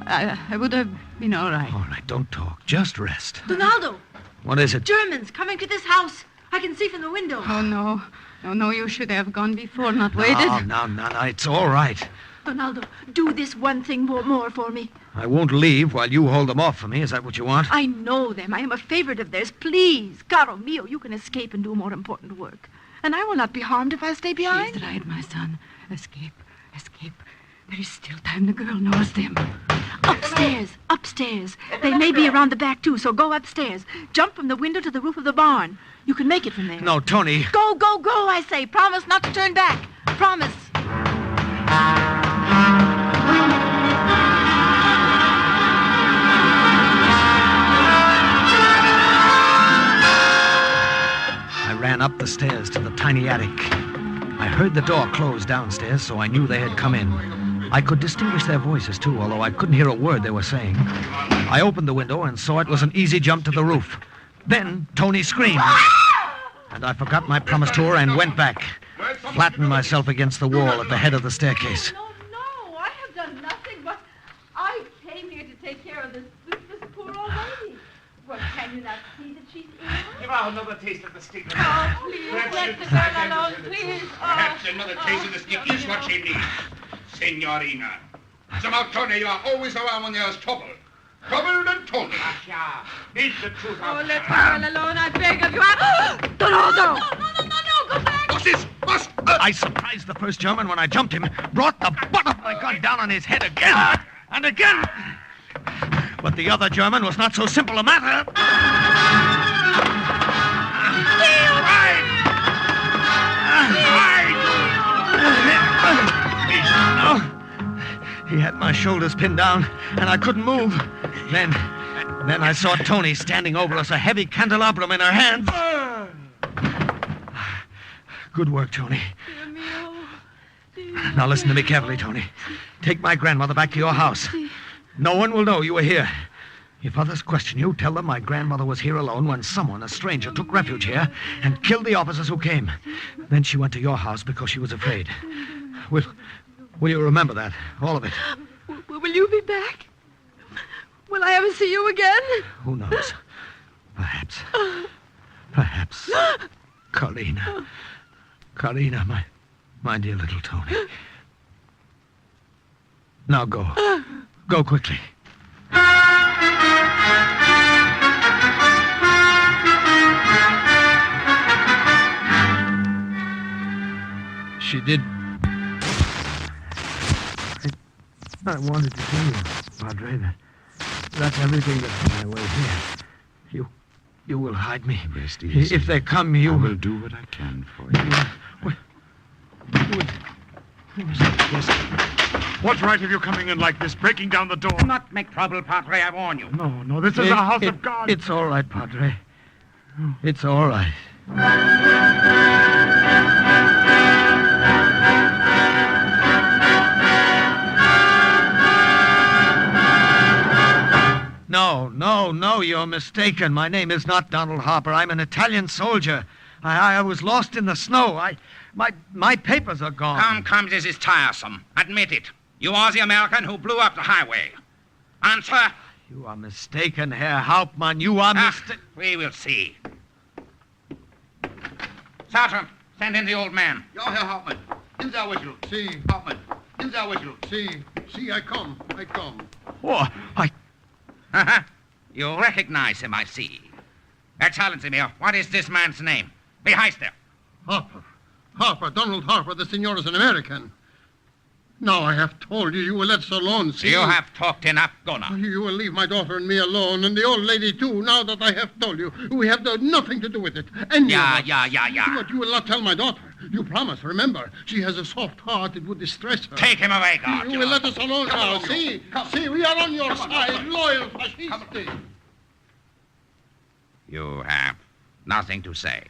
I would have been all right. All right, don't talk. Just rest. Donaldo! What is it? Germans coming to this house. I can see from the window. Oh, no. No, you should have gone before, not waited. No, it's all right. Donaldo, do this one thing more for me. I won't leave while you hold them off for me. Is that what you want? I know them. I am a favorite of theirs. Please, caro mio, you can escape and do more important work. And I will not be harmed if I stay behind. She is right, my son. Escape. There is still time. The girl knows them. Upstairs. They may be around the back, too, so go upstairs. Jump from the window to the roof of the barn. You can make it from there. No, Tony. Go, I say. Promise not to turn back. Promise. I ran up the stairs to the tiny attic. I heard the door close downstairs, so I knew they had come in. I could distinguish their voices, too, although I couldn't hear a word they were saying. I opened the window and saw it was an easy jump to the roof. Then Tony screamed. And I forgot my promise to her and went back, flattened myself against the wall at the head of the staircase. No, I have done nothing, but I came here to take care of this poor old lady. Well, can you not see that she's ill? Give her another taste of the stick. Oh, please, let the girl alone, please. Perhaps another taste of the stick is what she needs, Signorina. Somehow, Tony, you are always around when there's trouble. Trouble and Tony. Asha, leave the truth Oh, out. let the girl alone, I beg of you. No, go back. What's this? What's... I surprised the first German when I jumped him, brought the butt of my gun down on his head again and again. But the other German was not so simple a matter. He had my shoulders pinned down, and I couldn't move. Then I saw Tony standing over us, a heavy candelabrum in her hands. Good work, Tony. Now listen to me carefully, Tony. Take my grandmother back to your house. No one will know you were here. If others question you, tell them my grandmother was here alone when someone, a stranger, took refuge here and killed the officers who came. Then she went to your house because she was afraid. Will you remember that? All of it. Will you be back? Will I ever see you again? Who knows? Perhaps. Perhaps. Carlina. Carlina, my dear little Tony. Now go. Go quickly. She did. I wanted to tell you, Padre, that's everything that's on my way here. You will hide me. Rest easy. If they come, you... I will do what I can for you. What's right of you coming in like this, breaking down the door? Do not make trouble, Padre, I warn you. No, this is a house of God. It's all right, Padre. It's all right. No, you're mistaken. My name is not Donald Harper. I'm an Italian soldier. I was lost in the snow. My papers are gone. Come, this is tiresome. Admit it. You are the American who blew up the highway. Answer. You are mistaken, Herr Hauptmann. You are mistaken. We will see. Sergeant, send in the old man. Ja, Herr Hauptmann. In der Whistle. See, Hauptmann. In der Whistle. See, I come. Oh, You recognize him, I see. Excellency, Mayor, what is this man's name? Wie heißt er? Harper, Donald Harper, the senor is an American. Now I have told you, you will let us alone, see? You have talked enough, go now. You will leave my daughter and me alone, and the old lady too, now that I have told you. We have nothing to do with it. Yeah. But you will not tell my daughter. You promise, remember. She has a soft heart, it would distress her. Take him away, guard. You will let us alone now, see? See, we are on your side, loyal fascisti. You have nothing to say.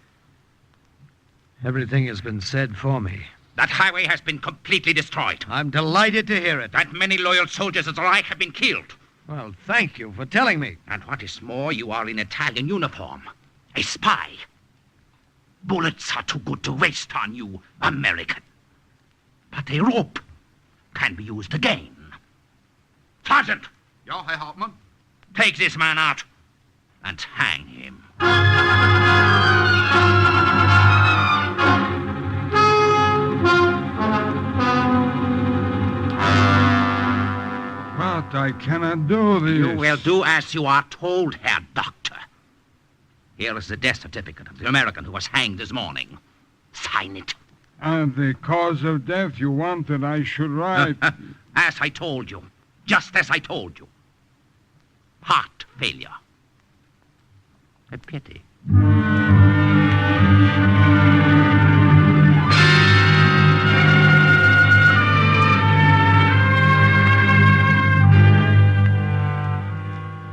Everything has been said for me. That highway has been completely destroyed. I'm delighted to hear it. That many loyal soldiers of the Reich have been killed. Well, thank you for telling me. And what is more, you are in Italian uniform. A spy. Bullets are too good to waste on you, American. But a rope can be used again. Sergeant! Ja, Herr Hauptmann. Take this man out and hang him. But I cannot do this. You will do as you are told, Herr Doctor. Here is the death certificate of the American who was hanged this morning. Sign it. And the cause of death you want that I should write. As I told you. Just as I told you. Heart failure. A pity.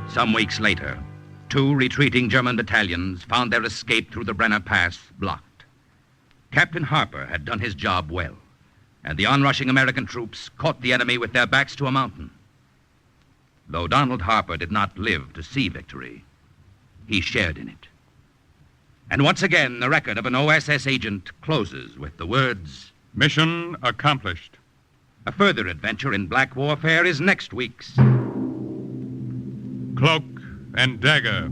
Some weeks later, 2 retreating German battalions found their escape through the Brenner Pass blocked. Captain Harper had done his job well, and the onrushing American troops caught the enemy with their backs to a mountain. Though Donald Harper did not live to see victory, he shared in it. And once again, the record of an OSS agent closes with the words, "Mission accomplished." A further adventure in black warfare is next week's Cloak and Dagger.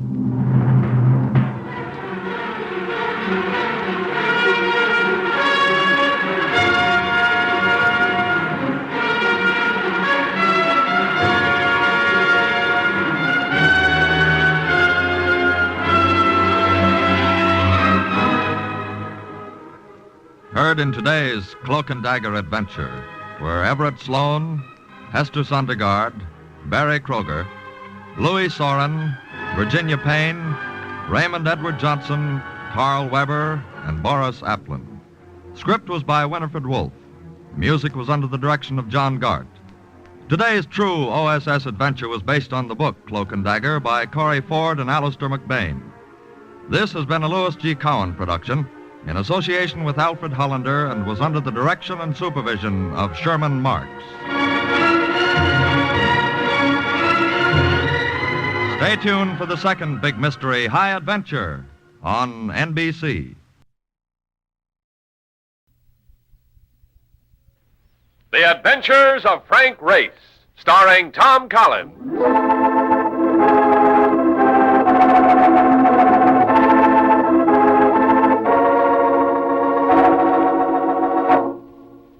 Heard in today's Cloak and Dagger adventure were Everett Sloan, Hester Sondergaard, Barry Kroger, Louis Soren, Virginia Payne, Raymond Edward Johnson, Carl Weber, and Boris Aplin. Script was by Winifred Wolfe. Music was under the direction of John Gart. Today's true OSS adventure was based on the book Cloak and Dagger by Corey Ford and Alistair McBain. This has been a Louis G. Cowan production in association with Alfred Hollander and was under the direction and supervision of Sherman Marks. Stay tuned for the second big mystery, High Adventure, on NBC. The Adventures of Frank Race, starring Tom Collins.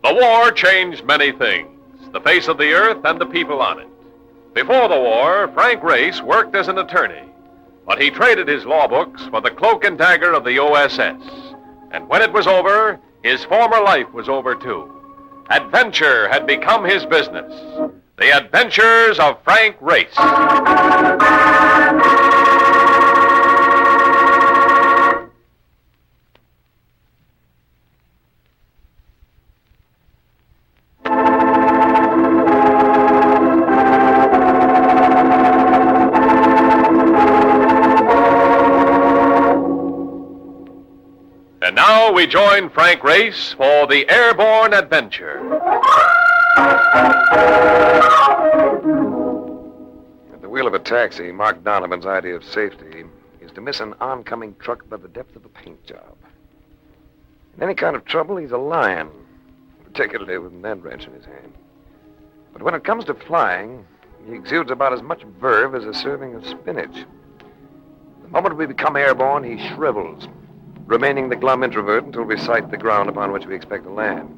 The war changed many things, the face of the earth and the people on it. Before the war, Frank Race worked as an attorney, but he traded his law books for the Cloak and Dagger of the OSS. And when it was over, his former life was over too. Adventure had become his business. The Adventures of Frank Race. And now we join Frank Race for the airborne adventure. At the wheel of a taxi, Mark Donovan's idea of safety is to miss an oncoming truck by the depth of a paint job. In any kind of trouble, he's a lion, particularly with an end wrench in his hand. But when it comes to flying, he exudes about as much verve as a serving of spinach. The moment we become airborne, he shrivels, remaining the glum introvert until we sight the ground upon which we expect to land.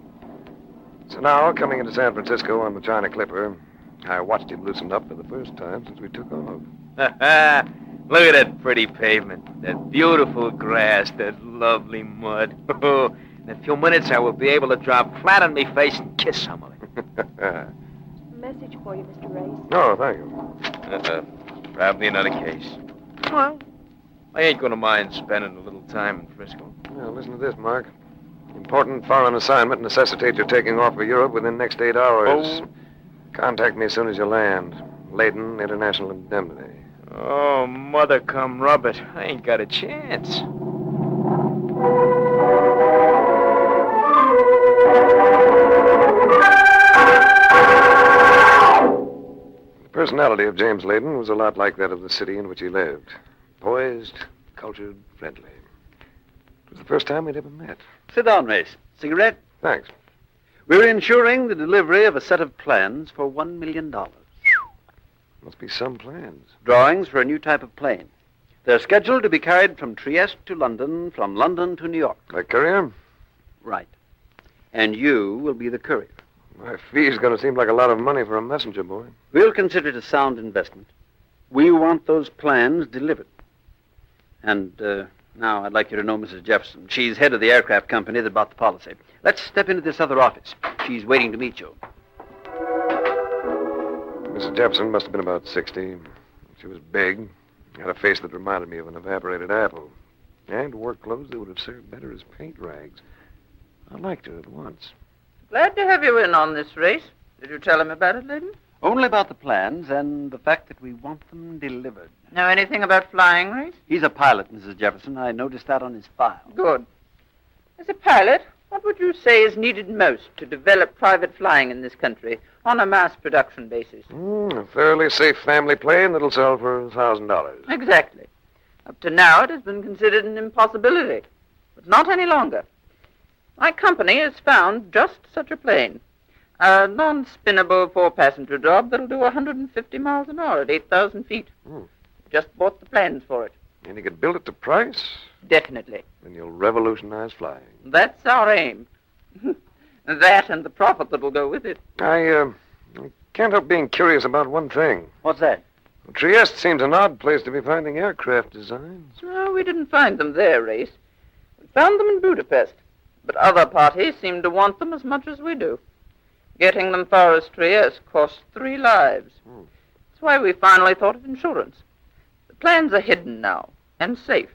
So now, coming into San Francisco on the China Clipper, I watched him loosen up for the first time since we took off. Look at that pretty pavement, that beautiful grass, that lovely mud. In a few minutes, I will be able to drop flat on my face and kiss some of it. A message for you, Mr. Race. Oh, thank you. Probably another case. Well, I ain't gonna mind spending a little time in Frisco. Well, listen to this, Mark. Important foreign assignment necessitates your taking off for Europe within the next 8 hours. Oh. Contact me as soon as you land. Layton International Indemnity. Oh, mother come rub it. I ain't got a chance. The personality of James Layton was a lot like that of the city in which he lived. Poised, cultured, friendly. It was the first time we'd ever met. Sit down, Race. Cigarette? Thanks. We're insuring the delivery of a set of plans for $1 million. Must be some plans. Drawings for a new type of plane. They're scheduled to be carried from Trieste to London, from London to New York. By courier? Right. And you will be the courier. My fee's going to seem like a lot of money for a messenger boy. We'll consider it a sound investment. We want those plans delivered. And now I'd like you to know Mrs. Jefferson. She's head of the aircraft company that bought the policy. Let's step into this other office. She's waiting to meet you. Mrs. Jefferson must have been about 60. She was big, had a face that reminded me of an evaporated apple, and wore clothes that would have served better as paint rags. I liked her at once. Glad to have you in on this race. Did you tell him about it, Layton? Only about the plans and the fact that we want them delivered. Know anything about flying, Race? He's a pilot, Mrs. Jefferson. I noticed that on his file. Good. As a pilot, what would you say is needed most to develop private flying in this country on a mass production basis? A thoroughly safe family plane that'll sell for $1,000. Exactly. Up to now, it has been considered an impossibility, but not any longer. My company has found just such a plane. A non-spinnable four-passenger job that'll do 150 miles an hour at 8,000 feet. Just bought the plans for it. And you could build it to price? Definitely. Then you'll revolutionize flying. That's our aim. That and the profit that'll go with it. I can't help being curious about one thing. What's that? Trieste seems an odd place to be finding aircraft designs. No, we didn't find them there, Race. We found them in Budapest. But other parties seem to want them as much as we do. Getting them far as Trieste costs 3 lives. That's why we finally thought of insurance. The plans are hidden now, and safe.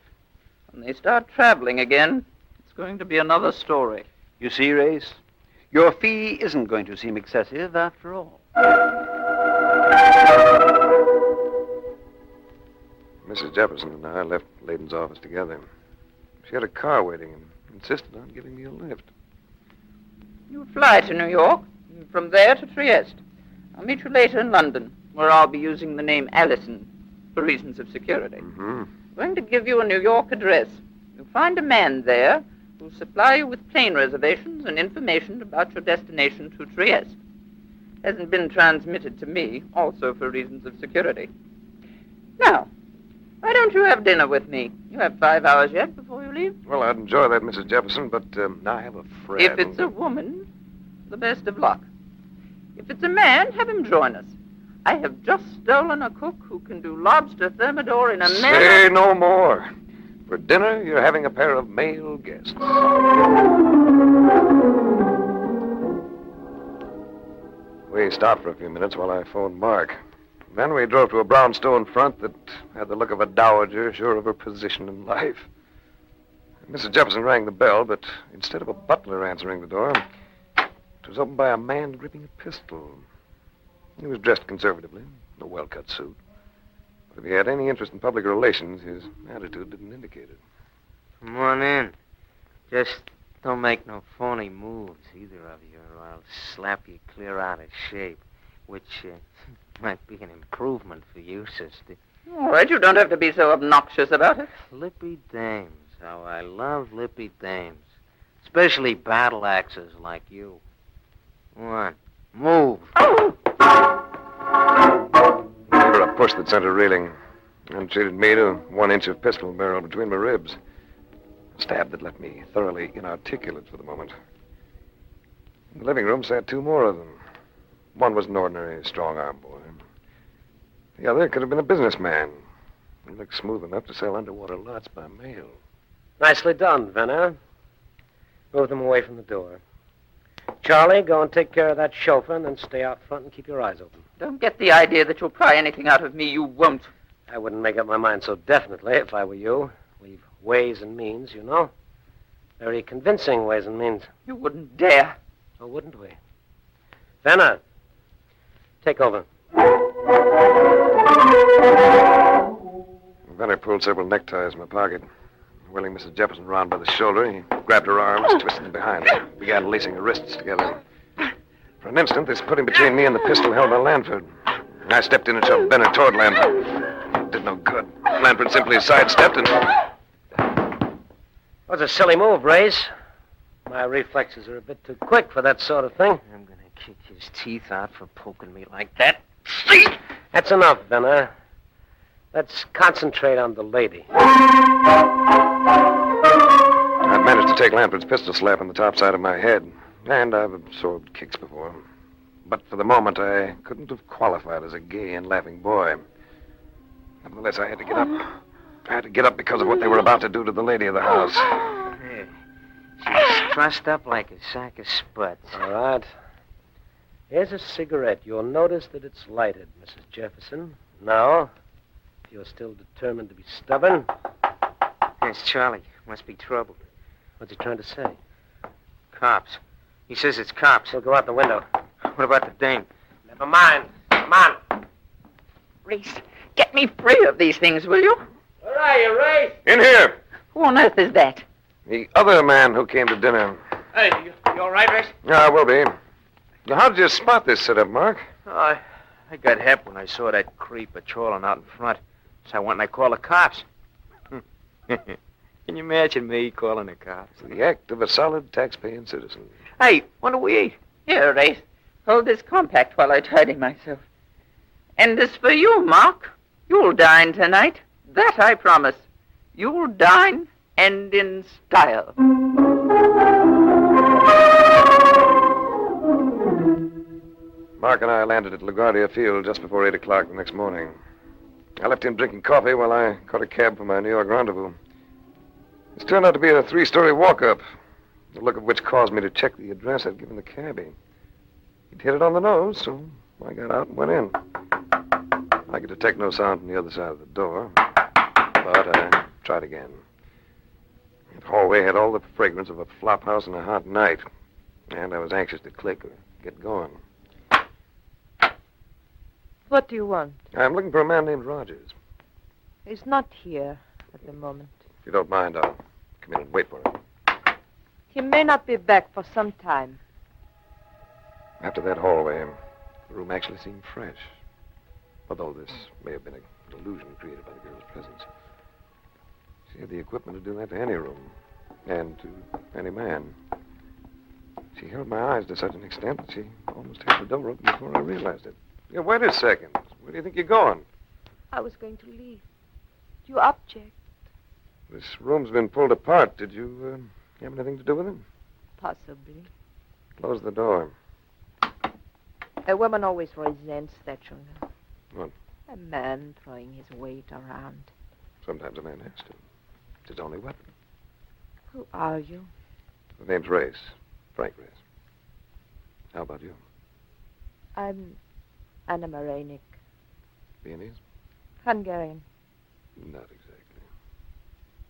When they start traveling again, it's going to be another story. You see, Race, your fee isn't going to seem excessive after all. Mrs. Jefferson and I left Layden's office together. She had a car waiting and insisted on giving me a lift. You fly to New York, and from there to Trieste. I'll meet you later in London, where I'll be using the name Allison for reasons of security. I'm going to give you a New York address. You'll find a man there who'll supply you with plane reservations and information about your destination to Trieste. Hasn't been transmitted to me, also for reasons of security. Now, why don't you have dinner with me? You have 5 hours yet before you leave. Well, I'd enjoy that, Mrs. Jefferson, but now I have a friend. If it's a woman, the best of luck. If it's a man, have him join us. I have just stolen a cook who can do lobster thermidor in a manner... Say no more. For dinner, you're having a pair of male guests. We stopped for a few minutes while I phoned Mark. Then we drove to a brownstone front that had the look of a dowager sure of her position in life. Mrs. Jefferson rang the bell, but instead of a butler answering the door, it was opened by a man gripping a pistol. He was dressed conservatively, in a well-cut suit. But if he had any interest in public relations, his attitude didn't indicate it. Come on in. Just don't make no phony moves, either of you, or I'll slap you clear out of shape, which might be an improvement for you, sister. All right, you don't have to be so obnoxious about it. Lippy dames. How I love lippy dames. Especially battle axes like you. Come on, move. He gave her a push that sent her reeling, and treated me to 1 inch of pistol barrel between my ribs. A stab that left me thoroughly inarticulate for the moment. In the living room sat 2 more of them. One was an ordinary strong-arm boy. The other could have been a businessman. He looked smooth enough to sell underwater lots by mail. Nicely done, Venner. Move them away from the door. Charlie, go and take care of that chauffeur, and then stay out front and keep your eyes open. Don't get the idea that you'll pry anything out of me. You won't. I wouldn't make up my mind so definitely if I were you. We've ways and means, you know. Very convincing ways and means. You wouldn't dare. Oh, wouldn't we? Venner, take over. Venner pulled several neckties from my pocket. Whirling Mrs. Jefferson round by the shoulder, he grabbed her arms, twisted them behind her, began lacing her wrists together. For an instant, this put him between me and the pistol held by Lanford. I stepped in and shoved Benner toward Lanford. It did no good. Lanford simply sidestepped and... That was a silly move, Race. My reflexes are a bit too quick for that sort of thing. I'm going to kick his teeth out for poking me like that. That's enough, Venner. Let's concentrate on the lady. I'd managed to take Lanford's pistol slap on the top side of my head, and I've absorbed kicks before. But for the moment, I couldn't have qualified as a gay and laughing boy. Nevertheless, I had to get up. I had to get up because of what they were about to do to the lady of the house. She's trussed up like a sack of spuds. All right. Here's a cigarette. You'll notice that it's lighted, Mrs. Jefferson. Now, if you're still determined to be stubborn... It's Charlie. Must be trouble. What's he trying to say? Cops. He says it's cops. We'll go out the window. What about the dame? Never mind. Come on. Reese, get me free of these things, will you? Where are you, Race? In here! Who on earth is that? The other man who came to dinner. Hey, you all right, Race? Yeah, I will be. Now, how did you spot this setup, Mark? Oh, I got hep when I saw that creep patrolling out in front. So I went and I called the cops. Can you imagine me calling the cops? The act of a solid tax-paying citizen. Hey, what do we eat? Here, Race. Hold this compact while I tidy myself. And as for you, Mark, you'll dine tonight. That I promise. You'll dine, and in style. Mark and I landed at LaGuardia Field just before 8 o'clock the next morning. I left him drinking coffee while I caught a cab for my New York rendezvous. This turned out to be a 3-story walk-up. the look of which caused me to check the address I'd given the cabbie. He'd hit it on the nose, so I got out and went in. I could detect no sound from the other side of the door, but I tried again. The hallway had all the fragrance of a flop house on a hot night, and I was anxious to click or get going. What do you want? I'm looking for a man named Rogers. He's not here at the moment. If you don't mind, I'll come in and wait for him. He may not be back for some time. After that hallway, the room actually seemed fresh, although this may have been an illusion created by the girl's presence. She had the equipment to do that to any room, and to any man. She held my eyes to such an extent that she almost had the door open before I realized it. Yeah, wait a second. Where do you think you're going? I was going to leave. Do you object? This room's been pulled apart. Did you have anything to do with it? Possibly. Close the door. A woman always resents that, you know. What? A man throwing his weight around. Sometimes a man has to. It's his only weapon. Who are you? The name's Race. Frank Race. How about you? I'm Anna Moranik. Viennese? Hungarian. Not exactly.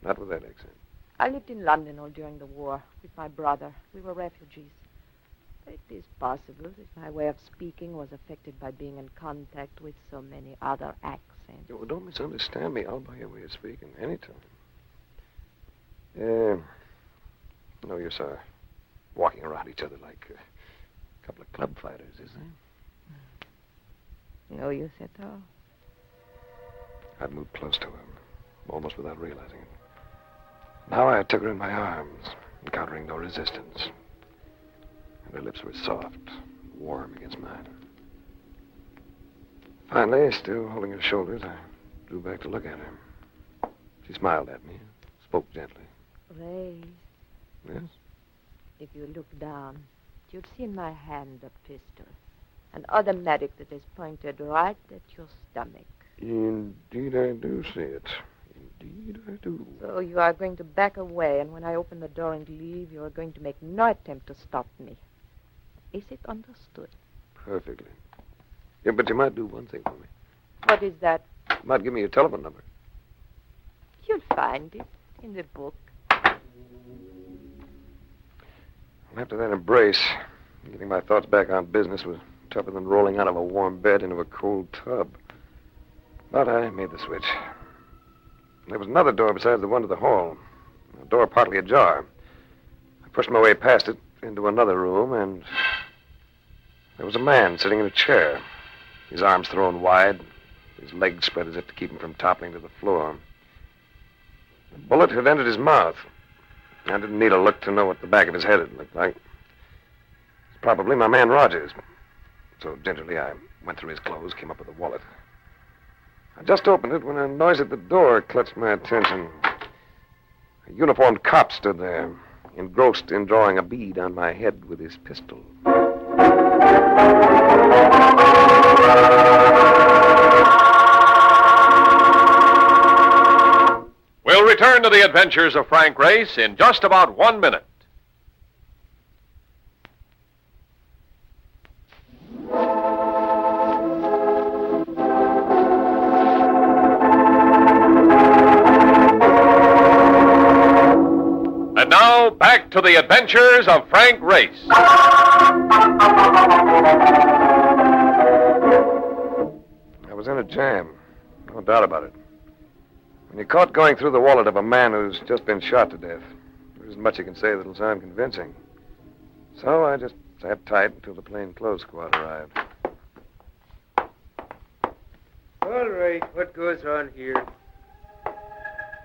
Not with that accent. I lived in London all during the war with my brother. We were refugees. It is possible that my way of speaking was affected by being in contact with so many other accents. Well, don't misunderstand me. I'll buy your way of speaking anytime. No use walking around each other like a couple of club fighters, is there? No use at all. I'd moved close to her, almost without realizing it. Now I took her in my arms, encountering no resistance. And her lips were soft, warm against mine. Finally, still holding her shoulders, I drew back to look at her. She smiled at me, spoke gently. Ray, Yes? if you look down, you'll see in my hand a pistol. An automatic that is pointed right at your stomach. Indeed, I do see it. Indeed, I do. So you are going to back away, and when I open the door and leave, you are going to make no attempt to stop me. Is it understood? Perfectly. Yeah, but you might do one thing for me. What is that? You might give me your telephone number. You'll find it in the book. After that embrace, getting my thoughts back on business was tougher than rolling out of a warm bed into a cold tub. But I made the switch. There was another door besides the one to the hall, a door partly ajar. I pushed my way past it into another room, and there was a man sitting in a chair, his arms thrown wide, his legs spread as if to keep him from toppling to the floor. The bullet had entered his mouth. I didn't need a look to know what the back of his head had looked like. It's probably my man Rogers. So gingerly I went through his clothes, came up with a wallet. I just opened it when a noise at the door clutched my attention. A uniformed cop stood there, engrossed in drawing a bead on my head with his pistol. We'll return to the adventures of Frank Race in just about 1 minute. And now, back to the adventures of Frank Race. I was in a jam, no doubt about it. When you're caught going through the wallet of a man who's just been shot to death, there isn't much you can say that'll sound convincing. So I just sat tight until the plainclothes squad arrived. All right, what goes on here?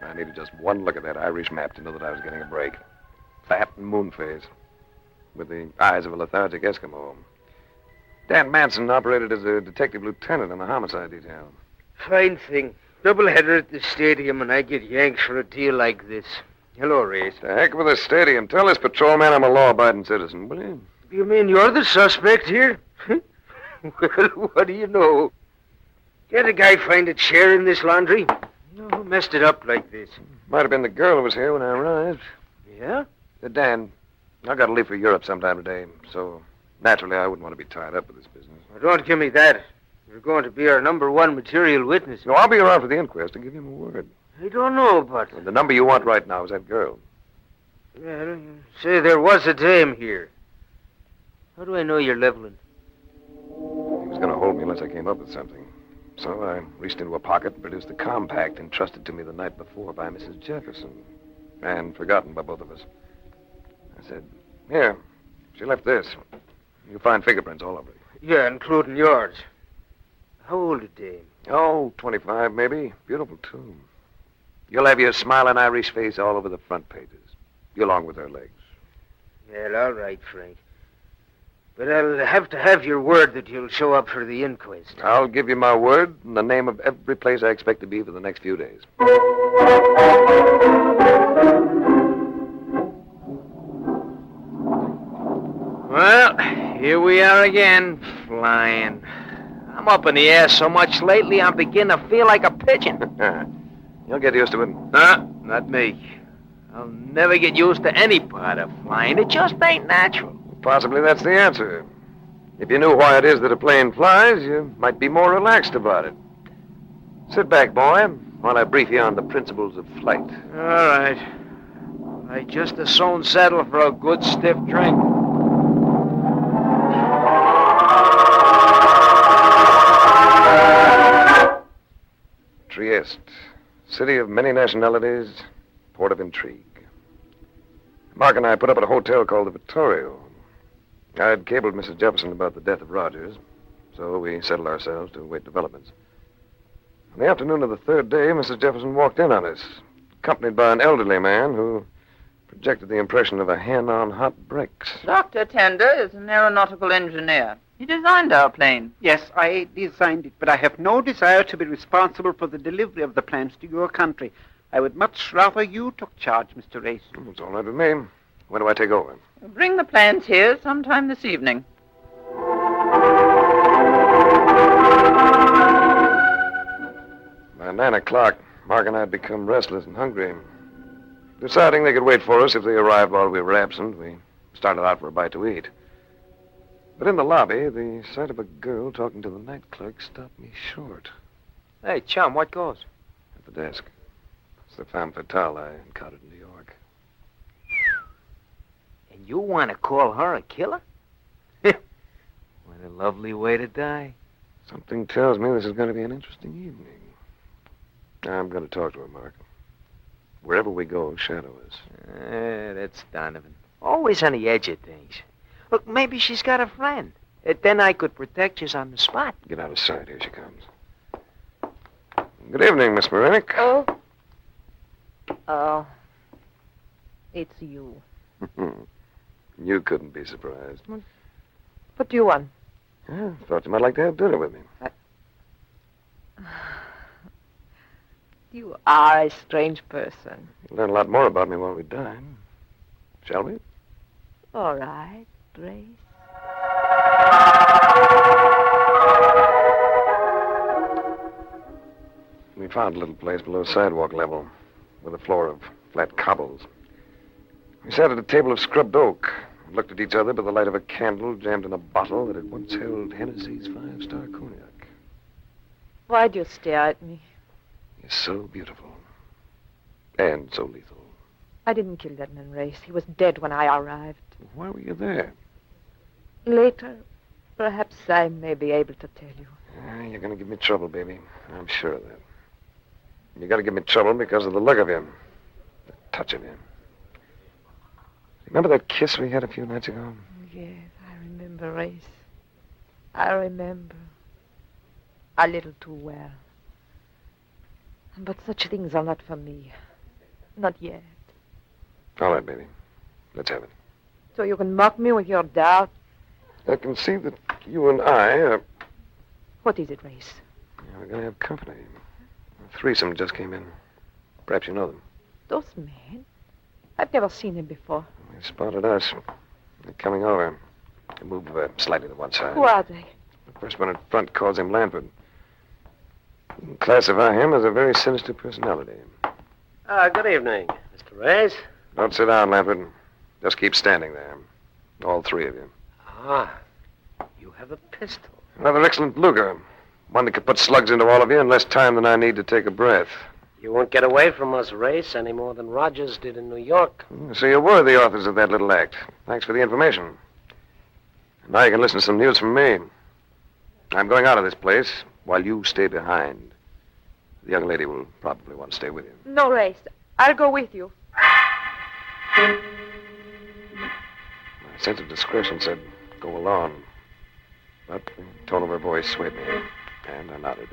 I needed just one look at that Irish map to know that I was getting a break. Fat and moon-faced, with the eyes of a lethargic Eskimo. Dan Manson operated as a detective lieutenant on the homicide detail. Fine thing. Doubleheader at the stadium, and I get yanked for a deal like this. Hello, Race. The heck with the stadium. Tell this patrolman I'm a law-abiding citizen, will you? You mean you're the suspect here? Well, what do you know? Can't a guy find a chair in this laundry? No, who messed it up like this? Might have been the girl who was here when I arrived. Yeah? Dan. I've got to leave for Europe sometime today, so naturally I wouldn't want to be tied up with this business. Well, don't give me that. You're going to be our #1 material witness. No, I'll be around for the inquest to give you my word. I don't know about it. The number you want right now is that girl. Well, you say there was a dame here. How do I know you're leveling? He was going to hold me unless I came up with something. So I reached into a pocket and produced the compact entrusted to me the night before by Mrs. Jefferson. And forgotten by both of us. I said, here, she left this. You'll find fingerprints all over it. Yeah, including yours. How old a dame? Oh, 25 maybe. Beautiful, too. You'll have your smiling Irish face all over the front pages. You along with her legs. Well, all right, Frank. But I'll have to have your word that you'll show up for the inquest. I'll give you my word and the name of every place I expect to be for the next few days. Well, here we are again, flying. I'm up in the air so much lately, I'm beginning to feel like a pigeon. You'll get used to it. Not me. I'll never get used to any part of flying. It just ain't natural. Possibly that's the answer. If you knew why it is that a plane flies, you might be more relaxed about it. Sit back, boy, while I brief you on the principles of flight. All right. I just as soon settle for a good stiff drink. Trieste, city of many nationalities, port of intrigue. Mark and I put up at a hotel called the Vittorio. I'd cabled Mrs. Jefferson about the death of Rogers, so we settled ourselves to await developments. On the afternoon of the third day, Mrs. Jefferson walked in on us, accompanied by an elderly man who projected the impression of a hen on hot bricks. Dr. Tender is an aeronautical engineer. He designed our plane. Yes, I designed it, but I have no desire to be responsible for the delivery of the plans to your country. I would much rather you took charge, Mr. Race. It's all right with me. When do I take over? Bring the plans here sometime this evening. By 9 o'clock, Mark and I had become restless and hungry. Deciding they could wait for us if they arrived while we were absent, we started out for a bite to eat. But in the lobby, the sight of a girl talking to the night clerk stopped me short. Hey, chum, what goes? At the desk. It's the femme fatale I encountered in New York. And you want to call her a killer? What a lovely way to die. Something tells me this is going to be an interesting evening. I'm going to talk to her, Mark. Wherever we go, shadow us. That's Donovan. Always on the edge of things. Look, maybe she's got a friend. Then I could protect you on the spot. Get out of sight. Here she comes. Good evening, Miss Marinick. Oh, it's you. You couldn't be surprised. What do you want? Yeah, thought you might like to have dinner with me. You are a strange person. You'll learn a lot more about me while we dine. Shall we? All right, Grace. We found a little place below sidewalk level with a floor of flat cobbles. We sat at a table of scrubbed oak and looked at each other by the light of a candle jammed in a bottle that had once held Hennessy's 5-star cognac. Why do you stare at me? You're so beautiful. And so lethal. I didn't kill that man, Race. He was dead when I arrived. Why were you there? Later, perhaps I may be able to tell you. You're going to give me trouble, baby. I'm sure of that. You got to give me trouble because of the look of him. The touch of him. Remember that kiss we had a few nights ago? Yes, I remember, Race. I remember. A little too well. But such things are not for me. Not yet. All right, baby. Let's have it. So you can mock me with your doubt? I can see that you and I are... What is it, Race? We're going to have company. A threesome just came in. Perhaps you know them. Those men? I've never seen them before. They spotted us. They're coming over. They move slightly to one side. Who are they? The first one in front calls him Lanford. You can classify him as a very sinister personality. Good evening, Mr. Reyes. Don't sit down, Lanford. Just keep standing there. All three of you. Ah, you have a pistol. Another excellent Luger. One that could put slugs into all of you in less time than I need to take a breath. You won't get away from us, Race, any more than Rogers did in New York. So you were the authors of that little act. Thanks for the information. Now you can listen to some news from me. I'm going out of this place while you stay behind. The young lady will probably want to stay with you. No, Race. I'll go with you. My sense of discretion said, go along. But the tone of her voice swayed me, and I nodded.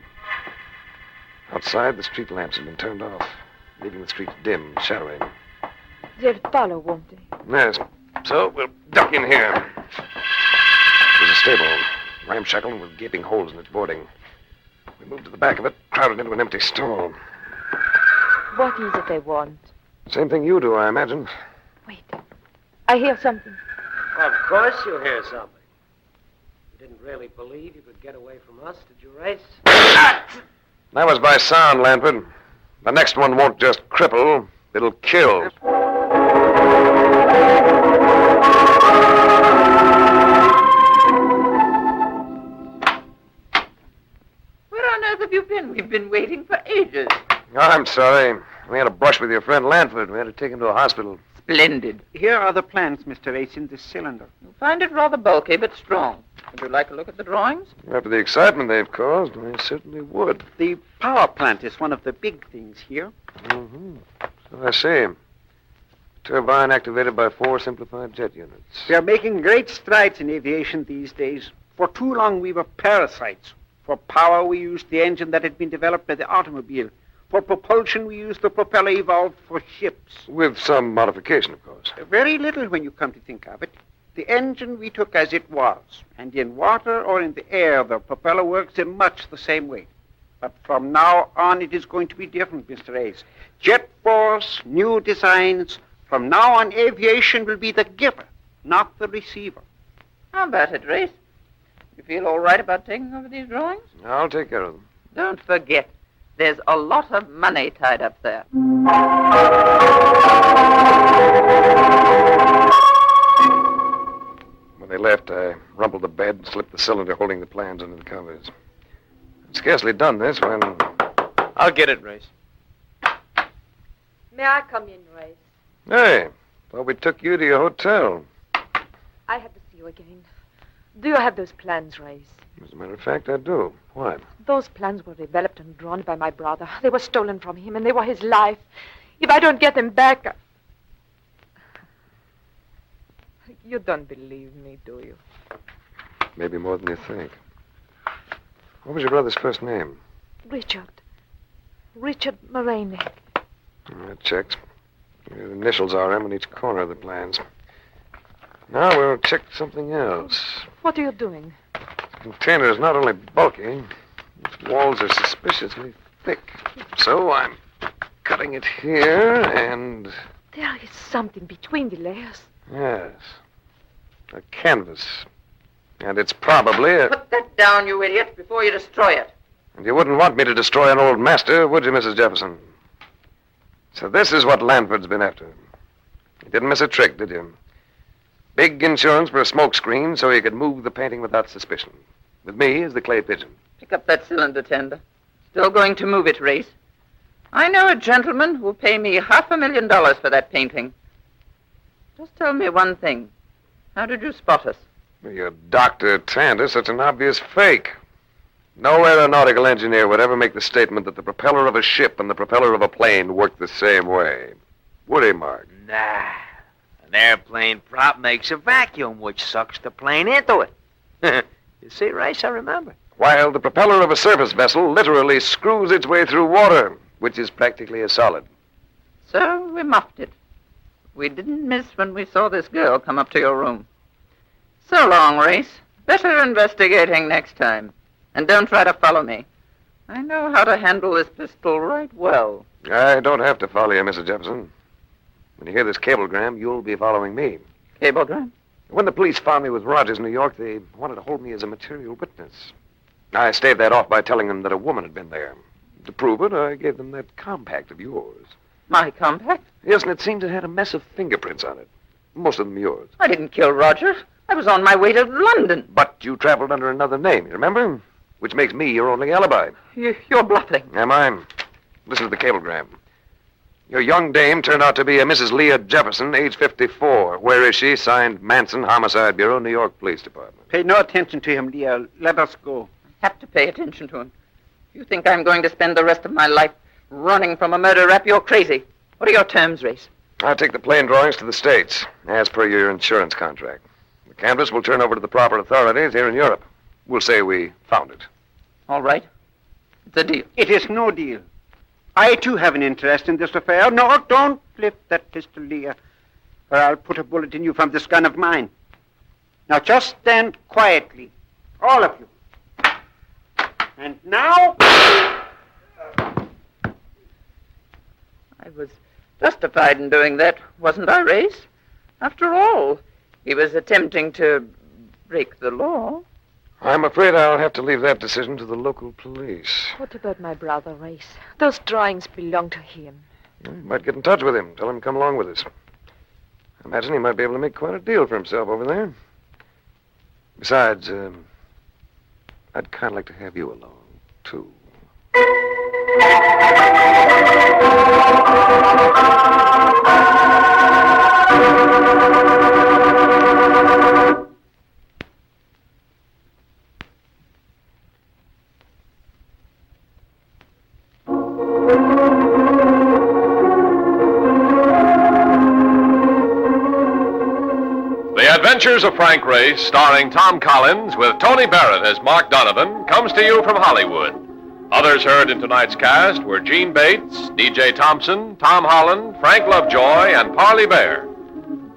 Outside, the street lamps had been turned off, leaving the streets dim, shadowy. They'll follow, won't they? Yes. So we'll duck in here. There's a stable, ramshackle with gaping holes in its boarding. We moved to the back of it, crowded into an empty stall. What is it they want? Same thing you do, I imagine. I hear something. Of course you hear something. You didn't really believe you could get away from us, did you, Race? That was by sound, Lanford. The next one won't just cripple, it'll kill. Where on earth have you been? We've been waiting for ages. I'm sorry. We had a brush with your friend Lanford. We had to take him to a hospital. Splendid. Here are the plans, Mr. Ace, in this cylinder. You find it rather bulky, but strong. Would you like a look at the drawings? After the excitement they've caused, I certainly would. The power plant is one of the big things here. Mm-hmm. So I see. Turbine activated by 4 simplified jet units. We are making great strides in aviation these days. For too long, we were parasites. For power, we used the engine that had been developed by the automobile. For propulsion, we used the propeller evolved for ships. With some modification, of course. Very little when you come to think of it. The engine we took as it was, and in water or in the air, the propeller works in much the same way. But from now on, it is going to be different, Mr. Ace. Jet force, new designs. From now on, aviation will be the giver, not the receiver. How about it, Race? You feel all right about taking over these drawings? I'll take care of them. Don't forget, there's a lot of money tied up there. When they left, I rumpled the bed and slipped the cylinder holding the plans under the covers. I'd scarcely done this when... I'll get it, Race. May I come in, Race? Hey, thought we took you to your hotel. I have to see you again. Do you have those plans, Race? As a matter of fact, I do. Why? Those plans were developed and drawn by my brother. They were stolen from him, and they were his life. If I don't get them back... You don't believe me, do you? Maybe more than you think. What was your brother's first name? Richard. Richard Moraney. That checks. The initials are M on each corner of the plans. Now we'll check something else. What are you doing? The container is not only bulky, its walls are suspiciously thick. So I'm cutting it here and... There is something between the layers. Yes. A canvas. And it's probably a... Put that down, you idiot, before you destroy it. And you wouldn't want me to destroy an old master, would you, Mrs. Jefferson? So this is what Lanford's been after. You didn't miss a trick, did you? Big insurance for a smokescreen so he could move the painting without suspicion. With me as the clay pigeon. Pick up that cylinder, Tender. Still going to move it, Race. I know a gentleman who will pay me $500,000 for that painting. Just tell me one thing. How did you spot us? Your Dr. Tander's such an obvious fake. No aeronautical engineer would ever make the statement that the propeller of a ship and the propeller of a plane work the same way. Would he, Mark? Nah. An airplane prop makes a vacuum, which sucks the plane into it. You see, Race, I remember. While the propeller of a surface vessel literally screws its way through water, which is practically a solid. So we muffed it. We didn't miss when we saw this girl come up to your room. So long, Race. Better investigating next time. And don't try to follow me. I know how to handle this pistol right well. I don't have to follow you, Mrs. Jefferson. When you hear this cablegram, you'll be following me. Cablegram? When the police found me with Rogers in New York, they wanted to hold me as a material witness. I staved that off by telling them that a woman had been there. To prove it, I gave them that compact of yours. My compact? Yes, and it seemed it had a mess of fingerprints on it. Most of them yours. I didn't kill Roger. I was on my way to London. But you traveled under another name, you remember? Which makes me your only alibi. You're bluffing. Am I? Listen to the cablegram. Your young dame turned out to be a Mrs. Leah Jefferson, age 54. Where is she? Signed, Manson, Homicide Bureau, New York Police Department. Pay no attention to him, Leah. Let us go. I have to pay attention to him. You think I'm going to spend the rest of my life running from a murder rap? You're crazy. What are your terms, Race? I'll take the plane drawings to the States, as per your insurance contract. The canvas will turn over to the proper authorities here in Europe. We'll say we found it. All right. It's a deal. It is no deal. I, too, have an interest in this affair. No, don't lift that pistol, Leah, or I'll put a bullet in you from this gun of mine. Now, just stand quietly, all of you. And now... I was justified in doing that, wasn't I, Race? After all, he was attempting to break the law. I'm afraid I'll have to leave that decision to the local police. What about my brother, Race? Those drawings belong to him. You might get in touch with him. Tell him to come along with us. I imagine he might be able to make quite a deal for himself over there. Besides, I'd kind of like to have you along, too. The Adventures of Frank Race, starring Tom Collins with Tony Barrett as Mark Donovan, comes to you from Hollywood. Others heard in tonight's cast were Gene Bates, D.J. Thompson, Tom Holland, Frank Lovejoy, and Parley Bear.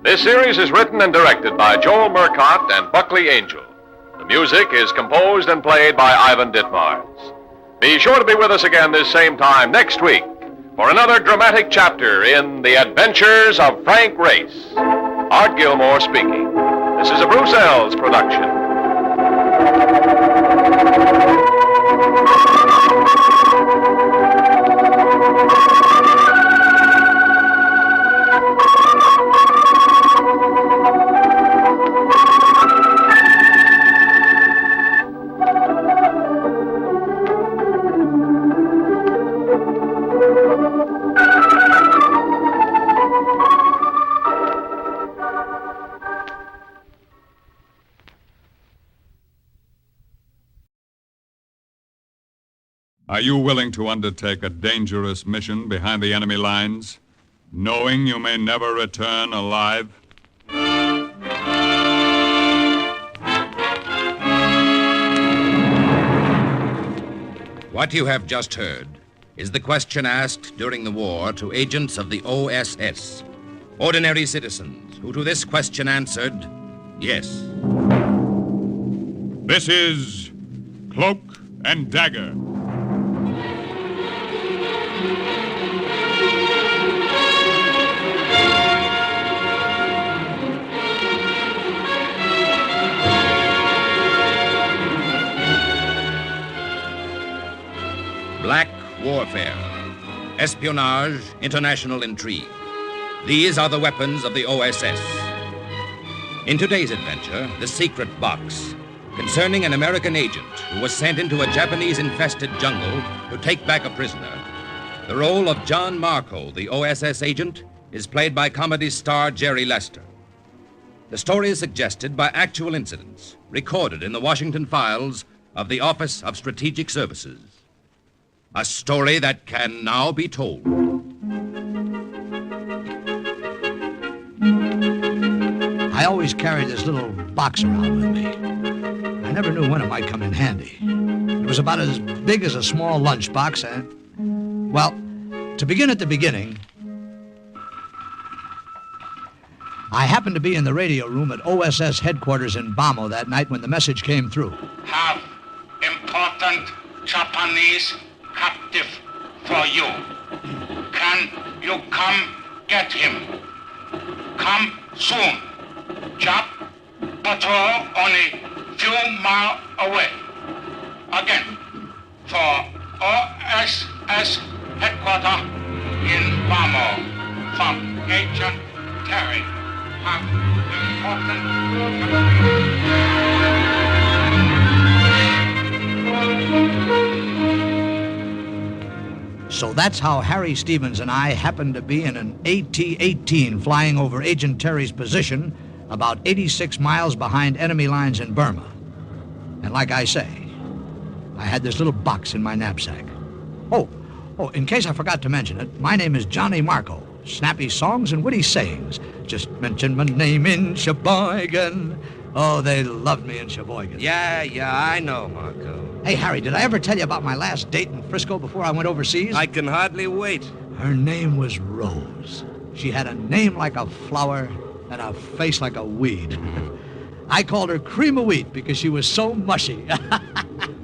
This series is written and directed by Joel Murcott and Buckley Angel. The music is composed and played by Ivan Ditmars. Be sure to be with us again this same time next week for another dramatic chapter in The Adventures of Frank Race. Art Gilmore speaking. This is a Bruce Ells production. Are you willing to undertake a dangerous mission behind the enemy lines, knowing you may never return alive? What you have just heard is the question asked during the war to agents of the OSS, ordinary citizens who to this question answered, yes. This is Cloak and Dagger. Black warfare, espionage, international intrigue. These are the weapons of the OSS. In today's adventure, The Secret Box, concerning an American agent who was sent into a Japanese-infested jungle to take back a prisoner, the role of John Marco, the OSS agent, is played by comedy star Jerry Lester. The story is suggested by actual incidents recorded in the Washington files of the Office of Strategic Services. A story that can now be told. I always carried this little box around with me. I never knew when it might come in handy. It was about as big as a small lunchbox and, well, to begin at the beginning, I happened to be in the radio room at OSS headquarters in Bamo that night when the message came through. Have important Japanese captive for you. Can you come get him? Come soon. Jap patrol only few miles away. Again, for OSS headquarters in Bamo from Agent Terry. have important. So that's how Harry Stevens and I happened to be in an AT-18 flying over Agent Terry's position about 86 miles behind enemy lines in Burma. And like I say, I had this little box in my knapsack. Oh, in case I forgot to mention it, my name is Johnny Marco. Snappy songs and witty sayings. Just mention my name in Sheboygan. Oh, they loved me in Sheboygan. Yeah, I know, Marco. Hey, Harry, did I ever tell you about my last date in Frisco before I went overseas? I can hardly wait. Her name was Rose. She had a name like a flower and a face like a weed. I called her Cream of Wheat because she was so mushy.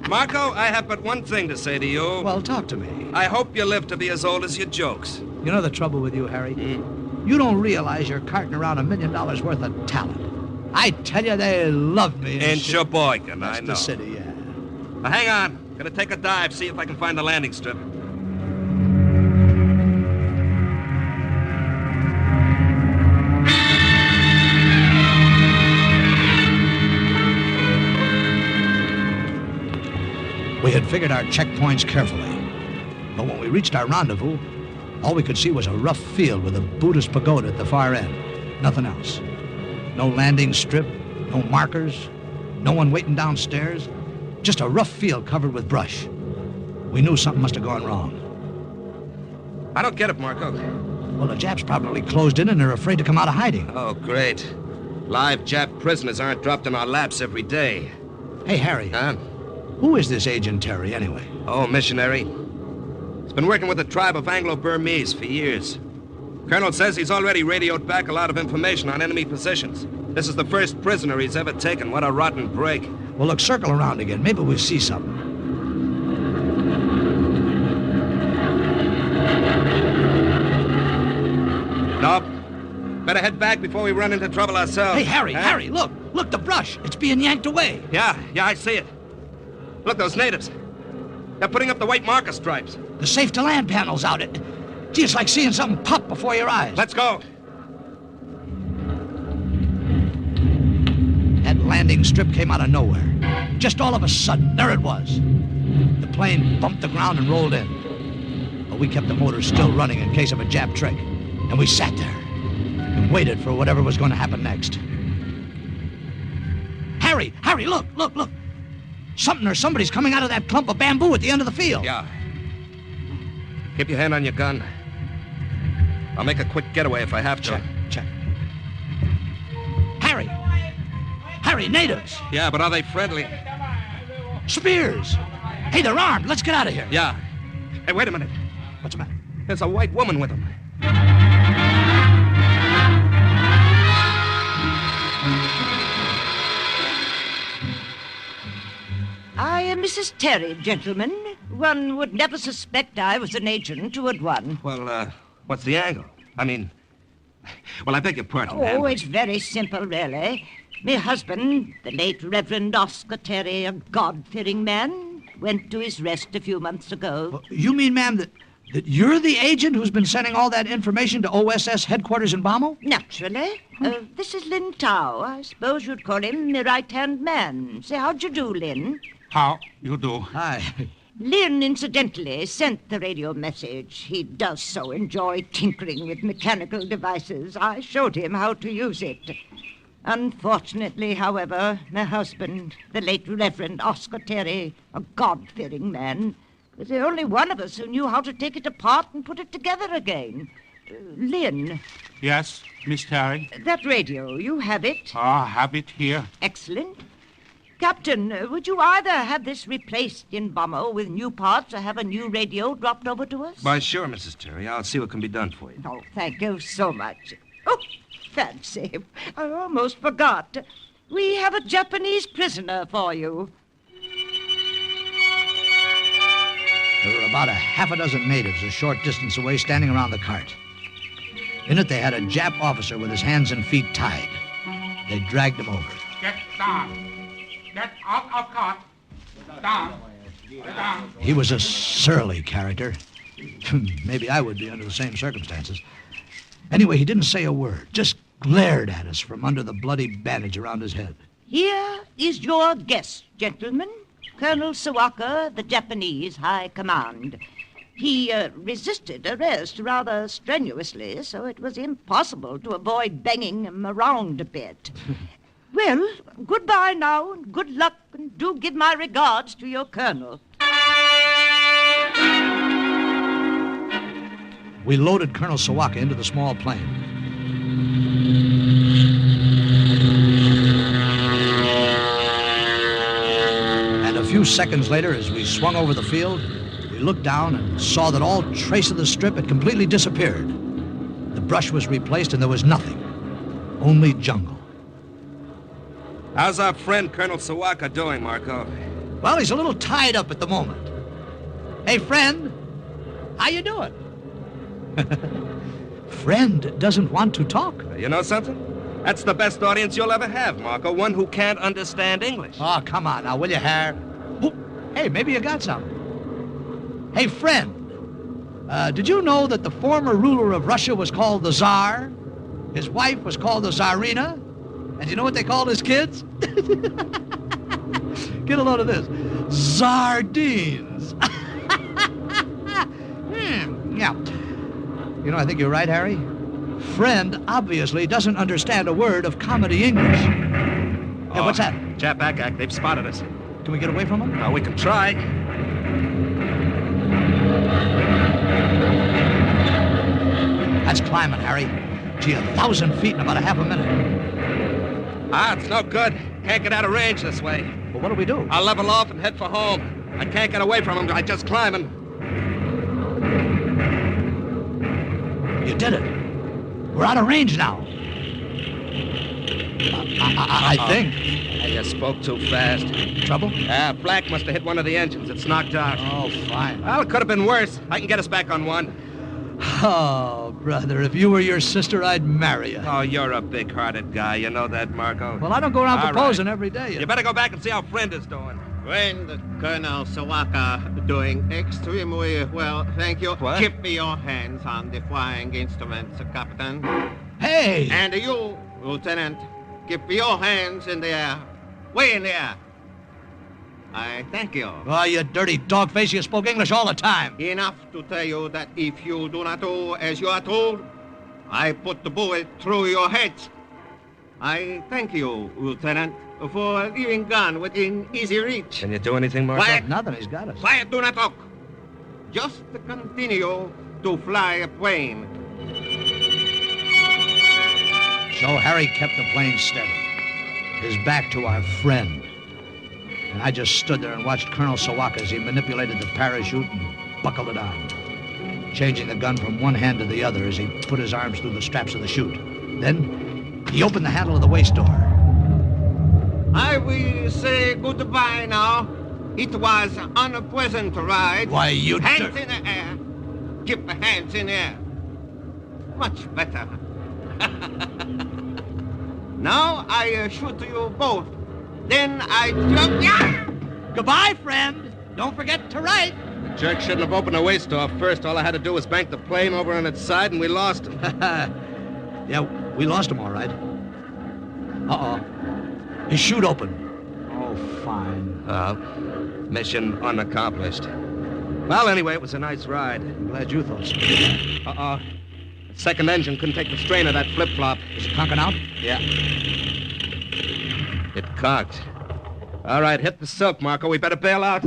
Marco, I have but one thing to say to you. Well, talk to me. I hope you live to be as old as your jokes. You know the trouble with you, Harry? You don't realize you're carting around $1 million worth of talent. I tell you, they love me. In Sheboygan, That's I know. the city, yeah. Now, hang on. Gonna take a dive, see if I can find the landing strip. We had figured our checkpoints carefully. But when we reached our rendezvous, all we could see was a rough field with a Buddhist pagoda at the far end. Nothing else. No landing strip, no markers, no one waiting downstairs. Just a rough field covered with brush. We knew something must have gone wrong. I don't get it, Marco. Well, the Japs probably closed in and they're afraid to come out of hiding. Oh, great. Live Jap prisoners aren't dropped in our laps every day. Hey, Harry. Huh? Who is this Agent Terry, anyway? Oh, missionary. He's been working with the tribe of Anglo-Burmese for years. Colonel says he's already radioed back a lot of information on enemy positions. This is the first prisoner he's ever taken. What a rotten break. Well, look, circle around again. Maybe we'll see something. Nope. Better head back before we run into trouble ourselves. Hey, Harry, Harry, look. Look, the brush. It's being yanked away. Yeah, I see it. Look, those natives. They're putting up the white marker stripes. The safe-to-land panel's out. Gee, it's like seeing something pop before your eyes. Let's go. That landing strip came out of nowhere. Just all of a sudden, there it was. The plane bumped the ground and rolled in. But we kept the motor still running in case of a Jap trick. And we sat there and waited for whatever was going to happen next. Harry, look. Something or somebody's coming out of that clump of bamboo at the end of the field. Yeah. Keep your hand on your gun. I'll make a quick getaway if I have to. Check. Harry, natives. Yeah, but are they friendly? Spears. Hey, they're armed. Let's get out of here. Yeah. Hey, wait a minute. What's the matter? There's a white woman with them. I am Mrs. Terry, gentlemen. One would never suspect I was an agent who had won. Well, what's the angle? I mean, well, I beg your pardon, Oh, ma'am. it's very simple, really. My husband, the late Reverend Oscar Terry, a God-fearing man, went to his rest a few months ago. You mean, ma'am, that you're the agent who's been sending all that information to OSS headquarters in Bamo? Naturally. This is Lin Tao. I suppose you'd call him my right-hand man. Say, how'd you do, Lin? How you do? Hi. Lin, incidentally, sent the radio message. He does so enjoy tinkering with mechanical devices. I showed him how to use it. Unfortunately, however, my husband, the late Reverend Oscar Terry, a God-fearing man, was the only one of us who knew how to take it apart and put it together again. Lin. Yes, Miss Terry. That radio, you have it? I have it here. Excellent. Captain, would you either have this replaced in Bamo with new parts or have a new radio dropped over to us? Why, sure, Mrs. Terry. I'll see what can be done for you. Oh, thank you so much. Oh, fancy. I almost forgot. We have a Japanese prisoner for you. There were about a half a dozen natives a short distance away standing around the cart. In it, they had a Jap officer with his hands and feet tied. They dragged him over. Get down. Get out of cart. Down. Get down. He was a surly character. Maybe I would be under the same circumstances. Anyway, he didn't say a word, just glared at us from under the bloody bandage around his head. Here is your guest, gentlemen. Colonel Sawaka, the Japanese High Command. He resisted arrest rather strenuously, so it was impossible to avoid banging him around a bit. Well, goodbye now, and good luck, and do give my regards to your colonel. We loaded Colonel Sawaka into the small plane. And a few seconds later, as we swung over the field, we looked down and saw that all trace of the strip had completely disappeared. The brush was replaced and there was nothing. Only jungle. How's our friend Colonel Sawaka doing, Marco? Well, he's a little tied up at the moment. Hey, friend, how you doing? Friend doesn't want to talk. You know something? That's the best audience you'll ever have, Marco. One who can't understand English. Oh, come on now, will you, Harry? Oh, hey, maybe you got something. Hey, friend, did you know that the former ruler of Russia was called the Tsar? His wife was called the Tsarina? And you know what they called his kids? Get a load of this. Sardines. Yeah. You know, I think you're right, Harry. Friend obviously doesn't understand a word of comedy English. Hey, what's that? Jap-Ak, they've spotted us. Can we get away from them? No, we can try. That's climbing, Harry. Gee, 1,000 feet in about a half a minute. It's no good. Can't get out of range this way. Well, what do we do? I'll level off and head for home. I can't get away from him by just climbing. You did it. We're out of range now. I think. You spoke too fast. Trouble? Flak must have hit one of the engines. It's knocked out. Oh, fine. Well, it could have been worse. I can get us back on one. Oh, brother, if you were your sister, I'd marry you. Oh, you're a big-hearted guy. You know that, Marco? Well, I don't go around All proposing right. every day. You better go back and see how friend is doing. Friend Colonel Sawaka doing extremely well, thank you. What? Keep me your hands on the flying instruments, Captain. Hey! And you, Lieutenant, keep your hands in the air. Way in the air. I thank you. Oh, you dirty dogface, you spoke English all the time. Enough to tell you that if you do not do as you are told, I put the bullet through your heads. I thank you, Lieutenant, for leaving gun within easy reach. Can you do anything, Marco? Quiet. Nothing, he's got us. Quiet, do not talk. Just continue to fly a plane. So Harry kept the plane steady, his back to our friend. And I just stood there and watched Colonel Sawaka as he manipulated the parachute and buckled it on, changing the gun from one hand to the other as he put his arms through the straps of the chute. Then he opened the handle of the waist door. I will say goodbye now. It was an unpleasant ride. Why, you... Hands in the air. Keep the hands in the air. Much better. Now I shoot you both. Then I jump... Yeah! Goodbye, friend. Don't forget to write. The jerk shouldn't have opened the waist door first. All I had to do was bank the plane over on its side, and we lost him. Yeah, we lost him, all right. Uh-oh. His chute opened. Oh, fine. Mission unaccomplished. Well, anyway, it was a nice ride. I'm glad you thought so. The second engine couldn't take the strain of that flip-flop. Is it conking out? Yeah. It cocked. All right, hit the silk, Marco. We better bail out.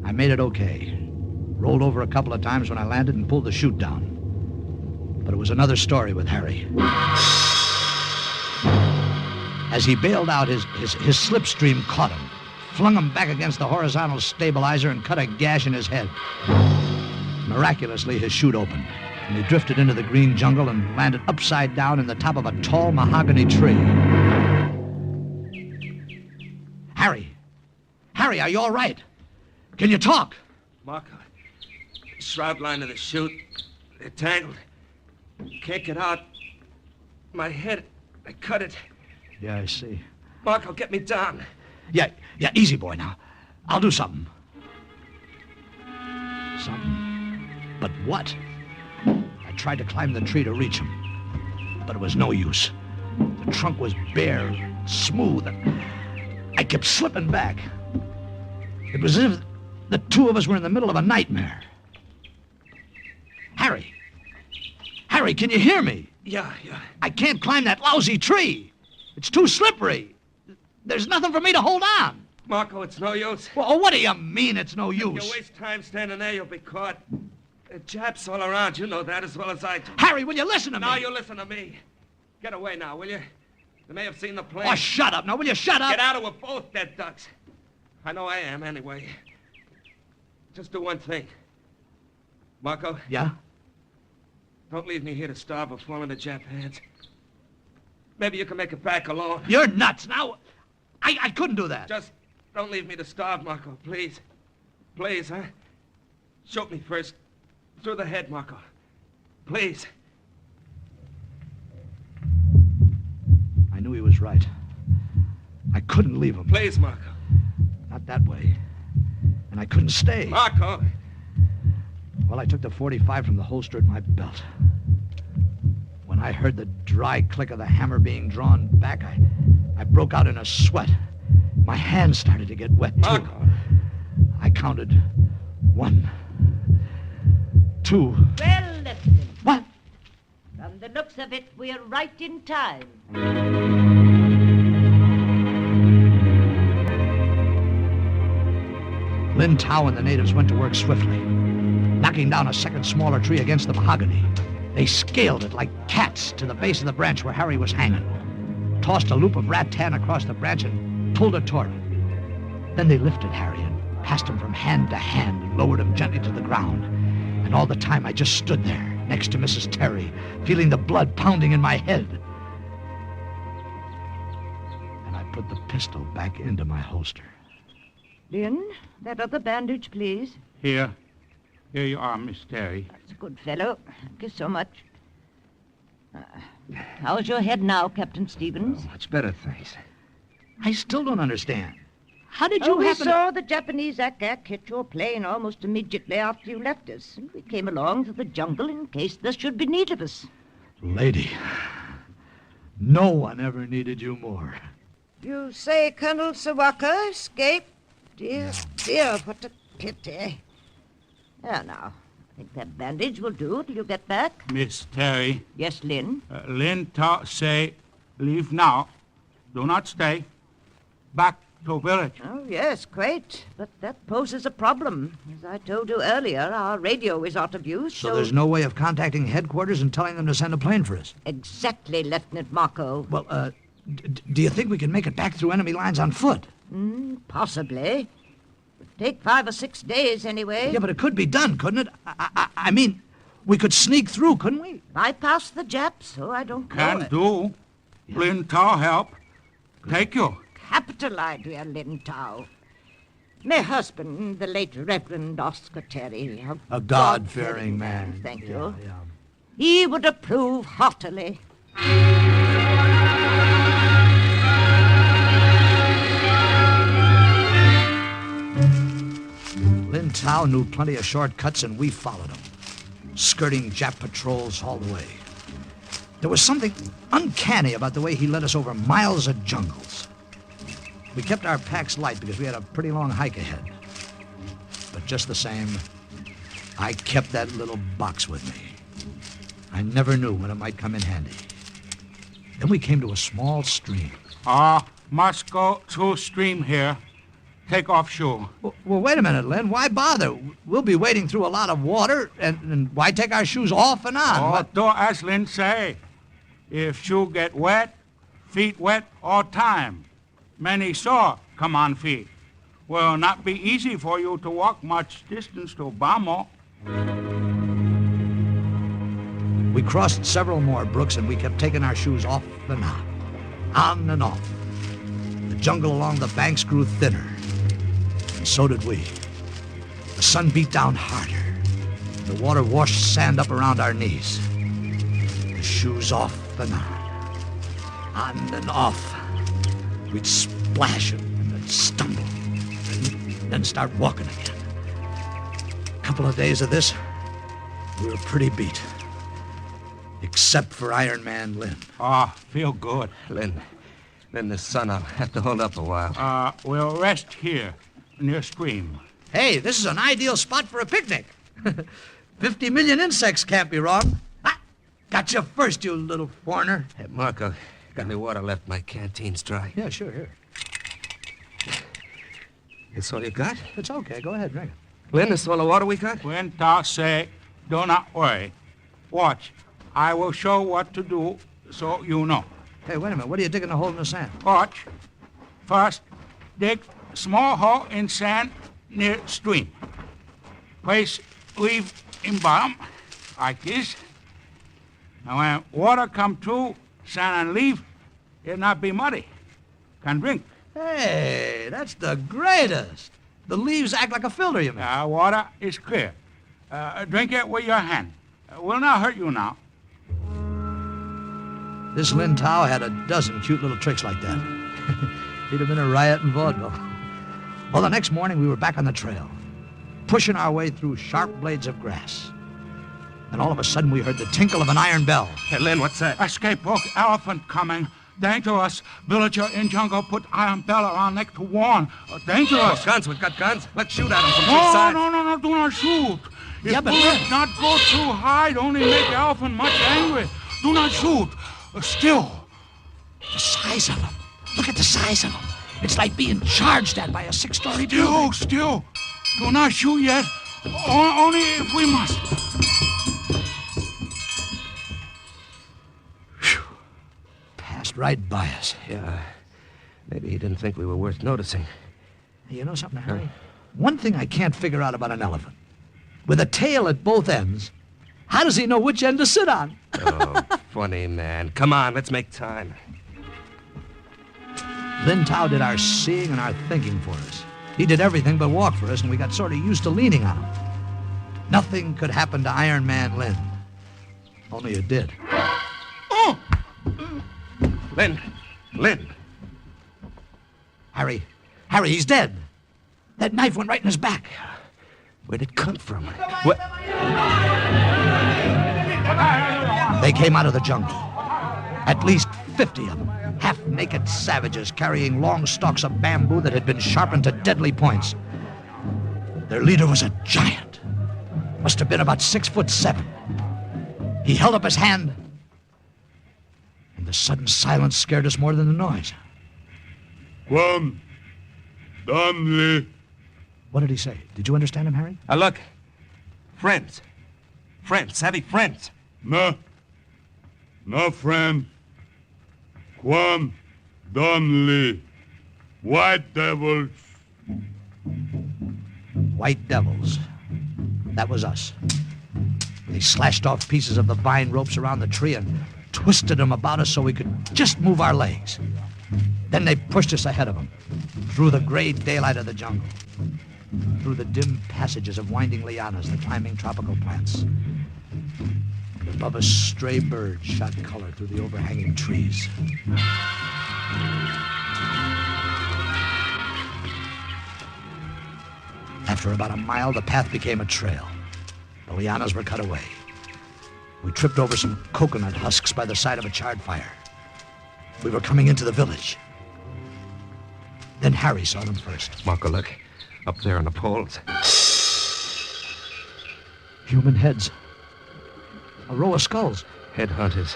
I made it okay. Rolled over a couple of times when I landed and pulled the chute down. But it was another story with Harry. As he bailed out, his slipstream caught him, flung him back against the horizontal stabilizer and cut a gash in his head. Miraculously, his chute opened, and he drifted into the green jungle and landed upside down in the top of a tall mahogany tree. Harry! Harry, are you all right? Can you talk? Marco, the shroud line of the chute, they're tangled. Can't get out. My head, I cut it. Yeah, I see. Marco, get me down. Yeah, easy, boy, now. I'll do something. Something. But what? I tried to climb the tree to reach him, but it was no use. The trunk was bare, smooth, and I kept slipping back. It was as if the two of us were in the middle of a nightmare. Harry! Harry, can you hear me? Yeah. I can't climb that lousy tree. It's too slippery. There's nothing for me to hold on. Marco, it's no use. Well, what do you mean it's no use? If you waste time standing there, you'll be caught. Japs all around. You know that as well as I do. Harry, will you listen to me? No, you listen to me. Get away now, will you? You may have seen the plane. Oh, shut up. Now, will you shut up? Get out, or we're both dead ducks. I know I am, anyway. Just do one thing. Marco? Yeah? Don't leave me here to starve or fall into Jap hands. Maybe you can make it back alone. You're nuts. Now, I couldn't do that. Just don't leave me to starve, Marco, please. Please, huh? Shoot me first. Through the head, Marco. Please. I knew he was right. I couldn't leave him. Please, Marco. Not that way. And I couldn't stay. Marco! Well, I took the .45 from the holster at my belt. When I heard the dry click of the hammer being drawn back, I broke out in a sweat. My hands started to get wet, too. Marco! I counted 1, 2. Well, Lieutenant. What? From the looks of it, we're right in time. Lin Tao and the natives went to work swiftly, knocking down a second smaller tree against the mahogany. They scaled it like cats to the base of the branch where Harry was hanging, tossed a loop of rattan across the branch and pulled it toward him. Then they lifted Harry and passed him from hand to hand and lowered him gently to the ground. And all the time I just stood there next to Mrs. Terry, feeling the blood pounding in my head. And I put the pistol back into my holster. Lynn, that other bandage, please. Here. Here you are, Miss Terry. That's a good fellow. Thank you so much. How's your head now, Captain Stevens? Oh, much better, thanks. I still don't understand. How did you we happen to... saw the Japanese ack hit your plane almost immediately after you left us. And we came along to the jungle in case there should be need of us. Lady, no one ever needed you more. You say Colonel Sawaka escaped? Dear, dear, what a pity. There now. I think that bandage will do till you get back. Miss Terry. Yes, Lin? Lin Ta say, leave now. Do not stay. Back to village. Oh, yes, great. But that poses a problem. As I told you earlier, our radio is out of use, So there's no way of contacting headquarters and telling them to send a plane for us? Exactly, Lieutenant Marco. Well, do you think we can make it back through enemy lines on foot? Possibly. It'd take 5 or 6 days anyway. Yeah, but it could be done, couldn't it? I mean, we could sneak through, couldn't we? Bypass the Japs, so I don't know Can it. do. Lin Ta help. Take you. Capital idea, Lin Tao. My husband, the late Reverend Oscar Terry, A God-fearing man. Thank you. He would approve heartily. Lin Tao knew plenty of shortcuts, and we followed him, skirting Jap patrols all the way. There was something uncanny about the way he led us over miles of jungles. We kept our packs light because we had a pretty long hike ahead. But just the same, I kept that little box with me. I never knew when it might come in handy. Then we came to a small stream. Must go through stream here. Take off shoe. Well, wait a minute, Lin. Why bother? We'll be wading through a lot of water, and why take our shoes off and on? Don't as Lin say. If shoe get wet, feet wet all time. Many sore come on feet. Will not be easy for you to walk much distance to Bamo. We crossed several more brooks, and we kept taking our shoes off and on and off. The jungle along the banks grew thinner, and so did we. The sun beat down harder. The water washed sand up around our knees. The shoes off and on and off. We'd splash and then stumble, and then start walking again. couple of days of this, we were pretty beat. Except for Iron Man Lynn. Feel good. Lynn, the sun, I'll have to hold up a while. We'll rest here, near stream. Hey, this is an ideal spot for a picnic. 50 million insects can't be wrong. Got you first, you little foreigner. Hey, Marco, got any water left? My canteen's dry. Yeah, sure, here. That's all you got? It's okay. Go ahead, drink it. Lynn, this all the water we got? When thou say, do not worry. Watch. I will show what to do so you know. Hey, wait a minute. What are you digging a hole in the sand? Watch. First, dig small hole in sand near stream. Place leaf in bottom, like this. Now when water come through sand and leaf, it not be muddy. Can drink. Hey, that's the greatest. The leaves act like a filter, you mean? Water is clear. Drink it with your hand. Will not hurt you now. This Lin Tao had a dozen cute little tricks like that. He'd have been a riot in vaudeville. Well, the next morning we were back on the trail, pushing our way through sharp blades of grass. And all of a sudden we heard the tinkle of an iron bell. Hey, Lynn, what's that? Escape book, elephant coming. Dangerous. Villager in jungle put iron bell around neck to warn. Dangerous. Oh, guns. We've got guns. Let's shoot at him from three sides. No. Do not shoot. If Yeah, but bullets not go too high, only make the elephant much angry. Do not shoot. Still. The size of them. Look at the size of them. It's like being charged at by a 6-story building. Still. Do not shoot yet. Only if we must. Whew. Passed right by us. Yeah. Maybe he didn't think we were worth noticing. Hey, you know something, Harry? One thing I can't figure out about an elephant. With a tail at both ends, how does he know which end to sit on? Oh, funny, man. Come on, let's make time. Lin Tao did our seeing and our thinking for us. He did everything but walk for us, and we got sort of used to leaning on him. Nothing could happen to Iron Man Lin. Only it did. Lin. Harry, he's dead. That knife went right in his back. Where'd it come from? What? They came out of the jungle. At least 50 of them. Half-naked savages carrying long stalks of bamboo that had been sharpened to deadly points. Their leader was a giant. Must have been about 6'7". He held up his hand, and the sudden silence scared us more than the noise. Quam, Damli. What did he say? Did you understand him, Harry? Look. Friends. Savvy friends. No, friend. Quam, Damli. White devils. White devils. That was us. They slashed off pieces of the vine ropes around the tree and twisted them about us so we could just move our legs. Then they pushed us ahead of them, through the gray daylight of the jungle, through the dim passages of winding lianas, the climbing tropical plants. And above us, stray birds shot color through the overhanging trees. After about a mile, the path became a trail. The lianas were cut away. We tripped over some coconut husks by the side of a charred fire. We were coming into the village. Then Harry saw them first. Marco, look. Up there on the poles. Human heads. A row of skulls. Headhunters.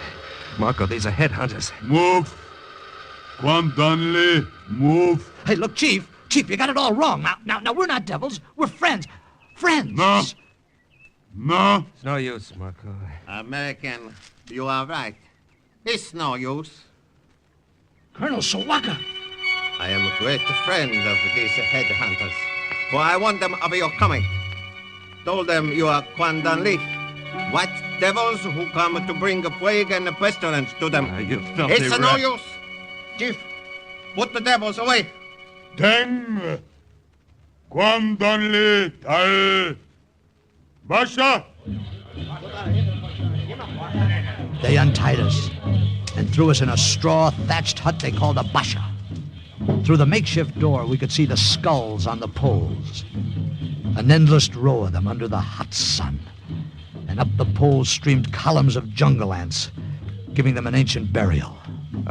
Marco, these are headhunters. Move. Quam, Damli. Move. Hey, look, Chief, you got it all wrong. Now, we're not devils. We're friends. Friends. No. It's no use, Marco. American, you are right. It's no use. Colonel Sawaka. I am a great friend of these headhunters, for I warned them of your coming. Told them you are Quandan Lee, white devils who come to bring a plague and a pestilence to them. You filthy It's no rat. use. Chief, put the devils away. Teng. Quam, Damli. Tal. Basha. They untied us and threw us in a straw-thatched hut they called a basha. Through the makeshift door, we could see the skulls on the poles. An endless row of them under the hot sun. And up the poles streamed columns of jungle ants, giving them an ancient burial.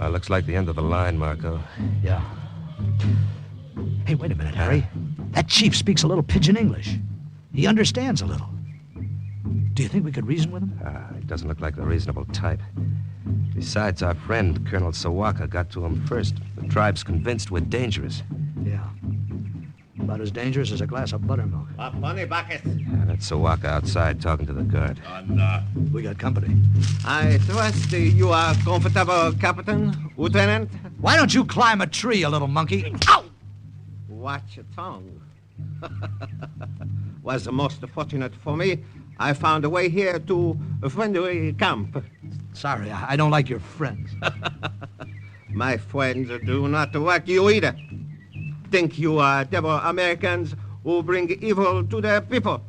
Looks like the end of the line, Marco. Yeah. Hey, wait a minute, Harry. That chief speaks a little pidgin English. He understands a little. Do you think we could reason with him? He doesn't look like the reasonable type. Besides, our friend, Colonel Sawaka, got to him first. The tribe's convinced we're dangerous. Yeah. About as dangerous as a glass of buttermilk. Funny bucket. That's Sawaka outside talking to the guard. We got company. I trust you are comfortable, Captain, Lieutenant. Why don't you climb a tree, you little monkey? Ow! Watch your tongue. Was the most fortunate for me. I found a way here to a friendly camp. Sorry, I don't like your friends. My friends do not like you either. Think you are devil Americans who bring evil to their people.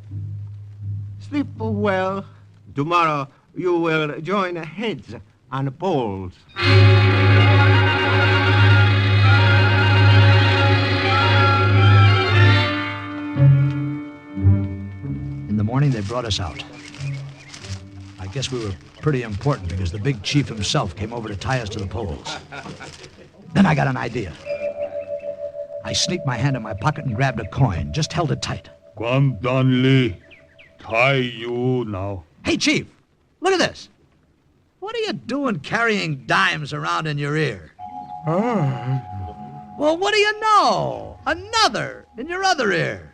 Sleep well. Tomorrow you will join heads on poles. In the morning, they brought us out. I guess we were pretty important because the big chief himself came over to tie us to the poles. Then I got an idea. I sneaked my hand in my pocket and grabbed a coin, just held it tight. Lee, tie you now. Hey, Chief, look at this. What are you doing carrying dimes around in your ear? Well, what do you know? Another in your other ear.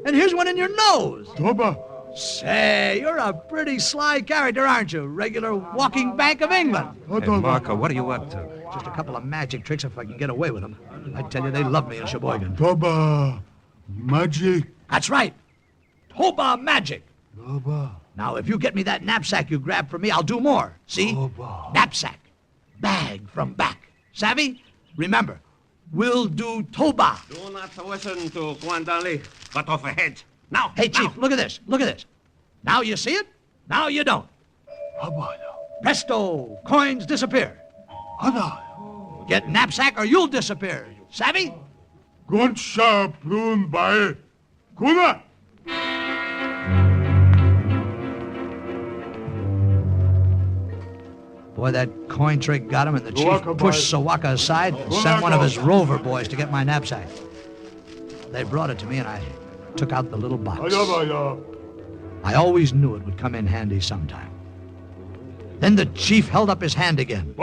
And here's one in your nose. Toba. Say, you're a pretty sly character, aren't you? Regular walking Bank of England. Hey, Marco, what are you up to? Just a couple of magic tricks if I can get away with them. I tell you, they love me in Sheboygan. Toba. Magic. That's right. Toba magic. Toba. Now, if you get me that knapsack you grabbed from me, I'll do more. See? Toba. Knapsack. Bag from back. Savvy? Remember, we'll do Toba. Do not listen to Guandan Lee. Cut off a head. Now. Hey, Chief, look at this. Look at this. Now you see it. Now you don't. Presto. Coins disappear. Get knapsack or you'll disappear. Savvy? Gunsha prune by Kuna. Boy, that coin trick got him, and the chief pushed Sawaka aside and sent one of his rover boys to get my knapsack. They brought it to me, and I took out the little box. I always knew it would come in handy sometime. Then the chief held up his hand again.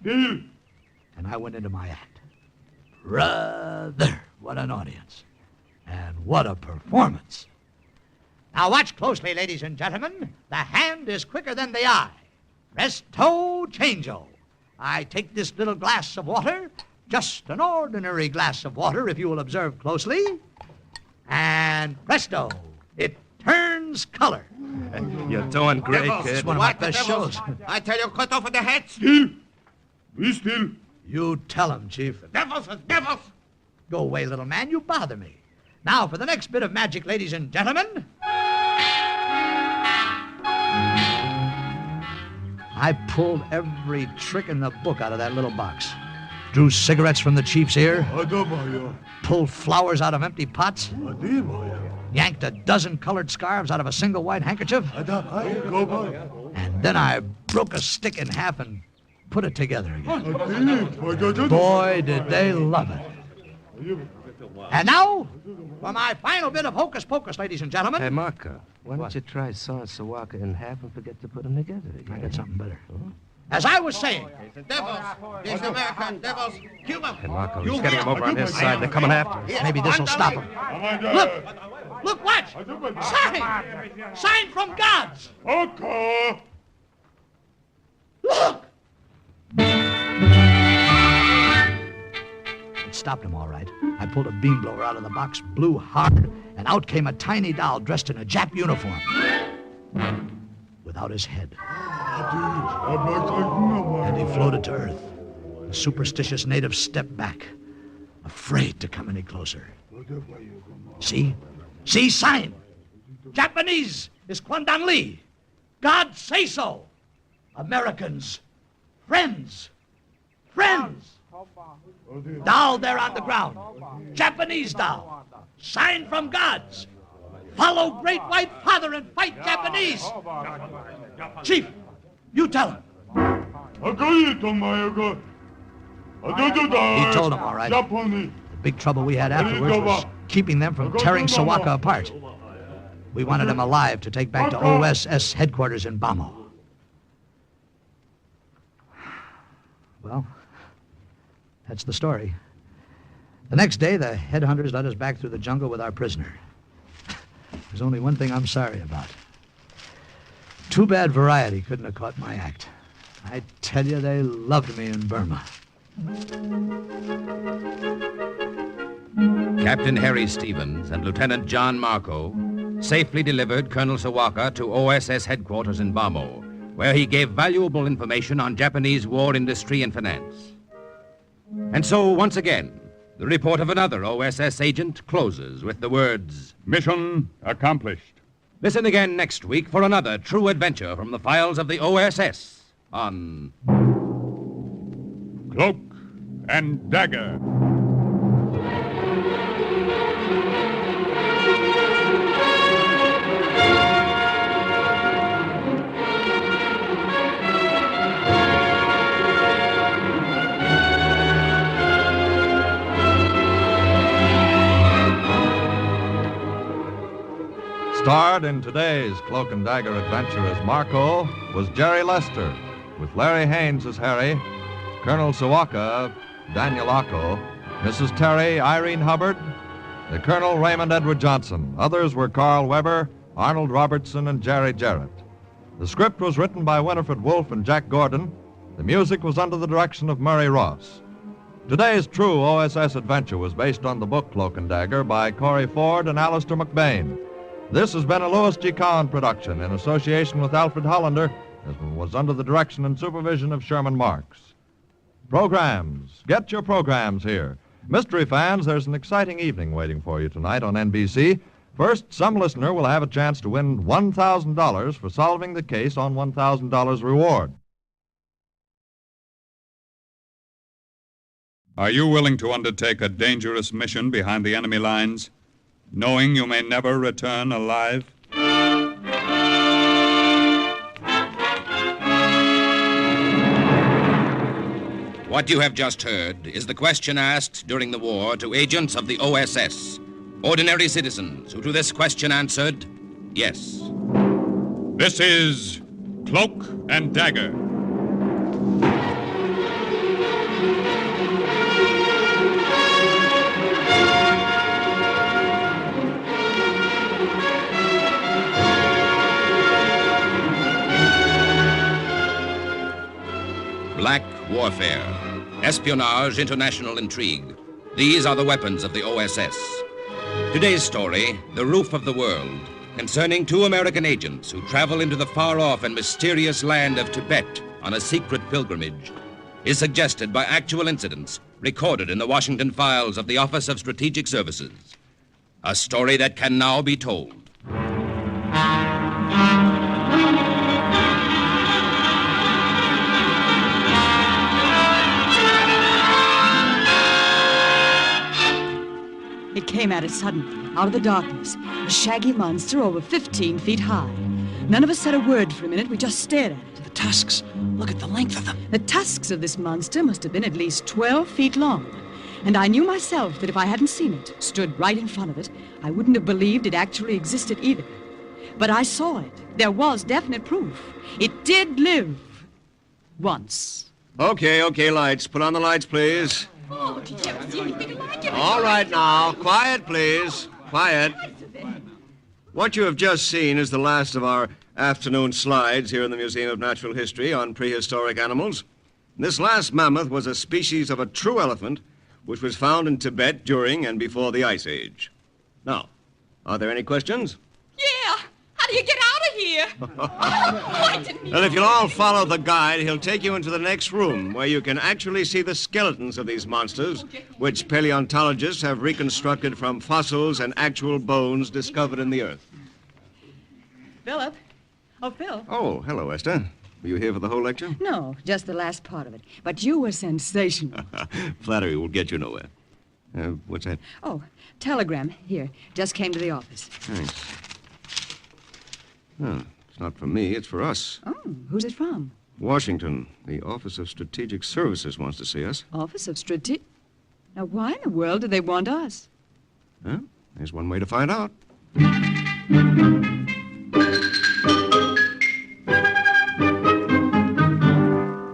And I went into my act. Brother, what an audience. And what a performance. Now watch closely, ladies and gentlemen. The hand is quicker than the eye. Presto changeo. I take this little glass of water, just an ordinary glass of water if you will observe closely, and presto, it turns color. You're doing great, Devils. kid. It's one of my best Devils. shows. I tell you, cut off the heads. Still. Be still. You tell him, Chief. Devils, devils. Go away, little man. You bother me. Now for the next bit of magic, ladies and gentlemen. I pulled every trick in the book out of that little box. Drew cigarettes from the chief's ear. Pulled flowers out of empty pots. Yanked a dozen colored scarves out of a single white handkerchief. And then I broke a stick in half and put it together again. Boy, did they love it. And now, for my final bit of hocus pocus, ladies and gentlemen. Hey, Marco, why don't you try sawing Sawaka in half and forget to put them together again? I got something better. As I was saying. Devils. These American devils. Kill them. Hey, Marco, he's getting them over on his side. They're coming after us. Maybe this will stop them. Look, watch. Sign. Sign from gods. Okay. Look. It stopped him all right. I pulled a beam blower out of the box, blew hard, and out came a tiny doll dressed in a Jap uniform. Without his head. And he floated to Earth. The superstitious natives stepped back, afraid to come any closer. See? See, sign. Japanese is Guandan Lee. God say so. Americans, friends. Friends. Doll there on the ground. Japanese doll. Sign from gods. Follow Great White Father and fight Japanese. Chief, you tell him. He told him, all right. The big trouble we had afterwards was keeping them from tearing Sawaka apart. We wanted him alive to take back to OSS headquarters in Bamo. Well, that's the story. The next day, the headhunters led us back through the jungle with our prisoner. There's only one thing I'm sorry about. Too bad Variety couldn't have caught my act. I tell you, they loved me in Burma. Captain Harry Stevens and Lieutenant John Marco safely delivered Colonel Sawaka to OSS headquarters in Bamo, where he gave valuable information on Japanese war industry and finance. And so, once again, the report of another OSS agent closes with the words, "Mission accomplished." Listen again next week for another true adventure from the files of the OSS on Cloak and Dagger. Starred in today's Cloak and Dagger adventure as Marco was Jerry Lester, with Larry Haynes as Harry, Colonel Sawaka, Daniel Acco, Mrs. Terry, Irene Hubbard, the Colonel Raymond Edward Johnson. Others were Carl Weber, Arnold Robertson, and Jerry Jarrett. The script was written by Winifred Wolfe and Jack Gordon. The music was under the direction of Murray Ross. Today's true OSS adventure was based on the book Cloak and Dagger by Corey Ford and Alistair McBain. This has been a Louis G. Cowan production in association with Alfred Hollander, as was under the direction and supervision of Sherman Marks. Programs. Get your programs here. Mystery fans, there's an exciting evening waiting for you tonight on NBC. First, some listener will have a chance to win $1,000 for solving the case on $1,000 reward. Are you willing to undertake a dangerous mission behind the enemy lines, knowing you may never return alive? What you have just heard is the question asked during the war to agents of the OSS, ordinary citizens who to this question answered, yes. This is Cloak and Dagger. Black warfare, espionage, international intrigue. These are the weapons of the OSS. Today's story, The Roof of the World, concerning two American agents who travel into the far-off and mysterious land of Tibet on a secret pilgrimage, is suggested by actual incidents recorded in the Washington files of the Office of Strategic Services. A story that can now be told. It came at us suddenly, out of the darkness, a shaggy monster over 15 feet high. None of us said a word for a minute. We just stared at it. The tusks. Look at the length of them. The tusks of this monster must have been at least 12 feet long. And I knew myself that if I hadn't seen it, stood right in front of it, I wouldn't have believed it actually existed either. But I saw it. There was definite proof. It did live. Once. Okay, lights. Put on the lights, please. Oh, did you ever see anything like it? All right now. Quiet, please. Quiet. What you have just seen is the last of our afternoon slides here in the Museum of Natural History on prehistoric animals. This last mammoth was a species of a true elephant which was found in Tibet during and before the Ice Age. Now, are there any questions? Yeah. How do you get out of here? I didn't Well, if you'll all follow the guide, he'll take you into the next room where you can actually see the skeletons of these monsters, which paleontologists have reconstructed from fossils and actual bones discovered in the earth. Philip. Oh, Phil. Oh, hello, Esther. Were you here for the whole lecture? No, just the last part of it. But you were sensational. Flattery will get you nowhere. What's that? Oh, telegram. Here. Just came to the office. Thanks. Oh, it's not for me. It's for us. Oh, who's it from? Washington. The Office of Strategic Services wants to see us. Office of Strategic... Now, why in the world do they want us? Huh? There's one way to find out.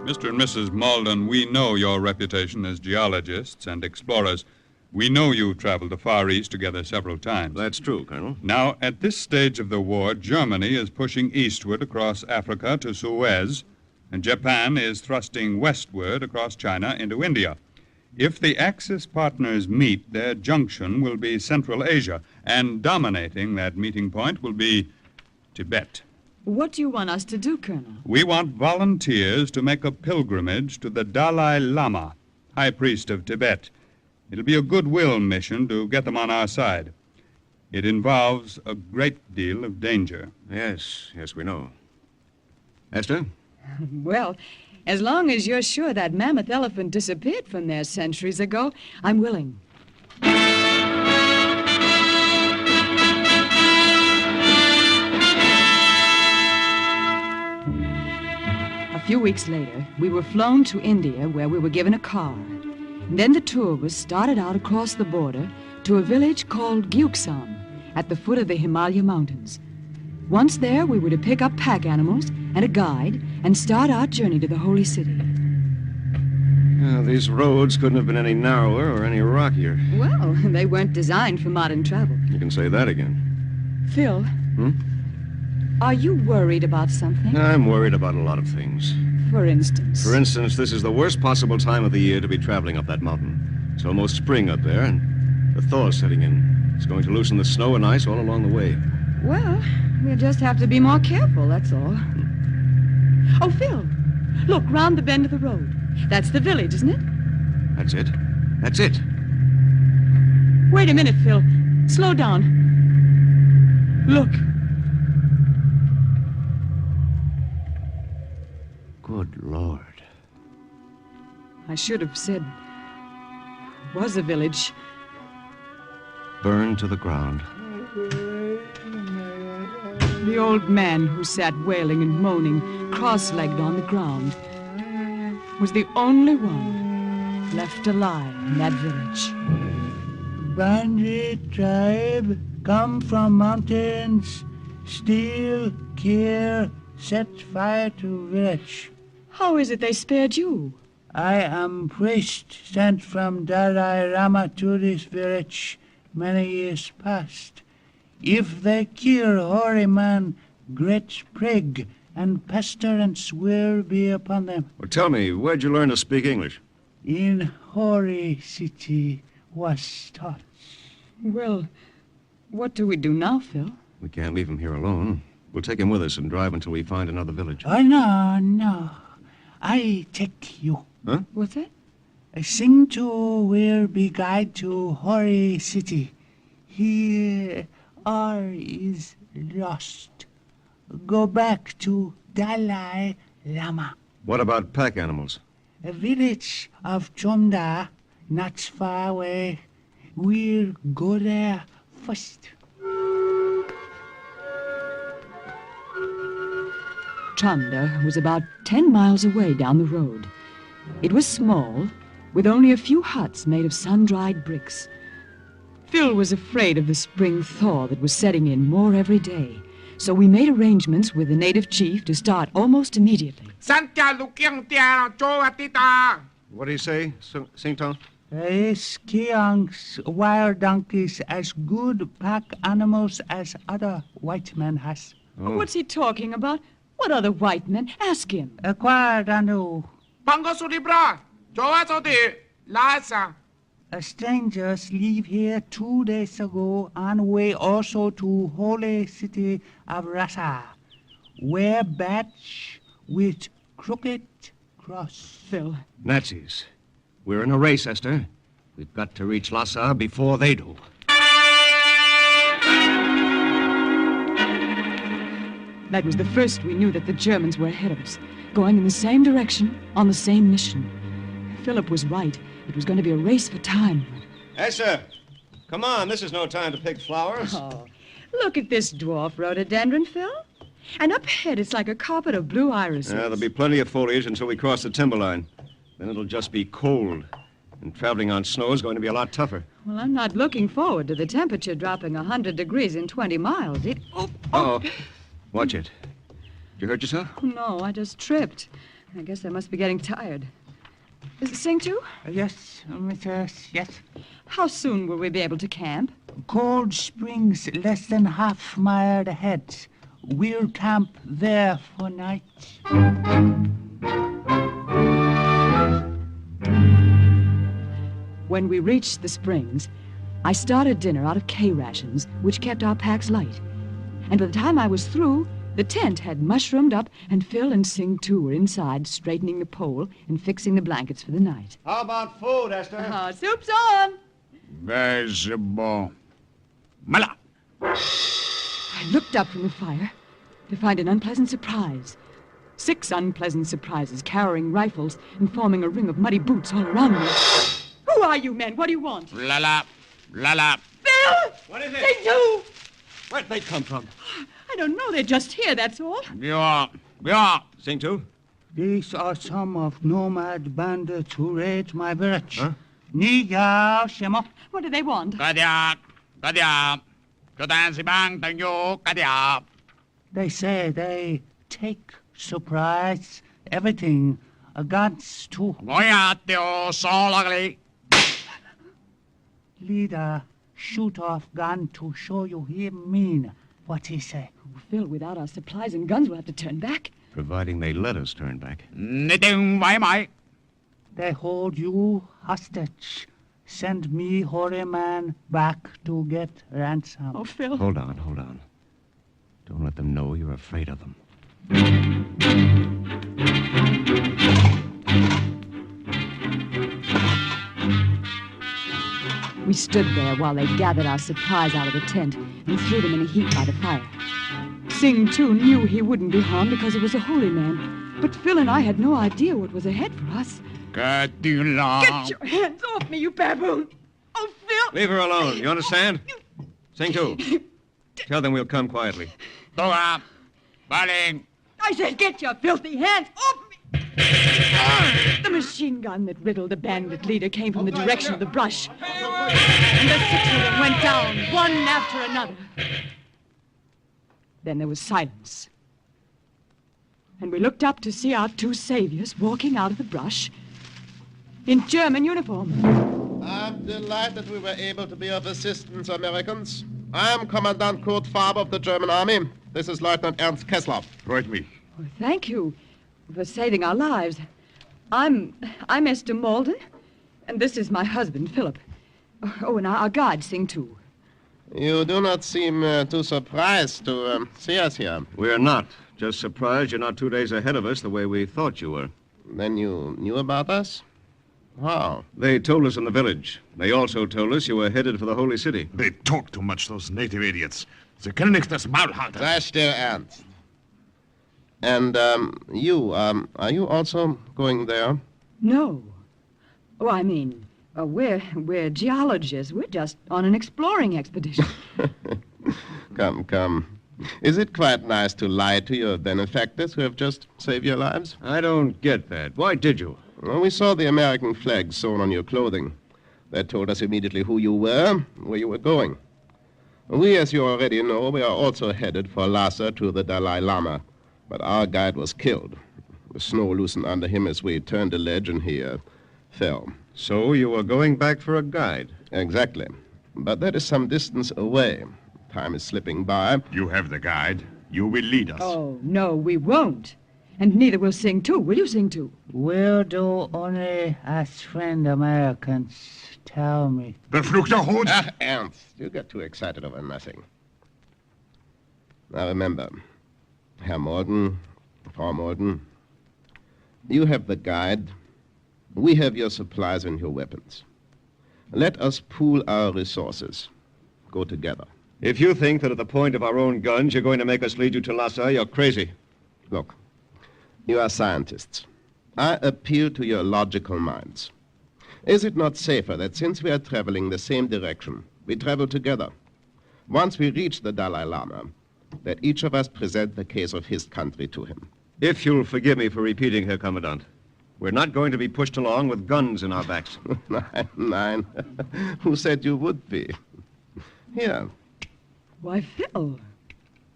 Mr. and Mrs. Malden, we know your reputation as geologists and explorers. We know you've traveled the Far East together several times. That's true, Colonel. Now, at this stage of the war, Germany is pushing eastward across Africa to Suez, and Japan is thrusting westward across China into India. If the Axis partners meet, their junction will be Central Asia, and dominating that meeting point will be Tibet. What do you want us to do, Colonel? We want volunteers to make a pilgrimage to the Dalai Lama, High Priest of Tibet. It'll be a goodwill mission to get them on our side. It involves a great deal of danger. Yes, we know. Esther? Well, as long as you're sure that mammoth elephant disappeared from there centuries ago, I'm willing. A few weeks later, we were flown to India, where we were given a car. And then the tour was started out across the border to a village called Gyuksam, at the foot of the Himalaya Mountains. Once there, we were to pick up pack animals and a guide and start our journey to the holy city. These roads couldn't have been any narrower or any rockier. Well, they weren't designed for modern travel. You can say that again. Phil, are you worried about something? I'm worried about a lot of things. For instance? For instance, this is the worst possible time of the year to be traveling up that mountain. It's almost spring up there, and the thaw's setting in. It's going to loosen the snow and ice all along the way. Well, we'll just have to be more careful, that's all. Oh, Phil, look, round the bend of the road. That's the village, isn't it? That's it. That's it. Wait a minute, Phil. Slow down. Look. Good Lord. I should have said was a village. Burned to the ground. The old man who sat wailing and moaning, cross-legged on the ground, was the only one left alive in that village. Bandit tribe, come from mountains, steal, kill, set fire to village. How is it they spared you? I am priest sent from Dalai Lama to this village many years past. If they kill holy man, great plague and pestilence will be upon them. Well, tell me, where'd you learn to speak English? In holy city was taught. Well, what do we do now, Phil? We can't leave him here alone. We'll take him with us and drive until we find another village. Oh, no. I take you. Huh? What's that? Sing to will be guide to holy city. Here all is lost. Go back to Dalai Lama. What about pack animals? A village of Chomda, not far away. We'll go there first. Chanda was about 10 miles away down the road. It was small, with only a few huts made of sun-dried bricks. Phil was afraid of the spring thaw that was setting in more every day, so we made arrangements with the native chief to start almost immediately. What do you say, Sing Tong? Skiangs, wild donkeys, as good pack animals as other white men has. Oh. What's he talking about? What other white men? Ask him. Strangers leave here 2 days ago on way also to holy city of Rasa. Wear badge with crooked cross. Phil. Nazis. We're in a race, Esther. We've got to reach Lhasa before they do. That was the first we knew that the Germans were ahead of us, going in the same direction, on the same mission. Philip was right. It was going to be a race for time. Esther, come on. This is no time to pick flowers. Oh, look at this dwarf rhododendron, Phil. And up ahead, it's like a carpet of blue irises. There'll be plenty of foliage until we cross the timberline. Then it'll just be cold. And traveling on snow is going to be a lot tougher. Well, I'm not looking forward to the temperature dropping 100 degrees in 20 miles. Uh-oh. Watch it. Did you hurt yourself? No, I just tripped. I guess I must be getting tired. Is it Sing Tu? Yes, yes. How soon will we be able to camp? Cold Springs, less than half mile ahead. We'll camp there for night. When we reached the springs, I started dinner out of K rations, which kept our packs light. And by the time I was through, the tent had mushroomed up, and Phil and Sing Tu were inside, straightening the pole and fixing the blankets for the night. How about food, Esther? Soup's on! Very bon. Mala! I looked up from the fire to find an unpleasant surprise. 6 unpleasant surprises, carrying rifles and forming a ring of muddy boots all around me. Who are you men? What do you want? La. Phil! What is it? Sing Tu! Where'd they come from? I don't know. They're just here, that's all. Yeah. Sing Tu? These are some of nomad bandits who raid my village. Huh? What do they want? They say they take surprise everything. Guns too. Leader, shoot off gun to show you he mean what he say. Oh, Phil, without our supplies and guns, we'll have to turn back. Providing they let us turn back. They hold you hostage. Send me, hoary man, back to get ransom. Oh, Phil. Hold on. Don't let them know you're afraid of them. We stood there while they gathered our supplies out of the tent and threw them in a heap by the fire. Sing Tu knew he wouldn't be harmed because he was a holy man. But Phil and I had no idea what was ahead for us. Get your hands off me, you baboon! Oh, Phil! Leave her alone. You understand? Sing Tu. Tell them we'll come quietly. I said, get your filthy hands off me! The machine gun that riddled the bandit leader came from the direction of the brush. And the 6 of them went down, one after another. Then there was silence. And we looked up to see our 2 saviors walking out of the brush in German uniform. I'm delighted we were able to be of assistance, Americans. I am Commandant Kurt Faber of the German Army. This is Lieutenant Ernst Kessler. Freut mich. Well, thank you for saving our lives. I'm Esther Malden, and this is my husband, Philip. Oh, and our guide, Sing Tu. You do not seem too surprised to see us here. We're not. Just surprised you're not 2 days ahead of us the way we thought you were. Then you knew about us? How? They told us in the village. They also told us you were headed for the Holy City. They talk too much, those native idiots. Sie können nicht das Maul halten. Sei still, Ernst. And, you, are you also going there? No. Oh, I mean, we're geologists. We're just on an exploring expedition. Come. Is it quite nice to lie to your benefactors who have just saved your lives? I don't get that. Why did you? Well, we saw the American flag sewn on your clothing. That told us immediately who you were, where you were going. We, as you already know, we are also headed for Lhasa to the Dalai Lama. But our guide was killed. The snow loosened under him as we turned the ledge, and he fell. So you were going back for a guide? Exactly. But that is some distance away. Time is slipping by. You have the guide. You will lead us. Oh, no, we won't. And neither will Sing Tu. Will you, Sing Tu? We'll do only as friend Americans tell me. Verfluchter Hund! Ach, Ernst, you get too excited over nothing. Now remember, Herr Malden, Frau Malden, you have the guide. We have your supplies and your weapons. Let us pool our resources. Go together. If you think that at the point of our own guns you're going to make us lead you to Lhasa, you're crazy. Look, you are scientists. I appeal to your logical minds. Is it not safer that since we are traveling the same direction, we travel together? Once we reach the Dalai Lama, that each of us present the case of his country to him. If you'll forgive me for repeating, Herr Commandant, we're not going to be pushed along with guns in our backs. Nein. Who said you would be? Here. Why, Phil,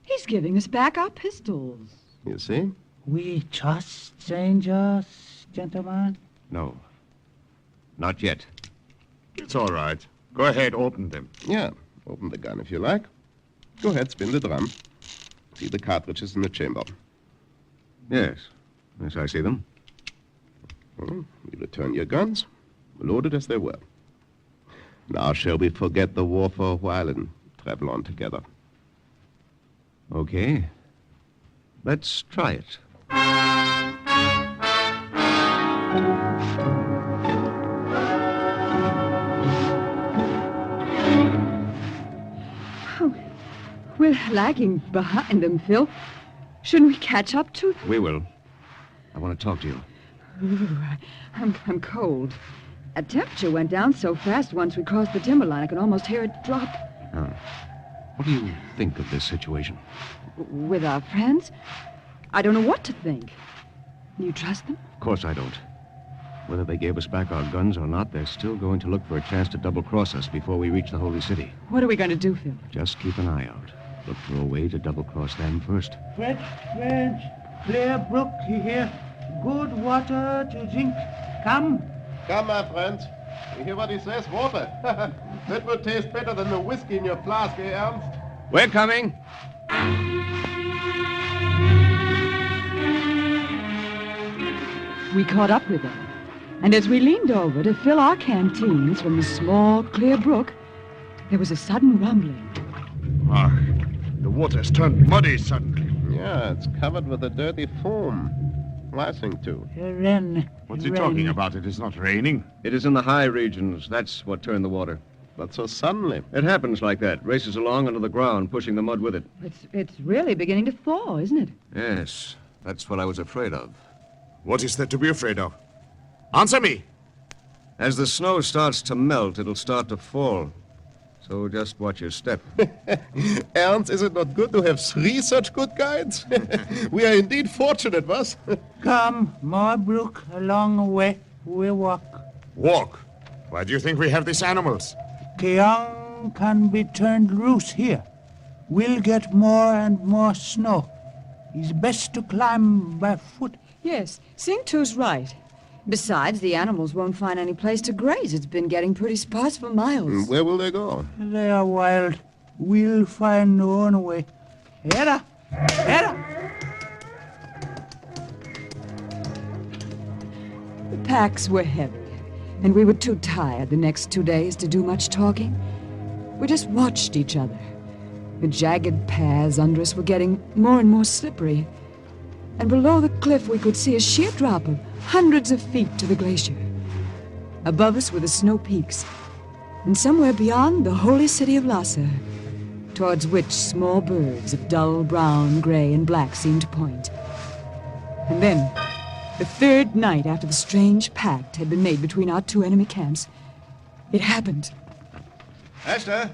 he's giving us back our pistols. You see? We trust strangers, gentlemen? No. Not yet. It's all right. Go ahead, open them. Yeah, open the gun if you like. Go ahead, spin the drum. See the cartridges in the chamber. Yes. Yes, I see them. Well, you return your guns, loaded as they were. Now shall we forget the war for a while and travel on together? Okay. Let's try it. Oh, we're lagging behind them, Phil. Shouldn't we catch up to them? We will. I want to talk to you. Ooh, I'm cold. That temperature went down so fast once we crossed the timberline, I could almost hear it drop. Oh. What do you think of this situation? With our friends? I don't know what to think. You trust them? Of course I don't. Whether they gave us back our guns or not, they're still going to look for a chance to double-cross us before we reach the Holy City. What are we going to do, Phil? Just keep an eye out. Look for a way to double-cross them first. Fresh, clear brook here. Good water to drink. Come. Come, my friends. You hear what he says? Water. That will taste better than the whiskey in your flask, eh, Ernst? We're coming. We caught up with them. And as we leaned over to fill our canteens from the small, clear brook, there was a sudden rumbling. Ah, the water's turned muddy suddenly. Yeah, it's covered with a dirty foam. Rising too. Rain. What's he talking about? It is not raining. It is in the high regions. That's what turned the water. But so suddenly. It happens like that. Races along under the ground, pushing the mud with it. It's really beginning to thaw, isn't it? Yes, that's what I was afraid of. What is there to be afraid of? Answer me! As the snow starts to melt, it'll start to fall. So just watch your step. Ernst, is it not good to have 3 such good guides? We are indeed fortunate, was? Come, more brook, a long way. We walk. Walk? Why do you think we have these animals? Keong can be turned loose here. We'll get more and more snow. It's best to climb by foot. Yes, Sing Tu's right. Besides, the animals won't find any place to graze. It's been getting pretty sparse for miles. Where will they go? They are wild. We'll find our own way. Hera! Hera! The packs were heavy, and we were too tired the next 2 days to do much talking. We just watched each other. The jagged paths under us were getting more and more slippery. And below the cliff we could see a sheer drop of hundreds of feet to the glacier. Above us were the snow peaks, and somewhere beyond the holy city of Lhasa, towards which small birds of dull brown, gray, and black seemed to point. And then, the 3rd night after the strange pact had been made between our 2 enemy camps, it happened. Esther,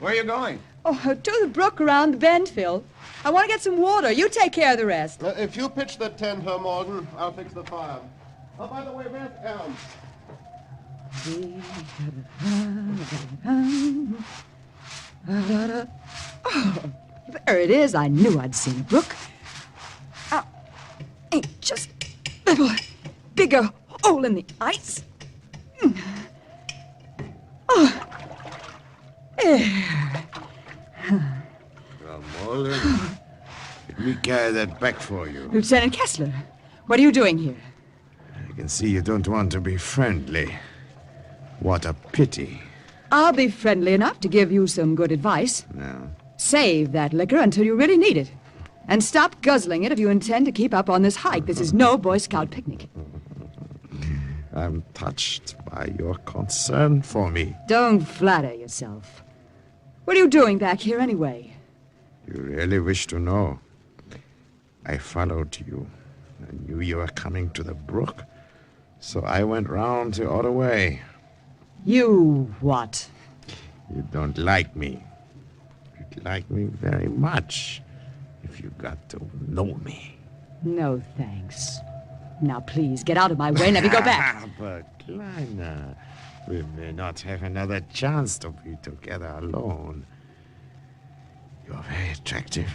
where are you going? Oh, to the brook around the bend, Phil. I want to get some water. You take care of the rest. If you pitch the tent, Herr Morgan, I'll fix the fire. Oh, by the way, where's Ernst? Oh, there it is. I knew I'd seen a brook. Ain't just a little bigger hole in the ice. Oh, there. Mullen, let me carry that back for you. Lieutenant Kessler, what are you doing here? I can see you don't want to be friendly. What a pity. I'll be friendly enough to give you some good advice. No. Save that liquor until you really need it. And stop guzzling it if you intend to keep up on this hike. This is no Boy Scout picnic. I'm touched by your concern for me. Don't flatter yourself. What are you doing back here anyway? You really wish to know? I followed you. I knew you were coming to the brook, so I went round the other way. You what? You don't like me. You'd like me very much if you got to know me. No, thanks. Now, please, get out of my way and let me go back. But, Kleiner, we may not have another chance to be together alone. You're very attractive,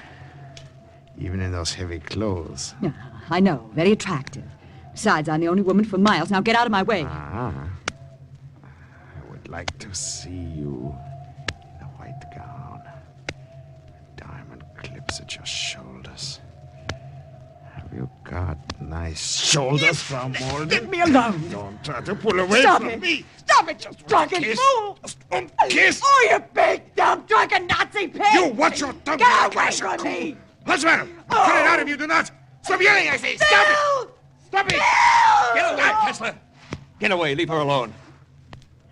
even in those heavy clothes. Yeah, I know, very attractive. Besides, I'm the only woman for miles. Now get out of my way. I would like to see you in a white gown, diamond clips at your shoulders. Have you got nice shoulders from Malden? Leave me alone. Don't try to pull away Stop from it. me. Stop it, you drunken kiss. fool. Just one kiss. Oh, you big, dumb, drunken Nazi pig. You watch your tongue. Get away from me. What's the matter? Cut it out if you do not. Stop yelling, I say. Stop it. Stop it. Get away, Kessler! Get away, leave her alone.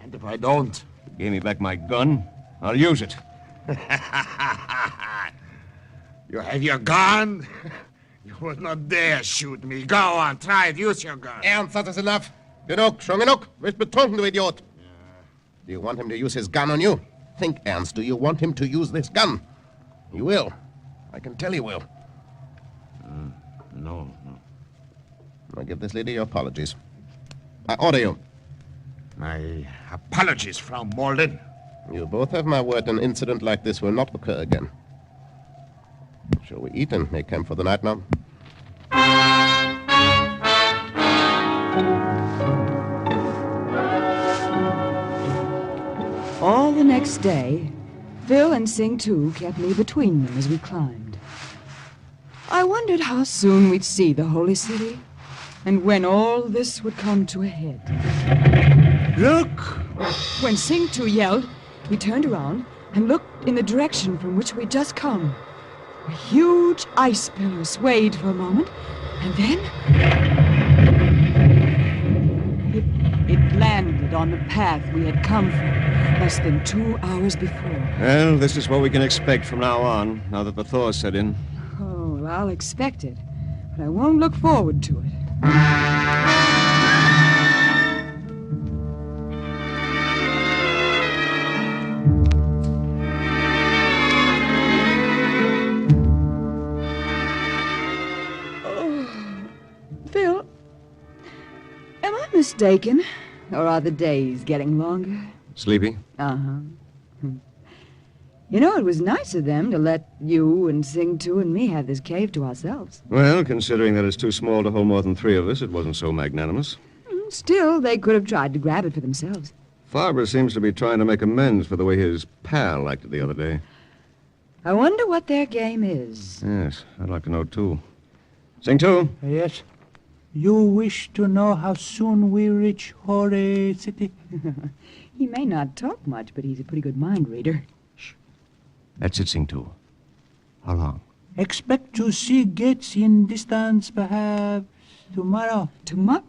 And if I don't? Give me back my gun. I'll use it. You have your gun? You would not dare shoot me. Go on, try it. Use your gun. Ernst, that is enough. Genug, schon genug. Wirst betrunken, du Idiot. Do you want him to use his gun on you? Think, Ernst, do you want him to use this gun? He will. I can tell he will. No. I give this lady your apologies. I order you. My apologies, Frau Malden. You both have my word an incident like this will not occur again. Shall we eat and make camp for the night now? All the next day, Phil and Sing Tu kept me between them as we climbed. I wondered how soon we'd see the holy city and when all this would come to a head. Look! When Sing Tu yelled, we turned around and looked in the direction from which we'd just come. A huge ice pillar swayed for a moment, and then it landed on the path we had come from less than 2 hours before. Well, this is what we can expect from now on, now that the thaw's set in. Oh, well, I'll expect it, but I won't look forward to it. Phil, am I mistaken? Or are the days getting longer? Sleepy? Uh-huh. You know, it was nice of them to let you and Sing Tu and me have this cave to ourselves. Well, considering that it's too small to hold more than 3 of us, it wasn't so magnanimous. Still, they could have tried to grab it for themselves. Farber seems to be trying to make amends for the way his pal acted the other day. I wonder what their game is. Yes, I'd like to know, too. Sing Tu? Yes. You wish to know how soon we reach Holy City? He may not talk much, but he's a pretty good mind reader. That's it, Sing Tu. How long? Expect to see gates in distance perhaps tomorrow. Tomorrow?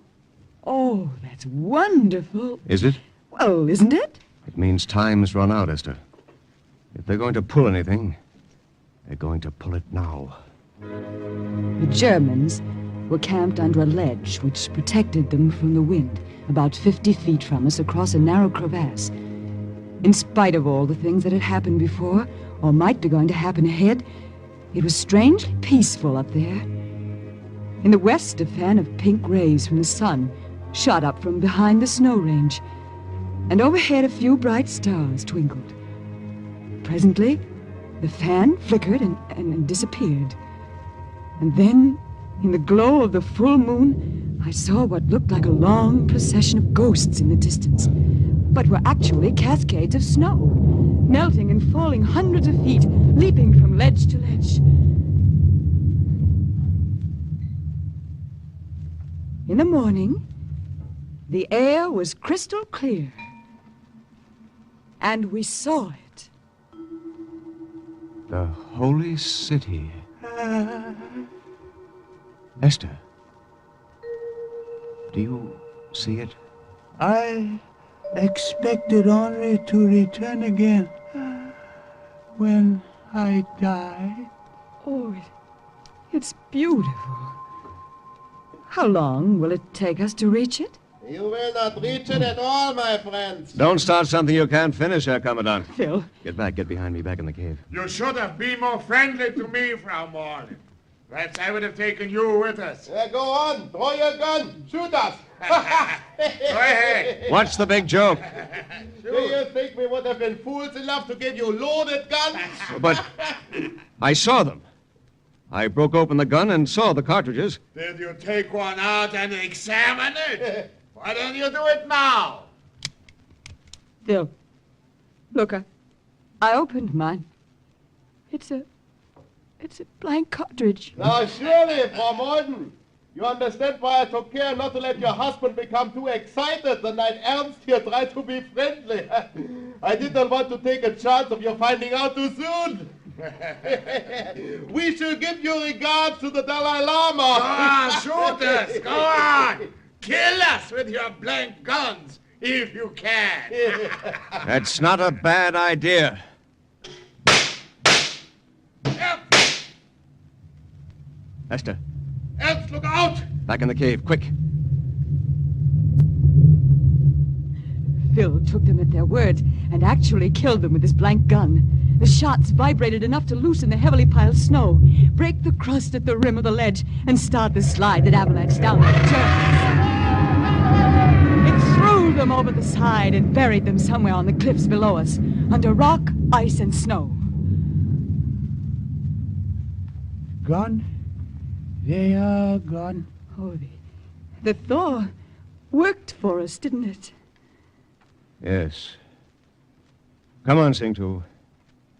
Oh, that's wonderful. Is it? Well, isn't it? It means time's run out, Esther. If they're going to pull anything, they're going to pull it now. The Germans were camped under a ledge which protected them from the wind, about 50 feet from us across a narrow crevasse. In spite of all the things that had happened before, or might be going to happen ahead, it was strangely peaceful up there. In the west, a fan of pink rays from the sun shot up from behind the snow range, and overhead a few bright stars twinkled. Presently, the fan flickered and disappeared. And then, in the glow of the full moon, I saw what looked like a long procession of ghosts in the distance, but were actually cascades of snow, melting and falling hundreds of feet, leaping from ledge to ledge. In the morning, the air was crystal clear, and we saw it. The holy city. Esther, do you see it? I expected only to return again. when I die? Oh, it's beautiful. How long will it take us to reach it? You will not reach it at all, my friends. Don't start something you can't finish, Herr Commandant. Phil. Get back, get behind me, back in the cave. You should have been more friendly to me, Frau Morlin. Perhaps I would have taken you with us. Go on, throw your gun, shoot us. Go ahead. What's the big joke? Do you think we would have been fools enough to give you loaded guns? But I saw them. I broke open the gun and saw the cartridges. Did you take one out and examine it? Why don't you do it now? Phil, look, I opened mine. It's a blank cartridge. Now, surely, Frau Morlin, you understand why I took care not to let your husband become too excited the night Ernst here tried to be friendly. I did not want to take a chance of you finding out too soon. We shall give your regards to the Dalai Lama. Go on, shoot us. Go on. Kill us with your blank guns, if you can. That's not a bad idea. Esther, Ernst, look out! back in the cave, quick. Phil took them at their word and actually killed them with his blank gun. The shots vibrated enough to loosen the heavily piled snow, break the crust at the rim of the ledge, and start the slide that avalanched down the turns. It threw them over the side and buried them somewhere on the cliffs below us, under rock, ice, and snow. Gone? They are gone. Oh, the thaw worked for us, didn't it? Yes. Come on, Sing-Tu.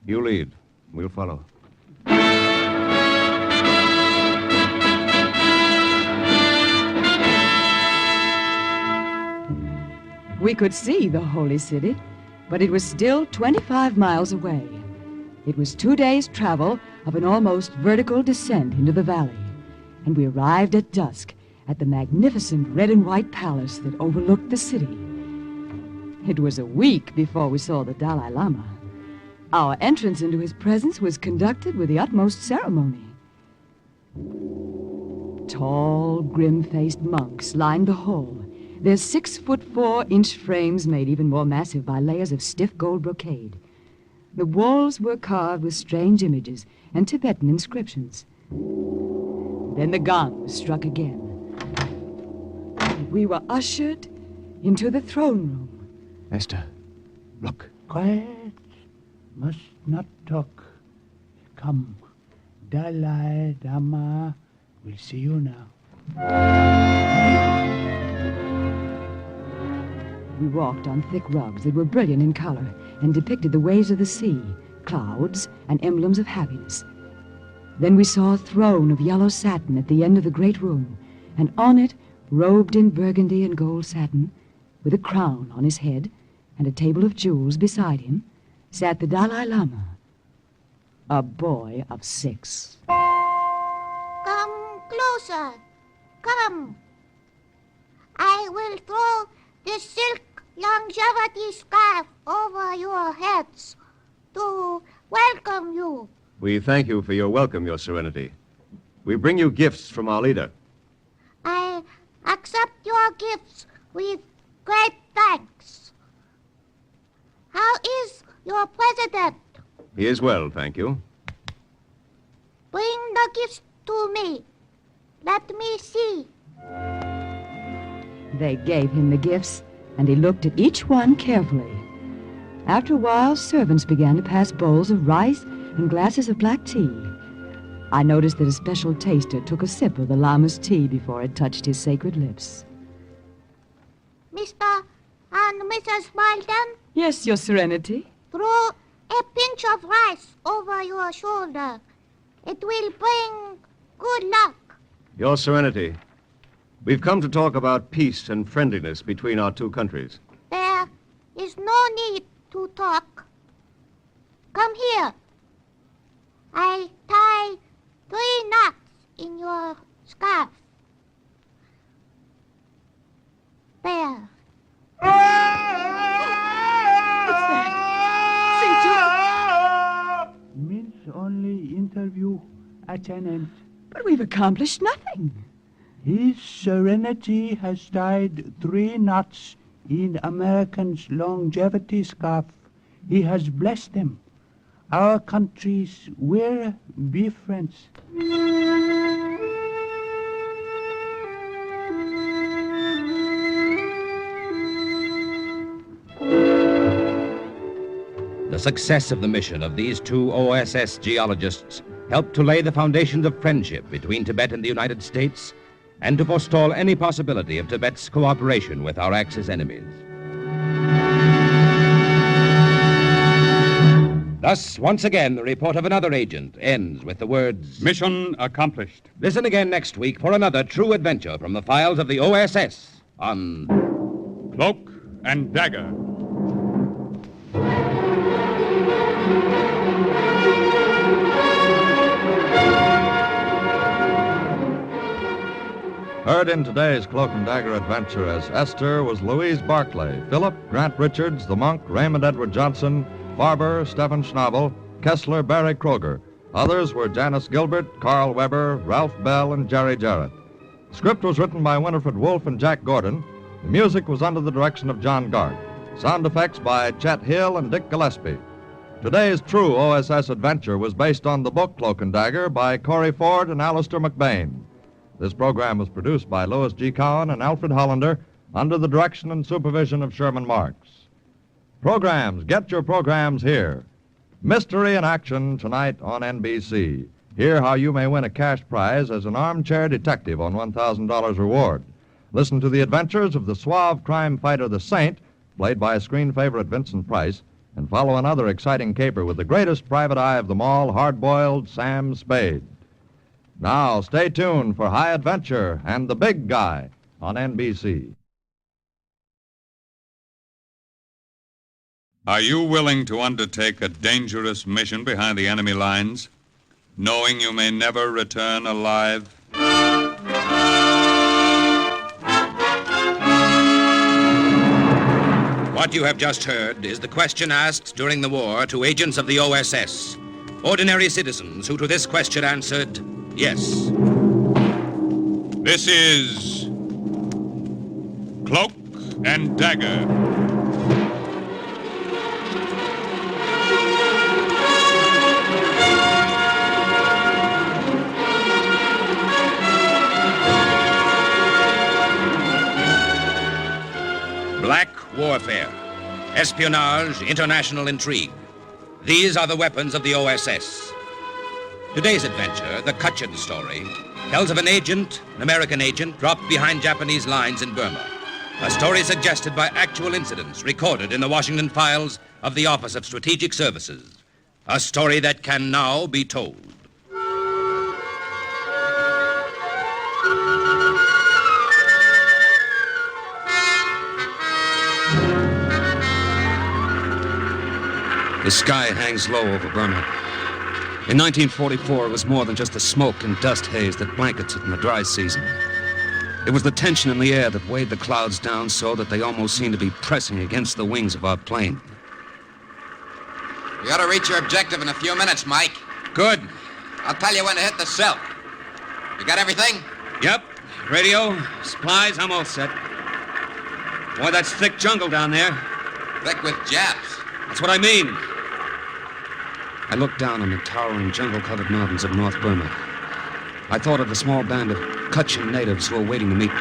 You lead. We'll follow. We could see the holy city, but it was still 25 miles away. It was 2 days' travel of an almost vertical descent into the valley, and we arrived at dusk at the magnificent red and white palace that overlooked the city. It was a week before we saw the Dalai Lama. Our entrance into his presence was conducted with the utmost ceremony. Tall, grim-faced monks lined the hall, their 6'4" frames made even more massive by layers of stiff gold brocade. The walls were carved with strange images and Tibetan inscriptions. Then the gong struck again. We were ushered into the throne room. Esther, look. Quiet. Must not talk. Come. Dalai Lama will see you now. We walked on thick rugs that were brilliant in color and depicted the waves of the sea, clouds, and emblems of happiness. Then we saw a throne of yellow satin at the end of the great room, and on it, robed in burgundy and gold satin, with a crown on his head and a table of jewels beside him, sat the Dalai Lama, a boy of 6. Come closer. Come. I will throw the silk longevity scarf over your heads to welcome you. We thank you for your welcome, Your Serenity. We bring you gifts from our leader. I accept your gifts with great thanks. How is your president? He is well, thank you. Bring the gifts to me. Let me see. They gave him the gifts, and he looked at each one carefully. After a while, servants began to pass bowls of rice and glasses of black tea. I noticed that a special taster took a sip of the Lama's tea before it touched his sacred lips. Mr. and Mrs. Malden? Yes, Your Serenity. Throw a pinch of rice over your shoulder. It will bring good luck. Your Serenity, we've come to talk about peace and friendliness between our two countries. There is no need to talk. Come here. I tie 3 knots in your scarf. There. Lieutenant. But we've accomplished nothing. His Serenity has tied 3 knots in Americans' longevity scarf. He has blessed them. Our countries will be friends. The success of the mission of these 2 OSS geologists helped to lay the foundations of friendship between Tibet and the United States and to forestall any possibility of Tibet's cooperation with our Axis enemies. Thus, once again, the report of another agent ends with the words, "Mission accomplished." Listen again next week for another true adventure from the files of the OSS on Cloak and Dagger. Heard in today's Cloak and Dagger adventure as Esther was Louise Barclay, Philip, Grant Richards, the monk, Raymond Edward Johnson, Farber, Stephen Schnabel, Kessler, Barry Kroger. Others were Janice Gilbert, Carl Weber, Ralph Bell, and Jerry Jarrett. The script was written by Winifred Wolfe and Jack Gordon. The music was under the direction of John Gart. Sound effects by Chet Hill and Dick Gillespie. Today's true OSS adventure was based on the book Cloak and Dagger by Corey Ford and Alistair McBain. This program was produced by Louis G. Cowan and Alfred Hollander under the direction and supervision of Sherman Marks. Programs, get your programs here. Mystery in Action tonight on NBC. Hear how you may win a cash prize as an armchair detective on $1,000 reward. Listen to the adventures of the suave crime fighter, the Saint, played by a screen favorite Vincent Price, and follow another exciting caper with the greatest private eye of them all, hard-boiled Sam Spade. Now, stay tuned for High Adventure and the Big Guy on NBC. Are you willing to undertake a dangerous mission behind the enemy lines, knowing you may never return alive? What you have just heard is the question asked during the war to agents of the OSS, ordinary citizens who to this question answered yes. This is Cloak and Dagger. Black warfare, espionage, international intrigue. These are the weapons of the OSS. Today's adventure, the Cutchin story, tells of an agent, an American agent, dropped behind Japanese lines in Burma. A story suggested by actual incidents recorded in the Washington files of the Office of Strategic Services. A story that can now be told. The sky hangs low over Burma. In 1944, it was more than just the smoke and dust haze that blankets it in the dry season. It was the tension in the air that weighed the clouds down so that they almost seemed to be pressing against the wings of our plane. You ought to reach your objective in a few minutes, Mike. Good. I'll tell you when to hit the silk. You got everything? Yep. Radio, supplies, I'm all set. Boy, that's thick jungle down there. Thick with Japs. That's what I mean. I looked down on the towering jungle-covered mountains of North Burma. I thought of the small band of Cutchin natives who were waiting to meet me.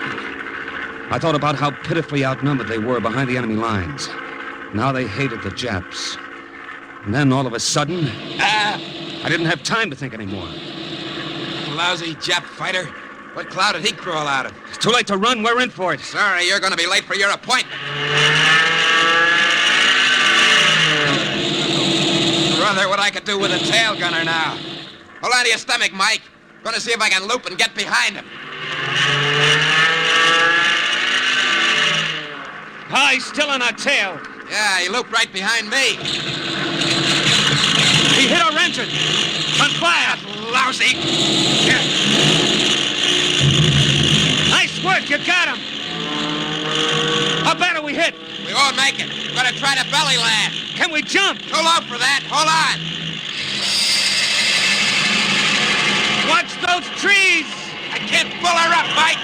I thought about how pitifully outnumbered they were behind the enemy lines, and how they hated the Japs. And then, all of a sudden, I didn't have time to think anymore. Lousy Jap fighter. What cloud did he crawl out of? It's too late to run. We're in for it. Sorry, you're going to be late for your appointment. Brother, what I could do with a tail gunner now. Hold on to your stomach, Mike. Going to see if I can loop and get behind him. Ah, he's still on our tail. Yeah, he looped right behind me. He hit our engine. On fire. Lousy. Here. Nice work. You got him. How bad are we hit? We won't make it. We're going to try to belly land. Can we jump? Too low for that. Hold on. Watch those trees! I can't pull her up, Mike!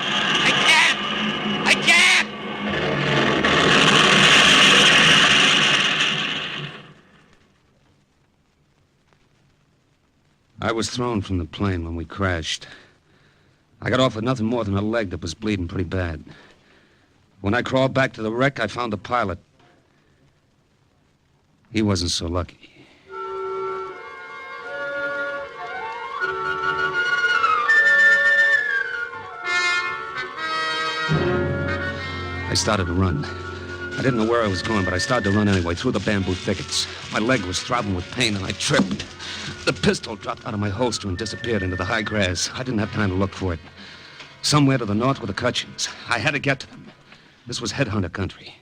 I can't! I can't! I was thrown from the plane when we crashed. I got off with nothing more than a leg that was bleeding pretty bad. When I crawled back to the wreck, I found the pilot. He wasn't so lucky. I started to run. I didn't know where I was going, but I started to run anyway, through the bamboo thickets. My leg was throbbing with pain, and I tripped. The pistol dropped out of my holster and disappeared into the high grass. I didn't have time to look for it. Somewhere to the north were the Cutchins. I had to get to them. This was headhunter country.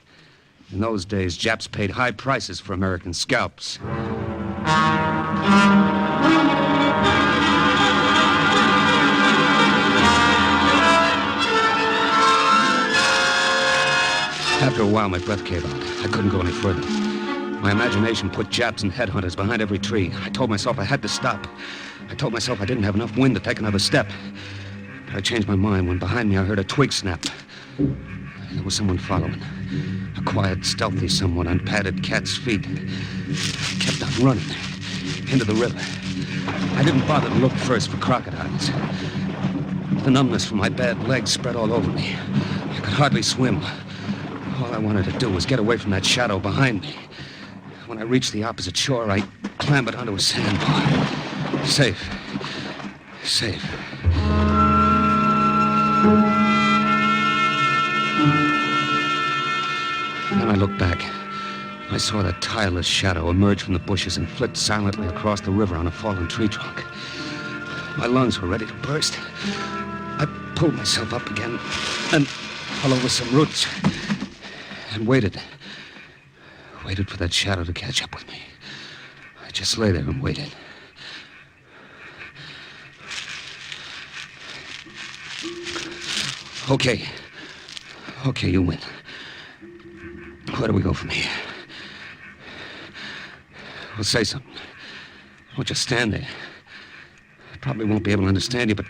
In those days, Japs paid high prices for American scalps. After a while, my breath gave out. I couldn't go any further. My imagination put Japs and headhunters behind every tree. I told myself I had to stop. I told myself I didn't have enough wind to take another step. But I changed my mind when behind me I heard a twig snap. There was someone following. A quiet, stealthy someone on padded cat's feet. I kept on running. Into the river. I didn't bother to look first for crocodiles. The numbness from my bad legs spread all over me. I could hardly swim. All I wanted to do was get away from that shadow behind me. When I reached the opposite shore, I clambered onto a sandbar. Safe. Safe. Then I looked back. I saw that tireless shadow emerge from the bushes and flit silently across the river on a fallen tree trunk. My lungs were ready to burst. I pulled myself up again and fell over some roots and waited. Waited for that shadow to catch up with me. I just lay there and waited. Okay. Okay, you win. Where do we go from here? Well, say something. Don't just stand there. I probably won't be able to understand you, but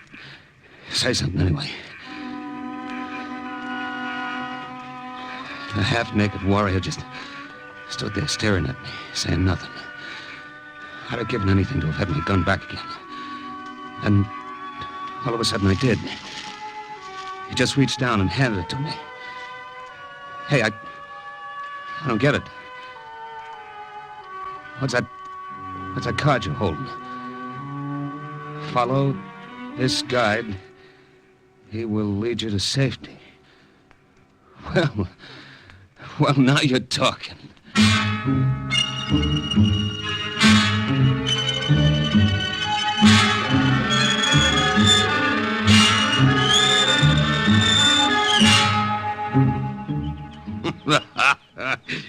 say something anyway. The half-naked warrior just stood there staring at me, saying nothing. I'd have given anything to have had my gun back again. And all of a sudden I did. He just reached down and handed it to me. Hey, I don't get it. What's that card you're holding? Follow this guide. He will lead you to safety. Well, now you're talking.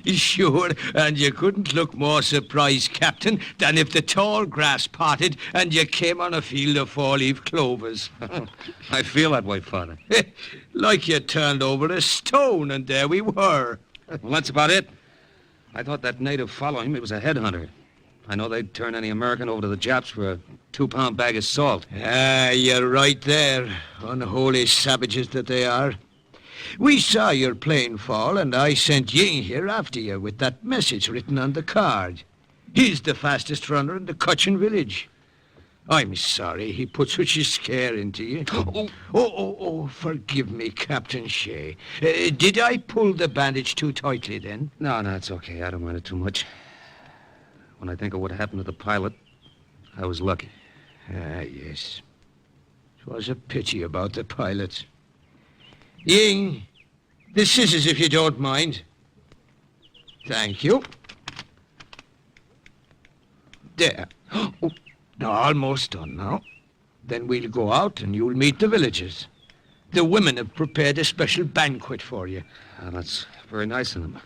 Sure, and you couldn't look more surprised, Captain, than if the tall grass parted and you came on a field of four-leaf clovers. I feel that way, Father. Like you turned over a stone, and there we were. Well, that's about it. I thought that native following me was a headhunter. I know they'd turn any American over to the Japs for a 2-pound bag of salt. Ah, you're right there. Unholy savages that they are. We saw your plane fall, and I sent Ying here after you with that message written on the card. He's the fastest runner in the Cochin village. I'm sorry he put such a scare into you. Oh, forgive me, Captain Shea. Did I pull the bandage too tightly then? No, it's okay. I don't mind it too much. When I think of what happened to the pilot, I was lucky. Ah, yes. It was a pity about the pilot. Ying, the scissors, if you don't mind. Thank you. There. Oh, almost done now. Then we'll go out and you'll meet the villagers. The women have prepared a special banquet for you. That's very nice of them.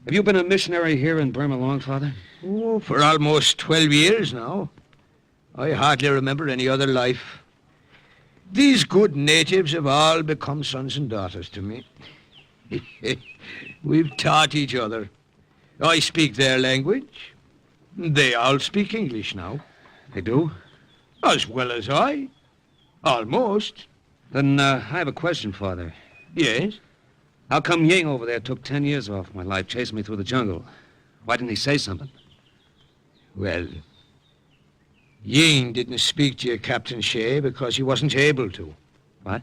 Have you been a missionary here in Burma long, Father? Oh, for almost 12 years now. I hardly remember any other life. These good natives have all become sons and daughters to me. We've taught each other. I speak their language. They all speak English now. They do? As well as I. Almost. Then I have a question, Father. Yes? How come Ying over there took 10 years off my life, chasing me through the jungle? Why didn't he say something? Well, Ying didn't speak to you, Captain Shea, because he wasn't able to. What?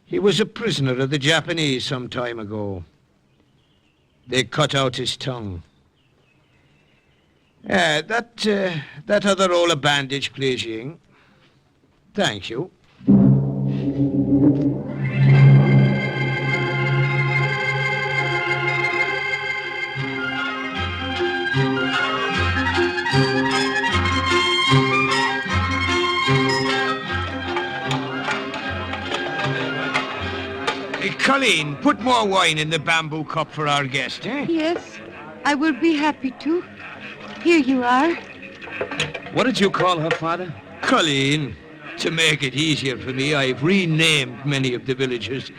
He was a prisoner of the Japanese some time ago. They cut out his tongue. That other roll of bandage, please, Ying. Thank you. Colleen, put more wine in the bamboo cup for our guest, eh? Yes, I will be happy to. Here you are. What did you call her, Father? Colleen. To make it easier for me, I've renamed many of the villages.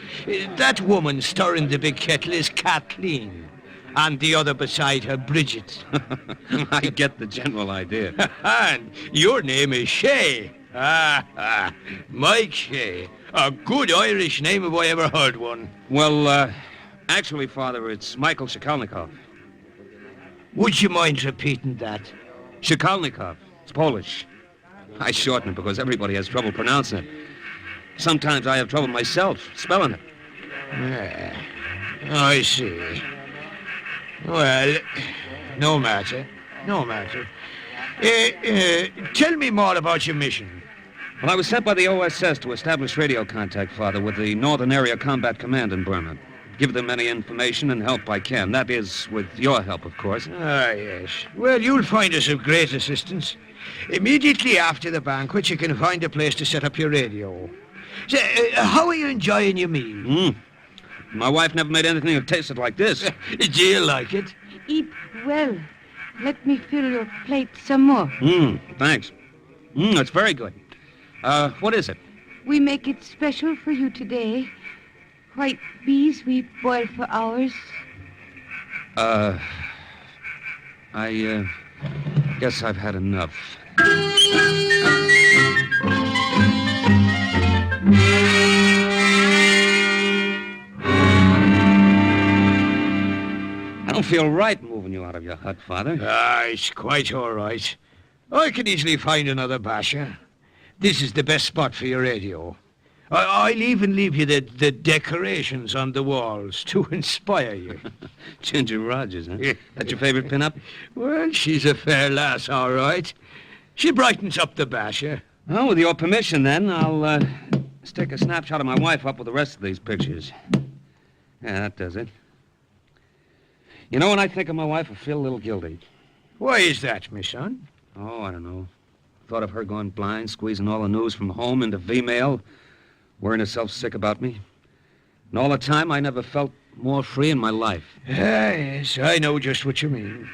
That woman stirring the big kettle is Kathleen, and the other beside her, Bridget. I get the general idea. And your name is Shea. Mike Shea. A good Irish name if I ever heard one. Well, actually, Father, it's Michael Shikalnikov. Would you mind repeating that? Shikalnikov. It's Polish. I shorten it because everybody has trouble pronouncing it. Sometimes I have trouble myself spelling it. Yeah, I see. Well, no matter. No matter. Tell me more about your mission. Well, I was sent by the OSS to establish radio contact, Father, with the Northern Area Combat Command in Burma. Give them any information and help I can. That is, with your help, of course. Ah, yes. Well, you'll find us of great assistance. Immediately after the banquet, you can find a place to set up your radio. So, how are you enjoying your meal? My wife never made anything that tasted like this. Do you like it? Eat well. Let me fill your plate some more. Thanks. That's very good. What is it? We make it special for you today. White bees we boil for hours. I guess I've had enough. I don't feel right moving you out of your hut, Father. It's quite all right. I can easily find another basher. This is the best spot for your radio. I'll even leave you the decorations on the walls to inspire you. Ginger Rogers, huh? That your favorite pin-up? Well, she's a fair lass, all right. She brightens up the basher. Well, with your permission, then, I'll stick a snapshot of my wife up with the rest of these pictures. Yeah, that does it. You know, when I think of my wife, I feel a little guilty. Why is that, my son? Oh, I don't know. Thought of her going blind, squeezing all the news from home into V-mail, worrying herself sick about me. And all the time, I never felt more free in my life. Yes, I know just what you mean.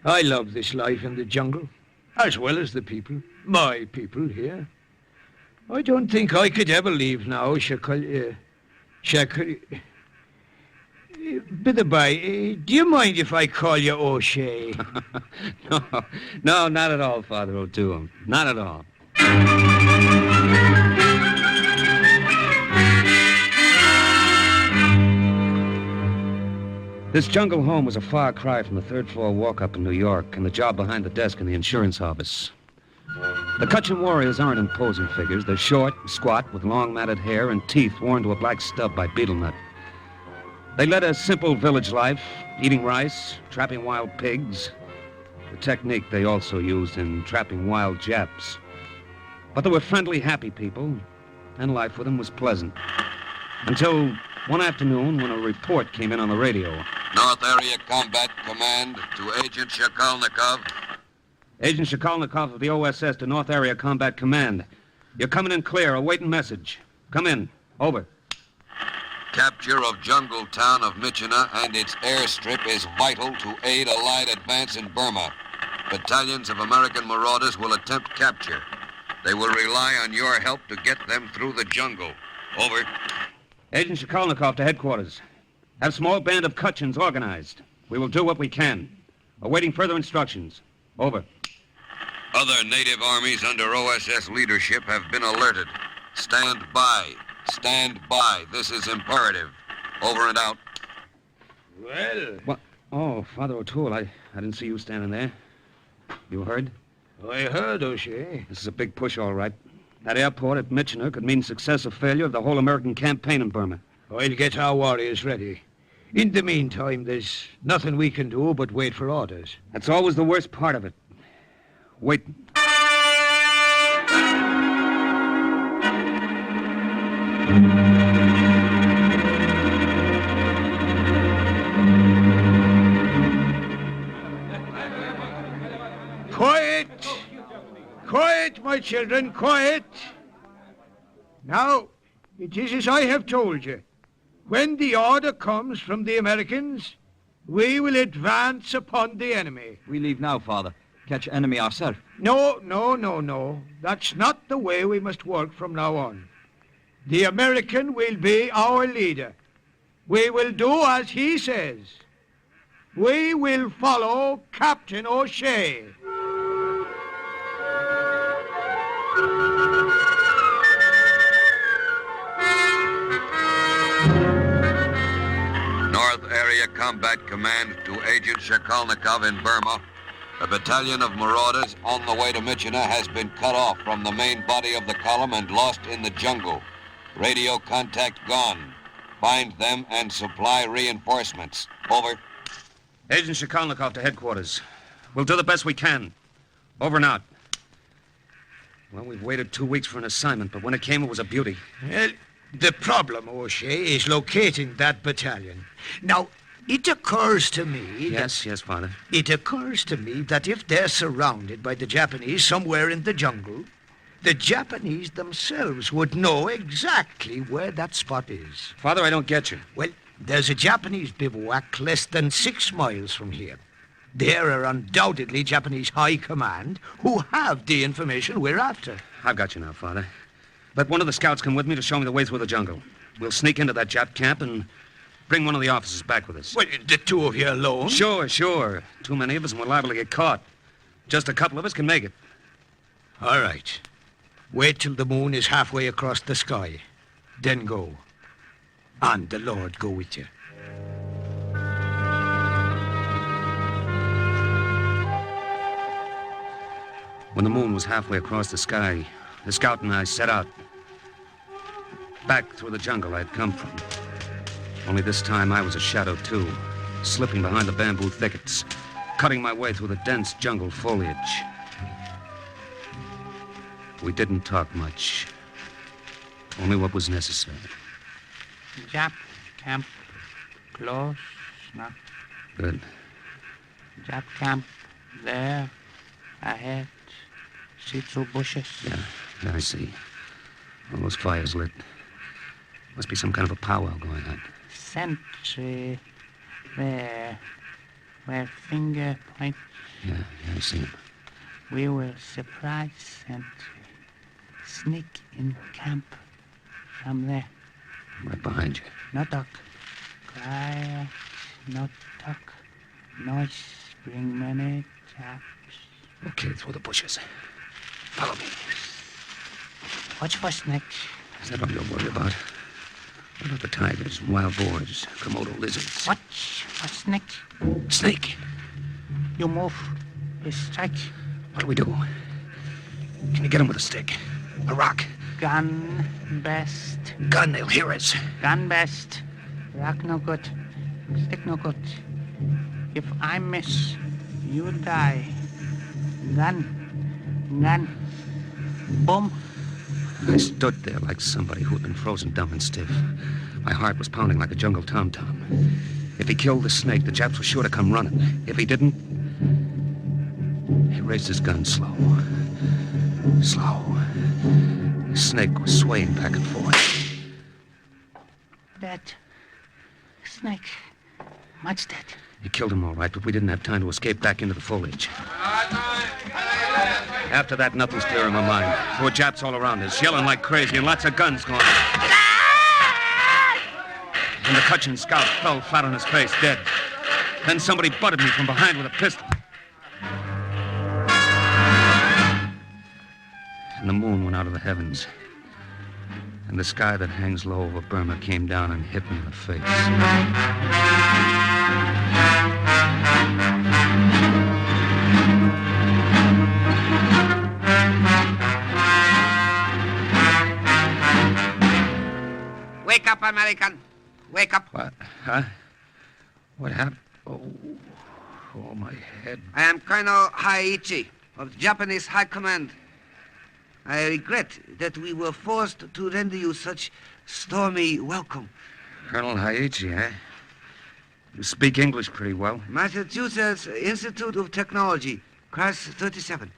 I love this life in the jungle, as well as the people, my people here. I don't think I could ever leave now, By the by, do you mind if I call you O'Shea? No, not at all, Father O'Toole. Not at all. This jungle home was a far cry from the third-floor walk-up in New York and the job behind the desk in the insurance office. The Kutchin warriors aren't imposing figures. They're short, squat, with long matted hair and teeth worn to a black stub by betel nut. They led a simple village life, eating rice, trapping wild pigs, the technique they also used in trapping wild Japs. But they were friendly, happy people, and life with them was pleasant. Until one afternoon when a report came in on the radio. North Area Combat Command to Agent Shikalnikov. Agent Shikalnikov of the OSS to North Area Combat Command. You're coming in clear, awaiting message. Come in. Over. Capture of jungle town of Michina and its airstrip is vital to aid Allied advance in Burma. Battalions of American marauders will attempt capture. They will rely on your help to get them through the jungle. Over. Agent Shikalnikov to headquarters. Have a small band of Kutchins organized. We will do what we can. Awaiting further instructions. Over. Other native armies under OSS leadership have been alerted. Stand by. Stand by. This is imperative. Over and out. Well... What? Oh, Father O'Toole, I didn't see you standing there. You heard? I heard, O'Shea. This is a big push, all right. That airport at Michener could mean success or failure of the whole American campaign in Burma. I'll get our warriors ready. In the meantime, there's nothing we can do but wait for orders. That's always the worst part of it. Wait. Quiet! Quiet, my children, quiet! Now, it is as I have told you. When the order comes from the Americans, we will advance upon the enemy. We leave now, Father. Catch enemy ourselves. No. That's not the way we must work from now on. The American will be our leader. We will do as he says. We will follow Captain O'Shea. North Area Combat Command to Agent Shakalnikov in Burma. A battalion of marauders on the way to Michener has been cut off from the main body of the column and lost in the jungle. Radio contact gone. Find them and supply reinforcements. Over. Agent Shakalnikov to headquarters. We'll do the best we can. Over and out. Well, we've waited 2 weeks for an assignment, but when it came, it was a beauty. Well, the problem, O'Shea, is locating that battalion. Now, it occurs to me... Yes, Father. It occurs to me that if they're surrounded by the Japanese somewhere in the jungle, the Japanese themselves would know exactly where that spot is. Father, I don't get you. Well, there's a Japanese bivouac less than 6 miles from here. There are undoubtedly Japanese high command who have the information we're after. I've got you now, Father. Let one of the scouts come with me to show me the way through the jungle. We'll sneak into that Jap camp and bring one of the officers back with us. Well, the two of you alone? Sure. Too many of us and we're liable to get caught. Just a couple of us can make it. All right. Wait till the moon is halfway across the sky. Then go. And the Lord go with you. When the moon was halfway across the sky, the scout and I set out. Back through the jungle I'd come from. Only this time I was a shadow, too. Slipping behind the bamboo thickets. Cutting my way through the dense jungle foliage. We didn't talk much. Only what was necessary. Jap camp close now. Good. Jap camp there ahead. See through bushes. Yeah, I see. All those fires lit. Must be some kind of a powwow going on. Sentry there where finger points. Yeah, I see him. We will surprise sentry. Sneak in camp from there. I'm right behind you. No talk. Quiet. No talk. Noise bring many Japs. Okay, through the bushes. Follow me. Watch for snakes. Is that all you're worried about? What about the tigers, wild boars, Komodo lizards? Watch for snakes. Snake. You move. You strike. What do we do? Can you get him with a stick? A rock? Gun best. Gun, they'll hear us. Gun best. Rock no good. Stick no good. If I miss, you die. Gun. Boom. I stood there like somebody who had been frozen dumb and stiff. My heart was pounding like a jungle tom-tom. If he killed the snake, the Japs were sure to come running. If he didn't... He raised his gun slow. The snake was swaying back and forth. Dead. Snake. Much dead. He killed him all right, but we didn't have time to escape back into the foliage. After that, nothing's clear in my mind. There were Japs all around us, yelling like crazy, and lots of guns going. And the Cochin scout fell flat on his face, dead. Then somebody butted me from behind with a pistol. and the moon went out of the heavens. And the sky that hangs low over Burma came down and hit me in the face. Wake up, American. Wake up. What? Huh? What happened? Oh, my head. I am Colonel Haiichi of the Japanese High Command. I regret that we were forced to render you such stormy welcome. Colonel Haiichi, eh? You speak English pretty well. Massachusetts Institute of Technology, class 37.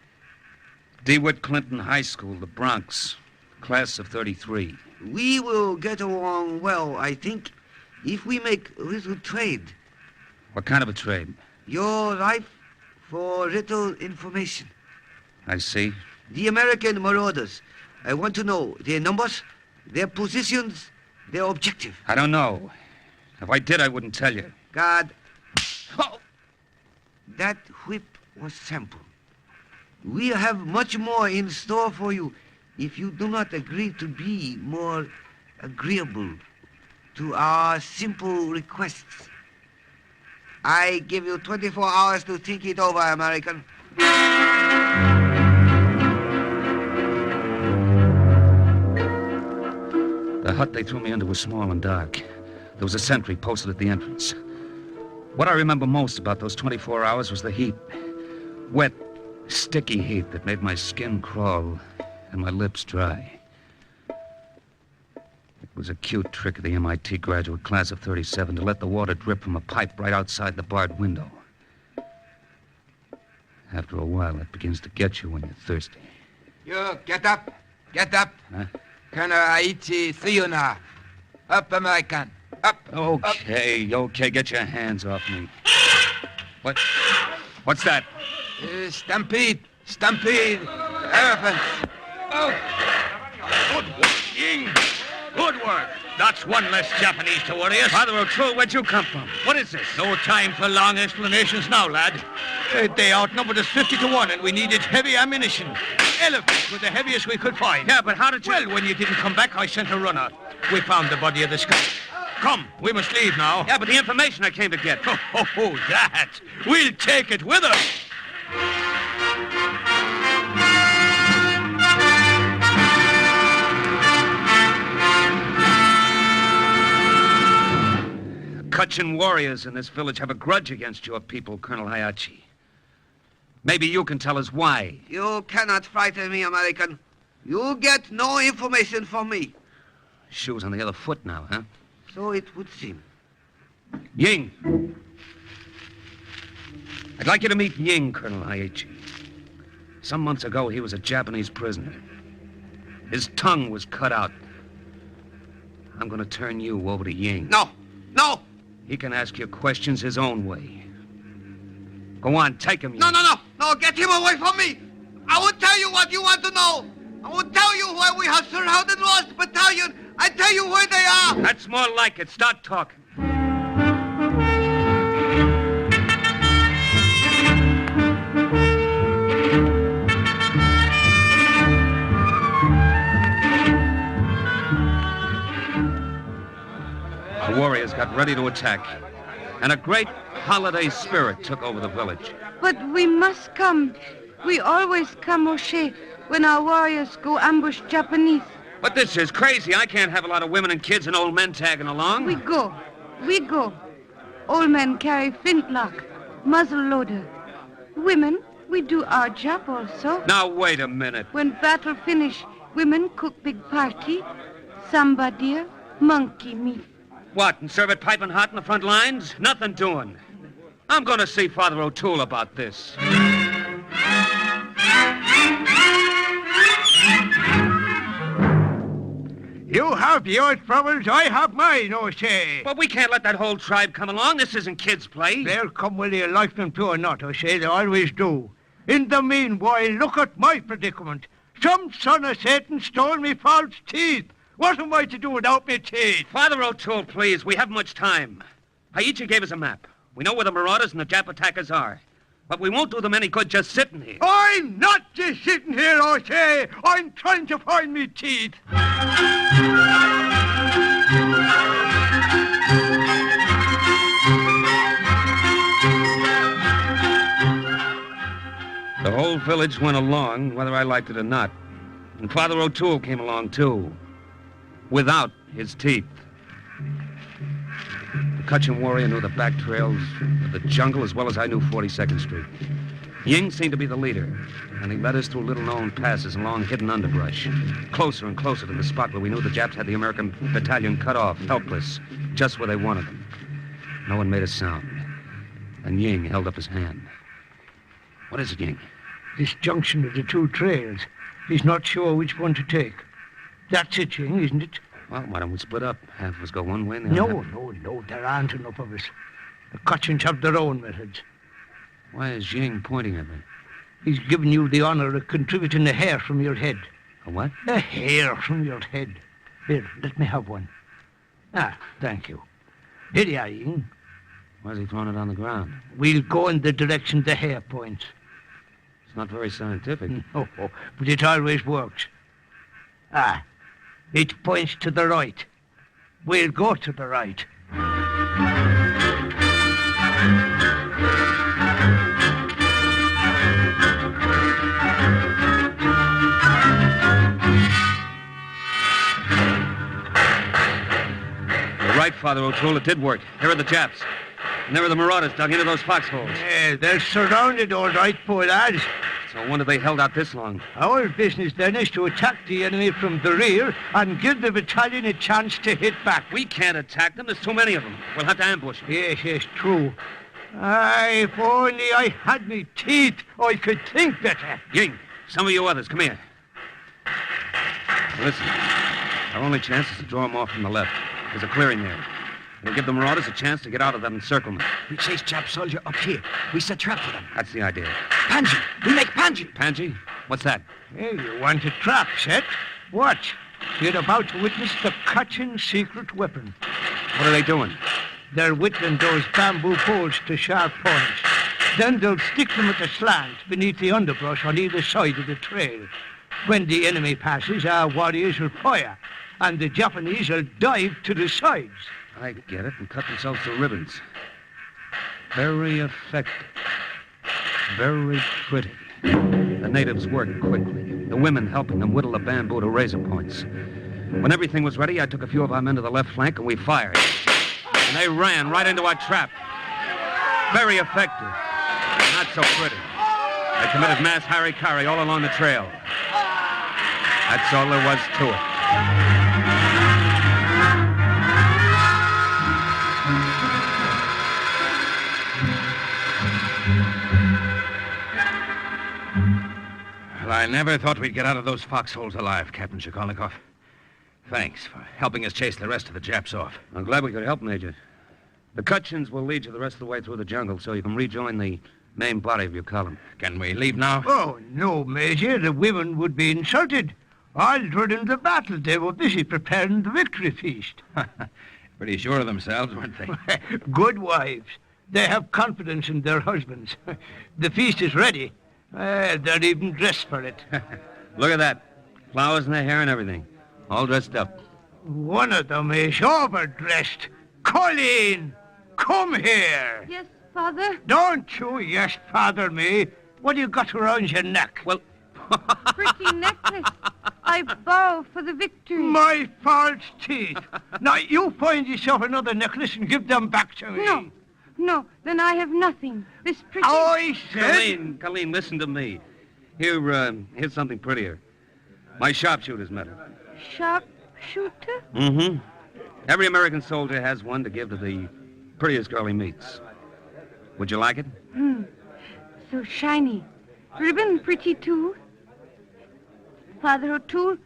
DeWitt Clinton High School, the Bronx, class of 33. We will get along well, I think, if we make a little trade. What kind of a trade? Your life for little information. I see. The American marauders. I want to know their numbers, their positions, their objective. I don't know. If I did, I wouldn't tell you. God. Oh. That whip was sample. We have much more in store for you if you do not agree to be more agreeable to our simple requests. I give you 24 hours to think it over, American. The hut they threw me into was small and dark. There was a sentry posted at the entrance. What I remember most about those 24 hours was the heat. Wet, sticky heat that made my skin crawl and my lips dry. It was a cute trick of the MIT graduate class of 37 to let the water drip from a pipe right outside the barred window. After a while, it begins to get you when you're thirsty. You get up. Get up. Huh? Colonel Haiichi, see you now. Up, American. Up. Okay, get your hands off me. What's that? Stampede. Elephants. Oh. Good work, Ying. Good work. That's one less Japanese to worry us. Father O'Toole, where'd you come from? What is this? No time for long explanations now, lad. They outnumbered us 50-1, and we needed heavy ammunition. Elephants were the heaviest we could find. Yeah, but how did you... Well, when you didn't come back, I sent a runner. We found the body of the scout. Come, we must leave now. Yeah, but the information I came to get. Oh, that. We'll take it with us. Kachin warriors in this village have a grudge against your people, Colonel Haiichi. Maybe you can tell us why. You cannot frighten me, American. You get no information from me. Shoes on the other foot now, huh? So it would seem. Ying. I'd like you to meet Ying, Colonel Haiichi. Some months ago, he was a Japanese prisoner. His tongue was cut out. I'm going to turn you over to Ying. No! He can ask you questions his own way. Go on, take him. No, get him away from me! I will tell you what you want to know! I will tell you where we have surrounded Lost Battalion! I tell you where they are! That's more like it. Start talking. The warriors got ready to attack, and a great holiday spirit took over the village. But we must come. We always come, O'Shea, when our warriors go ambush Japanese. But this is crazy. I can't have a lot of women and kids and old men tagging along. We go. Old men carry flintlock, muzzle loader. Women, we do our job also. Now, wait a minute. When battle finish, women cook big party, samba deer, monkey meat. What, and serve it piping hot in the front lines? Nothing doing. I'm going to see Father O'Toole about this. You have your troubles, I have mine, O'Shea. But we can't let that whole tribe come along. This isn't kids' play. They'll come whether you like them to or not, O'Shea. They always do. In the meanwhile, look at my predicament. Some son of Satan stole me false teeth. What am I to do without me teeth? Father O'Toole, please. We haven't much time. Haiichi gave us a map. We know where the marauders and the Jap attackers are. But we won't do them any good just sitting here. I'm not just sitting here, I say. I'm trying to find me teeth. The whole village went along, whether I liked it or not. And Father O'Toole came along, too. Without his teeth. The Cutchin warrior knew the back trails of the jungle as well as I knew 42nd Street. Ying seemed to be the leader, and he led us through little-known passes along hidden underbrush, closer and closer to the spot where we knew the Japs had the American battalion cut off, helpless, just where they wanted them. No one made a sound, and Ying held up his hand. What is it, Ying? This junction of the two trails. He's not sure which one to take. That's it, Ying, isn't it? Well, why don't we split up? Half of us go one way and the other. No. There aren't enough of us. The Cutchins have their own methods. Why is Ying pointing at me? He's given you the honor of contributing a hair from your head. A what? A hair from your head. Here, let me have one. Ah, thank you. Here you are, Ying. Why's he throwing it on the ground? We'll go in the direction the hair points. It's not very scientific. Oh, but it always works. Ah, it points to the right. We'll go to the right. You're right, Father O'Toole. It did work. Here are the Japs. And there are the Marauders dug into those foxholes. Yeah, they're surrounded, all right, poor lads. So I wonder they held out this long. Our business, then, is to attack the enemy from the rear and give the battalion a chance to hit back. We can't attack them. There's too many of them. We'll have to ambush them. Yes, true. If only I had me teeth, I could think better. Ying, some of you others, come here. Listen, our only chance is to draw them off from the left. There's a clearing there. It'll give the Marauders a chance to get out of that encirclement. We chase Jap soldier up here. We set trap for them. That's the idea. Panji! We make Panji! Panji? What's that? Hey, you want a trap set? Watch. You're about to witness the Cutchin secret weapon. What are they doing? They're whittling those bamboo poles to sharp points. Then they'll stick them at a slant beneath the underbrush on either side of the trail. When the enemy passes, our warriors will fire, and the Japanese will dive to the sides. I get it, and cut themselves to ribbons. Very effective. Very pretty. The natives worked quickly, the women helping them whittle the bamboo to razor points. When everything was ready, I took a few of our men to the left flank, and we fired. And they ran right into our trap. Very effective. Not so pretty. They committed mass harikari all along the trail. That's all there was to it. Well, I never thought we'd get out of those foxholes alive, Captain Shikolnikov. Thanks for helping us chase the rest of the Japs off. I'm glad we could help, Major. The Cutchins will lead you the rest of the way through the jungle so you can rejoin the main body of your column. Can we leave now? Oh, no, Major. The women would be insulted. All during the battle, they were busy preparing the victory feast. Pretty sure of themselves, weren't they? Good wives. They have confidence in their husbands. The feast is ready. They're even dressed for it. Look at that. Flowers in their hair and everything. All dressed up. One of them is overdressed. Colleen, come here. Yes, Father? Don't you yes, Father me. What do you got around your neck? Well, Pretty necklace. I bow for the victory. My false teeth. Now, you find yourself another necklace and give them back to me. No, then I have nothing. This pretty... I said... Colleen, listen to me. Here's something prettier. My sharpshooter's medal. Sharpshooter? Mm-hmm. Every American soldier has one to give to the prettiest girl he meets. Would you like it? So shiny. Ribbon pretty, too. Father O'Toole,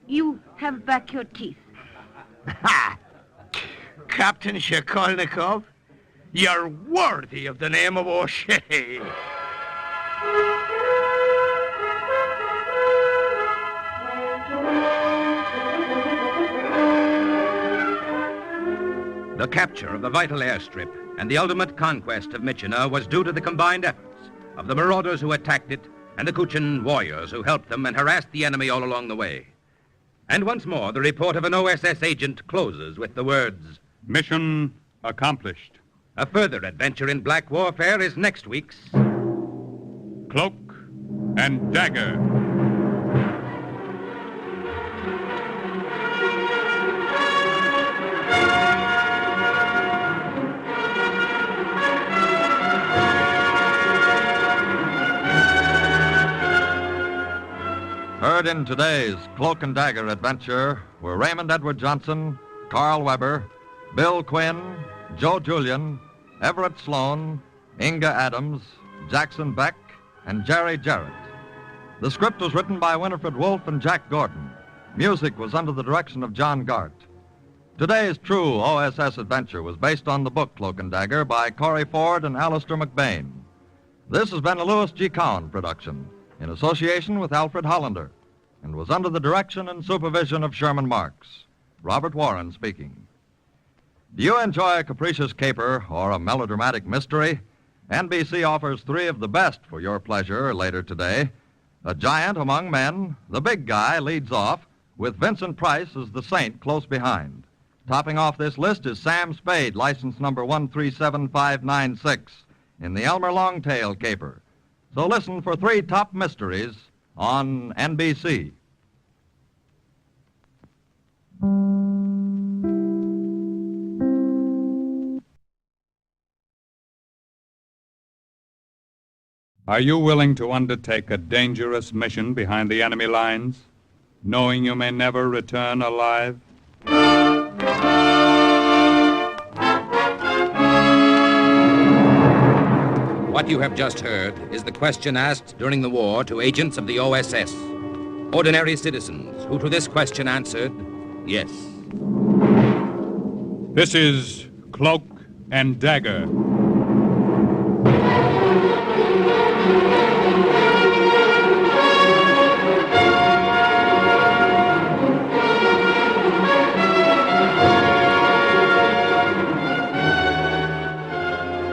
you have back your teeth. Ha! Captain Shikolnikov, you're worthy of the name of O'Shea. The capture of the vital airstrip and the ultimate conquest of Michina was due to the combined efforts of the marauders who attacked it and the Kuchin warriors who helped them and harassed the enemy all along the way. And once more, the report of an OSS agent closes with the words, Mission accomplished. A further adventure in black warfare is next week's Cloak and Dagger. Heard in today's Cloak and Dagger adventure were Raymond Edward Johnson, Carl Weber, Bill Quinn, Joe Julian, Everett Sloan, Inga Adams, Jackson Beck, and Jerry Jarrett. The script was written by Winifred Wolfe and Jack Gordon. Music was under the direction of John Gart. Today's true OSS adventure was based on the book Cloak and Dagger by Corey Ford and Alistair McBain. This has been a Louis G. Cowan production in association with Alfred Hollander and was under the direction and supervision of Sherman Marks. Robert Warren speaking. Do you enjoy a capricious caper or a melodramatic mystery? NBC offers 3 of the best for your pleasure later today. A giant among men, the big guy leads off, with Vincent Price as the saint close behind. Topping off this list is Sam Spade, license number 137596, in the Elmer Longtail caper. So listen for 3 top mysteries on NBC. Are you willing to undertake a dangerous mission behind the enemy lines, knowing you may never return alive? What you have just heard is the question asked during the war to agents of the OSS. Ordinary citizens who to this question answered, yes. This is Cloak and Dagger.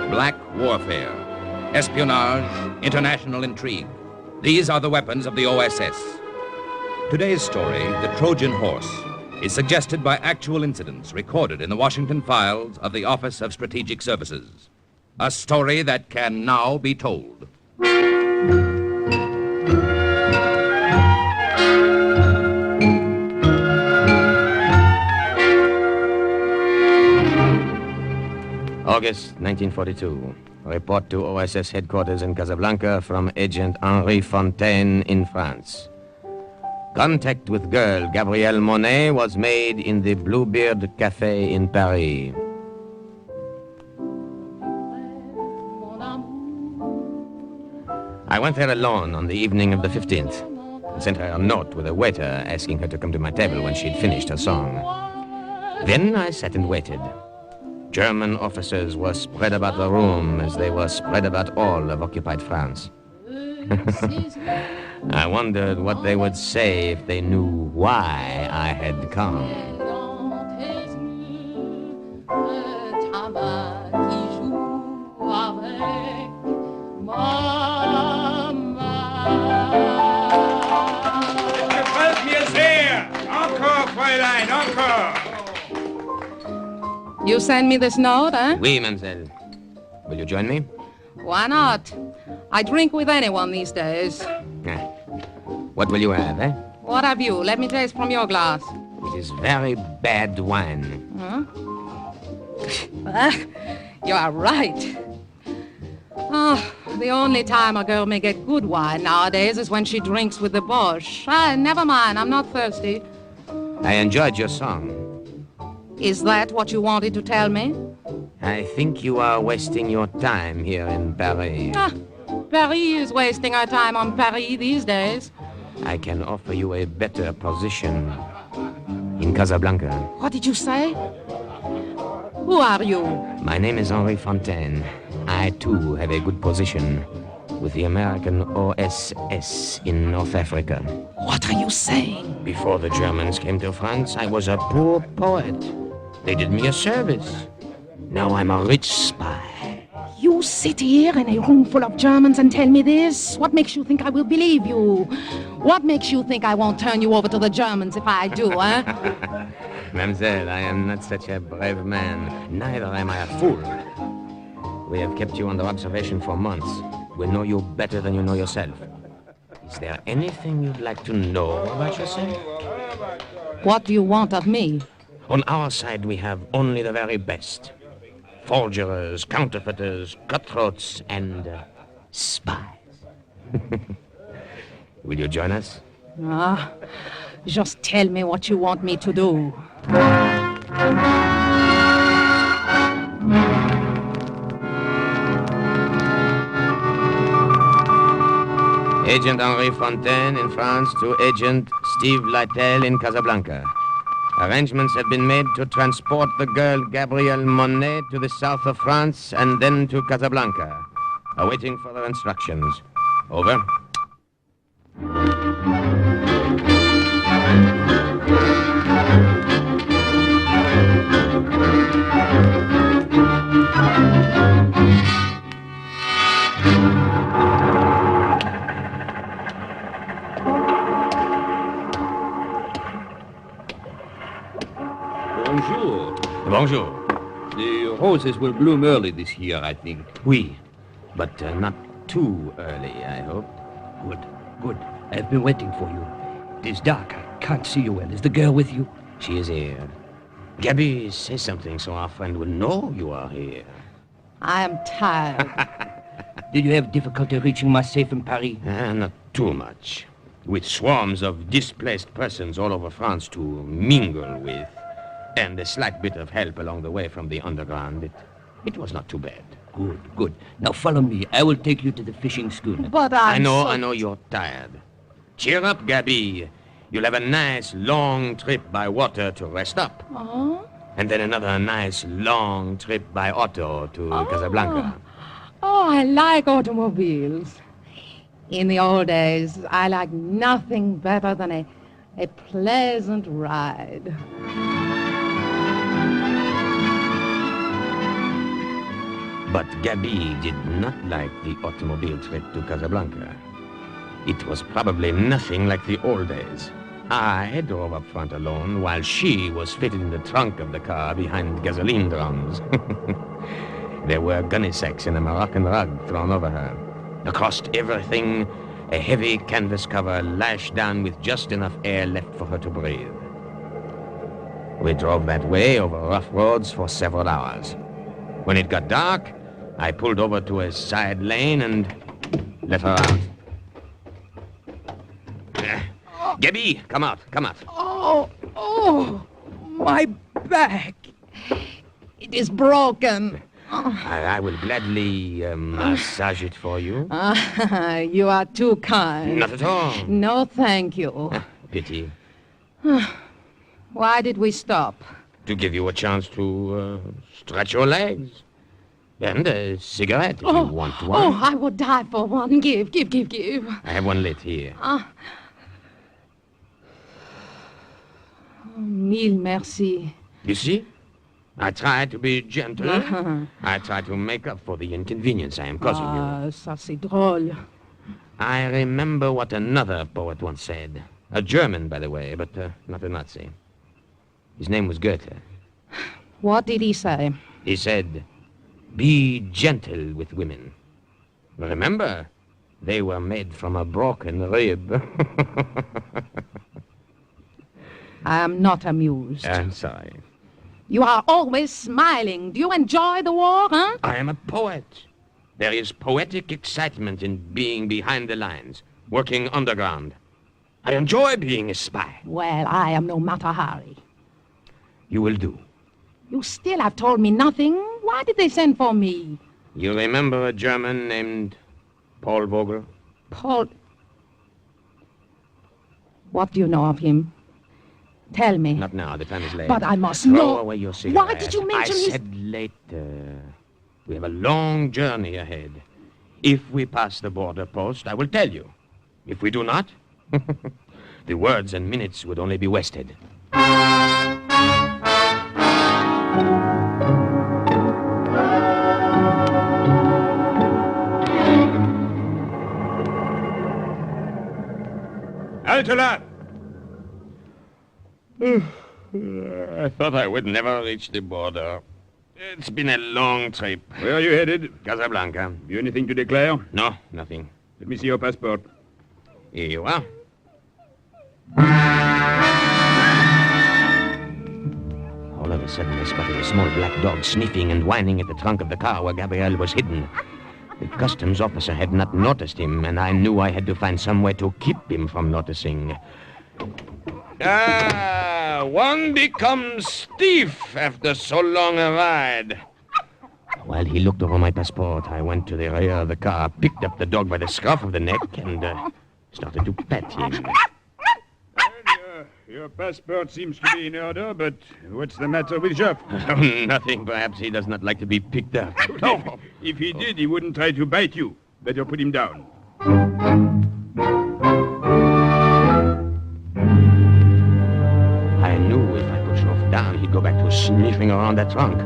Black warfare, espionage, international intrigue. These are the weapons of the OSS. Today's story, The Trojan Horse, is suggested by actual incidents recorded in the Washington files of the Office of Strategic Services. A story that can now be told. August 1942. Report to OSS headquarters in Casablanca from Agent Henri Fontaine in France. Contact with girl Gabrielle Monet was made in the Bluebeard Café in Paris. I went there alone on the evening of the 15th and sent her a note with a waiter asking her to come to my table when she'd finished her song. Then I sat and waited. German officers were spread about the room as they were spread about all of occupied France. I wondered what they would say if they knew why I had come. You send me this note, eh? Oui, mademoiselle. Will you join me? Why not? I drink with anyone these days. What will you have, eh? What have you? Let me taste from your glass. It is very bad wine. Huh? You are right. Oh, the only time a girl may get good wine nowadays is when she drinks with the Boche. Never mind, I'm not thirsty. I enjoyed your song. Is that what you wanted to tell me? I think you are wasting your time here in Paris. Paris is wasting our time on Paris these days. I can offer you a better position in Casablanca. What did you say? Who are you? My name is Henri Fontaine. I, too, have a good position with the American OSS in North Africa. What are you saying? Before the Germans came to France, I was a poor poet. They did me a service. Now I'm a rich spy. You sit here in a room full of Germans and tell me this? What makes you think I will believe you? What makes you think I won't turn you over to the Germans if I do, eh? Mademoiselle, I am not such a brave man. Neither am I a fool. We have kept you under observation for months. We know you better than you know yourself. Is there anything you'd like to know about yourself? What do you want of me? On our side, we have only the very best. Forgers, counterfeiters, cutthroats, and spies. Will you join us? Just tell me what you want me to do. Agent Henri Fontaine in France to Agent Steve Lytle in Casablanca. Arrangements have been made to transport the girl Gabrielle Monet to the south of France and then to Casablanca. Awaiting further instructions. Over. Bonjour. The roses will bloom early this year, I think. Oui, but not too early, I hope. Good, good. I've been waiting for you. It is dark. I can't see you well. Is the girl with you? She is here. Gabby, say something so our friend will know you are here. I am tired. Did you have difficulty reaching my safe in Paris? Not too much. With swarms of displaced persons all over France to mingle with, and a slight bit of help along the way from the underground, it was not too bad. Good, good. Now follow me. I will take you to the fishing schooner. But I know you're tired. Cheer up, Gabby. You'll have a nice long trip by water to rest up. Oh? And then another nice long trip by auto to Casablanca. Oh, I like automobiles. In the old days, I liked nothing better than a pleasant ride. But Gabby did not like the automobile trip to Casablanca. It was probably nothing like the old days. I drove up front alone while she was fitted in the trunk of the car behind gasoline drums. There were gunny sacks in a Moroccan rug thrown over her. Across everything, a heavy canvas cover lashed down with just enough air left for her to breathe. We drove that way over rough roads for several hours. When it got dark, I pulled over to a side lane and let her out. Gabby, come out. Oh, my back. It is broken. I will gladly massage it for you. You are too kind. Not at all. No, thank you. Pity. Why did we stop? To give you a chance to stretch your legs. And a cigarette if you want one. Oh, I would die for one. Give. I have one lit here. Mille merci. You see? I try to be gentle. I try to make up for the inconvenience I am causing you. Ça c'est drôle. I remember what another poet once said. A German, by the way, but not a Nazi. His name was Goethe. What did he say? He said, "Be gentle with women. Remember, they were made from a broken rib." I am not amused. I'm sorry. You are always smiling. Do you enjoy the war, huh? I am a poet. There is poetic excitement in being behind the lines, working underground. I enjoy being a spy. Well, I am no Mata Hari. You will do. You still have told me nothing. Why did they send for me? You remember a German named Paul Vogel? Paul... What do you know of him? Tell me. Not now. The time is late. But I must Throw know. away your cigarette. Why did you mention I said later. We have a long journey ahead. If we pass the border post, I will tell you. If we do not, the words and minutes would only be wasted. Arrête là! I thought I would never reach the border. It's been a long trip. Where are you headed? Casablanca. You anything to declare? No, nothing. Let me see your passport. Here you are. All of a sudden, I spotted a small black dog sniffing and whining at the trunk of the car where Gabriel was hidden. The customs officer had not noticed him, and I knew I had to find some way to keep him from noticing. One becomes stiff after so long a ride. While he looked over my passport, I went to the rear of the car, picked up the dog by the scruff of the neck, and started to pet him. Your passport seems to be in order, but what's the matter with Jeff? Oh, nothing. Perhaps he does not like to be picked up. No. If he did, he wouldn't try to bite you. Better put him down. I knew if I put Jeff down, he'd go back to sniffing around that trunk.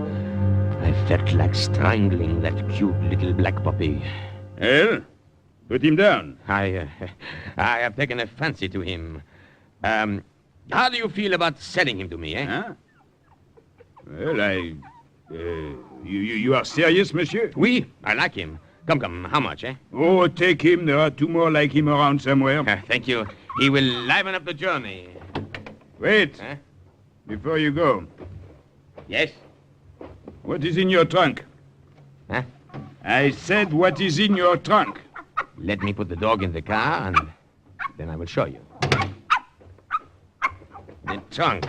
I felt like strangling that cute little black puppy. Well, put him down. I have taken a fancy to him. How do you feel about selling him to me, eh? Huh? Well, you are serious, monsieur? Oui, I like him. Come, how much, eh? Oh, take him. There are two more like him around somewhere. Thank you. He will liven up the journey. Wait. Huh? Before you go. Yes? What is in your trunk? Huh? I said, what is in your trunk? Let me put the dog in the car, and then I will show you. The trunk,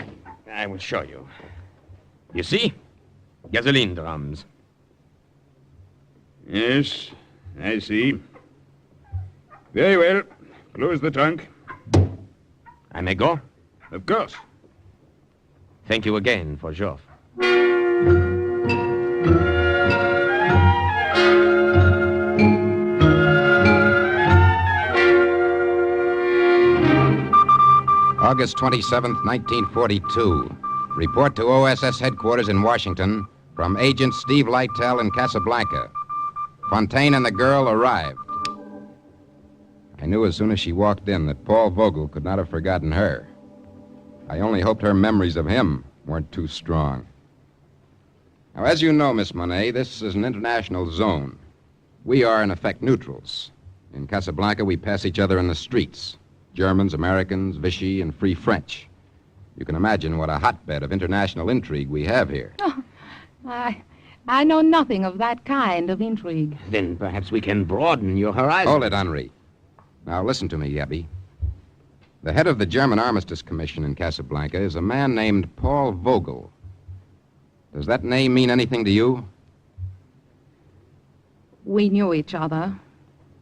I will show you. You see? Gasoline drums. Yes, I see. Very well. Close the trunk. I may go? Of course. Thank you again for Joff. August 27th, 1942. Report to OSS headquarters in Washington from Agent Steve Lytell in Casablanca. Fontaine and the girl arrived. I knew as soon as she walked in that Paul Vogel could not have forgotten her. I only hoped her memories of him weren't too strong. Now, as you know, Miss Monet, this is an international zone. We are, in effect, neutrals. In Casablanca, we pass each other in the streets. Germans, Americans, Vichy, and Free French. You can imagine what a hotbed of international intrigue we have here. Oh, I know nothing of that kind of intrigue. Then perhaps we can broaden your horizon. Hold it, Henri. Now, listen to me, Yabby. The head of the German Armistice Commission in Casablanca is a man named Paul Vogel. Does that name mean anything to you? We knew each other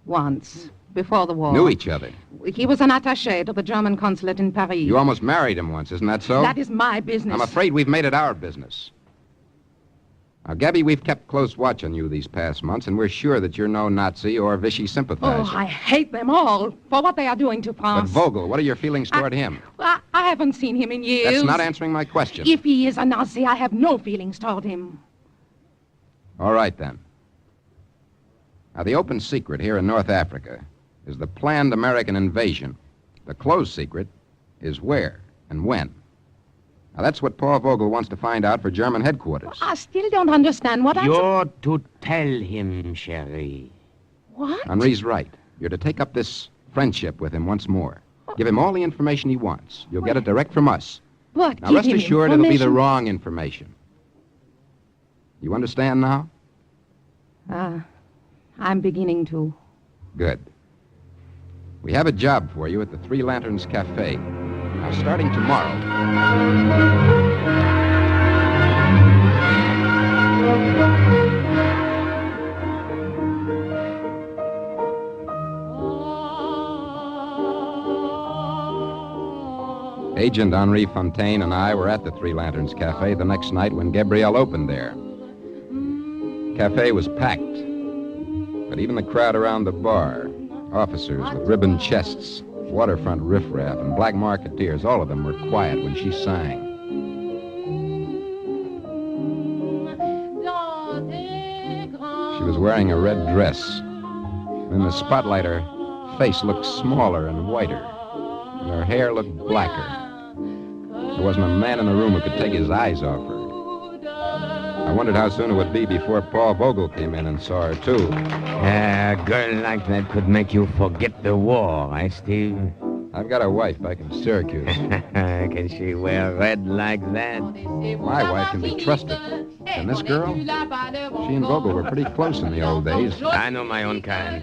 once, before the war. Knew each other? He was an attaché to the German consulate in Paris. You almost married him once, isn't that so? That is my business. I'm afraid we've made it our business. Now, Gabby, we've kept close watch on you these past months, and we're sure that you're no Nazi or Vichy sympathizer. Oh, I hate them all for what they are doing to France. But Vogel, what are your feelings toward him? I haven't seen him in years. That's not answering my question. If he is a Nazi, I have no feelings toward him. All right, then. Now, the open secret here in North Africa is the planned American invasion. The closed secret is where and when. Now, that's what Paul Vogel wants to find out for German headquarters. I still don't understand what You're to tell him, Cherie. What? Henri's right. You're to take up this friendship with him once more. Give him all the information he wants. You'll get it direct from us. But now, rest assured it'll be the wrong information. You understand now? I'm beginning to. Good. We have a job for you at the Three Lanterns Cafe. Now, starting tomorrow. Agent Henri Fontaine and I were at the Three Lanterns Cafe the next night when Gabrielle opened there. Cafe was packed, but even the crowd around the bar, officers with ribbon chests, waterfront riffraff, and black marketeers, all of them were quiet when she sang. She was wearing a red dress. In the spotlight, her face looked smaller and whiter. and her hair looked blacker. There wasn't a man in the room who could take his eyes off her. I wondered how soon it would be before Paul Vogel came in and saw her, too. A girl like that could make you forget the war, eh, Steve? I've got a wife back in Syracuse. Can she wear red like that? My wife can be trusted. And this girl? She and Vogel were pretty close in the old days. I know my own kind.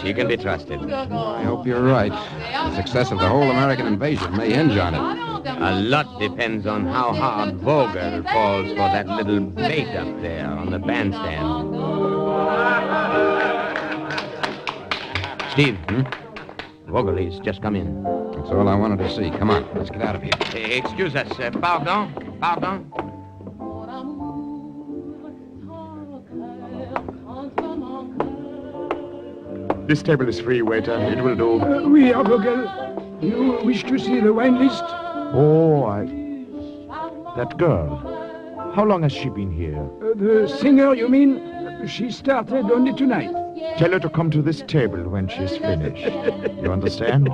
She can be trusted. I hope you're right. The success of the whole American invasion may hinge on it. A lot depends on how hard Vogel falls for that little bait up there on the bandstand. Steve, Vogel, he's just come in. That's all I wanted to see. Come on, let's get out of here. Excuse us. Pardon? Pardon? This table is free, waiter. It will do. Oui, Vogel. You wish to see the wine list? Oh, that girl. How long has she been here? The singer, you mean? She started only tonight. Tell her to come to this table when she's finished. You understand?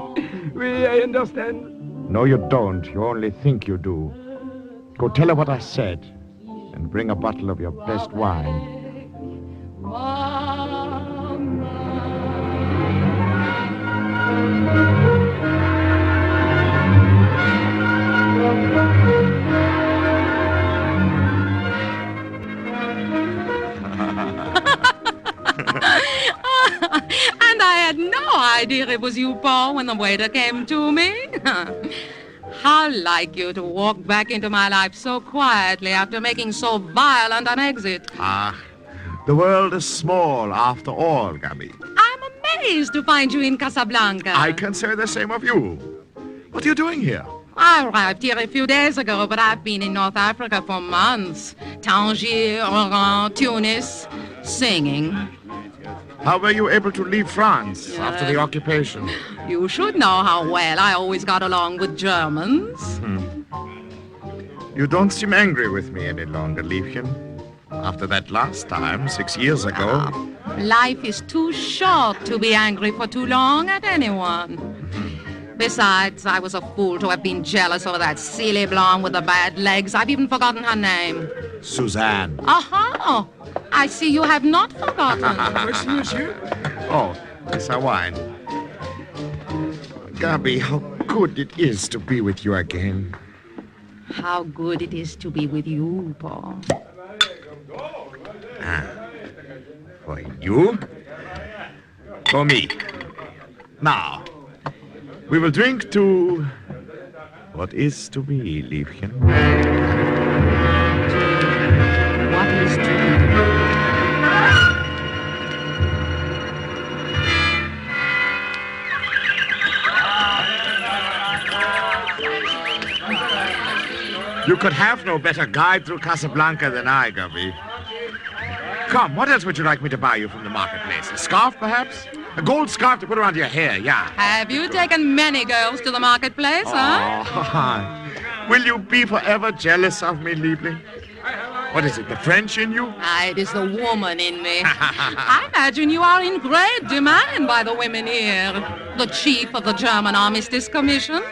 Oui, I understand. No, you don't. You only think you do. Go tell her what I said, and bring a bottle of your best wine. And I had no idea it was you, Paul, when the waiter came to me. How like you to walk back into my life so quietly after making so violent an exit. Ah, the world is small after all, Gabby. I'm amazed to find you in Casablanca. I can say the same of you. What are you doing here? I arrived here a few days ago, but I've been in North Africa for months. Tangier, Oran, Tunis, singing. How were you able to leave France after the occupation? You should know how well I always got along with Germans. You don't seem angry with me any longer, Liebchen. After that last time, 6 years ago. Life is too short to be angry for too long at anyone. Besides, I was a fool to have been jealous over that silly blonde with the bad legs. I've even forgotten her name. Suzanne. Aha! I see you have not forgotten. Merci, monsieur. Oh, it's our wine. Gabby, how good it is to be with you again. How good it is to be with you, Paul. For you? For me. Now, we will drink to what is to be, Liebchen. What is to be? You could have no better guide through Casablanca than I, Gubby. Come, what else would you like me to buy you from the marketplace? A scarf, perhaps? A gold scarf to put around your hair, yeah. Have you taken many girls to the marketplace, huh? Oh, will you be forever jealous of me, Liebling? What is it, the French in you? It is the woman in me. I imagine you are in great demand by the women here. The chief of the German Armistice Commission.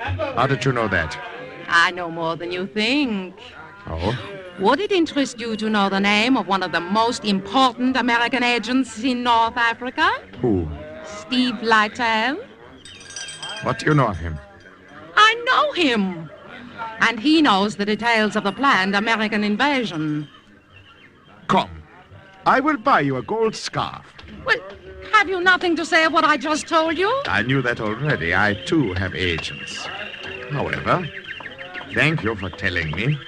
How did you know that? I know more than you think. Oh? Would it interest you to know the name of one of the most important American agents in North Africa? Who? Steve Lytle. What do you know of him? I know him. And he knows the details of the planned American invasion. Come. I will buy you a gold scarf. Well, have you nothing to say of what I just told you? I knew that already. I, too, have agents. However, thank you for telling me.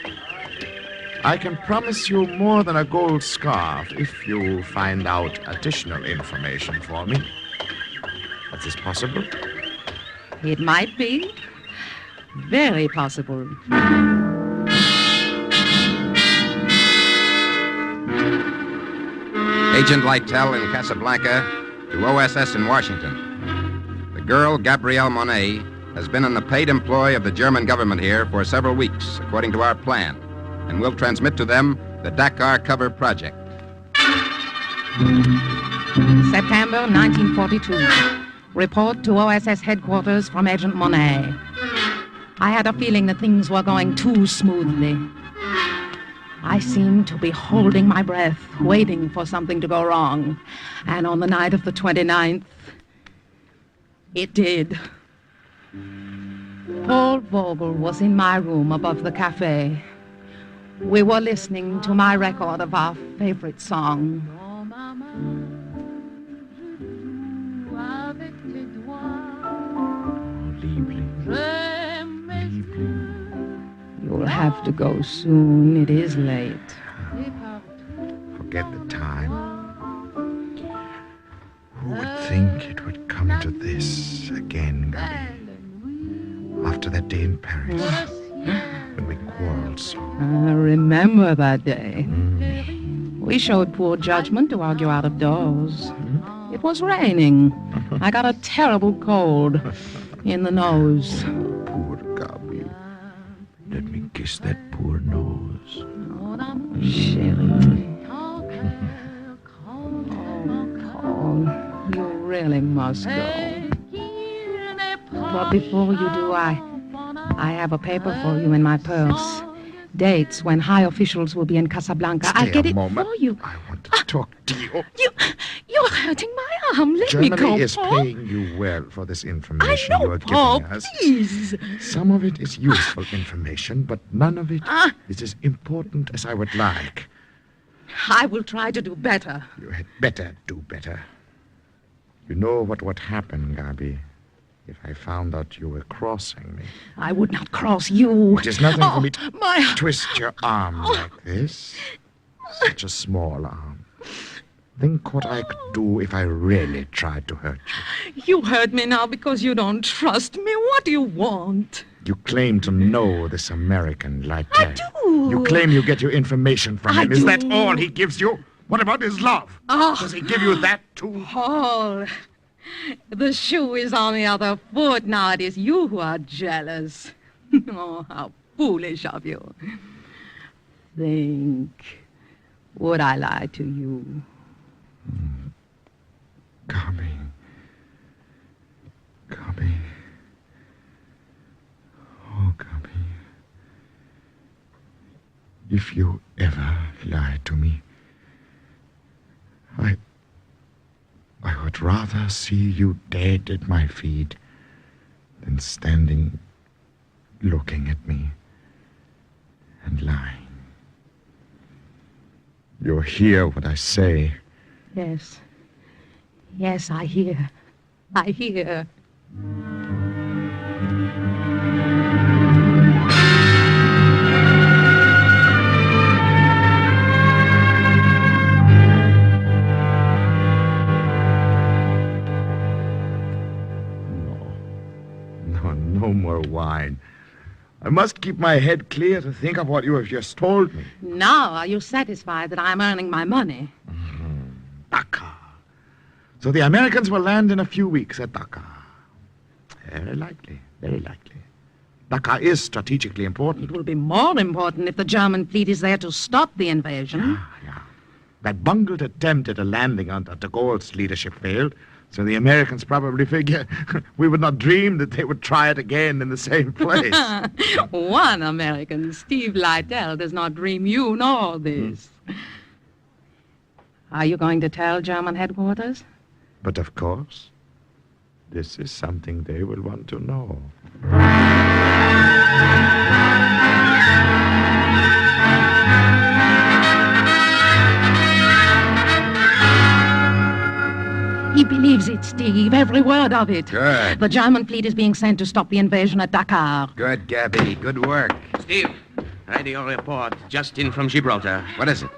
I can promise you more than a gold scarf if you find out additional information for me. Is this possible? It might be. Very possible. Agent Lytle in Casablanca to OSS in Washington. The girl, Gabrielle Monet, has been in the paid employ of the German government here for several weeks, according to our plan, and we'll transmit to them the Dakar Cover Project. September 1942. Report to OSS headquarters from Agent Monet. I had a feeling that things were going too smoothly. I seemed to be holding my breath, waiting for something to go wrong. And on the night of the 29th, it did. Paul Vogel was in my room above the cafe. We were listening to my record of our favorite song. You'll have to go soon. It is late. Forget the time. Who would think it would come to this again, Gabi? After that day in Paris, when we quarreled so. I remember that day. We showed poor judgment to argue out of doors. It was raining. I got a terrible cold in the nose. Poor Gabi. Let me kiss that poor nose. Sherry. Oh, you really must go. But before you do, I have a paper for you in my purse. Dates when high officials will be in Casablanca. I'll get it for you. I want to talk to you. You're hurting my arm. Let me go, Germany is Paul. paying you well for this information I know, you are Paul, giving us. please. Some of it is useful information, but none of it is as important as I would like. I will try to do better. You had better do better. You know what would happen, Gabi, if I found out you were crossing me. I would not cross you. It is nothing for me to my... twist your arm like this. Such a small arm. Think what I could do if I really tried to hurt you. You hurt me now because you don't trust me. What do you want? You claim to know this American Lytel. I do. You claim you get your information from him. Is that all he gives you? What about his love? Oh. Does he give you that too? Paul, the shoe is on the other foot. Now it is you who are jealous. Oh, how foolish of you. Think, would I lie to you? Gabi. Oh, Gabi. If you ever lie to me, I would rather see you dead at my feet than standing looking at me and lying. You hear what I say. Yes. Yes, I hear. I hear. No more wine. I must keep my head clear to think of what you have just told me. Now, are you satisfied that I'm earning my money? Dakar. So the Americans will land in a few weeks at Dakar. Very likely, very likely. Dakar is strategically important. It will be more important if the German fleet is there to stop the invasion. Yeah. That bungled attempt at a landing under de Gaulle's leadership failed, so the Americans probably figure we would not dream that they would try it again in the same place. One American, Steve Lytel, does not dream you nor this. Are you going to tell German headquarters? But of course, this is something they will want to know. He believes it, Steve, every word of it. Good. The German fleet is being sent to stop the invasion at Dakar. Good, Gabi. Good work. Steve, radio report just in from Gibraltar. What is it?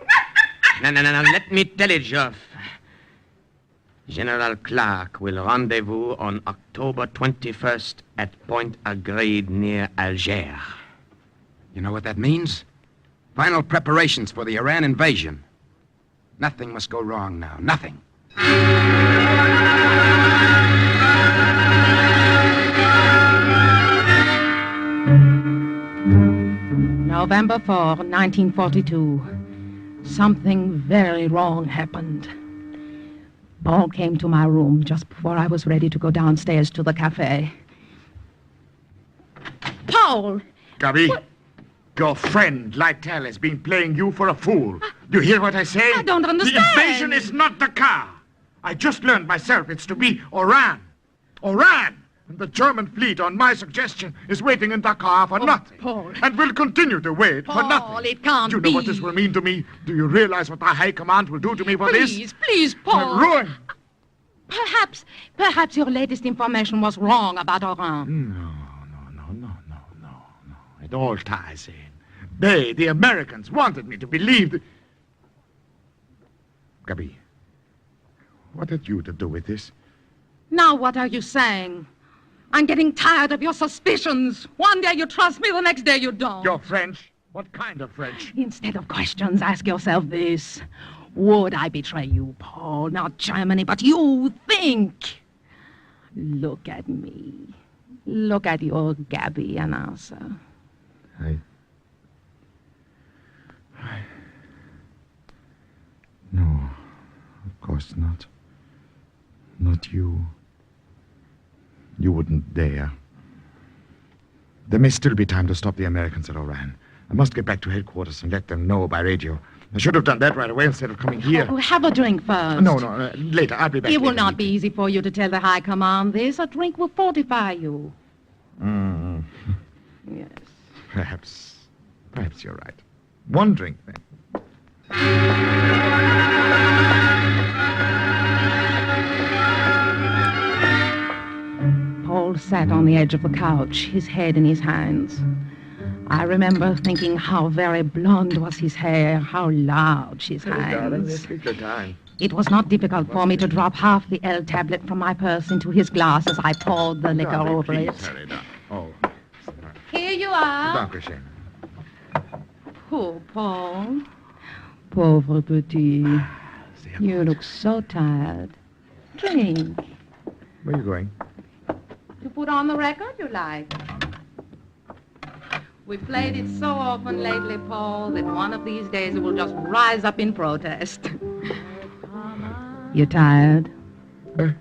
No. Let me tell it, Geoff. General Clark will rendezvous on October 21st at Point Agreed near Algiers. You know what that means? Final preparations for the Iran invasion. Nothing must go wrong now. Nothing. November 4, 1942. Something very wrong happened. Paul came to my room just before I was ready to go downstairs to the cafe. Paul! Gabby, your friend Lytle has been playing you for a fool. Do you hear what I say? I don't understand. The invasion is not Dakar. I just learned myself it's to be Oran. Oran! And the German fleet, on my suggestion, is waiting in Dakar for nothing. Paul. And will continue to wait for nothing. Paul, it can't Do you know what this will mean to me? Do you realize what the High Command will do to me for this? Please, Paul. My ruin. Perhaps your latest information was wrong about Oran. No. It all ties in. They, the Americans, wanted me to believe that... Gabby, what had you to do with this? Now what are you saying? I'm getting tired of your suspicions. One day you trust me, the next day you don't. You're French? What kind of French? Instead of questions, ask yourself this. Would I betray you, Paul? Not Germany, but you. Think. Look at me. Look at your Gabby and answer. No, of course not. Not you. You wouldn't dare. There may still be time to stop the Americans at Oran. I must get back to headquarters and let them know by radio. I should have done that right away instead of coming here. Oh, have a drink first. No, later. I'll be back. It will not be easy for you to tell the High Command this. A drink will fortify you. Yes. Perhaps you're right. One drink, then. Paul sat on the edge of the couch, his head in his hands. I remember thinking how very blonde was his hair, how large his hands. Take your time. It was not difficult for me to drop half the L tablet from my purse into his glass as I poured the liquor over it. Hurry down. Oh. Here you are. Dankeschön. Poor Paul. Pauvre petit. You look so tired. Drink. Where are you going? To put on the record you like. We've played it so often lately, Paul, that one of these days it will just rise up in protest. You tired? No.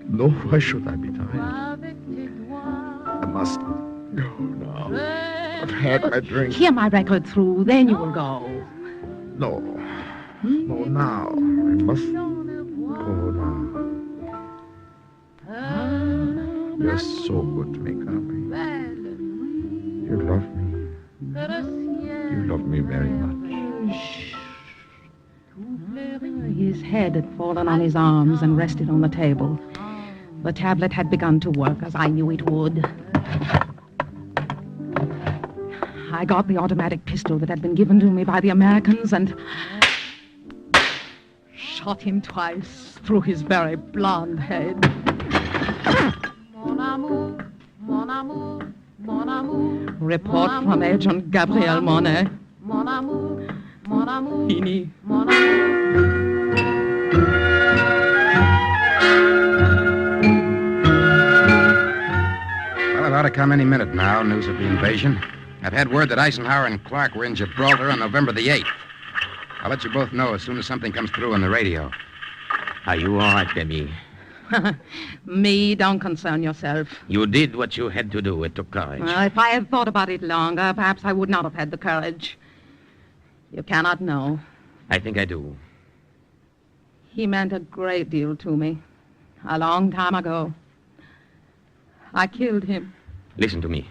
No, why should I be tired? I must go now. I've had my drink. Hear my record through, then you will go. No. No, now. I must go now. You're so good to me, Gabby. You love me. You love me very much. His head had fallen on his arms and rested on the table. The tablet had begun to work as I knew it would. I got the automatic pistol that had been given to me by the Americans and shot him twice through his very blonde head. Report from Agent Gabriel Monet. Fini. Well, it ought to come any minute now, news of the invasion. I've had word that Eisenhower and Clark were in Gibraltar on November the 8th. I'll let you both know as soon as something comes through on the radio. Are you all right, Gabby? Me, don't concern yourself. You did what you had to do. It took courage. If I had thought about it longer, perhaps I would not have had the courage. You cannot know. I think I do. He meant a great deal to me. A long time ago. I killed him. Listen to me.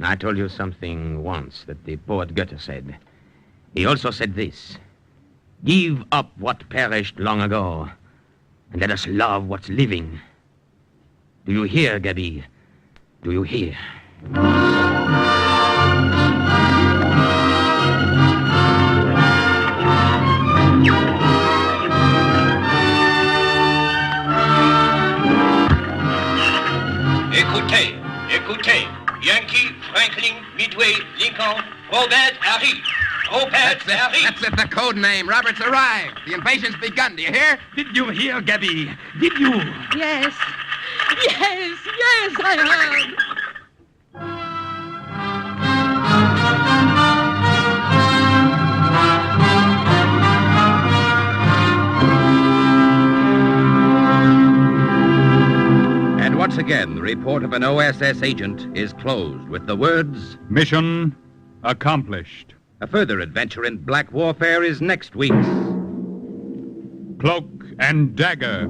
I told you something once that the poet Goethe said. He also said this. Give up what perished long ago, and let us love what's living. Do you hear, Gabby? Do you hear? Écoutez, écoutez. Yankee, Franklin, Midway, Lincoln, Robert, Harry. Robert, Harry. That's it, the code name. Robert's arrived. The invasion's begun. Do you hear? Did you hear, Gabby? Did you? Yes. Yes, I heard. again, the report of an OSS agent is closed with the words, Mission accomplished. A further adventure in black warfare is next week's Cloak and Dagger.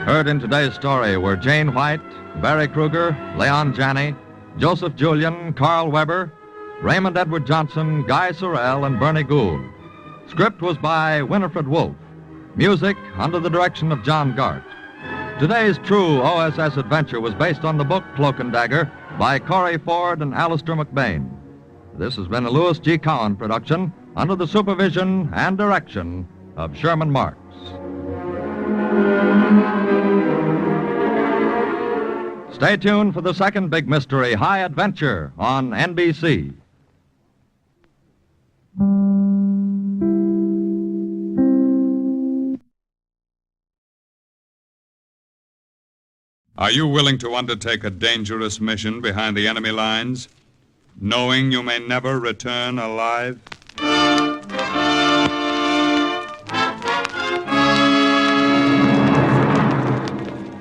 Heard in today's story were Jane White, Barry Kruger, Leon Janney, Joseph Julian, Carl Weber, Raymond Edward Johnson, Guy Sorrell, and Bernie Gould. Script was by Winifred Wolfe. Music under the direction of John Gart. Today's true OSS adventure was based on the book Cloak and Dagger by Corey Ford and Alistair McBain. This has been a Louis G. Cowan production under the supervision and direction of Sherman Marks. Stay tuned for the second big mystery, High Adventure, on NBC. Are you willing to undertake a dangerous mission behind the enemy lines, knowing you may never return alive?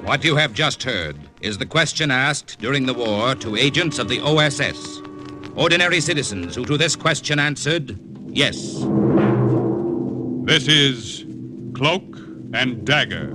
What you have just heard is the question asked during the war to agents of the OSS. Ordinary citizens who to this question answered, yes. This is Cloak and Dagger.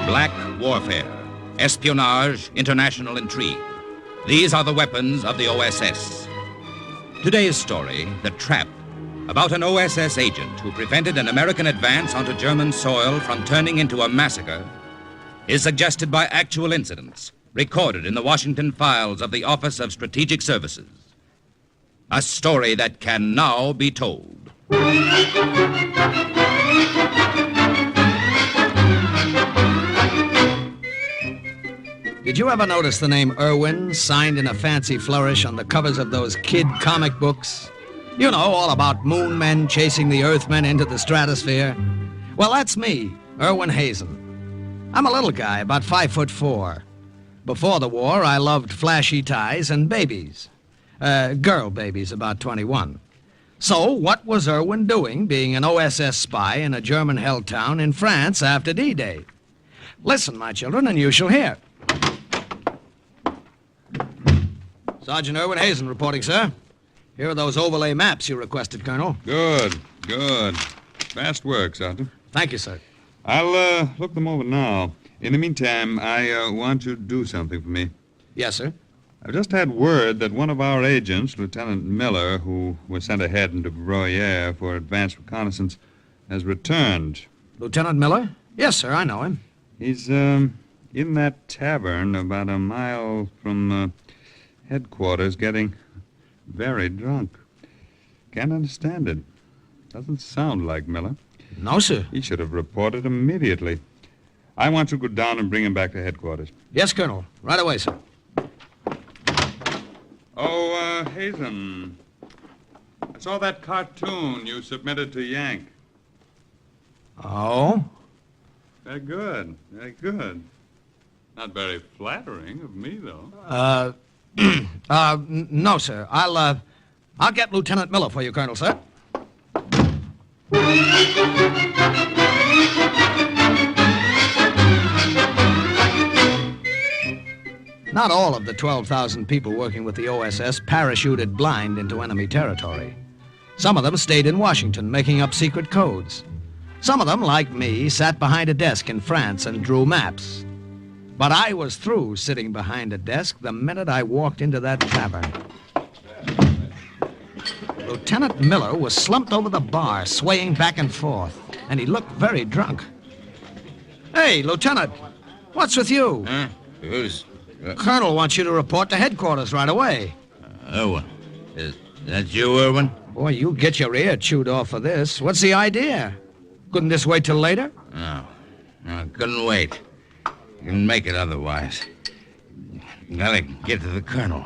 Black warfare, espionage, international intrigue. These are the weapons of the OSS. Today's story, The Trap, about an OSS agent who prevented an American advance onto German soil from turning into a massacre, is suggested by actual incidents recorded in the Washington files of the Office of Strategic Services. A story that can now be told. Did you ever notice the name Irwin signed in a fancy flourish on the covers of those kid comic books? You know, all about moon men chasing the earthmen into the stratosphere. Well, that's me, Irwin Hazen. I'm a little guy, about 5'4". Before the war, I loved flashy ties and babies. Girl babies, about 21. So what was Irwin doing being an OSS spy in a German-held town in France after D-Day? Listen, my children, and you shall hear. Sergeant Irwin Hazen reporting, sir. Here are those overlay maps you requested, Colonel. Good. Fast work, Sergeant. Thank you, sir. I'll look them over now. In the meantime, I want you to do something for me. Yes, sir. I've just had word that one of our agents, Lieutenant Miller, who was sent ahead into Bruyere for advance reconnaissance, has returned. Lieutenant Miller? Yes, sir, I know him. He's in that tavern about a mile from headquarters, getting very drunk. Can't understand it. Doesn't sound like Miller. No, sir. He should have reported immediately. I want you to go down and bring him back to headquarters. Yes, Colonel. Right away, sir. Oh, Hazen. I saw that cartoon you submitted to Yank. Oh? Very good. Not very flattering of me, though. No, sir. I'll get Lieutenant Miller for you, Colonel, sir. Not all of the 12,000 people working with the OSS parachuted blind into enemy territory. Some of them stayed in Washington, making up secret codes. Some of them, like me, sat behind a desk in France and drew maps. But I was through sitting behind a desk the minute I walked into that tavern. Lieutenant Miller was slumped over the bar, swaying back and forth, and he looked very drunk. Hey, Lieutenant, what's with you? Huh? Who's... Colonel wants you to report to headquarters right away. Irwin. Is that you, Irwin? Boy, you get your ear chewed off for this. What's the idea? Couldn't this wait till later? No, I couldn't wait. Couldn't make it otherwise. Gotta get to the colonel.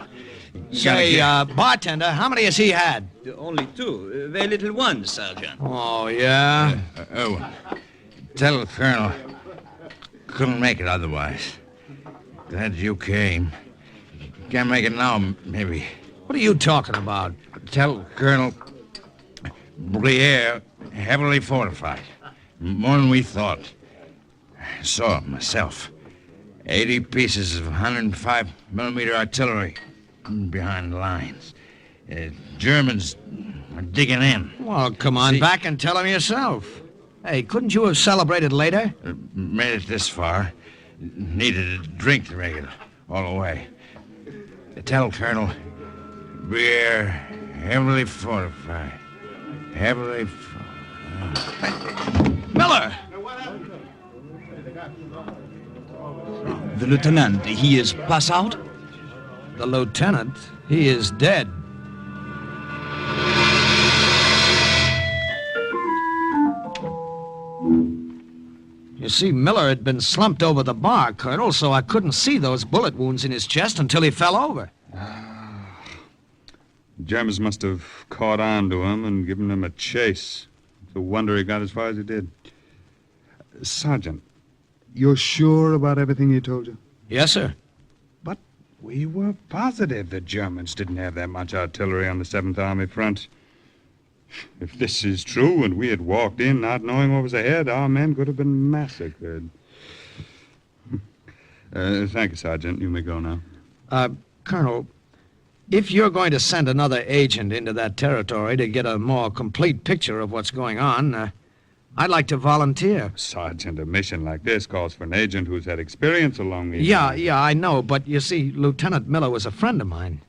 Say, bartender, how many has he had? Only two. Very little ones, Sergeant. Oh, yeah? Tell the colonel. Couldn't make it otherwise. Glad you came. Can't make it now, maybe. What are you talking about? Tell Colonel Briere heavily fortified. More than we thought. I saw it myself. 80 pieces of 105mm artillery behind the lines. Germans are digging in. Well, come on back and tell him yourself. Hey, couldn't you have celebrated later? Made it this far. Needed a drink to make it all the way. Tell Colonel we're heavily fortified. Heavily fortified. Miller! The lieutenant, he is pass out? The lieutenant? He is dead. You see, Miller had been slumped over the bar, Colonel, so I couldn't see those bullet wounds in his chest until he fell over. The Germans must have caught on to him and given him a chase. It's a wonder he got as far as he did. Sergeant, you're sure about everything he told you? Yes, sir. But we were positive the Germans didn't have that much artillery on the 7th Army front. If this is true and we had walked in not knowing what was ahead, our men could have been massacred. Thank you, Sergeant. You may go now. Colonel, if you're going to send another agent into that territory to get a more complete picture of what's going on, I'd like to volunteer. Sergeant, a mission like this calls for an agent who's had experience along these lines. Yeah, I know, but you see, Lieutenant Miller was a friend of mine.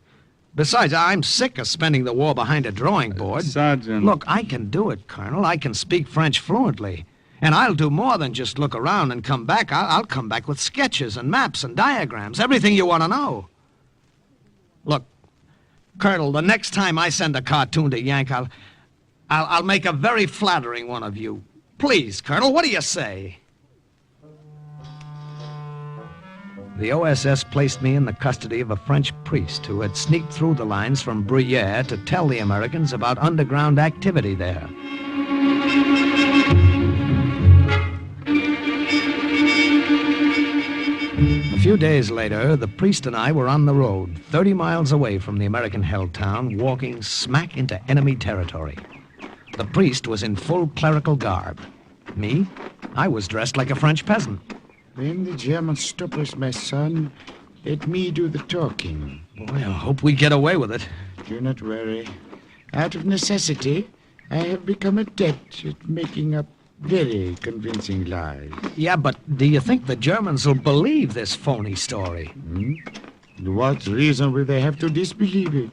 Besides, I'm sick of spending the war behind a drawing board. Sergeant... Look, I can do it, Colonel. I can speak French fluently. And I'll do more than just look around and come back. I'll come back with sketches and maps and diagrams, everything you want to know. Look, Colonel, the next time I send a cartoon to Yank, I'll make a very flattering one of you. Please, Colonel, what do you say? The OSS placed me in the custody of a French priest who had sneaked through the lines from Briere to tell the Americans about underground activity there. A few days later, the priest and I were on the road, 30 miles away from the American-held town, walking smack into enemy territory. The priest was in full clerical garb. Me? I was dressed like a French peasant. When the Germans stop us, my son, let me do the talking. Boy, I hope we get away with it. Do not worry. Out of necessity, I have become adept at making up very convincing lies. Yeah, but do you think the Germans will believe this phony story? What reason will they have to disbelieve it?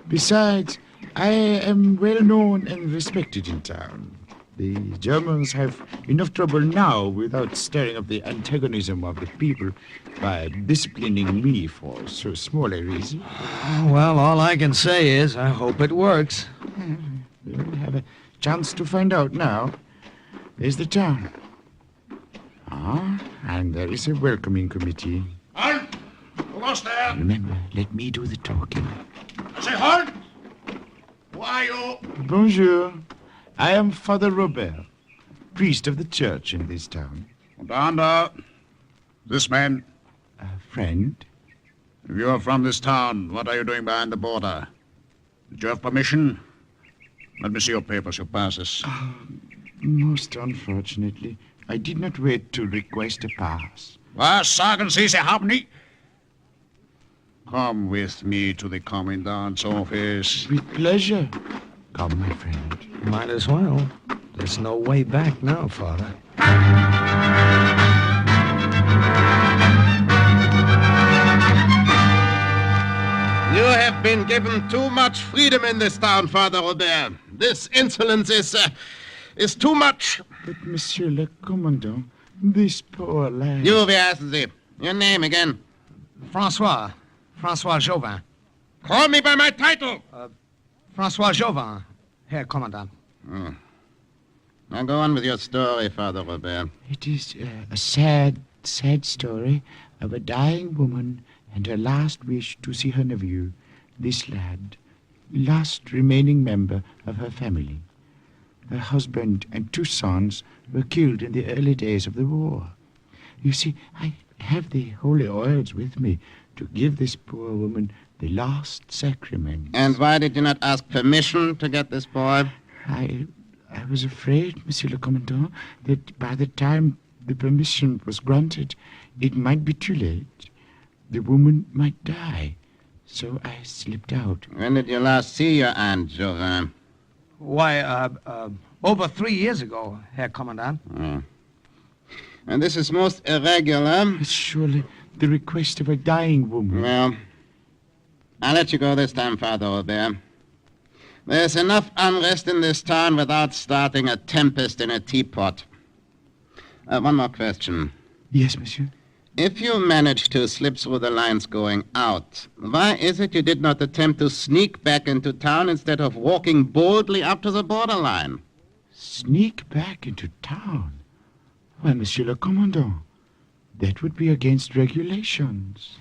Besides, I am well known and respected in town. The Germans have enough trouble now without stirring up the antagonism of the people by disciplining me for so small a reason. Well, all I can say is I hope it works. We'll have a chance to find out now. There's the town. And there is a welcoming committee. Halt! Who goes there? Remember, let me do the talking. I say halt! Who are you? Bonjour. I am Father Robert, priest of the church in this town. And this man? A friend. If you are from this town, what are you doing behind the border? Did you have permission? Let me see your papers, your passes. Most unfortunately, I did not wait to request a pass. Was sagen Sie, Sie haben nicht? Come with me to the commandant's office. With pleasure. Come, my friend. Might as well. There's no way back now, Father. You have been given too much freedom in this town, Father Robert. This insolence is too much. But, Monsieur le Commandant, this poor lad... You, wer heißen Sie? Your name again? Francois Chauvin. Call me by my title. Francois Chauvin, Herr Commandant. Now go on with your story, Father Robert. It is a sad, sad story of a dying woman and her last wish to see her nephew, this lad, last remaining member of her family. Her husband and 2 sons were killed in the early days of the war. You see, I have the holy oils with me to give this poor woman the last sacrament. And why did you not ask permission to get this boy? I was afraid, Monsieur le Commandant, that by the time the permission was granted, it might be too late. The woman might die. So I slipped out. When did you last see your Aunt, Jorin? Why, over 3 years ago, Herr Commandant. And this is most irregular. Surely the request of a dying woman. Well, I'll let you go this time, Father Robert. There's enough unrest in this town without starting a tempest in a teapot. One more question. Yes, monsieur. If you managed to slip through the lines going out, why is it you did not attempt to sneak back into town instead of walking boldly up to the borderline? Sneak back into town? Why, Monsieur le Commandant, that would be against regulations.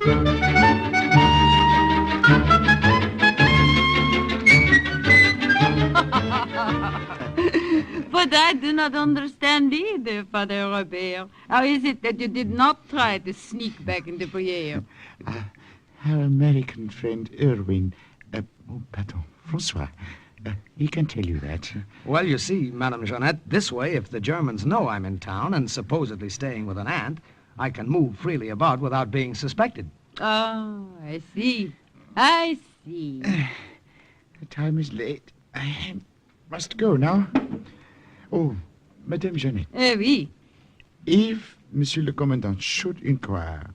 But I do not understand either, Father Robert. How is it that you did not try to sneak back into Briere? Our American friend Irwin, Francois, he can tell you that. Well, you see, Madame Jeanette, this way, if the Germans know I'm in town and supposedly staying with an aunt, I can move freely about without being suspected. Oh, I see. I see. The time is late. I must go now. Oh, Madame Jeanette. Oui. If Monsieur le Commandant should inquire,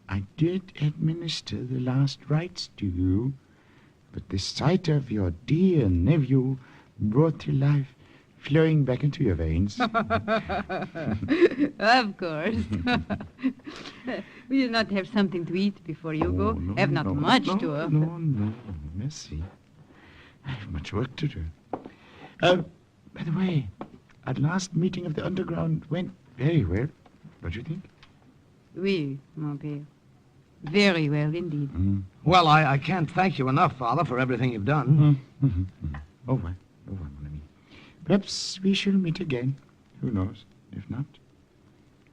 I did administer the last rites to you, but the sight of your dear nephew brought to life, flowing back into your veins. Of course. Will you not have something to eat before you go? Have not much to offer. No, merci. I have much work to do. By the way, our last meeting of the underground went very well, don't you think? Oui, mon père. Very well indeed. Well, I can't thank you enough, Father, for everything you've done. Au revoir, mon ami. Perhaps we shall meet again. Who knows? If not,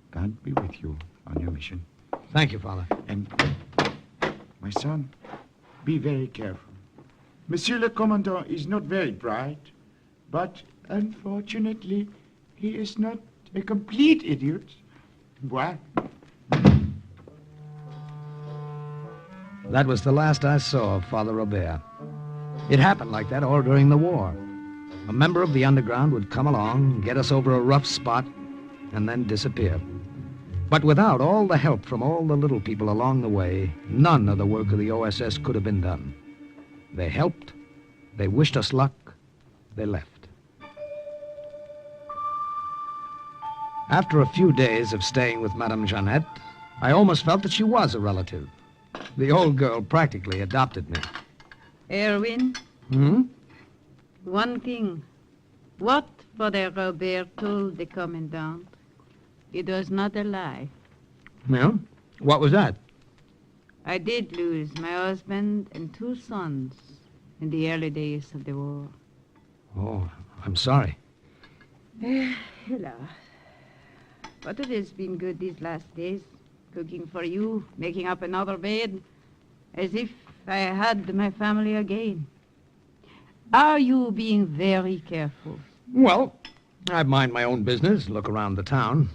God be with you on your mission. Thank you, Father. And, my son, be very careful. Monsieur le Commandant is not very bright, but unfortunately, he is not a complete idiot. What? That was the last I saw of Father Robert. It happened like that all during the war. A member of the underground would come along, get us over a rough spot, and then disappear. But without all the help from all the little people along the way, none of the work of the OSS could have been done. They helped, they wished us luck, they left. After a few days of staying with Madame Jeanette, I almost felt that she was a relative. The old girl practically adopted me. Erwin? One thing. What Father Robert told the Commandant, it was not a lie. Well, what was that? I did lose my husband and 2 sons in the early days of the war. Oh, I'm sorry. Hélas. But it has been good these last days, cooking for you, making up another bed, as if I had my family again. Are you being very careful? Well, I mind my own business, look around the town.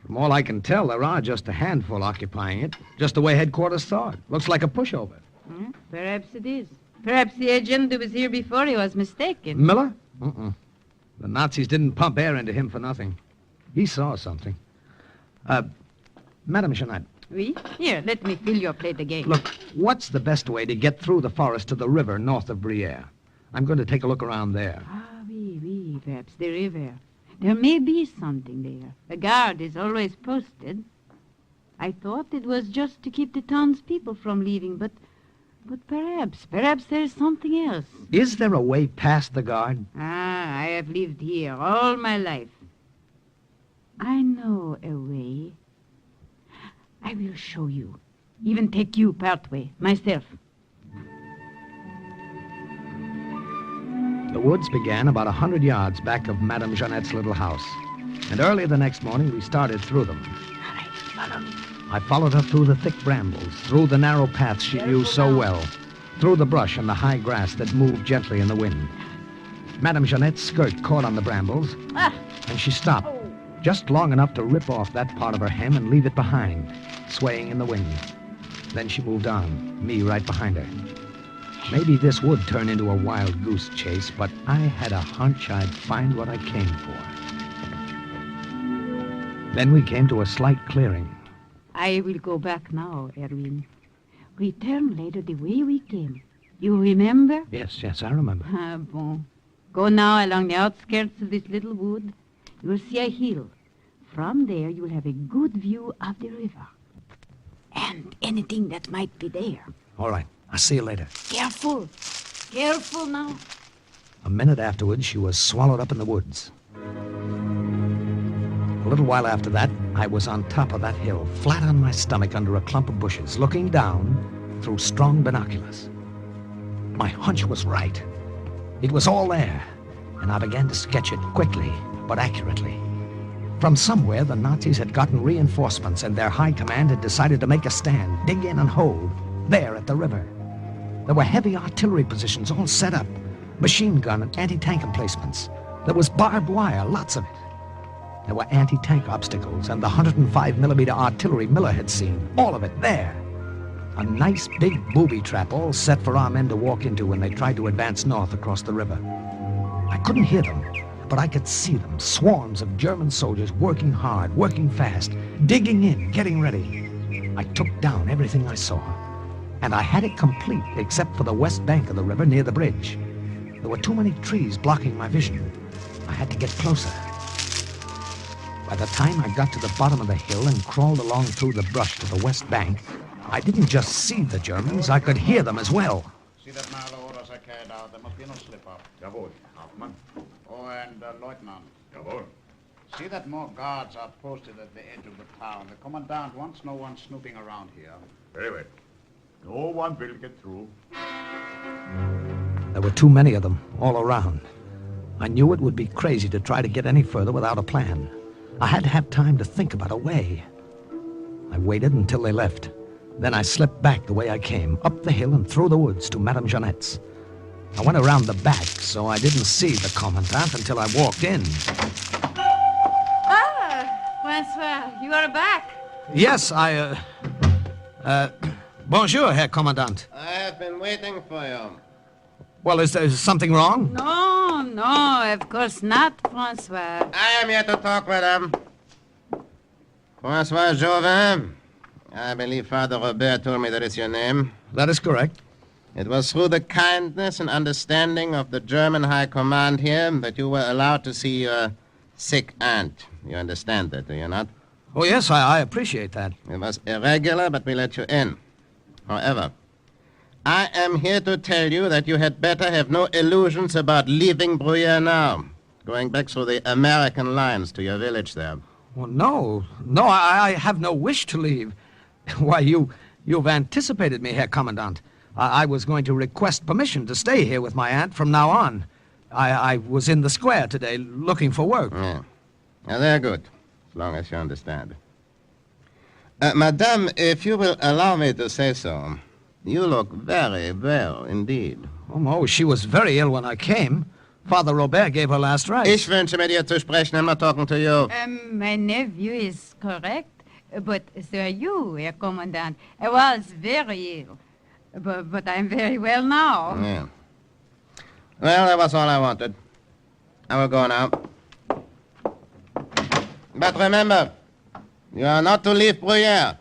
From all I can tell, there are just a handful occupying it, just the way headquarters thought. Looks like a pushover. Perhaps it is. Perhaps the agent who was here before he was mistaken. Miller? The Nazis didn't pump air into him for nothing. He saw something. Madame Jeanette. Oui? Here, let me fill your plate again. Look, what's the best way to get through the forest to the river north of Briere? I'm going to take a look around there. Oui, perhaps the river. There may be something there. A guard is always posted. I thought it was just to keep the townspeople from leaving, but perhaps there's something else. Is there a way past the guard? I have lived here all my life. I know a way. I will show you. Even take you part way, myself. The woods began about 100 yards back of Madame Jeanette's little house. And early the next morning, we started through them. I followed her through the thick brambles, through the narrow paths she knew so well, through the brush and the high grass that moved gently in the wind. Madame Jeanette's skirt caught on the brambles, and she stopped, just long enough to rip off that part of her hem and leave it behind, swaying in the wind. Then she moved on, me right behind her. Maybe this would turn into a wild goose chase, but I had a hunch I'd find what I came for. Then we came to a slight clearing. I will go back now, Erwin. Return later the way we came. You remember? Yes, I remember. Ah, bon. Go now along the outskirts of this little wood. You will see a hill. From there, you will have a good view of the river. And anything that might be there. All right, I'll see you later. Careful. Careful now. A minute afterwards, she was swallowed up in the woods. A little while after that, I was on top of that hill, flat on my stomach under a clump of bushes, looking down through strong binoculars. My hunch was right. It was all there, and I began to sketch it quickly, but accurately. From somewhere, the Nazis had gotten reinforcements, and their high command had decided to make a stand, dig in and hold, there at the river. There were heavy artillery positions all set up, machine gun and anti-tank emplacements. There was barbed wire, lots of it. There were anti-tank obstacles and the 105mm artillery Miller had seen, all of it there. A nice big booby trap all set for our men to walk into when they tried to advance north across the river. I couldn't hear them, but I could see them, swarms of German soldiers working hard, working fast, digging in, getting ready. I took down everything I saw, and I had it complete except for the west bank of the river near the bridge. There were too many trees blocking my vision. I had to get closer. By the time I got to the bottom of the hill and crawled along through the brush to the west bank, I didn't just see the Germans, I could hear them as well. See that now the orders are carried out. There must be no slip-up. Jawohl, Hauptmann. Oh, and Lieutenant. Jawohl. See that more guards are posted at the edge of the town. The commandant wants no one snooping around here. Very well. No one will get through. There were too many of them, all around. I knew it would be crazy to try to get any further without a plan. I had to have time to think about a way. I waited until they left. Then I slipped back the way I came, up the hill and through the woods to Madame Jeanette's. I went around the back, so I didn't see the commandant until I walked in. Ah, Francois, you are back. Yes, bonjour, Herr Commandant. I have been waiting for you. Well, is there something wrong? No, of course not, Francois. I am here to talk with him. Francois Chauvin. I believe Father Robert told me that is your name. That is correct. It was through the kindness and understanding of the German High Command here that you were allowed to see your sick aunt. You understand that, do you not? Oh, yes, I appreciate that. It was irregular, but we let you in. However, I am here to tell you that you had better have no illusions about leaving Bruyere now, going back through the American lines to your village there. Well, no, I have no wish to leave. Why, you've anticipated me, Herr Commandant. I was going to request permission to stay here with my aunt from now on. I was in the square today looking for work. Yeah. Now, they're good, as long as you understand. Madame, if you will allow me to say so, you look very well indeed. Oh, no, she was very ill when I came. Father Robert gave her last rites. Ich wünsche mit ihr zu sprechen. I'm not talking to you. My nephew is correct, but so are you, Herr Commandant. I was very ill, but I'm very well now. Yeah. Well, that was all I wanted. I will go now. But remember, you are not to leave Bruyere.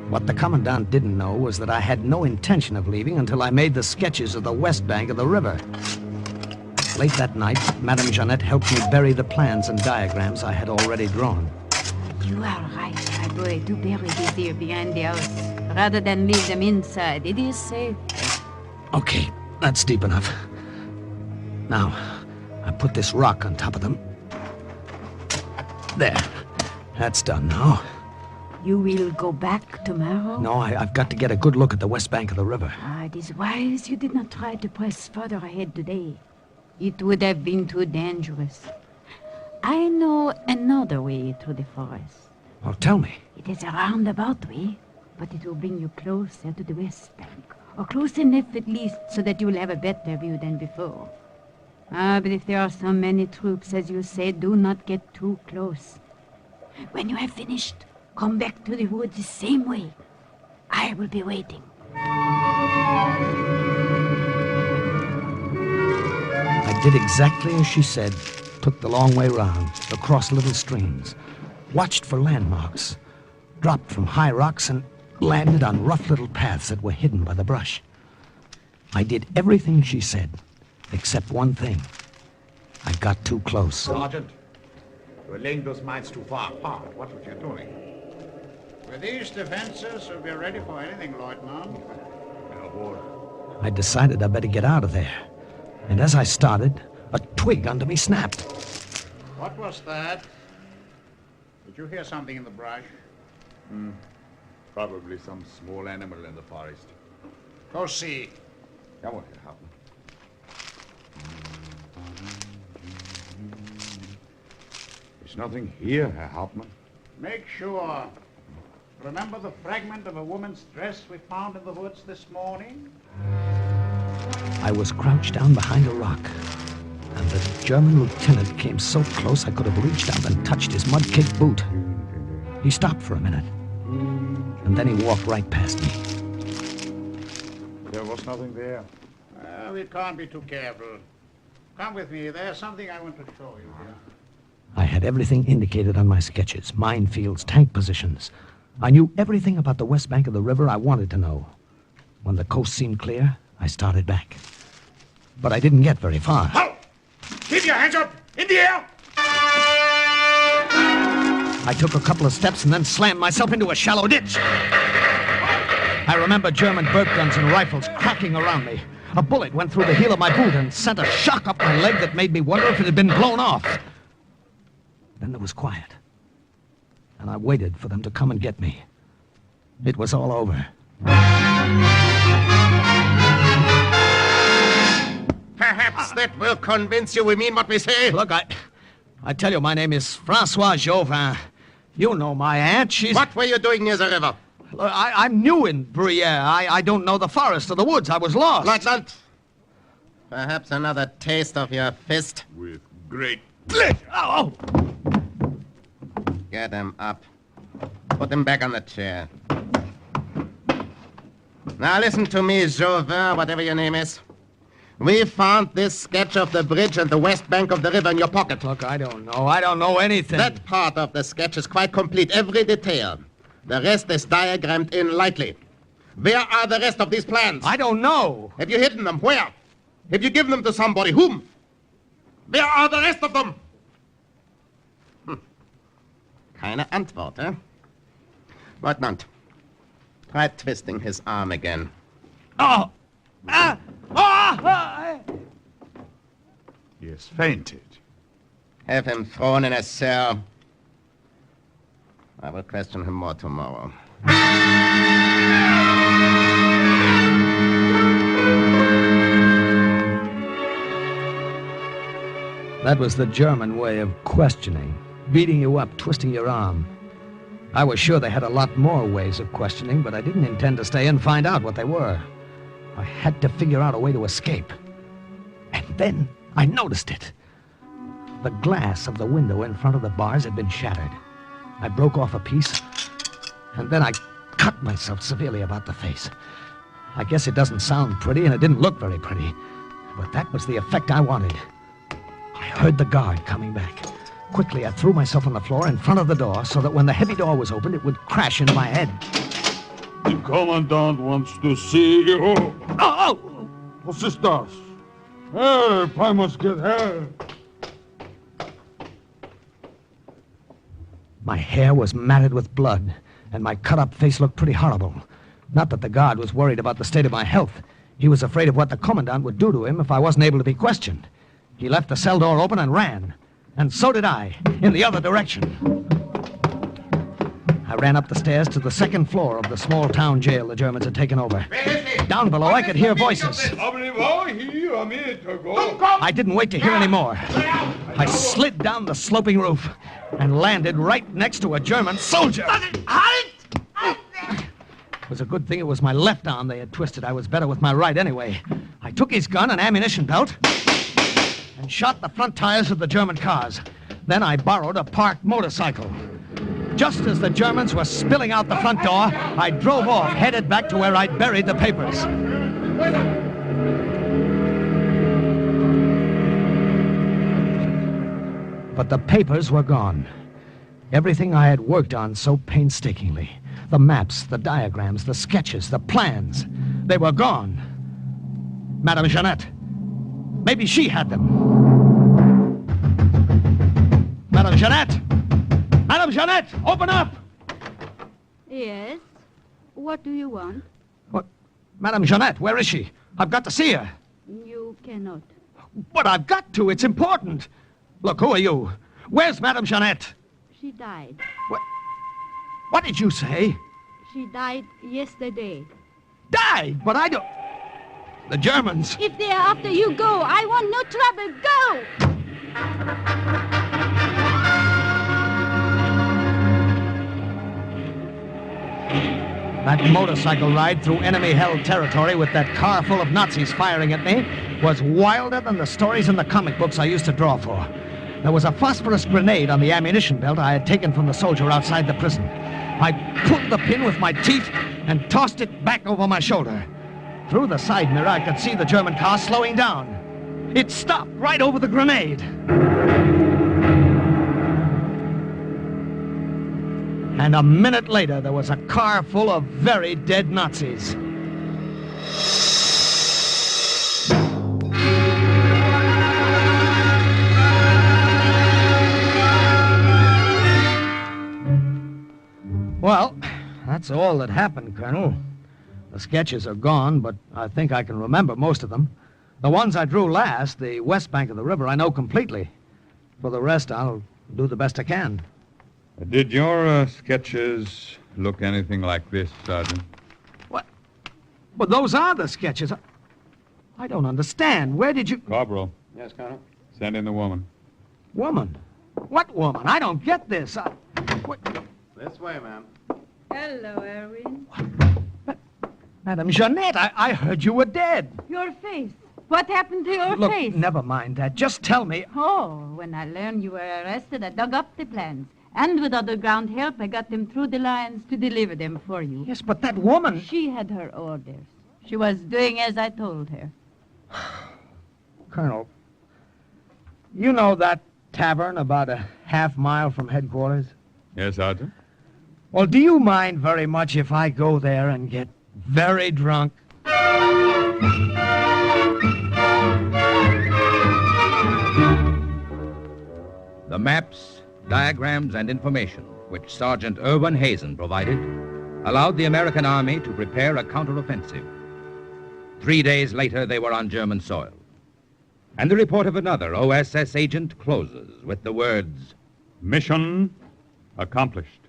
What the Commandant didn't know was that I had no intention of leaving until I made the sketches of the west bank of the river. Late that night, Madame Jeanette helped me bury the plans and diagrams I had already drawn. You are right, my boy, to bury these here behind the house, rather than leave them inside. It is safe. Okay, that's deep enough. Now, I put this rock on top of them. There, that's done now. You will go back tomorrow? No, I've got to get a good look at the west bank of the river. It is wise you did not try to press further ahead today. It would have been too dangerous. I know another way through the forest. Well, tell me. It is a roundabout way, but it will bring you closer to the west bank. Or close enough at least so that you will have a better view than before. But if there are so many troops, as you say, do not get too close. When you have finished, come back to the woods the same way. I will be waiting. I did exactly as she said. Took the long way round, across little streams. Watched for landmarks. Dropped from high rocks and landed on rough little paths that were hidden by the brush. I did everything she said, except one thing. I got too close. Sergeant, we're laying those mines too far apart. What are you doing? With these defenses, we'll be ready for anything, Lieutenant. I decided I better get out of there. And as I started, a twig under me snapped. What was that? Did you hear something in the brush? Probably some small animal in the forest. Go see. Come on, Herr Hauptmann. There's nothing here, Herr Hauptmann. Make sure. Remember the fragment of a woman's dress we found in the woods this morning? I was crouched down behind a rock, and the German lieutenant came so close I could have reached out and touched his mud-caked boot. He stopped for a minute, and then he walked right past me. There was nothing there. We can't be too careful. Come with me. There's something I want to show you here. I had everything indicated on my sketches, minefields, tank positions. I knew everything about the west bank of the river I wanted to know. When the coast seemed clear, I started back. But I didn't get very far. Halt! Keep your hands up! In the air! I took a couple of steps and then slammed myself into a shallow ditch. I remember German burp guns and rifles cracking around me. A bullet went through the heel of my boot and sent a shock up my leg that made me wonder if it had been blown off. Then there was quiet, and I waited for them to come and get me. It was all over. Perhaps that will convince you we mean what we say. Look, I tell you, my name is Francois Jauvin. You know my aunt. She's... What were you doing near the river? Look, I'm new in Briere. I don't know the forest or the woods. I was lost. Lieutenant, perhaps another taste of your fist? With great pleasure. Oh! Get him up. Put him back on the chair. Now listen to me, Jauvin, whatever your name is. We found this sketch of the bridge and the west bank of the river in your pocket. Look, I don't know. I don't know anything. That part of the sketch is quite complete, every detail. The rest is diagrammed in lightly. Where are the rest of these plans? I don't know. Have you hidden them? Where? Have you given them to somebody? Whom? Where are the rest of them? Keine Antwort, eh? Lieutenant, try twisting his arm again. Oh! Ah! Ah! He has fainted. Have him thrown in a cell. I will question him more tomorrow. That was the German way of questioning. Beating you up, twisting your arm. I was sure they had a lot more ways of questioning, but I didn't intend to stay and find out what they were. I had to figure out a way to escape. And then I noticed it. The glass of the window in front of the bars had been shattered. I broke off a piece, and then I cut myself severely about the face. I guess it doesn't sound pretty, and it didn't look very pretty, but that was the effect I wanted. I heard the guard coming back. Quickly, I threw myself on the floor in front of the door so that when the heavy door was opened, it would crash into my head. The commandant wants to see you. Oh! What is this? Help! I must get help. My hair was matted with blood, and my cut-up face looked pretty horrible. Not that the guard was worried about the state of my health. He was afraid of what the commandant would do to him if I wasn't able to be questioned. He left the cell door open and ran. And so did I, in the other direction. I I ran up the stairs to the second floor of the small town jail the Germans had taken over. Down below, I could hear voices. I didn't wait to hear any more. I slid down the sloping roof and landed right next to a German soldier. It was a good thing it was my left arm they had twisted. I was better with my right anyway. I took his gun and ammunition belt and shot the front tires of the German cars. Then I borrowed a parked motorcycle. Just as the Germans were spilling out the front door, I drove off, headed back to where I'd buried the papers. But the papers were gone. Everything I had worked on so painstakingly. The maps, the diagrams, the sketches, the plans. They were gone. Madame Jeanette. Maybe she had them. Madame Jeanette! Madame Jeanette, open up! Yes? What do you want? What? Madame Jeanette, where is she? I've got to see her. You cannot. But I've got to. It's important. Look, who are you? Where's Madame Jeanette? She died. What did you say? She died yesterday. Died? But I don't... The Germans... If they are after you, go. I want no trouble. Go! That motorcycle ride through enemy-held territory with that car full of Nazis firing at me was wilder than the stories in the comic books I used to draw for. There was a phosphorus grenade on the ammunition belt I had taken from the soldier outside the prison. I pulled the pin with my teeth and tossed it back over my shoulder. Through the side mirror, I could see the German car slowing down. It stopped right over the grenade. And a minute later, there was a car full of very dead Nazis. Well, that's all that happened, Colonel. The sketches are gone, but I think I can remember most of them. The ones I drew last, the west bank of the river, I know completely. For the rest, I'll do the best I can. Did your sketches look anything like this, Sergeant? What? Well, those are the sketches. I don't understand. Where did you... Corporal. Yes, Colonel? Send in the woman. Woman? What woman? I don't get this. This way, ma'am. Hello, Erwin. Madame Jeanette, I heard you were dead. Your face. What happened to your Look, face? never mind that. Just tell me. Oh, when I learned you were arrested, I dug up the plans. And with underground help, I got them through the lines to deliver them for you. Yes, but that woman... She had her orders. She was doing as I told her. Colonel, you know that tavern about a half-mile from headquarters? Yes, Sergeant? Well, do you mind very much if I go there and get very drunk? The maps, diagrams, and information which Sergeant Irwin Hazen provided allowed the American Army to prepare a counteroffensive. 3 days later, they were on German soil. And the report of another OSS agent closes with the words, "Mission accomplished."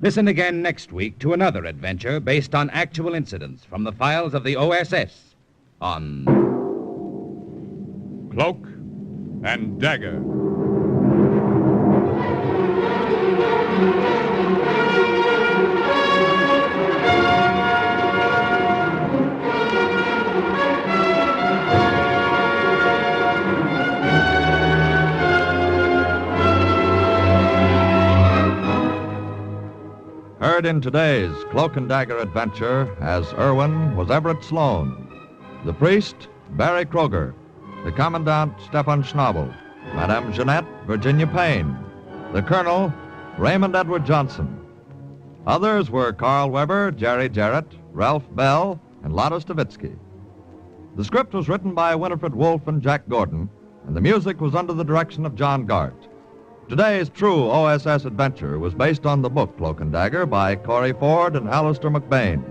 Listen again next week to another adventure based on actual incidents from the files of the OSS on Cloak and Dagger. Heard in today's Cloak and Dagger adventure as Irwin was Everett Sloan, the priest, Barry Kroger, the commandant, Stefan Schnabel, Madame Jeanette, Virginia Payne, the colonel, Raymond Edward Johnson. Others were Carl Weber, Jerry Jarrett, Ralph Bell, and Lotta Stavitsky. The script was written by Winifred Wolfe and Jack Gordon, and the music was under the direction of John Gart. Today's true OSS adventure was based on the book Cloak and Dagger by Corey Ford and Alistair McBain.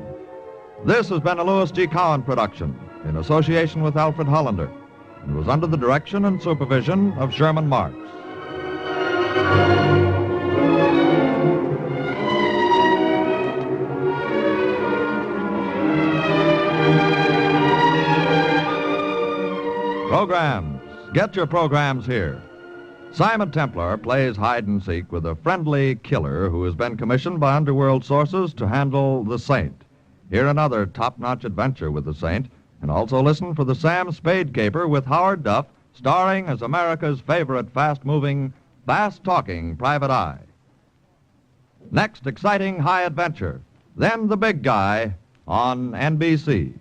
This has been a Louis G. Cowan production in association with Alfred Hollander and was under the direction and supervision of Sherman Marks. Programs. Get your programs here. Simon Templar plays hide and seek with a friendly killer who has been commissioned by underworld sources to handle the Saint. Hear another top-notch adventure with the Saint, and also listen for the Sam Spade Caper with Howard Duff, starring as America's favorite fast-moving, fast-talking private eye. Next, exciting high adventure. Then the big guy on NBC.